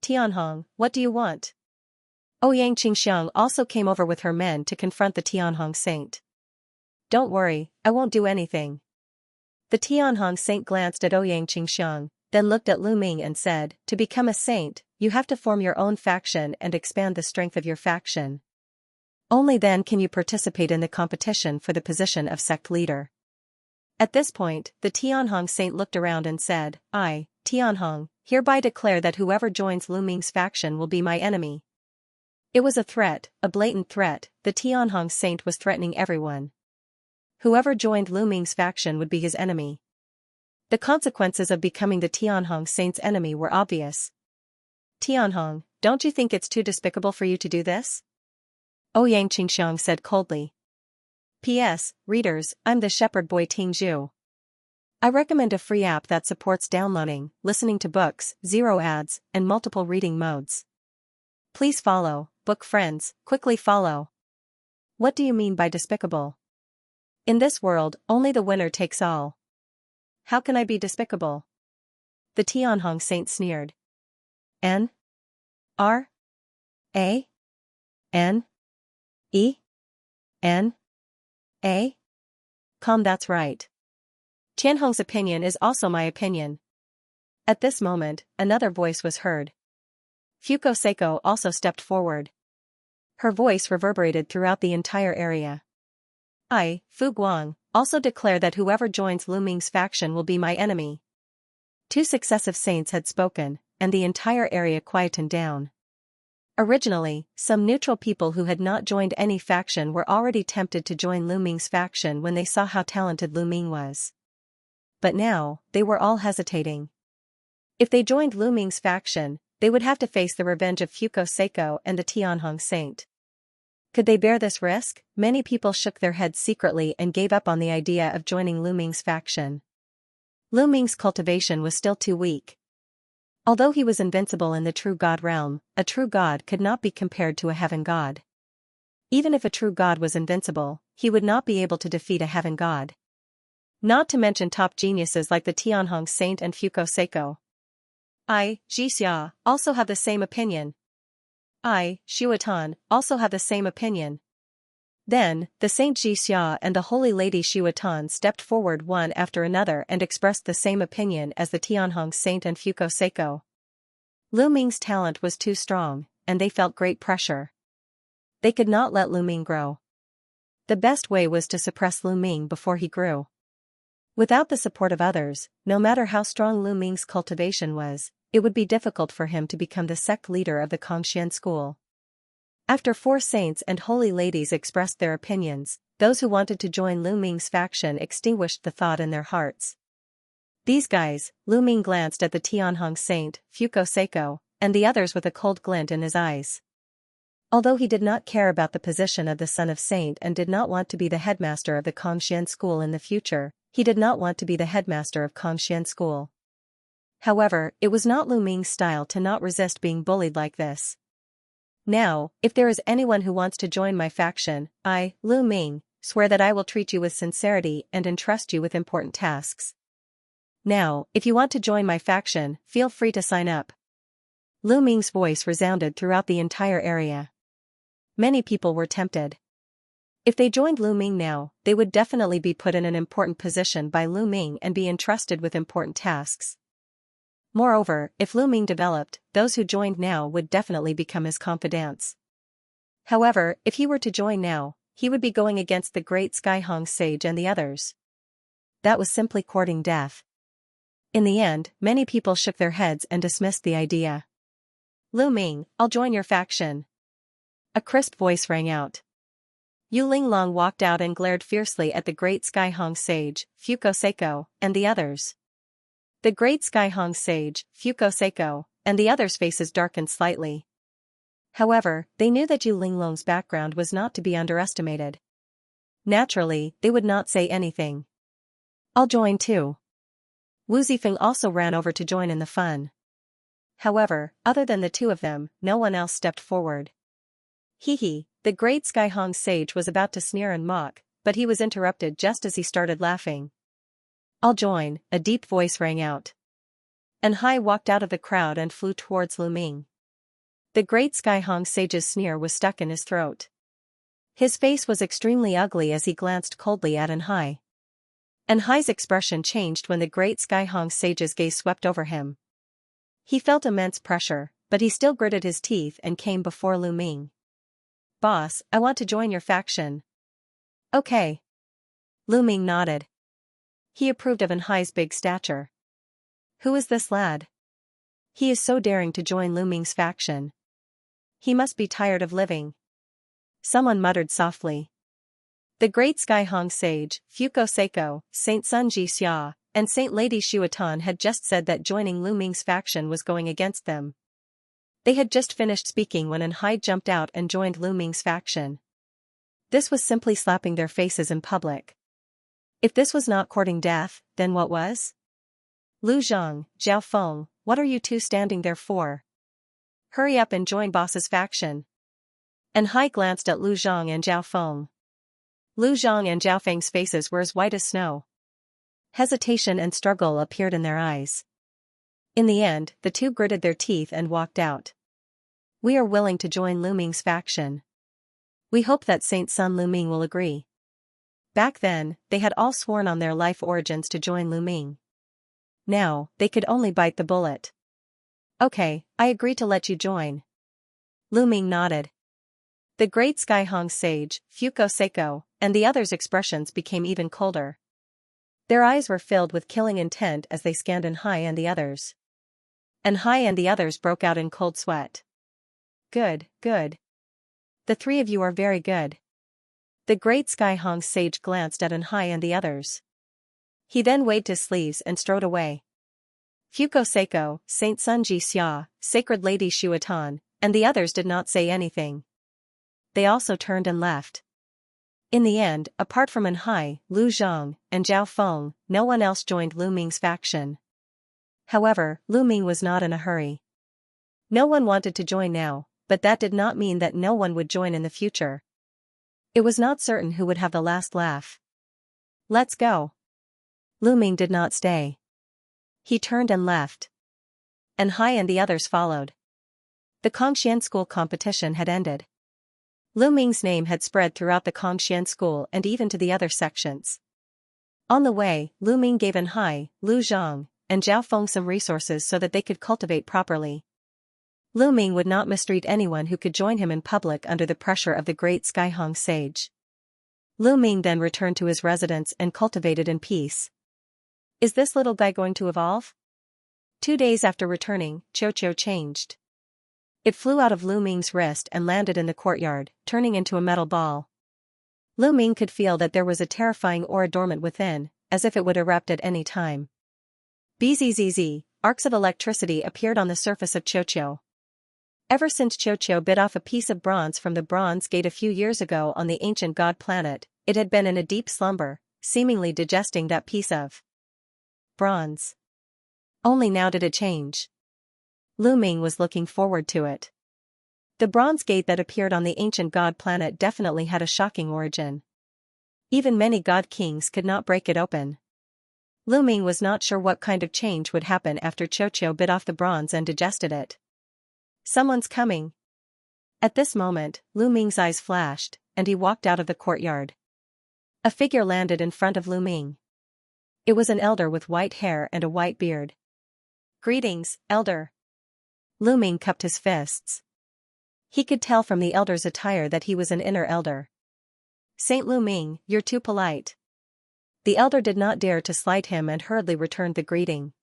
Speaker 1: Tianhong, what do you want? Ouyang Qingxiang also came over with her men to confront the Tianhong saint. Don't worry, I won't do anything. The Tianhong saint glanced at Ouyang Qingxiang, then looked at Lu Ming and said, to become a saint, you have to form your own faction and expand the strength of your faction. Only then can you participate in the competition for the position of sect leader. At this point, the Tianhong saint looked around and said, I, Tianhong, hereby declare that whoever joins Lu Ming's faction will be my enemy. It was a threat, a blatant threat. The Tianhong saint was threatening everyone. Whoever joined Lu Ming's faction would be his enemy. The consequences of becoming the Tianhong saint's enemy were obvious. Tianhong, don't you think it's too despicable for you to do this? Ouyang Qingxiang said coldly. P.S. Readers, I'm the shepherd boy Ting Zhu. I recommend a free app that supports downloading, listening to books, zero ads, and multiple reading modes. Please follow, book friends, quickly follow. What do you mean by despicable? In this world, only the winner takes all. How can I be despicable? The Tianhong saint sneered. N? R? A? N? E? N? A? Calm, that's right. Tianhong's opinion is also my opinion. At this moment, another voice was heard. Fuko Seiko also stepped forward. Her voice reverberated throughout the entire area. I, Fu Guang, also declare that whoever joins Lu Ming's faction will be my enemy. 2 successive saints had spoken, and the entire area quietened down. Originally, some neutral people who had not joined any faction were already tempted to join Lu Ming's faction when they saw how talented Lu Ming was. But now, they were all hesitating. If they joined Lu Ming's faction, they would have to face the revenge of Fuko Seiko and the Tianhong Saint. Could they bear this risk? Many people shook their heads secretly and gave up on the idea of joining Lu Ming's faction. Lu Ming's cultivation was still too weak. Although he was invincible in the true god realm, a true god could not be compared to a heaven god. Even if a true god was invincible, he would not be able to defeat a heaven god. Not to mention top geniuses like the Tianhong Saint and Fuko Seiko. I, Xianxia, also have the same opinion. I, Xuatan, also have the same opinion. Then, the Saint Xianxia and the Holy Lady Xuatan stepped forward one after another and expressed the same opinion as the Tianhong Saint and Fuko Seiko. Lu Ming's talent was too strong, and they felt great pressure. They could not let Lu Ming grow. The best way was to suppress Lu Ming before he grew. Without the support of others, no matter how strong Lu Ming's cultivation was, it would be difficult for him to become the sect leader of the Kongxian school. After 4 saints and holy ladies expressed their opinions, those who wanted to join Lu Ming's faction extinguished the thought in their hearts. These guys, Lu Ming glanced at the Tianhong Saint, Fuko Seiko, and the others with a cold glint in his eyes. Although he did not care about the position of the son of saint and did not want to be the headmaster of the Kongxian school in the future, he did not want to be the headmaster of Kongxian school. However, it was not Lu Ming's style to not resist being bullied like this. Now, if there is anyone who wants to join my faction, I, Lu Ming, swear that I will treat you with sincerity and entrust you with important tasks. Now, if you want to join my faction, feel free to sign up. Lu Ming's voice resounded throughout the entire area. Many people were tempted. If they joined Lu Ming now, they would definitely be put in an important position by Lu Ming and be entrusted with important tasks. Moreover, if Lu Ming developed, those who joined now would definitely become his confidants. However, if he were to join now, he would be going against the great Sky Hong sage and the others. That was simply courting death. In the end, many people shook their heads and dismissed the idea. Lu Ming, I'll join your faction. A crisp voice rang out. Yu Linglong walked out and glared fiercely at the great Sky Hong sage, Fuko Seiko, and the others. The great Sky Hong sage, Fuko Seiko, and the others' faces darkened slightly. However, they knew that Yu Linglong's background was not to be underestimated. Naturally, they would not say anything. I'll join too. Wu Zifeng also ran over to join in the fun. However, other than the two of them, no one else stepped forward. Hee, the great Sky Hong sage was about to sneer and mock, but he was interrupted just as he started laughing. I'll join, a deep voice rang out. And Hai walked out of the crowd and flew towards Lu Ming. The great Sky Hong sage's sneer was stuck in his throat. His face was extremely ugly as he glanced coldly at Hai. And Hai's expression changed when the great Sky Hong sage's gaze swept over him. He felt immense pressure, but he still gritted his teeth and came before Lu Ming. Boss, I want to join your faction. Okay. Lu Ming nodded. He approved of Hai's big stature. Who is this lad? He is so daring to join Lu Ming's faction. He must be tired of living. Someone muttered softly. The great Sky Hong sage, Fuko Seiko, Saint Sun Xianxia, and Saint Lady Xuatan had just said that joining Lu Ming's faction was going against them. They had just finished speaking when Hai jumped out and joined Lu Ming's faction. This was simply slapping their faces in public. If this was not courting death, then what was? Lu Zhang, Zhao Feng, what are you two standing there for? Hurry up and join boss's faction. And Hai glanced at Lu Zhang and Zhao Feng. Lu Zhang and Zhao Feng's faces were as white as snow. Hesitation and struggle appeared in their eyes. In the end, the two gritted their teeth and walked out. We are willing to join Lu Ming's faction. We hope that Saint Sun Lu Ming will agree. Back then, they had all sworn on their life origins to join Lu Ming. Now, they could only bite the bullet. Okay, I agree to let you join. Lu Ming nodded. The great Sky Hong sage, Fuko Seiko, and the others' expressions became even colder. Their eyes were filled with killing intent as they scanned Hai and the others. And Hai and the others broke out in cold sweat. good, good. The three of you are very good. The great Sky Hong sage glanced at Anhai and the others. He then waved his sleeves and strode away. Fuko Seiko, Saint Sun Ji Xia, Sacred Lady Shuatan, and the others did not say anything. They also turned and left. In the end, apart from Anhai, Lu Zhang, and Zhao Feng, no one else joined Lu Ming's faction. However, Lu Ming was not in a hurry. No one wanted to join now, but that did not mean that no one would join in the future. It was not certain who would have the last laugh. Let's go. Lu Ming did not stay. He turned and left. Anhai and the others followed. The Kongxian school competition had ended. Lu Ming's name had spread throughout the Kongxian school and even to the other sections. On the way, Lu Ming gave Anhai, Lu Zhang, and Zhao Feng some resources so that they could cultivate properly. Lu Ming would not mistreat anyone who could join him in public under the pressure of the great Sky Hong sage. Lu Ming then returned to his residence and cultivated in peace. Is this little guy going to evolve? 2 days after returning, Xiao changed. It flew out of Lu Ming's wrist and landed in the courtyard, turning into a metal ball. Lu Ming could feel that there was a terrifying aura dormant within, as if it would erupt at any time. Bzzz, arcs of electricity appeared on the surface of Xiao. Ever since Xiao bit off a piece of bronze from the Bronze Gate a few years ago on the ancient god planet, it had been in a deep slumber, seemingly digesting that piece of bronze. Only now did it change. Lu Ming was looking forward to it. The Bronze Gate that appeared on the ancient god planet definitely had a shocking origin. Even many god kings could not break it open. Lu Ming was not sure what kind of change would happen after Xiao bit off the bronze and digested it. Someone's coming. At this moment, Lu Ming's eyes flashed, and he walked out of the courtyard. A figure landed in front of Lu Ming. It was an elder with white hair and a white beard. Greetings, elder. Lu Ming cupped his fists. He could tell from the elder's attire that he was an inner elder. Saint Lu Ming, you're too polite. The elder did not dare to slight him and hurriedly returned the greeting.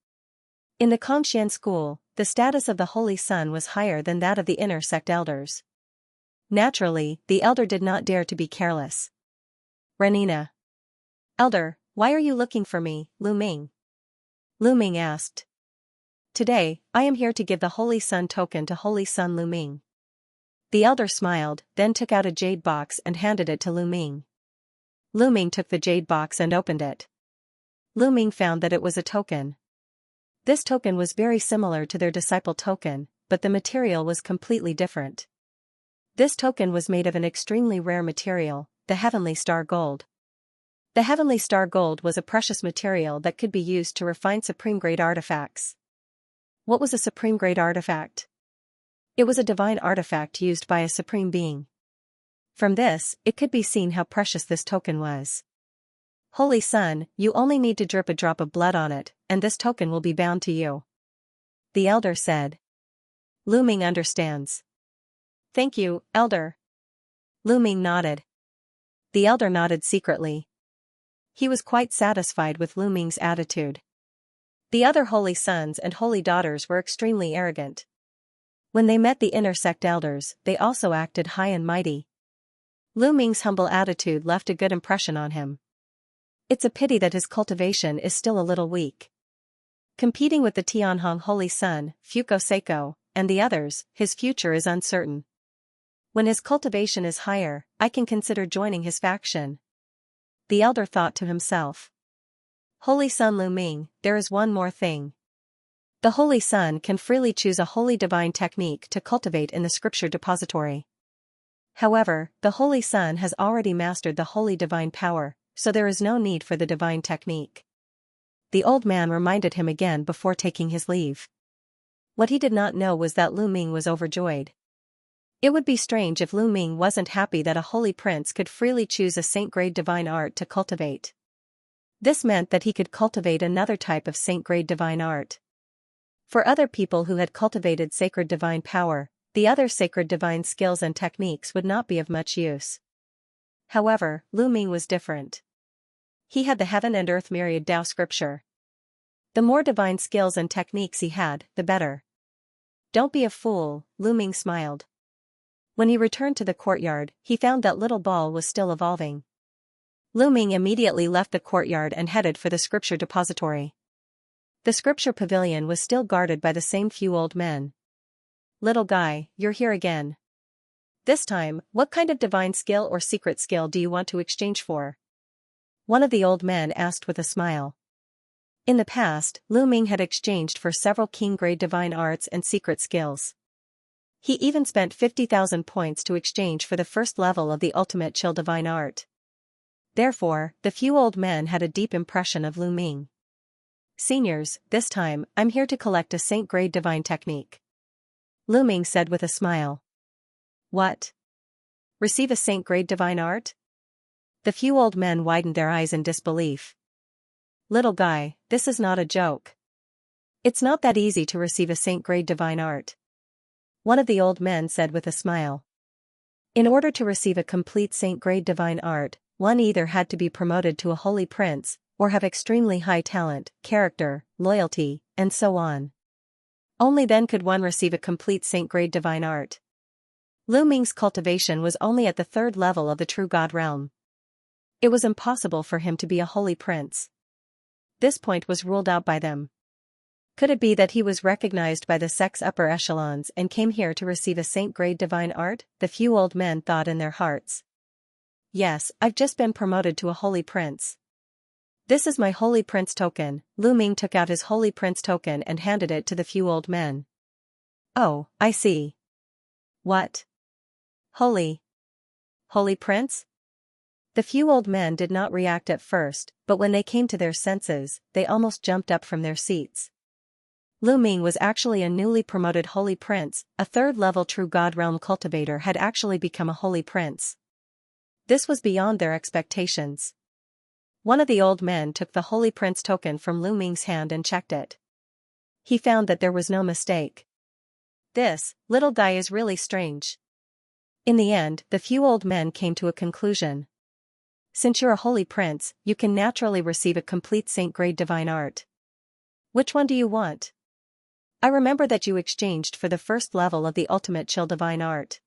Speaker 1: In the Kongxian school, the status of the Holy Sun was higher than that of the inner sect elders. Naturally, the elder did not dare to be careless. Renina. Elder, why are you looking for me, Lu Ming? Lu Ming asked. Today, I am here to give the Holy Sun token to Holy Sun Lu Ming. The elder smiled, then took out a jade box and handed it to Lu Ming. Lu Ming took the jade box and opened it. Lu Ming found that it was a token. This token was very similar to their disciple token, but the material was completely different. This token was made of an extremely rare material, the heavenly star gold. The heavenly star gold was a precious material that could be used to refine supreme-grade artifacts. What was a supreme-grade artifact? It was a divine artifact used by a supreme being. From this, it could be seen how precious this token was. Holy Sun, you only need to drip a drop of blood on it, and this token will be bound to you. The elder said. Lu Ming understands. Thank you, elder. Lu Ming nodded. The elder nodded secretly. He was quite satisfied with Lu Ming's attitude. The other holy sons and holy daughters were extremely arrogant. When they met the inner sect elders, they also acted high and mighty. Lu Ming's humble attitude left a good impression on him. It's a pity that his cultivation is still a little weak. Competing with the Tianhong Holy Sun, Fuko Seiko, and the others, his future is uncertain. When his cultivation is higher, I can consider joining his faction. The elder thought to himself. Holy Sun Lu Ming, there is one more thing. The Holy Sun can freely choose a holy divine technique to cultivate in the scripture depository. However, the Holy Sun has already mastered the holy divine power, so there is no need for the divine technique. The old man reminded him again before taking his leave. What he did not know was that Lu Ming was overjoyed. It would be strange if Lu Ming wasn't happy that a holy prince could freely choose a saint-grade divine art to cultivate. This meant that he could cultivate another type of saint-grade divine art. For other people who had cultivated sacred divine power, the other sacred divine skills and techniques would not be of much use. However, Lu Ming was different. He had the heaven and earth myriad Tao scripture. The more divine skills and techniques he had, the better. Don't be a fool, Lu Ming smiled. When he returned to the courtyard, he found that little ball was still evolving. Lu Ming immediately left the courtyard and headed for the scripture depository. The scripture pavilion was still guarded by the same few old men. "Little guy, you're here again. This time, what kind of divine skill or secret skill do you want to exchange for?" one of the old men asked with a smile. In the past, Lu Ming had exchanged for several king-grade divine arts and secret skills. He even spent 50,000 points to exchange for the first level of the ultimate chill divine art. Therefore, the few old men had a deep impression of Lu Ming. "Seniors, this time, I'm here to collect a saint-grade divine technique," Lu Ming said with a smile. "What? Receive a saint-grade divine art?" The few old men widened their eyes in disbelief. "Little guy, this is not a joke. It's not that easy to receive a saint-grade divine art," one of the old men said with a smile. In order to receive a complete saint-grade divine art, one either had to be promoted to a holy prince, or have extremely high talent, character, loyalty, and so on. Only then could one receive a complete saint-grade divine art. Lu Ming's cultivation was only at the third level of the true God realm. It was impossible for him to be a holy prince. This point was ruled out by them. Could it be that he was recognized by the sect's upper echelons and came here to receive a saint-grade divine art? The few old men thought in their hearts. "Yes, I've just been promoted to a holy prince. This is my holy prince token." Lu Ming took out his holy prince token and handed it to the few old men. "Oh, I see. What? Holy prince?" The few old men did not react at first, but when they came to their senses, they almost jumped up from their seats. Lu Ming was actually a newly promoted holy prince. A third-level true God realm cultivator had actually become a holy prince. This was beyond their expectations. One of the old men took the holy prince token from Lu Ming's hand and checked it. He found that there was no mistake. "This little guy is really strange." In the end, the few old men came to a conclusion. "Since you're a holy prince, you can naturally receive a complete saint-grade divine art. Which one do you want? I remember that you exchanged for the first level of the ultimate chill divine art.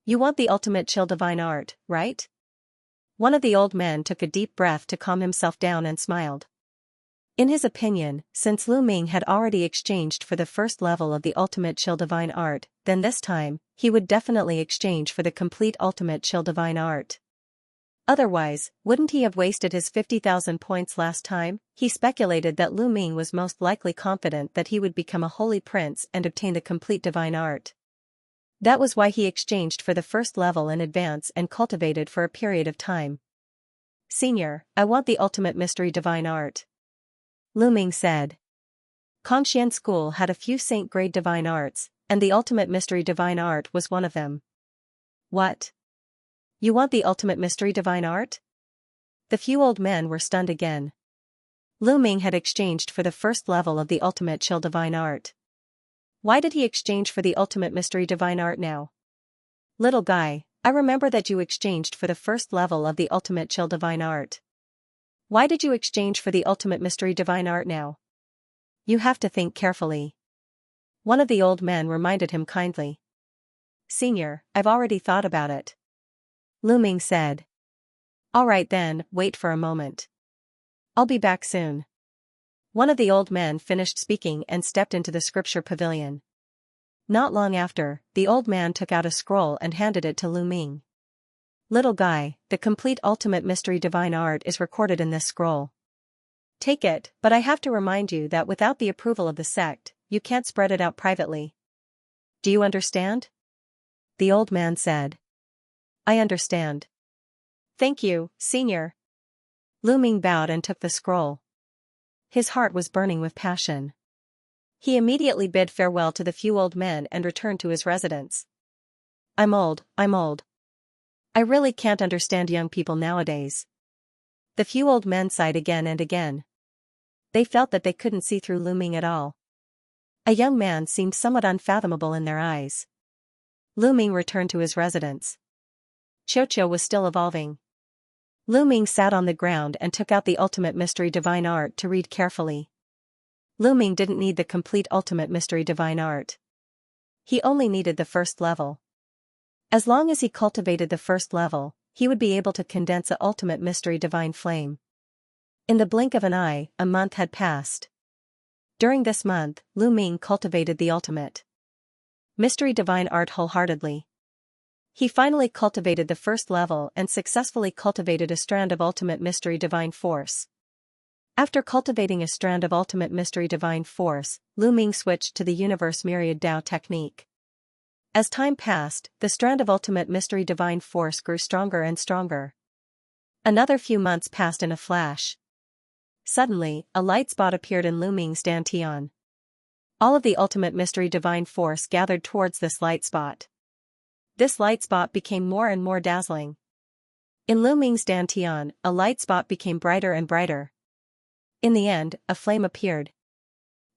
Speaker 1: You want the ultimate chill divine art, right?" One of the old men took a deep breath to calm himself down and smiled. In his opinion, since Lu Ming had already exchanged for the first level of the ultimate chill divine art, then this time, he would definitely exchange for the complete ultimate chill divine art. Otherwise, wouldn't he have wasted his 50,000 points last time? He speculated that Lu Ming was most likely confident that he would become a holy prince and obtain the complete divine art. That was why he exchanged for the first level in advance and cultivated for a period of time. "Senior, I want the ultimate mystery divine art," Lu Ming said. Kongxian School had a few saint-grade divine arts, and the ultimate mystery divine art was one of them. "What? You want the ultimate mystery divine art?" The few old men were stunned again. Lu Ming had exchanged for the first level of the ultimate chill divine art. Why did he exchange for the ultimate mystery divine art now? "Little guy, I remember that you exchanged for the first level of the ultimate chill divine art. Why did you exchange for the ultimate mystery divine art now? You have to think carefully." One of the old men reminded him kindly. "Senior, I've already thought about it," Lu Ming said. "All right then, wait for a moment. I'll be back soon." One of the old men finished speaking and stepped into the scripture pavilion. Not long after, the old man took out a scroll and handed it to Lu Ming. "Little guy, the complete ultimate mystery divine art is recorded in this scroll. Take it, but I have to remind you that without the approval of the sect, you can't spread it out privately. Do you understand?" The old man said. "I understand. Thank you, senior." Lu Ming bowed and took the scroll. His heart was burning with passion. He immediately bid farewell to the few old men and returned to his residence. I'm old. I really can't understand young people nowadays." The few old men sighed again and again. They felt that they couldn't see through Lu Ming at all. A young man seemed somewhat unfathomable in their eyes. Lu Ming returned to his residence. Xianxia was still evolving. Lu Ming sat on the ground and took out the ultimate mystery divine art to read carefully. Lu Ming didn't need the complete ultimate mystery divine art. He only needed the first level. As long as he cultivated the first level, he would be able to condense a ultimate mystery divine flame. In the blink of an eye, a month had passed. During this month, Lu Ming cultivated the ultimate mystery divine art wholeheartedly. He finally cultivated the first level and successfully cultivated a strand of ultimate mystery divine force. After cultivating a strand of ultimate mystery divine force, Lu Ming switched to the universe myriad Dao technique. As time passed, the strand of ultimate mystery divine force grew stronger and stronger. Another few months passed in a flash. Suddenly, a light spot appeared in Lu Ming's dantian. All of the ultimate mystery divine force gathered towards this light spot. This light spot became more and more dazzling. In Lu Ming's dantian, a light spot became brighter and brighter. In the end, a flame appeared.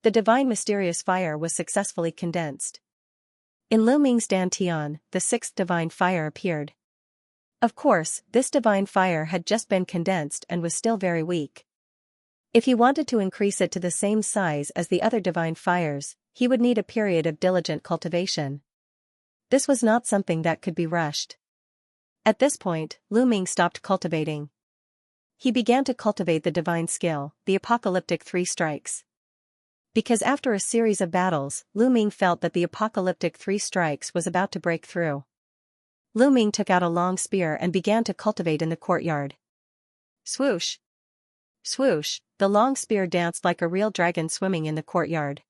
Speaker 1: The divine mysterious fire was successfully condensed. In Lu Ming's dantian, the sixth divine fire appeared. Of course, this divine fire had just been condensed and was still very weak. If he wanted to increase it to the same size as the other divine fires, he would need a period of diligent cultivation. This was not something that could be rushed. At this point, Lu Ming stopped cultivating. He began to cultivate the divine skill, the apocalyptic 3 strikes. Because after a series of battles, Lu Ming felt that the apocalyptic 3 strikes was about to break through. Lu Ming took out a long spear and began to cultivate in the courtyard. Swoosh! Swoosh! The long spear danced like a real dragon swimming in the courtyard.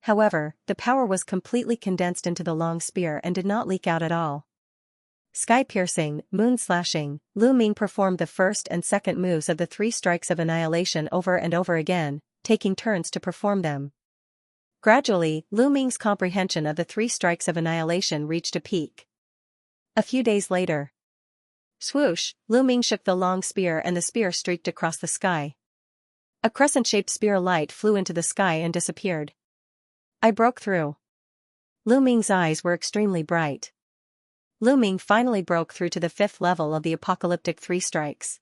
Speaker 1: However, the power was completely condensed into the long spear and did not leak out at all. Sky-piercing, moon-slashing, Lu Ming performed the first and second moves of the 3 strikes of annihilation over and over again, taking turns to perform them. Gradually, Lu Ming's comprehension of the 3 strikes of annihilation reached a peak. A few days later. Swoosh! Lu Ming shook the long spear and the spear streaked across the sky. A crescent-shaped spear light flew into the sky and disappeared. I broke through. Lu Ming's eyes were extremely bright. Lu Ming finally broke through to the 5th level of the apocalyptic 3 strikes.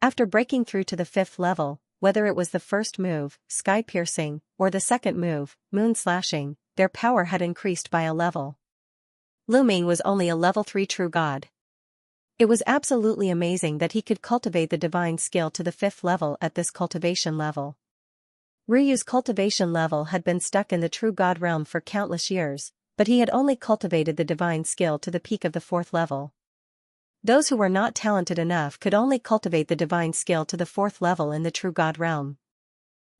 Speaker 1: After breaking through to the 5th level, whether it was the first move, sky-piercing, or the second move, moon-slashing, their power had increased by a level. Lu Ming was only a level 3 true god. It was absolutely amazing that he could cultivate the divine skill to the 5th level at this cultivation level. Ryu's cultivation level had been stuck in the true god realm for countless years, but he had only cultivated the divine skill to the peak of the 4th level. Those who were not talented enough could only cultivate the divine skill to the 4th level in the true god realm.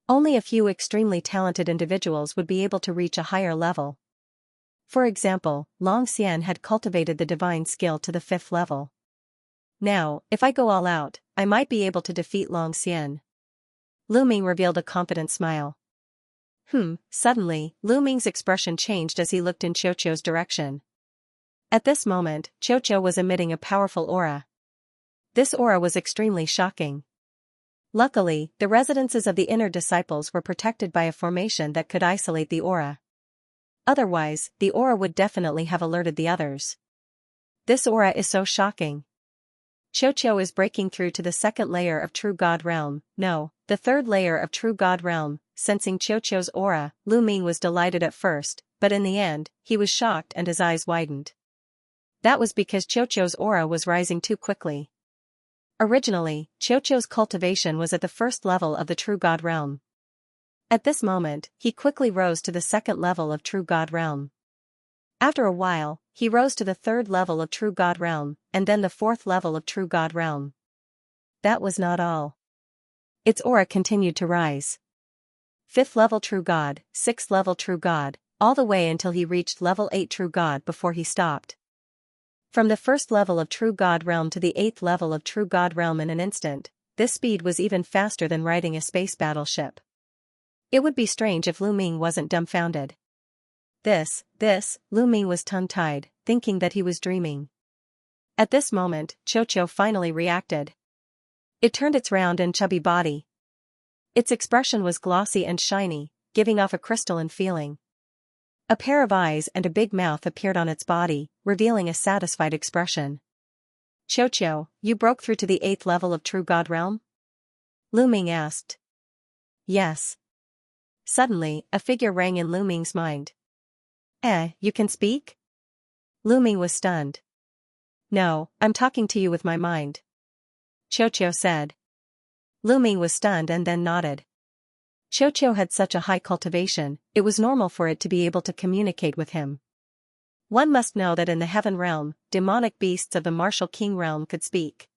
Speaker 1: Only a few extremely talented individuals would be able to reach a higher level. For example, Long Xian had cultivated the divine skill to the 5th level. Now, if I go all out, I might be able to defeat Long Xian. Lu Ming revealed a confident smile. Suddenly, Lu Ming's expression changed as he looked in Qiuqiu's direction. At this moment, Qiuqiu was emitting a powerful aura. This aura was extremely shocking. Luckily, the residences of the inner disciples were protected by a formation that could isolate the aura. Otherwise, the aura would definitely have alerted the others. This aura is so shocking. Qiuqiu is breaking through to the 2nd layer of True God Realm, no, the 3rd layer of True God Realm. Sensing Qiuqiu's aura, Lu Ming was delighted at first, but in the end, he was shocked and his eyes widened. That was because Qiuqiu's aura was rising too quickly. Originally, Qiuqiu's cultivation was at the 1st level of the True God Realm. At this moment, he quickly rose to the 2nd level of True God Realm. After a while, he rose to the 3rd level of True God Realm, and then the 4th level of True God Realm. That was not all. Its aura continued to rise. 5th level True God, 6th level True God, all the way until he reached level 8 True God before he stopped. From the 1st level of True God Realm to the 8th level of True God Realm in an instant, this speed was even faster than riding a space battleship. It would be strange if Lu Ming wasn't dumbfounded. Lu Ming was tongue-tied, thinking that he was dreaming. At this moment, Qiuqiu finally reacted. It turned its round and chubby body. Its expression was glossy and shiny, giving off a crystalline feeling. A pair of eyes and a big mouth appeared on its body, revealing a satisfied expression. Qiuqiu, you broke through to the 8th level of True God Realm? Lu Ming asked. Yes. Suddenly, a figure rang in Lu Ming's mind. You can speak? Lu Ming was stunned. No, I'm talking to you with my mind. Xiao said. Lu Ming was stunned and then nodded. Xiao had such a high cultivation, it was normal for it to be able to communicate with him. One must know that in the heaven realm, demonic beasts of the martial king realm could speak.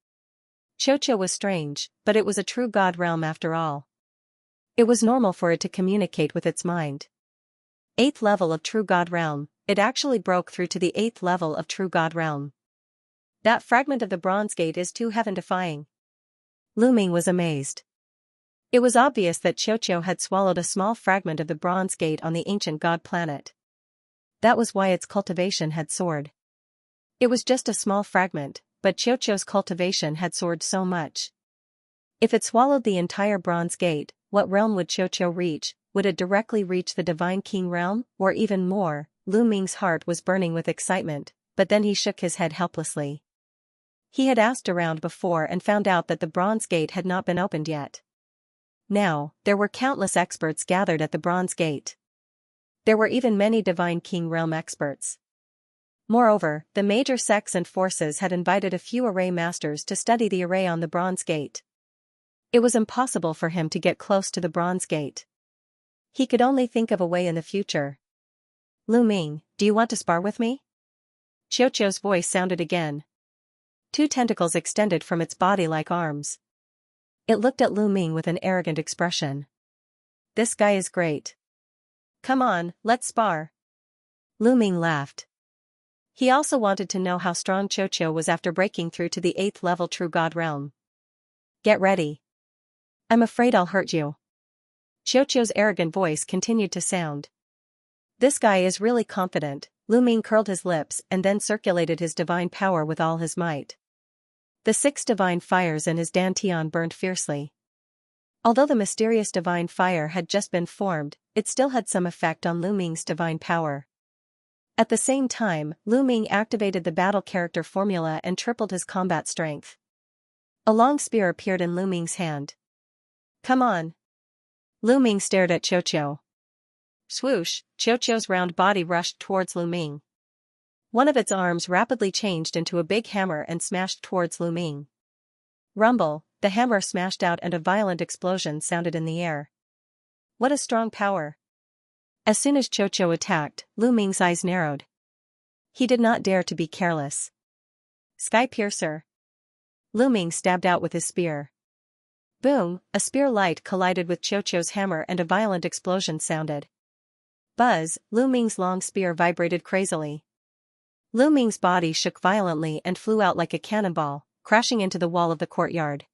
Speaker 1: Xiao was strange, but it was a true god realm after all. It was normal for it to communicate with its mind. 8th level of true god realm, it actually broke through to the 8th level of true god realm. That fragment of the bronze gate is too heaven-defying. Lu Ming was amazed. It was obvious that Xiao had swallowed a small fragment of the bronze gate on the ancient god planet. That was why its cultivation had soared. It was just a small fragment, but Xiao's cultivation had soared so much. If it swallowed the entire bronze gate, what realm would Xiao reach? Would it directly reach the divine king realm, or even more? Lu Ming's heart was burning with excitement, but then he shook his head helplessly. He had asked around before and found out that the bronze gate had not been opened yet. Now, there were countless experts gathered at the bronze gate. There were even many divine king realm experts. Moreover, the major sects and forces had invited a few array masters to study the array on the bronze gate. It was impossible for him to get close to the bronze gate. He could only think of a way in the future. Lu Ming, do you want to spar with me? Xiao's voice sounded again. 2 tentacles extended from its body like arms. It looked at Lu Ming with an arrogant expression. This guy is great. Come on, let's spar. Lu Ming laughed. He also wanted to know how strong Xiao was after breaking through to the 8th level true god realm. Get ready. I'm afraid I'll hurt you. Xiao's arrogant voice continued to sound. This guy is really confident. Lu Ming curled his lips and then circulated his divine power with all his might. The 6 divine fires in his dantian burned fiercely. Although the mysterious divine fire had just been formed, it still had some effect on Lu Ming's divine power. At the same time, Lu Ming activated the battle character formula and tripled his combat strength. A long spear appeared in Lu Ming's hand. Come on. Lu Ming stared at Xiao. Swoosh, Xiao's round body rushed towards Lu Ming. One of its arms rapidly changed into a big hammer and smashed towards Lu Ming. Rumble, the hammer smashed out and a violent explosion sounded in the air. What a strong power! As soon as Xiao attacked, Lu Ming's eyes narrowed. He did not dare to be careless. Sky Piercer. Lu Ming stabbed out with his spear. Boom, a spear light collided with Xiao's hammer and a violent explosion sounded. Buzz, Lu Ming's long spear vibrated crazily. Lu Ming's body shook violently and flew out like a cannonball, crashing into the wall of the courtyard.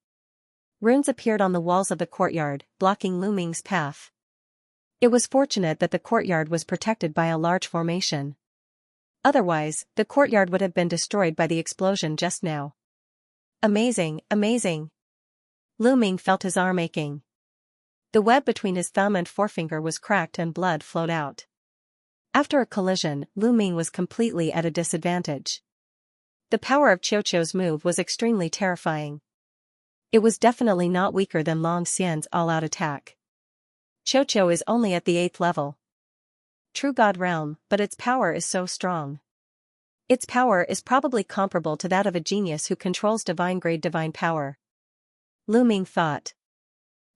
Speaker 1: Runes appeared on the walls of the courtyard, blocking Lu Ming's path. It was fortunate that the courtyard was protected by a large formation. Otherwise, the courtyard would have been destroyed by the explosion just now. Amazing, amazing. Lu Ming felt his arm aching. The web between his thumb and forefinger was cracked and blood flowed out. After a collision, Lu Ming was completely at a disadvantage. The power of Xiao's move was extremely terrifying. It was definitely not weaker than Long Xian's all-out attack. Xiao is only at the 8th level. True God realm, but its power is so strong. Its power is probably comparable to that of a genius who controls divine-grade divine power. Lu Ming thought.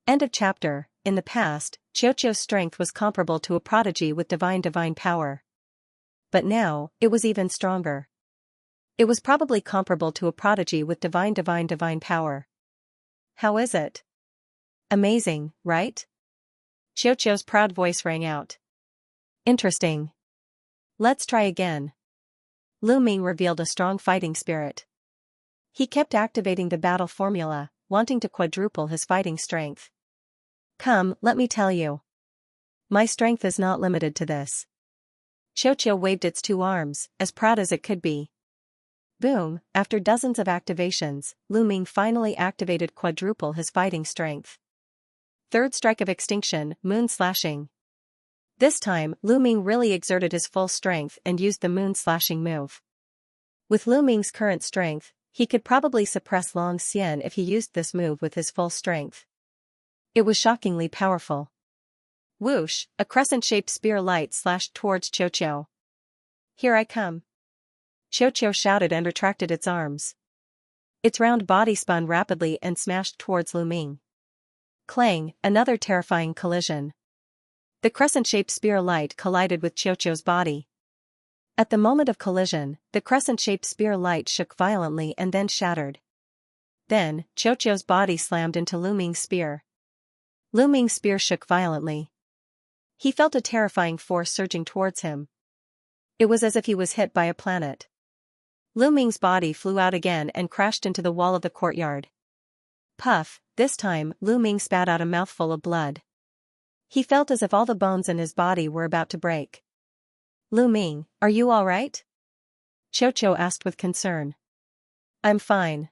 Speaker 1: End of chapter. In the past, Xiao's strength was comparable to a prodigy with divine power. But now, it was even stronger. It was probably comparable to a prodigy with divine power. How is it? Amazing, right? Xiao's proud voice rang out. Interesting. Let's try again. Lu Ming revealed a strong fighting spirit. He kept activating the battle formula, wanting to quadruple his fighting strength. Come, let me tell you. My strength is not limited to this. Xiao waved its 2 arms, as proud as it could be. Boom, after dozens of activations, Lu Ming finally activated quadruple his fighting strength. 3rd strike of extinction, moon slashing. This time, Lu Ming really exerted his full strength and used the moon slashing move. With Lu Ming's current strength, he could probably suppress Long Xian if he used this move with his full strength. It was shockingly powerful. Whoosh, a crescent-shaped spear light slashed towards Xiao. Here I come. Xiao shouted and retracted its arms. Its round body spun rapidly and smashed towards Lu Ming. Clang, another terrifying collision. The crescent-shaped spear light collided with Xiao's body. At the moment of collision, the crescent-shaped spear light shook violently and then shattered. Then, Xiao's body slammed into Lu Ming's spear. Lu Ming's spear shook violently. He felt a terrifying force surging towards him. It was as if he was hit by a planet. Lu Ming's body flew out again and crashed into the wall of the courtyard. Puff, this time, Lu Ming spat out a mouthful of blood. He felt as if all the bones in his body were about to break. Lu Ming, are you all right? Xiao asked with concern. I'm fine.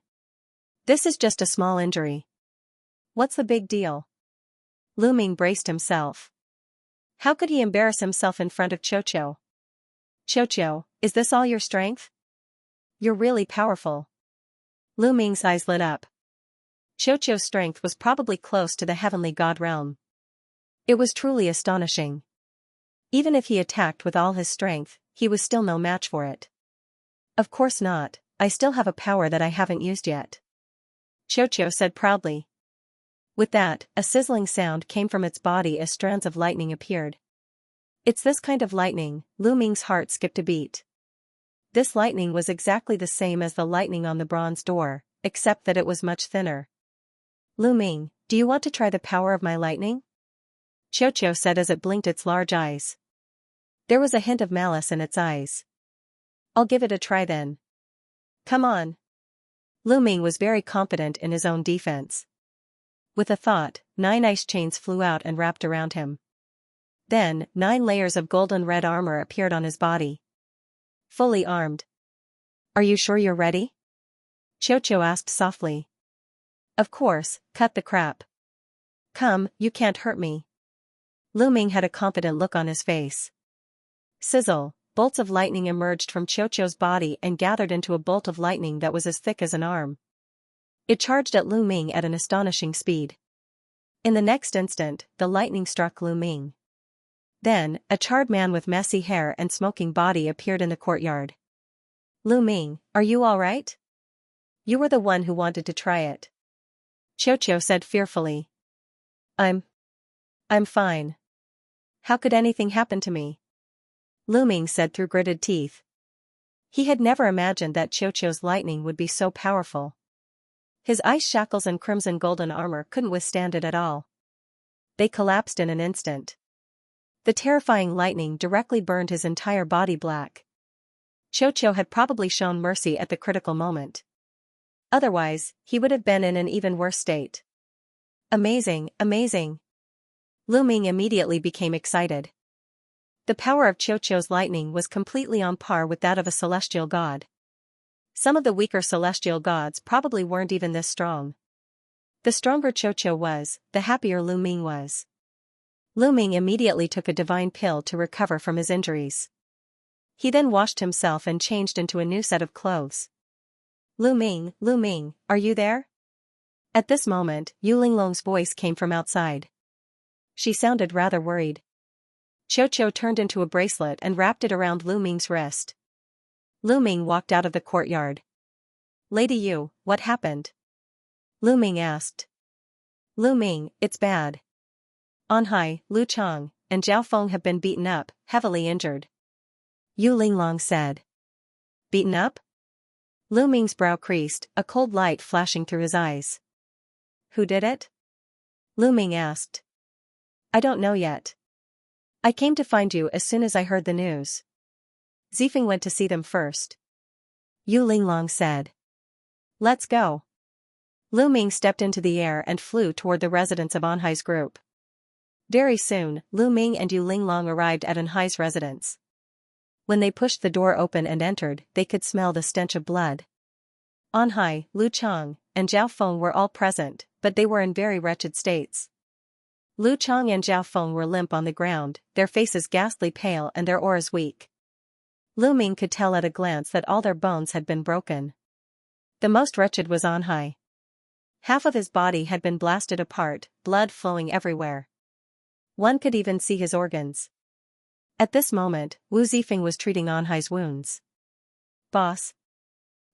Speaker 1: This is just a small injury. What's the big deal? Lu Ming braced himself. How could he embarrass himself in front of Xiao? Xiao, is this all your strength? You're really powerful. Lu Ming's eyes lit up. Xiao's strength was probably close to the heavenly god realm. It was truly astonishing. Even if he attacked with all his strength, he was still no match for it. Of course not, I still have a power that I haven't used yet. Xiao said proudly. With that, a sizzling sound came from its body as strands of lightning appeared. It's this kind of lightning, Lu Ming's heart skipped a beat. This lightning was exactly the same as the lightning on the bronze door, except that it was much thinner. Lu Ming, do you want to try the power of my lightning? Xiao said as it blinked its large eyes. There was a hint of malice in its eyes. I'll give it a try then. Come on. Lu Ming was very confident in his own defense. With a thought, 9 ice chains flew out and wrapped around him. Then, 9 layers of golden red armor appeared on his body. Fully armed. Are you sure you're ready? Xiao asked softly. Of course, cut the crap. Come, you can't hurt me. Lu Ming had a confident look on his face. Sizzle, bolts of lightning emerged from Xiao's body and gathered into a bolt of lightning that was as thick as an arm. It charged at Lu Ming at an astonishing speed. In the next instant, the lightning struck Lu Ming. Then, a charred man with messy hair and smoking body appeared in the courtyard. Lu Ming, are you all right? You were the one who wanted to try it. Xiao said fearfully. I'm fine. How could anything happen to me? Lu Ming said through gritted teeth. He had never imagined that Xiao's lightning would be so powerful. His ice shackles and crimson golden armor couldn't withstand it at all. They collapsed in an instant. The terrifying lightning directly burned his entire body black. Xiao had probably shown mercy at the critical moment. Otherwise, he would have been in an even worse state. Amazing, amazing. Lu Ming immediately became excited. The power of Xiao's lightning was completely on par with that of a celestial god. Some of the weaker celestial gods probably weren't even this strong. The stronger Xiao was, the happier Lu Ming was. Lu Ming immediately took a divine pill to recover from his injuries. He then washed himself and changed into a new set of clothes. Lu Ming, are you there? At this moment, Yu Linglong's voice came from outside. She sounded rather worried. Xiao turned into a bracelet and wrapped it around Lu Ming's wrist. Lu Ming walked out of the courtyard. Lady Yu, what happened? Lu Ming asked. Lu Ming, it's bad. Anhai, Lu Chang, and Zhao Feng have been beaten up, heavily injured. Yu Linglong said. Beaten up? Lu Ming's brow creased, a cold light flashing through his eyes. Who did it? Lu Ming asked. I don't know yet. I came to find you as soon as I heard the news. Zifeng went to see them first. Yu Linglong said. Let's go. Lu Ming stepped into the air and flew toward the residence of Anhai's group. Very soon, Lu Ming and Yu Linglong arrived at Anhai's residence. When they pushed the door open and entered, they could smell the stench of blood. Anhai, Lu Chang, and Zhao Feng were all present, but they were in very wretched states. Lu Chang and Zhao Feng were limp on the ground, their faces ghastly pale and their auras weak. Lu Ming could tell at a glance that all their bones had been broken. The most wretched was Anhai. Half of his body had been blasted apart, blood flowing everywhere. One could even see his organs. At this moment, Wu Zifeng was treating Anhai's wounds. Boss.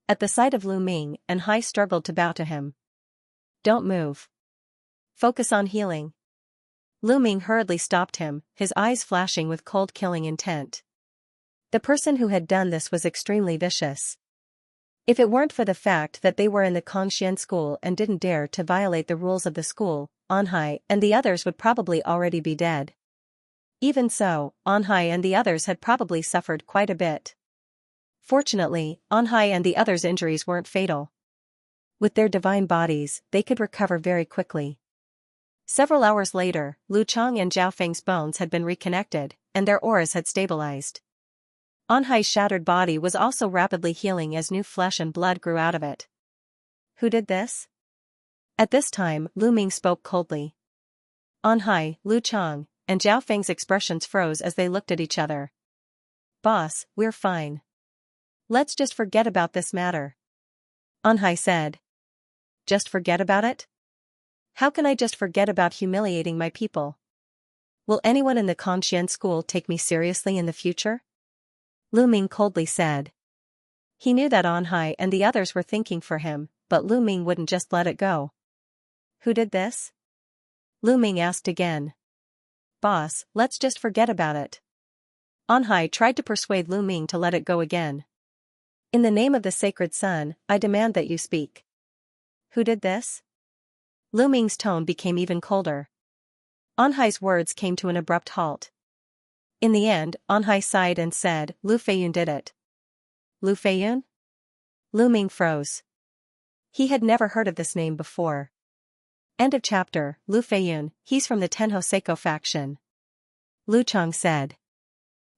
Speaker 1: At the sight of Lu Ming, An Hai struggled to bow to him. Don't move. Focus on healing. Lu Ming hurriedly stopped him, his eyes flashing with cold killing intent. The person who had done this was extremely vicious. If it weren't for the fact that they were in the Kongxian school and didn't dare to violate the rules of the school, An Hai and the others would probably already be dead. Even so, An Hai and the others had probably suffered quite a bit. Fortunately, An Hai and the others' injuries weren't fatal. With their divine bodies, they could recover very quickly. Several hours later, Lu Chang and Zhao Feng's bones had been reconnected, and their auras had stabilized. An Hai's shattered body was also rapidly healing as new flesh and blood grew out of it. Who did this? At this time, Lu Ming spoke coldly. An Hai, Lu Chang, and Zhao Feng's expressions froze as they looked at each other. Boss, we're fine. Let's just forget about this matter. An Hai said. Just forget about it? How can I just forget about humiliating my people? Will anyone in the Kongxian school take me seriously in the future? Lu Ming coldly said. He knew that An Hai and the others were thinking for him, but Lu Ming wouldn't just let it go. Who did this? Lu Ming asked again. Boss, let's just forget about it. An Hai tried to persuade Lu Ming to let it go again. In the name of the sacred sun, I demand that you speak. Who did this? Lu Ming's tone became even colder. An Hai's words came to an abrupt halt. In the end, An Hai sighed and said, Lu Feiyun did it. Lu Feiyun? Lu Ming froze. He had never heard of this name before. End of chapter. Lu Feiyun, he's from the Tenho Seiko faction. Lu Chang said.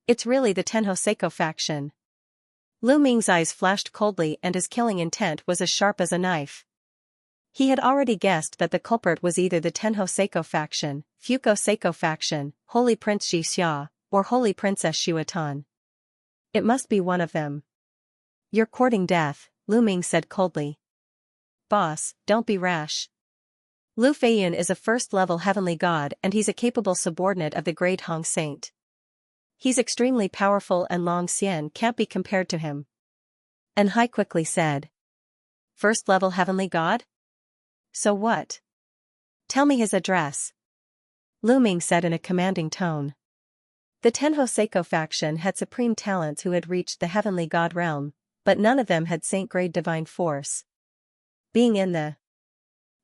Speaker 1: It's really the Tenho Seiko faction. Lu Ming's eyes flashed coldly and his killing intent was as sharp as a knife. He had already guessed that the culprit was either the Tenho Seiko faction, Fuko Seiko faction, Holy Prince Xianxia, or Holy Princess Xuatan. It must be one of them. You're courting death, Lu Ming said coldly. Boss, don't be rash. Lu Feiyun is a first-level heavenly god and he's a capable subordinate of the great Hong Saint. He's extremely powerful and Long Xian can't be compared to him. An Hai quickly said. First-level heavenly god? So what? Tell me his address. Lu Ming said in a commanding tone. The Tenho Seiko faction had supreme talents who had reached the heavenly god realm, but none of them had saint-grade divine force. Being in the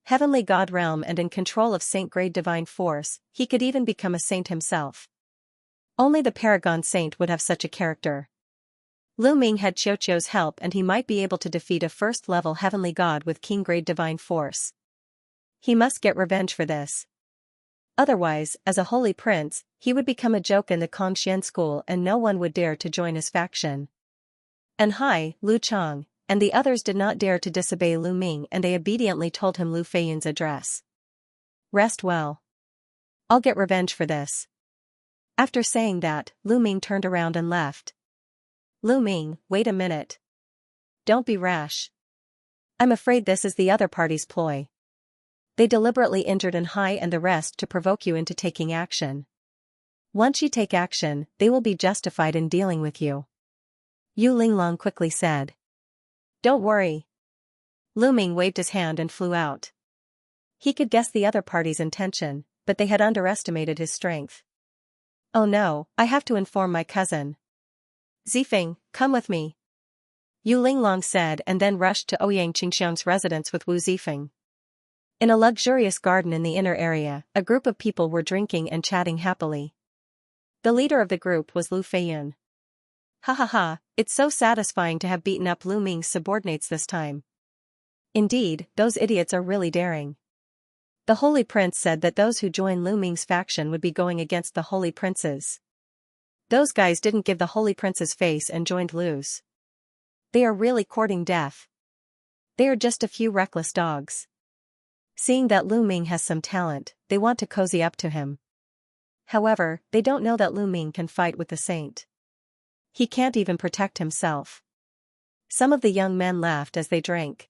Speaker 1: heavenly god realm and in control of saint-grade divine force, he could even become a saint himself. Only the Paragon Saint would have such a character. Lu Ming had Qiuqiu's help and he might be able to defeat a first-level heavenly god with king-grade divine force. He must get revenge for this. Otherwise, as a holy prince, he would become a joke in the Kongxian school and no one would dare to join his faction. An Hai, Lu Chang, and the others did not dare to disobey Lu Ming and they obediently told him Lu Feiyun's address. Rest well. I'll get revenge for this. After saying that, Lu Ming turned around and left. Lu Ming, wait a minute. Don't be rash. I'm afraid this is the other party's ploy. They deliberately injured An Hai and the rest to provoke you into taking action. Once you take action, they will be justified in dealing with you. Yu Linglong quickly said. Don't worry. Lu Ming waved his hand and flew out. He could guess the other party's intention, but they had underestimated his strength. Oh no, I have to inform my cousin. Zifeng, come with me. Yu Linglong said and then rushed to Ouyang Qingxiang's residence with Wu Zifeng. In a luxurious garden in the inner area, a group of people were drinking and chatting happily. The leader of the group was Lu Feiyun. Ha ha ha, it's so satisfying to have beaten up Lu Ming's subordinates this time. Indeed, those idiots are really daring. The Holy Prince said that those who join Lu Ming's faction would be going against the Holy Prince's. Those guys didn't give the Holy Prince's face and joined Lu's. They are really courting death. They are just a few reckless dogs. Seeing that Lu Ming has some talent, they want to cozy up to him. However, they don't know that Lu Ming can fight with the saint. He can't even protect himself. Some of the young men laughed as they drank.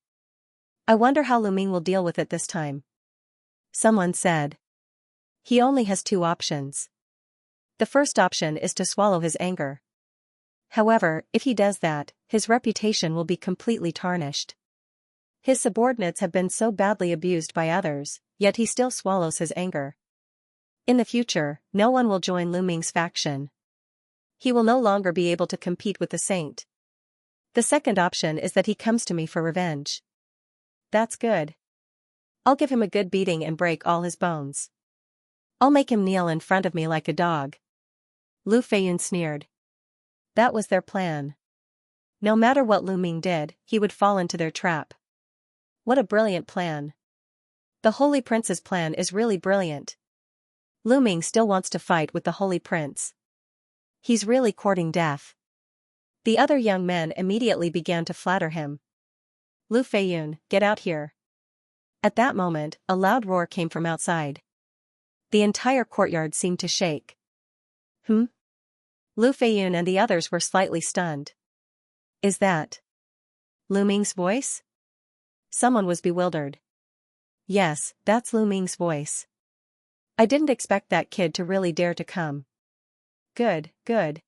Speaker 1: I wonder how Lu Ming will deal with it this time. Someone said. He only has two options. The first option is to swallow his anger. However, if he does that, his reputation will be completely tarnished. His subordinates have been so badly abused by others, yet he still swallows his anger. In the future, no one will join Lu Ming's faction. He will no longer be able to compete with the saint. The second option is that he comes to me for revenge. That's good. I'll give him a good beating and break all his bones. I'll make him kneel in front of me like a dog. Lu Feiyun sneered. That was their plan. No matter what Lu Ming did, he would fall into their trap. What a brilliant plan. The Holy Prince's plan is really brilliant. Lu Ming still wants to fight with the Holy Prince. He's really courting death. The other young men immediately began to flatter him. Lu Feiyun, get out here. At that moment, a loud roar came from outside. The entire courtyard seemed to shake. Lu Feiyun and the others were slightly stunned. Is that Lu Ming's voice? Someone was bewildered. Yes, that's Lu Ming's voice. I didn't expect that kid to really dare to come. Good, good.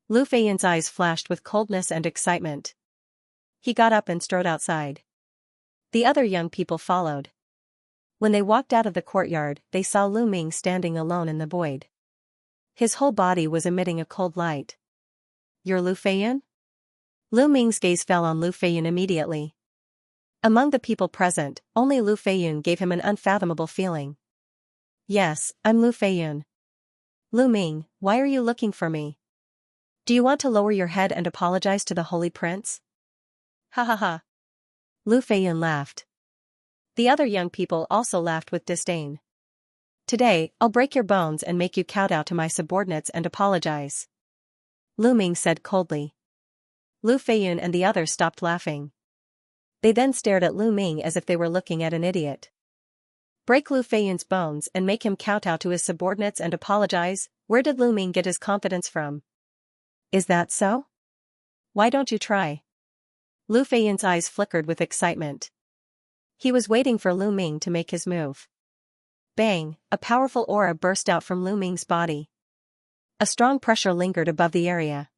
Speaker 1: Lu Feiyun's eyes flashed with coldness and excitement. He got up and strode outside. The other young people followed. When they walked out of the courtyard, they saw Lu Ming standing alone in the void. His whole body was emitting a cold light. You're Lu Feiyun? Lu Ming's gaze fell on Lu Feiyun immediately. Among the people present, only Lu Feiyun gave him an unfathomable feeling. Yes, I'm Lu Feiyun. Lu Ming, why are you looking for me? Do you want to lower your head and apologize to the Holy Prince? Ha ha ha. Lu Feiyun laughed. The other young people also laughed with disdain. Today, I'll break your bones and make you kowtow to my subordinates and apologize. Lu Ming said coldly. Lu Feiyun and the others stopped laughing. They then stared at Lu Ming as if they were looking at an idiot. Break Lu Feiyun's bones and make him kowtow to his subordinates and apologize? Where did Lu Ming get his confidence from? Is that so? Why don't you try? Lu Feiyun's eyes flickered with excitement. He was waiting for Lu Ming to make his move. Bang, a powerful aura burst out from Lu Ming's body. A strong pressure lingered above the area.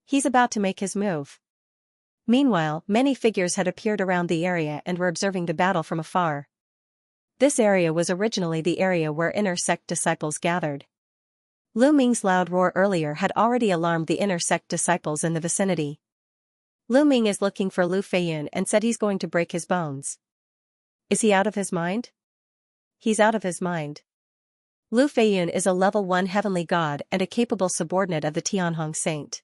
Speaker 1: He's about to make his move. Meanwhile, many figures had appeared around the area and were observing the battle from afar. This area was originally the area where inner sect disciples gathered. Lu Ming's loud roar earlier had already alarmed the inner sect disciples in the vicinity. Lu Ming is looking for Lu Feiyun and said he's going to break his bones. Is he out of his mind? He's out of his mind. Lu Feiyun is a level 1 heavenly god and a capable subordinate of the Tianhong saint.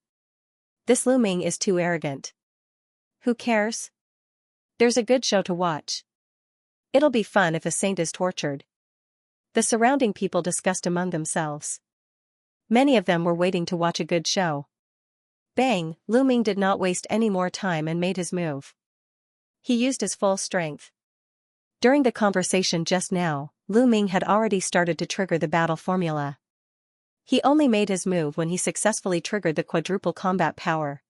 Speaker 1: This Lu Ming is too arrogant. Who cares? There's a good show to watch. It'll be fun if a saint is tortured. The surrounding people discussed among themselves. Many of them were waiting to watch a good show. Bang, Lu Ming did not waste any more time and made his move. He used his full strength. During the conversation just now, Lu Ming had already started to trigger the battle formula. He only made his move when he successfully triggered the quadruple combat power.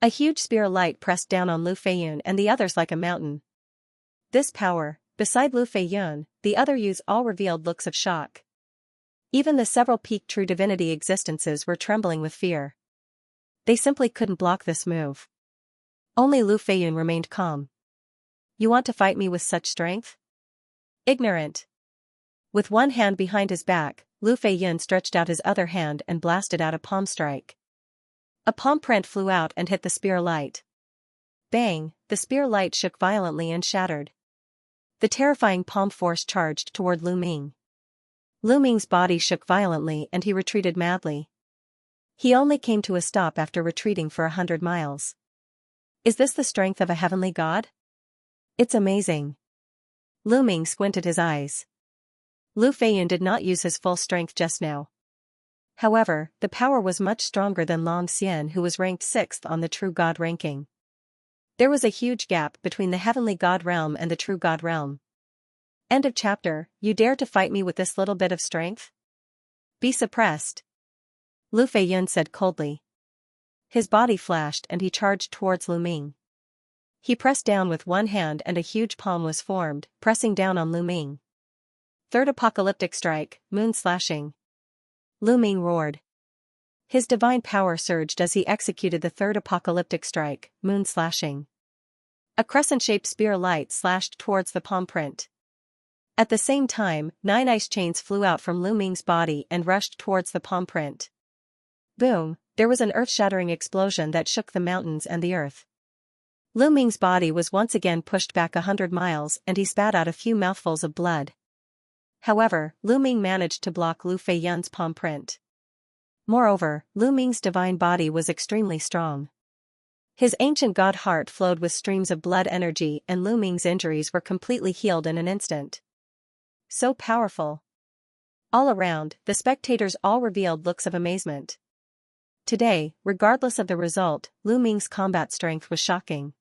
Speaker 1: A huge spear light pressed down on Lu Feiyun and the others like a mountain. This power, beside Lu Feiyun, the other youths all revealed looks of shock. Even the several peak true divinity existences were trembling with fear. They simply couldn't block this move. Only Lu Feiyun remained calm. You want to fight me with such strength? Ignorant. With one hand behind his back, Lu Feiyun stretched out his other hand and blasted out a palm strike. A palm print flew out and hit the spear light. Bang, the spear light shook violently and shattered. The terrifying palm force charged toward Lu Ming. Lu Ming's body shook violently and he retreated madly. He only came to a stop after retreating for 100 miles. Is this the strength of a heavenly god? It's amazing. Lu Ming squinted his eyes. Lu Feiyun did not use his full strength just now. However, the power was much stronger than Long Xian, who was ranked 6th on the true god ranking. There was a huge gap between the heavenly god realm and the true god realm. End of chapter. You dare to fight me with this little bit of strength? Be suppressed. Lu Feiyun said coldly. His body flashed and he charged towards Lu Ming. He pressed down with one hand and a huge palm was formed, pressing down on Lu Ming. Third apocalyptic strike, moon slashing. Lu Ming roared. His divine power surged as he executed the third apocalyptic strike, moon slashing. A crescent-shaped spear light slashed towards the palm print. At the same time, 9 ice chains flew out from Lu Ming's body and rushed towards the palm print. Boom, there was an earth-shattering explosion that shook the mountains and the earth. Lu Ming's body was once again pushed back 100 miles and he spat out a few mouthfuls of blood. However, Lu Ming managed to block Lu Feiyun's palm print. Moreover, Lu Ming's divine body was extremely strong. His ancient god heart flowed with streams of blood energy and Lu Ming's injuries were completely healed in an instant. So powerful. All around, the spectators all revealed looks of amazement. Today, regardless of the result, Lu Ming's combat strength was shocking.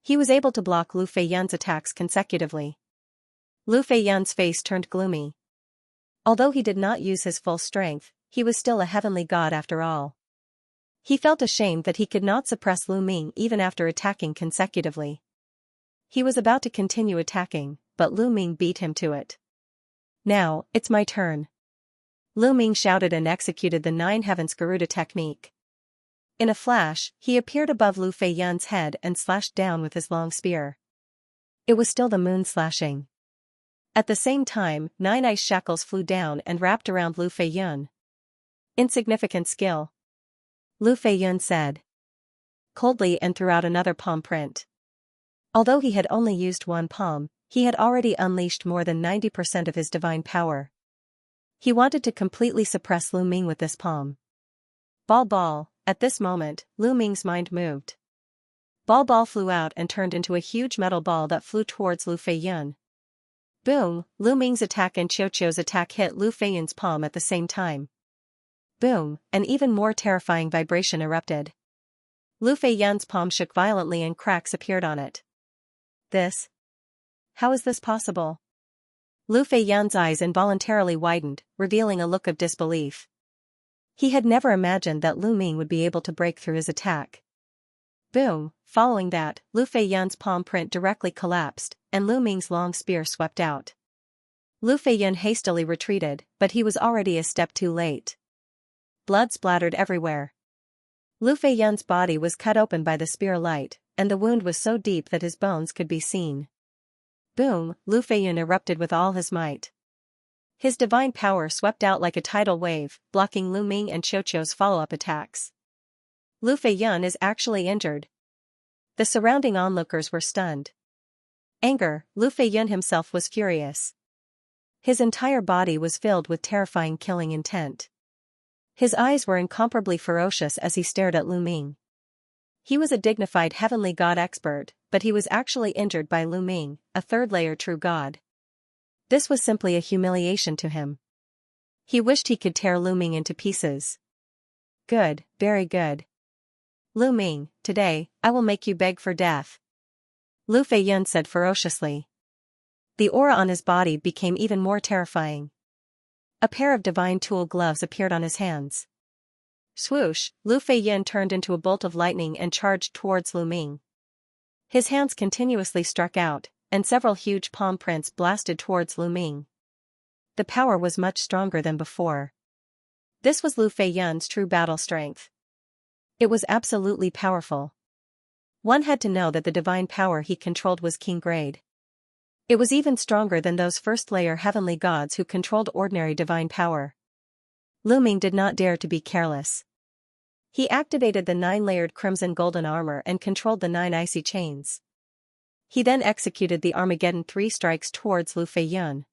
Speaker 1: He was able to block Lu Feiyun's attacks consecutively. Lu Feiyun's face turned gloomy. Although he did not use his full strength, he was still a heavenly god after all. He felt ashamed that he could not suppress Lu Ming even after attacking consecutively. He was about to continue attacking, but Lu Ming beat him to it. Now, it's my turn. Lu Ming shouted and executed the 9 heavens Garuda technique. In a flash, he appeared above Lu Feiyun's head and slashed down with his long spear. It was still the moon slashing. At the same time, 9 ice shackles flew down and wrapped around Lu Feiyun. Insignificant skill, Lu Feiyun said coldly and threw out another palm print. Although he had only used one palm, he had already unleashed more than 90% of his divine power. He wanted to completely suppress Lu Ming with this palm. Ball. At this moment, Lu Ming's mind moved. Ball flew out and turned into a huge metal ball that flew towards Lu Feiyun. Boom, Lu Ming's attack and Qiuqiu's attack hit Lu Feiyun's palm at the same time. Boom, an even more terrifying vibration erupted. Lu Feiyun's palm shook violently and cracks appeared on it. How is this possible? Lu Feiyun's eyes involuntarily widened, revealing a look of disbelief. He had never imagined that Lu Ming would be able to break through his attack. Boom, following that, Lu Feiyun's palm print directly collapsed, and Lu Ming's long spear swept out. Lu Feiyun hastily retreated, but he was already a step too late. Blood splattered everywhere. Lu Feiyun's body was cut open by the spear light, and the wound was so deep that his bones could be seen. Boom, Lu Feiyun erupted with all his might. His divine power swept out like a tidal wave, blocking Lu Ming and Qiuqiu's follow-up attacks. Lu Feiyun is actually injured. The surrounding onlookers were stunned. Anger, Lu Feiyun himself was furious. His entire body was filled with terrifying killing intent. His eyes were incomparably ferocious as he stared at Lu Ming. He was a dignified heavenly god expert, but he was actually injured by Lu Ming, a third-layer true god. This was simply a humiliation to him. He wished he could tear Lu Ming into pieces. Good, very good. Lu Ming, today, I will make you beg for death. Lu Feiyun said ferociously. The aura on his body became even more terrifying. A pair of divine tool gloves appeared on his hands. Swoosh, Lu Feiyun turned into a bolt of lightning and charged towards Lu Ming. His hands continuously struck out, and several huge palm prints blasted towards Lu Ming. The power was much stronger than before. This was Lu Feiyun's true battle strength. It was absolutely powerful. One had to know that the divine power he controlled was king grade. It was even stronger than those first-layer heavenly gods who controlled ordinary divine power. Lu Ming did not dare to be careless. He activated the 9-layered crimson golden armor and controlled the 9 icy chains. He then executed the Armageddon 3 strikes towards Lu Feiyun.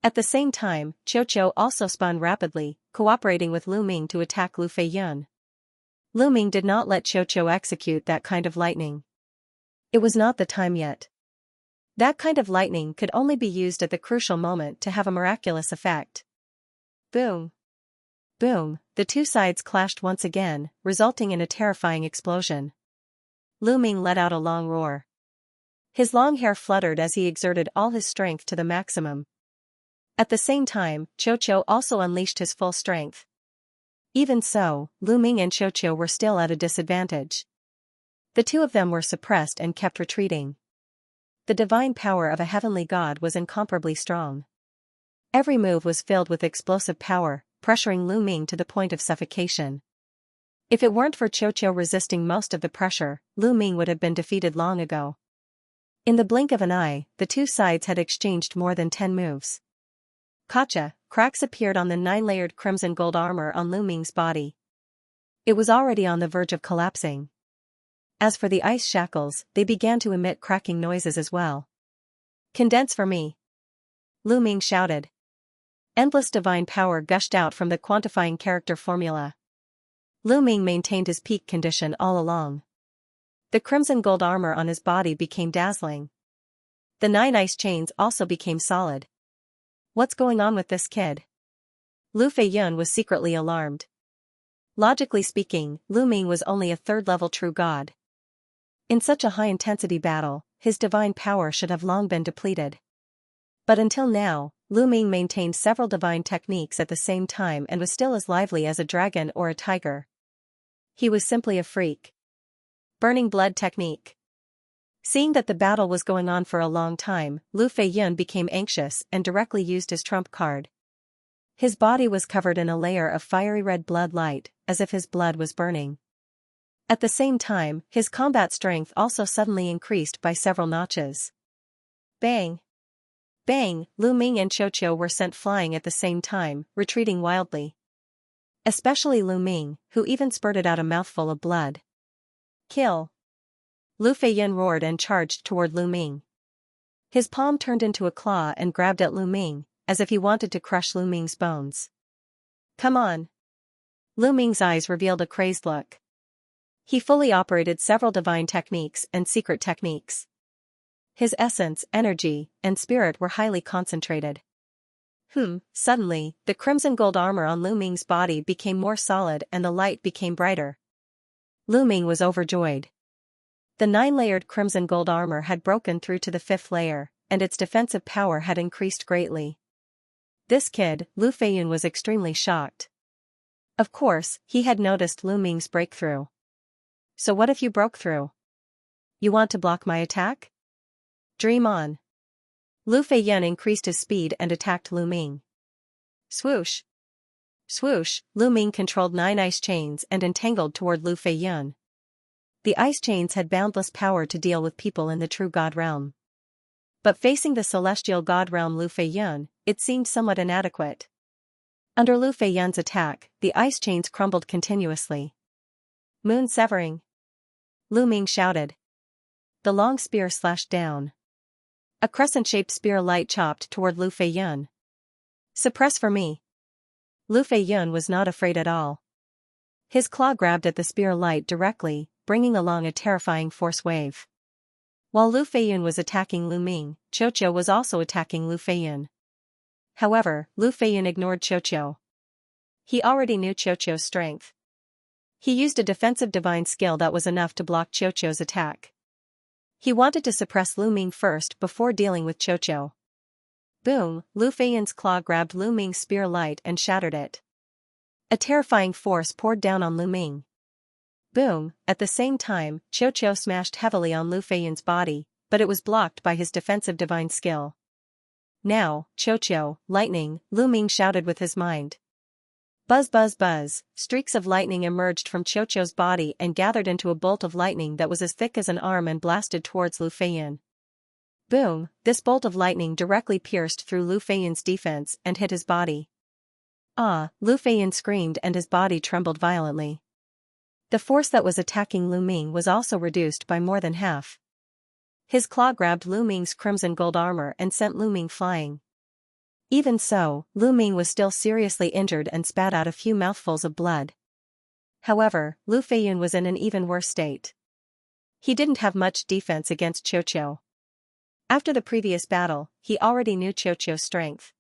Speaker 1: At the same time, Qiuqiu also spun rapidly, cooperating with Lu Ming to attack Lu Feiyun. Lu Ming did not let Qiuqiu execute that kind of lightning. It was not the time yet. That kind of lightning could only be used at the crucial moment to have a miraculous effect. Boom. Boom, the two sides clashed once again, resulting in a terrifying explosion. Lu Ming let out a long roar. His long hair fluttered as he exerted all his strength to the maximum. At the same time, Qiuqiu also unleashed his full strength. Even so, Lu Ming and Qiuqiu were still at a disadvantage. The two of them were suppressed and kept retreating. The divine power of a heavenly god was incomparably strong. Every move was filled with explosive power, pressuring Lu Ming to the point of suffocation. If it weren't for Xiao resisting most of the pressure, Lu Ming would have been defeated long ago. In the blink of an eye, the two sides had exchanged more than 10 moves. Gotcha! Cracks appeared on the 9-layered crimson gold armor on Lu Ming's body. It was already on the verge of collapsing. As for the ice shackles, they began to emit cracking noises as well. "Condense for me!" Lu Ming shouted. Endless divine power gushed out from the quantifying character formula. Lu Ming maintained his peak condition all along. The crimson gold armor on his body became dazzling. The 9 ice chains also became solid. What's going on with this kid? Lu Feiyun was secretly alarmed. Logically speaking, Lu Ming was only a 3rd-level true god. In such a high-intensity battle, his divine power should have long been depleted. But until now, Lu Ming maintained several divine techniques at the same time and was still as lively as a dragon or a tiger. He was simply a freak. Burning blood technique. Seeing that the battle was going on for a long time, Lu Feiyun became anxious and directly used his trump card. His body was covered in a layer of fiery red blood light, as if his blood was burning. At the same time, his combat strength also suddenly increased by several notches. Bang! Bang! Lu Ming and Xiao were sent flying at the same time, retreating wildly. Especially Lu Ming, who even spurted out a mouthful of blood. Kill! Lu Feiyun roared and charged toward Lu Ming. His palm turned into a claw and grabbed at Lu Ming, as if he wanted to crush Lu Ming's bones. Come on! Lu Ming's eyes revealed a crazed look. He fully operated several divine techniques and secret techniques. His essence, energy, and spirit were highly concentrated. Suddenly, the crimson gold armor on Lu Ming's body became more solid and the light became brighter. Lu Ming was overjoyed. The 9-layered crimson gold armor had broken through to the 5th layer, and its defensive power had increased greatly. This kid, Lu Feiyun, was extremely shocked. Of course, he had noticed Lu Ming's breakthrough. So what if you broke through? You want to block my attack? Dream on. Lu Feiyun increased his speed and attacked Lu Ming. Swoosh! Swoosh! Lu Ming controlled 9 ice chains and entangled toward Lu Feiyun. The ice chains had boundless power to deal with people in the true god realm. But facing the celestial god realm Lu Feiyun, it seemed somewhat inadequate. Under Lu Feiyun's attack, the ice chains crumbled continuously. Moon severing! Lu Ming shouted. The long spear slashed down. A crescent-shaped spear light chopped toward Lu Feiyun. Suppress for me! Lu Feiyun was not afraid at all. His claw grabbed at the spear light directly, bringing along a terrifying force wave. While Lu Feiyun was attacking Lu Ming, Xiao was also attacking Lu Feiyun. However, Lu Feiyun ignored Xiao. He already knew Xiao's strength. He used a defensive divine skill that was enough to block Xiao's attack. He wanted to suppress Lu Ming first before dealing with Xiao. Boom! Lu Feiyun's claw grabbed Lu Ming's spear light and shattered it. A terrifying force poured down on Lu Ming. Boom! At the same time, Xiao smashed heavily on Lu Feiyun's body, but it was blocked by his defensive divine skill. Now, Xiao, lightning, Lu Ming shouted with his mind. Buzz buzz buzz, streaks of lightning emerged from Xiao's body and gathered into a bolt of lightning that was as thick as an arm and blasted towards Lu Feiyun. Boom! This bolt of lightning directly pierced through Lu Feiyun's defense and hit his body. Ah! Lu Feiyun screamed and his body trembled violently. The force that was attacking Lu Ming was also reduced by more than half. His claw grabbed Lu Ming's crimson gold armor and sent Lu Ming flying. Even so, Lu Ming was still seriously injured and spat out a few mouthfuls of blood. However, Lu Feiyun was in an even worse state. He didn't have much defense against Xiao. After the previous battle, he already knew Xiao's strength.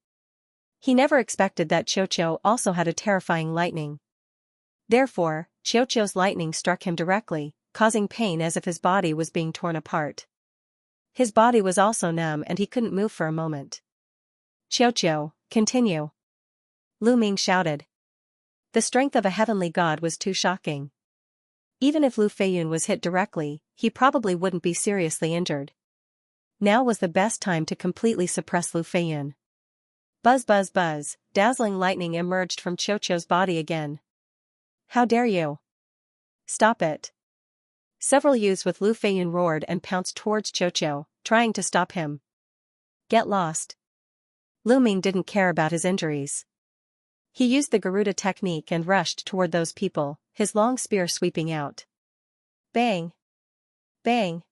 Speaker 1: He never expected that Xiao also had a terrifying lightning. Therefore, Xiao's lightning struck him directly, causing pain as if his body was being torn apart. His body was also numb and he couldn't move for a moment. Xiao, continue! Lu Ming shouted. The strength of a heavenly god was too shocking. Even if Lu Feiyun was hit directly, he probably wouldn't be seriously injured. Now was the best time to completely suppress Lu Feiyun. Buzz buzz buzz, dazzling lightning emerged from Qiuqiu's body again. How dare you? Stop it. Several youths with Lu Feiyun roared and pounced towards Qiuqiu, trying to stop him. Get lost. Lu Ming didn't care about his injuries. He used the Garuda technique and rushed toward those people, his long spear sweeping out. Bang! Bang!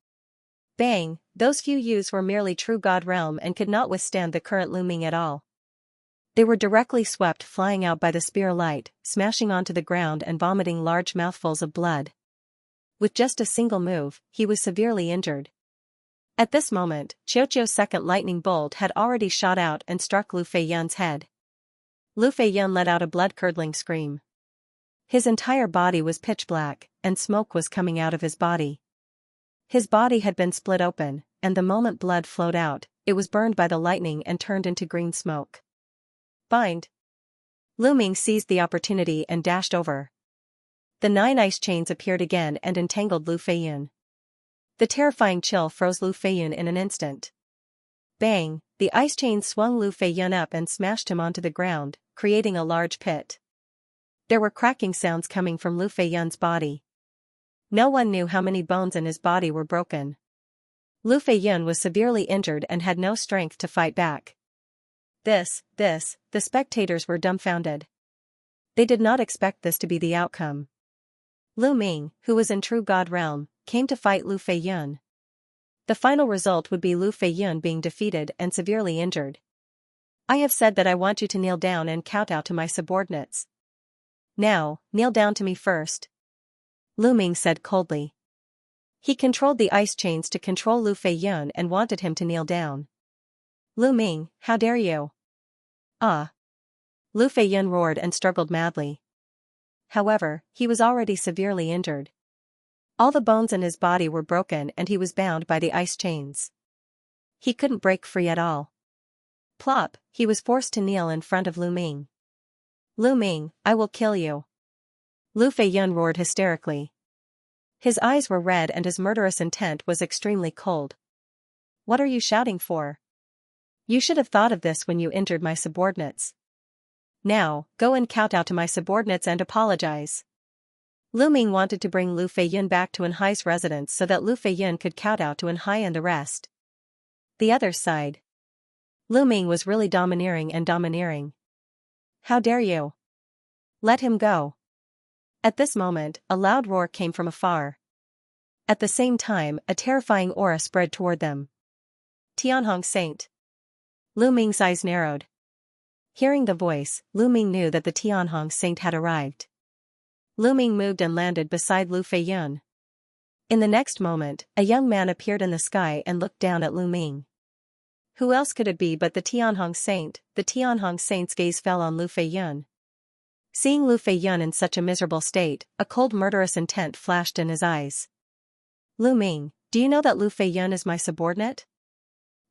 Speaker 1: Bang! Those few youths were merely true god realm and could not withstand the current Lu Ming at all. They were directly swept flying out by the spear light, smashing onto the ground and vomiting large mouthfuls of blood. With just a single move, he was severely injured. At this moment, Qiuqiu's second lightning bolt had already shot out and struck Lu Feiyun's head. Lu Feiyun let out a blood-curdling scream. His entire body was pitch black, and smoke was coming out of his body. His body had been split open, and the moment blood flowed out, it was burned by the lightning and turned into green smoke. Bind! Lu Ming seized the opportunity and dashed over. The 9 ice chains appeared again and entangled Lu Feiyun. The terrifying chill froze Lu Feiyun in an instant. Bang! The ice chains swung Lu Feiyun up and smashed him onto the ground, creating a large pit. There were cracking sounds coming from Lu Feiyun's body. No one knew how many bones in his body were broken. Lu Feiyun was severely injured and had no strength to fight back. The spectators were dumbfounded. They did not expect this to be the outcome. Lu Ming, who was in true god realm, came to fight Lu Feiyun. The final result would be Lu Feiyun being defeated and severely injured. I have said that I want you to kneel down and kowtow to my subordinates. Now, kneel down to me first. Lu Ming said coldly. He controlled the ice chains to control Lu Feiyun and wanted him to kneel down. Lu Ming, how dare you? Ah! Lu Feiyun roared and struggled madly. However, he was already severely injured. All the bones in his body were broken and he was bound by the ice chains. He couldn't break free at all. Plop, he was forced to kneel in front of Lu Ming. Lu Ming, I will kill you. Lu Feiyun roared hysterically. His eyes were red and his murderous intent was extremely cold. What are you shouting for? You should have thought of this when you injured my subordinates. Now, go and kowtow to my subordinates and apologize. Lu Ming wanted to bring Lu Feiyun back to Enhai's residence so that Lu Feiyun could kowtow to Enhai and the rest. The other side. Lu Ming was really domineering. How dare you? Let him go. At this moment, a loud roar came from afar. At the same time, a terrifying aura spread toward them. Tianhong Saint. Lu Ming's eyes narrowed. Hearing the voice, Lu Ming knew that the Tianhong Saint had arrived. Lu Ming moved and landed beside Lu Feiyun. In the next moment, a young man appeared in the sky and looked down at Lu Ming. Who else could it be but the Tianhong Saint? The Tianhong Saint's gaze fell on Lu Feiyun. Seeing Lu Feiyun in such a miserable state, a cold murderous intent flashed in his eyes. Lu Ming, do you know that Lu Feiyun is my subordinate?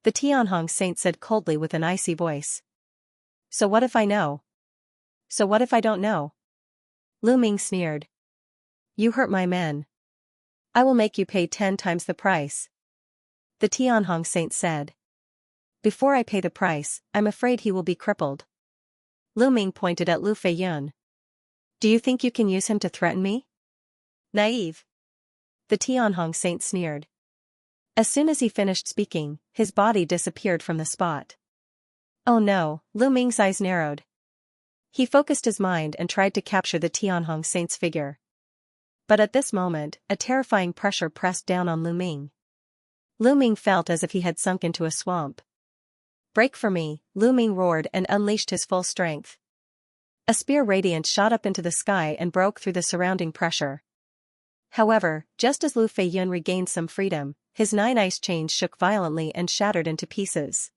Speaker 1: The Tianhong Saint said coldly with an icy voice. So what if I know? So what if I don't know? Lu Ming sneered. You hurt my men. I will make you pay 10 times the price. The Tianhong Saint said. Before I pay the price, I'm afraid he will be crippled. Lu Ming pointed at Lu Feiyun. Do you think you can use him to threaten me? Naive. The Tianhong Saint sneered. As soon as he finished speaking, his body disappeared from the spot. Oh no, Lu Ming's eyes narrowed. He focused his mind and tried to capture the Tianhong Saint's figure. But at this moment, a terrifying pressure pressed down on Lu Ming. Lu Ming felt as if he had sunk into a swamp. Break for me, Lu Ming roared and unleashed his full strength. A spear radiance shot up into the sky and broke through the surrounding pressure. However, just as Lu Feiyun regained some freedom, his 9 ice chains shook violently and shattered into pieces.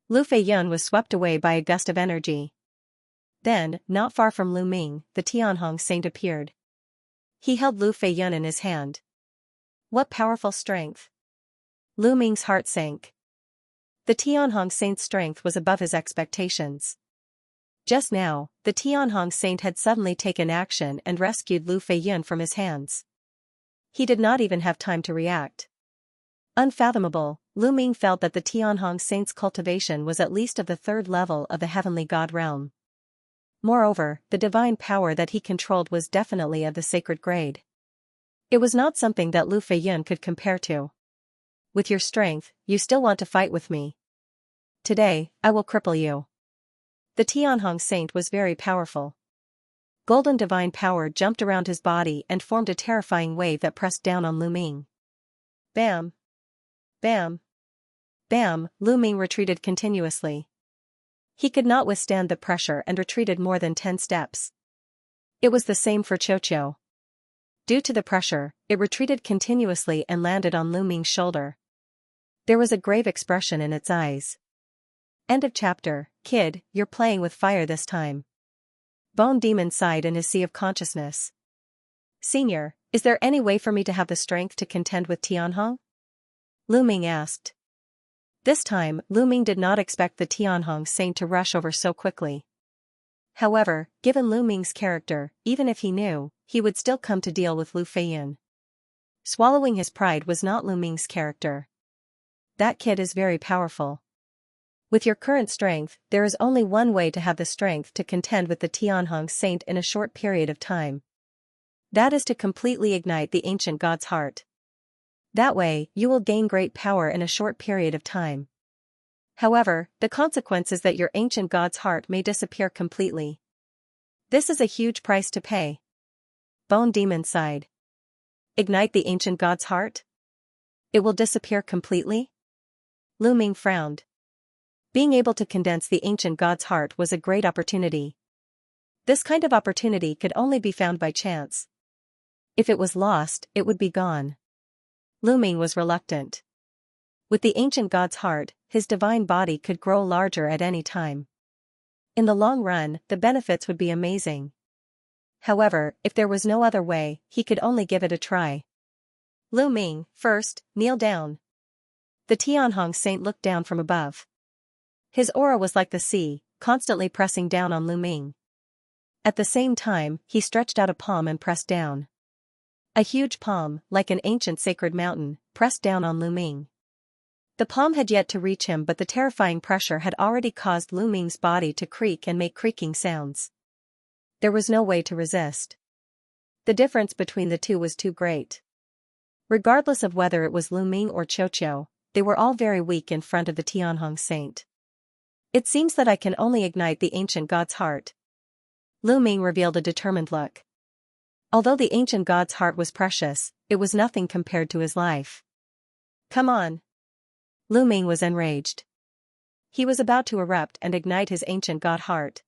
Speaker 1: Lu Feiyun was swept away by a gust of energy. Then, not far from Lu Ming, the Tianhong Saint appeared. He held Lu Feiyun in his hand. What powerful strength! Lu Ming's heart sank. The Tianhong Saint's strength was above his expectations. Just now, the Tianhong Saint had suddenly taken action and rescued Lu Feiyun from his hands. He did not even have time to react. Unfathomable, Lu Ming felt that the Tianhong Saint's cultivation was at least of the third level of the heavenly god realm. Moreover, the divine power that he controlled was definitely of the sacred grade. It was not something that Lu Feiyun could compare to. With your strength, you still want to fight with me. Today, I will cripple you. The Tianhong Saint was very powerful. Golden divine power jumped around his body and formed a terrifying wave that pressed down on Lu Ming. Bam! Bam! Bam! Lu Ming retreated continuously. He could not withstand the pressure and retreated more than 10 steps. It was the same for Qiuqiu. Due to the pressure, it retreated continuously and landed on Lu Ming's shoulder. There was a grave expression in its eyes. End of chapter. Kid, you're playing with fire this time. Bone Demon sighed in his sea of consciousness. Senior, is there any way for me to have the strength to contend with Tianhong? Lu Ming asked. This time, Lu Ming did not expect the Tianhong Saint to rush over so quickly. However, given Lu Ming's character, even if he knew, he would still come to deal with Lu Feiyun. Swallowing his pride was not Lu Ming's character. That kid is very powerful. With your current strength, there is only one way to have the strength to contend with the Tianhong Saint in a short period of time. That is to completely ignite the ancient god's heart. That way, you will gain great power in a short period of time. However, the consequence is that your ancient god's heart may disappear completely. This is a huge price to pay. Bone Demon sighed. Ignite the ancient god's heart? It will disappear completely? Lu Ming frowned. Being able to condense the ancient god's heart was a great opportunity. This kind of opportunity could only be found by chance. If it was lost, it would be gone. Lu Ming was reluctant. With the ancient god's heart, his divine body could grow larger at any time. In the long run, the benefits would be amazing. However, if there was no other way, he could only give it a try. Lu Ming, first, kneel down. The Tianhong Saint looked down from above. His aura was like the sea, constantly pressing down on Lu Ming. At the same time, he stretched out a palm and pressed down. A huge palm, like an ancient sacred mountain, pressed down on Lu Ming. The palm had yet to reach him, but the terrifying pressure had already caused Lu Ming's body to creak and make creaking sounds. There was no way to resist. The difference between the two was too great. Regardless of whether it was Lu Ming or Qiuqiu, they were all very weak in front of the Tianhong Saint. It seems that I can only ignite the ancient god's heart. Lu Ming revealed a determined look. Although the ancient god's heart was precious, it was nothing compared to his life. Come on. Lu Ming was enraged. He was about to erupt and ignite his ancient god heart.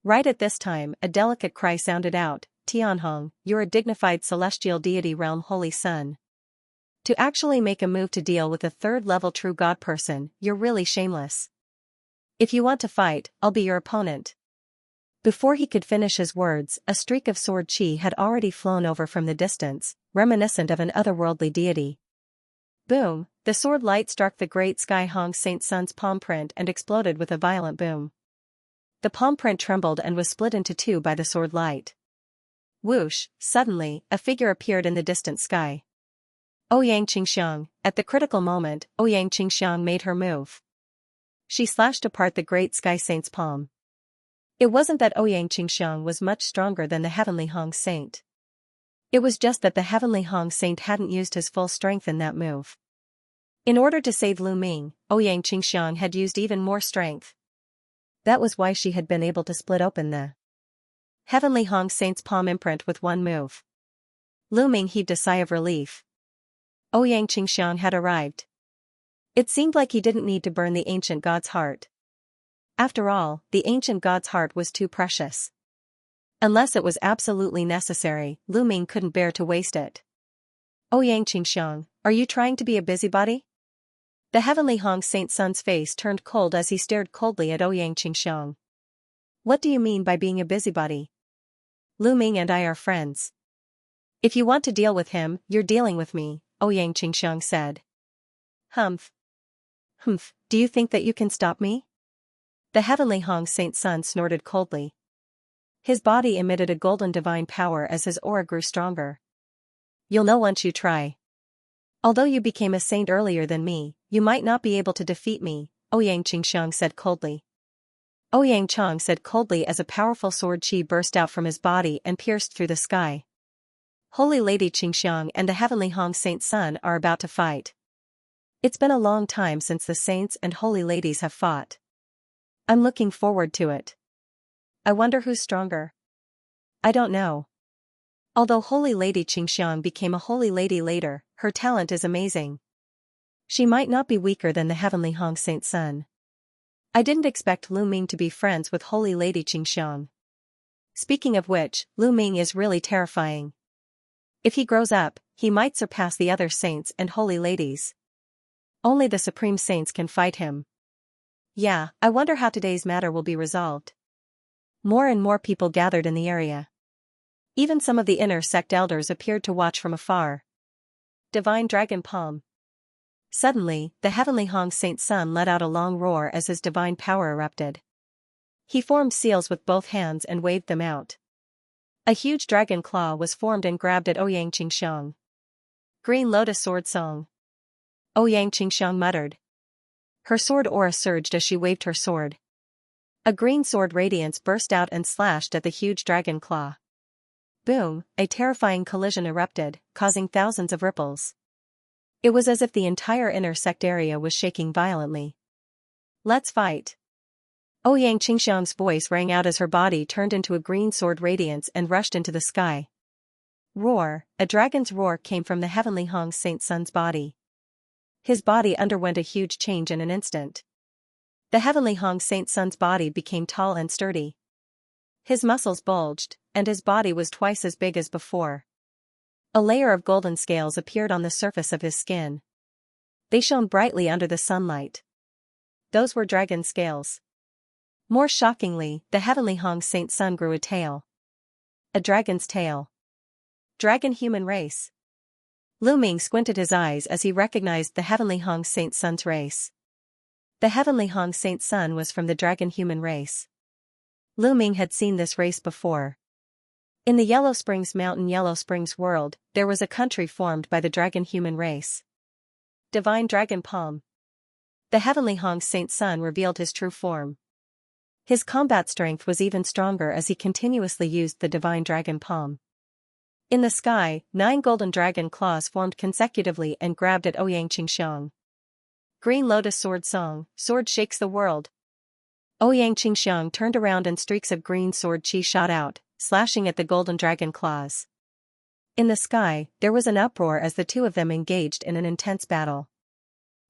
Speaker 1: Right at this time, a delicate cry sounded out, Tianhong, you're a dignified celestial deity realm holy son. To actually make a move to deal with a third-level true god person, you're really shameless. If you want to fight, I'll be your opponent. Before he could finish his words, a streak of sword chi had already flown over from the distance, reminiscent of an otherworldly deity. Boom! The sword light struck the great Sky Hong Saint Sun's palm print and exploded with a violent boom. The palm print trembled and was split into two by the sword light. Whoosh! Suddenly, a figure appeared in the distant sky. Ouyang Qingxiang. At the critical moment, Ouyang Qingxiang made her move. She slashed apart the great Sky Saint's palm. It wasn't that Ouyang Qingxiang was much stronger than the Heavenly Hong Saint. It was just that the Heavenly Hong Saint hadn't used his full strength in that move. In order to save Lu Ming, Ouyang Qingxiang had used even more strength. That was why she had been able to split open the Heavenly Hong Saint's palm imprint with one move. Lu Ming heaved a sigh of relief. Ouyang Qingxiang had arrived. It seemed like he didn't need to burn the ancient god's heart. After all, the ancient god's heart was too precious. Unless it was absolutely necessary, Lu Ming couldn't bear to waste it. Ouyang Qingxiang, are you trying to be a busybody? The Heavenly Hong Saint Sun's face turned cold as he stared coldly at Ouyang Qingxiang. What do you mean by being a busybody? Lu Ming and I are friends. If you want to deal with him, you're dealing with me, Ouyang Qingxiang said. Humph. Humph, do you think that you can stop me? The Heavenly Hong Saint Sun snorted coldly. His body emitted a golden divine power as his aura grew stronger. You'll know once you try. Although you became a saint earlier than me, you might not be able to defeat me, Ouyang Qingxiang said coldly. Ouyang Chang said coldly as a powerful sword chi burst out from his body and pierced through the sky. Holy Lady Qingxiang and the Heavenly Hong Saint Sun are about to fight. It's been a long time since the saints and holy ladies have fought. I'm looking forward to it. I wonder who's stronger. I don't know. Although Holy Lady Qingxiang became a holy lady later, her talent is amazing. She might not be weaker than the Heavenly Hong Saint Sun. I didn't expect Lu Ming to be friends with Holy Lady Qingxiang. Speaking of which, Lu Ming is really terrifying. If he grows up, he might surpass the other saints and holy ladies. Only the supreme saints can fight him. Yeah, I wonder how today's matter will be resolved. More and more people gathered in the area. Even some of the inner sect elders appeared to watch from afar. Divine Dragon Palm. Suddenly, the Heavenly Hong Saint Sun let out a long roar as his divine power erupted. He formed seals with both hands and waved them out. A huge dragon claw was formed and grabbed at Ouyang Qingxiang. Green Lotus Sword Song. Ouyang Qingxiang muttered. Her sword aura surged as she waved her sword. A green sword radiance burst out and slashed at the huge dragon claw. Boom, a terrifying collision erupted, causing thousands of ripples. It was as if the entire inner sect area was shaking violently. Let's fight. Ouyang Qingxiang's voice rang out as her body turned into a green sword radiance and rushed into the sky. Roar, a dragon's roar came from the Heavenly Hong Saint Sun's body. His body underwent a huge change in an instant. The Heavenly Hong Saint Sun's body became tall and sturdy. His muscles bulged, and his body was twice as big as before. A layer of golden scales appeared on the surface of his skin. They shone brightly under the sunlight. Those were dragon scales. More shockingly, the Heavenly Hong Saint Sun grew a tail. A dragon's tail. Dragon human race. Lu Ming squinted his eyes as he recognized the Heavenly Hong Saint Sun's race. The Heavenly Hong Saint Sun was from the dragon human race. Lu Ming had seen this race before. In the Yellow Springs Mountain Yellow Springs world, there was a country formed by the dragon human race. Divine Dragon Palm. The Heavenly Hong Saint Sun revealed his true form. His combat strength was even stronger as he continuously used the Divine Dragon Palm. In the sky, 9 golden dragon claws formed consecutively and grabbed at Ouyang Qingxiang. Green Lotus Sword Song, Sword Shakes the World. Ouyang Qingxiang turned around and streaks of green sword chi shot out, slashing at the golden dragon claws. In the sky, there was an uproar as the two of them engaged in an intense battle.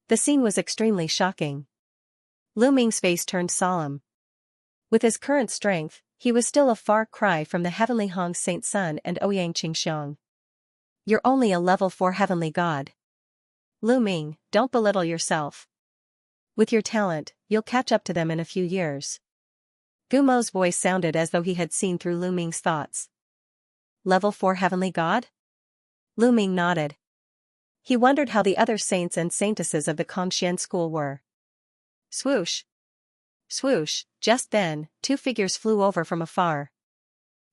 Speaker 1: The scene was extremely shocking. Lu Ming's face turned solemn. With his current strength, he was still a far cry from the Heavenly Hong Saint Sun and Ouyang Qingxiang. You're only a level 4 heavenly god. Lu Ming, don't belittle yourself. With your talent, you'll catch up to them in a few years. Gumo's voice sounded as though he had seen through Lu Ming's thoughts. Level 4 heavenly god? Lu Ming nodded. He wondered how the other saints and saintesses of the Kongxian school were. Swoosh. Swoosh, just then, 2 figures flew over from afar.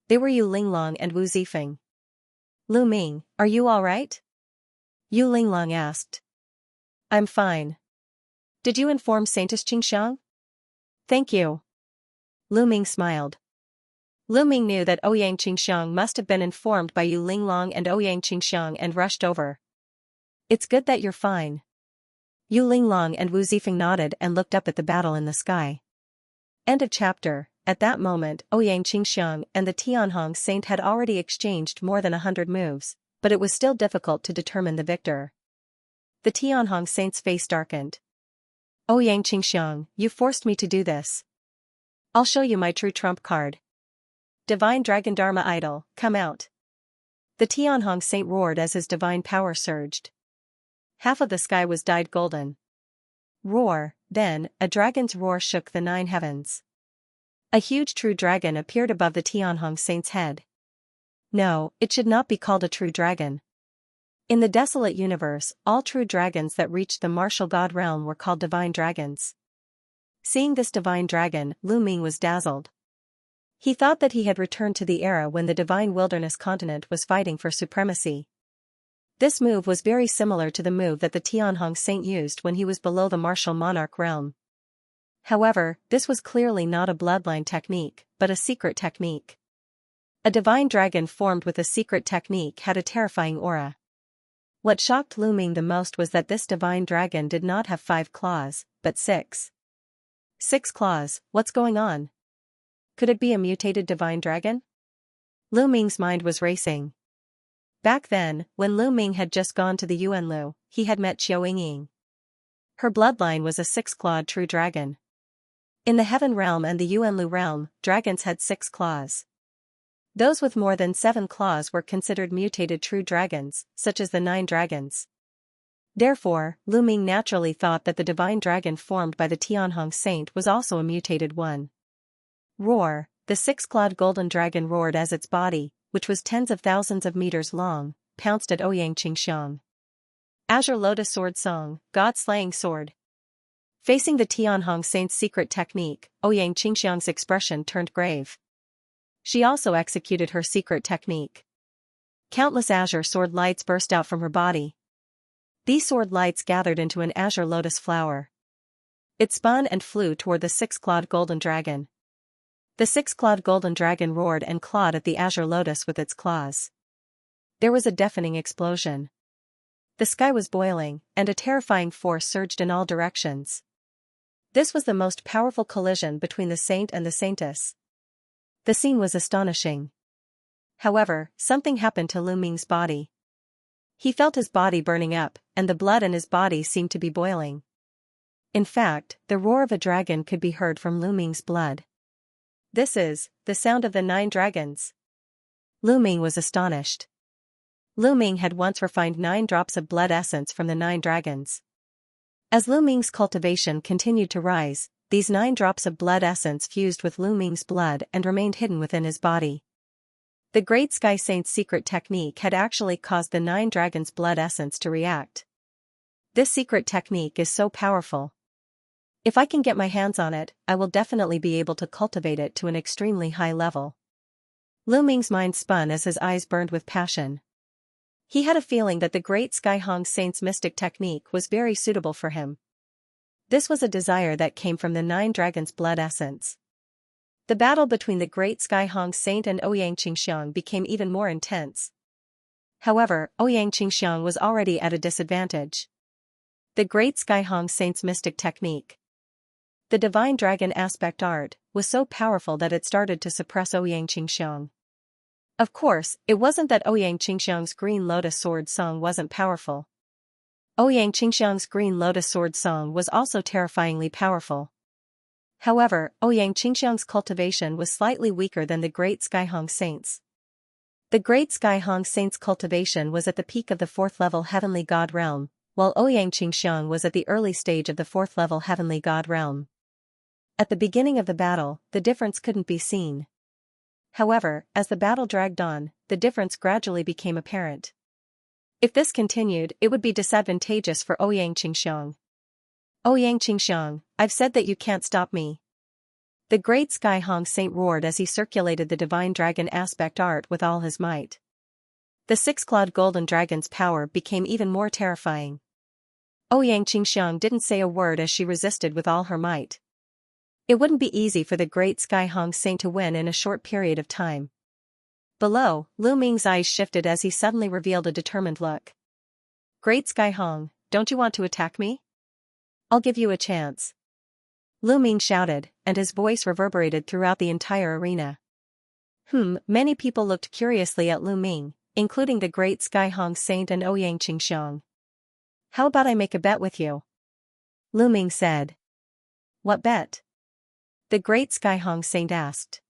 Speaker 1: They were Yu Linglong and Wu Zifeng. Lu Ming, are you alright? Yu Linglong asked. I'm fine. Did you inform Saintess Qingxiang? Thank you. Lu Ming smiled. Lu Ming knew that Ouyang Qingxiang must have been informed by Yu Linglong and Ouyang Qingxiang and rushed over. It's good that you're fine. Yu Linglong and Wu Zifeng nodded and looked up at the battle in the sky. End of chapter. At that moment, Ouyang Qingxiang and the Tianhong Saint had already exchanged more than 100 moves, but it was still difficult to determine the victor. The Tianhong Saint's face darkened. Ouyang Qingxiang, you forced me to do this. I'll show you my true trump card. Divine Dragon Dharma Idol, come out. The Tianhong Saint roared as his divine power surged. Half of the sky was dyed golden. Roar, then, a dragon's roar shook the 9 heavens. A huge true dragon appeared above the Tianhong Saint's head. No, it should not be called a true dragon. In the desolate universe, all true dragons that reached the martial god realm were called divine dragons. Seeing this divine dragon, Lu Ming was dazzled. He thought that he had returned to the era when the divine wilderness continent was fighting for supremacy. This move was very similar to the move that the Tianhong Saint used when he was below the martial monarch realm. However, this was clearly not a bloodline technique, but a secret technique. A divine dragon formed with a secret technique had a terrifying aura. What shocked Lu Ming the most was that this divine dragon did not have 5 claws, but 6. 6 claws, what's going on? Could it be a mutated divine dragon? Lu Ming's mind was racing. Back then, when Lu Ming had just gone to the Yuanlu, he had met Xiao Yingying. Her bloodline was a 6-clawed true dragon. In the Heaven realm and the Yuanlu realm, dragons had 6 claws. Those with more than 7 claws were considered mutated true dragons, such as the 9 dragons. Therefore, Lu Ming naturally thought that the divine dragon formed by the Tianhong Saint was also a mutated one. Roar, the 6-clawed golden dragon roared as its body, which was tens of thousands of meters long, pounced at Ouyang Qingxiang. Azure Lotus Sword Song, God-slaying sword. Facing the Tianhong Saint's secret technique, Ouyang Qingxiang's expression turned grave. She also executed her secret technique. Countless azure sword lights burst out from her body. These sword lights gathered into an azure lotus flower. It spun and flew toward the 6-clawed golden dragon. The 6-clawed golden dragon roared and clawed at the azure lotus with its claws. There was a deafening explosion. The sky was boiling, and a terrifying force surged in all directions. This was the most powerful collision between the saint and the saintess. The scene was astonishing. However, something happened to Lu Ming's body. He felt his body burning up, and the blood in his body seemed to be boiling. In fact, the roar of a dragon could be heard from Lu Ming's blood. This is the sound of the 9 dragons. Lu Ming was astonished. Lu Ming had once refined 9 drops of blood essence from the 9 dragons. As Lu Ming's cultivation continued to rise, these 9 drops of blood essence fused with Lu Ming's blood and remained hidden within his body. The Great Sky Saint's secret technique had actually caused the 9 dragons' blood essence to react. This secret technique is so powerful. If I can get my hands on it, I will definitely be able to cultivate it to an extremely high level. Lu Ming's mind spun as his eyes burned with passion. He had a feeling that the Great Skyhong Saint's mystic technique was very suitable for him. This was a desire that came from the 9 dragons' blood essence. The battle between the Great Skyhong Saint and Ouyang Qingxiang became even more intense. However, Ouyang Qingxiang was already at a disadvantage. The Great Skyhong Saint's mystic technique, the divine dragon aspect art, was so powerful that it started to suppress Ouyang Qingxiang. Of course, it wasn't that Ouyang Qingxiang's Green Lotus Sword Song wasn't powerful. Ouyang Qingxiang's Green Lotus Sword Song was also terrifyingly powerful. However, Ouyang Qingxiang's cultivation was slightly weaker than the Great Skyhong Saint's. The Great Skyhong Saint's cultivation was at the peak of the 4th level Heavenly God realm, while Ouyang Qingxiang was at the early stage of the 4th level Heavenly God realm. At the beginning of the battle, the difference couldn't be seen. However, as the battle dragged on, the difference gradually became apparent. If this continued, it would be disadvantageous for Ouyang Qingxiang. Ouyang Qingxiang, I've said that you can't stop me. The Great Skyhong Saint roared as he circulated the divine dragon aspect art with all his might. The 6-clawed golden dragon's power became even more terrifying. Ouyang Qingxiang didn't say a word as she resisted with all her might. It wouldn't be easy for the Great Skyhong Saint to win in a short period of time. Below, Lu Ming's eyes shifted as he suddenly revealed a determined look. Great Skyhong, don't you want to attack me? I'll give you a chance. Lu Ming shouted, and his voice reverberated throughout the entire arena. Many people looked curiously at Lu Ming, including the Great Skyhong Saint and Ouyang Qingxiang. How about I make a bet with you? Lu Ming said. What bet? The Great Skyhong Saint asked.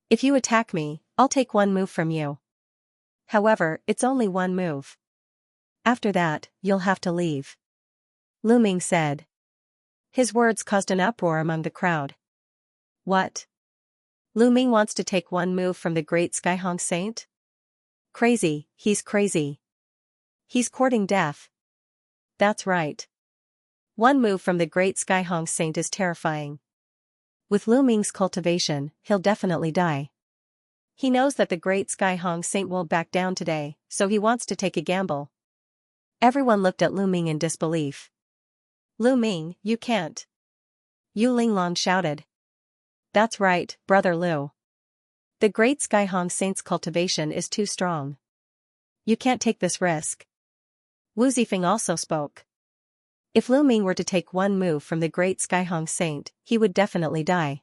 Speaker 1: If you attack me, I'll take 1 move from you. However, it's only 1 move. After that, you'll have to leave. Lu Ming said. His words caused an uproar among the crowd. What? Lu Ming wants to take 1 move from the Great Skyhong Saint? Crazy, he's crazy. He's courting death. That's right. 1 move from the Great Skyhong Saint is terrifying. With Lu Ming's cultivation, he'll definitely die. He knows that the Great Skyhong Saint won't back down today, so he wants to take a gamble. Everyone looked at Lu Ming in disbelief. Lu Ming, you can't. Yu Linglong shouted. That's right, Brother Lu. The Great Sky Hong Saint's cultivation is too strong. You can't take this risk. Wu Zifeng also spoke. If Lu Ming were to take one move from the Great Sky Hong Saint, he would definitely die.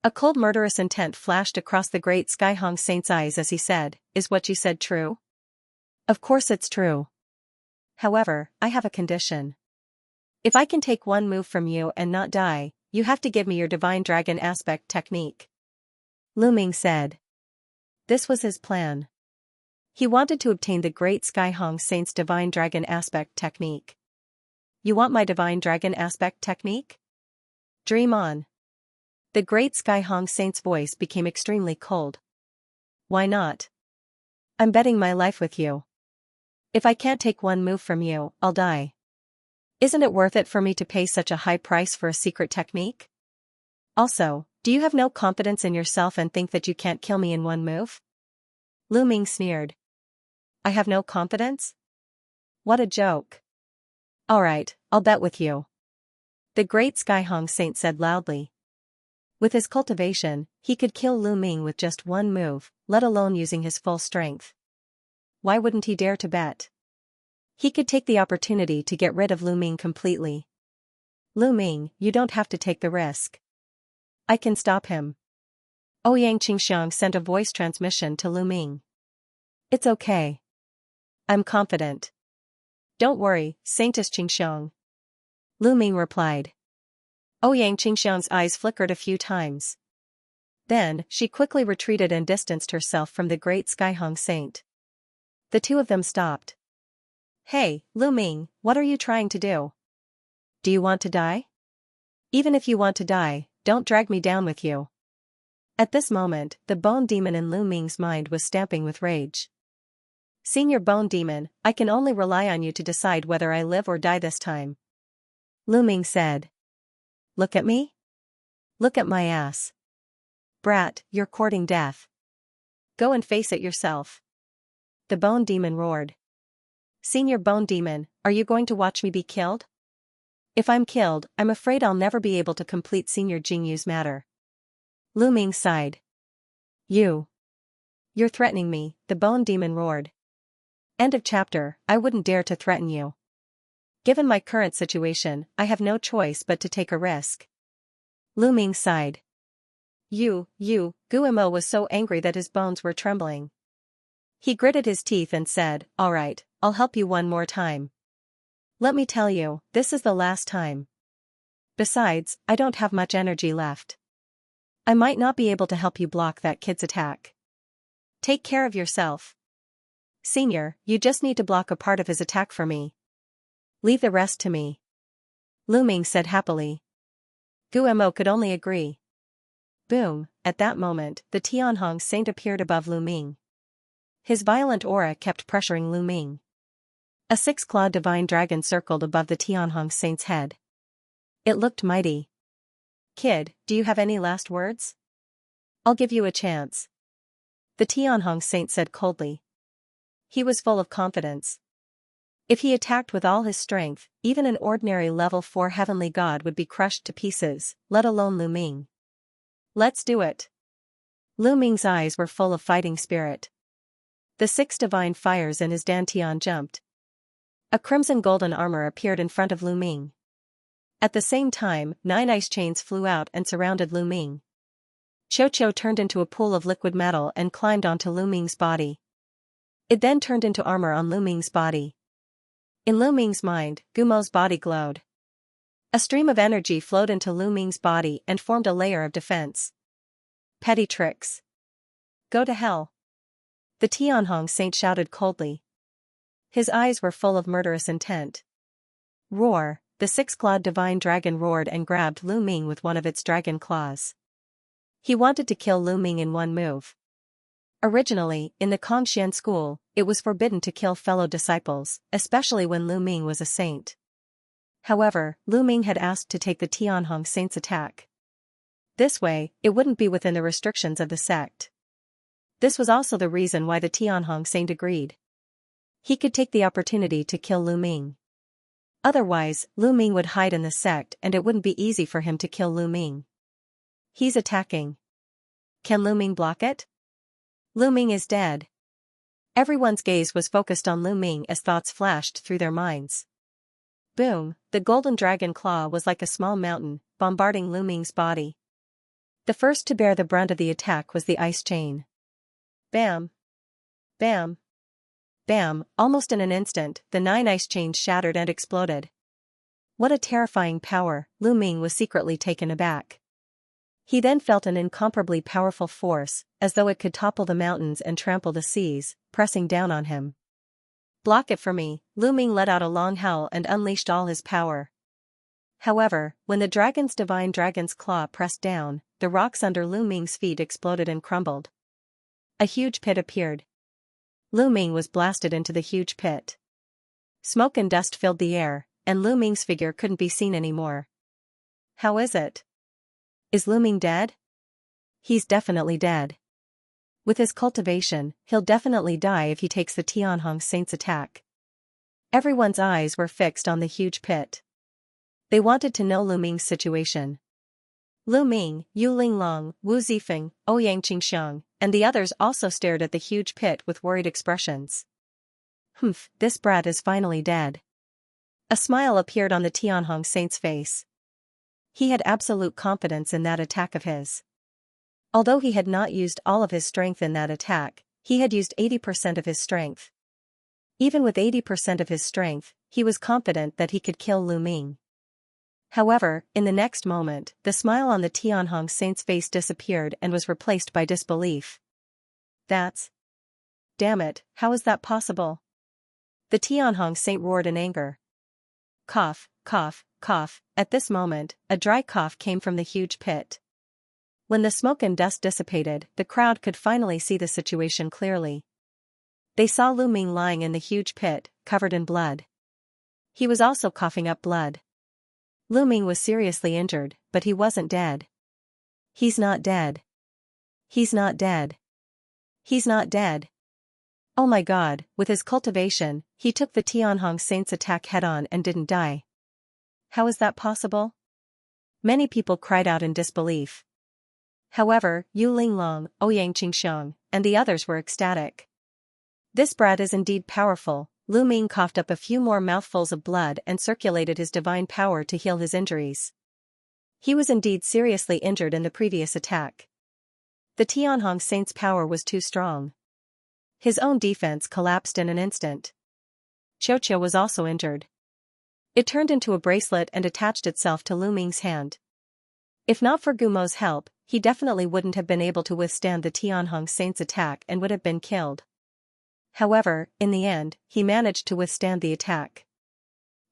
Speaker 1: A cold murderous intent flashed across the Great Sky Hong Saint's eyes as he said, "Is what you said true?" Of course it's true. However, I have a condition. If I can take one move from you and not die, you have to give me your Divine Dragon Aspect technique. Lu Ming said. This was his plan. He wanted to obtain the Great Sky Hong Saint's Divine Dragon Aspect technique. You want my Divine Dragon Aspect technique? Dream on. The Great Sky Hong Saint's voice became extremely cold. Why not? I'm betting my life with you. If I can't take one move from you, I'll die. Isn't it worth it for me to pay such a high price for a secret technique? Also, do you have no confidence in yourself and think that you can't kill me in one move? Lu Ming sneered. I have no confidence? What a joke. Alright, I'll bet with you. The Great Sky Hong Saint said loudly. With his cultivation, he could kill Lu Ming with just one move, let alone using his full strength. Why wouldn't he dare to bet? He could take the opportunity to get rid of Lu Ming completely. Lu Ming, you don't have to take the risk. I can stop him. Ouyang Qingxiang sent a voice transmission to Lu Ming. It's okay. I'm confident. Don't worry, Saintess Qingxiang. Lu Ming replied. Ouyang Qingxiang's eyes flickered a few times. Then, she quickly retreated and distanced herself from the Great Sky Hong Saint. The two of them stopped. Hey, Lu Ming, what are you trying to do? Do you want to die? Even if you want to die, don't drag me down with you. At this moment, the bone demon in Lu Ming's mind was stamping with rage. Senior Bone Demon, I can only rely on you to decide whether I live or die this time. Lu Ming said. Look at me? Look at my ass. Brat, you're courting death. Go and face it yourself. The Bone Demon roared. Senior Bone Demon, are you going to watch me be killed? If I'm killed, I'm afraid I'll never be able to complete Senior Jingyu's matter. Lu Ming sighed. You're threatening me, the Bone Demon roared. End of chapter. I wouldn't dare to threaten you. Given my current situation, I have no choice but to take a risk. Lu Ming sighed. Guimo was so angry that his bones were trembling. He gritted his teeth and said, Alright, I'll help you one more time. Let me tell you, this is the last time. Besides, I don't have much energy left. I might not be able to help you block that kid's attack. Take care of yourself. Senior, you just need to block a part of his attack for me. Leave the rest to me. Lu Ming said happily. Guimo could only agree. Boom, at that moment, the Tianhong Saint appeared above Lu Ming. His violent aura kept pressuring Lu Ming. A six-clawed divine dragon circled above the Tianhong Saint's head. It looked mighty. Kid, do you have any last words? I'll give you a chance. The Tianhong Saint said coldly. He was full of confidence. If he attacked with all his strength, even an ordinary level 4 heavenly god would be crushed to pieces, let alone Lu Ming. Let's do it. Lu Ming's eyes were full of fighting spirit. The 6 divine fires in his dantian jumped. A crimson golden armor appeared in front of Lu Ming. At the same time, 9 ice chains flew out and surrounded Lu Ming. Cho turned into a pool of liquid metal and climbed onto Lu Ming's body. It then turned into armor on Lu Ming's body. In Lu Ming's mind, Gumo's body glowed. A stream of energy flowed into Lu Ming's body and formed a layer of defense. Petty tricks. Go to hell. The Tianhong Saint shouted coldly. His eyes were full of murderous intent. Roar, the 6-clawed divine dragon roared and grabbed Lu Ming with one of its dragon claws. He wanted to kill Lu Ming in one move. Originally, in the Kongxian school, it was forbidden to kill fellow disciples, especially when Lu Ming was a saint. However, Lu Ming had asked to take the Tianhong Saint's attack. This way, it wouldn't be within the restrictions of the sect. This was also the reason why the Tianhong Saint agreed. He could take the opportunity to kill Lu Ming. Otherwise, Lu Ming would hide in the sect and it wouldn't be easy for him to kill Lu Ming. He's attacking. Can Lu Ming block it? Lu Ming is dead. Everyone's gaze was focused on Lu Ming as thoughts flashed through their minds. Boom, the golden dragon claw was like a small mountain, bombarding Lu Ming's body. The first to bear the brunt of the attack was the ice chain. Bam! Bam! Bam! Almost in an instant, the 9 ice chains shattered and exploded. What a terrifying power, Lu Ming was secretly taken aback. He then felt an incomparably powerful force, as though it could topple the mountains and trample the seas, pressing down on him. Block it for me, Lu Ming let out a long howl and unleashed all his power. However, when the divine dragon's claw pressed down, the rocks under Lu Ming's feet exploded and crumbled. A huge pit appeared. Lu Ming was blasted into the huge pit. Smoke and dust filled the air, and Lu Ming's figure couldn't be seen anymore. How is it? Is Lu Ming dead? He's definitely dead. With his cultivation, he'll definitely die if he takes the Tianhong Saint's attack. Everyone's eyes were fixed on the huge pit. They wanted to know Lu Ming's situation. Lu Ming, Yu Linglong, Wu Zifeng, Ouyang Qingxiang, and the others also stared at the huge pit with worried expressions. Humph, this brat is finally dead. A smile appeared on the Tianhong Saint's face. He had absolute confidence in that attack of his. Although he had not used all of his strength in that attack, he had used 80% of his strength. Even with 80% of his strength, he was confident that he could kill Lu Ming. However, in the next moment, the smile on the Tianhong Saint's face disappeared and was replaced by disbelief. That's... Damn it, how is that possible? The Tianhong Saint roared in anger. Cough, cough, cough. At this moment, a dry cough came from the huge pit. When the smoke and dust dissipated, the crowd could finally see the situation clearly. They saw Lu Ming lying in the huge pit, covered in blood. He was also coughing up blood. Lu Ming was seriously injured, but he wasn't dead. He's not dead. He's not dead. He's not dead. Oh my god, with his cultivation, he took the Tianhong Saint's attack head-on and didn't die. How is that possible? Many people cried out in disbelief. However, Yu Linglong, Ouyang Qingxiang, and the others were ecstatic. This brat is indeed powerful. Lu Ming coughed up a few more mouthfuls of blood and circulated his divine power to heal his injuries. He was indeed seriously injured in the previous attack. The Tianhong Saint's power was too strong. His own defense collapsed in an instant. Xianxia was also injured. It turned into a bracelet and attached itself to Lu Ming's hand. If not for Gumo's help, he definitely wouldn't have been able to withstand the Tianhong Saint's attack and would have been killed. However, in the end, he managed to withstand the attack.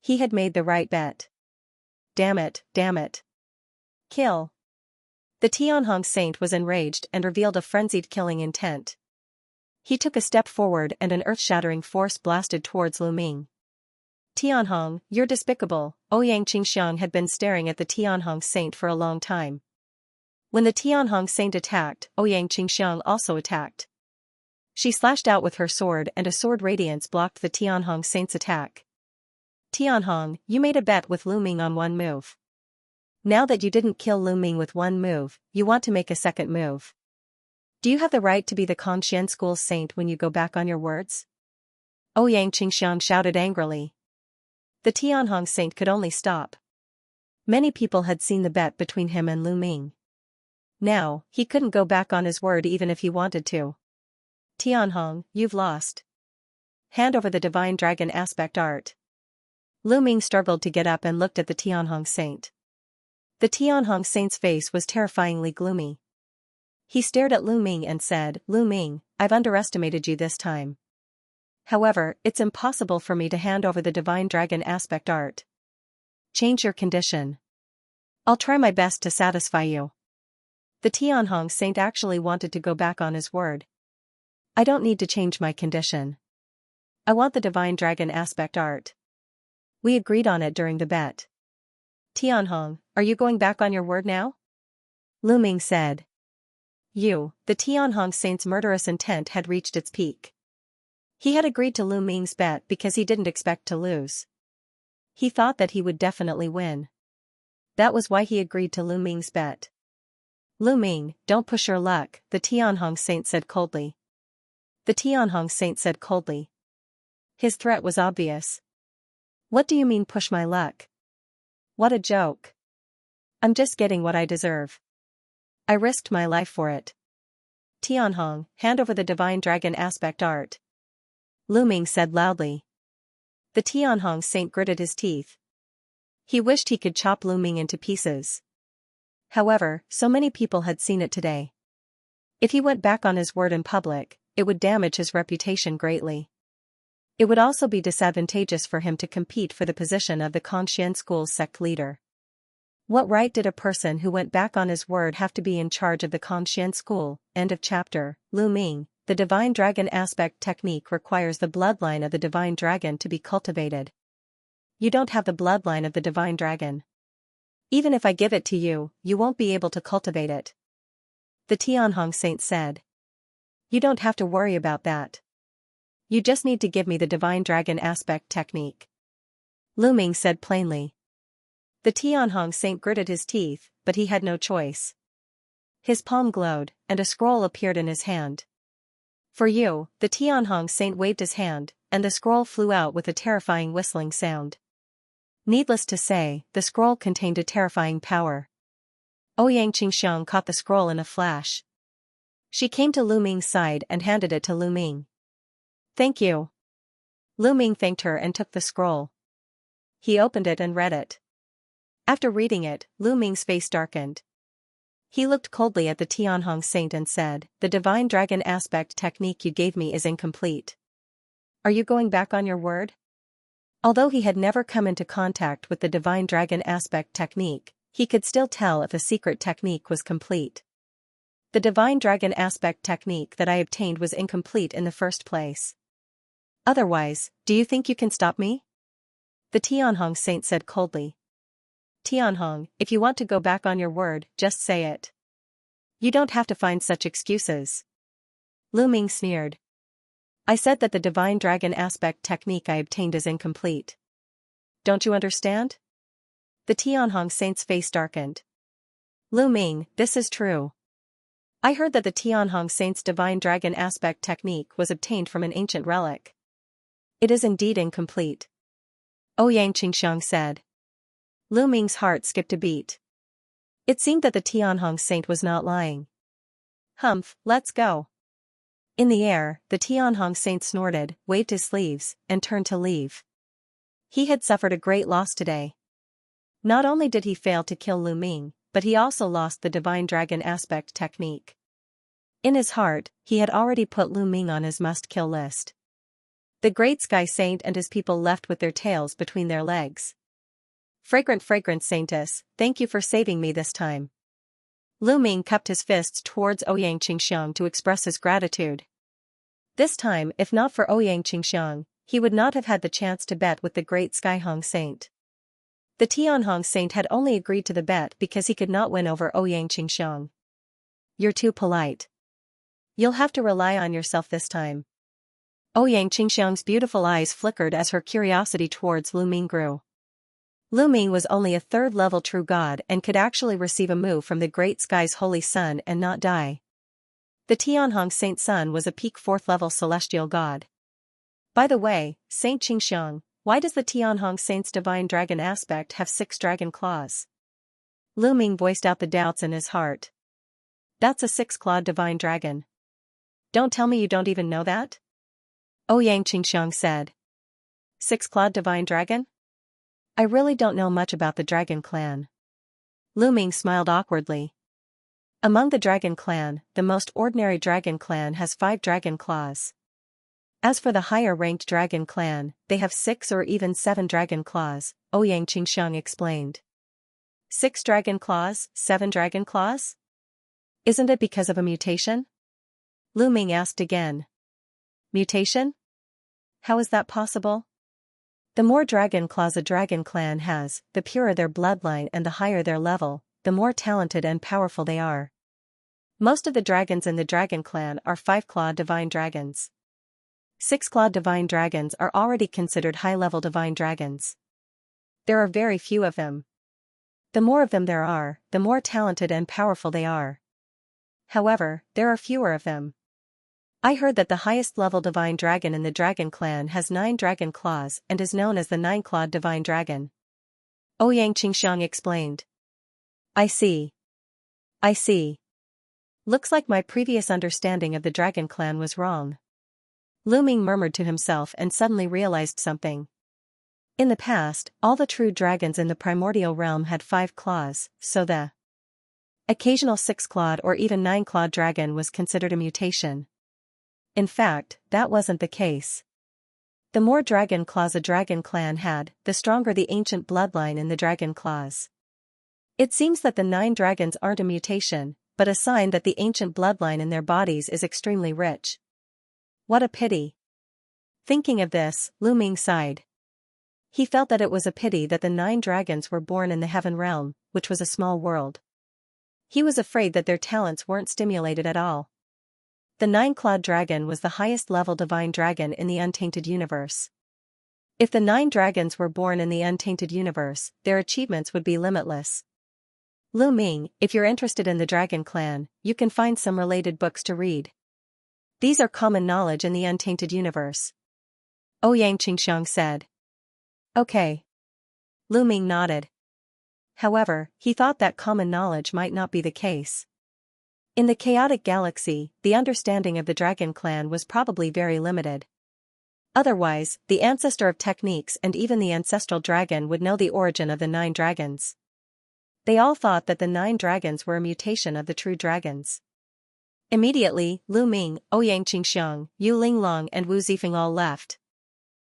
Speaker 1: He had made the right bet. Damn it, damn it. Kill. The Tianhong Saint was enraged and revealed a frenzied killing intent. He took a step forward and an earth-shattering force blasted towards Lu Ming. Tianhong, you're despicable. Ouyang Qingxiang had been staring at the Tianhong Saint for a long time. When the Tianhong Saint attacked, Ouyang Qingxiang also attacked. She slashed out with her sword and a sword radiance blocked the Tianhong Saint's attack. Tianhong, you made a bet with Lu Ming on one move. Now that you didn't kill Lu Ming with one move, you want to make a second move. Do you have the right to be the Kongxian School's saint when you go back on your words? Ouyang Qingxiang shouted angrily. The Tianhong Saint could only stop. Many people had seen the bet between him and Lu Ming. Now, he couldn't go back on his word even if he wanted to. Tianhong, you've lost. Hand over the divine dragon aspect art. Lu Ming struggled to get up and looked at the Tianhong Saint. The Tianhong Saint's face was terrifyingly gloomy. He stared at Lu Ming and said, Lu Ming, I've underestimated you this time. However, it's impossible for me to hand over the divine dragon aspect art. Change your condition. I'll try my best to satisfy you. The Tianhong Saint actually wanted to go back on his word. I don't need to change my condition. I want the divine dragon aspect art. We agreed on it during the bet. Tianhong, are you going back on your word now? Lu Ming said. The Tianhong Saint's murderous intent had reached its peak. He had agreed to Lu Ming's bet because he didn't expect to lose. He thought that he would definitely win. That was why he agreed to Lu Ming's bet. Lu Ming, don't push your luck, the Tianhong saint said coldly. The Tianhong saint said coldly. His threat was obvious. What do you mean push my luck? What a joke. I'm just getting what I deserve. I risked my life for it. Tianhong, hand over the divine dragon aspect art. Lu Ming said loudly. The Tianhong saint gritted his teeth. He wished he could chop Lu Ming into pieces. However, so many people had seen it today. If he went back on his word in public, it would damage his reputation greatly. It would also be disadvantageous for him to compete for the position of the Kongxian school's sect leader. What right did a person who went back on his word have to be in charge of the Kongxian school? End of chapter. Lu Ming, the divine dragon aspect technique requires the bloodline of the divine dragon to be cultivated. You don't have the bloodline of the divine dragon. Even if I give it to you, you won't be able to cultivate it. The Tianhong saint said. You don't have to worry about that. You just need to give me the divine dragon aspect technique. Lu Ming said plainly. The Tianhong saint gritted his teeth, but he had no choice. His palm glowed, and a scroll appeared in his hand. For you, the Tianhong saint waved his hand, and the scroll flew out with a terrifying whistling sound. Needless to say, the scroll contained a terrifying power. Ouyang Qingxiang caught the scroll in a flash. She came to Lu Ming's side and handed it to Lu Ming. Thank you. Lu Ming thanked her and took the scroll. He opened it and read it. After reading it, Lu Ming's face darkened. He looked coldly at the Tianhong saint and said, the divine dragon aspect technique you gave me is incomplete. Are you going back on your word? Although he had never come into contact with the divine dragon aspect technique, he could still tell if a secret technique was complete. The divine dragon aspect technique that I obtained was incomplete in the first place. Otherwise, do you think you can stop me? The Tianhong saint said coldly. Tianhong, if you want to go back on your word, just say it. You don't have to find such excuses. Lu Ming sneered. I said that the divine dragon aspect technique I obtained is incomplete. Don't you understand? The Tianhong saint's face darkened. Lu Ming, this is true. I heard that the Tianhong saint's divine dragon aspect technique was obtained from an ancient relic. It is indeed incomplete. Ouyang Qingxiang said. Lu Ming's heart skipped a beat. It seemed that the Tianhong saint was not lying. Humph, let's go. In the air, the Tianhong saint snorted, waved his sleeves, and turned to leave. He had suffered a great loss today. Not only did he fail to kill Lu Ming, but he also lost the divine dragon aspect technique. In his heart, he had already put Lu Ming on his must-kill list. The great sky saint and his people left with their tails between their legs. Fragrant saintess, thank you for saving me this time. Lu Ming cupped his fists towards Ouyang Qingxiang to express his gratitude. This time, if not for Ouyang Qingxiang, he would not have had the chance to bet with the great Skyhong saint. The Tianhong saint had only agreed to the bet because he could not win over Ouyang Qingxiang. You're too polite. You'll have to rely on yourself this time. Ouyang Qingxiang's beautiful eyes flickered as her curiosity towards Lu Ming grew. Lu Ming was only a third-level true god and could actually receive a move from the great sky's holy sun and not die. The Tianhong saint's son was a peak fourth-level celestial god. By the way, Saint Qingxiang, why does the Tianhong saint's divine dragon aspect have 6 dragon claws? Lu Ming voiced out the doubts in his heart. That's a 6-clawed divine dragon. Don't tell me you don't even know that? Ouyang Qingxiang said. 6-clawed divine dragon? I really don't know much about the dragon clan. Lu Ming smiled awkwardly. Among the dragon clan, the most ordinary dragon clan has 5 dragon claws. As for the higher-ranked dragon clan, they have 6 or even 7 dragon claws, Ouyang Qingxiang explained. 6 dragon claws, 7 dragon claws? Isn't it because of a mutation? Lu Ming asked again. Mutation? How is that possible? The more dragon claws a dragon clan has, the purer their bloodline and the higher their level, the more talented and powerful they are. Most of the dragons in the dragon clan are 5-clawed divine dragons. Six-clawed divine dragons are already considered high-level divine dragons. There are very few of them. The more of them there are, the more talented and powerful they are. However, there are fewer of them. I heard that the highest-level divine dragon in the dragon clan has 9 dragon claws and is known as the 9-clawed divine dragon. Xianxia explained. I see. I see. Looks like my previous understanding of the dragon clan was wrong. Lu Ming murmured to himself and suddenly realized something. In the past, all the true dragons in the primordial realm had 5 claws, so the occasional 6-clawed or even 9-clawed dragon was considered a mutation. In fact, that wasn't the case. The more dragon claws a dragon clan had, the stronger the ancient bloodline in the dragon claws. It seems that the 9 dragons aren't a mutation, but a sign that the ancient bloodline in their bodies is extremely rich. What a pity. Thinking of this, Lu Ming sighed. He felt that it was a pity that the 9 dragons were born in the heaven realm, which was a small world. He was afraid that their talents weren't stimulated at all. The 9-clawed dragon was the highest-level divine dragon in the untainted universe. If the 9 dragons were born in the untainted universe, their achievements would be limitless. Lu Ming, if you're interested in the dragon clan, you can find some related books to read. These are common knowledge in the untainted universe. Xianxia said. Okay. Lu Ming nodded. However, he thought that common knowledge might not be the case. In the chaotic galaxy, the understanding of the dragon clan was probably very limited. Otherwise, the ancestor of techniques and even the ancestral dragon would know the origin of the 9 dragons. They all thought that the 9 dragons were a mutation of the true dragons. Immediately, Lu Ming, Xianxia, Yu Linglong and Wu Zifeng all left.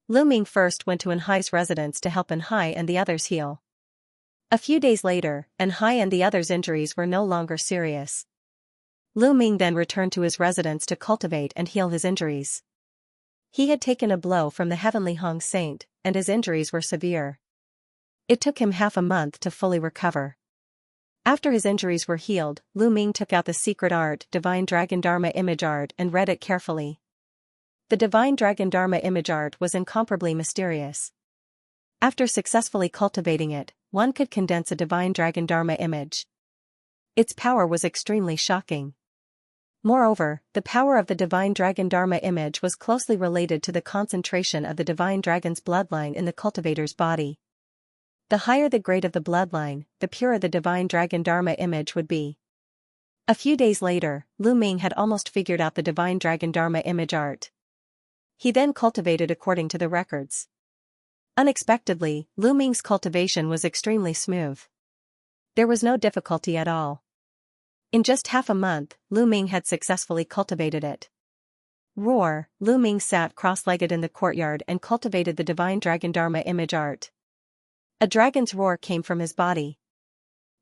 Speaker 1: Lu Ming first went to Enhai's residence to help Enhai and the others heal. A few days later, Enhai and the others' injuries were no longer serious. Lu Ming then returned to his residence to cultivate and heal his injuries. He had taken a blow from the heavenly Hong Saint, and his injuries were severe. It took him half a month to fully recover. After his injuries were healed, Lu Ming took out the secret art Divine Dragon Dharma Image Art and read it carefully. The Divine Dragon Dharma Image Art was incomparably mysterious. After successfully cultivating it, one could condense a Divine Dragon Dharma image. Its power was extremely shocking. Moreover, the power of the Divine Dragon Dharma image was closely related to the concentration of the Divine Dragon's bloodline in the cultivator's body. The higher the grade of the bloodline, the purer the Divine Dragon Dharma image would be. A few days later, Lu Ming had almost figured out the Divine Dragon Dharma image art. He then cultivated according to the records. Unexpectedly, Lu Ming's cultivation was extremely smooth. There was no difficulty at all. In just half a month, Lu Ming had successfully cultivated it. Roar, Lu Ming sat cross-legged in the courtyard and cultivated the Divine Dragon Dharma image art. A dragon's roar came from his body.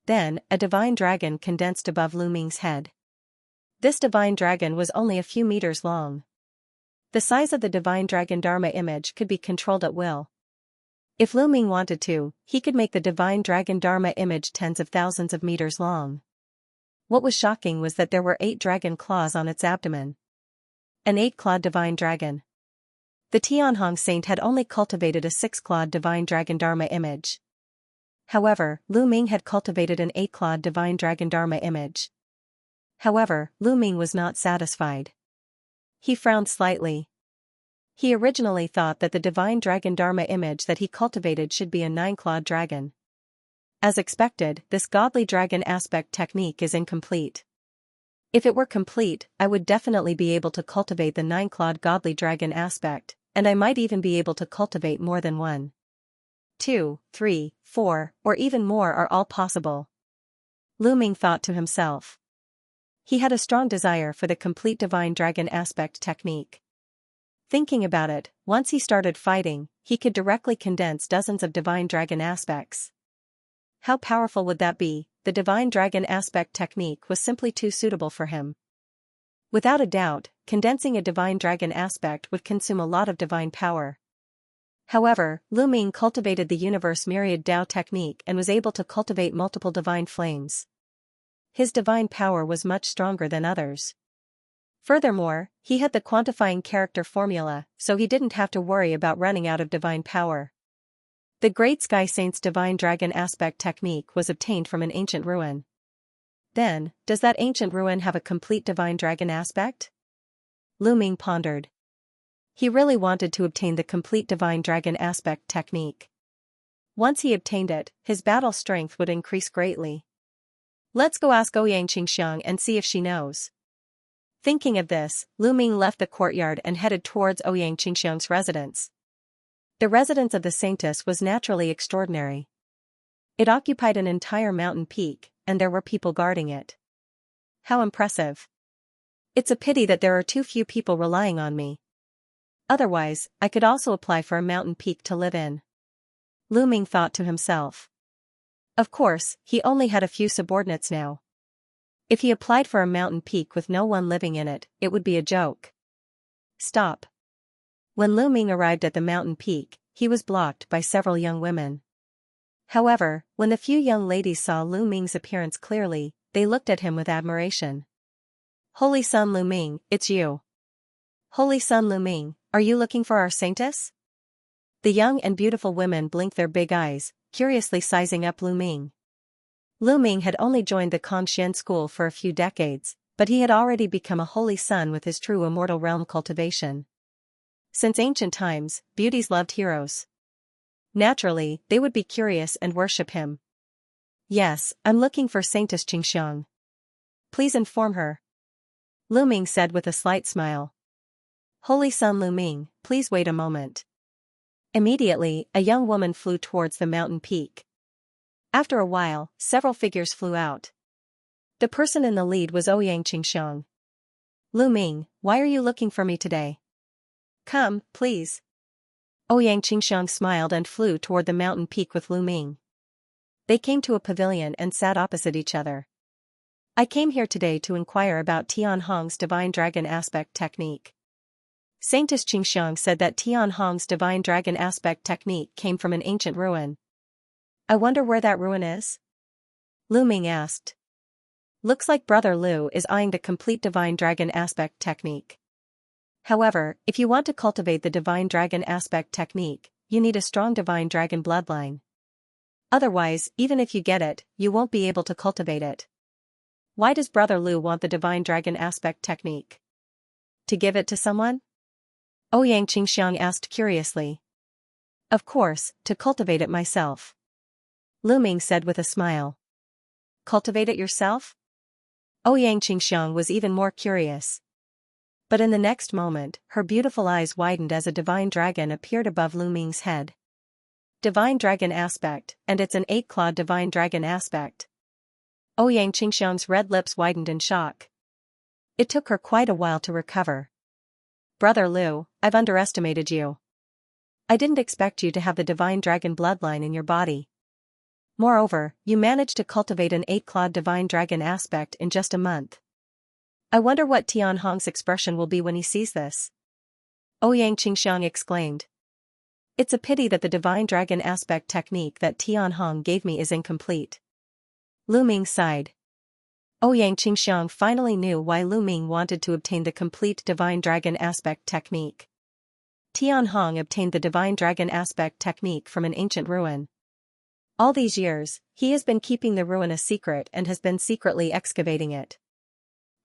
Speaker 1: Then, a divine dragon condensed above Lu Ming's head. This divine dragon was only a few meters long. The size of the Divine Dragon Dharma image could be controlled at will. If Lu Ming wanted to, he could make the Divine Dragon Dharma image tens of thousands of meters long. What was shocking was that there were 8 dragon claws on its abdomen. An 8-clawed divine dragon. The Tianhong Saint had only cultivated a 6-clawed divine dragon Dharma image. However, Lu Ming had cultivated an 8-clawed divine dragon Dharma image. However, Lu Ming was not satisfied. He frowned slightly. He originally thought that the Divine Dragon Dharma image that he cultivated should be a 9-clawed dragon. As expected, this godly dragon aspect technique is incomplete. If it were complete, I would definitely be able to cultivate the 9-clawed godly dragon aspect, and I might even be able to cultivate more than 1, 2, 3, 4, or even more are all possible. Lu Ming thought to himself. He had a strong desire for the complete divine dragon aspect technique. Thinking about it, once he started fighting, he could directly condense dozens of divine dragon aspects. How powerful would that be? The divine dragon aspect technique was simply too suitable for him. Without a doubt, condensing a divine dragon aspect would consume a lot of divine power. However, Lu Ming cultivated the universe myriad Dao technique and was able to cultivate multiple divine flames. His divine power was much stronger than others. Furthermore, he had the quantifying character formula, so he didn't have to worry about running out of divine power. The Great Sky Saint's divine dragon aspect technique was obtained from an ancient ruin. Then, does that ancient ruin have a complete divine dragon aspect? Lu Ming pondered. He really wanted to obtain the complete divine dragon aspect technique. Once he obtained it, his battle strength would increase greatly. Let's go ask Ouyang Qingxiang and see if she knows. Thinking of this, Lu Ming left the courtyard and headed towards Ouyang Qingxiang's residence. The residence of the saintess was naturally extraordinary. It occupied an entire mountain peak, and there were people guarding it. How impressive. It's a pity that there are too few people relying on me. Otherwise, I could also apply for a mountain peak to live in. Lu Ming thought to himself. Of course, he only had a few subordinates now. If he applied for a mountain peak with no one living in it, it would be a joke. Stop. When Lu Ming arrived at the mountain peak, he was blocked by several young women. However, when the few young ladies saw Lu Ming's appearance clearly, they looked at him with admiration. Holy Sun Lu Ming, it's you. Holy Sun Lu Ming, are you looking for our saintess? The young and beautiful women blinked their big eyes, curiously sizing up Lu Ming. Lu Ming had only joined the Kongxian school for a few decades, but he had already become a holy sun with his true immortal realm cultivation. Since ancient times, beauties loved heroes. Naturally, they would be curious and worship him. Yes, I'm looking for Saintess Qingxiang. Please inform her. Lu Ming said with a slight smile. Holy Sun Lu Ming, please wait a moment. Immediately, a young woman flew towards the mountain peak. After a while, several figures flew out. The person in the lead was Ouyang Qingxiang. Lu Ming, why are you looking for me today? Come, please. Ouyang Qingxiang smiled and flew toward the mountain peak with Lu Ming. They came to a pavilion and sat opposite each other. I came here today to inquire about Tian Hong's divine dragon aspect technique. Saintess Qingxiang said that Tian Hong's divine dragon aspect technique came from an ancient ruin. I wonder where that ruin is? Lu Ming asked. Looks like Brother Lu is eyeing the complete divine dragon aspect technique. However, if you want to cultivate the divine dragon aspect technique, you need a strong divine dragon bloodline. Otherwise, even if you get it, you won't be able to cultivate it. Why does Brother Lu want the divine dragon aspect technique? To give it to someone? Ouyang Qingxiang asked curiously. Of course, to cultivate it myself. Lu Ming said with a smile. Cultivate it yourself? Ouyang Qingxiang was even more curious. But in the next moment, her beautiful eyes widened as a divine dragon appeared above Lu Ming's head. Divine dragon aspect, and it's an 8-clawed divine dragon aspect. Ouyang Qingxiang's red lips widened in shock. It took her quite a while to recover. Brother Lu, I've underestimated you. I didn't expect you to have the divine dragon bloodline in your body. Moreover, you managed to cultivate an 8-clawed divine dragon aspect in just a month. I wonder what Tian Hong's expression will be when he sees this. Ouyang Qingxiang exclaimed. It's a pity that the divine dragon aspect technique that Tian Hong gave me is incomplete. Lu Ming sighed. Ouyang Qingxiang finally knew why Lu Ming wanted to obtain the complete divine dragon aspect technique. Tian Hong obtained the divine dragon aspect technique from an ancient ruin. All these years, he has been keeping the ruin a secret and has been secretly excavating it.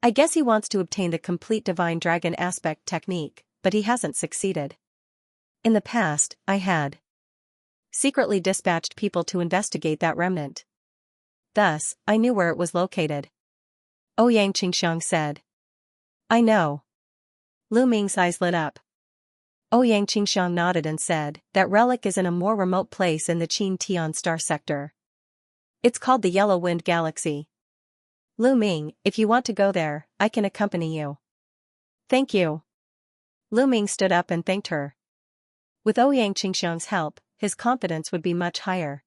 Speaker 1: I guess he wants to obtain the complete divine dragon aspect technique, but he hasn't succeeded. In the past, I had secretly dispatched people to investigate that remnant. Thus, I knew where it was located. Ouyang Qingxiang said. I know. Lu Ming's eyes lit up. Ouyang Qingxiang nodded and said, that relic is in a more remote place in the Qin Tian star sector. It's called the Yellow Wind Galaxy. Lu Ming, if you want to go there, I can accompany you. Thank you. Lu Ming stood up and thanked her. With Ouyang Qingxiang's help, his confidence would be much higher.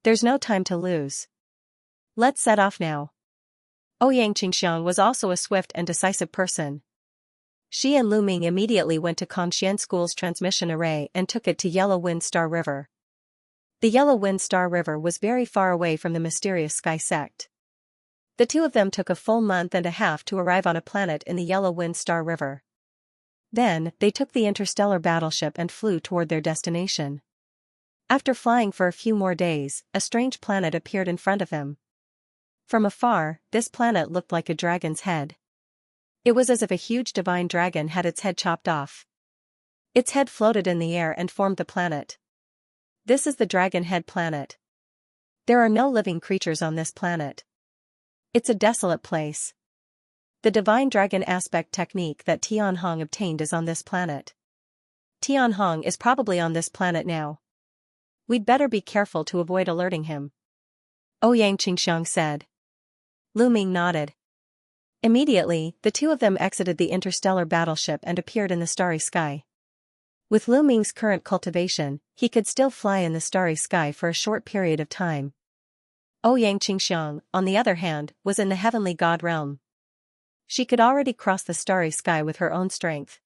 Speaker 1: There's no time to lose. Let's set off now. Ouyang Qingxiang was also a swift and decisive person. She and Lu Ming immediately went to Kongxian School's transmission array and took it to Yellow Wind Star River. The Yellow Wind Star River was very far away from the mysterious sky sect. The two of them took a full month and a half to arrive on a planet in the Yellow Wind Star River. Then, they took the interstellar battleship and flew toward their destination. After flying for a few more days, a strange planet appeared in front of him. From afar, this planet looked like a dragon's head. It was as if a huge divine dragon had its head chopped off. Its head floated in the air and formed the planet. This is the Dragon Head planet. There are no living creatures on this planet. It's a desolate place. The divine dragon aspect technique that Tianhong obtained is on this planet. Tianhong is probably on this planet now. We'd better be careful to avoid alerting him. Xianxia said. Lu Ming nodded. Immediately, the two of them exited the interstellar battleship and appeared in the starry sky. With Lu Ming's current cultivation, he could still fly in the starry sky for a short period of time. Xianxia, on the other hand, was in the heavenly god realm. She could already cross the starry sky with her own strength.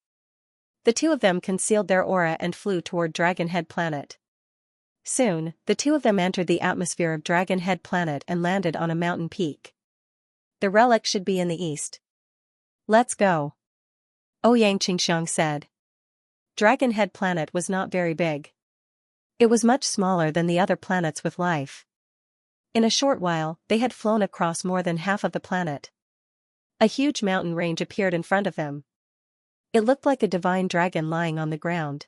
Speaker 1: The two of them concealed their aura and flew toward Dragon Head planet. Soon, the two of them entered the atmosphere of Dragon Head planet and landed on a mountain peak. The relic should be in the east. Let's go. Xianxia said. Dragon Head planet was not very big. It was much smaller than the other planets with life. In a short while, they had flown across more than half of the planet. A huge mountain range appeared in front of them. It looked like a divine dragon lying on the ground.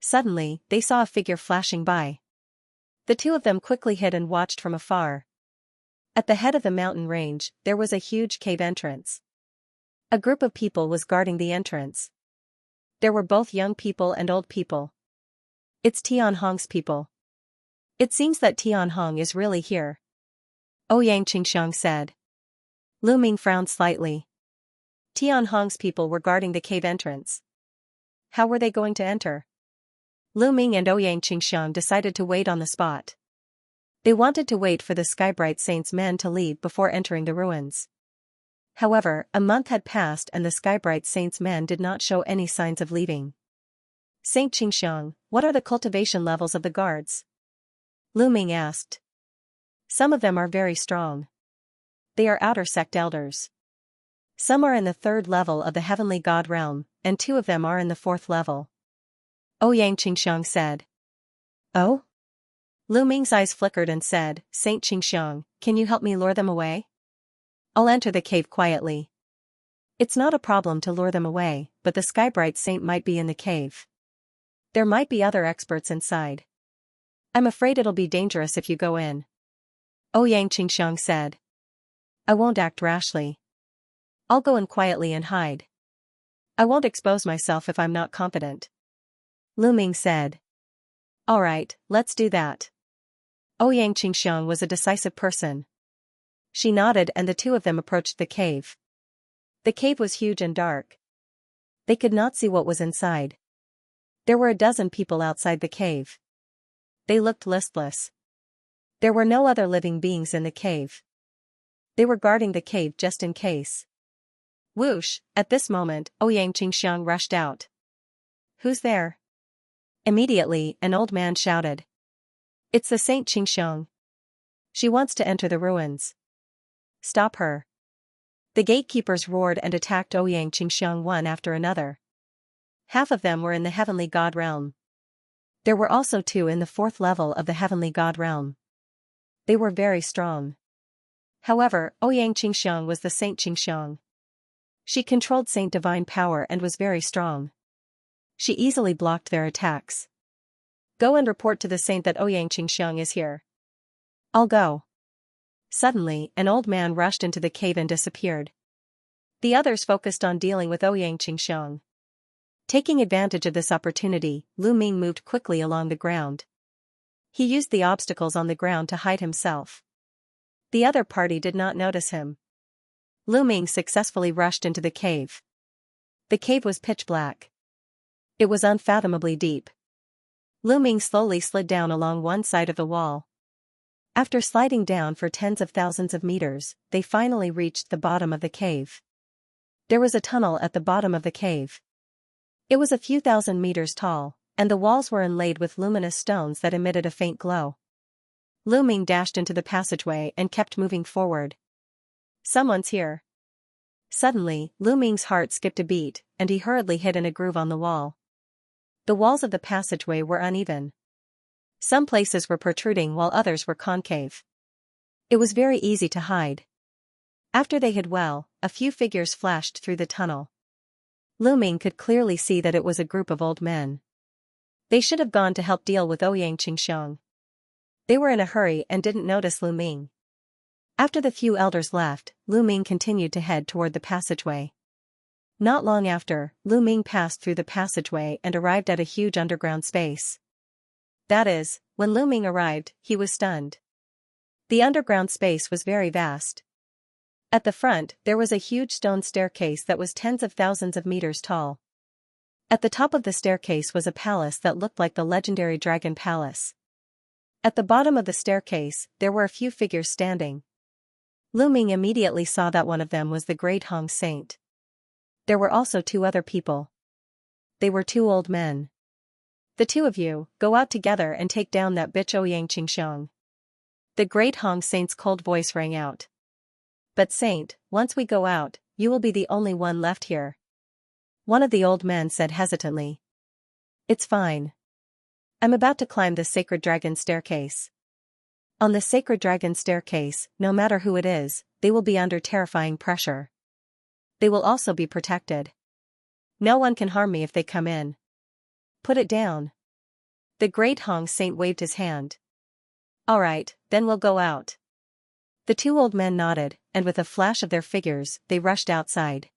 Speaker 1: Suddenly, they saw a figure flashing by. The two of them quickly hid and watched from afar. At the head of the mountain range, there was a huge cave entrance. A group of people was guarding the entrance. There were both young people and old people. It's Tianhong's people. It seems that Tianhong is really here. Xianxia said. Lu Ming frowned slightly. Tianhong's people were guarding the cave entrance. How were they going to enter? Lu Ming and Xianxia decided to wait on the spot. They wanted to wait for the Skybright Saint's men to leave before entering the ruins. However, a month had passed and the Skybright Saint's men did not show any signs of leaving. Saint Xianxia, what are the cultivation levels of the guards? Lu Ming asked. Some of them are very strong. They are outer sect elders. Some are in the 3rd level of the heavenly god realm, and 2 of them are in the 4th level. Xianxia said. Oh? Lu Ming's eyes flickered and said, Saint Xianxia, can you help me lure them away? I'll enter the cave quietly. It's not a problem to lure them away, but the Skybright Saint might be in the cave. There might be other experts inside. I'm afraid it'll be dangerous if you go in. Xianxia said. I won't act rashly. I'll go in quietly and hide. I won't expose myself if I'm not confident. Lu Ming said. All right, let's do that. Xianxia was a decisive person. She nodded and the two of them approached the cave. The cave was huge and dark. They could not see what was inside. There were a dozen people outside the cave. They looked listless. There were no other living beings in the cave. They were guarding the cave just in case. Whoosh, at this moment, Xianxia rushed out. Who's there? Immediately, an old man shouted. It's the Saint Xianxia. She wants to enter the ruins. Stop her. The gatekeepers roared and attacked Xianxia one after another. Half of them were in the heavenly god realm. There were also 2 in the 4th level of the heavenly god realm. They were very strong. However, Xianxia was the Saint Xianxia. She controlled Saint Divine power and was very strong. She easily blocked their attacks. Go and report to the saint that Xianxia is here. I'll go. Suddenly, an old man rushed into the cave and disappeared. The others focused on dealing with Xianxia. Taking advantage of this opportunity, Lu Ming moved quickly along the ground. He used the obstacles on the ground to hide himself. The other party did not notice him. Lu Ming successfully rushed into the cave. The cave was pitch black. It was unfathomably deep. Lu Ming slowly slid down along one side of the wall. After sliding down for tens of thousands of meters, they finally reached the bottom of the cave. There was a tunnel at the bottom of the cave. It was a few thousand meters tall, and the walls were inlaid with luminous stones that emitted a faint glow. Lu Ming dashed into the passageway and kept moving forward. Someone's here. Suddenly, Lu Ming's heart skipped a beat, and he hurriedly hid in a groove on the wall. The walls of the passageway were uneven. Some places were protruding while others were concave. It was very easy to hide. After they hid well, a few figures flashed through the tunnel. Lu Ming could clearly see that it was a group of old men. They should have gone to help deal with Ouyang Qingxiong. They were in a hurry and didn't notice Lu Ming. After the few elders left, Lu Ming continued to head toward the passageway. Not long after, Lu Ming passed through the passageway and arrived at a huge underground space. That is, when Lu Ming arrived, he was stunned. The underground space was very vast. At the front, there was a huge stone staircase that was tens of thousands of meters tall. At the top of the staircase was a palace that looked like the legendary Dragon Palace. At the bottom of the staircase, there were a few figures standing. Lu Ming immediately saw that one of them was the Great Hong Saint. There were also two other people. They were two old men. The two of you, go out together and take down that bitch Ouyang Qingxiong. The Great Hong Saint's cold voice rang out. But Saint, once we go out, you will be the only one left here. One of the old men said hesitantly. It's fine. I'm about to climb the sacred dragon staircase. On the sacred dragon staircase, no matter who it is, they will be under terrifying pressure. They will also be protected. No one can harm me if they come in. Put it down. The Great Hong Saint waved his hand. All right, then we'll go out. The two old men nodded, and with a flash of their figures, they rushed outside.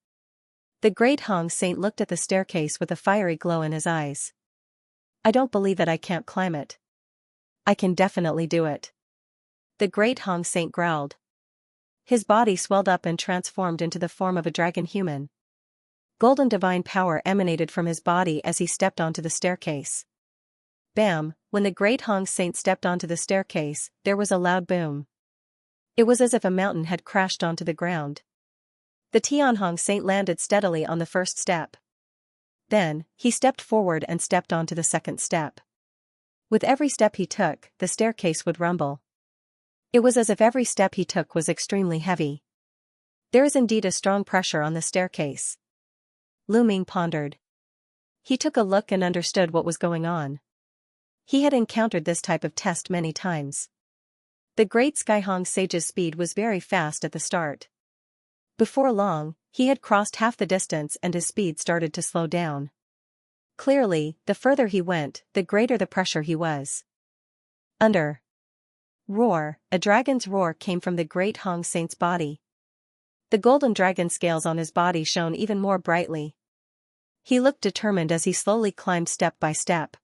Speaker 1: The Great Hong Saint looked at the staircase with a fiery glow in his eyes. I don't believe that I can't climb it. I can definitely do it. The Great Hong Saint growled. His body swelled up and transformed into the form of a dragon human. Golden divine power emanated from his body as he stepped onto the staircase. Bam! When the Great Hong Saint stepped onto the staircase, there was a loud boom. It was as if a mountain had crashed onto the ground. The Tianhong Saint landed steadily on the first step. Then, he stepped forward and stepped onto the second step. With every step he took, the staircase would rumble. It was as if every step he took was extremely heavy. There is indeed a strong pressure on the staircase. Lu Ming pondered. He took a look and understood what was going on. He had encountered this type of test many times. The Great Skyhong Sage's speed was very fast at the start. Before long, he had crossed half the distance and his speed started to slow down. Clearly, the further he went, the greater the pressure he was under. Roar, a dragon's roar came from the Great Hong Saint's body. The golden dragon scales on his body shone even more brightly. He looked determined as he slowly climbed step by step.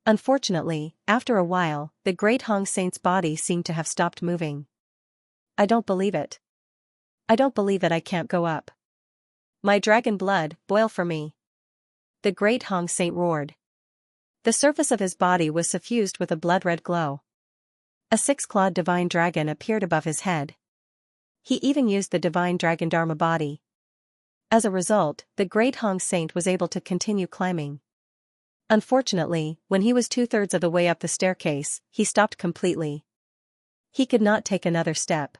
Speaker 1: Unfortunately, after a while, the Great Hong Saint's body seemed to have stopped moving. I don't believe it. I don't believe that I can't go up. My dragon blood, boil for me. The Great Hong Saint roared. The surface of his body was suffused with a blood-red glow. A six-clawed divine dragon appeared above his head. He even used the divine dragon Dharma body. As a result, the Great Hong Saint was able to continue climbing. Unfortunately, when he was 2/3 of the way up the staircase, he stopped completely. He could not take another step.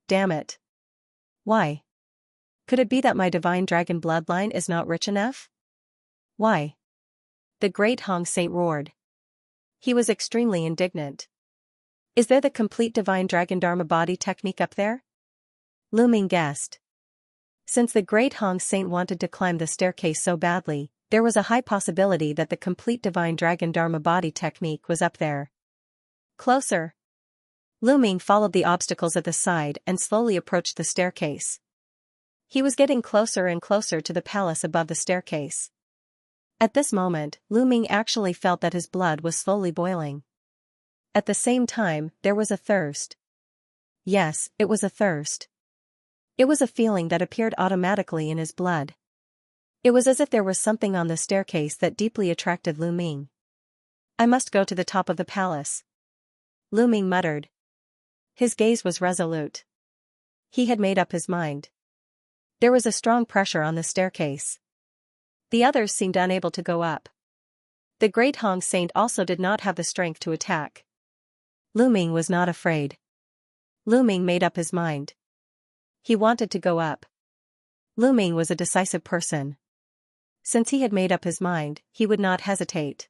Speaker 1: Damn it. Why? Could it be that my divine dragon bloodline is not rich enough? Why? The Great Hong Saint roared. He was extremely indignant. Is there the complete divine dragon Dharma body technique up there? Lu Ming guessed. Since the Great Hong Saint wanted to climb the staircase so badly, there was a high possibility that the complete divine dragon Dharma body technique was up there. Closer. Lu Ming followed the obstacles at the side and slowly approached the staircase. He was getting closer and closer to the palace above the staircase. At this moment, Lu Ming actually felt that his blood was slowly boiling. At the same time, there was a thirst. Yes, it was a thirst. It was a feeling that appeared automatically in his blood. It was as if there was something on the staircase that deeply attracted Lu Ming. I must go to the top of the palace. Lu Ming muttered. His gaze was resolute. He had made up his mind. There was a strong pressure on the staircase. The others seemed unable to go up. The Great Hong Saint also did not have the strength to attack. Lu Ming was not afraid. Lu Ming made up his mind. He wanted to go up. Lu Ming was a decisive person. Since he had made up his mind, he would not hesitate.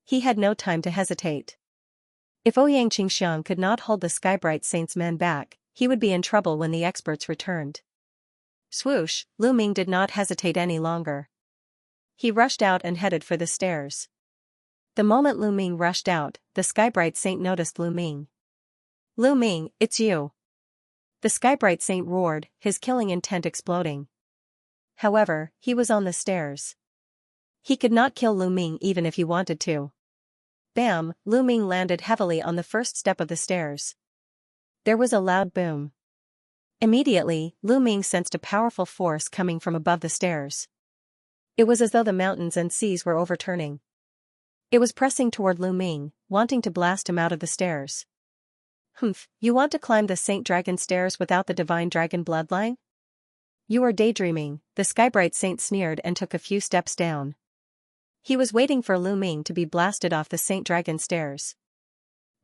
Speaker 1: He had no time to hesitate. If Ouyang Qingxiang could not hold the Skybright Saint's men back, he would be in trouble when the experts returned. Swoosh, Lu Ming did not hesitate any longer. He rushed out and headed for the stairs. The moment Lu Ming rushed out, the Skybright Saint noticed Lu Ming. "Lu Ming, it's you!" The Skybright Saint roared, his killing intent exploding. However, he was on the stairs. He could not kill Lu Ming even if he wanted to. Bam! Lu Ming landed heavily on the first step of the stairs. There was a loud boom. Immediately, Lu Ming sensed a powerful force coming from above the stairs. It was as though the mountains and seas were overturning. It was pressing toward Lu Ming, wanting to blast him out of the stairs. "Humph, you want to climb the Saint Dragon stairs without the Divine Dragon bloodline? You are daydreaming," the Skybright Saint sneered and took a few steps down. He was waiting for Lu Ming to be blasted off the Saint Dragon stairs.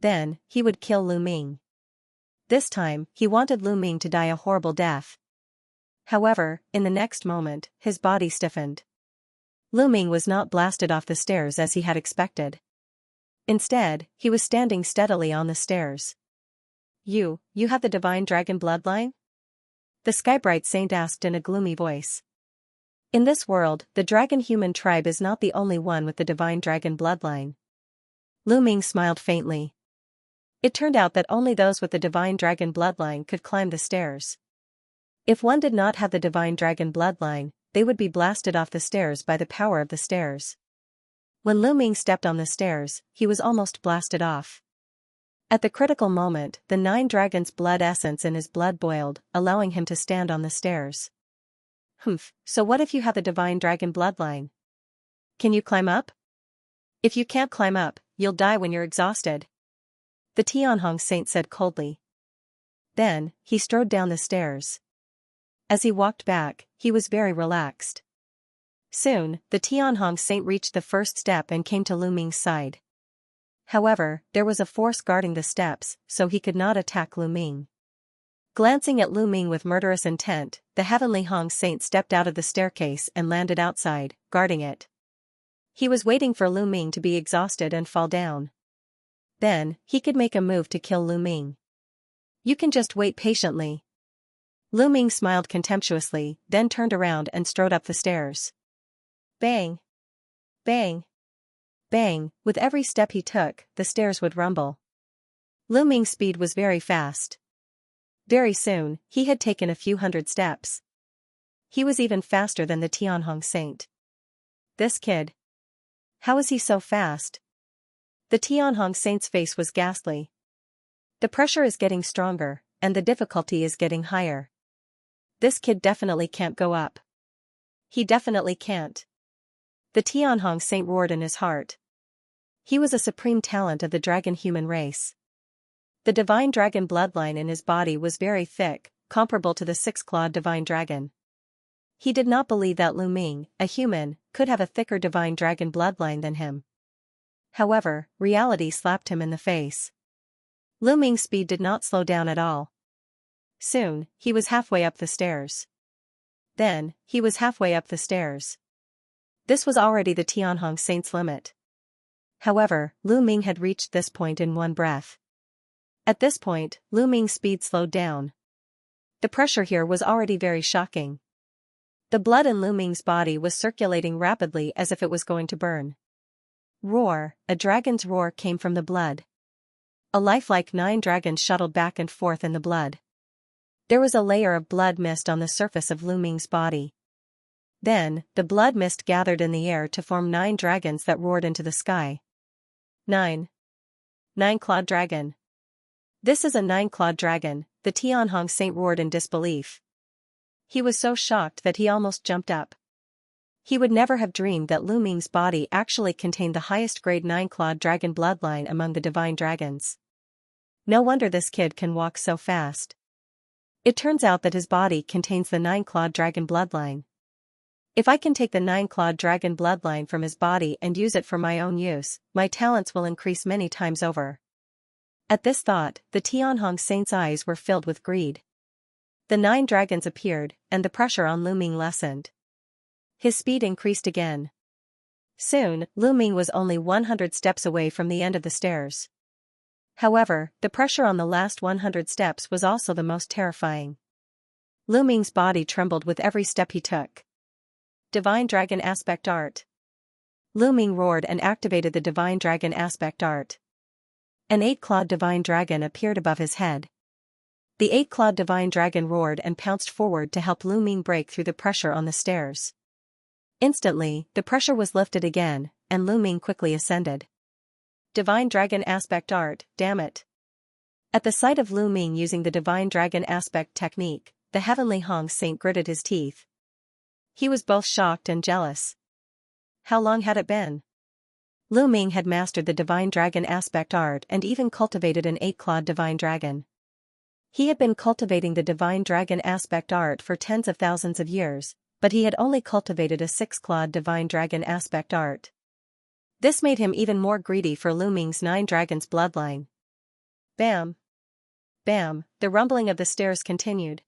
Speaker 1: Then, he would kill Lu Ming. This time, he wanted Lu Ming to die a horrible death. However, in the next moment, his body stiffened. Lu Ming was not blasted off the stairs as he had expected. Instead, he was standing steadily on the stairs. You have the Divine Dragon bloodline?" The Skybright Saint asked in a gloomy voice. In this world, the dragon-human tribe is not the only one with the Divine Dragon bloodline. Lu Ming smiled faintly. It turned out that only those with the Divine Dragon bloodline could climb the stairs. If one did not have the Divine Dragon bloodline, they would be blasted off the stairs by the power of the stairs. When Lu Ming stepped on the stairs, he was almost blasted off. At the critical moment, the 9 dragons' blood essence in his blood boiled, allowing him to stand on the stairs. "Humph, so what if you have the Divine Dragon bloodline? Can you climb up? If you can't climb up, you'll die when you're exhausted," the Tianhong Saint said coldly. Then, he strode down the stairs. As he walked back, he was very relaxed. Soon, the Tianhong Saint reached the first step and came to Lu Ming's side. However, there was a force guarding the steps, so he could not attack Lu Ming. Glancing at Lu Ming with murderous intent, the Heavenly Hong Saint stepped out of the staircase and landed outside, guarding it. He was waiting for Lu Ming to be exhausted and fall down. Then, he could make a move to kill Lu Ming. "You can just wait patiently." Lu Ming smiled contemptuously, then turned around and strode up the stairs. Bang! Bang! Bang! With every step he took, the stairs would rumble. Lu Ming's speed was very fast. Very soon, he had taken a few hundred steps. He was even faster than the Tianhong Saint. This kid. How is he so fast? The Tianhong Saint's face was ghastly. The pressure is getting stronger, and the difficulty is getting higher. This kid definitely can't go up. He definitely can't. The Tianhong Saint roared in his heart. He was a supreme talent of the dragon-human race. The Divine Dragon bloodline in his body was very thick, comparable to the 6-clawed Divine Dragon. He did not believe that Lu Ming, a human, could have a thicker Divine Dragon bloodline than him. However, reality slapped him in the face. Lu Ming's speed did not slow down at all. Soon, he was halfway up the stairs. Then, he was halfway up the stairs. This was already the Tianhong Saint's limit. However, Lu Ming had reached this point in one breath. At this point, Lu Ming's speed slowed down. The pressure here was already very shocking. The blood in Lu Ming's body was circulating rapidly as if it was going to burn. Roar! A dragon's roar came from the blood. A lifelike 9 dragons shuttled back and forth in the blood. There was a layer of blood mist on the surface of Lu Ming's body. Then, the blood mist gathered in the air to form 9 dragons that roared into the sky. 9. 9-clawed dragon. This is a 9-clawed dragon, the Tianhong Saint roared in disbelief. He was so shocked that he almost jumped up. He would never have dreamed that Lu Ming's body actually contained the highest grade 9-clawed dragon bloodline among the divine dragons. No wonder this kid can walk so fast. It turns out that his body contains the 9-clawed dragon bloodline. If I can take the 9-clawed dragon bloodline from his body and use it for my own use, my talents will increase many times over. At this thought, the Tianhong Saint's eyes were filled with greed. The 9 dragons appeared, and the pressure on Lu Ming lessened. His speed increased again. Soon, Lu Ming was only 100 steps away from the end of the stairs. However, the pressure on the last 100 steps was also the most terrifying. Lu Ming's body trembled with every step he took. Divine Dragon Aspect Art. Lu Ming roared and activated the Divine Dragon Aspect Art. An 8-clawed Divine Dragon appeared above his head. The 8-clawed Divine Dragon roared and pounced forward to help Lu Ming break through the pressure on the stairs. Instantly, the pressure was lifted again, and Lu Ming quickly ascended. Divine Dragon Aspect Art, damn it. At the sight of Lu Ming using the Divine Dragon Aspect technique, the Heavenly Hong Saint gritted his teeth. He was both shocked and jealous. How long had it been? Lu Ming had mastered the Divine Dragon Aspect Art and even cultivated an 8-clawed Divine Dragon. He had been cultivating the Divine Dragon Aspect Art for tens of thousands of years, but he had only cultivated a 6-clawed Divine Dragon Aspect Art. This made him even more greedy for Lu Ming's 9 dragons bloodline. Bam! Bam! The rumbling of the stairs continued.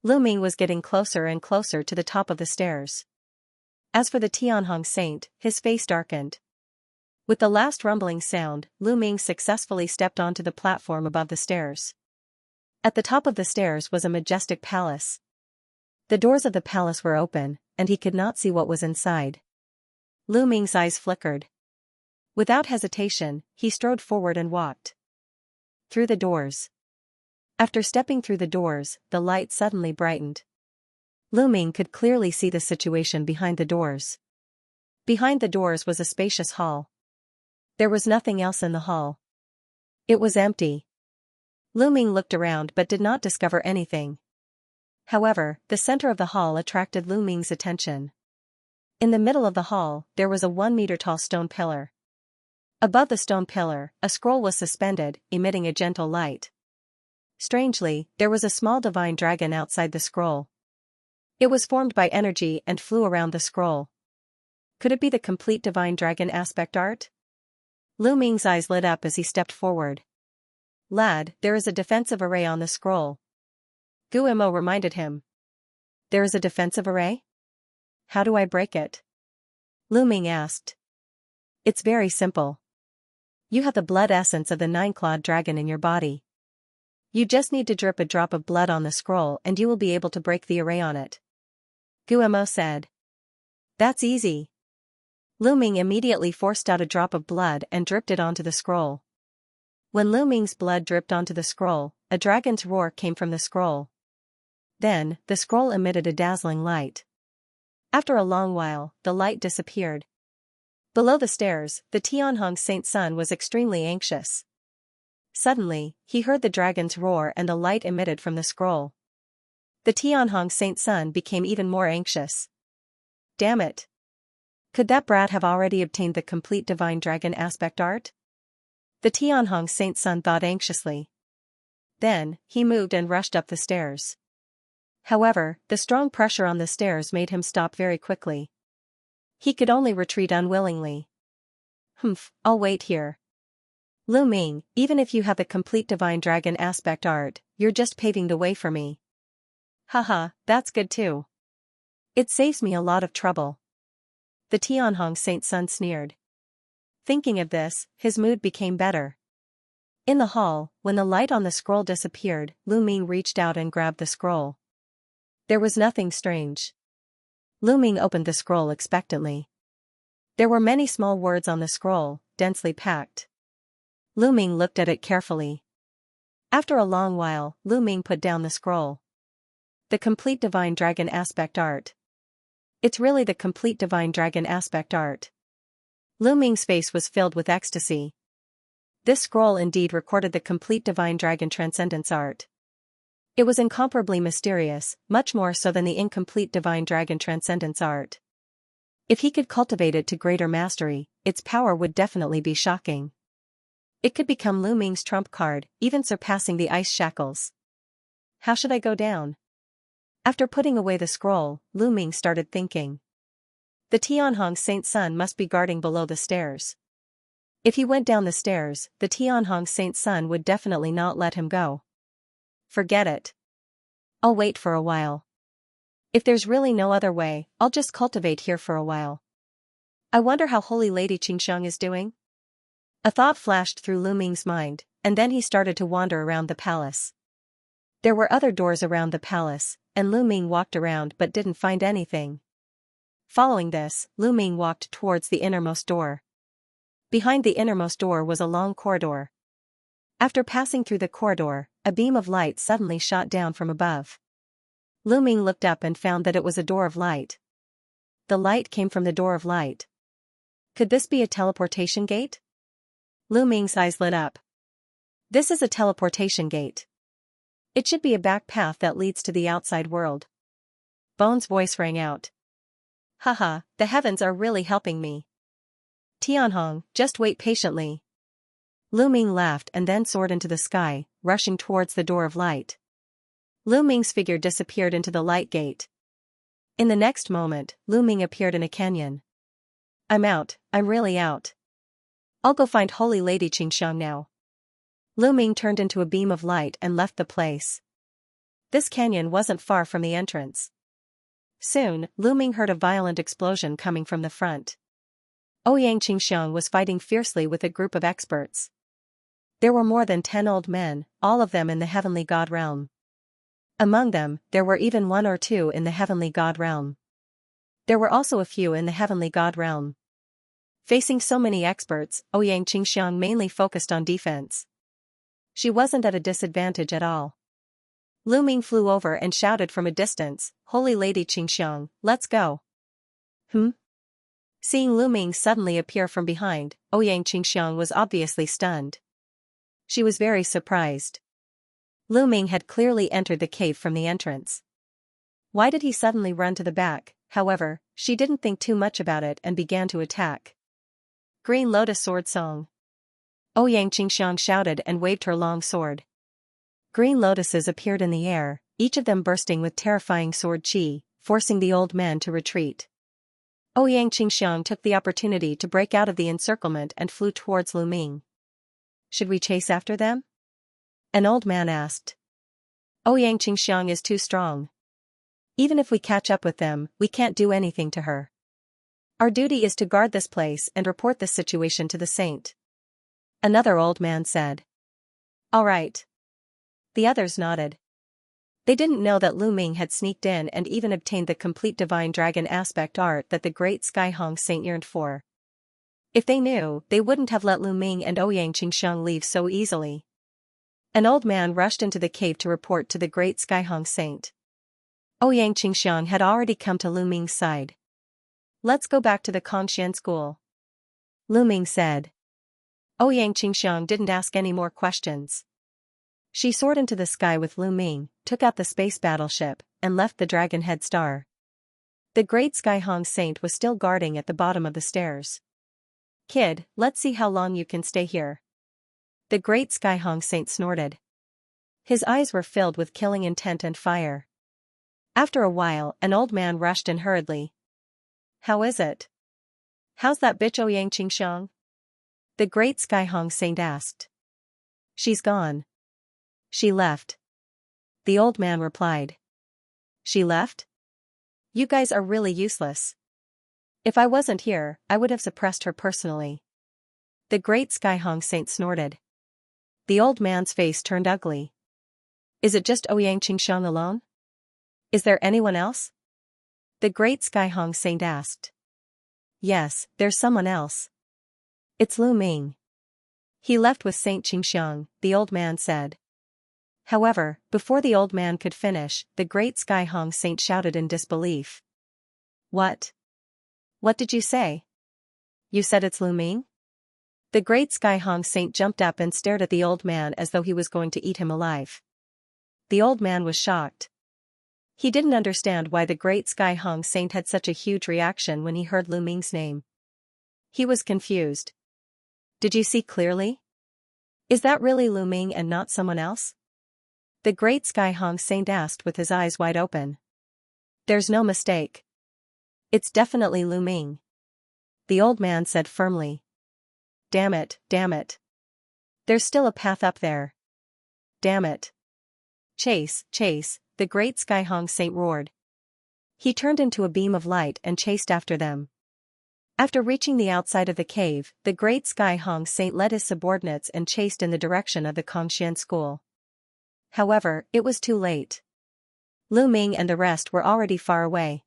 Speaker 1: Lu Ming was getting closer and closer to the top of the stairs. As for the Tianhong Saint, his face darkened. With the last rumbling sound, Lu Ming successfully stepped onto the platform above the stairs. At the top of the stairs was a majestic palace. The doors of the palace were open, and he could not see what was inside. Lu Ming's eyes flickered. Without hesitation, he strode forward and walked through the doors. After stepping through the doors, the light suddenly brightened. Lu Ming could clearly see the situation behind the doors. Behind the doors was a spacious hall. There was nothing else in the hall. It was empty. Lu Ming looked around but did not discover anything. However, the center of the hall attracted Lu Ming's attention. In the middle of the hall, there was a 1-meter-tall stone pillar. Above the stone pillar, a scroll was suspended, emitting a gentle light. Strangely, there was a small divine dragon outside the scroll. It was formed by energy and flew around the scroll. Could it be the complete Divine Dragon Aspect Art? Lu Ming's eyes lit up as he stepped forward. Lad, there is a defensive array on the scroll. Guimo reminded him. There is a defensive array? How do I break it? Lu Ming asked. It's very simple. You have the blood essence of the 9-clawed dragon in your body. You just need to drip a drop of blood on the scroll and you will be able to break the array on it. Guimo said. That's easy. Lu Ming immediately forced out a drop of blood and dripped it onto the scroll. When Lu Ming's blood dripped onto the scroll, a dragon's roar came from the scroll. Then, the scroll emitted a dazzling light. After a long while, the light disappeared. Below the stairs, the Tianhong Saint Sun was extremely anxious. Suddenly, he heard the dragon's roar and the light emitted from the scroll. The Tianhong Saint Sun became even more anxious. Damn it! Could that brat have already obtained the complete Divine Dragon Aspect Art? The Tianhong Saint Sun thought anxiously. Then, he moved and rushed up the stairs. However, the strong pressure on the stairs made him stop very quickly. He could only retreat unwillingly. I'll wait here. Lu Ming, even if you have the complete Divine Dragon Aspect Art, you're just paving the way for me. Haha, that's good too. It saves me a lot of trouble. The Tianhong Saint Sun sneered. Thinking of this, his mood became better. In the hall, when the light on the scroll disappeared, Lu Ming reached out and grabbed the scroll. There was nothing strange. Lu Ming opened the scroll expectantly. There were many small words on the scroll, densely packed. Lu Ming looked at it carefully. After a long while, Lu Ming put down the scroll. The complete Divine Dragon Aspect Art. It's really the complete Divine Dragon Aspect Art. Lu Ming's face was filled with ecstasy. This scroll indeed recorded the complete Divine Dragon Transcendence Art. It was incomparably mysterious, much more so than the incomplete Divine Dragon Transcendence Art. If he could cultivate it to greater mastery, its power would definitely be shocking. It could become Lu Ming's trump card, even surpassing the ice shackles. How should I go down? After putting away the scroll, Lu Ming started thinking. The Tianhong Saint Sun must be guarding below the stairs. If he went down the stairs, the Tianhong Saint Sun would definitely not let him go. Forget it. I'll wait for a while. If there's really no other way, I'll just cultivate here for a while. I wonder how Holy Lady Xianxia is doing? A thought flashed through Lu Ming's mind, and then he started to wander around the palace. There were other doors around the palace, and Lu Ming walked around but didn't find anything. Following this, Lu Ming walked towards the innermost door. Behind the innermost door was a long corridor. After passing through the corridor, a beam of light suddenly shot down from above. Lu Ming looked up and found that it was a door of light. The light came from the door of light. Could this be a teleportation gate? Lu Ming's eyes lit up. This is a teleportation gate. It should be a back path that leads to the outside world. Bone's voice rang out. Haha, the heavens are really helping me. Tianhong, just wait patiently. Lu Ming laughed and then soared into the sky, rushing towards the door of light. Lu Ming's figure disappeared into the light gate. In the next moment, Lu Ming appeared in a canyon. I'm out, I'm really out. I'll go find Holy Lady Xianxia now. Lu Ming turned into a beam of light and left the place. This canyon wasn't far from the entrance. Soon, Lu Ming heard a violent explosion coming from the front. Ouyang Xianxiang was fighting fiercely with a group of experts. There were more than 10 old men, all of them in the heavenly god realm. Among them, there were even 1 or 2 in the heavenly god realm. There were also a few in the heavenly god realm. Facing so many experts, Ouyang Xianxiang mainly focused on defense. She wasn't at a disadvantage at all. Lu Ming flew over and shouted from a distance, Holy Lady Xianxiang, let's go. Seeing Lu Ming suddenly appear from behind, Ouyang Xianxiang was obviously stunned. She was very surprised. Lu Ming had clearly entered the cave from the entrance. Why did he suddenly run to the back? However, she didn't think too much about it and began to attack. Green Lotus Sword Song. Ouyang Xianxiang shouted and waved her long sword. Green lotuses appeared in the air, each of them bursting with terrifying sword chi, forcing the old man to retreat. Ouyang Xianxiang took the opportunity to break out of the encirclement and flew towards Lu Ming. Should we chase after them? An old man asked. Ouyang Xianxiang is too strong. Even if we catch up with them, we can't do anything to her. Our duty is to guard this place and report this situation to the saint. Another old man said. All right. The others nodded. They didn't know that Lu Ming had sneaked in and even obtained the complete divine dragon aspect art that the great Sky Hong Saint yearned for. If they knew, they wouldn't have let Lu Ming and Ouyang Xianxiang leave so easily. An old man rushed into the cave to report to the great Sky Hong Saint. Ouyang Xianxiang had already come to Lu Ming's side. Let's go back to the Kongxian school. Lu Ming said. Ouyang Xianxiang didn't ask any more questions. She soared into the sky with Lu Ming, took out the space battleship, and left the Dragon Head Star. The great Sky Hong Saint was still guarding at the bottom of the stairs. Kid, let's see how long you can stay here. The great Sky Hong Saint snorted. His eyes were filled with killing intent and fire. After a while, an old man rushed in hurriedly. How is it? How's that bitch Ouyang Xianxiang? The great Sky Hong Saint asked. She's gone. She left. The old man replied. She left? You guys are really useless. If I wasn't here, I would have suppressed her personally. The great Sky Hong Saint snorted. The old man's face turned ugly. Is it just Ouyang Xianxiang alone? Is there anyone else? The great Sky Hong Saint asked. Yes, there's someone else. It's Lu Ming. He left with Saint Xianxiang, the old man said. However, before the old man could finish, the great Sky Hong Saint shouted in disbelief. What? What did you say? You said it's Lu Ming? The great Sky Hong Saint jumped up and stared at the old man as though he was going to eat him alive. The old man was shocked. He didn't understand why the great Sky Hong Saint had such a huge reaction when he heard Lu Ming's name. He was confused. Did you see clearly? Is that really Lu Ming and not someone else? The great Sky Hong Saint asked with his eyes wide open. There's no mistake. It's definitely Lu Ming. The old man said firmly. Damn it, damn it. There's still a path up there. Damn it. Chase, chase, the great Sky Hong Saint roared. He turned into a beam of light and chased after them. After reaching the outside of the cave, the great Sky Hong Saint led his subordinates and chased in the direction of the Kongxian school. However, it was too late. Lu Ming and the rest were already far away.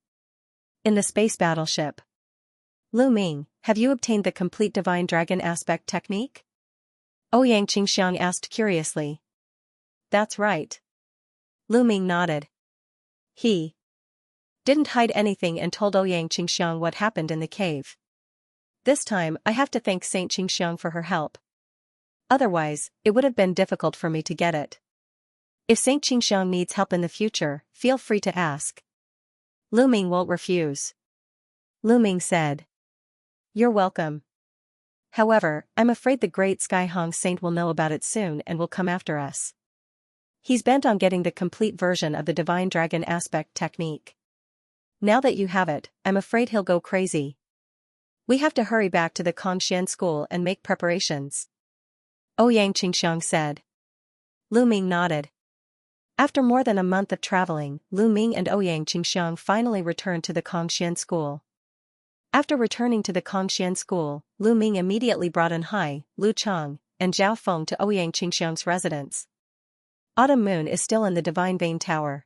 Speaker 1: In the space battleship. Lu Ming, have you obtained the complete divine dragon aspect technique? Ouyang Qingxiang asked curiously. That's right. Lu Ming nodded. He didn't hide anything and told Ouyang Qingxiang what happened in the cave. This time I have to thank Saint Qingxiang for her help. Otherwise, it would have been difficult for me to get it. If Saint Qingxiang needs help in the future, feel free to ask. Lu Ming won't refuse. Lu Ming said. You're welcome. However, I'm afraid the great Sky Hong Saint will know about it soon and will come after us. He's bent on getting the complete version of the divine dragon aspect technique. Now that you have it, I'm afraid he'll go crazy. We have to hurry back to the Kongxian school and make preparations. Ouyang Qingxiang said. Lu Ming nodded. After more than a month of traveling, Lu Ming and Ouyang Qingxiang finally returned to the Kongxian school. After returning to the Kongxian school, Lu Ming immediately brought in Hai, Lu Chang, and Zhao Feng to Ouyang Qingxiang's residence. Autumn Moon is still in the Divine Vein Tower.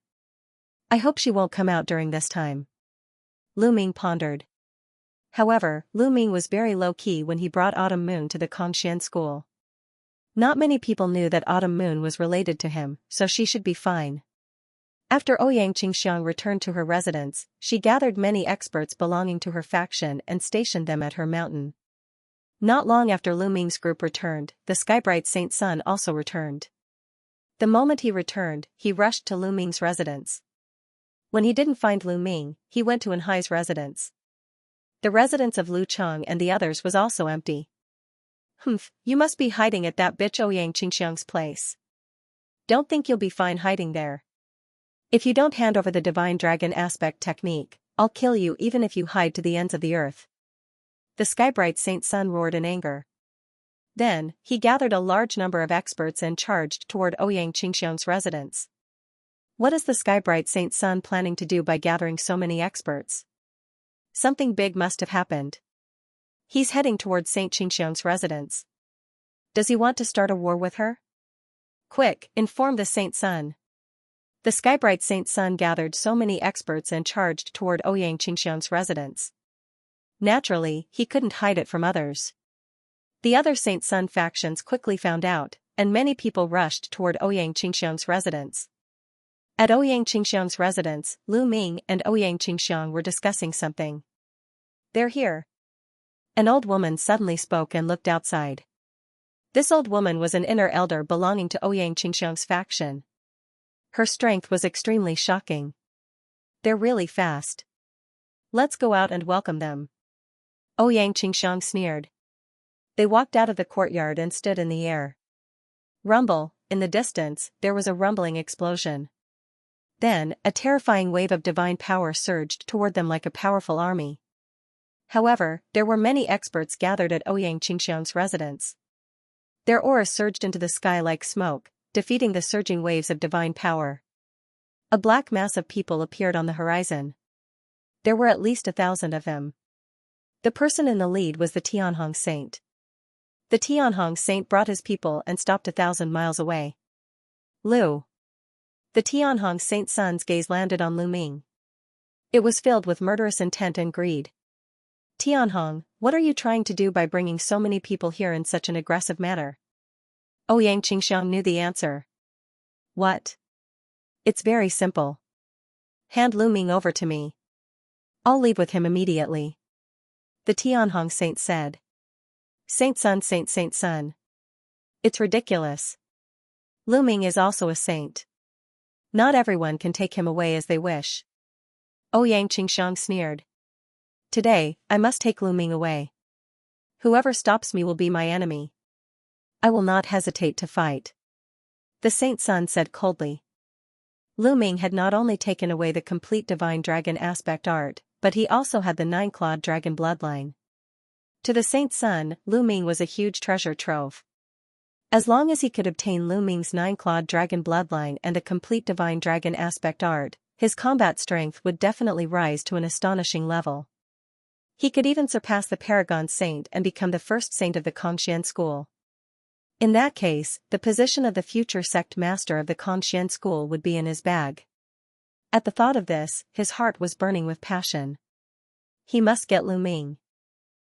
Speaker 1: I hope she won't come out during this time. Lu Ming pondered. However, Lu Ming was very low-key when he brought Autumn Moon to the Kongxian school. Not many people knew that Autumn Moon was related to him, so she should be fine. After Ouyang Qingxiang returned to her residence, she gathered many experts belonging to her faction and stationed them at her mountain. Not long after Lu Ming's group returned, the Skybright Saint Sun also returned. The moment he returned, he rushed to Lu Ming's residence. When he didn't find Lu Ming, he went to Enhai's residence. The residence of Lu Chang and the others was also empty. Humph, you must be hiding at that bitch Ouyang Qingxiang's place. Don't think you'll be fine hiding there. If you don't hand over the divine dragon aspect technique, I'll kill you even if you hide to the ends of the earth. The Skybright Saint Sun roared in anger. Then, he gathered a large number of experts and charged toward Ouyang Qingxiang's residence. What is the Skybright Saint Sun planning to do by gathering so many experts? Something big must have happened. He's heading toward Saint Qingxiang's residence. Does he want to start a war with her? Quick, inform the Saint Sun. The Skybright Saint Sun gathered so many experts and charged toward Ouyang Qingxiang's residence. Naturally, he couldn't hide it from others. The other Saint Sun factions quickly found out, and many people rushed toward Ouyang Qingxiang's residence. At Ouyang Qingxiang's residence, Lu Ming and Ouyang Qingxiang were discussing something. They're here. An old woman suddenly spoke and looked outside. This old woman was an inner elder belonging to Ouyang Qingxiang's faction. Her strength was extremely shocking. They're really fast. Let's go out and welcome them. Ouyang Qingxiang sneered. They walked out of the courtyard and stood in the air. Rumble, in the distance, there was a rumbling explosion. Then, a terrifying wave of divine power surged toward them like a powerful army. However, there were many experts gathered at Ouyang Qingxiang's residence. Their auras surged into the sky like smoke, defeating the surging waves of divine power. A black mass of people appeared on the horizon. There were at least 1,000 of them. The person in the lead was the Tianhong Saint. The Tianhong Saint brought his people and stopped 1,000 miles away. Lu. The Tianhong Saint Sun's gaze landed on Lu Ming. It was filled with murderous intent and greed. Tianhong, what are you trying to do by bringing so many people here in such an aggressive manner? Ouyang Qingxiang knew the answer. What? It's very simple. Hand Lu Ming over to me. I'll leave with him immediately. The Tianhong Saint said. Saint Sun. It's ridiculous. Lu Ming is also a saint. Not everyone can take him away as they wish. Ouyang Qingxiang sneered. Today, I must take Lu Ming away. Whoever stops me will be my enemy. I will not hesitate to fight. The Saint Sun said coldly. Lu Ming had not only taken away the complete divine dragon aspect art, but he also had the 9-clawed dragon bloodline. To the Saint Sun, Lu Ming was a huge treasure trove. As long as he could obtain Lu Ming's 9-clawed dragon bloodline and a complete divine dragon aspect art, his combat strength would definitely rise to an astonishing level. He could even surpass the Paragon Saint and become the first saint of the Kongxian school. In that case, the position of the future sect master of the Kongxian school would be in his bag. At the thought of this, his heart was burning with passion. He must get Lu Ming.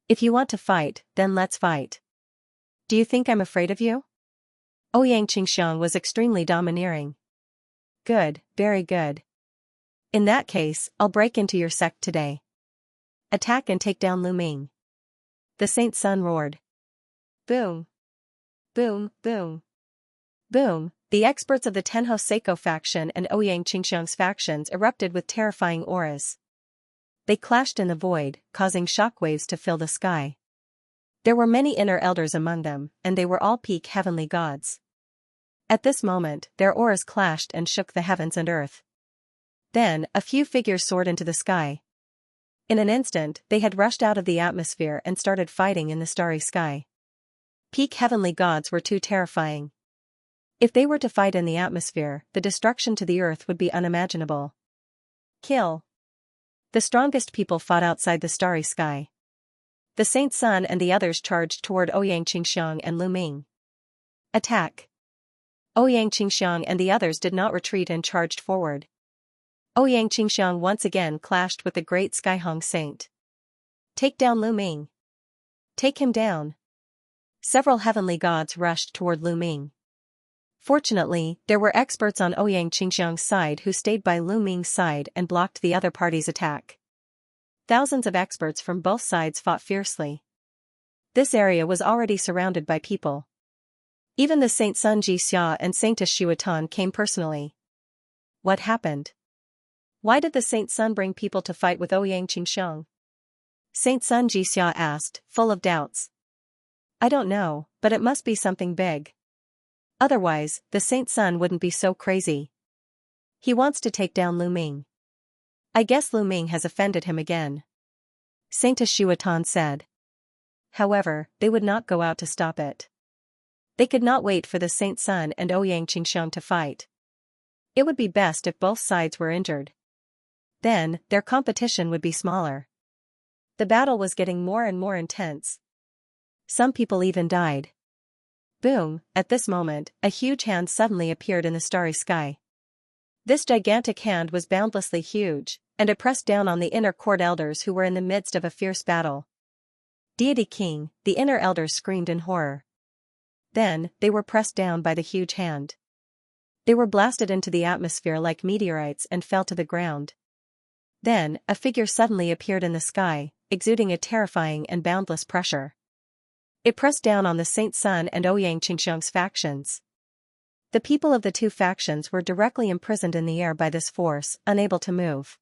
Speaker 1: If you want to fight, then let's fight. Do you think I'm afraid of you? Ouyang Qingxiang was extremely domineering. Good, very good. In that case, I'll break into your sect today. Attack and take down Lu Ming. The Saint Sun roared. Boom. Boom, boom. Boom. The experts of the Tenho Seiko faction and Ouyang Qingxiang's factions erupted with terrifying auras. They clashed in the void, causing shockwaves to fill the sky. There were many inner elders among them, and they were all peak heavenly gods. At this moment, their auras clashed and shook the heavens and earth. Then, a few figures soared into the sky. In an instant, they had rushed out of the atmosphere and started fighting in the starry sky. Peak heavenly gods were too terrifying. If they were to fight in the atmosphere, the destruction to the earth would be unimaginable. Kill. The strongest people fought outside the starry sky. The Saint Sun and the others charged toward Ouyang Qingxiang and Lu Ming. Attack. Ouyang Qingxiang and the others did not retreat and charged forward. Ouyang Qingxiang once again clashed with the great Skyhong Saint. Take down Lu Ming. Take him down. Several heavenly gods rushed toward Lu Ming. Fortunately, there were experts on Ouyang Qingxiang's side who stayed by Lu Ming's side and blocked the other party's attack. Thousands of experts from both sides fought fiercely. This area was already surrounded by people. Even the Saint Sun Xianxia and Saintess Xuatan came personally. What happened? Why did the Saint Sun bring people to fight with Ouyang Qingxiang? Saint Sun Xianxia asked, full of doubts. I don't know, but it must be something big. Otherwise, the Saint Sun wouldn't be so crazy. He wants to take down Lu Ming. I guess Lu Ming has offended him again. Saintess Xuatan said. However, they would not go out to stop it. They could not wait for the Saint Sun and Ouyang Qingxiang to fight. It would be best if both sides were injured. Then, their competition would be smaller. The battle was getting more and more intense. Some people even died. Boom, at this moment, a huge hand suddenly appeared in the starry sky. This gigantic hand was boundlessly huge, and it pressed down on the inner court elders who were in the midst of a fierce battle. Deity King, the inner elders screamed in horror. Then, they were pressed down by the huge hand. They were blasted into the atmosphere like meteorites and fell to the ground. Then, a figure suddenly appeared in the sky, exuding a terrifying and boundless pressure. It pressed down on the Saint Sun and Ouyang Qingxiang's factions. The people of the two factions were directly imprisoned in the air by this force, unable to move.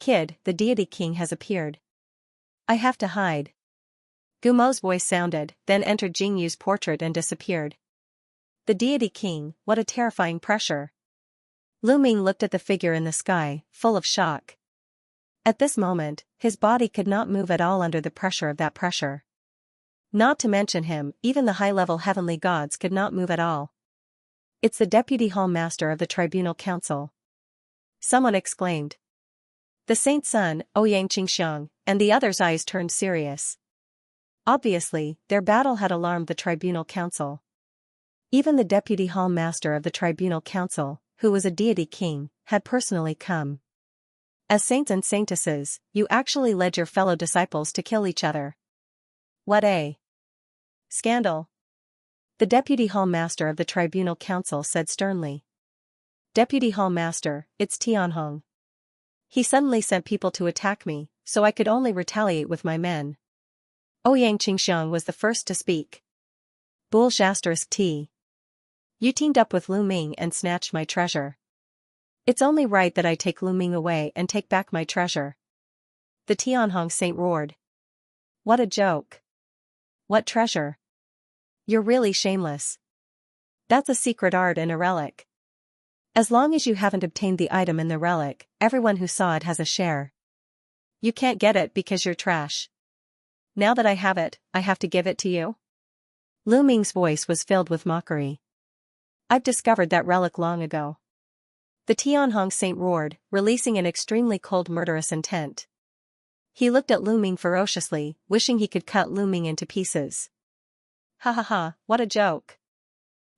Speaker 1: Kid, the Deity King has appeared. I have to hide. Gumo's voice sounded, then entered Jingyu's portrait and disappeared. The Deity King, what a terrifying pressure. Lu Ming looked at the figure in the sky, full of shock. At this moment, his body could not move at all under the pressure of that pressure. Not to mention him, even the high-level heavenly gods could not move at all. It's the Deputy Hall Master of the Tribunal Council. Someone exclaimed. The Saint Sun, Ouyang Qingxiang, and the others' eyes turned serious. Obviously, their battle had alarmed the Tribunal Council. Even the Deputy Hall Master of the Tribunal Council, who was a deity king, had personally come. As saints and saintesses, you actually led your fellow disciples to kill each other. What a scandal! The Deputy Hall Master of the Tribunal Council said sternly. Deputy Hall Master, it's Tianhong. He suddenly sent people to attack me, so I could only retaliate with my men. Ouyang Qingxiang was the first to speak. Boulge ****. You teamed up with Lu Ming and snatched my treasure. It's only right that I take Lu Ming away and take back my treasure. The Tianhong Saint roared. What a joke. What treasure? You're really shameless. That's a secret art and a relic. As long as you haven't obtained the item in the relic, everyone who saw it has a share. You can't get it because you're trash. Now that I have it, I have to give it to you? Lu Ming's voice was filled with mockery. I've discovered that relic long ago. The Tianhong saint roared, releasing an extremely cold murderous intent. He looked at Lu Ming ferociously, wishing he could cut Lu Ming into pieces. Ha ha ha, what a joke.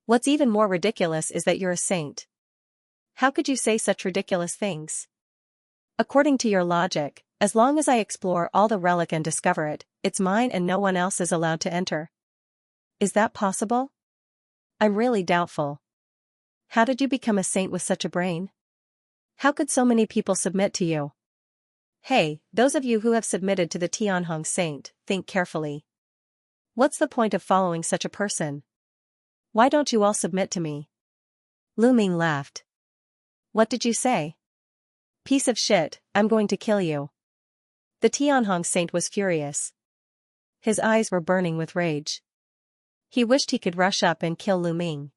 Speaker 1: What's even more ridiculous is that you're a saint. How could you say such ridiculous things? According to your logic, as long as I explore all the relic and discover it, it's mine and no one else is allowed to enter. Is that possible? I'm really doubtful. How did you become a saint with such a brain? How could so many people submit to you? Hey, those of you who have submitted to the Tianhong saint, think carefully. What's the point of following such a person? Why don't you all submit to me? Lu Ming laughed. What did you say? Piece of shit, I'm going to kill you. The Tianhong saint was furious. His eyes were burning with rage. He wished he could rush up and kill Lu Ming.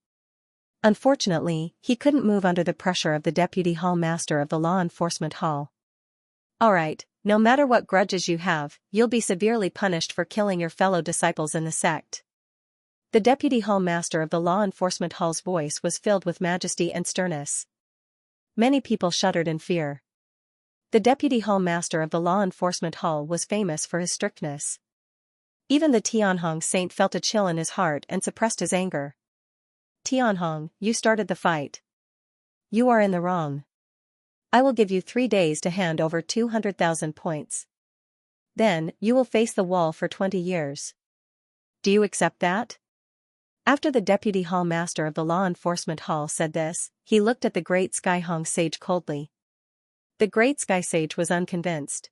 Speaker 1: Unfortunately, he couldn't move under the pressure of the deputy hall master of the law enforcement hall. Alright, no matter what grudges you have, you'll be severely punished for killing your fellow disciples in the sect. The deputy hall master of the law enforcement hall's voice was filled with majesty and sternness. Many people shuddered in fear. The deputy hall master of the law enforcement hall was famous for his strictness. Even the Tianhong saint felt a chill in his heart and suppressed his anger. Tianhong, you started the fight. You are in the wrong. I will give you 3 days to hand over 200,000 points. Then, you will face the wall for 20 years. Do you accept that? After the deputy hall master of the law enforcement hall said this, he looked at the great Sky Hong sage coldly. The great Sky sage was unconvinced.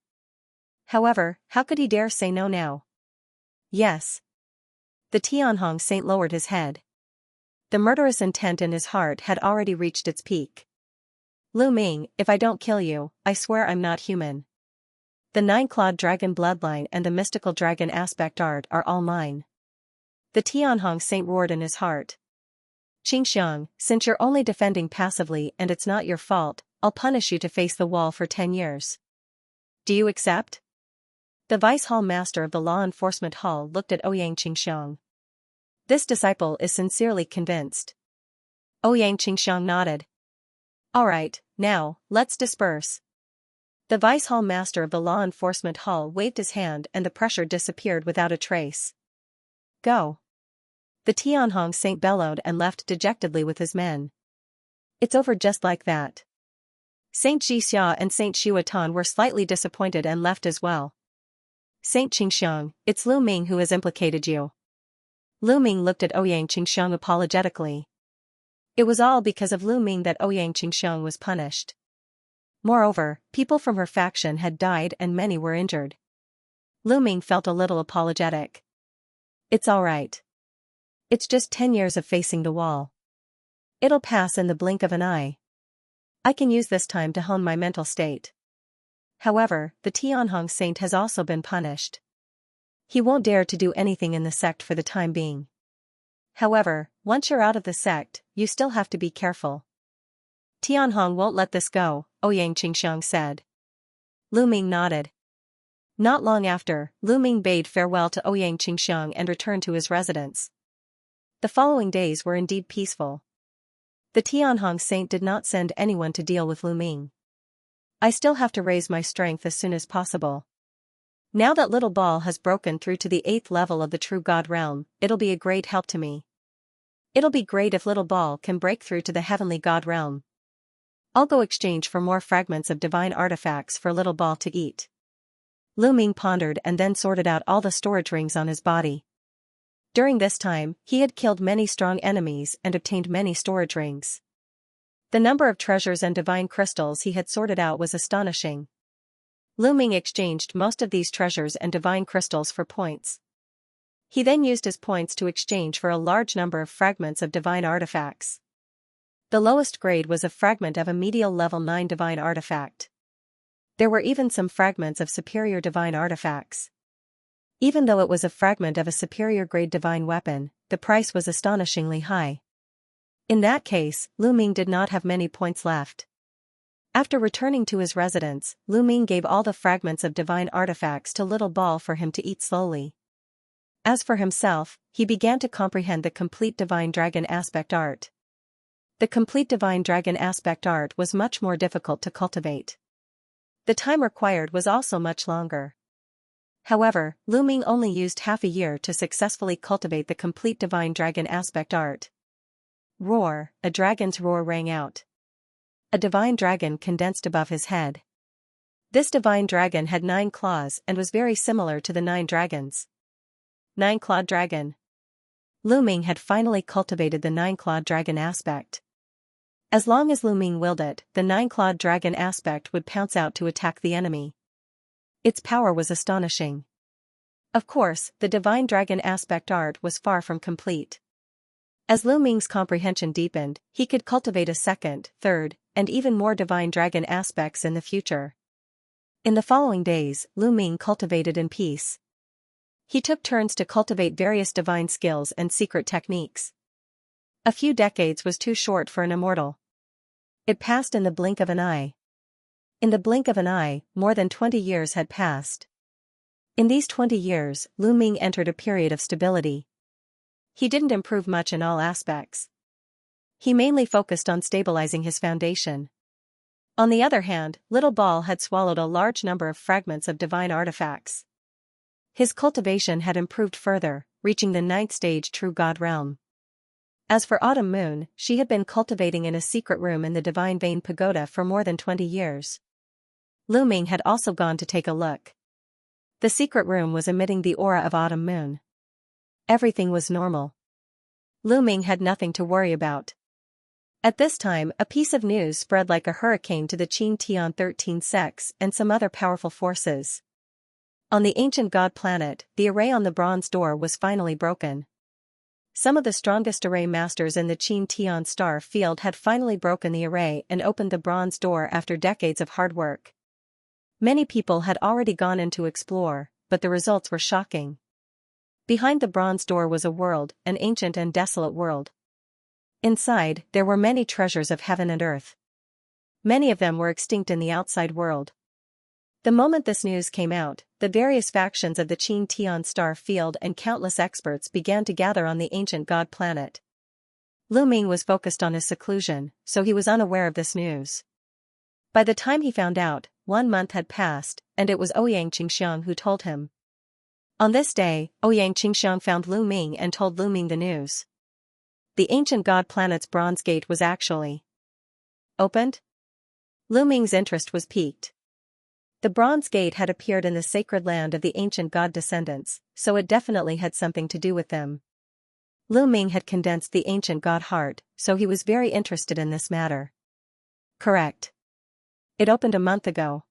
Speaker 1: However, how could he dare say no now? Yes. The Tianhong saint lowered his head. The murderous intent in his heart had already reached its peak. Lu Ming, if I don't kill you, I swear I'm not human. The 9-clawed dragon bloodline and the mystical dragon aspect art are all mine. The Tianhong saint roared in his heart. Xianxia, since you're only defending passively and it's not your fault, I'll punish you to face the wall for 10 years. Do you accept? The vice hall master of the law enforcement hall looked at Ouyang Xianxia. This disciple is sincerely convinced. Ouyang Xianxia nodded. Alright, now, let's disperse. The vice hall master of the law enforcement hall waved his hand and the pressure disappeared without a trace. Go. The Tianhong saint bellowed and left dejectedly with his men. It's over just like that. Saint Xianxia and Saint Xuatan were slightly disappointed and left as well. Saint Xianxia, it's Lu Ming who has implicated you. Lu Ming looked at Ouyang Xianxia apologetically. It was all because of Lu Ming that Ouyang Xianxia was punished. Moreover, people from her faction had died and many were injured. Lu Ming felt a little apologetic. It's alright. It's just 10 years of facing the wall. It'll pass in the blink of an eye. I can use this time to hone my mental state. However, the Tianhong saint has also been punished. He won't dare to do anything in the sect for the time being. However, once you're out of the sect, you still have to be careful. Tianhong won't let this go, Ouyang Xianxia said. Lu Ming nodded. Not long after, Lu Ming bade farewell to Ouyang Xianxia and returned to his residence. The following days were indeed peaceful. The Tianhong saint did not send anyone to deal with Lu Ming. I still have to raise my strength as soon as possible. Now that Little Ball has broken through to the 8th level of the True God realm, it'll be a great help to me. It'll be great if Little Ball can break through to the Heavenly God realm. I'll go exchange for more fragments of divine artifacts for Little Ball to eat. Lu Ming pondered and then sorted out all the storage rings on his body. During this time, he had killed many strong enemies and obtained many storage rings. The number of treasures and divine crystals he had sorted out was astonishing. Lu Ming exchanged most of these treasures and divine crystals for points. He then used his points to exchange for a large number of fragments of divine artifacts. The lowest grade was a fragment of a medial level 9 divine artifact. There were even some fragments of superior divine artifacts. Even though it was a fragment of a superior grade divine weapon, the price was astonishingly high. In that case, Lu Ming did not have many points left. After returning to his residence, Lu Ming gave all the fragments of divine artifacts to Little Ball for him to eat slowly. As for himself, he began to comprehend the complete divine dragon aspect art. The complete divine dragon aspect art was much more difficult to cultivate. The time required was also much longer. However, Lu Ming only used half a year to successfully cultivate the complete divine dragon aspect art. Roar, a dragon's roar rang out. A divine dragon condensed above his head. This divine dragon had 9 claws and was very similar to the 9 dragons. 9-clawed dragon. Lu Ming had finally cultivated the 9-clawed dragon aspect. As long as Lu Ming willed it, the 9-clawed dragon aspect would pounce out to attack the enemy. Its power was astonishing. Of course, the divine dragon aspect art was far from complete. As Lu Ming's comprehension deepened, he could cultivate a second, third, and even more divine dragon aspects in the future. In the following days, Lu Ming cultivated in peace. He took turns to cultivate various divine skills and secret techniques. A few decades was too short for an immortal. It passed in the blink of an eye. In the blink of an eye, more than 20 years had passed. In these 20 years, Lu Ming entered a period of stability. He didn't improve much in all aspects. He mainly focused on stabilizing his foundation. On the other hand, Little Ball had swallowed a large number of fragments of divine artifacts. His cultivation had improved further, reaching the 9th stage True God realm. As for Autumn Moon, she had been cultivating in a secret room in the Divine Vein Pagoda for more than 20 years. Lu Ming had also gone to take a look. The secret room was emitting the aura of Autumn Moon. Everything was normal. Lu Ming had nothing to worry about. At this time, a piece of news spread like a hurricane to the Qin Tian 13 sects and some other powerful forces. On the ancient god planet, the array on the bronze door was finally broken. Some of the strongest array masters in the Qin Tian star field had finally broken the array and opened the bronze door after decades of hard work. Many people had already gone in to explore, but the results were shocking. Behind the bronze door was a world, an ancient and desolate world. Inside, there were many treasures of heaven and earth. Many of them were extinct in the outside world. The moment this news came out, the various factions of the Qin Tian star field and countless experts began to gather on the ancient god planet. Lu Ming was focused on his seclusion, so he was unaware of this news. By the time he found out, 1 month had passed, and it was Ouyang Qingxiang who told him. On this day, Ouyang Qingxiang found Lu Ming and told Lu Ming the news. The ancient god planet's bronze gate was actually opened. Lu Ming's interest was piqued. The bronze gate had appeared in the sacred land of the ancient god descendants, so it definitely had something to do with them. Lu Ming had condensed the ancient god heart, so he was very interested in this matter. Correct. It opened a month ago.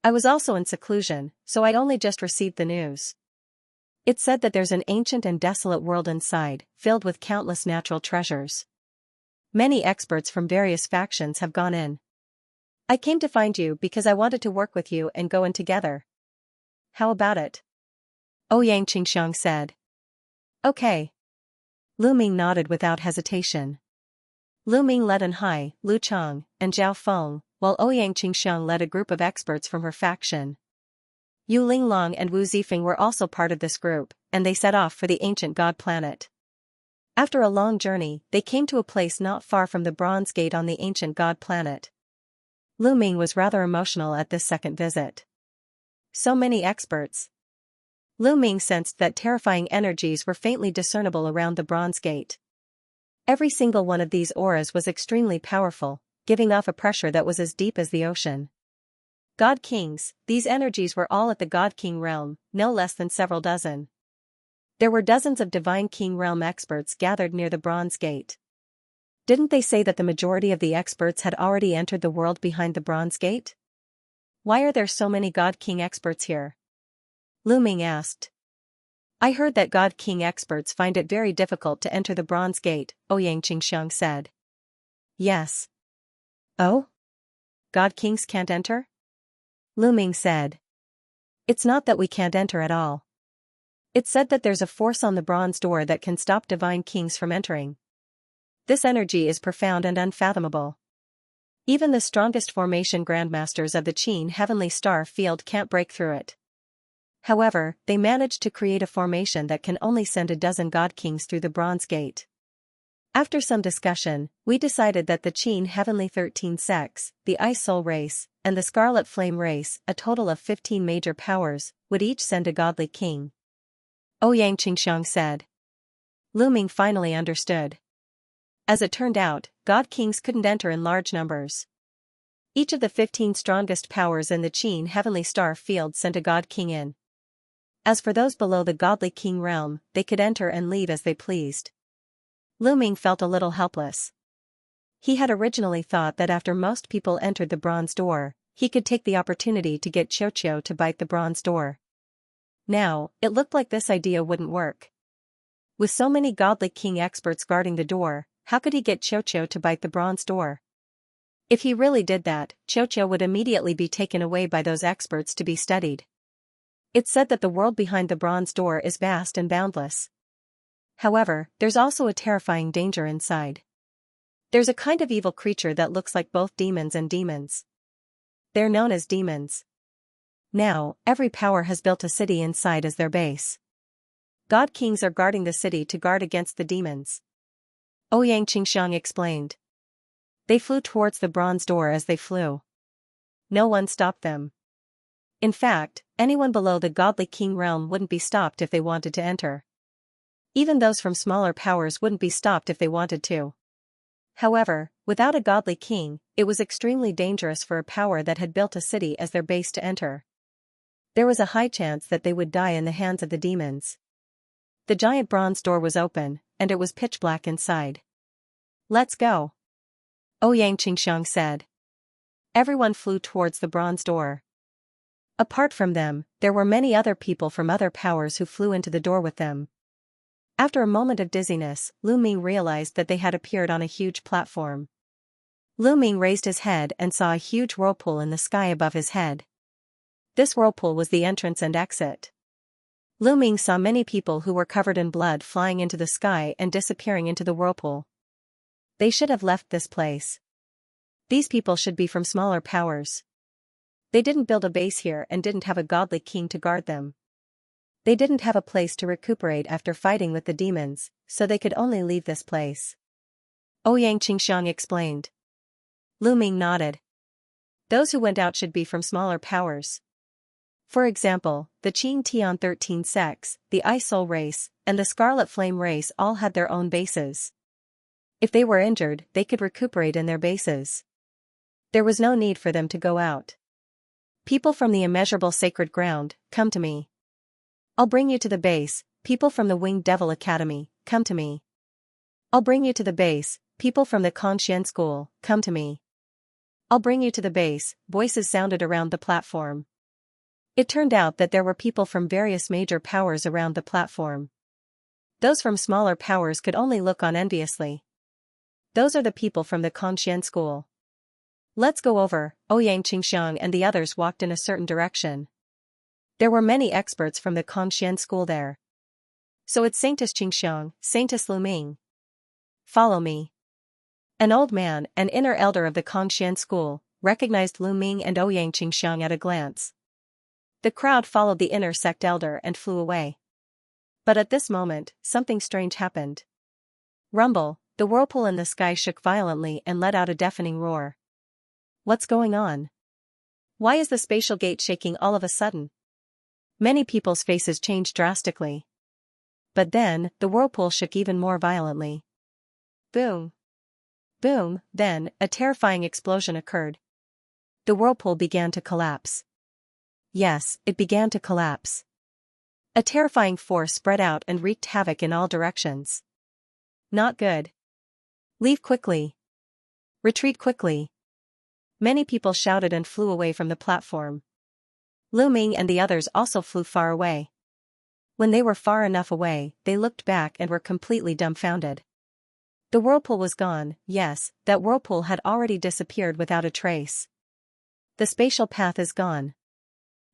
Speaker 1: I was also in seclusion, so I only just received the news. It said that there's an ancient and desolate world inside, filled with countless natural treasures. Many experts from various factions have gone in. I came to find you because I wanted to work with you and go in together. How about it? Ouyang Qingxiang said. Okay. Lu Ming nodded without hesitation. Lu Ming led An Hai, Lu Chang, and Zhao Feng, while Ouyang Qingxiang led a group of experts from her faction. Yu Linglong and Wu Zifeng were also part of this group, and they set off for the ancient god planet. After a long journey, they came to a place not far from the bronze gate on the ancient god planet. Lu Ming was rather emotional at this second visit. So many experts. Lu Ming sensed that terrifying energies were faintly discernible around the bronze gate. Every single one of these auras was extremely powerful, giving off a pressure that was as deep as the ocean. God Kings, these energies were all at the God King realm, no less than several dozen. There were dozens of Divine King realm experts gathered near the bronze gate. Didn't they say that the majority of the experts had already entered the world behind the bronze gate? Why are there so many God King experts here? Lu Ming asked. I heard that God King experts find it very difficult to enter the bronze gate, Ouyang Qingxiang said. Yes. Oh? God Kings can't enter? Lu Ming said. It's not that we can't enter at all. It's said that there's a force on the bronze door that can stop Divine Kings from entering. This energy is profound and unfathomable. Even the strongest formation grandmasters of the Qin heavenly star field can't break through it. However, they managed to create a formation that can only send a dozen god kings through the bronze gate. After some discussion, we decided that the Qin Heavenly 13 sects, the Ice Soul race, and the Scarlet Flame race, a total of 15 major powers, would each send a godly king. Ouyang Xianxia said. Lu Ming finally understood. As it turned out, god kings couldn't enter in large numbers. Each of the 15 strongest powers in the Qin Heavenly Star field sent a god king in. As for those below the godly king realm, they could enter and leave as they pleased. Lu Ming felt a little helpless. He had originally thought that after most people entered the bronze door, he could take the opportunity to get Xiao to bite the bronze door. Now, it looked like this idea wouldn't work. With so many godly king experts guarding the door, how could he get Xiao to bite the bronze door? If he really did that, Xiao would immediately be taken away by those experts to be studied. It's said that the world behind the bronze door is vast and boundless. However, there's also a terrifying danger inside. There's a kind of evil creature that looks like both demons and demons. They're known as demons. Now, every power has built a city inside as their base. God kings are guarding the city to guard against the demons. Ouyang Xianxia explained. They flew towards the bronze door as they flew. No one stopped them. In fact, anyone below the godly king realm wouldn't be stopped if they wanted to enter. Even those from smaller powers wouldn't be stopped if they wanted to. However, without a godly king, it was extremely dangerous for a power that had built a city as their base to enter. There was a high chance that they would die in the hands of the demons. The giant bronze door was open, and it was pitch black inside. Let's go. Ouyang Xianxia said. Everyone flew towards the bronze door. Apart from them, there were many other people from other powers who flew into the door with them. After a moment of dizziness, Lu Ming realized that they had appeared on a huge platform. Lu Ming raised his head and saw a huge whirlpool in the sky above his head. This whirlpool was the entrance and exit. Lu Ming saw many people who were covered in blood flying into the sky and disappearing into the whirlpool. They should have left this place. These people should be from smaller powers. They didn't build a base here and didn't have a godly king to guard them. They didn't have a place to recuperate after fighting with the demons, so they could only leave this place. Ouyang Xianxia explained. Lu Ming nodded. Those who went out should be from smaller powers. For example, the Qin Tian 13 sects, the Ice Soul race, and the Scarlet Flame race all had their own bases. If they were injured, they could recuperate in their bases. There was no need for them to go out. People from the immeasurable sacred ground, come to me. I'll bring you to the base. People from the Winged Devil Academy, come to me. I'll bring you to the base. People from the Conxian School, come to me. I'll bring you to the base. Voices sounded around the platform. It turned out that there were people from various major powers around the platform. Those from smaller powers could only look on enviously. Those are the people from the Conxian School. Let's go over. Ouyang Xianxia and the others walked in a certain direction. There were many experts from the Conxian School there. So it's Saintess Xianxia, Saintess Lu Ming. Follow me. An old man, an inner elder of the Conxian School, recognized Lu Ming and Ouyang Xianxia at a glance. The crowd followed the inner sect elder and flew away. But at this moment, something strange happened. Rumble, the whirlpool in the sky shook violently and let out a deafening roar. What's going on? Why is the spatial gate shaking all of a sudden? Many people's faces changed drastically. But then, the whirlpool shook even more violently. Boom. Boom, then, a terrifying explosion occurred. The whirlpool began to collapse. Yes, it began to collapse. A terrifying force spread out and wreaked havoc in all directions. Not good. Leave quickly. Retreat quickly. Many people shouted and flew away from the platform. Lu Ming and the others also flew far away. When they were far enough away, they looked back and were completely dumbfounded. The whirlpool was gone. Yes, that whirlpool had already disappeared without a trace. The spatial path is gone.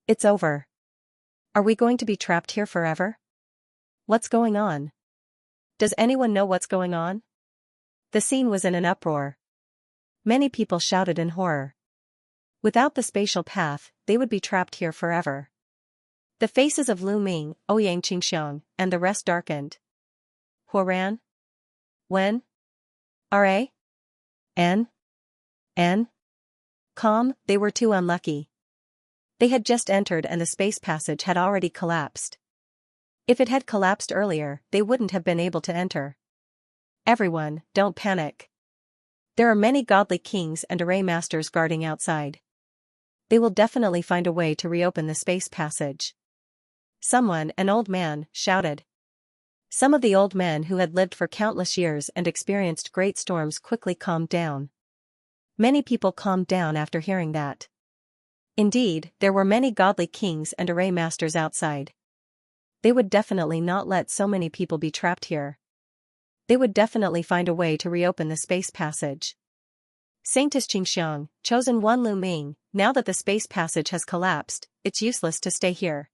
Speaker 1: It's over. Are we going to be trapped here forever? What's going on? Does anyone know what's going on? The scene was in an uproar. Many people shouted in horror. Without the spatial path, they would be trapped here forever. The faces of Lu Ming, Ouyang Qingxiang, and the rest darkened. Huaran? Wen? Ra? N? N? Calm, they were too unlucky. They had just entered and the space passage had already collapsed. If it had collapsed earlier, they wouldn't have been able to enter. Everyone, don't panic. There are many godly kings and array masters guarding outside. They will definitely find a way to reopen the space passage. Someone, an old man, shouted. Some of the old men who had lived for countless years and experienced great storms quickly calmed down. Many people calmed down after hearing that. Indeed, there were many godly kings and array masters outside. They would definitely not let so many people be trapped here. They would definitely find a way to reopen the space passage. Saintess Qingxiang, chosen one Lu Ming, now that the space passage has collapsed, it's useless to stay here.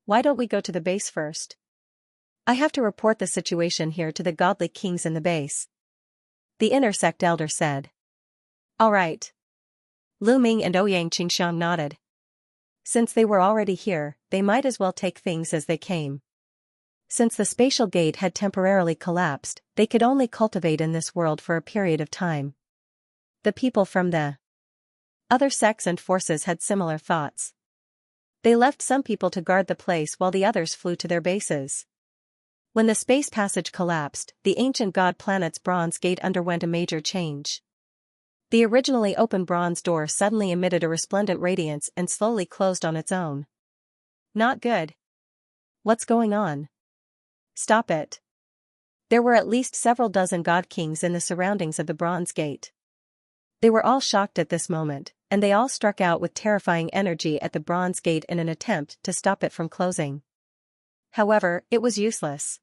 Speaker 1: Why don't we go to the base first? I have to report the situation here to the godly kings in the base. The inner sect elder said. All right. Lu Ming and Ouyang Qingxiang nodded. Since they were already here, they might as well take things as they came. Since the spatial gate had temporarily collapsed, they could only cultivate in this world for a period of time. The people from the other sects and forces had similar thoughts. They left some people to guard the place while the others flew to their bases. When the space passage collapsed, the ancient god planet's bronze gate underwent a major change. The originally open bronze door suddenly emitted a resplendent radiance and slowly closed on its own. Not good. What's going on? Stop it. There were at least several dozen god kings in the surroundings of the bronze gate. They were all shocked at this moment, and they all struck out with terrifying energy at the bronze gate in an attempt to stop it from closing. However, it was useless.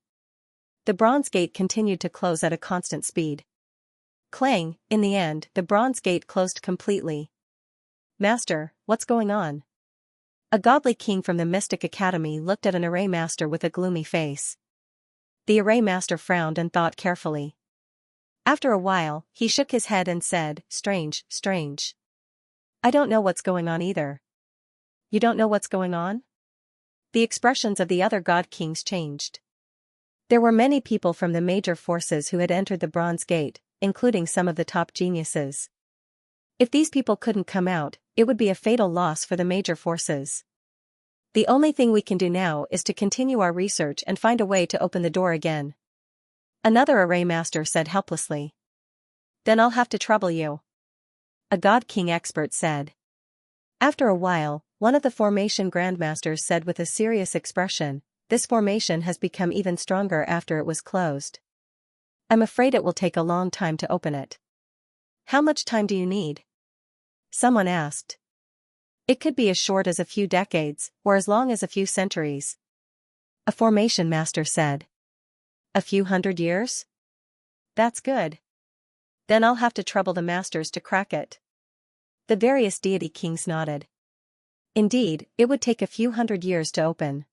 Speaker 1: The bronze gate continued to close at a constant speed. Clang, in the end, the bronze gate closed completely. Master, what's going on? A godly king from the Mystic Academy looked at an array master with a gloomy face. The array master frowned and thought carefully. After a while, he shook his head and said, Strange, strange. I don't know what's going on either. You don't know what's going on? The expressions of the other god kings changed. There were many people from the major forces who had entered the bronze gate, including some of the top geniuses. If these people couldn't come out, it would be a fatal loss for the major forces. The only thing we can do now is to continue our research and find a way to open the door again. Another array master said helplessly. Then I'll have to trouble you. A god king expert said. After a while, one of the formation grandmasters said with a serious expression, this formation has become even stronger after it was closed. I'm afraid it will take a long time to open it. How much time do you need? Someone asked. It could be as short as a few decades, or as long as a few centuries. A formation master said. A few hundred years? That's good. Then I'll have to trouble the masters to crack it. The various deity kings nodded. Indeed, it would take a few hundred years to open.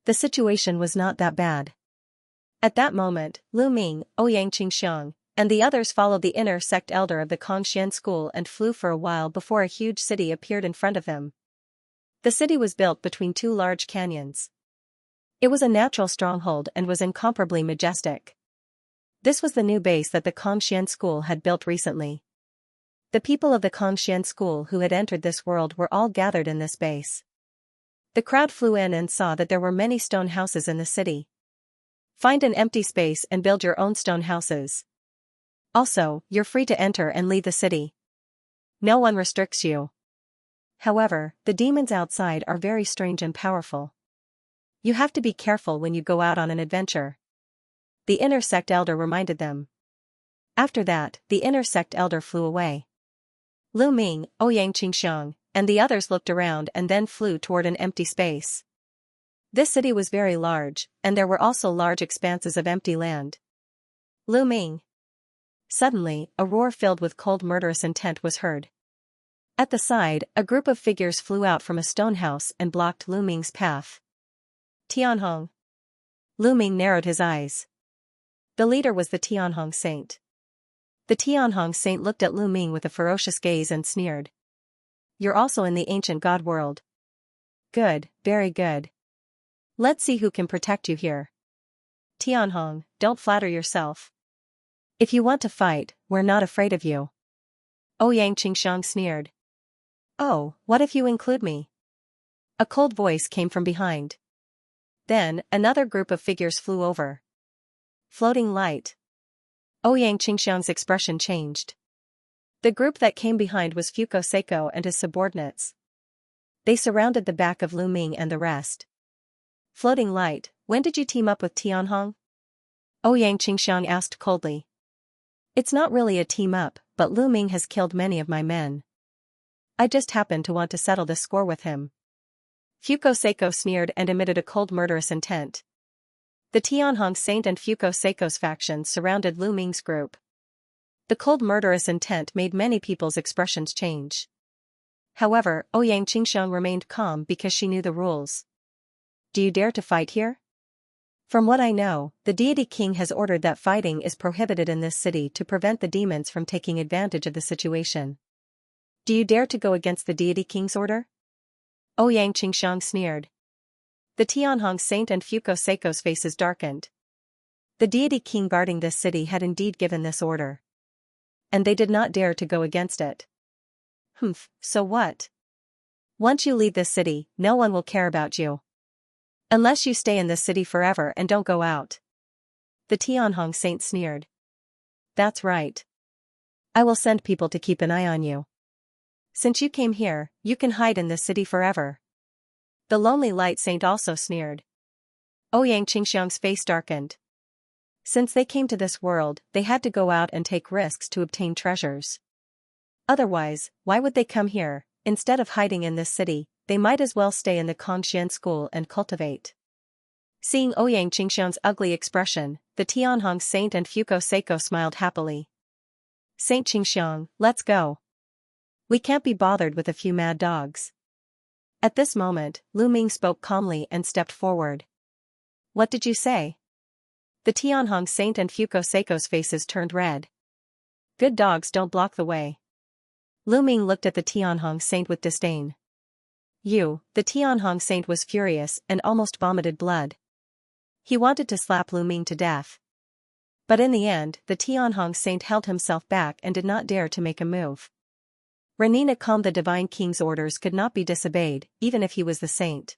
Speaker 1: The situation was not that bad. At that moment, Lu Ming, Ouyang Qingxiang, and the others followed the inner sect elder of the Kongxian school and flew for a while before a huge city appeared in front of them. The city was built between two large canyons. It was a natural stronghold and was incomparably majestic. This was the new base that the Kongxian school had built recently. The people of the Kongxian school who had entered this world were all gathered in this base. The crowd flew in and saw that there were many stone houses in the city. Find an empty space and build your own stone houses. Also, you're free to enter and leave the city. No one restricts you. However, the demons outside are very strange and powerful. You have to be careful when you go out on an adventure. The inner sect elder reminded them. After that, the inner sect elder flew away. Lu Ming, Ouyang Qingxiang, and the others looked around and then flew toward an empty space. This city was very large, and there were also large expanses of empty land. Lu Ming. Suddenly, a roar filled with cold murderous intent was heard. At the side, a group of figures flew out from a stone house and blocked Lu Ming's path. Tianhong. Lu Ming narrowed his eyes. The leader was the Tianhong saint. The Tianhong saint looked at Lu Ming with a ferocious gaze and sneered. You're also in the ancient god world. Good, very good. Let's see who can protect you here. Tianhong, don't flatter yourself. If you want to fight, we're not afraid of you. Ouyang Qingxiang sneered. Oh, what if you include me? A cold voice came from behind. Then, another group of figures flew over. Floating light. Ouyang Qingxiang's expression changed. The group that came behind was Fuko Seiko and his subordinates. They surrounded the back of Lu Ming and the rest. Floating light, when did you team up with Tianhong? Ouyang Qingxiang asked coldly. It's not really a team-up, but Lu Ming has killed many of my men. I just happen to want to settle the score with him. Fuko Seiko sneered and emitted a cold murderous intent. The Tianhong Saint and Fuko Seiko's factions surrounded Lu Ming's group. The cold murderous intent made many people's expressions change. However, Ouyang Qingxiang remained calm because she knew the rules. Do you dare to fight here? From what I know, the deity king has ordered that fighting is prohibited in this city to prevent the demons from taking advantage of the situation. Do you dare to go against the deity king's order? Ouyang Qingxiang sneered. The Tianhong Saint and Fuko Seiko's faces darkened. The deity king guarding this city had indeed given this order. And they did not dare to go against it. So what? Once you leave this city, no one will care about you. Unless you stay in this city forever and don't go out. The Tianhong Saint sneered. That's right. I will send people to keep an eye on you. Since you came here, you can hide in this city forever. The Lonely Light Saint also sneered. Ouyang Qingxiang's face darkened. Since they came to this world, they had to go out and take risks to obtain treasures. Otherwise, why would they come here? Instead of hiding in this city, they might as well stay in the Conxian school and cultivate. Seeing Ouyang Qingxiang's ugly expression, the Tianhong Saint and Fuko Seiko smiled happily. Saint Qingxiang, let's go. We can't be bothered with a few mad dogs. At this moment, Lu Ming spoke calmly and stepped forward. What did you say? The Tianhong Saint and Fuko Seiko's faces turned red. Good dogs don't block the way. Lu Ming looked at the Tianhong Saint with disdain. The Tianhong Saint was furious and almost vomited blood. He wanted to slap Lu Ming to death. But in the end, the Tianhong Saint held himself back and did not dare to make a move. Renina calmed the Divine King's orders could not be disobeyed, even if he was the saint.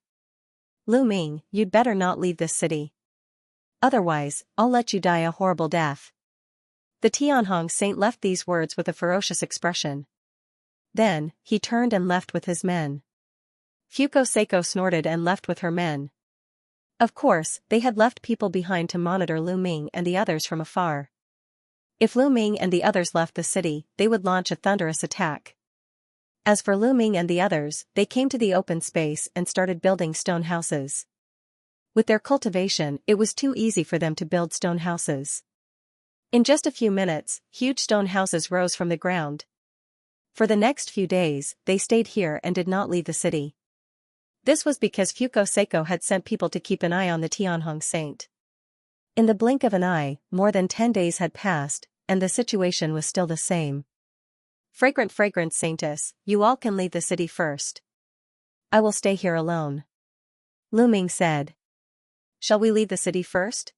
Speaker 1: Lu Ming, you'd better not leave this city. Otherwise, I'll let you die a horrible death. The Tianhong Saint left these words with a ferocious expression. Then, he turned and left with his men. Fuko Seiko snorted and left with her men. Of course, they had left people behind to monitor Lu Ming and the others from afar. If Lu Ming and the others left the city, they would launch a thunderous attack. As for Lu Ming and the others, they came to the open space and started building stone houses. With their cultivation, it was too easy for them to build stone houses. In just a few minutes, huge stone houses rose from the ground. For the next few days, they stayed here and did not leave the city. This was because Fuko Seiko had sent people to keep an eye on the Tianhong Saint. In the blink of an eye, more than 10 days had passed, and the situation was still the same. Fragrant Saintess, you all can leave the city first. I will stay here alone. Lu Ming said. Shall we leave the city first?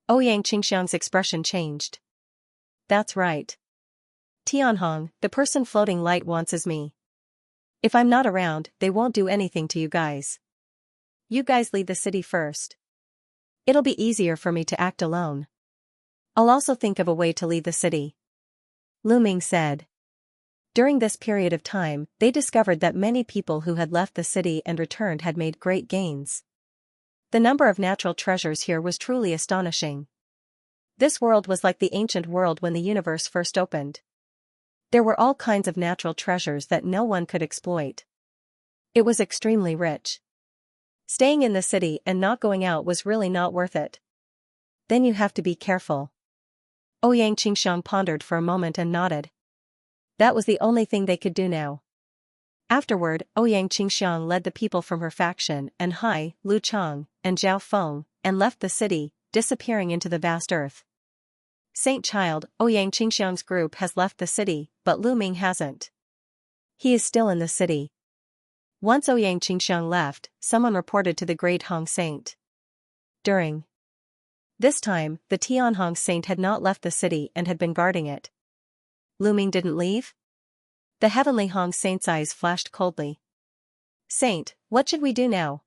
Speaker 1: Ouyang Qingxiang's expression changed. That's right. Tianhong, the person floating light wants is me. If I'm not around, they won't do anything to you guys. You guys leave the city first. It'll be easier for me to act alone. I'll also think of a way to leave the city. Lu Ming said. During this period of time, they discovered that many people who had left the city and returned had made great gains. The number of natural treasures here was truly astonishing. This world was like the ancient world when the universe first opened. There were all kinds of natural treasures that no one could exploit. It was extremely rich. Staying in the city and not going out was really not worth it. Then you have to be careful. Ouyang Qingxiang pondered for a moment and nodded. That was the only thing they could do now. Afterward, Ouyang Qingxiang led the people from her faction and Hai, Lu Chang, and Zhao Feng, and left the city, disappearing into the vast earth. Saint Child, Ouyang Qingxiang's group has left the city, but Lu Ming hasn't. He is still in the city. Once Xianxia left, someone reported to the great Hong Saint. During this time, the Tianhong Saint had not left the city and had been guarding it. Lu Ming didn't leave? The heavenly Hong Saint's eyes flashed coldly. Saint, what should we do now?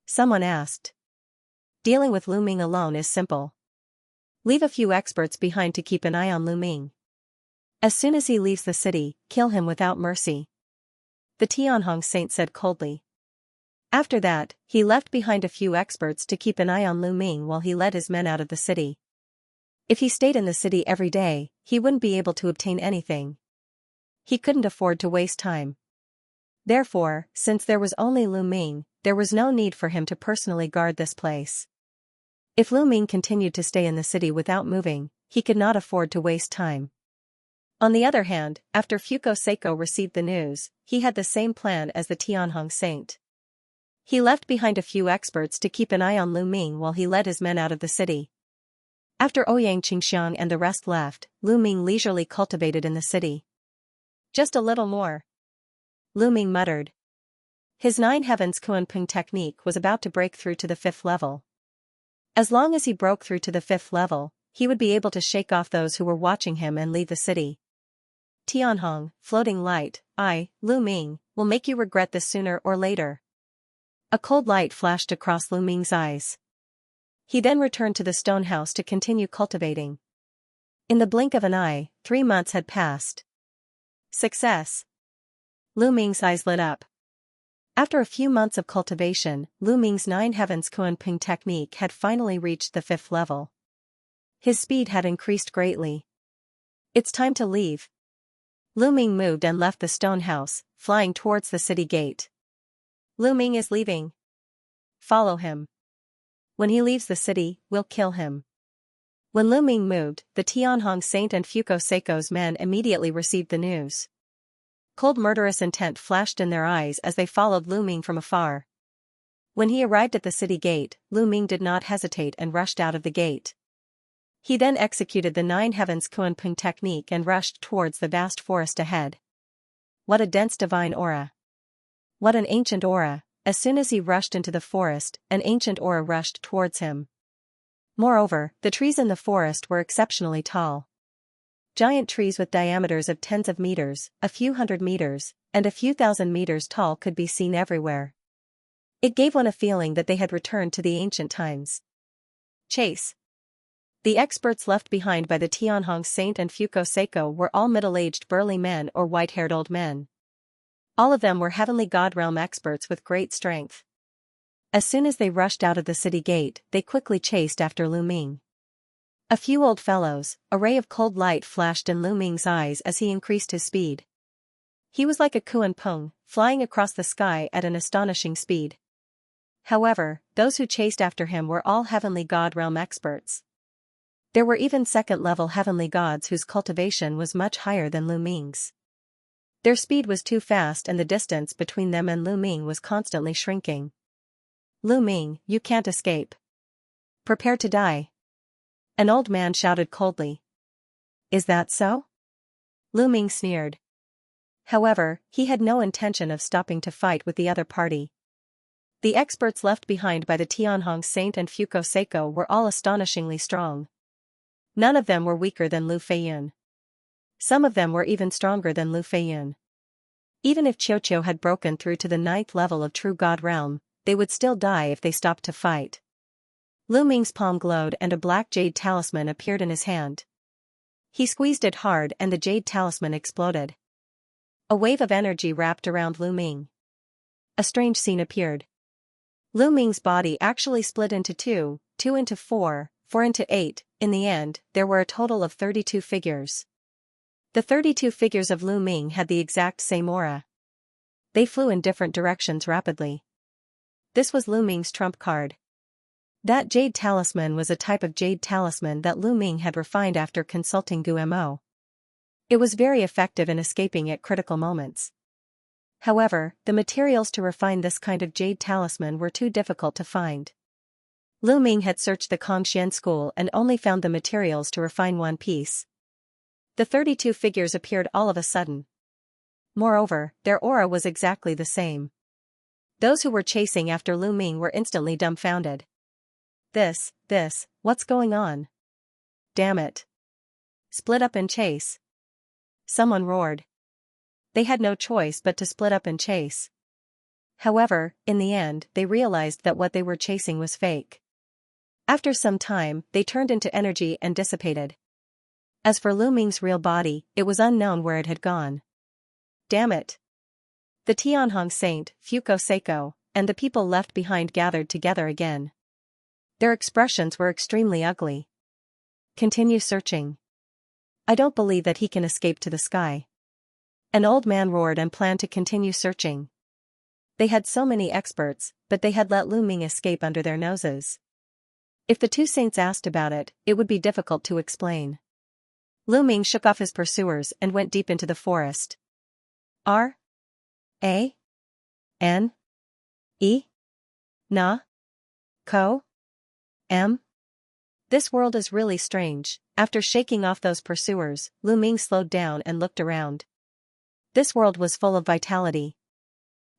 Speaker 1: Someone asked. Dealing with Lu Ming alone is simple. Leave a few experts behind to keep an eye on Lu Ming. As soon as he leaves the city, kill him without mercy. The Tianhong Saint said coldly. After that, he left behind a few experts to keep an eye on Lu Ming while he led his men out of the city. If he stayed in the city every day, he wouldn't be able to obtain anything. He couldn't afford to waste time. Therefore, since there was only Lu Ming, there was no need for him to personally guard this place. If Lu Ming continued to stay in the city without moving, he could not afford to waste time. On the other hand, after Fuko Seiko received the news, he had the same plan as the Tianhong Saint. He left behind a few experts to keep an eye on Lu Ming while he led his men out of the city. After Ouyang Qingxiang and the rest left, Lu Ming leisurely cultivated in the city. Just a little more. Lu Ming muttered. His 9 heavens Kunpeng technique was about to break through to the 5th level. As long as he broke through to the 5th level, he would be able to shake off those who were watching him and leave the city. Tianhong, floating light, Lu Ming, will make you regret this sooner or later. A cold light flashed across Lu Ming's eyes. He then returned to the stone house to continue cultivating. In the blink of an eye, 3 months had passed. Success! Lu Ming's eyes lit up. After a few months of cultivation, Lu Ming's 9 heavens Kunpeng technique had finally reached the 5th level. His speed had increased greatly. It's time to leave. Lu Ming moved and left the stone house, flying towards the city gate. Lu Ming is leaving. Follow him. When he leaves the city, we'll kill him. When Lu Ming moved, the Tianhong Saint and Fuko Seiko's men immediately received the news. Cold murderous intent flashed in their eyes as they followed Lu Ming from afar. When he arrived at the city gate, Lu Ming did not hesitate and rushed out of the gate. He then executed the 9 heavens Kunpeng technique and rushed towards the vast forest ahead. What a dense divine aura! What an ancient aura! As soon as he rushed into the forest, an ancient aura rushed towards him. Moreover, the trees in the forest were exceptionally tall. Giant trees with diameters of tens of meters, a few hundred meters, and a few thousand meters tall could be seen everywhere. It gave one a feeling that they had returned to the ancient times. Chase! The experts left behind by the Tianhong Saint and Fuko Seiko were all middle-aged burly men or white-haired old men. All of them were heavenly god realm experts with great strength. As soon as they rushed out of the city gate, they quickly chased after Lu Ming. A few old fellows, a ray of cold light flashed in Lu Ming's eyes as he increased his speed. He was like a Kunpeng, flying across the sky at an astonishing speed. However, those who chased after him were all heavenly god realm experts. There were even second-level heavenly gods whose cultivation was much higher than Lu Ming's. Their speed was too fast and the distance between them and Lu Ming was constantly shrinking. Lu Ming, you can't escape. Prepare to die. An old man shouted coldly. Is that so? Lu Ming sneered. However, he had no intention of stopping to fight with the other party. The experts left behind by the Tianhong Saint and Fuko Seiko were all astonishingly strong. None of them were weaker than Lu Feiyun. Some of them were even stronger than Lu Feiyun. Even if Qiuqiu had broken through to the 9th level of True God Realm, they would still die if they stopped to fight. Lu Ming's palm glowed and a black jade talisman appeared in his hand. He squeezed it hard and the jade talisman exploded. A wave of energy wrapped around Lu Ming. A strange scene appeared. Lu Ming's body actually split into 2, 2 into 4, 4 into 8, in the end, there were a total of 32 figures. The 32 figures of Lu Ming had the exact same aura. They flew in different directions rapidly. This was Lu Ming's trump card. That jade talisman was a type of jade talisman that Lu Ming had refined after consulting Gu Mo. It was very effective in escaping at critical moments. However, the materials to refine this kind of jade talisman were too difficult to find. Lu Ming had searched the Kongxian school and only found the materials to refine one piece. The 32 figures appeared all of a sudden. Moreover, their aura was exactly the same. Those who were chasing after Lu Ming were instantly dumbfounded. This, what's going on? Damn it. Split up and chase. Someone roared. They had no choice but to split up and chase. However, in the end, they realized that what they were chasing was fake. After some time, they turned into energy and dissipated. As for Lu Ming's real body, it was unknown where it had gone. Damn it. The Tianhong saint, Fuko Seiko, and the people left behind gathered together again. Their expressions were extremely ugly. Continue searching. I don't believe that he can escape to the sky. An old man roared and planned to continue searching. They had so many experts, but they had let Lu Ming escape under their noses. If the two saints asked about it, it would be difficult to explain. Lu Ming shook off his pursuers and went deep into the forest. R. A. N. E. Na. Ko. M. This world is really strange. After shaking off those pursuers, Lu Ming slowed down and looked around. This world was full of vitality.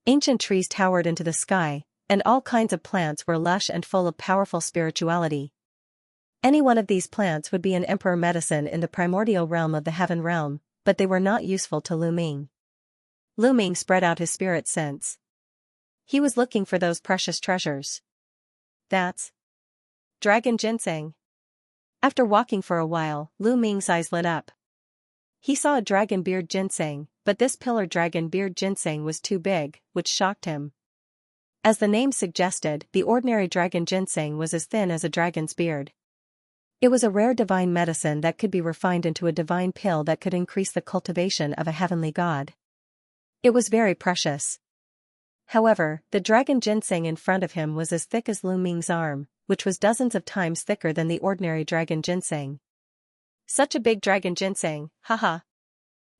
Speaker 1: Ancient trees towered into the sky, and all kinds of plants were lush and full of powerful spirituality. Any one of these plants would be an emperor medicine in the primordial realm of the heaven realm, but they were not useful to Lu Ming. Lu Ming spread out his spirit sense. He was looking for those precious treasures. That's dragon ginseng. After walking for a while, Lu Ming's eyes lit up. He saw a dragon beard ginseng, but this pillar dragon beard ginseng was too big, which shocked him. As the name suggested, the ordinary dragon ginseng was as thin as a dragon's beard. It was a rare divine medicine that could be refined into a divine pill that could increase the cultivation of a heavenly god. It was very precious. However, the dragon ginseng in front of him was as thick as Lu Ming's arm, which was dozens of times thicker than the ordinary dragon ginseng. Such a big dragon ginseng, haha.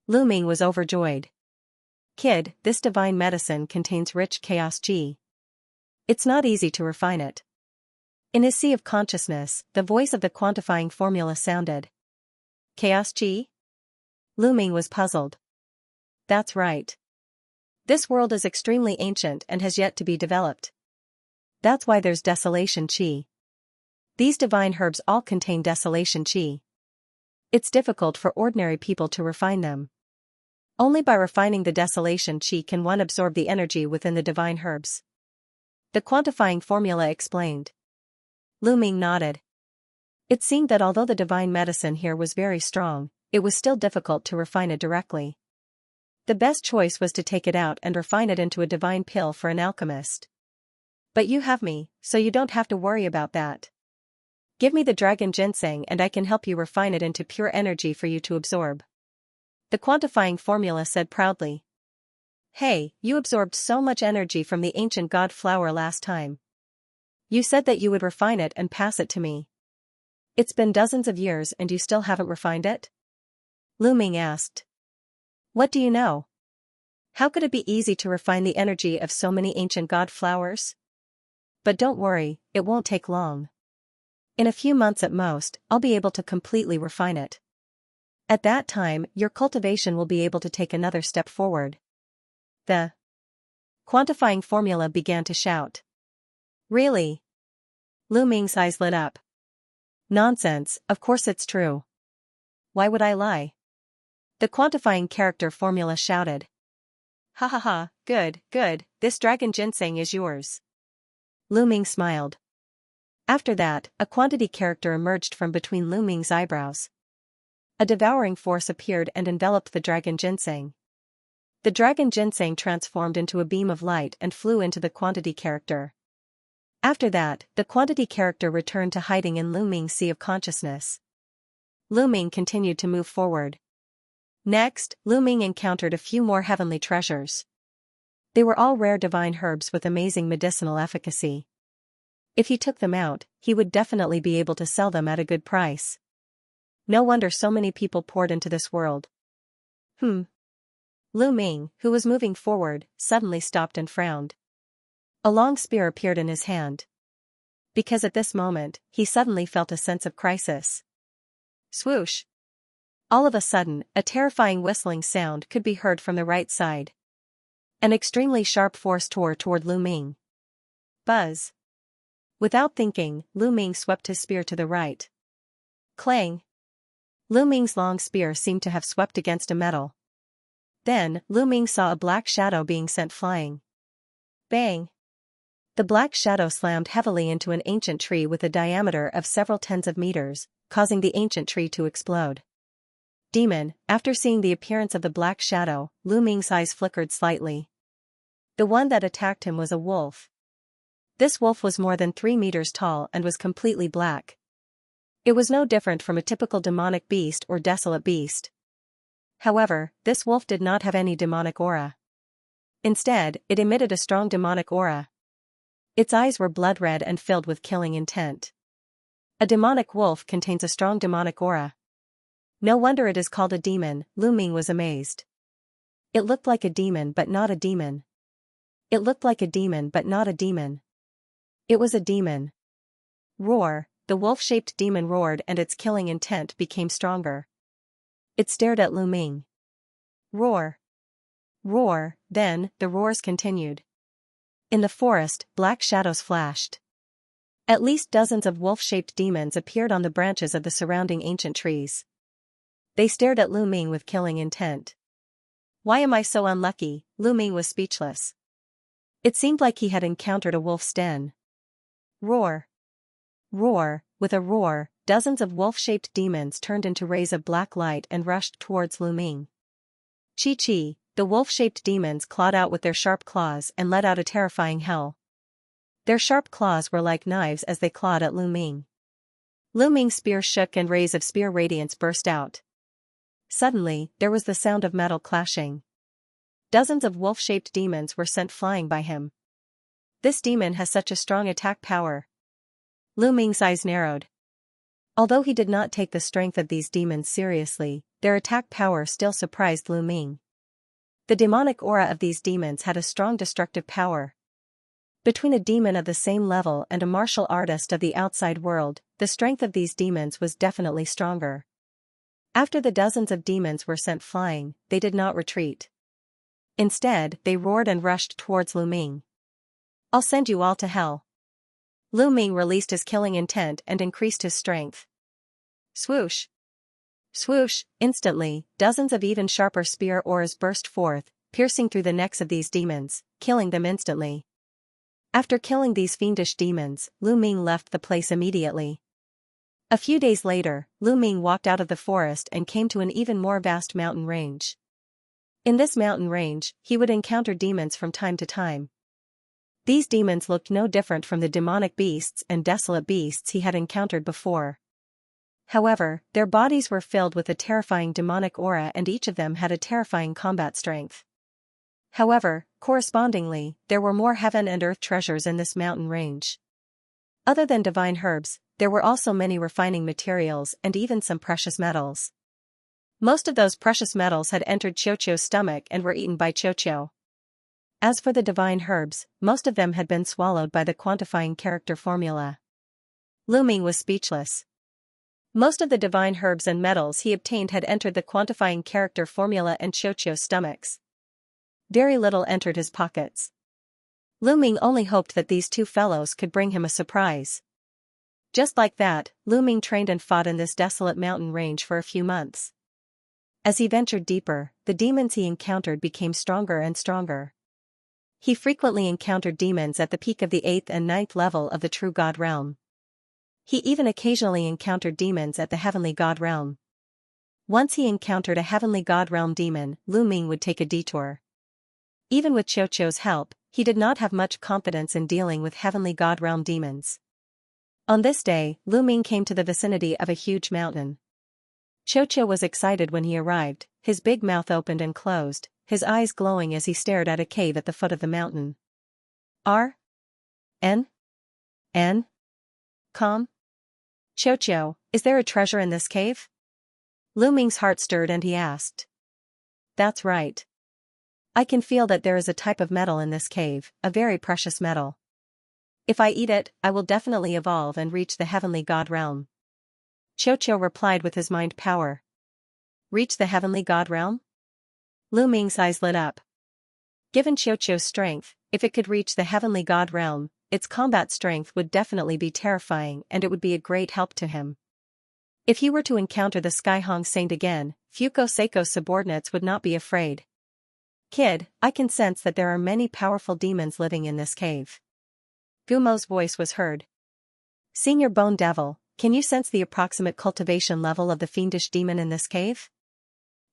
Speaker 1: Lu Ming was overjoyed. Kid, this divine medicine contains rich chaos chi. It's not easy to refine it. In his sea of consciousness, the voice of the quantifying formula sounded. Chaos chi? Lu Ming was puzzled. That's right. This world is extremely ancient and has yet to be developed. That's why there's desolation chi. These divine herbs all contain desolation chi. It's difficult for ordinary people to refine them. Only by refining the desolation chi can one absorb the energy within the divine herbs. The quantifying formula explained. Lu Ming nodded. It seemed that although the divine medicine here was very strong, it was still difficult to refine it directly. The best choice was to take it out and refine it into a divine pill for an alchemist. But you have me, so you don't have to worry about that. Give me the dragon ginseng and I can help you refine it into pure energy for you to absorb. The quantifying formula said proudly. Hey, you absorbed so much energy from the ancient god flower last time. You said that you would refine it and pass it to me. It's been dozens of years and you still haven't refined it? Lu Ming asked. What do you know? How could it be easy to refine the energy of so many ancient god flowers? But don't worry, it won't take long. In a few months at most, I'll be able to completely refine it. At that time, your cultivation will be able to take another step forward. The quantifying formula began to shout. Really? Lu Ming's eyes lit up. Nonsense, of course it's true. Why would I lie? The quantifying character formula shouted. Ha ha ha, good, this dragon ginseng is yours. Lu Ming smiled. After that, a quantity character emerged from between Lu Ming's eyebrows. A devouring force appeared and enveloped the dragon ginseng. The dragon ginseng transformed into a beam of light and flew into the quantity character. After that, the quantity character returned to hiding in Lu Ming's sea of consciousness. Lu Ming continued to move forward. Next, Lu Ming encountered a few more heavenly treasures. They were all rare divine herbs with amazing medicinal efficacy. If he took them out, he would definitely be able to sell them at a good price. No wonder so many people poured into this world. Lu Ming, who was moving forward, suddenly stopped and frowned. A long spear appeared in his hand. Because at this moment, he suddenly felt a sense of crisis. Swoosh! All of a sudden, a terrifying whistling sound could be heard from the right side. An extremely sharp force tore toward Lu Ming. Buzz. Without thinking, Lu Ming swept his spear to the right. Clang. Lu Ming's long spear seemed to have swept against a metal. Then, Lu Ming saw a black shadow being sent flying. Bang! The black shadow slammed heavily into an ancient tree with a diameter of several tens of meters, causing the ancient tree to explode. Demon. After seeing the appearance of the black shadow, Lu Ming's eyes flickered slightly. The one that attacked him was a wolf. This wolf was more than 3 meters tall and was completely black. It was no different from a typical demonic beast or desolate beast. However, this wolf did not have any demonic aura. Instead, it emitted a strong demonic aura. Its eyes were blood red and filled with killing intent. A demonic wolf contains a strong demonic aura. No wonder it is called a demon, Lu Ming was amazed. It looked like a demon but not a demon. It looked like a demon but not a demon. It was a demon. Roar, the wolf-shaped demon roared and its killing intent became stronger. It stared at Lu Ming. Roar. Roar, then, the roars continued. In the forest, black shadows flashed. At least dozens of wolf-shaped demons appeared on the branches of the surrounding ancient trees. They stared at Lu Ming with killing intent. Why am I so unlucky? Lu Ming was speechless. It seemed like he had encountered a wolf's den. Roar. Roar, with a roar, dozens of wolf-shaped demons turned into rays of black light and rushed towards Lu Ming. Chi-chi, the wolf-shaped demons clawed out with their sharp claws and let out a terrifying howl. Their sharp claws were like knives as they clawed at Lu Ming. Lu Ming's spear shook and rays of spear radiance burst out. Suddenly, there was the sound of metal clashing. Dozens of wolf-shaped demons were sent flying by him. This demon has such a strong attack power. Lu Ming's eyes narrowed. Although he did not take the strength of these demons seriously, their attack power still surprised Lu Ming. The demonic aura of these demons had a strong destructive power. Between a demon of the same level and a martial artist of the outside world, the strength of these demons was definitely stronger. After the dozens of demons were sent flying, they did not retreat. Instead, they roared and rushed towards Lu Ming. I'll send you all to hell. Lu Ming released his killing intent and increased his strength. Swoosh! Swoosh! Instantly, dozens of even sharper spear auras burst forth, piercing through the necks of these demons, killing them instantly. After killing these fiendish demons, Lu Ming left the place immediately. A few days later, Lu Ming walked out of the forest and came to an even more vast mountain range. In this mountain range, he would encounter demons from time to time. These demons looked no different from the demonic beasts and desolate beasts he had encountered before. However, their bodies were filled with a terrifying demonic aura and each of them had a terrifying combat strength. However, correspondingly, there were more heaven and earth treasures in this mountain range. Other than divine herbs, there were also many refining materials and even some precious metals. Most of those precious metals had entered Xiaoqiu's stomach and were eaten by Xiaoqiu. As for the divine herbs, most of them had been swallowed by the quantifying character formula. Lu Ming was speechless. Most of the divine herbs and metals he obtained had entered the quantifying character formula and Xiaoqiu's stomachs. Very little entered his pockets. Lu Ming only hoped that these two fellows could bring him a surprise. Just like that, Lu Ming trained and fought in this desolate mountain range for a few months. As he ventured deeper, the demons he encountered became stronger and stronger. He frequently encountered demons at the peak of the 8th and 9th level of the true God realm. He even occasionally encountered demons at the heavenly God realm. Once he encountered a heavenly God realm demon, Lu Ming would take a detour. Even with Xiaoqiu's help, he did not have much confidence in dealing with heavenly God realm demons. On this day, Lu Ming came to the vicinity of a huge mountain. Xiaoqiu was excited when he arrived, his big mouth opened and closed, his eyes glowing as he stared at a cave at the foot of the mountain. N? Calm? Xiaoqiu, is there a treasure in this cave? Lu Ming's heart stirred and he asked. That's right. I can feel that there is a type of metal in this cave, a very precious metal. If I eat it, I will definitely evolve and reach the heavenly God realm. Xiaoqiu replied with his mind power. Reach the heavenly God realm? Lu Ming's eyes lit up. Given Xiaoqiu's strength, if it could reach the heavenly god realm, its combat strength would definitely be terrifying and it would be a great help to him. If he were to encounter the Skyhong Saint again, Fuko Seiko's subordinates would not be afraid. Kid, I can sense that there are many powerful demons living in this cave. Gumo's voice was heard. Senior Bone Devil, can you sense the approximate cultivation level of the fiendish demon in this cave?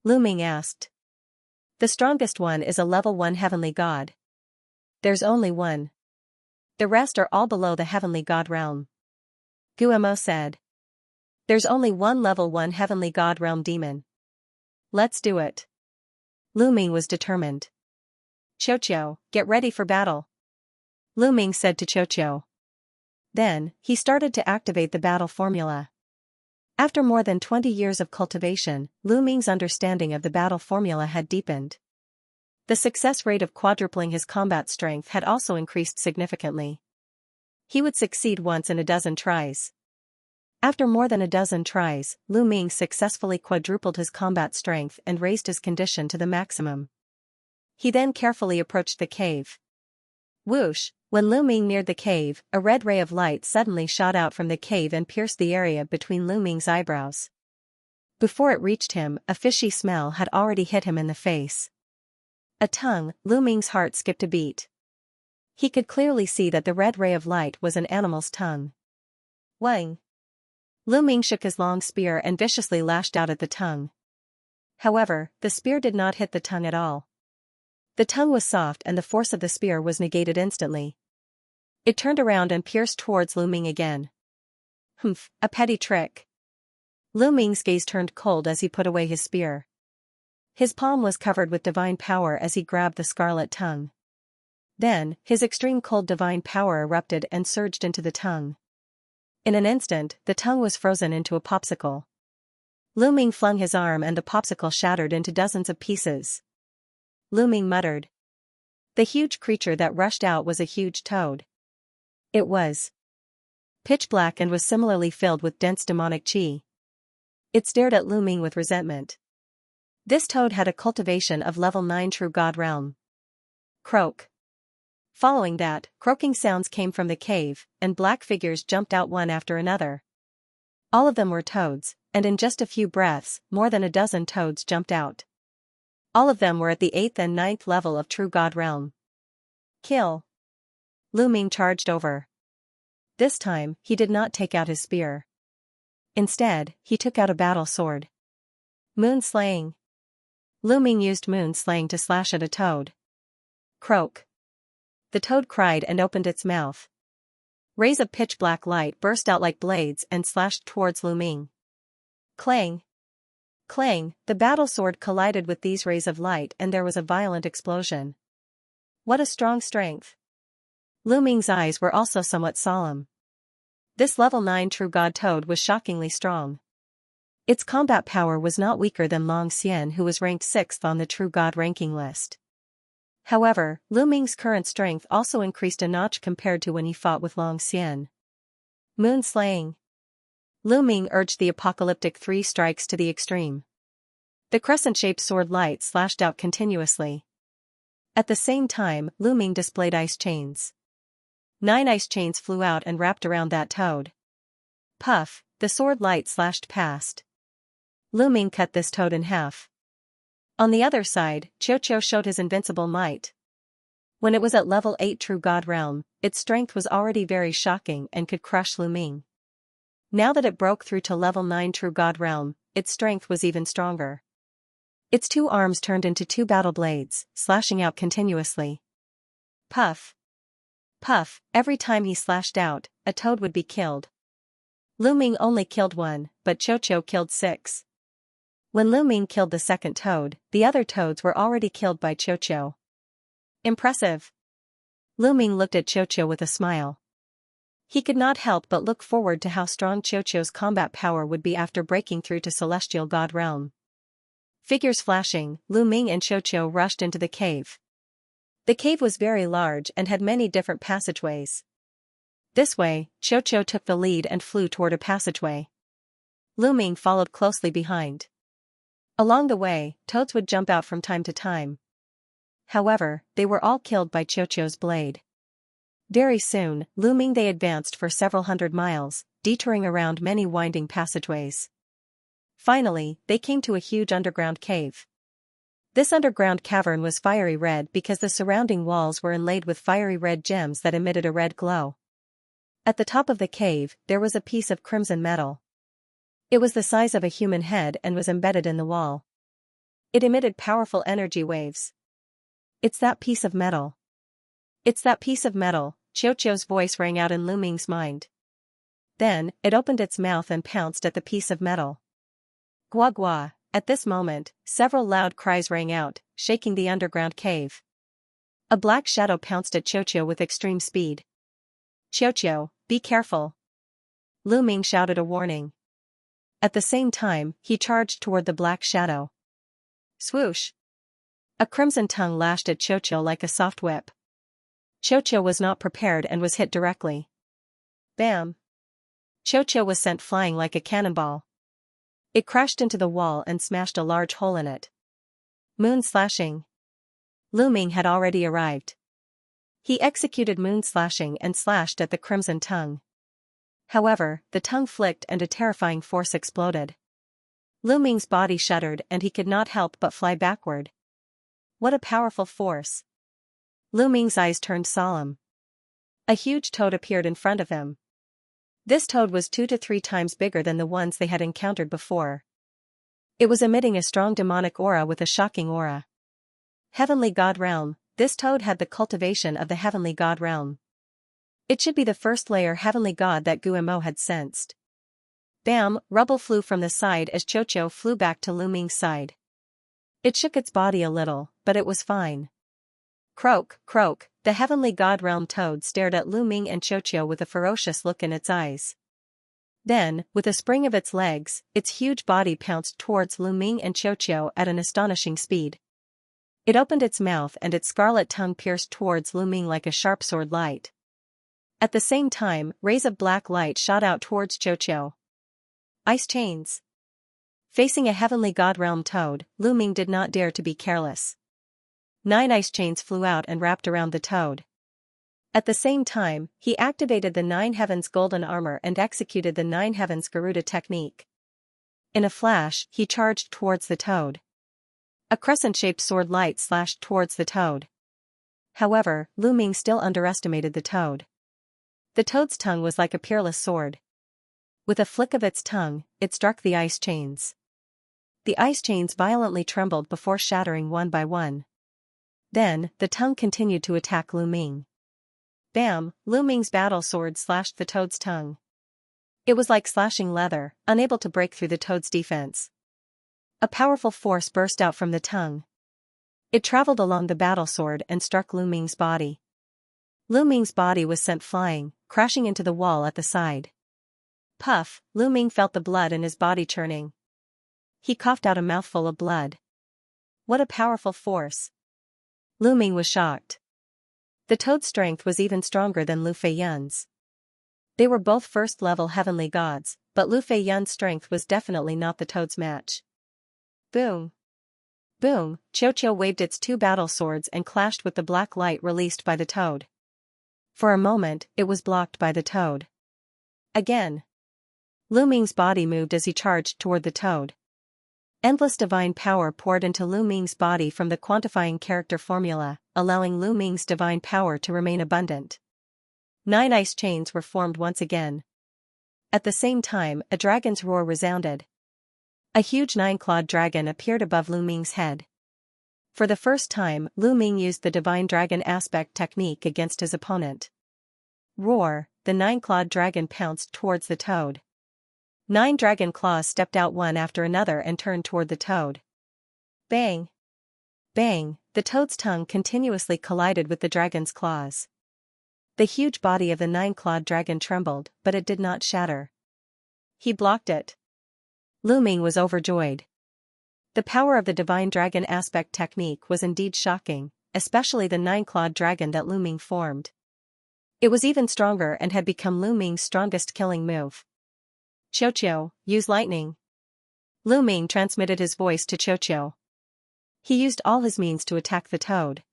Speaker 1: Lu Ming asked. The strongest one is a level 1 heavenly god. There's only one. The rest are all below the heavenly god realm. Gumo said. There's only one level 1 heavenly god realm demon. Let's do it. Lu Ming was determined. Qiuqiu, get ready for battle. Lu Ming said to Qiuqiu. Then, he started to activate the battle formula. After more than 20 years of cultivation, Lu Ming's understanding of the battle formula had deepened. The success rate of quadrupling his combat strength had also increased significantly. He would succeed once in a dozen tries. After more than a dozen tries, Lu Ming successfully quadrupled his combat strength and raised his condition to the maximum. He then carefully approached the cave. Whoosh! When Lu Ming neared the cave, a red ray of light suddenly shot out from the cave and pierced the area between Lu Ming's eyebrows. Before it reached him, a fishy smell had already hit him in the face. A tongue, Lu Ming's heart skipped a beat. He could clearly see that the red ray of light was an animal's tongue. Wang! Lu Ming shook his long spear and viciously lashed out at the tongue. However, the spear did not hit the tongue at all. The tongue was soft and the force of the spear was negated instantly. It turned around and pierced towards Lu Ming again. Humph, a petty trick. Lu Ming's gaze turned cold as he put away his spear. His palm was covered with divine power as he grabbed the scarlet tongue. Then, his extreme cold divine power erupted and surged into the tongue. In an instant, the tongue was frozen into a popsicle. Lu Ming flung his arm and the popsicle shattered into dozens of pieces. Lu Ming muttered. The huge creature that rushed out was a huge toad. It was pitch black and was similarly filled with dense demonic qi. It stared at Lu Ming with resentment. This toad had a cultivation of level 9 true god realm. Croak. Following that, croaking sounds came from the cave, and black figures jumped out one after another. All of them were toads, and in just a few breaths, more than a dozen toads jumped out. All of them were at the 8th and 9th level of true god realm. Kill. Lu Ming charged over. This time, he did not take out his spear. Instead, he took out a battle sword. Moon slaying. Lu Ming used moon slaying to slash at a toad. Croak. The toad cried and opened its mouth. Rays of pitch-black light burst out like blades and slashed towards Lu Ming. Clang! Clang! The battle sword collided with these rays of light and there was a violent explosion. What a strong strength! Lu Ming's eyes were also somewhat solemn. This level 9 true god toad was shockingly strong. Its combat power was not weaker than Long Xian, who was ranked 6th on the true god ranking list. However, Lu Ming's current strength also increased a notch compared to when he fought with Long Xian. Moon slaying. Lu Ming urged the apocalyptic 3 strikes to the extreme. The crescent-shaped sword light slashed out continuously. At the same time, Lu Ming displayed ice chains. 9 ice chains flew out and wrapped around that toad. Puff, the sword light slashed past. Lu Ming cut this toad in half. On the other side, Qiuqiu showed his invincible might. When it was at level 8 true god realm, its strength was already very shocking and could crush Lu Ming. Now that it broke through to level 9 true god realm, its strength was even stronger. Its 2 arms turned into 2 battle blades, slashing out continuously. Puff. Puff, every time he slashed out, a toad would be killed. Lu Ming only killed 1, but Qiuqiu killed 6. When Lu Ming killed the second toad, the other toads were already killed by Qiuqiu. Impressive. Lu Ming looked at Qiuqiu with a smile. He could not help but look forward to how strong Qiuqiu's combat power would be after breaking through to Celestial God Realm. Figures flashing, Lu Ming and Qiuqiu rushed into the cave. The cave was very large and had many different passageways. This way, Qiuqiu took the lead and flew toward a passageway. Lu Ming followed closely behind. Along the way, toads would jump out from time to time. However, they were all killed by Qiuqiu's blade. Very soon, looming they advanced for several hundred miles, detouring around many winding passageways. Finally, they came to a huge underground cave. This underground cavern was fiery red because the surrounding walls were inlaid with fiery red gems that emitted a red glow. At the top of the cave, there was a piece of crimson metal. It was the size of a human head and was embedded in the wall. It emitted powerful energy waves. "It's that piece of metal. It's that piece of metal," Qiuqiu's voice rang out in Lu Ming's mind. Then, it opened its mouth and pounced at the piece of metal. Gua gua. At this moment, several loud cries rang out, shaking the underground cave. A black shadow pounced at Qiuqiu with extreme speed. "Qiuqiu, be careful!" Lu Ming shouted a warning. At the same time, he charged toward the black shadow. Swoosh! A crimson tongue lashed at Qiuqiu like a soft whip. Qiuqiu was not prepared and was hit directly. Bam! Qiuqiu was sent flying like a cannonball. It crashed into the wall and smashed a large hole in it. Moon slashing. Lu Ming had already arrived. He executed moon slashing and slashed at the crimson tongue. However, the tongue flicked and a terrifying force exploded. Lu Ming's body shuddered and he could not help but fly backward. What a powerful force! Lu Ming's eyes turned solemn. A huge toad appeared in front of him. This toad was 2 to 3 times bigger than the ones they had encountered before. It was emitting a strong demonic aura with a shocking aura. Heavenly God Realm. This toad had the cultivation of the Heavenly God Realm. It should be the first layer Heavenly God that Guemo had sensed. Bam! Rubble flew from the side as Qiuqiu flew back to Lu Ming's side. It shook its body a little, but it was fine. Croak, croak, the Heavenly God Realm toad stared at Lu Ming and Qiuqiu with a ferocious look in its eyes. Then, with a spring of its legs, its huge body pounced towards Lu Ming and Qiuqiu at an astonishing speed. It opened its mouth and its scarlet tongue pierced towards Lu Ming like a sharp sword light. At the same time, rays of black light shot out towards Qiuqiu. Ice chains. Facing a Heavenly God Realm toad, Lu Ming did not dare to be careless. 9 ice chains flew out and wrapped around the toad. At the same time, he activated the 9 Heavens Golden Armor and executed the 9 Heavens Garuda technique. In a flash, he charged towards the toad. A crescent-shaped sword light slashed towards the toad. However, Lu Ming still underestimated the toad. The toad's tongue was like a peerless sword. With a flick of its tongue, it struck the ice chains. The ice chains violently trembled before shattering one by one. Then, the tongue continued to attack Lu Ming. Bam! Lu Ming's battle sword slashed the toad's tongue. It was like slashing leather, unable to break through the toad's defense. A powerful force burst out from the tongue. It traveled along the battle sword and struck Lu Ming's body. Lu Ming's body was sent flying, crashing into the wall at the side. Puff! Lu Ming felt the blood in his body churning. He coughed out a mouthful of blood. What a powerful force! Lu Ming was shocked. The toad's strength was even stronger than Lu Feiyun's. They were both first-level heavenly gods, but Lu Feiyun's strength was definitely not the toad's match. Boom! Boom! Qiuqiu waved its 2 battle swords and clashed with the black light released by the toad. For a moment, it was blocked by the toad. Again. Lu Ming's body moved as he charged toward the toad. Endless divine power poured into Lu Ming's body from the quantifying character formula, allowing Lu Ming's divine power to remain abundant. 9 ice chains were formed once again. At the same time, a dragon's roar resounded. A huge 9-clawed dragon appeared above Lu Ming's head. For the first time, Lu Ming used the divine dragon aspect technique against his opponent. Roar! The 9-clawed dragon pounced towards the toad. 9 dragon claws stepped out one after another and turned toward the toad. Bang! Bang! The toad's tongue continuously collided with the dragon's claws. The huge body of the 9-clawed dragon trembled, but it did not shatter. He blocked it. Lu Ming was overjoyed. The power of the divine dragon aspect technique was indeed shocking, especially the 9-clawed dragon that Lu Ming formed. It was even stronger and had become Lu Ming's strongest killing move. Qiuqiu, use lightning. Lu Ming transmitted his voice to Qiuqiu. He used all his means to attack the toad.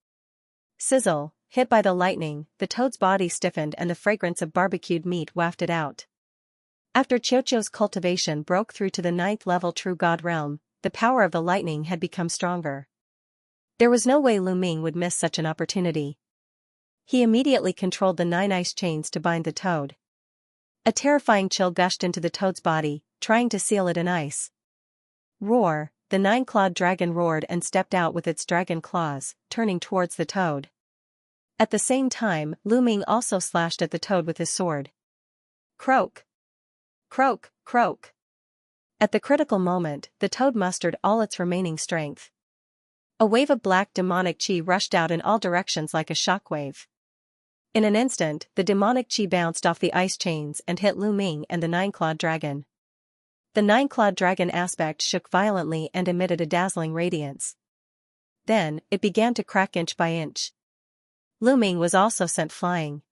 Speaker 1: Sizzle, hit by the lightning, the toad's body stiffened and the fragrance of barbecued meat wafted out. After Xiaoqiu's cultivation broke through to the 9th level true god realm, the power of the lightning had become stronger. There was no way Lu Ming would miss such an opportunity. He immediately controlled the 9 ice chains to bind the toad. A terrifying chill gushed into the toad's body, trying to seal it in ice. Roar, the 9-clawed dragon roared and stepped out with its dragon claws, turning towards the toad. At the same time, Lu Ming also slashed at the toad with his sword. Croak! Croak, croak! At the critical moment, the toad mustered all its remaining strength. A wave of black demonic chi rushed out in all directions like a shockwave. In an instant, the demonic chi bounced off the ice chains and hit Lu Ming and the 9-clawed dragon. The 9-clawed dragon aspect shook violently and emitted a dazzling radiance. Then, it began to crack inch by inch. Lu Ming was also sent flying.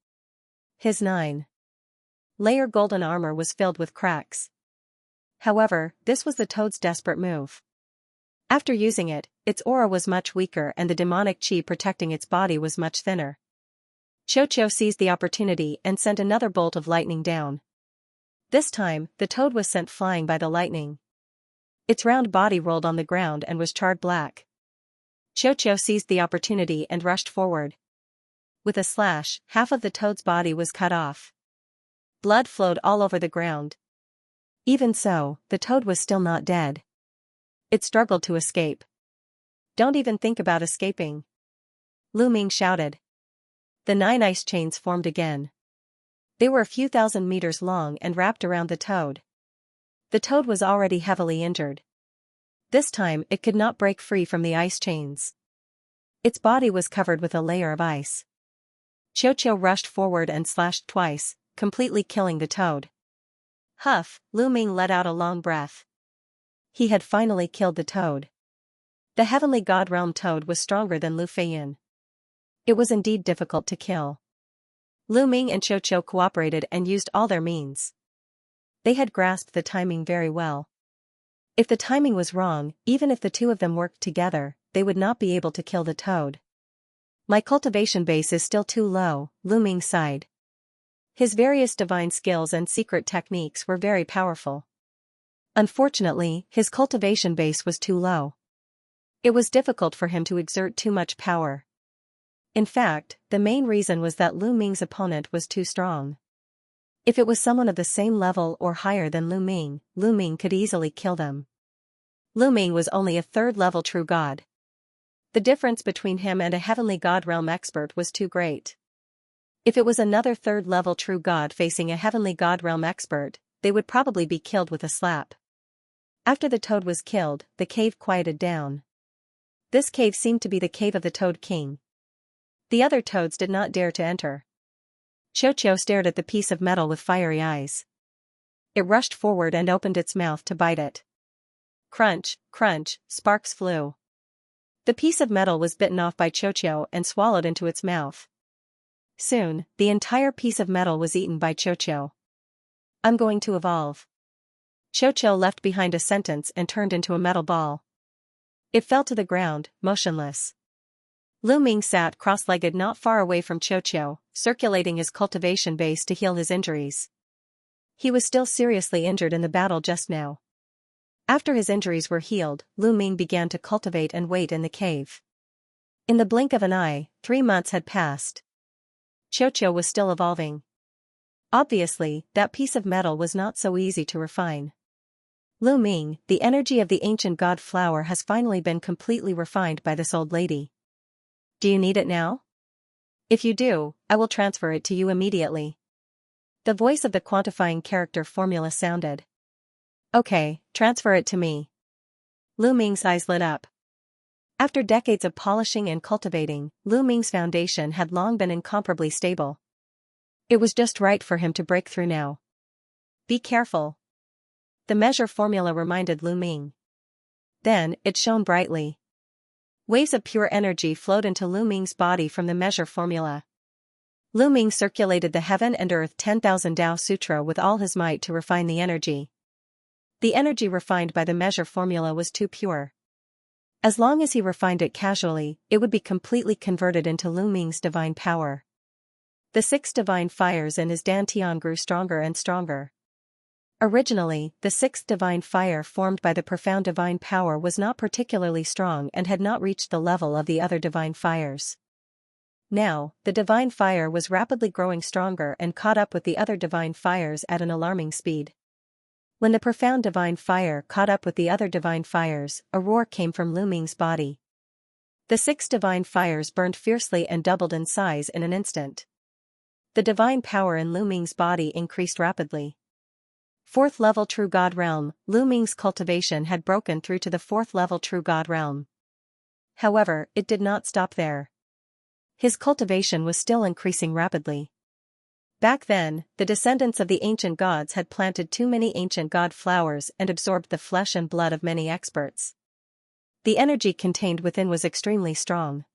Speaker 1: His 9-layer golden armor was filled with cracks. However, this was the toad's desperate move. After using it, its aura was much weaker and the demonic chi protecting its body was much thinner. Xiaoqiu seized the opportunity and sent another bolt of lightning down. This time, the toad was sent flying by the lightning. Its round body rolled on the ground and was charred black. Xiaoqiu seized the opportunity and rushed forward. With a slash, half of the toad's body was cut off. Blood flowed all over the ground. Even so, the toad was still not dead. It struggled to escape. "Don't even think about escaping," Lu Ming shouted. The 9 ice chains formed again. They were a few thousand meters long and wrapped around the toad. The toad was already heavily injured. This time it could not break free from the ice chains. Its body was covered with a layer of ice. Xiaoqiu rushed forward and slashed twice, completely killing the toad. Huff, Lu Ming let out a long breath. He had finally killed the toad. The heavenly god realm toad was stronger than Lu Feiyin. It was indeed difficult to kill. Lu Ming and Xiaoqiu cooperated and used all their means. They had grasped the timing very well. If the timing was wrong, even if the two of them worked together, they would not be able to kill the toad. "My cultivation base is still too low," Lu Ming sighed. His various divine skills and secret techniques were very powerful. Unfortunately, his cultivation base was too low. It was difficult for him to exert too much power. In fact, the main reason was that Lu Ming's opponent was too strong. If it was someone of the same level or higher than Lu Ming could easily kill them. Lu Ming was only a 3rd level true god. The difference between him and a heavenly god realm expert was too great. If it was another 3rd level true god facing a heavenly god realm expert, they would probably be killed with a slap. After the toad was killed, the cave quieted down. This cave seemed to be the cave of the Toad King. The other toads did not dare to enter. Xiaoqiu stared at the piece of metal with fiery eyes. It rushed forward and opened its mouth to bite it. Crunch, crunch, sparks flew. The piece of metal was bitten off by Xiaoqiu and swallowed into its mouth. Soon, the entire piece of metal was eaten by Xiaoqiu. "I'm going to evolve." Xiaoqiu left behind a sentence and turned into a metal ball. It fell to the ground, motionless. Lu Ming sat cross-legged not far away from Xiaoqiu, circulating his cultivation base to heal his injuries. He was still seriously injured in the battle just now. After his injuries were healed, Lu Ming began to cultivate and wait in the cave. In the blink of an eye, 3 months had passed. Xiaoqiu was still evolving. Obviously, that piece of metal was not so easy to refine. "Lu Ming, the energy of the ancient god flower has finally been completely refined by this old lady. Do you need it now? If you do, I will transfer it to you immediately." The voice of the quantifying character formula sounded. "Okay, transfer it to me." Lu Ming's eyes lit up. After decades of polishing and cultivating, Lu Ming's foundation had long been incomparably stable. It was just right for him to break through now. "Be careful," the measure formula reminded Lu Ming. Then, it shone brightly. Waves of pure energy flowed into Lu Ming's body from the measure formula. Lu Ming circulated the Heaven and Earth 10,000 Tao Sutra with all his might to refine the energy. The energy refined by the measure formula was too pure. As long as he refined it casually, it would be completely converted into Lu Ming's divine power. The 6 divine fires in his dantian grew stronger and stronger. Originally, the 6th divine fire formed by the profound divine power was not particularly strong and had not reached the level of the other divine fires. Now, the divine fire was rapidly growing stronger and caught up with the other divine fires at an alarming speed. When the profound divine fire caught up with the other divine fires, a roar came from Lu Ming's body. The 6 divine fires burned fiercely and doubled in size in an instant. The divine power in Lu Ming's body increased rapidly. 4th level True God Realm. Lu Ming's cultivation had broken through to the 4th level True God Realm. However, it did not stop there. His cultivation was still increasing rapidly. Back then, the descendants of the ancient gods had planted too many ancient god flowers and absorbed the flesh and blood of many experts. The energy contained within was extremely strong.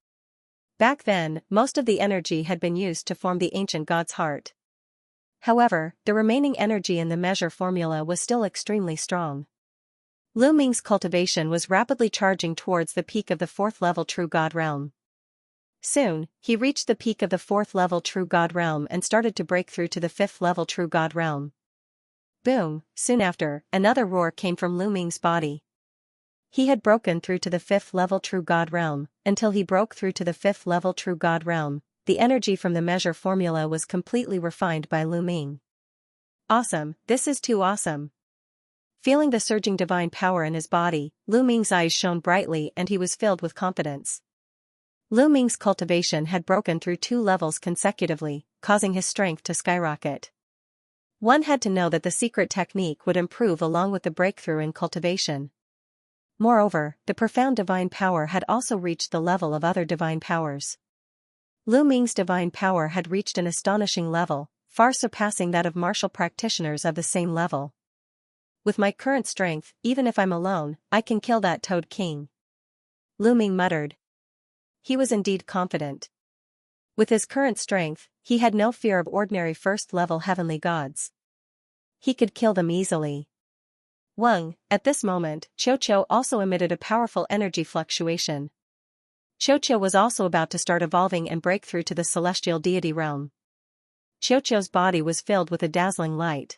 Speaker 1: Back then, most of the energy had been used to form the ancient god's heart. However, the remaining energy in the measure formula was still extremely strong. Lu Ming's cultivation was rapidly charging towards the peak of the 4th level True God Realm. Soon, he reached the peak of the 4th level True God Realm and started to break through to the 5th level True God Realm. Boom! Soon after, another roar came from Lu Ming's body. He had broken through to the 5th level True God Realm. Until he broke through to the 5th level True God Realm, the energy from the measure formula was completely refined by Lu Ming. Awesome, this is too awesome. Feeling the surging divine power in his body, Lu Ming's eyes shone brightly and he was filled with confidence. Lu Ming's cultivation had broken through 2 levels consecutively, causing his strength to skyrocket. One had to know that the secret technique would improve along with the breakthrough in cultivation. Moreover, the profound divine power had also reached the level of other divine powers. Lu Ming's divine power had reached an astonishing level, far surpassing that of martial practitioners of the same level. With my current strength, even if I'm alone, I can kill that Toad King. Lu Ming muttered. He was indeed confident. With his current strength, he had no fear of ordinary 1st level heavenly gods. He could kill them easily. Wang, at this moment, Qiu also emitted a powerful energy fluctuation. Qiu was also about to start evolving and break through to the celestial deity realm. Qiu's body was filled with a dazzling light.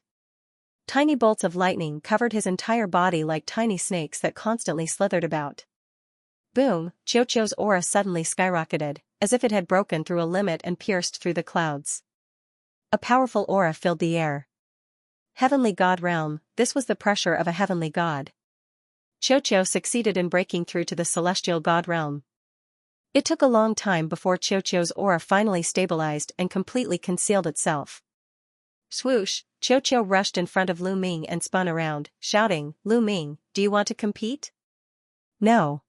Speaker 1: Tiny bolts of lightning covered his entire body like tiny snakes that constantly slithered about. Boom! Qiu's aura suddenly skyrocketed, as if it had broken through a limit and pierced through the clouds. A powerful aura filled the air. Heavenly God Realm, this was the pressure of a heavenly god. Qiu succeeded in breaking through to the celestial god realm. It took a long time before Qiu's aura finally stabilized and completely concealed itself. Swoosh! Qiu rushed in front of Lu Ming and spun around, shouting, "Lu Ming, do you want to compete?" "No."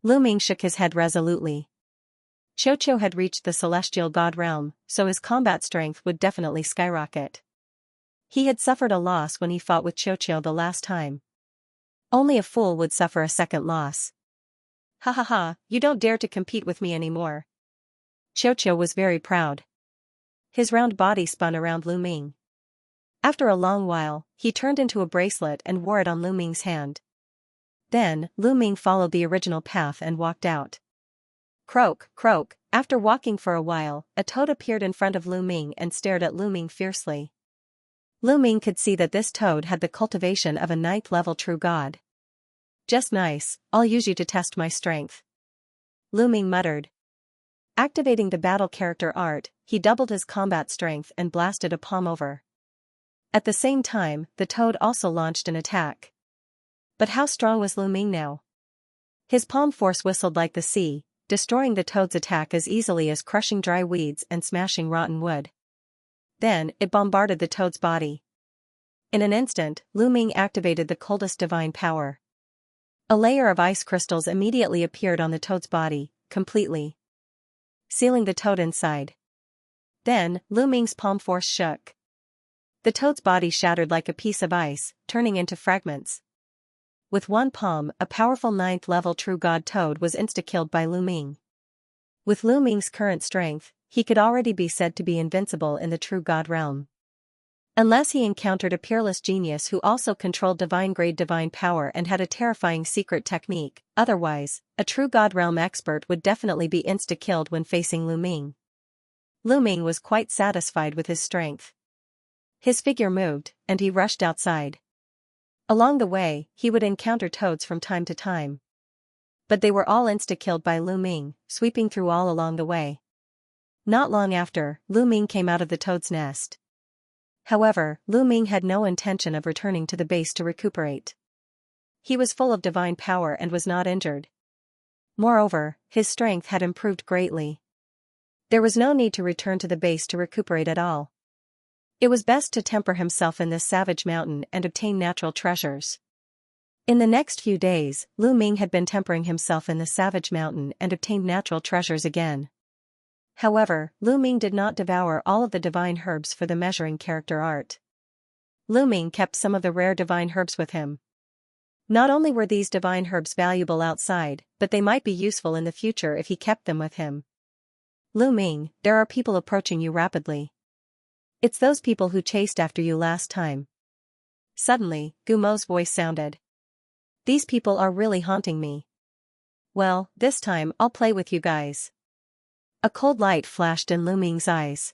Speaker 1: Lu Ming shook his head resolutely. Qiu had reached the celestial god realm, so his combat strength would definitely skyrocket. He had suffered a loss when he fought with Qiu the last time. Only a fool would suffer a second loss. Ha ha ha, you don't dare to compete with me anymore. Qiu was very proud. His round body spun around Lu Ming. After a long while, he turned into a bracelet and wore it on Lu Ming's hand. Then, Lu Ming followed the original path and walked out. Croak, croak, after walking for a while, a toad appeared in front of Lu Ming and stared at Lu Ming fiercely. Lu Ming could see that this toad had the cultivation of a 9th level true god. Just nice, I'll use you to test my strength. Lu Ming muttered. Activating the battle character art, he doubled his combat strength and blasted a palm over. At the same time, the toad also launched an attack. But how strong was Lu Ming now? His palm force whistled like the sea, destroying the toad's attack as easily as crushing dry weeds and smashing rotten wood. Then, it bombarded the toad's body. In an instant, Lu Ming activated the coldest divine power. A layer of ice crystals immediately appeared on the toad's body, completely sealing the toad inside. Then, Lu Ming's palm force shook. The toad's body shattered like a piece of ice, turning into fragments. With one palm, a powerful 9th level true god toad was insta-killed by Lu Ming. With Lu Ming's current strength, he could already be said to be invincible in the true god realm. Unless he encountered a peerless genius who also controlled divine-grade divine power and had a terrifying secret technique, otherwise, a true God Realm expert would definitely be insta-killed when facing Lu Ming. Lu Ming was quite satisfied with his strength. His figure moved, and he rushed outside. Along the way, he would encounter toads from time to time. But they were all insta-killed by Lu Ming, sweeping through all along the way. Not long after, Lu Ming came out of the toad's nest. However, Lu Ming had no intention of returning to the base to recuperate. He was full of divine power and was not injured. Moreover, his strength had improved greatly. There was no need to return to the base to recuperate at all. It was best to temper himself in this savage mountain and obtain natural treasures. In the next few days, Lu Ming had been tempering himself in the savage mountain and obtained natural treasures again. However, Lu Ming did not devour all of the divine herbs for the measuring character art. Lu Ming kept some of the rare divine herbs with him. Not only were these divine herbs valuable outside, but they might be useful in the future if he kept them with him. Lu Ming, there are people approaching you rapidly. It's those people who chased after you last time. Suddenly, Gumo's voice sounded. These people are really haunting me. Well, this time I'll play with you guys. A cold light flashed in Lu Ming's eyes.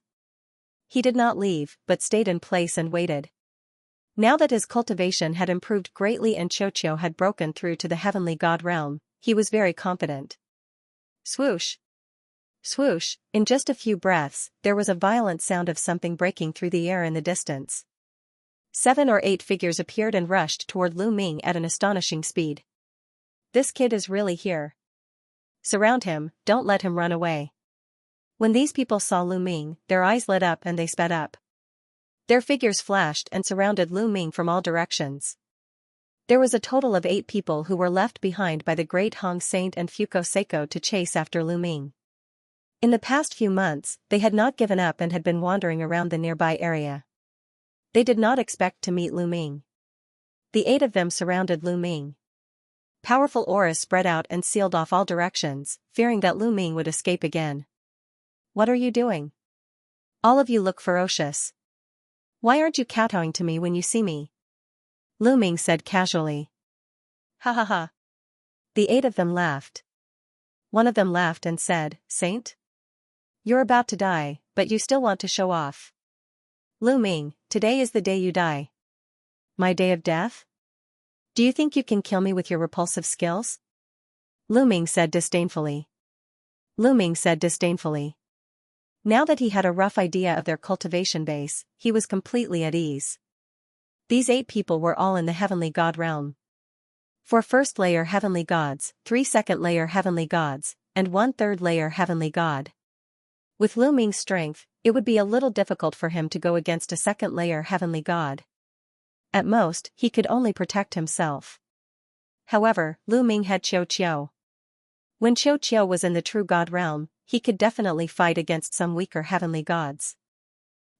Speaker 1: He did not leave, but stayed in place and waited. Now that his cultivation had improved greatly and Xianxia had broken through to the heavenly god realm, he was very confident. Swoosh! Swoosh! In just a few breaths, there was a violent sound of something breaking through the air in the distance. 7 or 8 figures appeared and rushed toward Lu Ming at an astonishing speed. This kid is really here. Surround him, don't let him run away. When these people saw Lu Ming, their eyes lit up and they sped up. Their figures flashed and surrounded Lu Ming from all directions. There was a total of 8 people who were left behind by the great Hong Saint and Fuko Seiko to chase after Lu Ming. In the past few months, they had not given up and had been wandering around the nearby area. They did not expect to meet Lu Ming. The 8 of them surrounded Lu Ming. Powerful auras spread out and sealed off all directions, fearing that Lu Ming would escape again. What are you doing? All of you look ferocious. Why aren't you kowtowing to me when you see me? Lu Ming said casually. Ha ha ha. The 8 of them laughed. One of them laughed and said, Saint? You're about to die, but you still want to show off. Lu Ming, today is the day you die. My day of death? Do you think you can kill me with your repulsive skills? Lu Ming said disdainfully. Lu Ming said disdainfully. Now that he had a rough idea of their cultivation base, he was completely at ease. These 8 people were all in the heavenly god realm. 4 first layer heavenly gods, 3 second layer heavenly gods, and 1 third layer heavenly god. With Lu Ming's strength, it would be a little difficult for him to go against a second layer heavenly god. At most, he could only protect himself. However, Lu Ming had Xianxia. When Xianxia was in the true god realm, he could definitely fight against some weaker heavenly gods.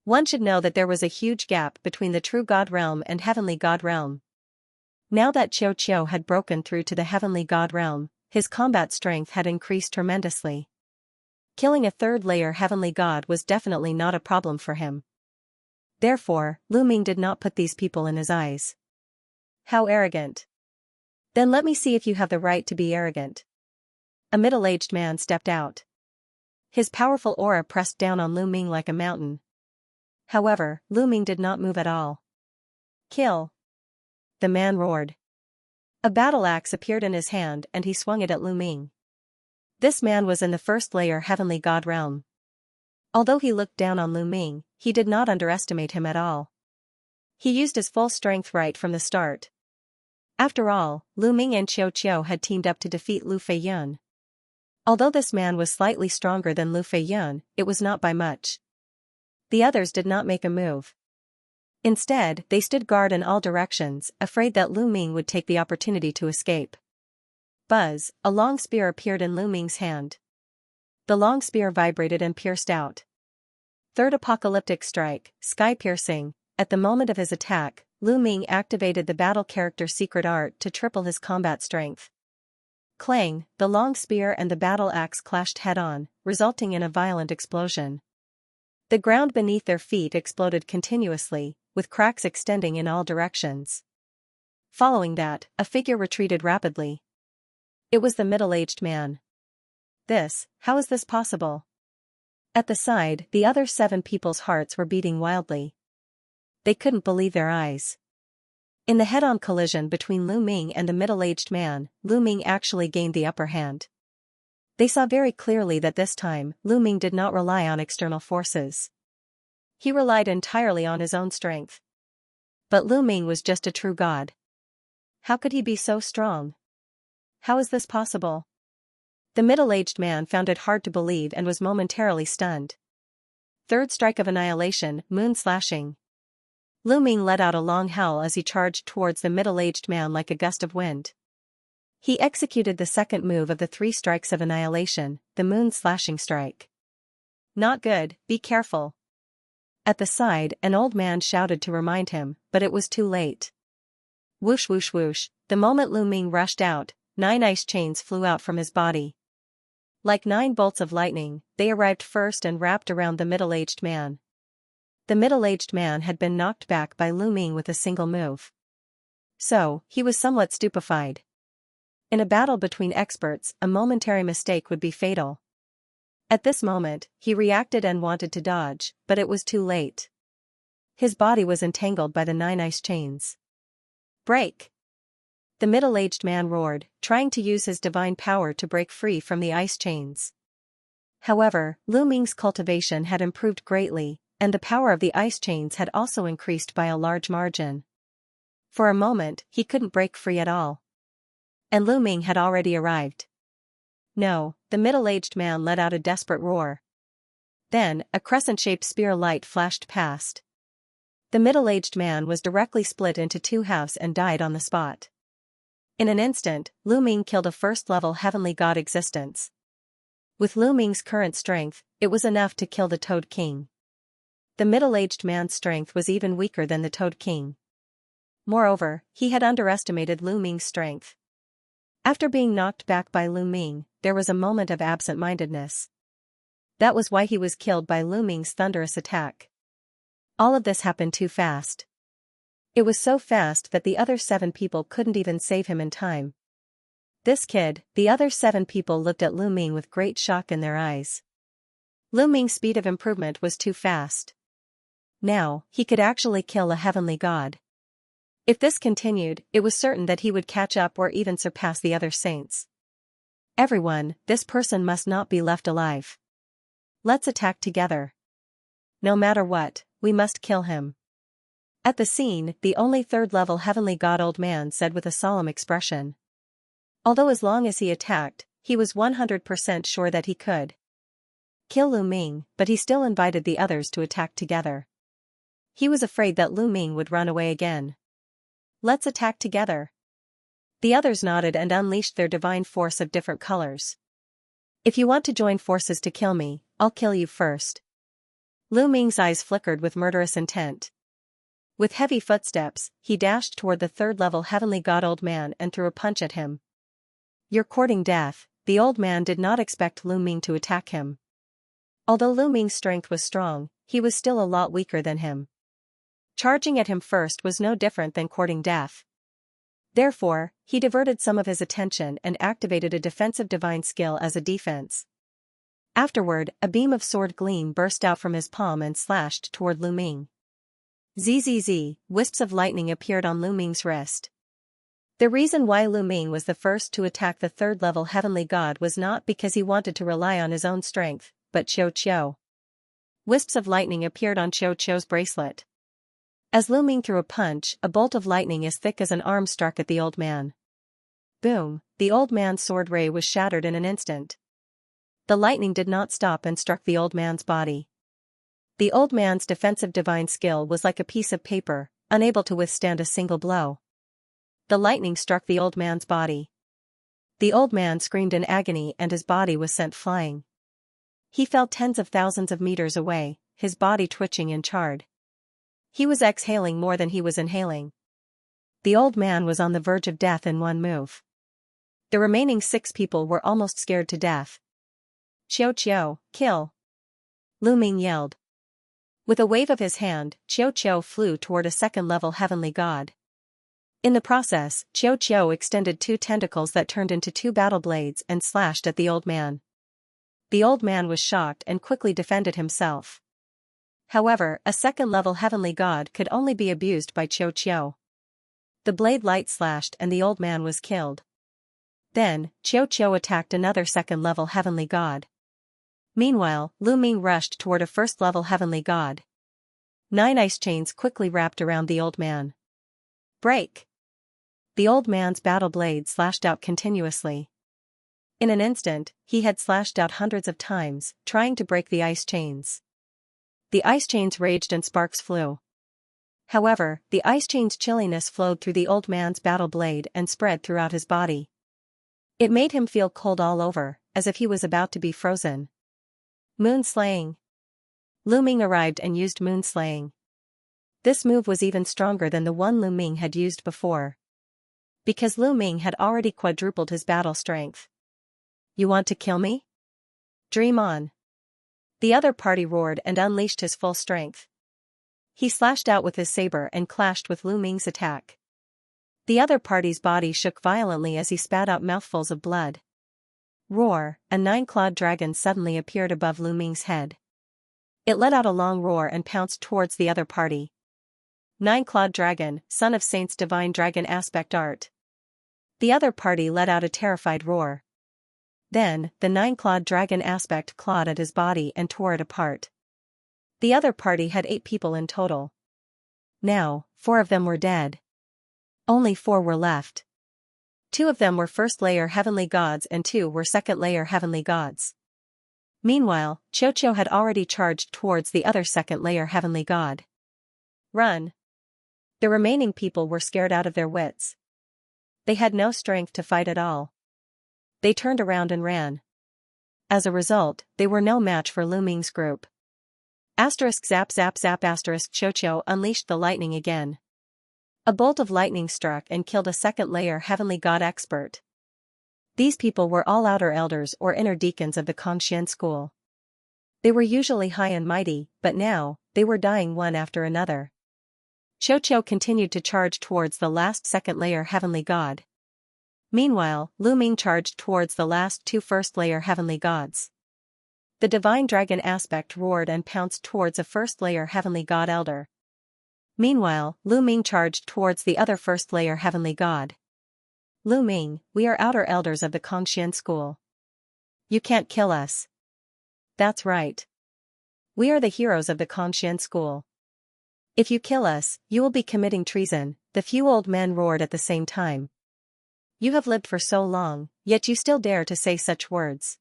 Speaker 1: One should know that there was a huge gap between the true god realm and heavenly god realm. Now that Xianxia had broken through to the heavenly god realm, his combat strength had increased tremendously. Killing a third layer heavenly god was definitely not a problem for him. Therefore, Lu Ming did not put these people in his eyes. How arrogant. Then let me see if you have the right to be arrogant. A middle-aged man stepped out. His powerful aura pressed down on Lu Ming like a mountain. However, Lu Ming did not move at all. Kill! The man roared. A battle axe appeared in his hand and he swung it at Lu Ming. This man was in the first layer heavenly god realm. Although he looked down on Lu Ming, he did not underestimate him at all. He used his full strength right from the start. After all, Lu Ming and Xianxia had teamed up to defeat Lu Feiyun. Although this man was slightly stronger than Lu Feiyun, it was not by much. The others did not make a move. Instead, they stood guard in all directions, afraid that Lu Ming would take the opportunity to escape. Buzz, a long spear appeared in Lu Ming's hand. The long spear vibrated and pierced out. Third apocalyptic strike, sky-piercing. At the moment of his attack, Lu Ming activated the battle character secret art to triple his combat strength. Clang, the long spear and the battle axe clashed head-on, resulting in a violent explosion. The ground beneath their feet exploded continuously, with cracks extending in all directions. Following that, a figure retreated rapidly. It was the middle-aged man. How is this possible? At the side, the other 7 people's hearts were beating wildly. They couldn't believe their eyes. In the head-on collision between Lu Ming and the middle-aged man, Lu Ming actually gained the upper hand. They saw very clearly that this time, Lu Ming did not rely on external forces. He relied entirely on his own strength. But Lu Ming was just a true god. How could he be so strong? How is this possible? The middle-aged man found it hard to believe and was momentarily stunned. Third strike of annihilation, moon slashing. Lu Ming let out a long howl as he charged towards the middle-aged man like a gust of wind. He executed the second move of the 3 strikes of annihilation, the moon slashing strike. Not good, be careful. At the side, an old man shouted to remind him, but it was too late. Whoosh whoosh whoosh, the moment Lu Ming rushed out, 9 ice chains flew out from his body. Like 9 bolts of lightning, they arrived first and wrapped around the middle-aged man. The middle-aged man had been knocked back by Lu Ming with a single move. So, he was somewhat stupefied. In a battle between experts, a momentary mistake would be fatal. At this moment, he reacted and wanted to dodge, but it was too late. His body was entangled by the 9 ice chains. Break! The middle-aged man roared, trying to use his divine power to break free from the ice chains. However, Lu Ming's cultivation had improved greatly, and the power of the ice chains had also increased by a large margin. For a moment, he couldn't break free at all. And Lu Ming had already arrived. No, the middle-aged man let out a desperate roar. Then, a crescent-shaped spear light flashed past. The middle-aged man was directly split into 2 halves and died on the spot. In an instant, Lu Ming killed a first-level heavenly god existence. With Lu Ming's current strength, it was enough to kill the Toad King. The middle-aged man's strength was even weaker than the Toad King. Moreover, he had underestimated Lu Ming's strength. After being knocked back by Lu Ming, there was a moment of absent-mindedness. That was why he was killed by Lu Ming's thunderous attack. All of this happened too fast. It was so fast that the other 7 people couldn't even save him in time. This kid, the other 7 people looked at Lu Ming with great shock in their eyes. Lu Ming's speed of improvement was too fast. Now, he could actually kill a heavenly god. If this continued, it was certain that he would catch up or even surpass the other saints. Everyone, this person must not be left alive. Let's attack together. No matter what, we must kill him. At the scene, the only 3rd-level heavenly god old man said with a solemn expression. Although as long as he attacked, he was 100% sure that he could kill Lu Ming, but he still invited the others to attack together. He was afraid that Lu Ming would run away again. Let's attack together. The others nodded and unleashed their divine force of different colors. If you want to join forces to kill me, I'll kill you first. Lu Ming's eyes flickered with murderous intent. With heavy footsteps, he dashed toward the 3rd-level heavenly god old man and threw a punch at him. You're courting death. The old man did not expect Lu Ming to attack him. Although Lu Ming's strength was strong, he was still a lot weaker than him. Charging at him first was no different than courting death. Therefore, he diverted some of his attention and activated a defensive divine skill as a defense. Afterward, a beam of sword gleam burst out from his palm and slashed toward Lu Ming. Zzz, wisps of lightning appeared on Lu Ming's wrist. The reason why Lu Ming was the first to attack the 3rd-level heavenly god was not because he wanted to rely on his own strength, but Xiao. Wisps of lightning appeared on Xiao's bracelet. As Lu Ming threw a punch, a bolt of lightning as thick as an arm struck at the old man. Boom, the old man's sword ray was shattered in an instant. The lightning did not stop and struck the old man's body. The old man's defensive divine skill was like a piece of paper, unable to withstand a single blow. The lightning struck the old man's body. The old man screamed in agony and his body was sent flying. He fell tens of thousands of meters away, his body twitching and charred. He was exhaling more than he was inhaling. The old man was on the verge of death in one move. The remaining 6 people were almost scared to death. Xiao, kill! Lu Ming yelled. With a wave of his hand, Xiao flew toward a second-level heavenly god. In the process, Xiao extended two tentacles that turned into two battle blades and slashed at the old man. The old man was shocked and quickly defended himself. However, a second-level heavenly god could only be abused by Xiao. The blade light slashed and the old man was killed. Then, Xiao attacked another second-level heavenly god. Meanwhile, Lu Ming rushed toward a first-level heavenly god. 9 ice chains quickly wrapped around the old man. Break! The old man's battle blade slashed out continuously. In an instant, he had slashed out hundreds of times, trying to break the ice chains. The ice chains raged and sparks flew. However, the ice chain's chilliness flowed through the old man's battle blade and spread throughout his body. It made him feel cold all over, as if he was about to be frozen. Moon slaying. Lu Ming arrived and used moon slaying. This move was even stronger than the one Lu Ming had used before. Because Lu Ming had already quadrupled his battle strength. You want to kill me? Dream on. The other party roared and unleashed his full strength. He slashed out with his saber and clashed with Lu Ming's attack. The other party's body shook violently as he spat out mouthfuls of blood. Roar! A 9-clawed dragon suddenly appeared above Lu Ming's head. It let out a long roar and pounced towards the other party. 9-clawed dragon, son of Saint's divine dragon aspect art. The other party let out a terrified roar. Then, the 9-clawed dragon aspect clawed at his body and tore it apart. The other party had 8 people in total. Now, 4 of them were dead. Only 4 were left. 2 of them were first-layer heavenly gods and 2 were second-layer heavenly gods. Meanwhile, Xiao had already charged towards the other second-layer heavenly god. Run! The remaining people were scared out of their wits. They had no strength to fight at all. They turned around and ran. As a result, they were no match for Lu Ming's group. Asterisk zap zap zap asterisk Xiao unleashed the lightning again. A bolt of lightning struck and killed a second-layer heavenly god expert. These people were all outer elders or inner deacons of the Xianxia school. They were usually high and mighty, but now, they were dying one after another. Xiao continued to charge towards the last second-layer heavenly god. Meanwhile, Lu Ming charged towards the last 2 first-layer heavenly gods. The divine dragon aspect roared and pounced towards a first-layer heavenly god elder. Meanwhile, Lu Ming charged towards the other first-layer heavenly god. Lu Ming, we are outer elders of the Xianxia school. You can't kill us. That's right. We are the heroes of the Xianxia school. If you kill us, you will be committing treason, the few old men roared at the same time. You have lived for so long, yet you still dare to say such words.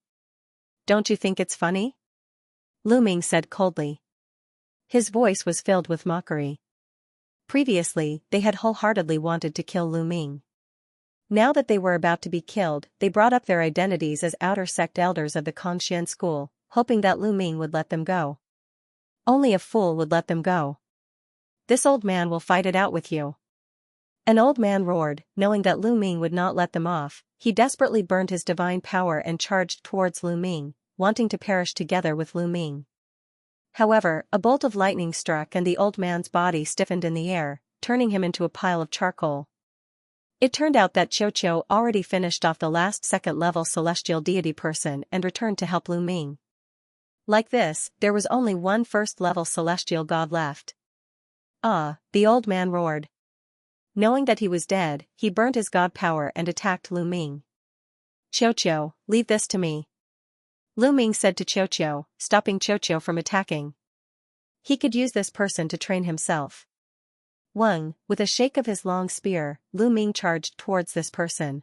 Speaker 1: Don't you think it's funny? Lu Ming said coldly. His voice was filled with mockery. Previously, they had wholeheartedly wanted to kill Lu Ming. Now that they were about to be killed, they brought up their identities as outer sect elders of the Xianxia school, hoping that Lu Ming would let them go. Only a fool would let them go. This old man will fight it out with you. An old man roared, knowing that Lu Ming would not let them off. He desperately burned his divine power and charged towards Lu Ming, wanting to perish together with Lu Ming. However, a bolt of lightning struck and the old man's body stiffened in the air, turning him into a pile of charcoal. It turned out that Xiao already finished off the last second-level celestial deity person and returned to help Lu Ming. Like this, there was only one first-level celestial god left. Ah, the old man roared. Knowing that he was dead, he burned his god power and attacked Lu Ming. Xiao, leave this to me. Lu Ming said to Xiao, stopping Xiao from attacking. He could use this person to train himself. Wang, with a shake of his long spear, Lu Ming charged towards this person.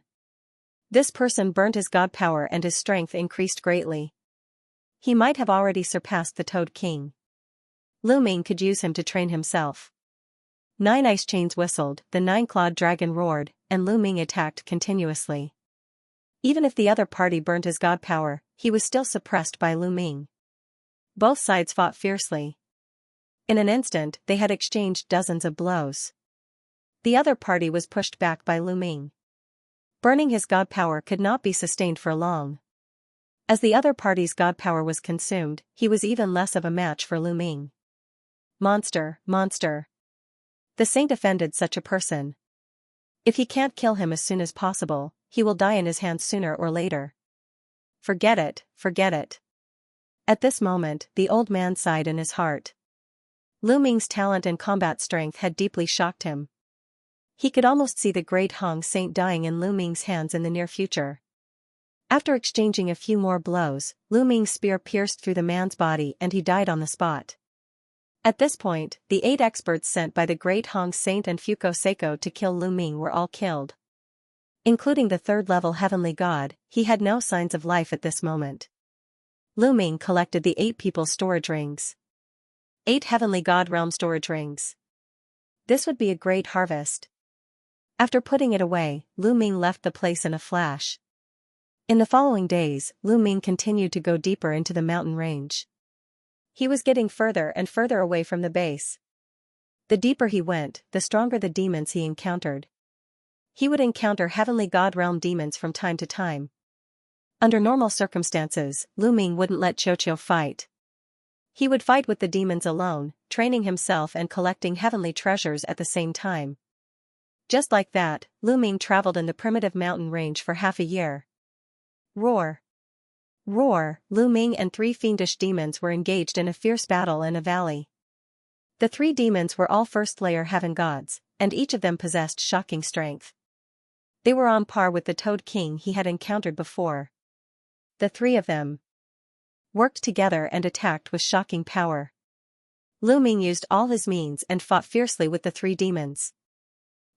Speaker 1: This person burned his god power and his strength increased greatly. He might have already surpassed the Toad King. Lu Ming could use him to train himself. 9 ice chains whistled, the 9-clawed dragon roared, and Lu Ming attacked continuously. Even if the other party burned his god power, he was still suppressed by Lu Ming. Both sides fought fiercely. In an instant, they had exchanged dozens of blows. The other party was pushed back by Lu Ming. Burning his god power could not be sustained for long. As the other party's god power was consumed, he was even less of a match for Lu Ming. Monster, monster. The saint offended such a person. If he can't kill him as soon as possible, he will die in his hands sooner or later. Forget it, forget it. At this moment, the old man sighed in his heart. Lu Ming's talent and combat strength had deeply shocked him. He could almost see the great Hong Saint dying in Lu Ming's hands in the near future. After exchanging a few more blows, Lu Ming's spear pierced through the man's body and he died on the spot. At this point, the 8 experts sent by the great Hong Saint and Fuko Seiko to kill Lu Ming were all killed. Including the 3rd-level heavenly god, he had no signs of life at this moment. Lu Ming collected the 8 people's storage rings. 8 heavenly god realm storage rings. This would be a great harvest. After putting it away, Lu Ming left the place in a flash. In the following days, Lu Ming continued to go deeper into the mountain range. He was getting further and further away from the base. The deeper he went, the stronger the demons he encountered. He would encounter heavenly god realm demons from time to time. Under normal circumstances, Lu Ming wouldn't let Xianxia fight. He would fight with the demons alone, training himself and collecting heavenly treasures at the same time. Just like that, Lu Ming traveled in the primitive mountain range for half a year. Roar! Roar! Lu Ming and 3 fiendish demons were engaged in a fierce battle in a valley. The 3 demons were all first-layer heaven gods, and each of them possessed shocking strength. They were on par with the Toad King he had encountered before. The 3 of them worked together and attacked with shocking power. Lu Ming used all his means and fought fiercely with the 3 demons.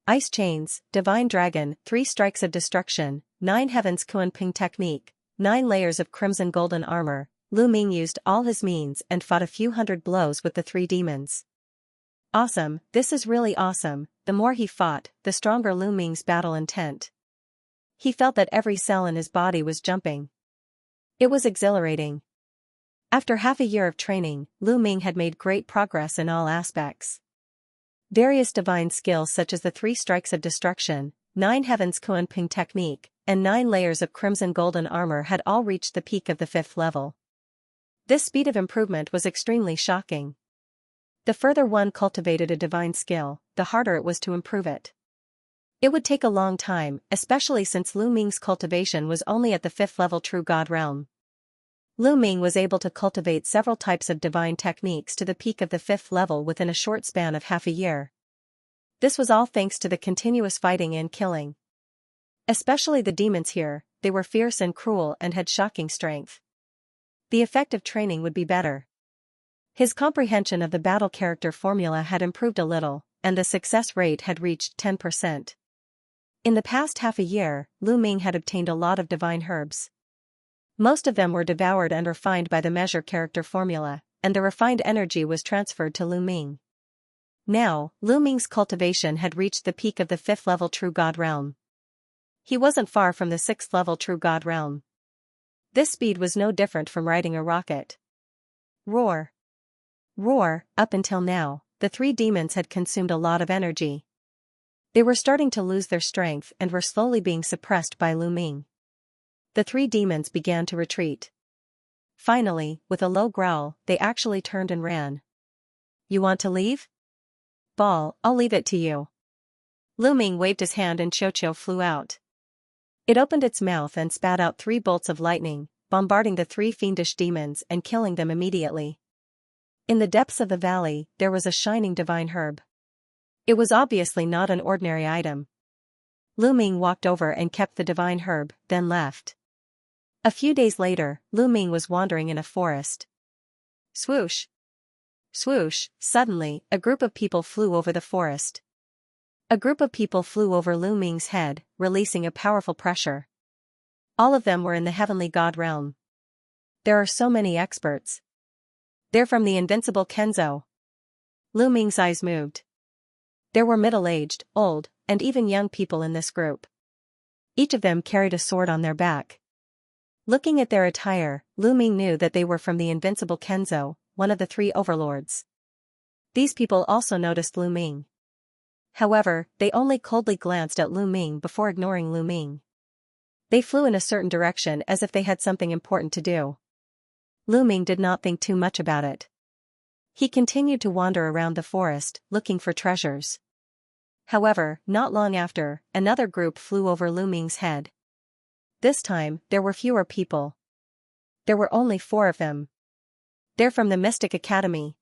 Speaker 1: Ice Chains, Divine Dragon, 3 Strikes of Destruction, 9 Heavens Kuan-Ping Technique, 9 Layers of Crimson Golden Armor. Lu Ming used all his means and fought a few hundred blows with the 3 demons. Awesome, this is really awesome. The more he fought, the stronger Lu Ming's battle intent. He felt that every cell in his body was jumping. It was exhilarating. After half a year of training, Lu Ming had made great progress in all aspects. Various divine skills such as the 3 Strikes of Destruction, 9 Heavens Kuan-Ping Technique, and 9 Layers of Crimson Golden Armor had all reached the peak of the 5th level. This speed of improvement was extremely shocking. The further one cultivated a divine skill, the harder it was to improve it. It would take a long time, especially since Lu Ming's cultivation was only at the 5th level True God realm. Lu Ming was able to cultivate several types of divine techniques to the peak of the 5th level within a short span of half a year. This was all thanks to the continuous fighting and killing. Especially the demons here, they were fierce and cruel and had shocking strength. The effect of training would be better. His comprehension of the battle character formula had improved a little, and the success rate had reached 10%. In the past half a year, Lu Ming had obtained a lot of divine herbs. Most of them were devoured and refined by the measure character formula, and the refined energy was transferred to Lu Ming. Now, Lu Ming's cultivation had reached the peak of the 5th level True God realm. He wasn't far from the 6th level True God realm. This speed was no different from riding a rocket. Roar! Roar! Up until now, the 3 demons had consumed a lot of energy. They were starting to lose their strength and were slowly being suppressed by Lu Ming. The 3 demons began to retreat. Finally, with a low growl, they actually turned and ran. You want to leave? Ball, I'll leave it to you. Lu Ming waved his hand and Xianxia flew out. It opened its mouth and spat out 3 bolts of lightning, bombarding the 3 fiendish demons and killing them immediately. In the depths of the valley, there was a shining divine herb. It was obviously not an ordinary item. Lu Ming walked over and kept the divine herb, then left. A few days later, Lu Ming was wandering in a forest. Swoosh! Swoosh! Suddenly, a group of people flew over the forest. A group of people flew over Lu Ming's head, releasing a powerful pressure. All of them were in the heavenly god realm. There are so many experts. They're from the invincible Kenzo. Lu Ming's eyes moved. There were middle-aged, old, and even young people in this group. Each of them carried a sword on their back. Looking at their attire, Lu Ming knew that they were from the invincible Kenzo, one of the 3 overlords. These people also noticed Lu Ming. However, they only coldly glanced at Lu Ming before ignoring Lu Ming. They flew in a certain direction as if they had something important to do. Lu Ming did not think too much about it. He continued to wander around the forest, looking for treasures. However, not long after, another group flew over Lu Ming's head. This time, there were fewer people. There were only 4 of them. They're from the Mystic Academy.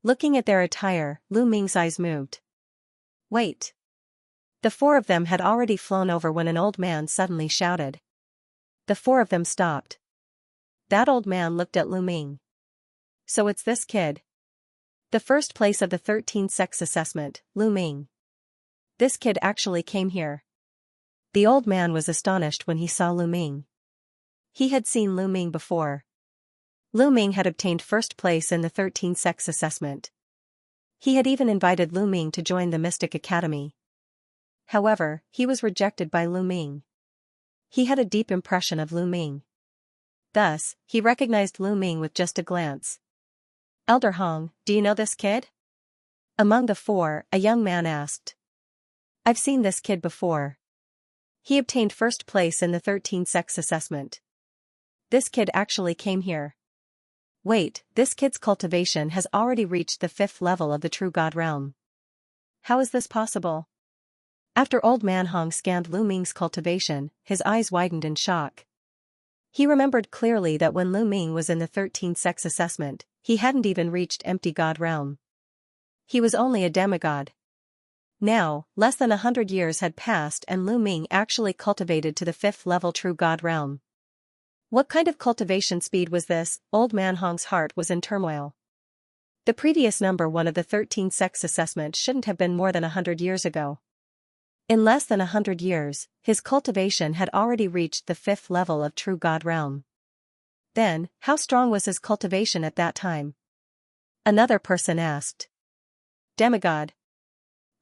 Speaker 1: Looking at their attire, Lu Ming's eyes moved. Wait. The 4 of them had already flown over when an old man suddenly shouted. The 4 of them stopped. That old man looked at Lu Ming. So it's this kid. The first place of the 13th sex assessment, Lu Ming. This kid actually came here. The old man was astonished when he saw Lu Ming. He had seen Lu Ming before. Lu Ming had obtained first place in the 13th sex assessment. He had even invited Lu Ming to join the Mystic Academy. However, he was rejected by Lu Ming. He had a deep impression of Lu Ming. Thus, he recognized Lu Ming with just a glance. Elder Hong, do you know this kid? Among the 4, a young man asked. I've seen this kid before. He obtained first place in the 13th sex assessment. This kid actually came here. Wait, this kid's cultivation has already reached the 5th level of the True God realm. How is this possible? After Old Man Hong scanned Lu Ming's cultivation, his eyes widened in shock. He remembered clearly that when Lu Ming was in the 13th sex assessment, he hadn't even reached empty God realm. He was only a demigod. Now, less than 100 years had passed and Lu Ming actually cultivated to the 5th level True God realm. What kind of cultivation speed was this? Old Man Hong's heart was in turmoil. The previous number 1 of the 13th sex assessment shouldn't have been more than 100 years ago. In less than 100 years, his cultivation had already reached the 5th level of True God realm. Then, how strong was his cultivation at that time? Another person asked. Demigod.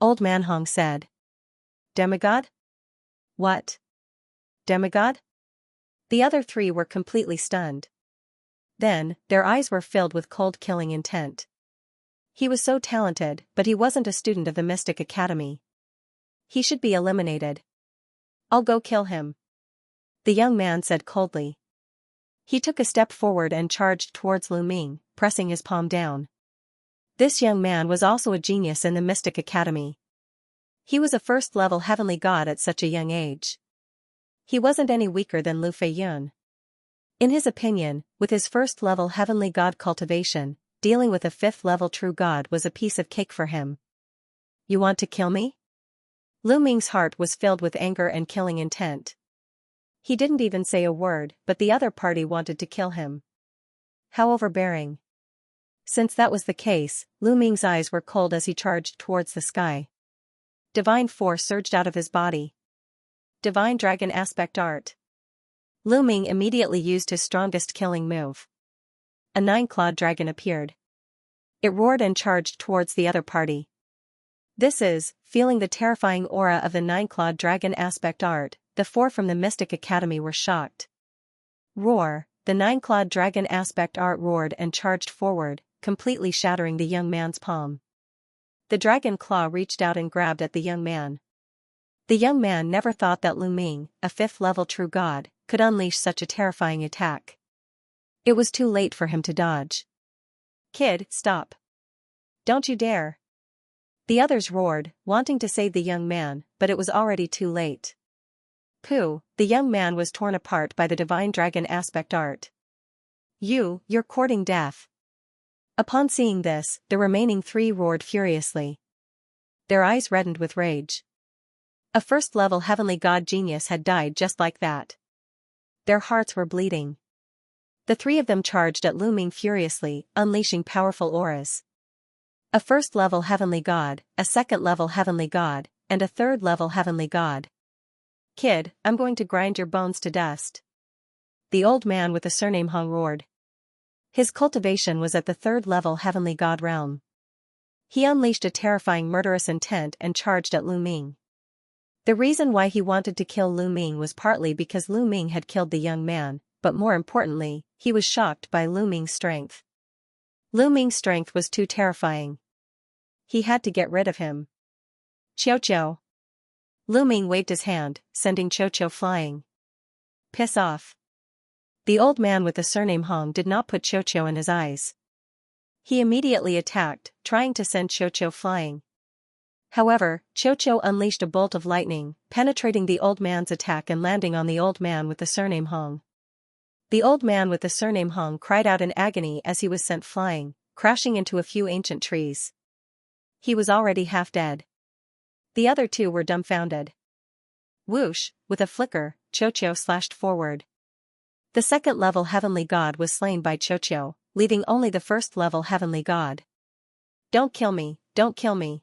Speaker 1: Old Man Hong said. Demigod? What? Demigod? The other 3 were completely stunned. Then, their eyes were filled with cold killing intent. He was so talented, but he wasn't a student of the Mystic Academy. He should be eliminated. I'll go kill him. The young man said coldly. He took a step forward and charged towards Lu Ming, pressing his palm down. This young man was also a genius in the Mystic Academy. He was a first-level heavenly god at such a young age. He wasn't any weaker than Lu Feiyun. In his opinion, with his first-level heavenly god cultivation, dealing with a 5th-level true god was a piece of cake for him. You want to kill me? Lu Ming's heart was filled with anger and killing intent. He didn't even say a word, but the other party wanted to kill him. How overbearing. Since that was the case, Lu Ming's eyes were cold as he charged towards the sky. Divine force surged out of his body. Divine Dragon Aspect Art. Lu Ming immediately used his strongest killing move. A 9-clawed dragon appeared. It roared and charged towards the other party. This is, feeling the terrifying aura of the 9-clawed dragon aspect art, the 4 from the Mystic Academy were shocked. Roar, the 9-clawed dragon aspect art roared and charged forward, completely shattering the young man's palm. The dragon claw reached out and grabbed at the young man. The young man never thought that Lu Ming, a 5th-level true god, could unleash such a terrifying attack. It was too late for him to dodge. Kid, stop. Don't you dare. The others roared, wanting to save the young man, but it was already too late. Pooh, the young man was torn apart by the divine dragon aspect art. You're courting death. Upon seeing this, the remaining 3 roared furiously. Their eyes reddened with rage. A first-level heavenly god genius had died just like that. Their hearts were bleeding. The 3 of them charged at Lu Ming furiously, unleashing powerful auras. A first-level heavenly god, a second-level heavenly god, and a third-level heavenly god. Kid, I'm going to grind your bones to dust. The old man with the surname Hong roared. His cultivation was at the 3rd-level heavenly god realm. He unleashed a terrifying murderous intent and charged at Lu Ming. The reason why he wanted to kill Lu Ming was partly because Lu Ming had killed the young man, but more importantly, he was shocked by Lu Ming's strength. Lu Ming's strength was too terrifying. He had to get rid of him. Xiao. Lu Ming waved his hand, sending Xiao flying. Piss off. The old man with the surname Hong did not put Xiao in his eyes. He immediately attacked, trying to send Xiaoqiu flying. However, Xiaoqiu unleashed a bolt of lightning, penetrating the old man's attack and landing on the old man with the surname Hong. The old man with the surname Hong cried out in agony as he was sent flying, crashing into a few ancient trees. He was already half dead. The other two were dumbfounded. Whoosh, with a flicker, Xiaoqiu slashed forward. The second-level heavenly god was slain by Xiaoqiu, leaving only the first-level heavenly god. Don't kill me, don't kill me.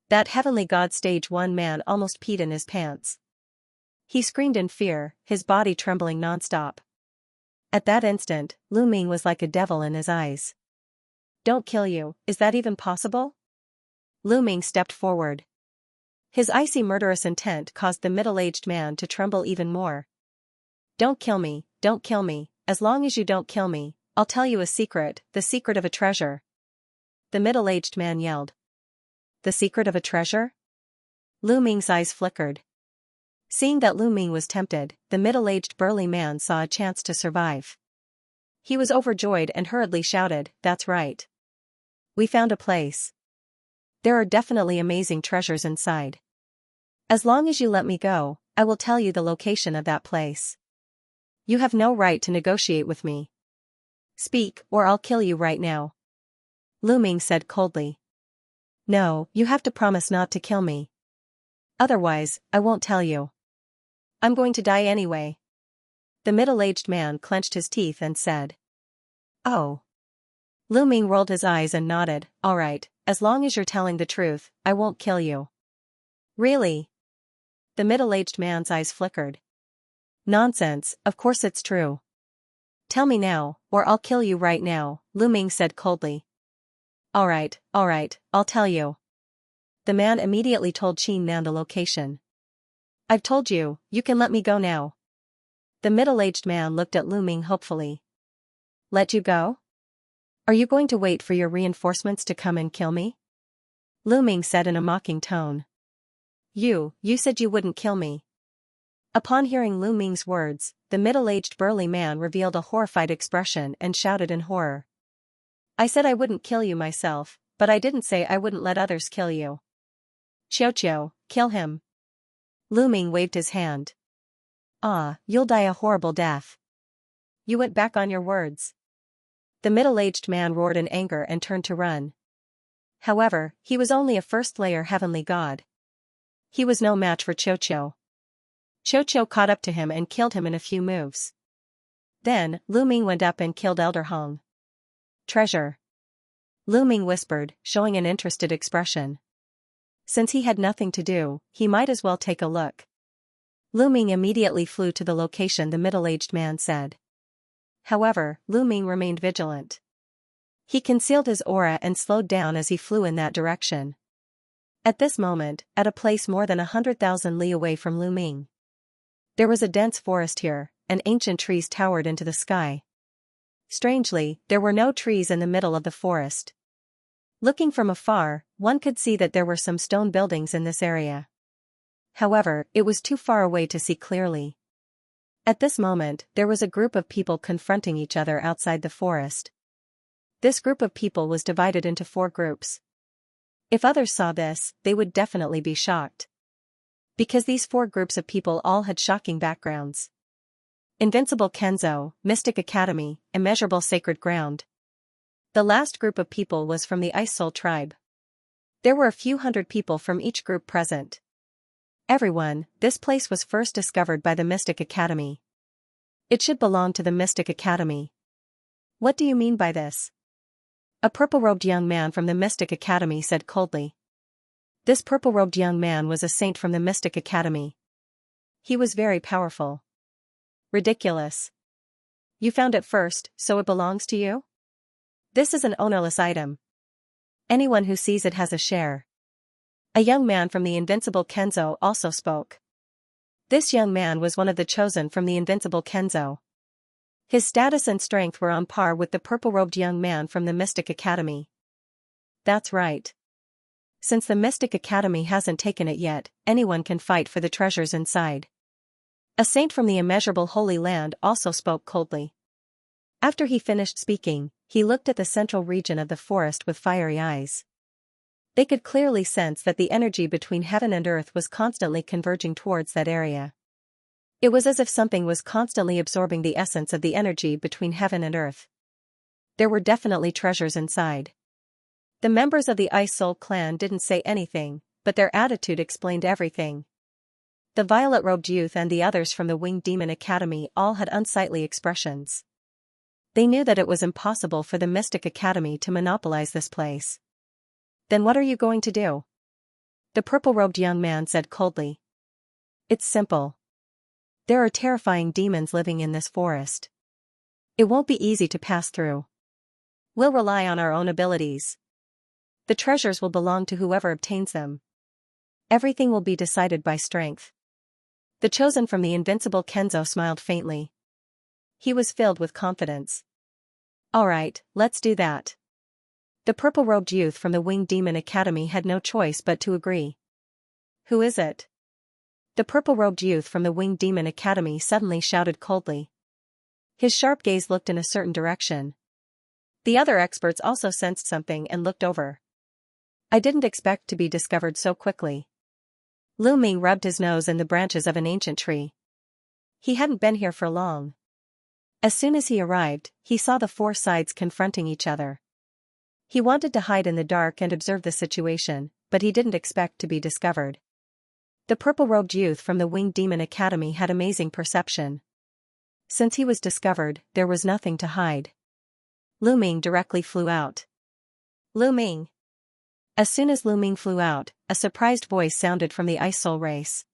Speaker 1: That heavenly god stage 1 man almost peed in his pants. He screamed in fear, his body trembling non-stop. At that instant, Lu Ming was like a devil in his eyes. Don't kill you, is that even possible? Lu Ming stepped forward. His icy murderous intent caused the middle-aged man to tremble even more. Don't kill me, as long as you don't kill me, I'll tell you a secret, the secret of a treasure. The middle-aged man yelled. The secret of a treasure? Lu Ming's eyes flickered. Seeing that Lu Ming was tempted, the middle-aged burly man saw a chance to survive. He was overjoyed and hurriedly shouted, "That's right. We found a place. There are definitely amazing treasures inside. As long as you let me go, I will tell you the location of that place. You have no right to negotiate with me. Speak, or I'll kill you right now." Lu Ming said coldly. No, you have to promise not to kill me. Otherwise, I won't tell you. I'm going to die anyway. The middle-aged man clenched his teeth and said. Oh. Lu Ming rolled his eyes and nodded, all right, as long as you're telling the truth, I won't kill you. Really? The middle-aged man's eyes flickered. Nonsense, of course it's true. Tell me now, or I'll kill you right now, Lu Ming said coldly. All right, I'll tell you. The man immediately told Qin Nan the location. I've told you, you can let me go now. The middle-aged man looked at Lu Ming hopefully. Let you go? Are you going to wait for your reinforcements to come and kill me? Lu Ming said in a mocking tone. You said you wouldn't kill me. Upon hearing Lu Ming's words, the middle-aged burly man revealed a horrified expression and shouted in horror. I said I wouldn't kill you myself, but I didn't say I wouldn't let others kill you. Xiaoqiu, kill him. Lu Ming waved his hand. Ah, you'll die a horrible death. You went back on your words. The middle-aged man roared in anger and turned to run. However, he was only a first-layer heavenly god. He was no match for Xiaoqiu. Xiaoqiu caught up to him and killed him in a few moves. Then, Lu Ming went up and killed Elder Hong. Treasure. Lu Ming whispered, showing an interested expression. Since he had nothing to do, he might as well take a look. Lu Ming immediately flew to the location the middle-aged man said. However, Lu Ming remained vigilant. He concealed his aura and slowed down as he flew in that direction. At this moment, at a place more than 100,000 li away from Lu Ming, there was a dense forest here, and ancient trees towered into the sky. Strangely, there were no trees in the middle of the forest. Looking from afar, one could see that there were some stone buildings in this area. However, it was too far away to see clearly. At this moment, there was a group of people confronting each other outside the forest. This group of people was divided into 4 groups. If others saw this, they would definitely be shocked. Because these 4 groups of people all had shocking backgrounds. Invincible Kenzo, Mystic Academy, Immeasurable Sacred Ground. The last group of people was from the Ice Soul tribe. There were a few hundred people from each group present. Everyone, this place was first discovered by the Mystic Academy. It should belong to the Mystic Academy. What do you mean by this? A purple-robed young man from the Mystic Academy said coldly. This purple-robed young man was a saint from the Mystic Academy. He was very powerful. Ridiculous. You found it first, so it belongs to you? This is an ownerless item. Anyone who sees it has a share. A young man from the Invincible Kenzo also spoke. This young man was one of the chosen from the Invincible Kenzo. His status and strength were on par with the purple-robed young man from the Mystic Academy. That's right. Since the Mystic Academy hasn't taken it yet, anyone can fight for the treasures inside. A saint from the immeasurable Holy Land also spoke coldly. After he finished speaking, he looked at the central region of the forest with fiery eyes. They could clearly sense that the energy between heaven and earth was constantly converging towards that area. It was as if something was constantly absorbing the essence of the energy between heaven and earth. There were definitely treasures inside. The members of the Ice Soul clan didn't say anything, but their attitude explained everything. The violet-robed youth and the others from the Winged Demon Academy all had unsightly expressions. They knew that it was impossible for the Mystic Academy to monopolize this place. Then what are you going to do? The purple-robed young man said coldly. It's simple. There are terrifying demons living in this forest. It won't be easy to pass through. We'll rely on our own abilities. The treasures will belong to whoever obtains them. Everything will be decided by strength. The chosen from the invincible Kenzo smiled faintly. He was filled with confidence. All right, let's do that. The purple-robed youth from the Winged Demon Academy had no choice but to agree. Who is it? The purple-robed youth from the Winged Demon Academy suddenly shouted coldly. His sharp gaze looked in a certain direction. The other experts also sensed something and looked over. I didn't expect to be discovered so quickly. Lu Ming rubbed his nose in the branches of an ancient tree. He hadn't been here for long. As soon as he arrived, he saw the four sides confronting each other. He wanted to hide in the dark and observe the situation, but he didn't expect to be discovered. The purple-robed youth from the Winged Demon Academy had amazing perception. Since he was discovered, there was nothing to hide. Lu Ming directly flew out. Lu Ming. As soon as Lu Ming flew out, a surprised voice sounded from the Ice Soul race.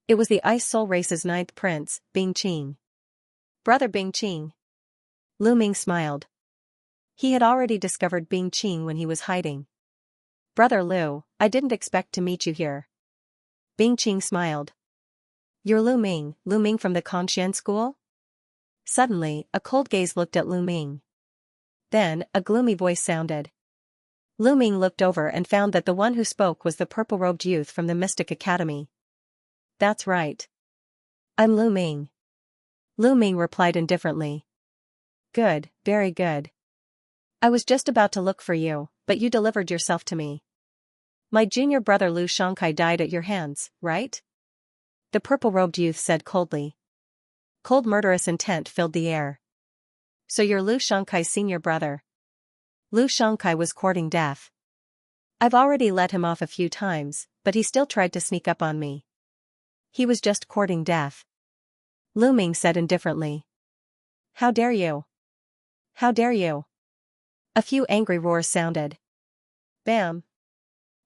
Speaker 1: It was the Ice Soul race's ninth prince, Bing Qing. Brother Bing Qing. Lu Ming smiled. He had already discovered Bing Qing when he was hiding. Brother Lu, I didn't expect to meet you here. Bing Qing smiled. You're Lu Ming from the Conxian school? Suddenly, a cold gaze looked at Lu Ming. Then, a gloomy voice sounded. Lu Ming looked over and found that the one who spoke was the purple-robed youth from the Mystic Academy. That's right. I'm Lu Ming. Lu Ming replied indifferently. Good, very good. I was just about to look for you, but you delivered yourself to me. My junior brother Lu Xianxia died at your hands, right? The purple-robed youth said coldly. Cold murderous intent filled the air. So you're Lu Xianxia's senior brother. Lu Xianxia was courting death. I've already let him off a few times, but he still tried to sneak up on me. He was just courting death. Lu Ming said indifferently. How dare you? How dare you? A few angry roars sounded. Bam!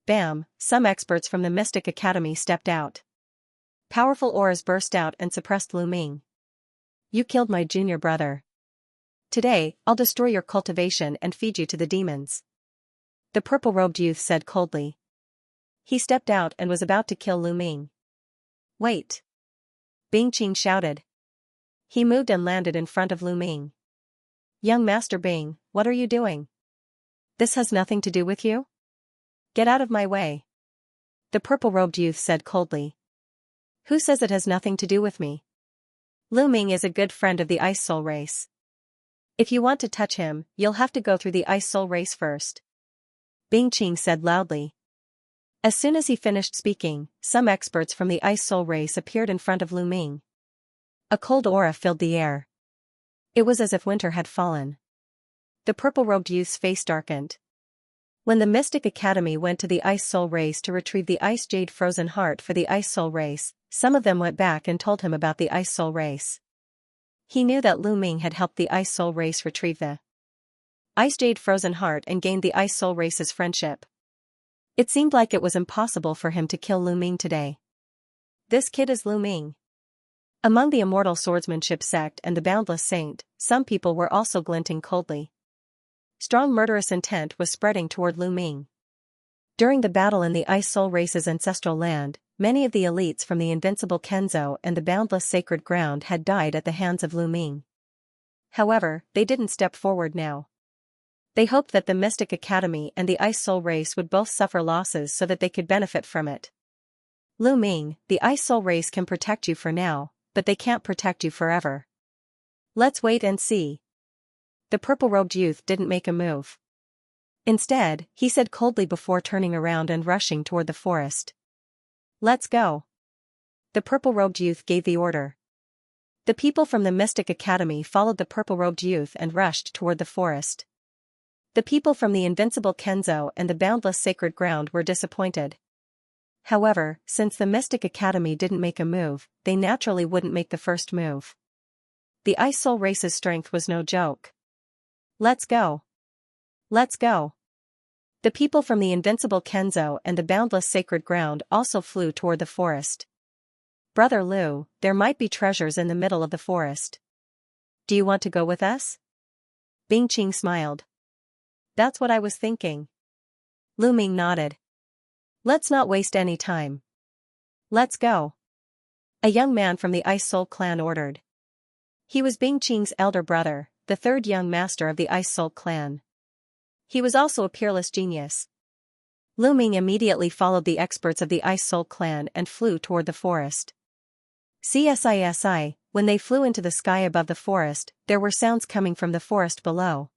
Speaker 1: Bam! Some experts from the Mystic Academy stepped out. Powerful auras burst out and suppressed Lu Ming. You killed my junior brother. Today, I'll destroy your cultivation and feed you to the demons. The purple-robed youth said coldly. He stepped out and was about to kill Lu Ming. Wait! Bing Qing shouted. He moved and landed in front of Lu Ming. Young Master Bing, what are you doing? This has nothing to do with you? Get out of my way. The purple-robed youth said coldly. Who says it has nothing to do with me? Lu Ming is a good friend of the Ice Soul race. If you want to touch him, you'll have to go through the Ice Soul race first. Bing Qing said loudly. As soon as he finished speaking, some experts from the Ice Soul race appeared in front of Lu Ming. A cold aura filled the air. It was as if winter had fallen. The purple-robed youth's face darkened. When the Mystic Academy went to the Ice Soul race to retrieve the Ice Jade Frozen Heart for the Ice Soul race, some of them went back and told him about the Ice Soul race. He knew that Lu Ming had helped the Ice Soul race retrieve the Ice Jade Frozen Heart and gained the Ice Soul race's friendship. It seemed like it was impossible for him to kill Lu Ming today. This kid is Lu Ming. Among the Immortal Swordsmanship sect and the Boundless Saint, some people were also glinting coldly. Strong murderous intent was spreading toward Lu Ming. During the battle in the Ice Soul race's ancestral land, many of the elites from the invincible Kenzo and the boundless sacred ground had died at the hands of Lu Ming. However, they didn't step forward now. They hoped that the Mystic Academy and the Ice Soul race would both suffer losses so that they could benefit from it. Lu Ming, the Ice Soul race can protect you for now, but they can't protect you forever. Let's wait and see. The purple-robed youth didn't make a move. Instead, he said coldly before turning around and rushing toward the forest. "Let's go." The purple-robed youth gave the order. The people from the Mystic Academy followed the purple-robed youth and rushed toward the forest. The people from the invincible Kenzo and the boundless sacred ground were disappointed. However, since the Mystic Academy didn't make a move, they naturally wouldn't make the first move. The Ice Soul race's strength was no joke. "Let's go. Let's go." The people from the invincible Kenzo and the boundless sacred ground also flew toward the forest. "Brother Lu, there might be treasures in the middle of the forest. Do you want to go with us?" Bing Qing smiled. "That's what I was thinking." Lu Ming nodded. "Let's not waste any time. Let's go." A young man from the Ice Soul clan ordered. He was Bing Qing's elder brother, the third young master of the Ice Soul clan. He was also a peerless genius. Lu Ming immediately followed the experts of the Ice Soul clan and flew toward the forest. When they flew into the sky above the forest, there were sounds coming from the forest below.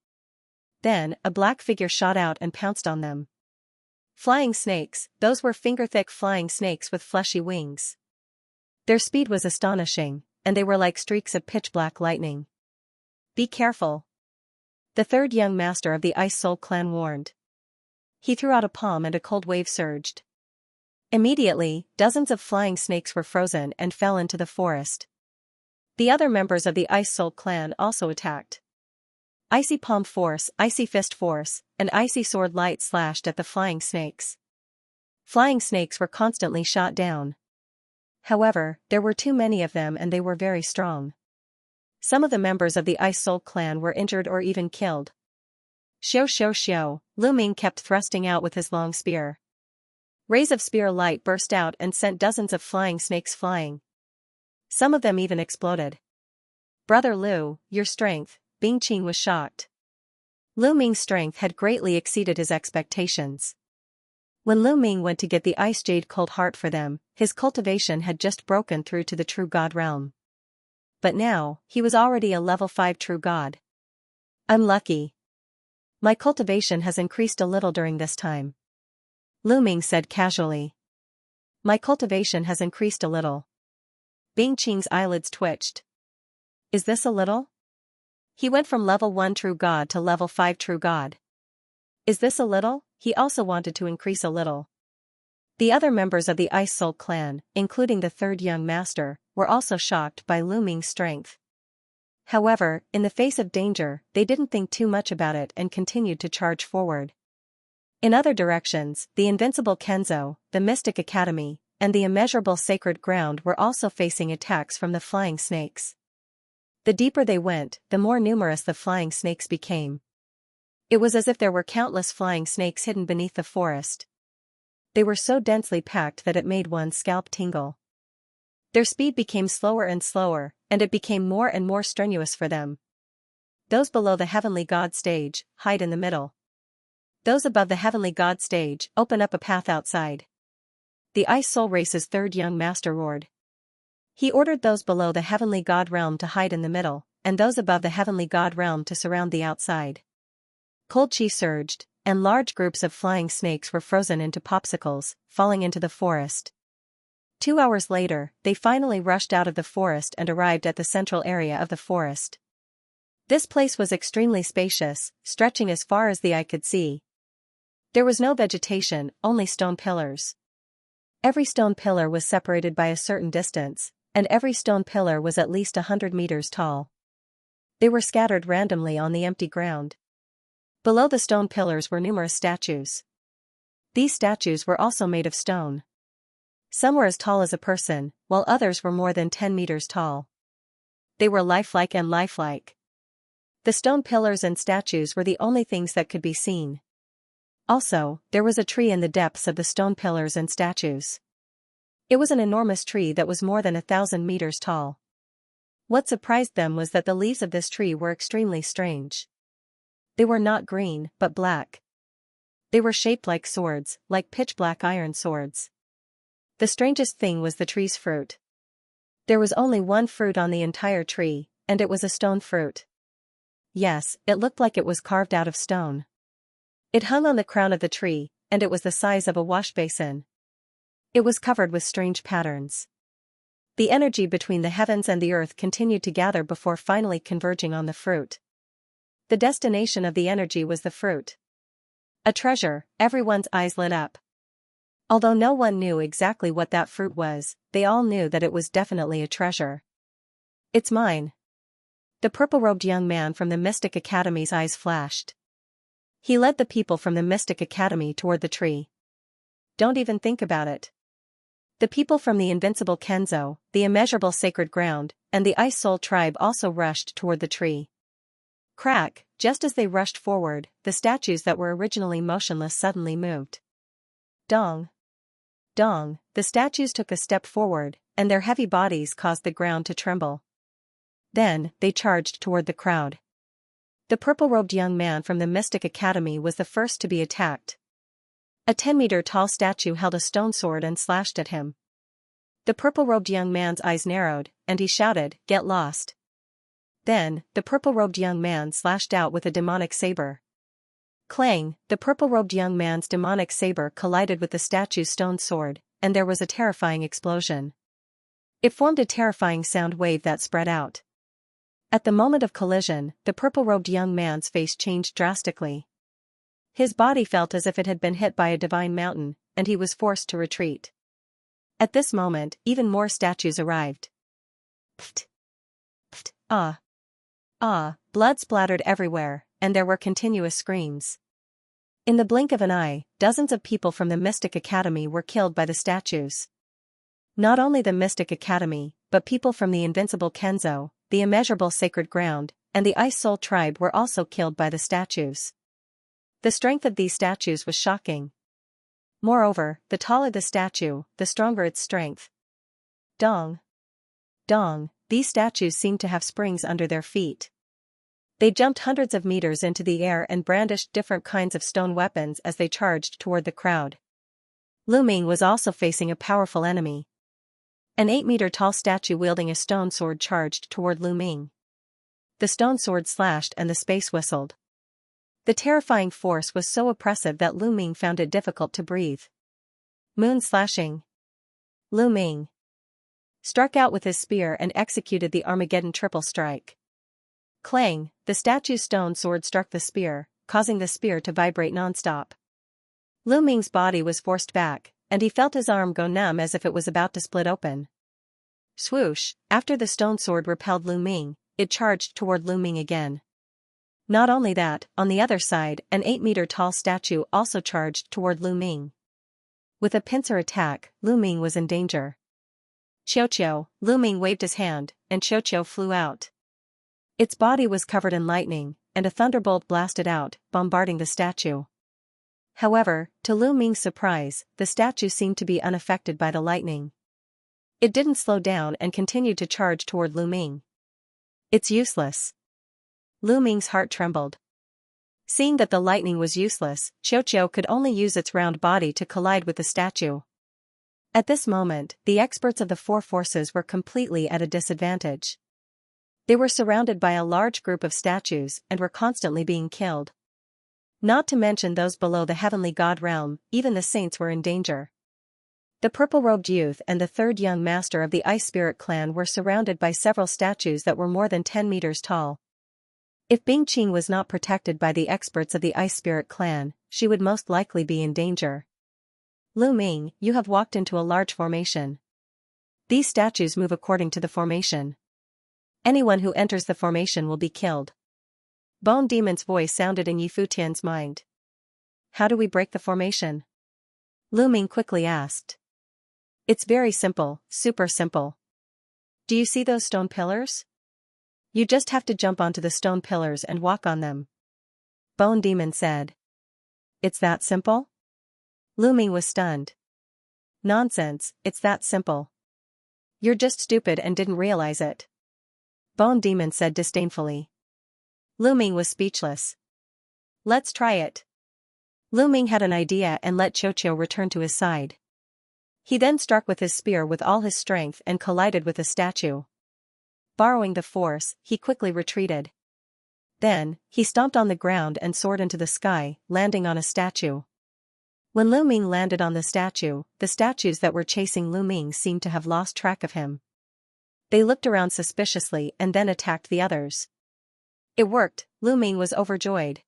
Speaker 1: Then, a black figure shot out and pounced on them. Flying snakes, those were finger-thick flying snakes with fleshy wings. Their speed was astonishing, and they were like streaks of pitch-black lightning. "Be careful," the third young master of the Ice Soul clan warned. He threw out a palm and a cold wave surged. Immediately, dozens of flying snakes were frozen and fell into the forest. The other members of the Ice Soul clan also attacked. Icy Palm Force, Icy Fist Force, and Icy Sword Light slashed at the flying snakes. Flying snakes were constantly shot down. However, there were too many of them and they were very strong. Some of the members of the Ice Soul clan were injured or even killed. Xiao, Lu Ming kept thrusting out with his long spear. Rays of spear light burst out and sent dozens of flying snakes flying. Some of them even exploded. "Brother Lu, your strength," Bing Qing was shocked. Lu Ming's strength had greatly exceeded his expectations. When Lu Ming went to get the Ice Jade Cold Heart for them, his cultivation had just broken through to the True God realm. But now, he was already a level 5 True God. "I'm lucky. My cultivation has increased a little during this time," Lu Ming said casually. "My cultivation has increased a little." Bing Qing's eyelids twitched. "Is this a little?" He went from level 1 True God to level 5 True God. "Is this a little?" He also wanted to increase a little. The other members of the Ice Soul clan, including the third young master, were also shocked by Lu Ming's strength. However, in the face of danger, they didn't think too much about it and continued to charge forward. In other directions, the invincible Kenzo, the Mystic Academy, and the immeasurable sacred ground were also facing attacks from the flying snakes. The deeper they went, the more numerous the flying snakes became. It was as if there were countless flying snakes hidden beneath the forest. They were so densely packed that it made one's scalp tingle. Their speed became slower and slower, and it became more and more strenuous for them. Those below the Heavenly God stage, hide in the middle. Those above the Heavenly God stage, open up a path outside. The Ice Soul race's third young master roared. He ordered those below the Heavenly God realm to hide in the middle, and those above the Heavenly God realm to surround the outside. Cold chi surged, and large groups of flying snakes were frozen into popsicles, falling into the forest. 2 hours later, they finally rushed out of the forest and arrived at the central area of the forest. This place was extremely spacious, stretching as far as the eye could see. There was no vegetation, only stone pillars. Every stone pillar was separated by a certain distance, and every stone pillar was at least 100 meters tall. They were scattered randomly on the empty ground. Below the stone pillars were numerous statues. These statues were also made of stone. Some were as tall as a person, while others were more than 10 meters tall. They were lifelike and lifelike. The stone pillars and statues were the only things that could be seen. Also, there was a tree in the depths of the stone pillars and statues. It was an enormous tree that was more than 1,000 meters tall. What surprised them was that the leaves of this tree were extremely strange. They were not green, but black. They were shaped like swords, like pitch-black iron swords. The strangest thing was the tree's fruit. There was only one fruit on the entire tree, and it was a stone fruit. yes, it looked like it was carved out of stone. It hung on the crown of the tree, and it was the size of a wash basin. It was covered with strange patterns. The energy between the heavens and the earth continued to gather before finally converging on the fruit. The destination of the energy was the fruit. A treasure, everyone's eyes lit up. Although no one knew exactly what that fruit was, they all knew that it was definitely a treasure. It's mine. The purple-robed young man from the Mystic Academy's eyes flashed. He led the people from the Mystic Academy toward the tree. Don't even think about it. The people from the invincible Kenzo, the immeasurable sacred ground, and the Ice Soul tribe also rushed toward the tree. Crack, just as they rushed forward, the statues that were originally motionless suddenly moved. Dong. Dong, the statues took a step forward, and their heavy bodies caused the ground to tremble. Then, they charged toward the crowd. The purple-robed young man from the Mystic Academy was the first to be attacked. A 10-meter-tall statue held a stone sword and slashed at him. The purple-robed young man's eyes narrowed, and he shouted, "Get lost." Then, the purple-robed young man slashed out with a demonic saber. Clang, the purple-robed young man's demonic saber collided with the statue's stone sword, and there was a terrifying explosion. It formed a terrifying sound wave that spread out. At the moment of collision, the purple-robed young man's face changed drastically. His body felt as if it had been hit by a divine mountain, and he was forced to retreat. At this moment, even more statues arrived. Pft! Pft! Ah! Ah! Blood splattered everywhere, and there were continuous screams. In the blink of an eye, dozens of people from the Mystic Academy were killed by the statues. Not only the Mystic Academy, but people from the invincible Kenzo, the immeasurable sacred ground, and the Ice Soul tribe were also killed by the statues. The strength of these statues was shocking. Moreover, the taller the statue, the stronger its strength. Dong. Dong, these statues seemed to have springs under their feet. They jumped hundreds of meters into the air and brandished different kinds of stone weapons as they charged toward the crowd. Lu Ming was also facing a powerful enemy. An 8-meter-tall statue wielding a stone sword charged toward Lu Ming. The stone sword slashed and the space whistled. The terrifying force was so oppressive that Lu Ming found it difficult to breathe. Moon slashing. Lu Ming struck out with his spear and executed the Armageddon triple strike. Clang, the statue's stone sword struck the spear, causing the spear to vibrate nonstop. Lu Ming's body was forced back, and he felt his arm go numb as if it was about to split open. Swoosh, after the stone sword repelled Lu Ming, it charged toward Lu Ming again. Not only that, on the other side, an 8-meter-tall statue also charged toward Lu Ming. With a pincer attack, Lu Ming was in danger. Xiao, Lu Ming waved his hand, and Xiao flew out. Its body was covered in lightning, and a thunderbolt blasted out, bombarding the statue. However, to Lu Ming's surprise, the statue seemed to be unaffected by the lightning. It didn't slow down and continued to charge toward Lu Ming. It's useless. Lu Ming's heart trembled. Seeing that the lightning was useless, Xiao could only use its round body to collide with the statue. At this moment, the experts of the four forces were completely at a disadvantage. They were surrounded by a large group of statues and were constantly being killed. Not to mention those below the heavenly god realm, even the saints were in danger. The purple-robed youth and the third young master of the Ice Spirit clan were surrounded by several statues that were more than 10 meters tall. If Bing Qing was not protected by the experts of the Ice Spirit clan, she would most likely be in danger. Lu Ming, you have walked into a large formation. These statues move according to the formation. Anyone who enters the formation will be killed. Bone Demon's voice sounded in Yifu Tian's mind. How do we break the formation? Lu Ming quickly asked. It's very simple, super simple. Do you see those stone pillars? You just have to jump onto the stone pillars and walk on them. Bone Demon said. It's that simple? Lu Ming was stunned. Nonsense, it's that simple. You're just stupid and didn't realize it. Bone Demon said disdainfully. Lu Ming was speechless. Let's try it. Lu Ming had an idea and let Xiao return to his side. He then struck with his spear with all his strength and collided with the statue. Borrowing the force, he quickly retreated. Then, he stomped on the ground and soared into the sky, landing on a statue. When Lu Ming landed on the statues that were chasing Lu Ming seemed to have lost track of him. They looked around suspiciously and then attacked the others. It worked, Lu Ming was overjoyed.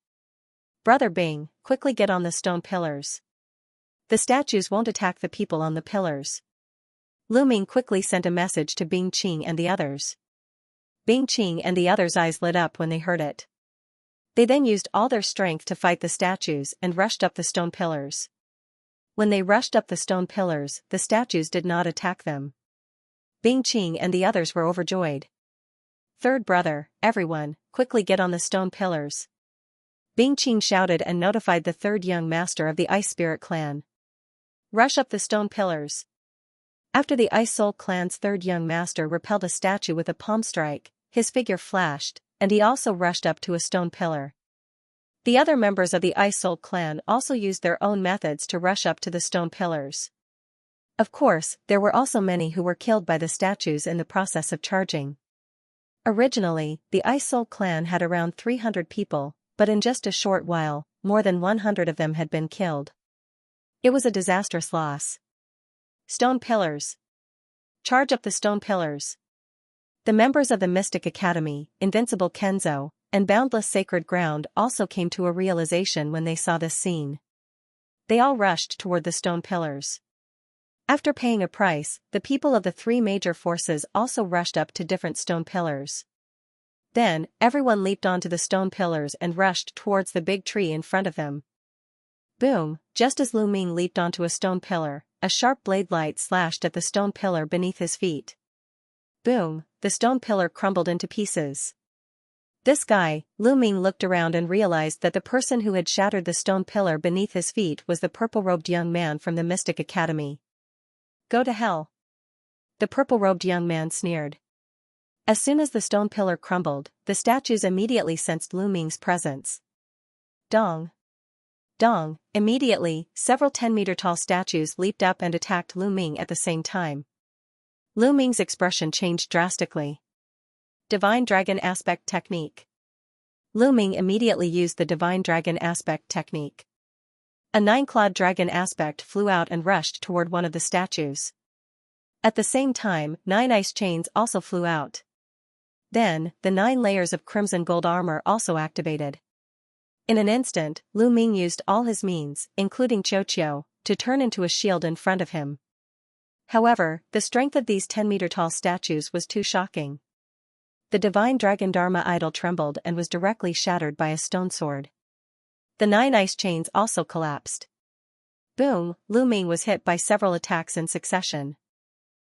Speaker 1: Brother Bing, quickly get on the stone pillars. The statues won't attack the people on the pillars. Lu Ming quickly sent a message to Bing Qing and the others. Bing Qing and the others' eyes lit up when they heard it. They then used all their strength to fight the statues and rushed up the stone pillars. When they rushed up the stone pillars, the statues did not attack them. Bing Qing and the others were overjoyed. Third brother, everyone, quickly get on the stone pillars. Bing Qing shouted and notified the third young master of the Ice Spirit clan. Rush up the stone pillars. After the Ice Soul clan's third young master repelled a statue with a palm strike, his figure flashed, and he also rushed up to a stone pillar. The other members of the Ice Soul clan also used their own methods to rush up to the stone pillars. Of course, there were also many who were killed by the statues in the process of charging. Originally, the Ice Soul clan had around 300 people, but in just a short while, more than 100 of them had been killed. It was a disastrous loss. Stone pillars. Charge up the stone pillars. The members of the Mystic Academy, Invincible Kenzo, and Boundless Sacred Ground also came to a realization when they saw this scene. They all rushed toward the stone pillars. After paying a price, the people of the three major forces also rushed up to different stone pillars. Then, everyone leaped onto the stone pillars and rushed towards the big tree in front of them. Boom, just as Lu Ming leaped onto a stone pillar, a sharp blade light slashed at the stone pillar beneath his feet. Boom, the stone pillar crumbled into pieces. This guy, Lu Ming looked around and realized that the person who had shattered the stone pillar beneath his feet was the purple-robed young man from the Mystic Academy. Go to hell. The purple-robed young man sneered. As soon as the stone pillar crumbled, the statues immediately sensed Lu Ming's presence. Dong. Dong, immediately, several 10-meter-tall statues leaped up and attacked Lu Ming at the same time. Lu Ming's expression changed drastically. Divine Dragon Aspect Technique. Lu Ming immediately used the Divine Dragon Aspect Technique. A 9-clawed dragon aspect flew out and rushed toward one of the statues. At the same time, 9 ice chains also flew out. Then, the 9 layers of crimson gold armor also activated. In an instant, Lu Ming used all his means, including Xianxia, to turn into a shield in front of him. However, the strength of these 10-meter-tall statues was too shocking. The Divine Dragon Dharma idol trembled and was directly shattered by a stone sword. The 9 ice chains also collapsed. Boom, Lu Ming was hit by several attacks in succession.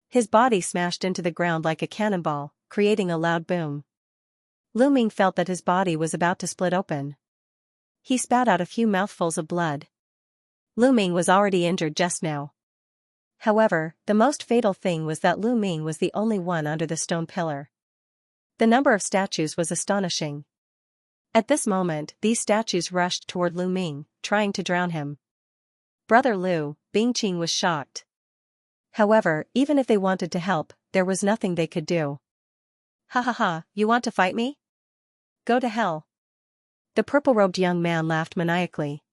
Speaker 1: His body smashed into the ground like a cannonball, creating a loud boom. Lu Ming felt that his body was about to split open. He spat out a few mouthfuls of blood. Lu Ming was already injured just now. However, the most fatal thing was that Lu Ming was the only one under the stone pillar. The number of statues was astonishing. At this moment, these statues rushed toward Lu Ming, trying to drown him. Brother Lu, Bing Qing was shocked. However, even if they wanted to help, there was nothing they could do. Ha ha ha, you want to fight me? Go to hell. The purple-robed young man laughed maniacally.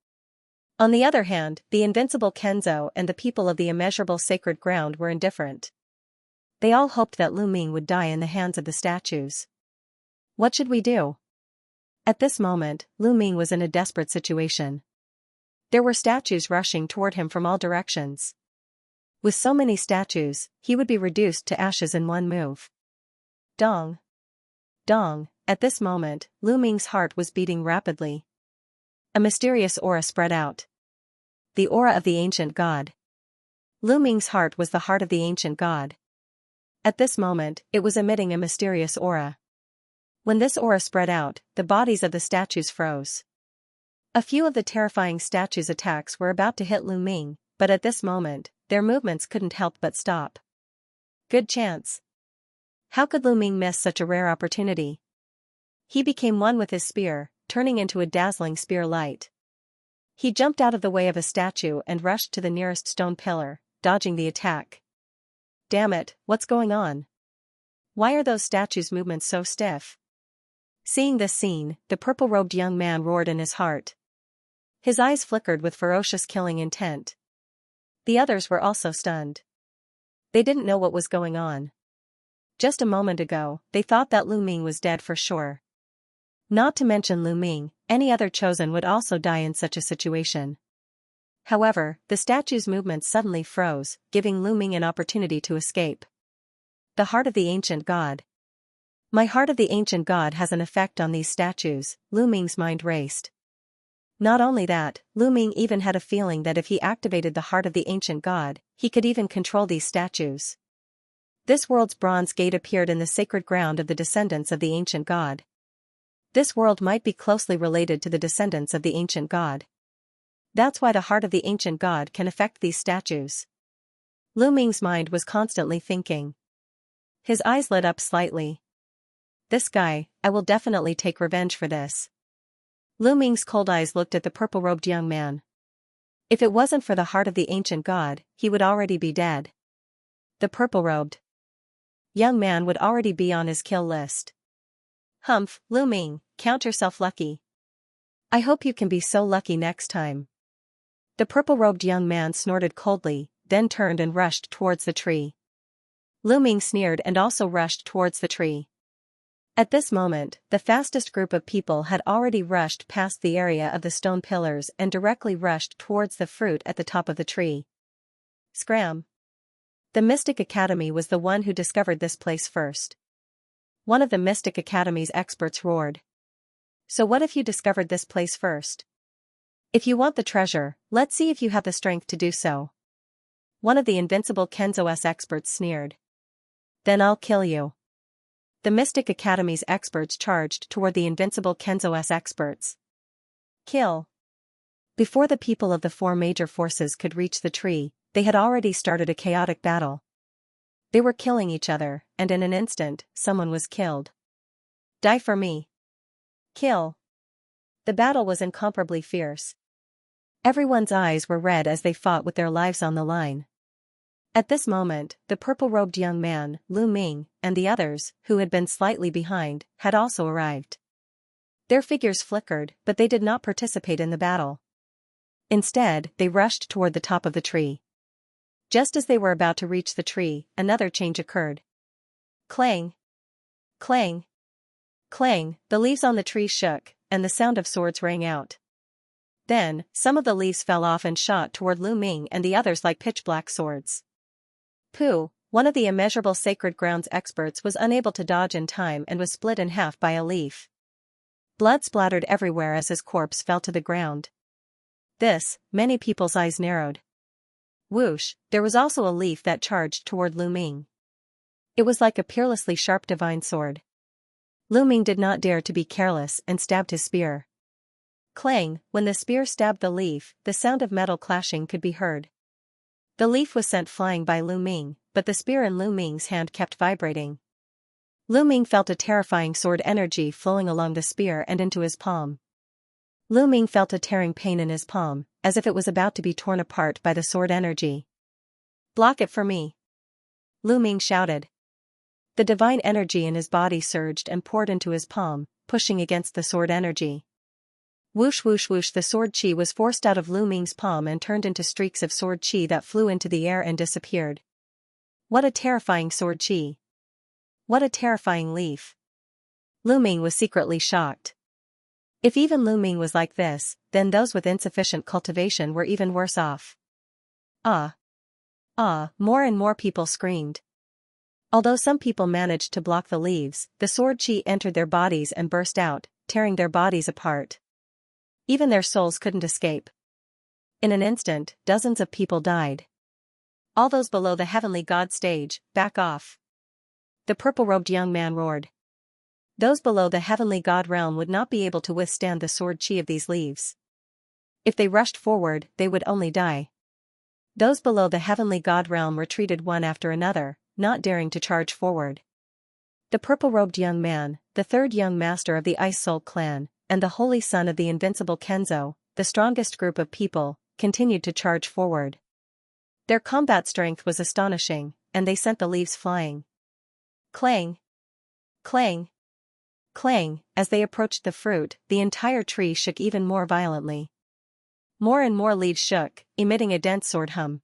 Speaker 1: On the other hand, the invincible Kenzo and the people of the immeasurable sacred ground were indifferent. They all hoped that Lu Ming would die in the hands of the statues. What should we do? At this moment, Lu Ming was in a desperate situation. There were statues rushing toward him from all directions. With so many statues, he would be reduced to ashes in one move. Dong. Dong, at this moment, Lu Ming's heart was beating rapidly. A mysterious aura spread out. The aura of the ancient god. Lu Ming's heart was the heart of the ancient god. At this moment, it was emitting a mysterious aura. When this aura spread out, the bodies of the statues froze. A few of the terrifying statues' attacks were about to hit Lu Ming, but at this moment, their movements couldn't help but stop. Good chance. How could Lu Ming miss such a rare opportunity? He became one with his spear, turning into a dazzling spear light. He jumped out of the way of a statue and rushed to the nearest stone pillar, dodging the attack. Damn it, what's going on? Why are those statues' movements so stiff? Seeing this scene, the purple-robed young man roared in his heart. His eyes flickered with ferocious killing intent. The others were also stunned. They didn't know what was going on. Just a moment ago, they thought that Lu Ming was dead for sure. Not to mention Lu Ming, any other chosen would also die in such a situation. However, the statue's movements suddenly froze, giving Lu Ming an opportunity to escape. The heart of the ancient god. My heart of the ancient god has an effect on these statues, Lu Ming's mind raced. Not only that, Lu Ming even had a feeling that if he activated the heart of the ancient god, he could even control these statues. This world's bronze gate appeared in the sacred ground of the descendants of the ancient god. This world might be closely related to the descendants of the ancient god. That's why the heart of the ancient god can affect these statues. Lu Ming's mind was constantly thinking. His eyes lit up slightly. This guy, I will definitely take revenge for this. Lu Ming's cold eyes looked at the purple-robed young man. If it wasn't for the heart of the ancient god, he would already be dead. The purple-robed young man would already be on his kill list. Humph, Lu Ming, count yourself lucky. I hope you can be so lucky next time. The purple-robed young man snorted coldly, then turned and rushed towards the tree. Lu Ming sneered and also rushed towards the tree. At this moment, the fastest group of people had already rushed past the area of the stone pillars and directly rushed towards the fruit at the top of the tree. Scram! The Mystic Academy was the one who discovered this place first. One of the Mystic Academy's experts roared. So what if you discovered this place first? If you want the treasure, let's see if you have the strength to do so. One of the invincible Kenzo's experts sneered. Then I'll kill you. The Mystic Academy's experts charged toward the invincible Kenzo's experts. Kill. Before the people of the four major forces could reach the tree, they had already started a chaotic battle. They were killing each other, and in an instant, someone was killed. Die for me. Kill. The battle was incomparably fierce. Everyone's eyes were red as they fought with their lives on the line. At this moment, the purple-robed young man, Lu Ming, and the others, who had been slightly behind, had also arrived. Their figures flickered, but they did not participate in the battle. Instead, they rushed toward the top of the tree. Just as they were about to reach the tree, another change occurred. Clang! Clang! Clang! The leaves on the tree shook, and the sound of swords rang out. Then, some of the leaves fell off and shot toward Lu Ming and the others like pitch-black swords. Pooh, one of the immeasurable sacred grounds experts was unable to dodge in time and was split in half by a leaf. Blood splattered everywhere as his corpse fell to the ground. Many people's eyes narrowed. Whoosh, there was also a leaf that charged toward Lu Ming. It was like a peerlessly sharp divine sword. Lu Ming did not dare to be careless and stabbed his spear. Clang, when the spear stabbed the leaf, the sound of metal clashing could be heard. The leaf was sent flying by Lu Ming, but the spear in Lu Ming's hand kept vibrating. Lu Ming felt a terrifying sword energy flowing along the spear and into his palm. Lu Ming felt a tearing pain in his palm, as if it was about to be torn apart by the sword energy. Block it for me! Lu Ming shouted. The divine energy in his body surged and poured into his palm, pushing against the sword energy. Whoosh whoosh whoosh, the sword chi was forced out of Lu Ming's palm and turned into streaks of sword chi that flew into the air and disappeared. What a terrifying sword chi! What a terrifying leaf! Lu Ming was secretly shocked. If even Lu Ming was like this, then those with insufficient cultivation were even worse off. Ah! Ah! More and more people screamed. Although some people managed to block the leaves, the sword chi entered their bodies and burst out, tearing their bodies apart. Even their souls couldn't escape. In an instant, dozens of people died. All those below the heavenly god stage, back off! The purple-robed young man roared. Those below the heavenly god realm would not be able to withstand the sword chi of these leaves. If they rushed forward, they would only die. Those below the heavenly god realm retreated one after another, not daring to charge forward. The purple-robed young man, the third young master of the Ice Soul clan, and the holy son of the invincible Kenzo, the strongest group of people, continued to charge forward. Their combat strength was astonishing, and they sent the leaves flying. Clang! Clang! Clang, as they approached the fruit, the entire tree shook even more violently. More and more leaves shook, emitting a dense sword hum.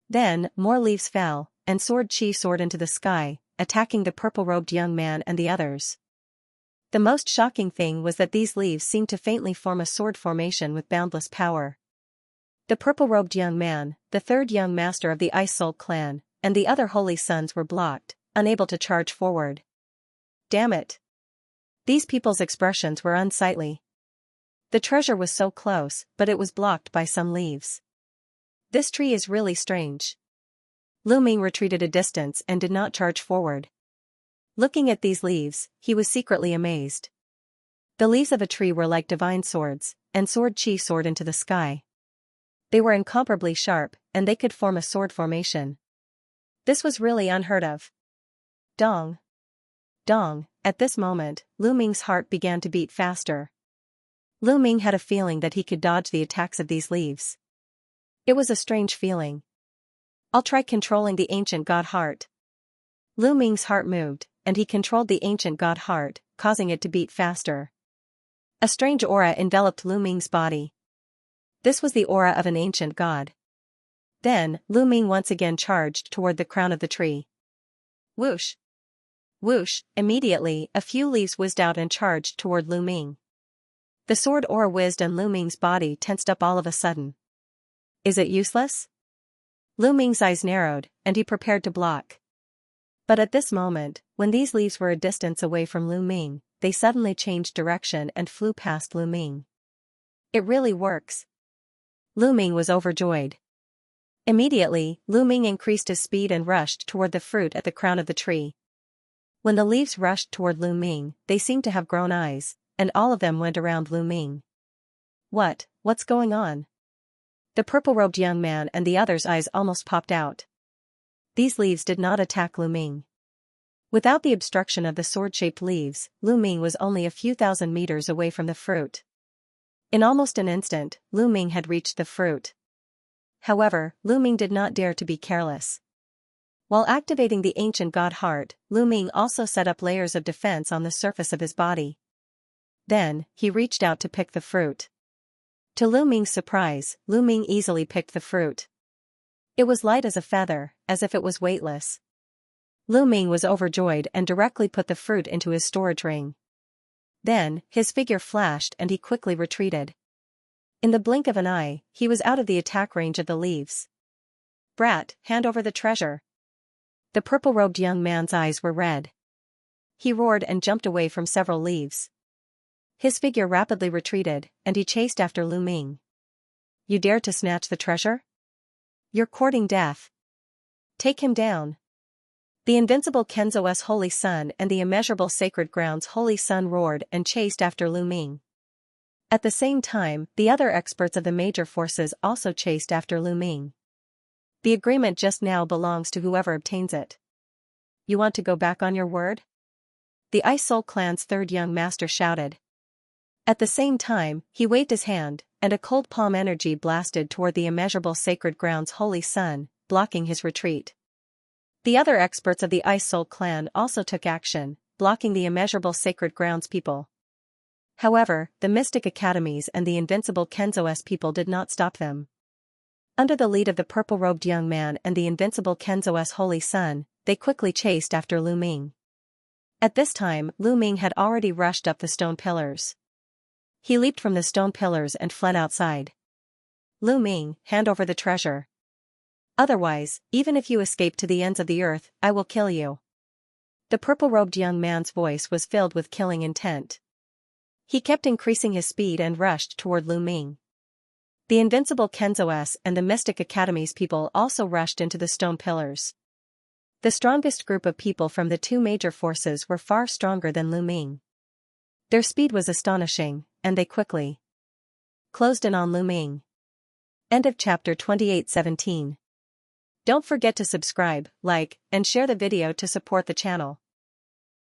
Speaker 1: Then, more leaves fell, and Sword Chi soared into the sky, attacking the purple-robed young man and the others. The most shocking thing was that these leaves seemed to faintly form a sword formation with boundless power. The purple-robed young man, the third young master of the Ice Soul clan, and the other holy sons were blocked, unable to charge forward. Damn it! These people's expressions were unsightly. The treasure was so close, but it was blocked by some leaves. This tree is really strange. Lu Ming retreated a distance and did not charge forward. Looking at these leaves, he was secretly amazed. The leaves of a tree were like divine swords, and Sword Chi soared into the sky. They were incomparably sharp, and they could form a sword formation. This was really unheard of. Dong. Dong. At this moment, Lu Ming's heart began to beat faster. Lu Ming had a feeling that he could dodge the attacks of these leaves. It was a strange feeling. I'll try controlling the ancient god heart. Lu Ming's heart moved, and he controlled the ancient god heart, causing it to beat faster. A strange aura enveloped Lu Ming's body. This was the aura of an ancient god. Then, Lu Ming once again charged toward the crown of the tree. Whoosh! Whoosh! Immediately, a few leaves whizzed out and charged toward Lu Ming. The sword aura whizzed and Lu Ming's body tensed up all of a sudden. Is it useless? Lu Ming's eyes narrowed, and he prepared to block. But at this moment, when these leaves were a distance away from Lu Ming, they suddenly changed direction and flew past Lu Ming. It really works. Lu Ming was overjoyed. Immediately, Lu Ming increased his speed and rushed toward the fruit at the crown of the tree. When the leaves rushed toward Lu Ming, they seemed to have grown eyes, and all of them went around Lu Ming. What's going on? The purple-robed young man and the other's eyes almost popped out. These leaves did not attack Lu Ming. Without the obstruction of the sword-shaped leaves, Lu Ming was only a few thousand meters away from the fruit. In almost an instant, Lu Ming had reached the fruit. However, Lu Ming did not dare to be careless. While activating the ancient god heart, Lu Ming also set up layers of defense on the surface of his body. Then, he reached out to pick the fruit. To Lu Ming's surprise, Lu Ming easily picked the fruit. It was light as a feather, as if it was weightless. Lu Ming was overjoyed and directly put the fruit into his storage ring. Then, his figure flashed and he quickly retreated. In the blink of an eye, he was out of the attack range of the leaves. Brat, hand over the treasure. The purple-robed young man's eyes were red. He roared and jumped away from several leaves. His figure rapidly retreated, and he chased after Lu Ming. You dare to snatch the treasure? You're courting death. Take him down. The invincible Kenzo's holy son and the immeasurable sacred ground's holy son roared and chased after Lu Ming. At the same time, the other experts of the major forces also chased after Lu Ming. The agreement just now belongs to whoever obtains it. You want to go back on your word? The Ice Soul clan's third young master shouted. At the same time, he waved his hand, and a cold palm energy blasted toward the immeasurable sacred ground's holy son, blocking his retreat. The other experts of the Ice Soul clan also took action, blocking the immeasurable sacred ground's people. However, the Mystic Academies and the invincible Kenzo's people did not stop them. Under the lead of the purple-robed young man and the invincible Kenzo's holy son, they quickly chased after Lu Ming. At this time, Lu Ming had already rushed up the stone pillars. He leaped from the stone pillars and fled outside. Lu Ming, hand over the treasure. Otherwise, even if you escape to the ends of the earth, I will kill you. The purple-robed young man's voice was filled with killing intent. He kept increasing his speed and rushed toward Lu Ming. The invincible Kenzo's and the Mystic Academy's people also rushed into the stone pillars. The strongest group of people from the two major forces were far stronger than Lu Ming. Their speed was astonishing, and they quickly closed in on Lu Ming. End of chapter 28:17. Don't forget to subscribe, like, and share the video to support the channel.